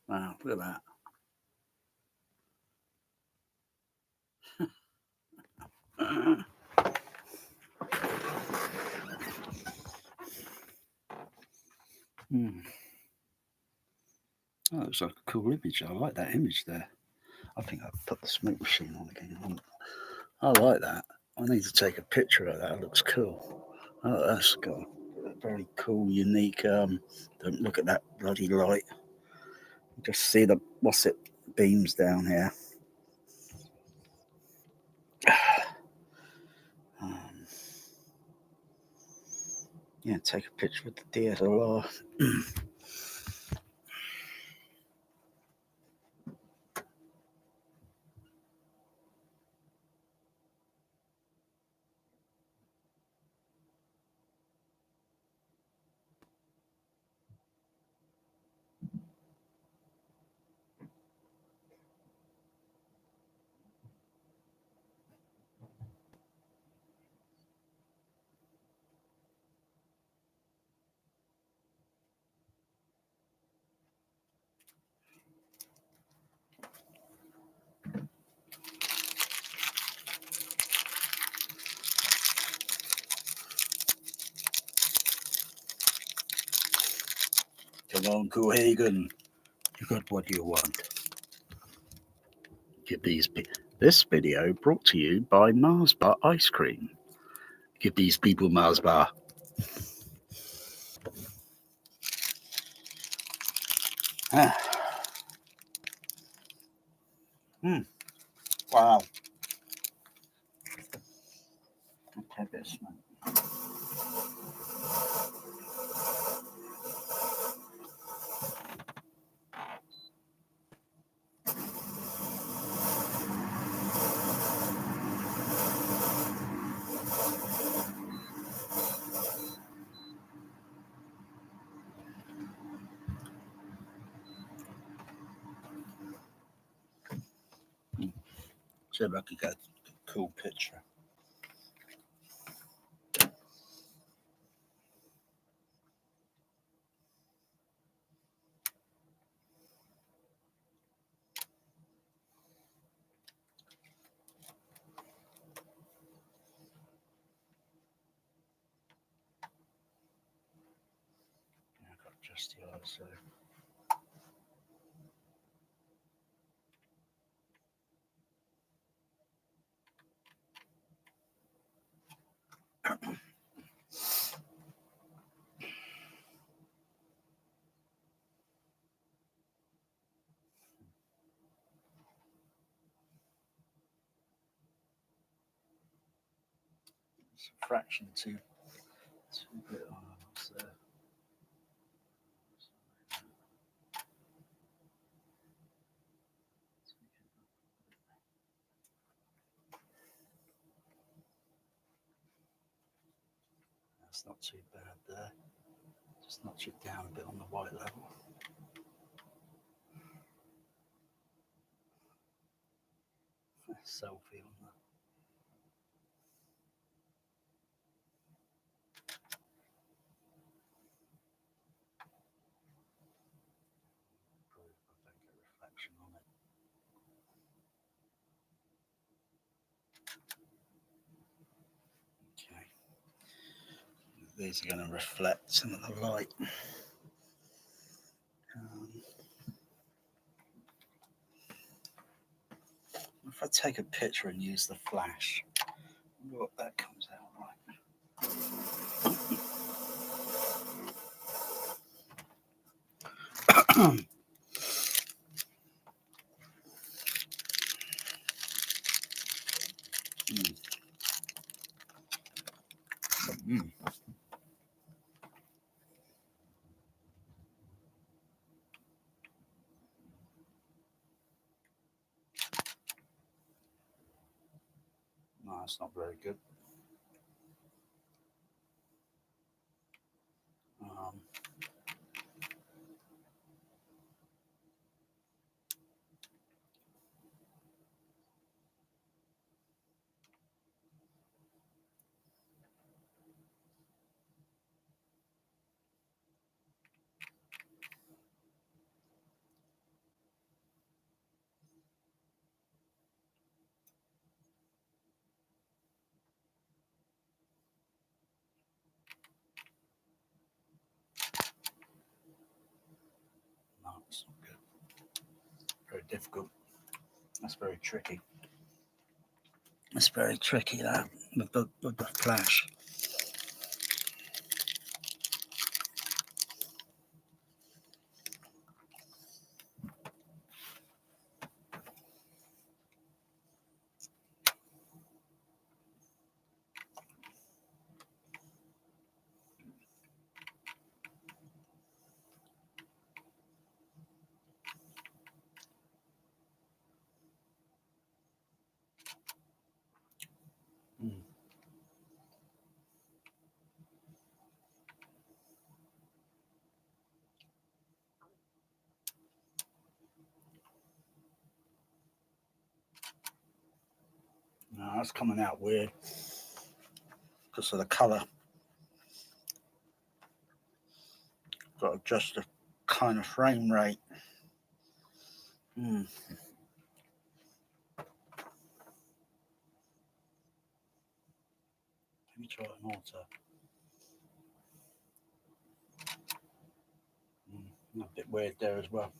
Wow, look at that. Oh, it was like a cool image. I like that image there. I think I'll put the smoke machine on again. I like that. I need to take a picture of that. It looks cool. Oh, that's got a very cool, unique. Don't look at that bloody light. Just see the beams down here. Yeah, take a picture with the DSLR. Come on, Cohagen. You got what you want. This video brought to you by Mars Bar Ice Cream. Give these people Mars Bar. Wow. Okay, this one. See if I can get a cool picture. I've got just the other side. It's a fraction too bit on what's there. That's not too bad there. Just notch it down a bit on the white level. Selfie on that. Reflection on it. Okay. These are going to reflect some of the light. If I take a picture and use the flash, I wonder what that comes out like. No, it's not very good. No, it's not good. Very difficult. That's very tricky. It's very tricky that with the flash. No, that's coming out weird because of the color. Got to adjust the kind of frame rate. Let me try an auto. A bit weird there as well.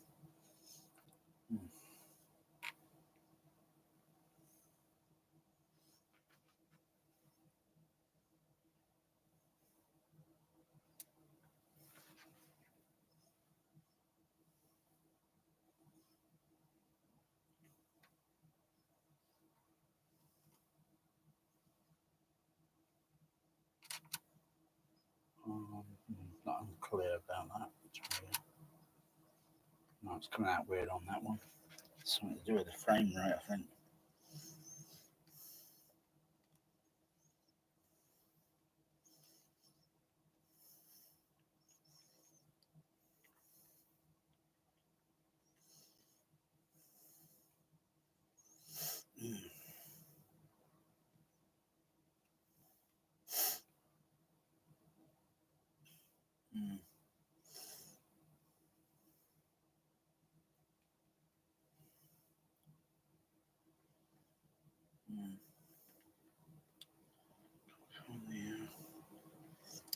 Not unclear about that. No, it's coming out weird on that one. Something to do with the frame rate, I think.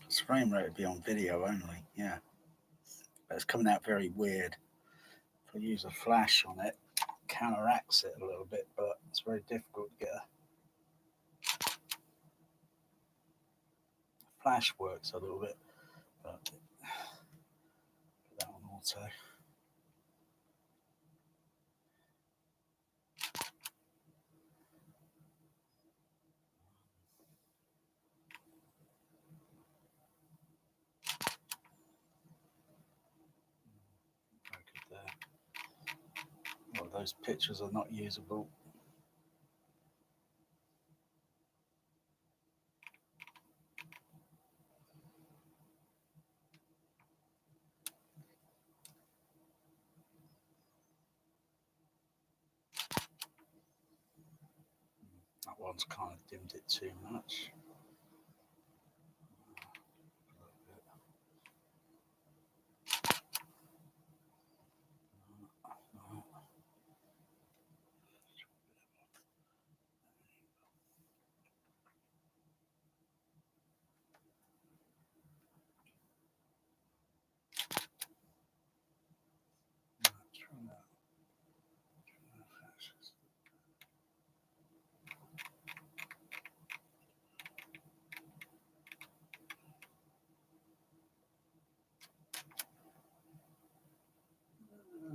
This frame rate would be on video only, yeah. But it's coming out very weird. If I use a flash on it, it counteracts it a little bit, but it's very difficult to get a flash works a little bit, but put that on auto. those pictures are not usable. That one's kind of dimmed it too much.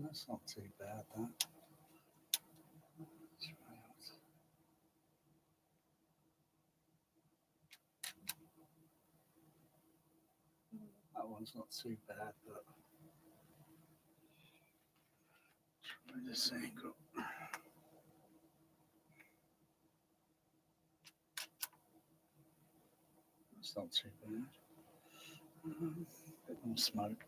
That's not too bad, that. That one's not too bad, but try this angle. That's not too bad. Bit more smoke.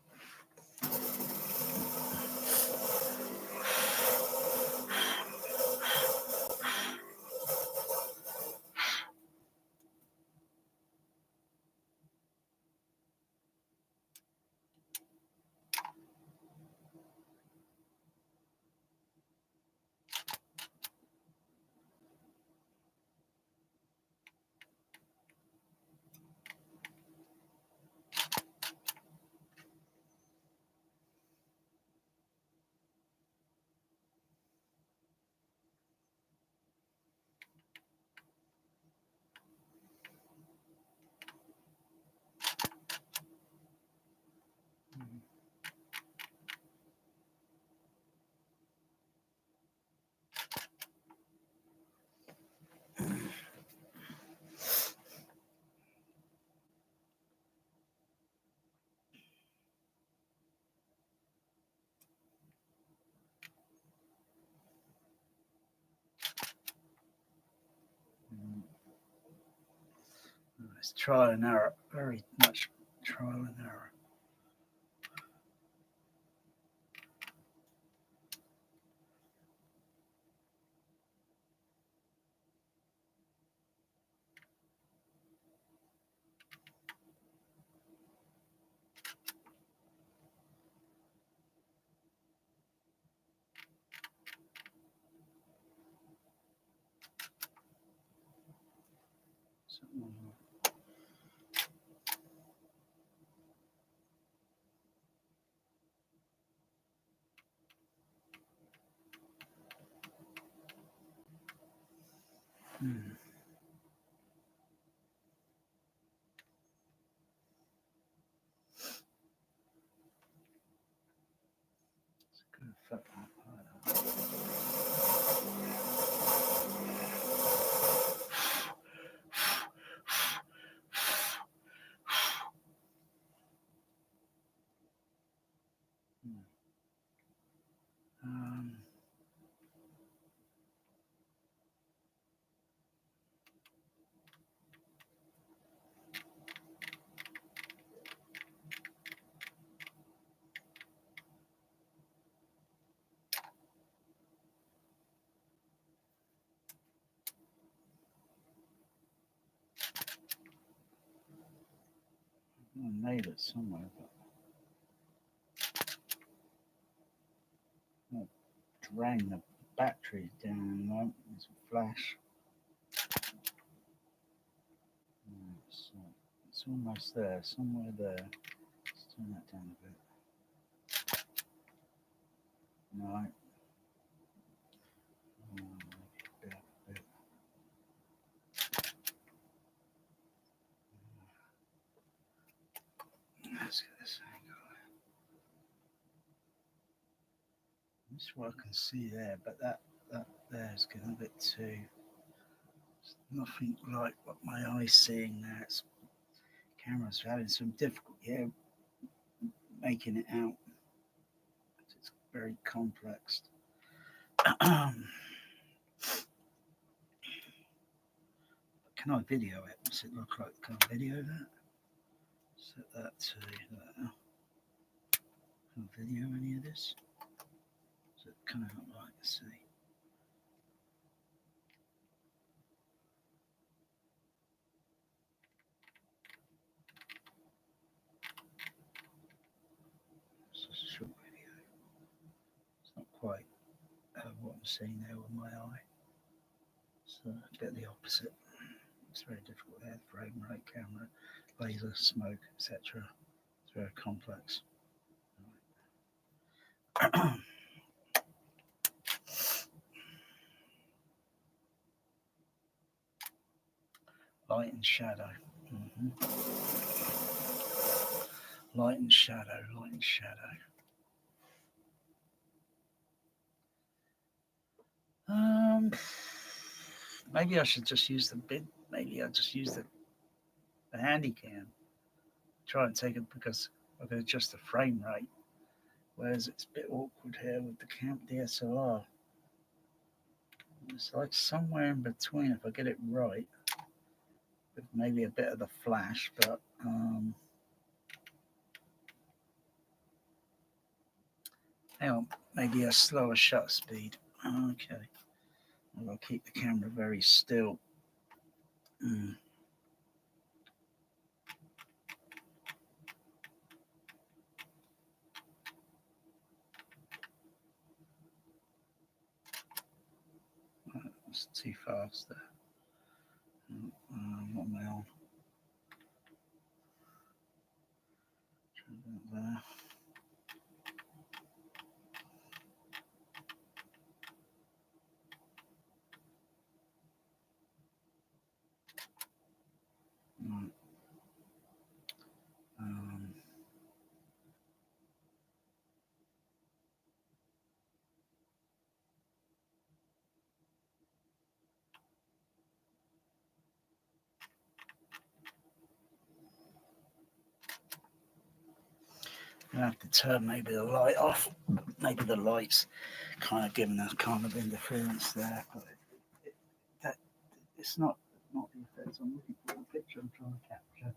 It's trial and error, very much trial and error. It's a good effect on I made it somewhere, but I'll drain the battery down. Like, there's a flash. So it's almost there, somewhere there. Let's turn that down a bit. Right. Maybe up a bit. Let's get this angle. This is what I can see there, but that there is getting a bit too. It's nothing like what my eye's seeing there. It's camera's having some difficulty here making it out. It's very complex. Can I video it? Does it look like? Can I video that? Set that to that. Can I video any of this? Does it kind of look like? Let's see. It's just a short video. It's not quite what I'm seeing there with my eye. So a bit the opposite. It's very difficult there. Frame rate, camera, laser, smoke, etc. It's very complex. Light and shadow. Light and shadow, light and shadow. Maybe I should just use the big. Maybe I'll just use the handy cam. Try and take it because I can adjust the frame rate. Whereas it's a bit awkward here with the DSLR. It's like somewhere in between if I get it right. With maybe a bit of the flash, but hang on, maybe a slower shutter speed. Okay. I'll keep the camera very still. That's too fast there. What am I on? Try that there. Right. I have to turn maybe the light off. Maybe the light's kind of giving us kind of interference there, but it's not the effects I'm looking for. The picture I'm trying to capture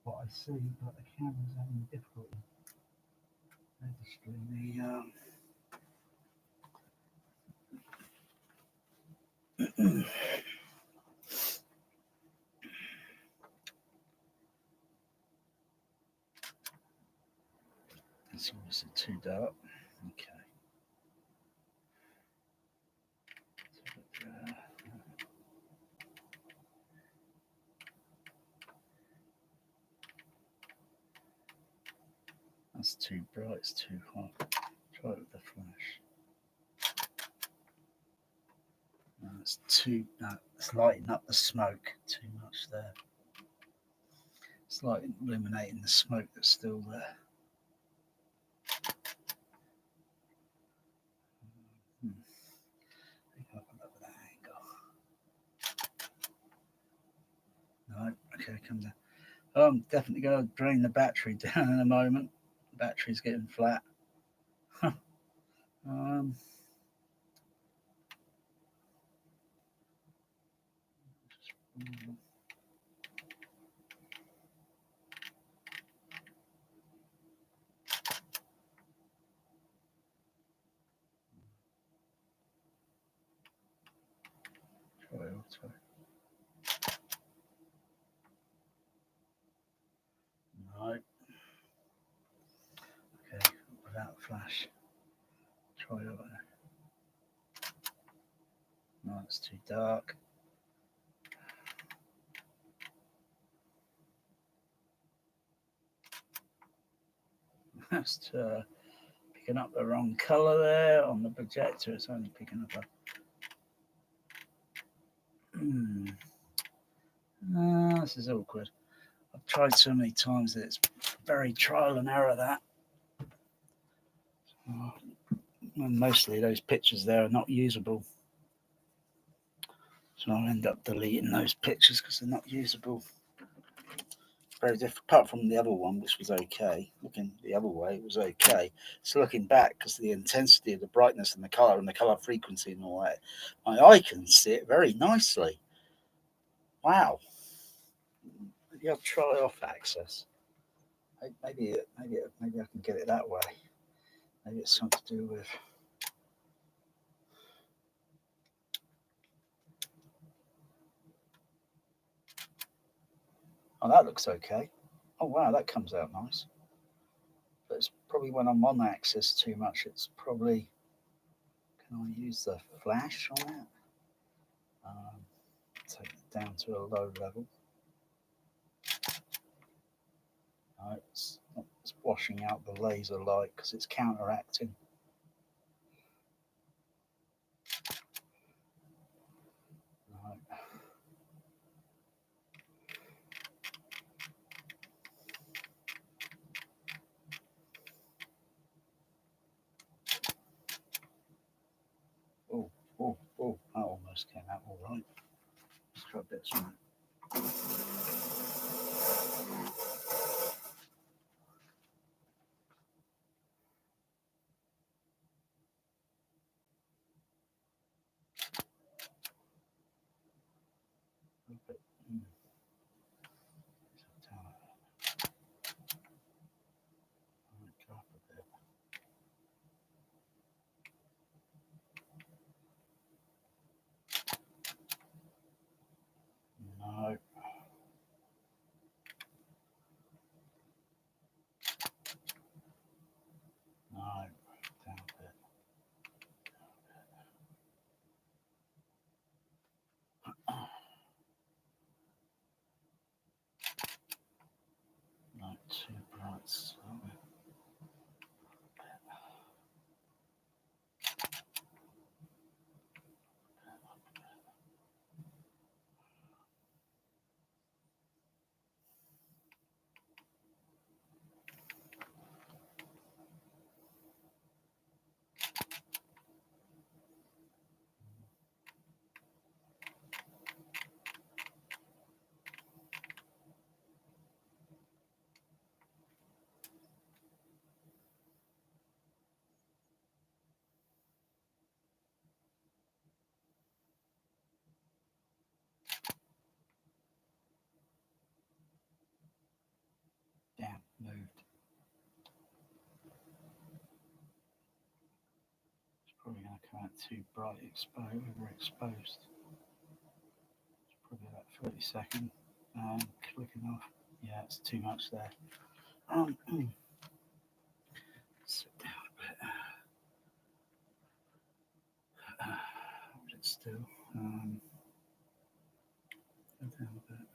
what I see, but the camera's having difficulty registering the. It's obviously too dark. Okay. That's too bright, it's too hot. Try it with the flash. No, it's it's lighting up the smoke too much there. It's like illuminating the smoke that's still there. I think I'll put that with that angle. No, okay, come down. I'm definitely going to drain the battery down in a moment. The battery's getting flat. Try auto. No. Okay, without flash. Try auto. No, it's too dark. That's picking up the wrong color there on the projector. It's only picking up a. This is awkward. I've tried so many times that it's very trial and error that. And mostly those pictures there are not usable. So I'll end up deleting those pictures because they're not usable. very different. Apart from the other one, which was okay. Looking the other way, it was okay. So looking back, because the intensity of the brightness and the color frequency and all that, my eye can see it very nicely. Wow. Maybe I'll try off access. Maybe I can get it that way. Maybe it's something to do with. Oh, that looks okay. Oh wow, that comes out nice. But it's probably when I'm on axis too much. It's probably. Can I use the flash on it? Take it down to a low level. No, it's washing out the laser light because it's counteracting. Right. Oh, that almost came out all right. Let's try this one. No. No. Down a bit. Not too bright. Slowly. Damn, moved. It's probably going to come out too bright, overexposed. It's probably about 30 seconds. Clicking off. Yeah, it's too much there. Sit down a bit. Hold it still. Go down a bit.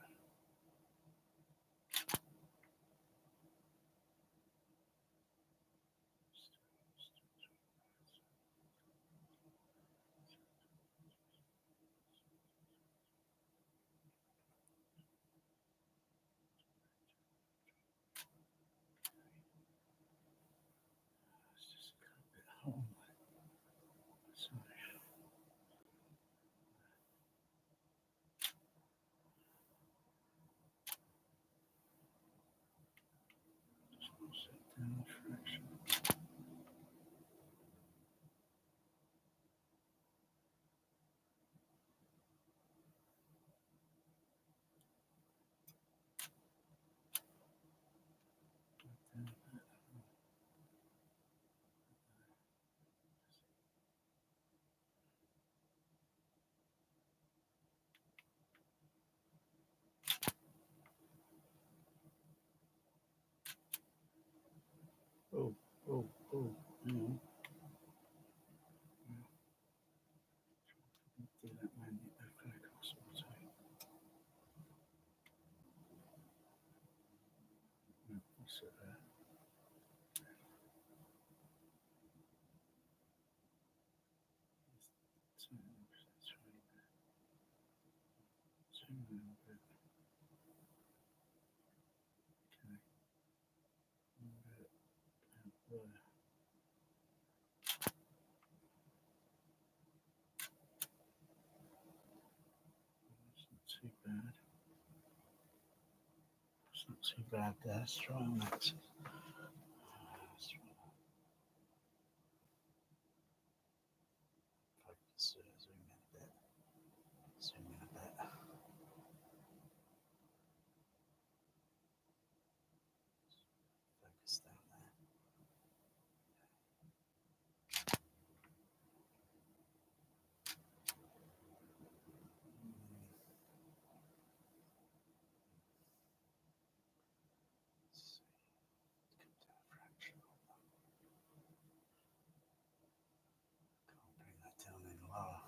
Oh, no. Do that when you focus or so. What's it there? Too bad. It's not Too bad there, strong axis. Focus, zoom in a bit. Zoom in a bit. Focus down there. Bring that down in lower.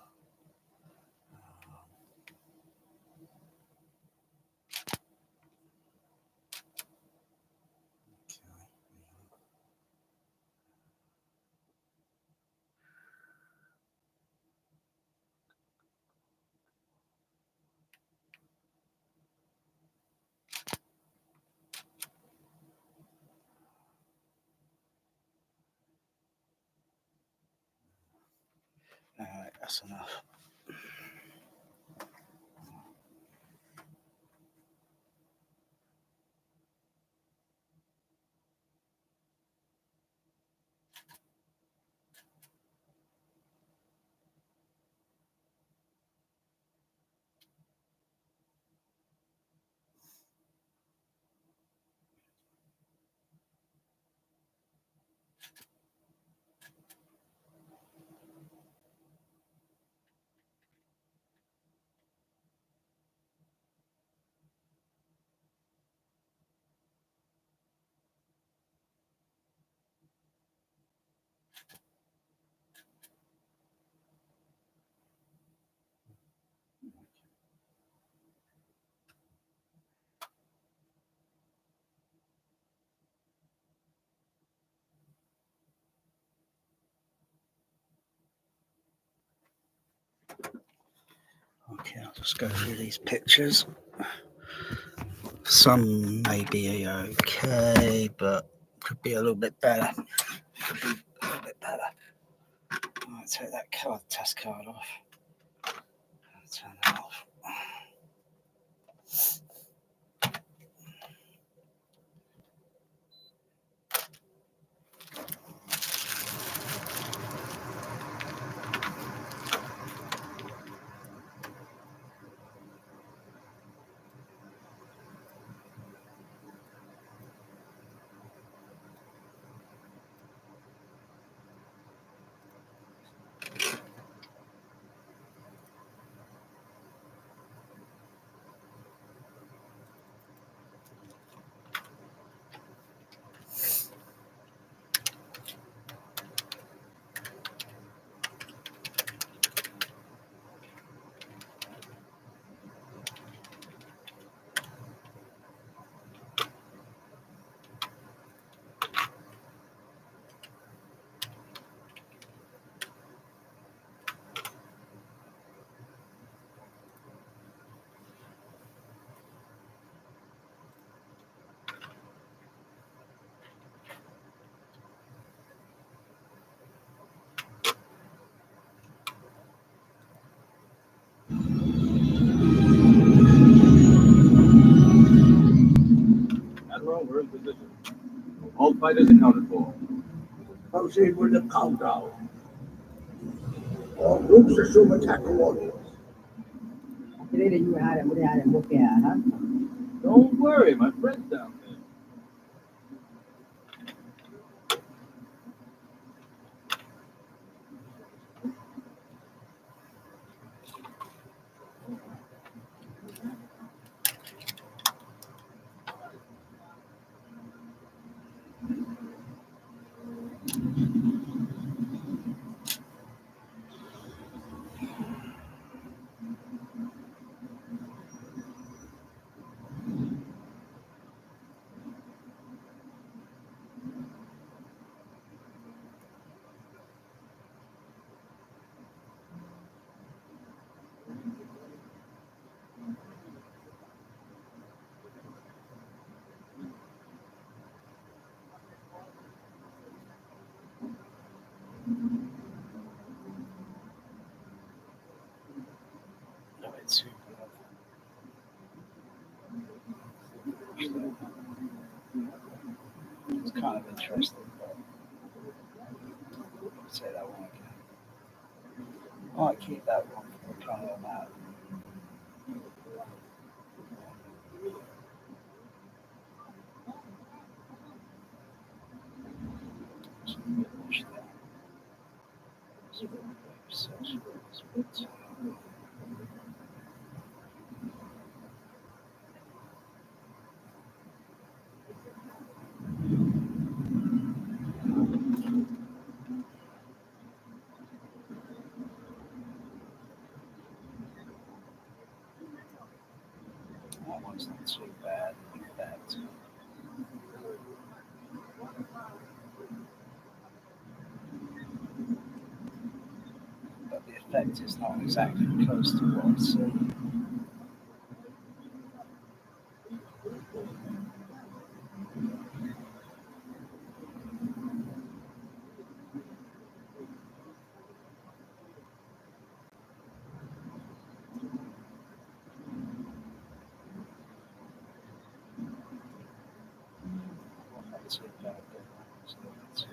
Alright, that's enough. Okay, I'll just go through these pictures. Some may be okay, but could be a little bit better. Could be a little bit better. I'll take that test card off. Turn that off. Admiral, we're in position. All fighters accounted for. Proceed with the countdown. All groups assume attack coordinates. Don't worry, my friend's down there. It's kind of interesting, but I'll say that one again. I might keep that one for crying out loud. That one's not too bad in effect. But the effect is not exactly close to what I see. Not too bad, but it's not too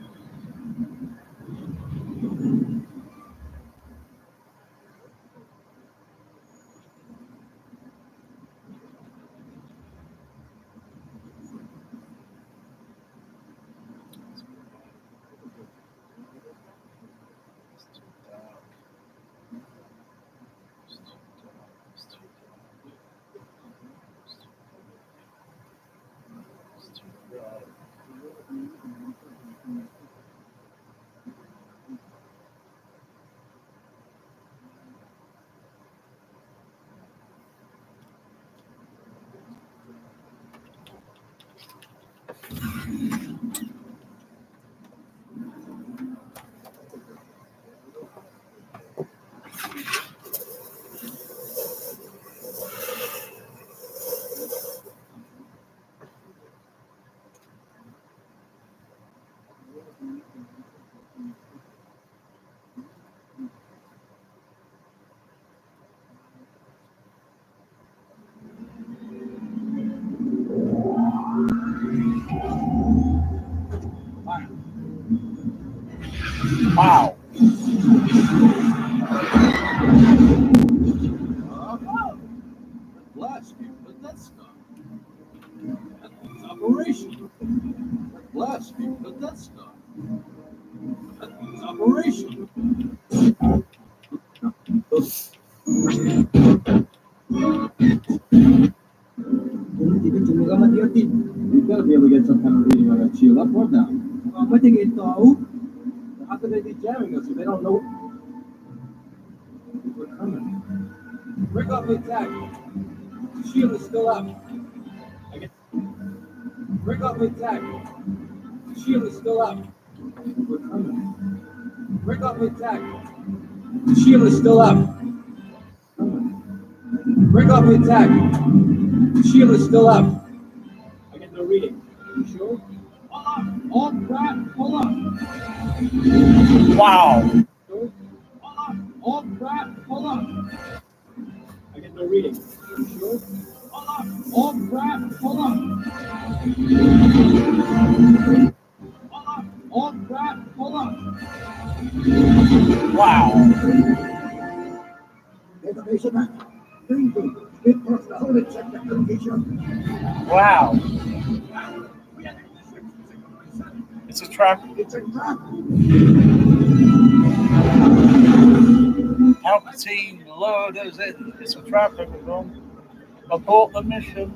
Wow. Blast me, but that's not. That's operation. Blast me, but that's not. That's operation. You gotta be able to get some kind of reading on that shield, up or down. What they get though? How could they be jamming us if they don't know we're coming? Break off the attack. The shield is still up. Break off the attack. The shield is still up. We're coming. Break off the attack. The shield is still up. Break off the attack. The shield is still up. I get no reading. You sure? All crap, hold on. Wow. All crap, hold on. I get no reading. You sure? All crap, hold on. All crap, hold on. Wow. Wow. It's a trap. It's a trap. Palpatine lured us in. It's a trap, everyone. Abort the mission.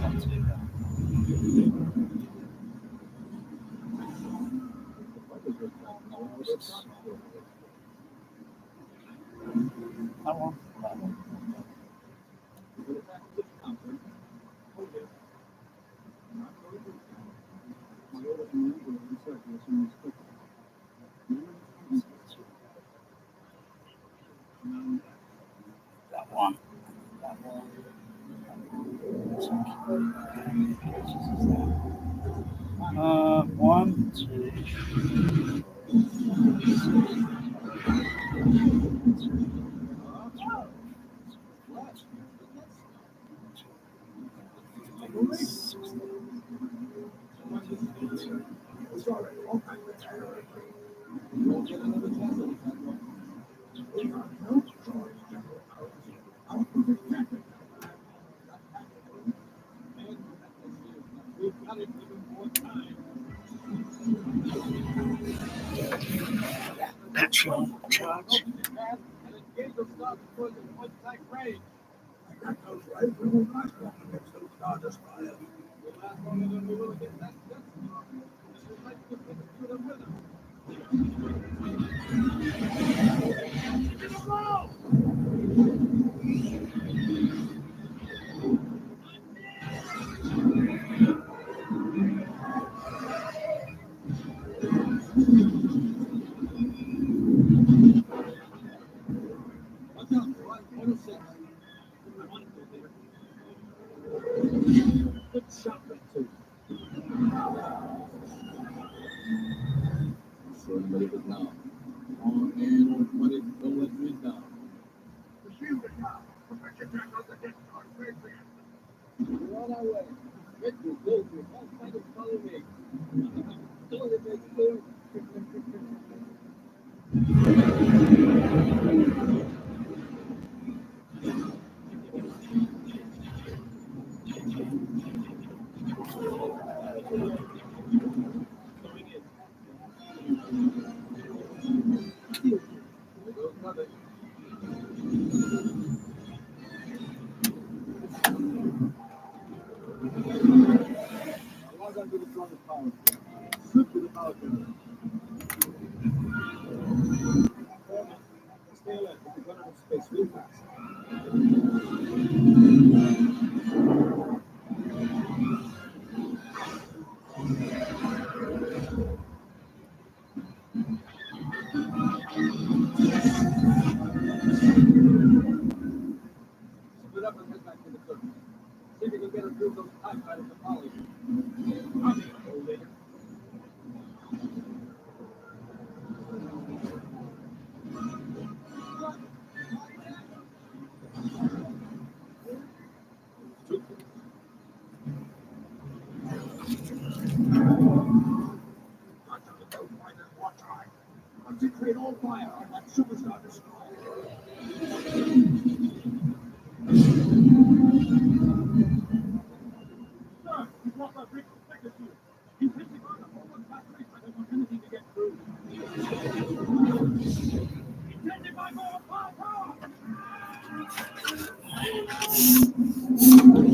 not too bad. That one. That one. That one. That one. One, two. Patch on charge.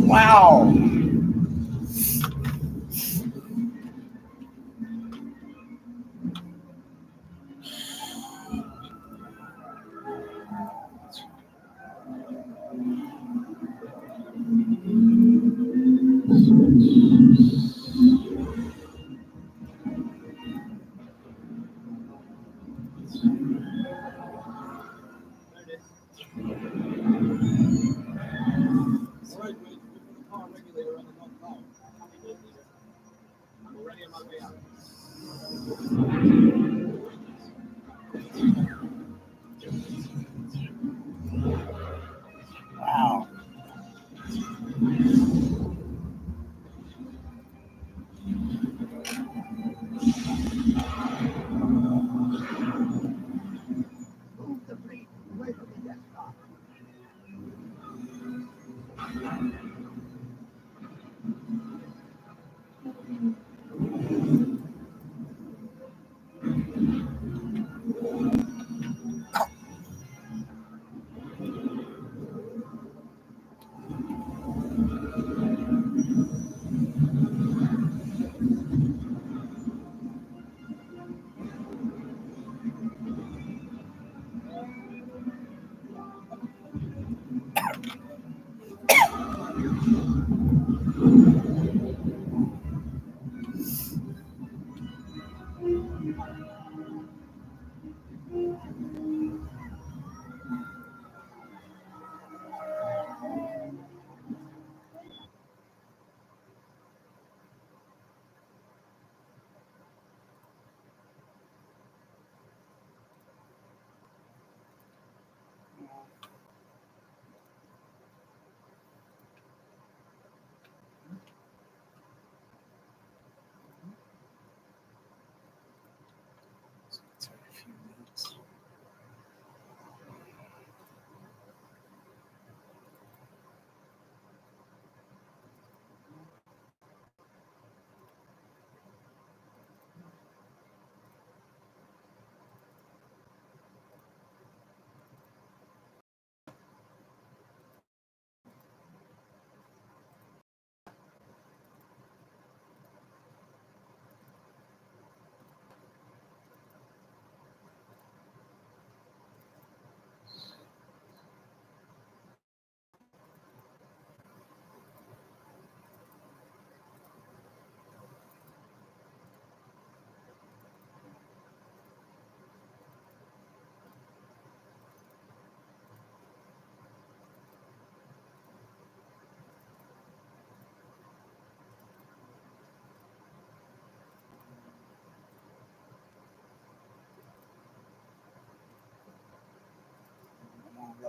Wow. Wow.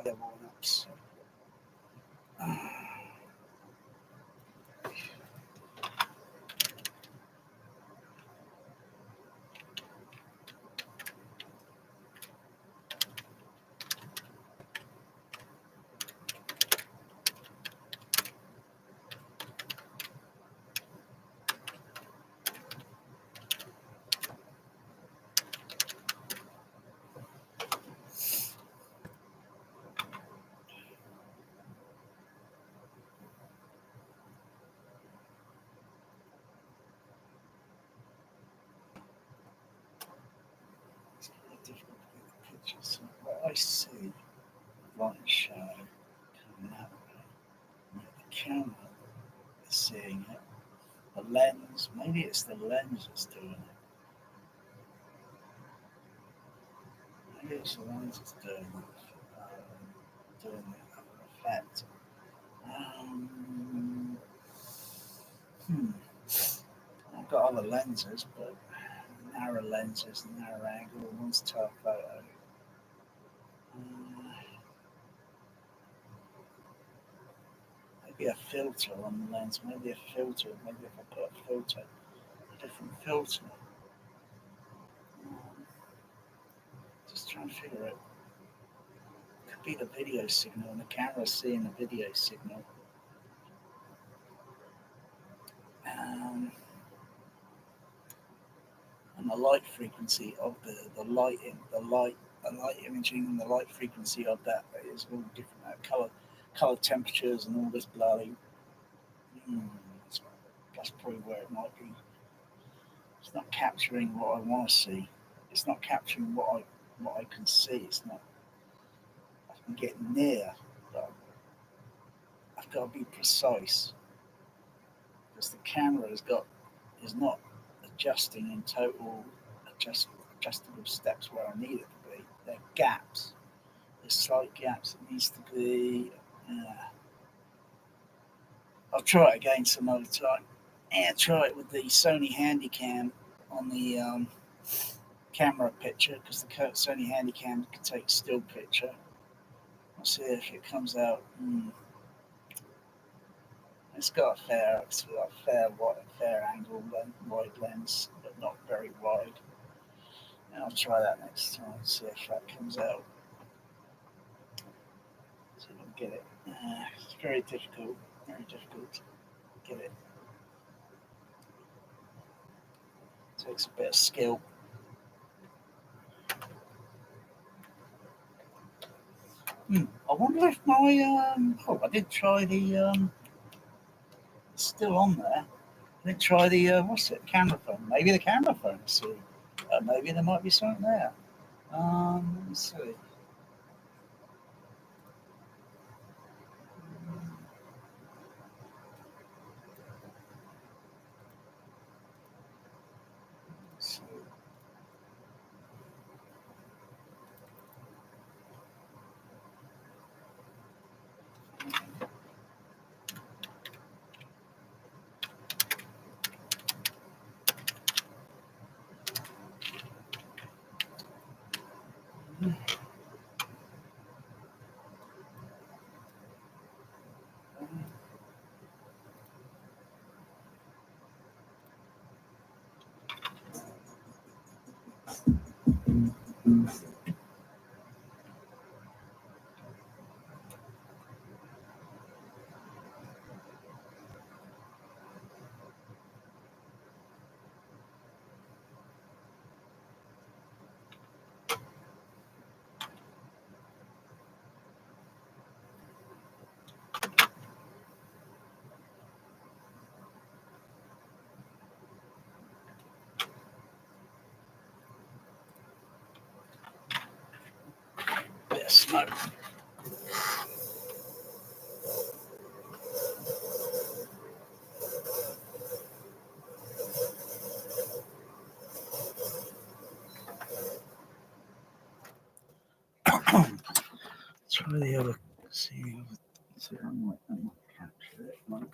other one-ups. It's really difficult to get the pictures. What I see, light and shadow coming out of it. The camera is seeing it. The lens, maybe it's the lens that's doing it. Maybe it's the lens that's doing the effect. I've got other lenses, but narrow lenses, narrow angle, one's telephoto. Maybe a filter on the lens, maybe a filter, maybe if I put a filter, a different filter. Just trying to figure it. Could be the video signal, and the camera's seeing the video signal. And the light frequency of the light imaging and the light frequency of that is all different. Color temperatures and all this bloody. That's probably where it might be. It's not capturing what I want to see. It's not capturing what I can see. It's not. I can get near, but I've got to be precise because the camera is not adjusting in total adjustable steps where I need it to be. There are gaps. There's slight gaps. It needs to be. I'll try it again some other time. And try it with the Sony Handycam on the camera picture because the Sony Handycam can take still picture. I'll see if it comes out. It's got a fair angle, wide lens, but not very wide. And I'll try that next time. See if that comes out. See if I can get it. It's very difficult to get it. Takes a bit of skill. I wonder if my I did try the it's still on there. I did try the camera phone. Maybe the camera phone. See, maybe there might be something there. Let me see. Bit of smoke. Try the other. See I might capture it. Maybe.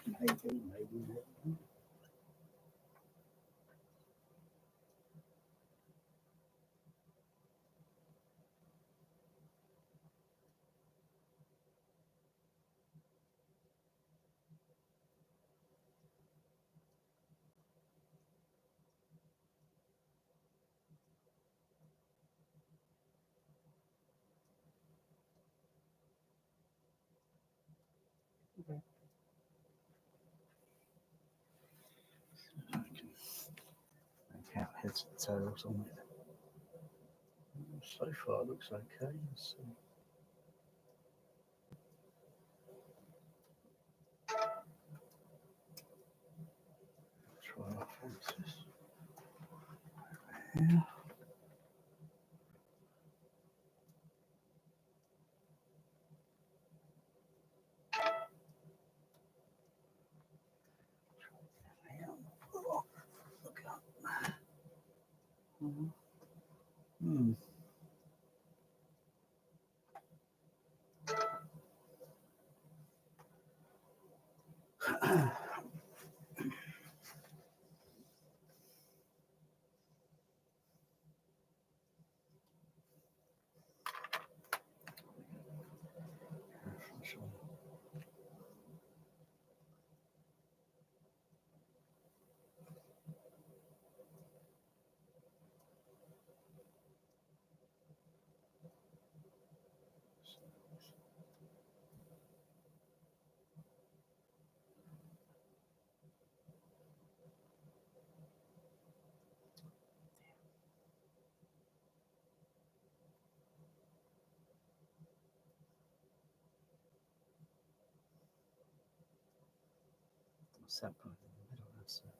heads and tails on it. So far, it looks okay. Let's see. Try our fences. Over here. Look up. Hmm. What's that part in the middle? That's it.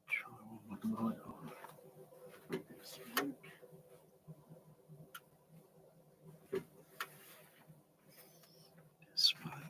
Try one with the light on. This way.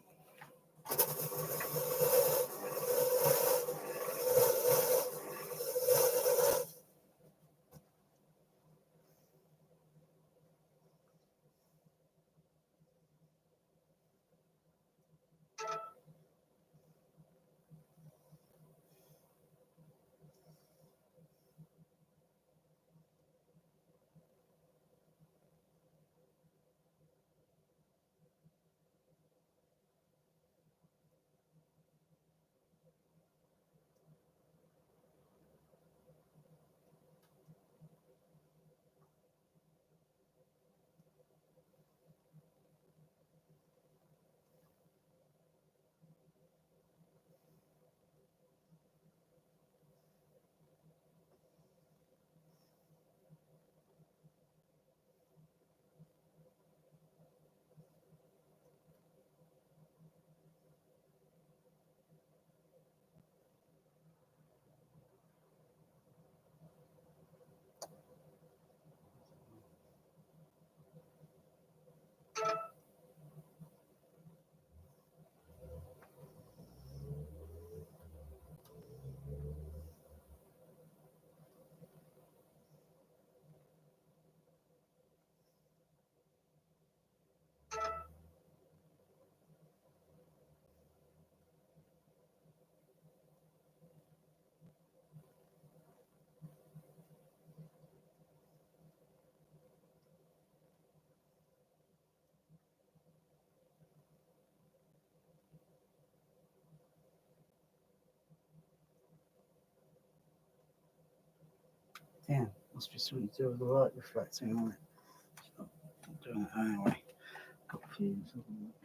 Damn, must be something to do with the light reflecting on it. It's not doing it anyway. Got fuse on it.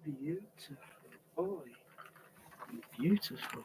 Beautiful boy. Beautiful.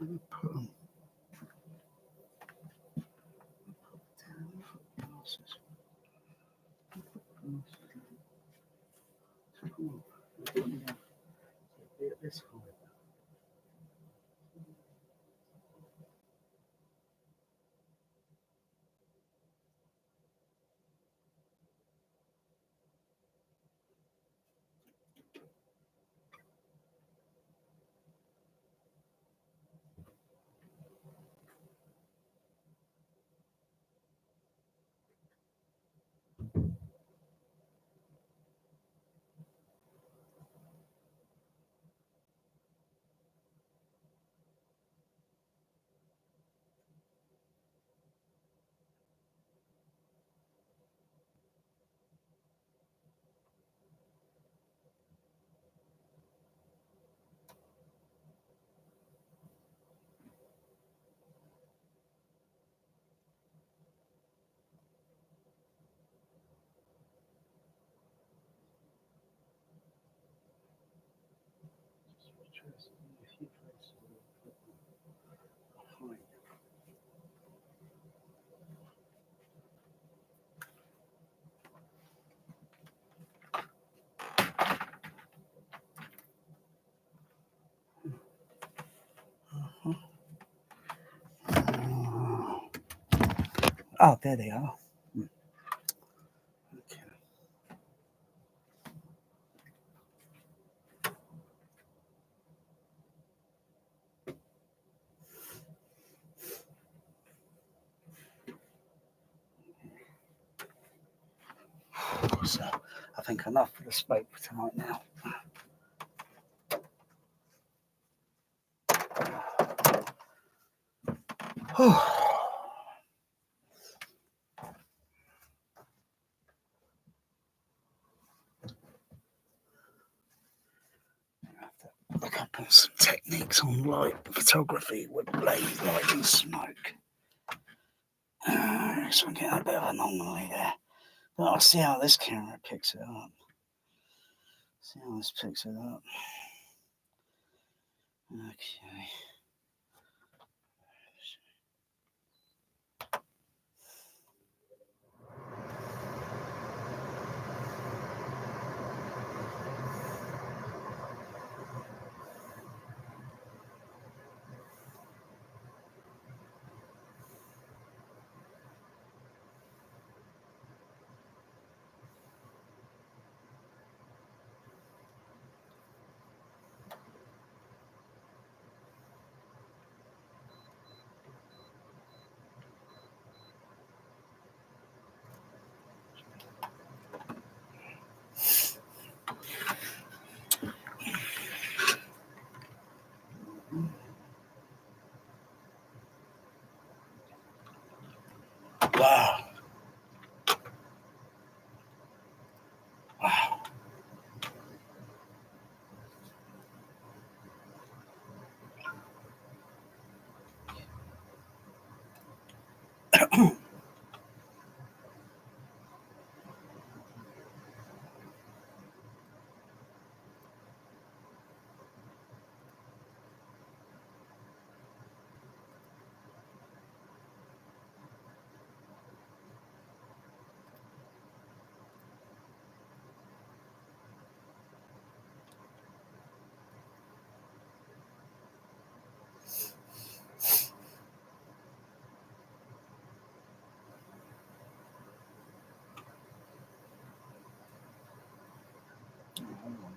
Put them glasses. This one. Oh, there they are. Okay. So, I think enough for the smoke for tonight now. Look up on some techniques on light photography with blaze light and smoke. So I'm getting a bit of an anomaly there. But I'll see how this camera picks it up. See how this picks it up. Okay.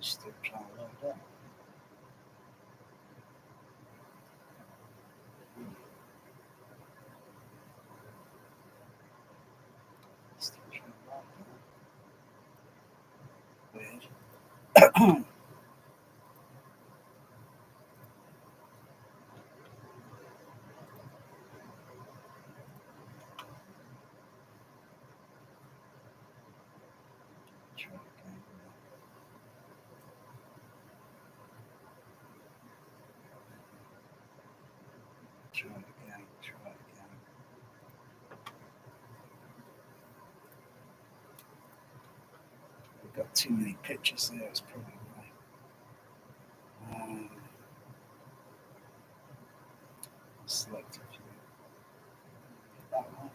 Still trying to load that. Still trying to load that. Weird. Try it again. We've got too many pictures there, it's probably why. Select a few. That one.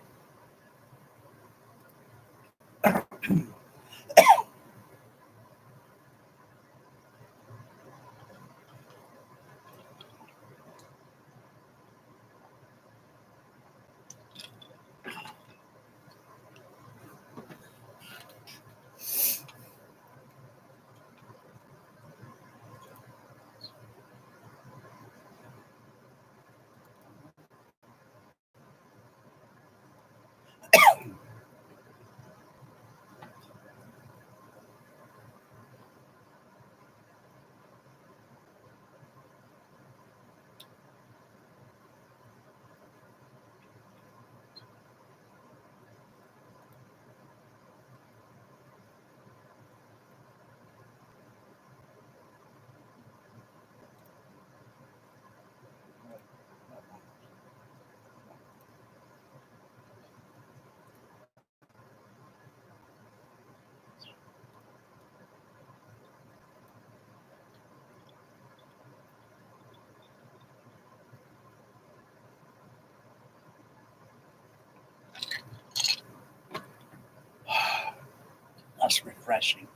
That's refreshing.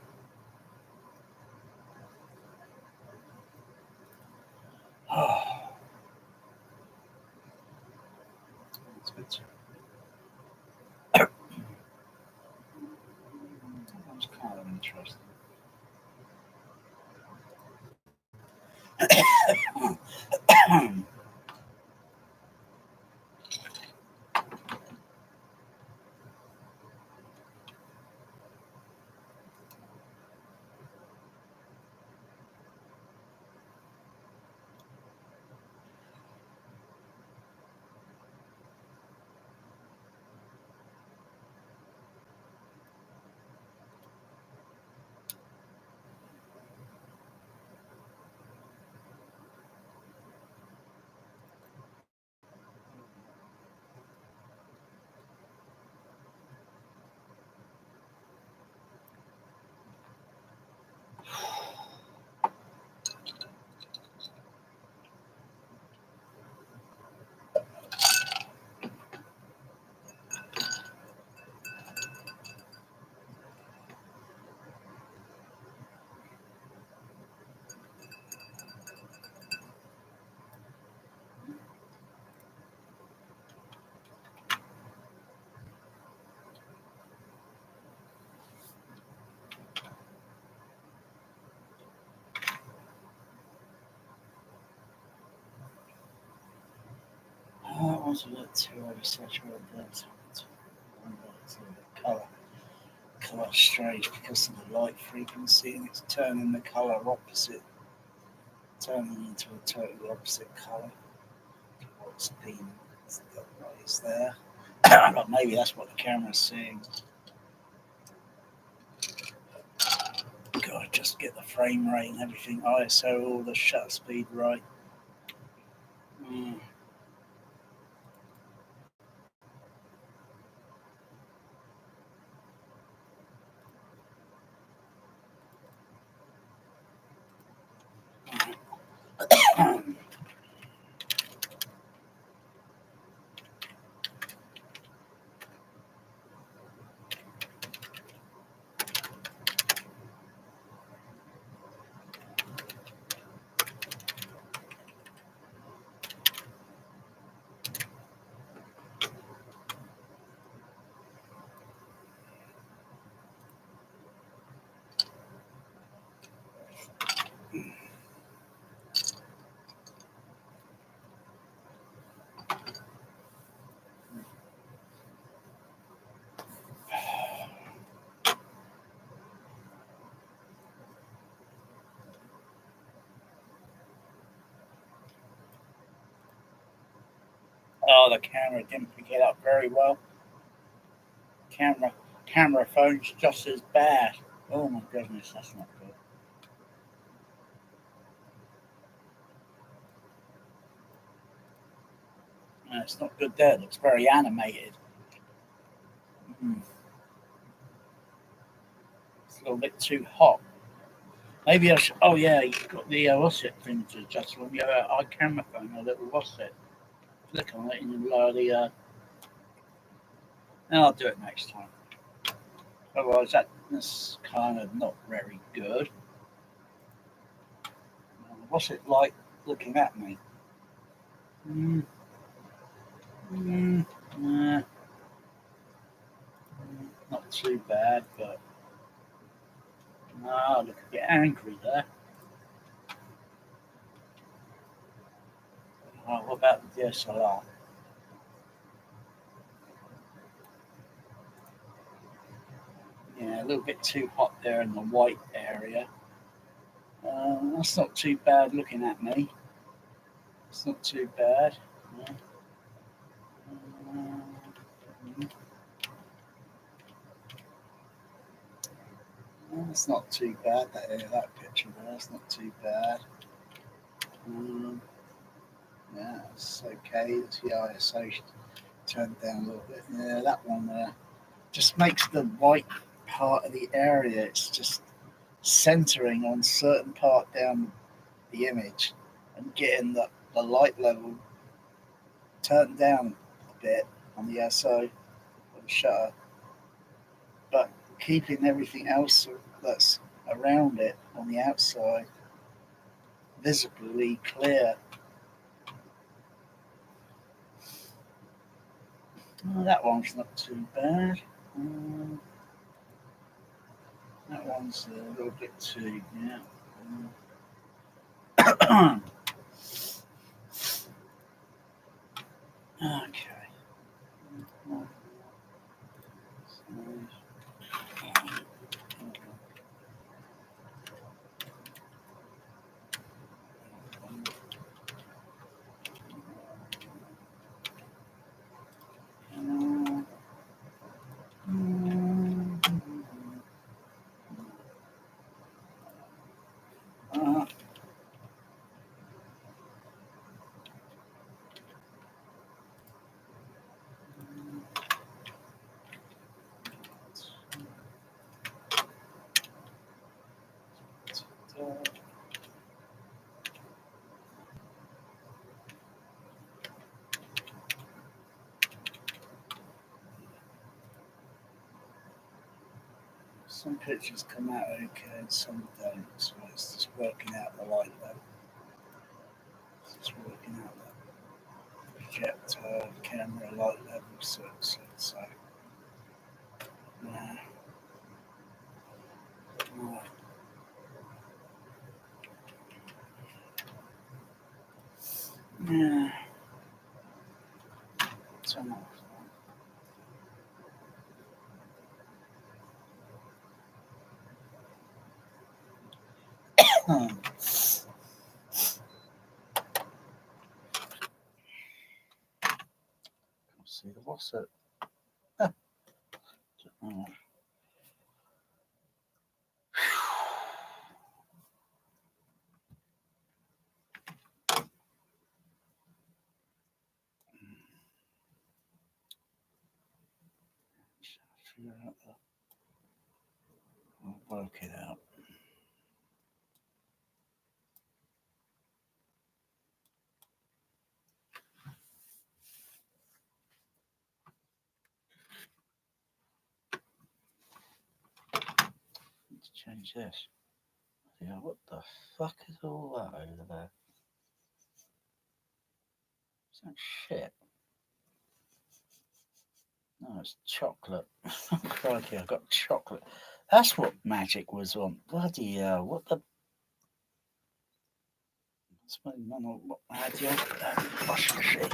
That's good. That's kind of interesting. That was a bit too oversaturated there. Colour strange because of the light frequency, and it's turning the colour opposite, turning into a totally opposite colour. What's been is there? But maybe that's what the camera's seeing. Gotta just get the frame rate and everything, ISO, all the shutter speed right. Oh, the camera didn't pick it up very well. Camera phone's just as bad. Oh my goodness, that's not good. No, it's not good there. It looks very animated. It's a little bit too hot. Maybe I should. Oh yeah, you've got the what's it thing to adjust on your camera phone. A little what's it? Click on it and you lower the. I'll do it next time. Otherwise, that's kind of not very good. What's it like looking at me? Not too bad, but look a bit angry there. What about the DSLR? Yeah, a little bit too hot there in the white area. That's not too bad looking at me. It's not too bad. That's not too bad. That picture there, that's not too bad. Yeah, it's okay. The ISO turned down a little bit. Yeah, that one there just makes the white part of the area. It's just centering on certain part down the image and getting the light level turned down a bit on the ISO of the shutter, but keeping everything else that's around it on the outside visibly clear. That one's not too bad. That one's a little bit too, yeah. Okay. Some pictures come out okay and some don't, so it's just working out the light level. It's just working out the projector, camera light level, so. Yeah. Yeah. So much. See the what's it? Oh. Figure out I'll work it out. Let's change this. Yeah, what the fuck is all that over there? Is that shit? No, it's chocolate. Crikey, I got chocolate. That's what magic was on. Bloody hell, what the... What had you? Wash machine.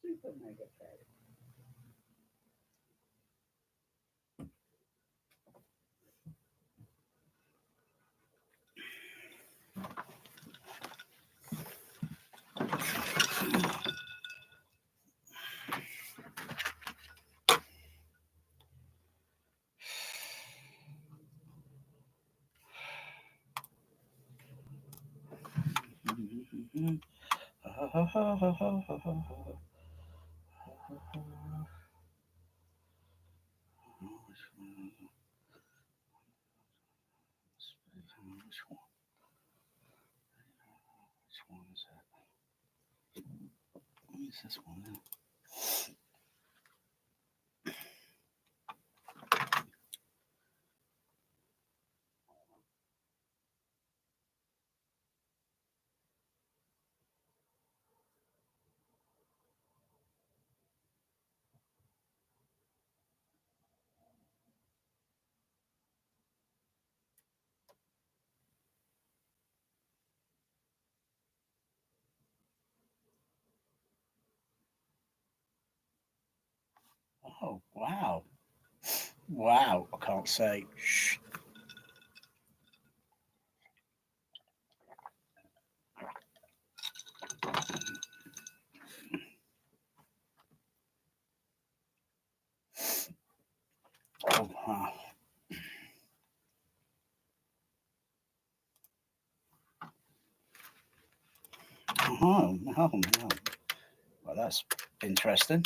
Super mega fed. Which one is this one now? Oh, wow. Wow, I can't say. Shh. Oh, wow. Oh, no, no. Well, that's interesting.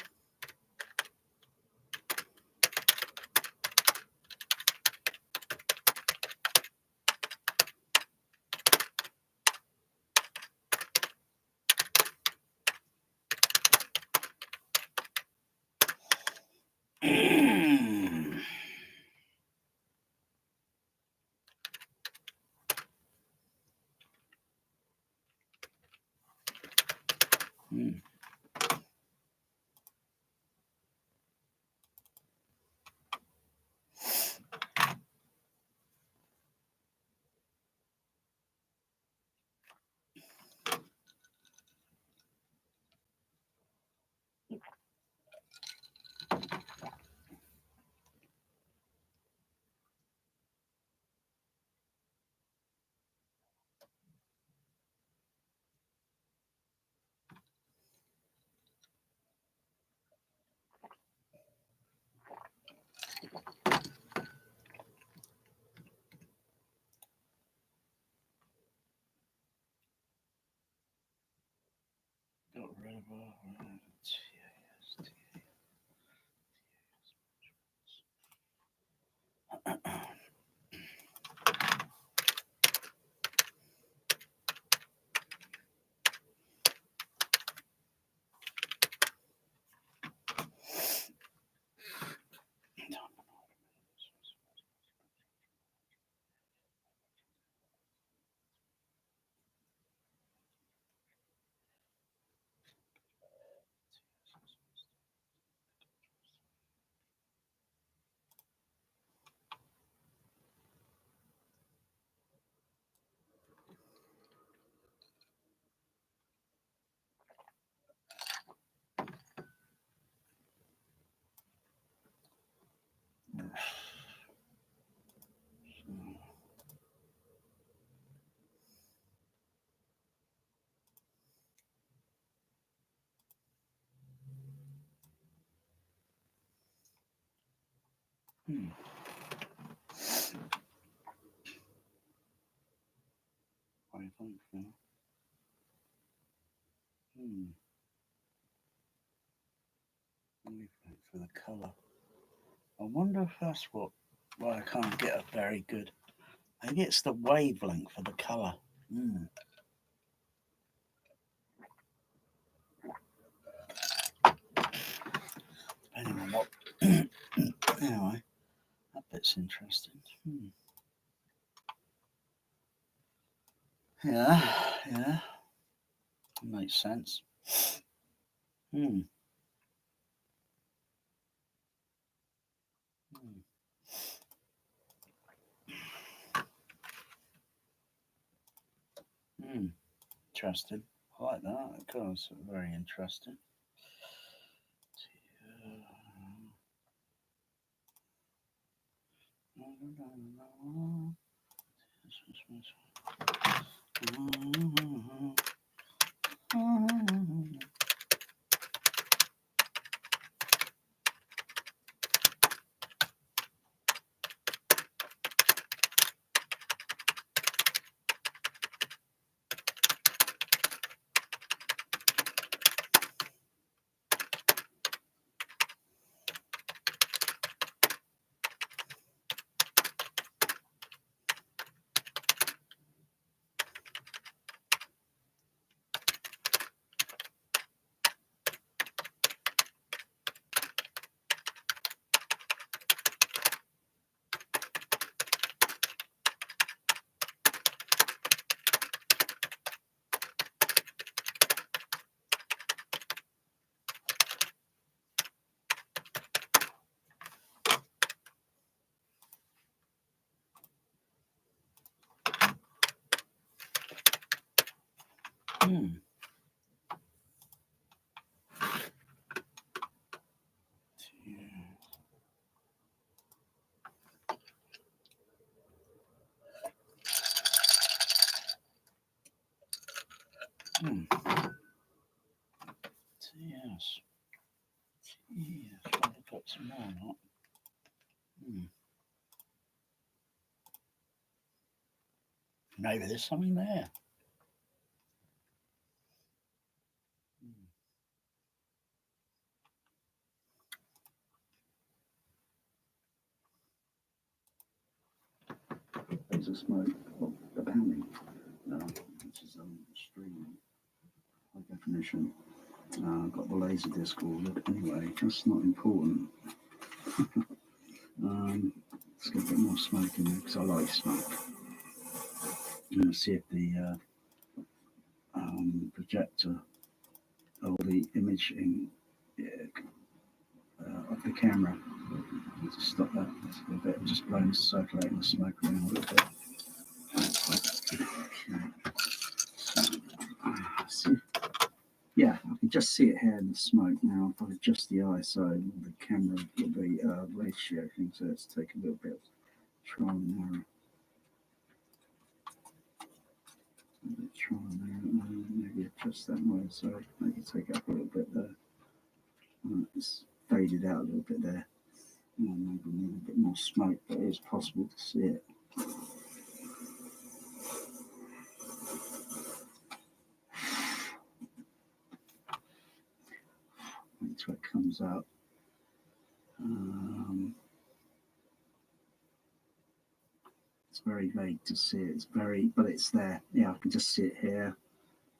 Got rid of What do you think, Phil? Wavelength for the colour. I wonder if that's why I can't get a very good. Maybe it's the wavelength for the colour. Depending on what. Anyway, that bit's interesting. Yeah. Makes sense. interesting. I like that. It goes very interesting. Yes. Yes. I've got some more on that. Maybe there's something there. There's a smoke about me, which is streaming high definition. I've got the laser disc ordered. Anyway, that's not important. Let's get a bit more smoke in there because I like smoke. See if the projector or the imaging of the camera. Just stop that. That's a bit of just blowing, circulating the smoke around a little bit. See, yeah, I can just see it here in the smoke now. If I adjust the ISO, the camera will be ratio thing, so let's take a little bit of trial and error. Maybe adjust that way, so maybe take it up a little bit there. It's faded out a little bit there. Maybe we need a bit more smoke, but it is possible to see it. Wait till it comes out. It's very vague to see it. It's very, but it's there. Yeah, I can just see it here,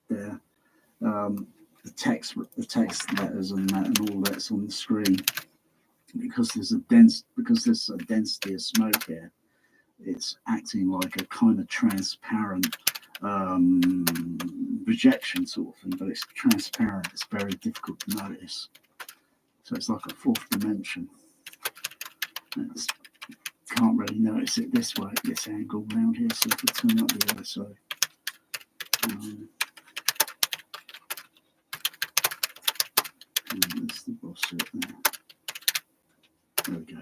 there. The text letters and that, and all that's on the screen. Because there's a density of smoke here, it's acting like a kind of transparent projection sort of thing, but it's transparent. It's very difficult to notice. So it's like a fourth dimension. Can't really notice it this way, this angle around here. So if we turn up the other side. That's the boss it there. There we go.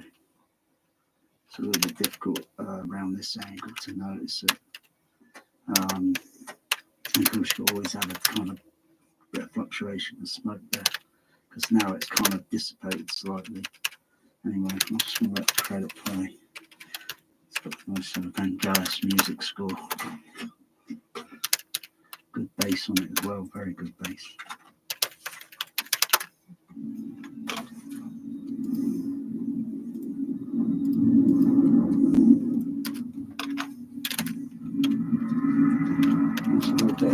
It's a little bit difficult around this angle to notice it. And of course, you always have a kind of bit of fluctuation of smoke there, because now it's kind of dissipated slightly. Anyway, I'm just going to let the credit play. It's got a nice Vangelis music score. Good bass on it as well, very good bass. It's a little bit,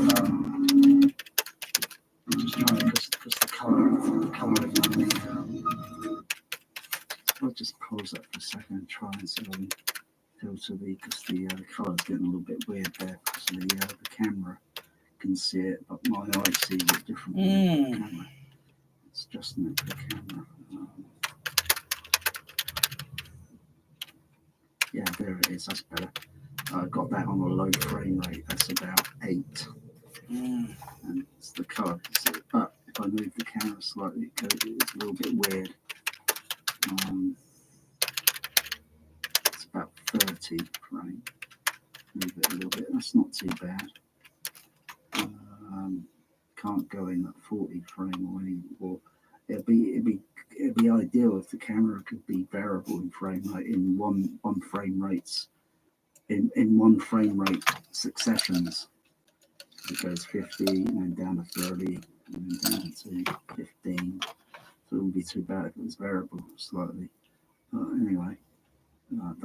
I'm just trying to, because the colour of the, I'll just pause that for a second and try and see if I can filter because the colour's getting a little bit weird there because the camera can see it, but my eye sees it differently than the camera. It's just the camera. Yeah, there it is. That's better. I got that on a low frame rate. That's about 8. And it's the colour. But if I move the camera slightly, it's a little bit weird. It's about 30 frame. Move it a little bit. That's not too bad. Can't go in at 40 frame or any more. It'd be ideal if the camera could be variable in frame rate in one frame rates in one frame rate successions. It goes 50 and then down to 30 and then down to 15. So it wouldn't be too bad if it was variable slightly. But anyway,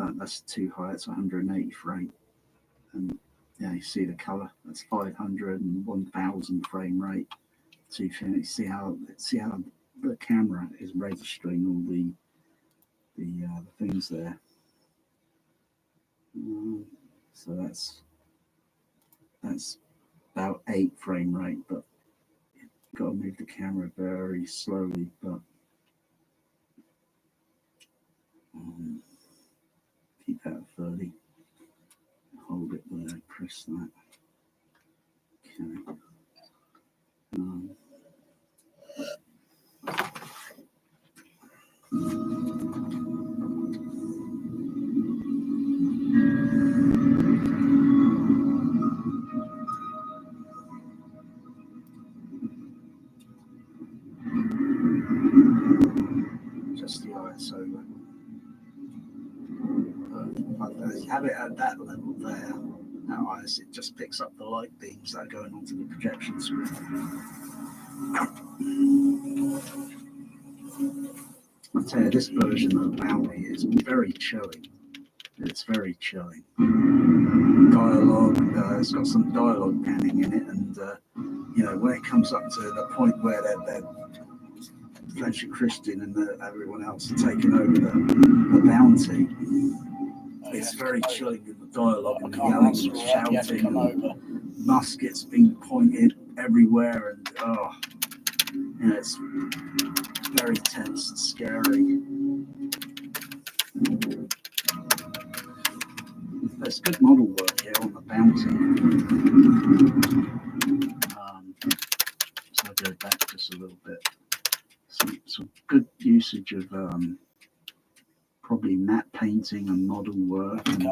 that's too high. It's 180 frame, and yeah, you see the color. That's 500 and 1000 frame rate. 250. See how the camera is registering all the things there. So that's about 8 frame rate, but you've got to move the camera very slowly. But keep that at 30. Hold it there. Press that. Okay. Just the ISO level. But you have it at that level there. That ISO, it just picks up the light beams that are going onto the projection screen. I tell you, this version of Bounty is very chilling. It's very chilling. Dialogue, it's got some dialogue panning in it, and when it comes up to the point where they're French and Christian and everyone else are taking over the Bounty, it's very chilling in the dialogue and the yelling and shouting, and muskets being pointed everywhere, and it's very tense and scary. There's good model work here on the Bounty. So I'll go back just a little bit. Some good usage of probably matte painting and model work. And,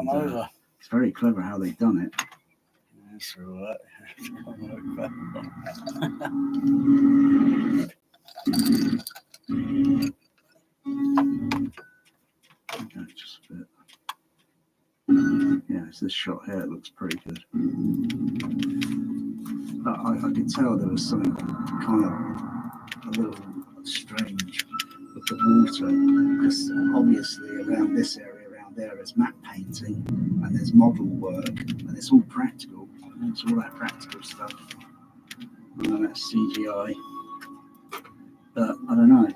it's very clever how they've done it. That's all right. Okay, just a bit. Yeah, it's this shot here. It looks pretty good. But I could tell there was something kind of a little strange with the water, because obviously around this area, around there, is matte painting and there's model work and it's all practical. It's all that practical stuff. That's CGI. But I don't know.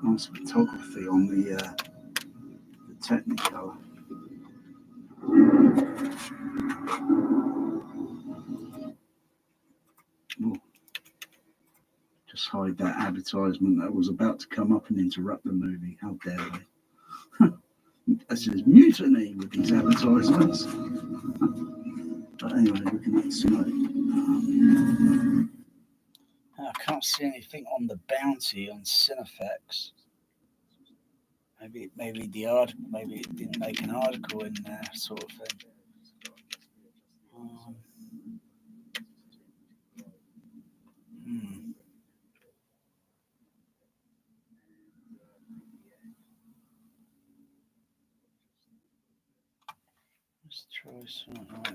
Nice photography on the Technicolor. Just hide that advertisement that was about to come up and interrupt the movie. How dare they? This is mutiny with these advertisements. But anyway, looking at the smoke. I can't see anything on the Bounty on Cinefex. Maybe it didn't make an article in there, sort of thing. Let's try something.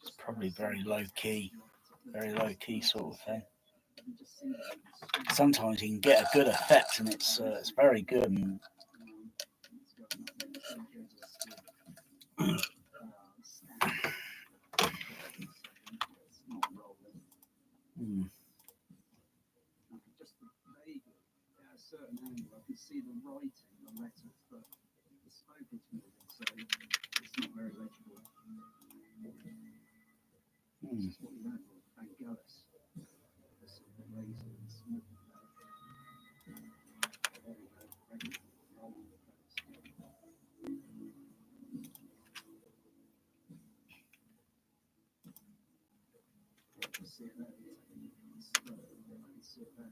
It's probably very low key sort of thing. Sometimes you can get a good effect, and it's very good. And certain angle, I can see the writing, the letters, but the spoken's moving, so it's not very legible. This is what we learned with Vangelis. The sort of laser and smooth. There we go. Rolling the see it there. I can see it there.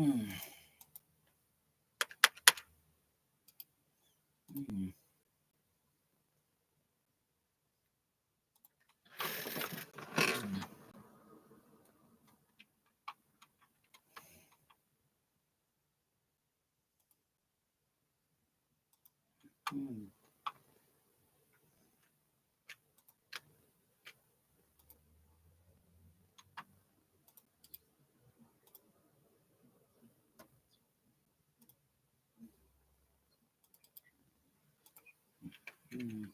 Mm. Mm. Mm. Mm.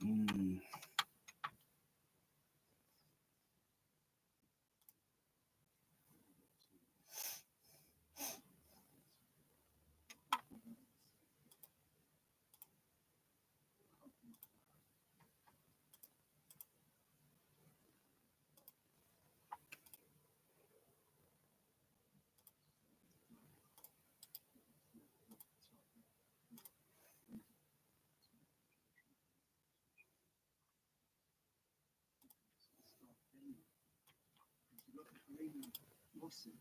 Mm. What's it?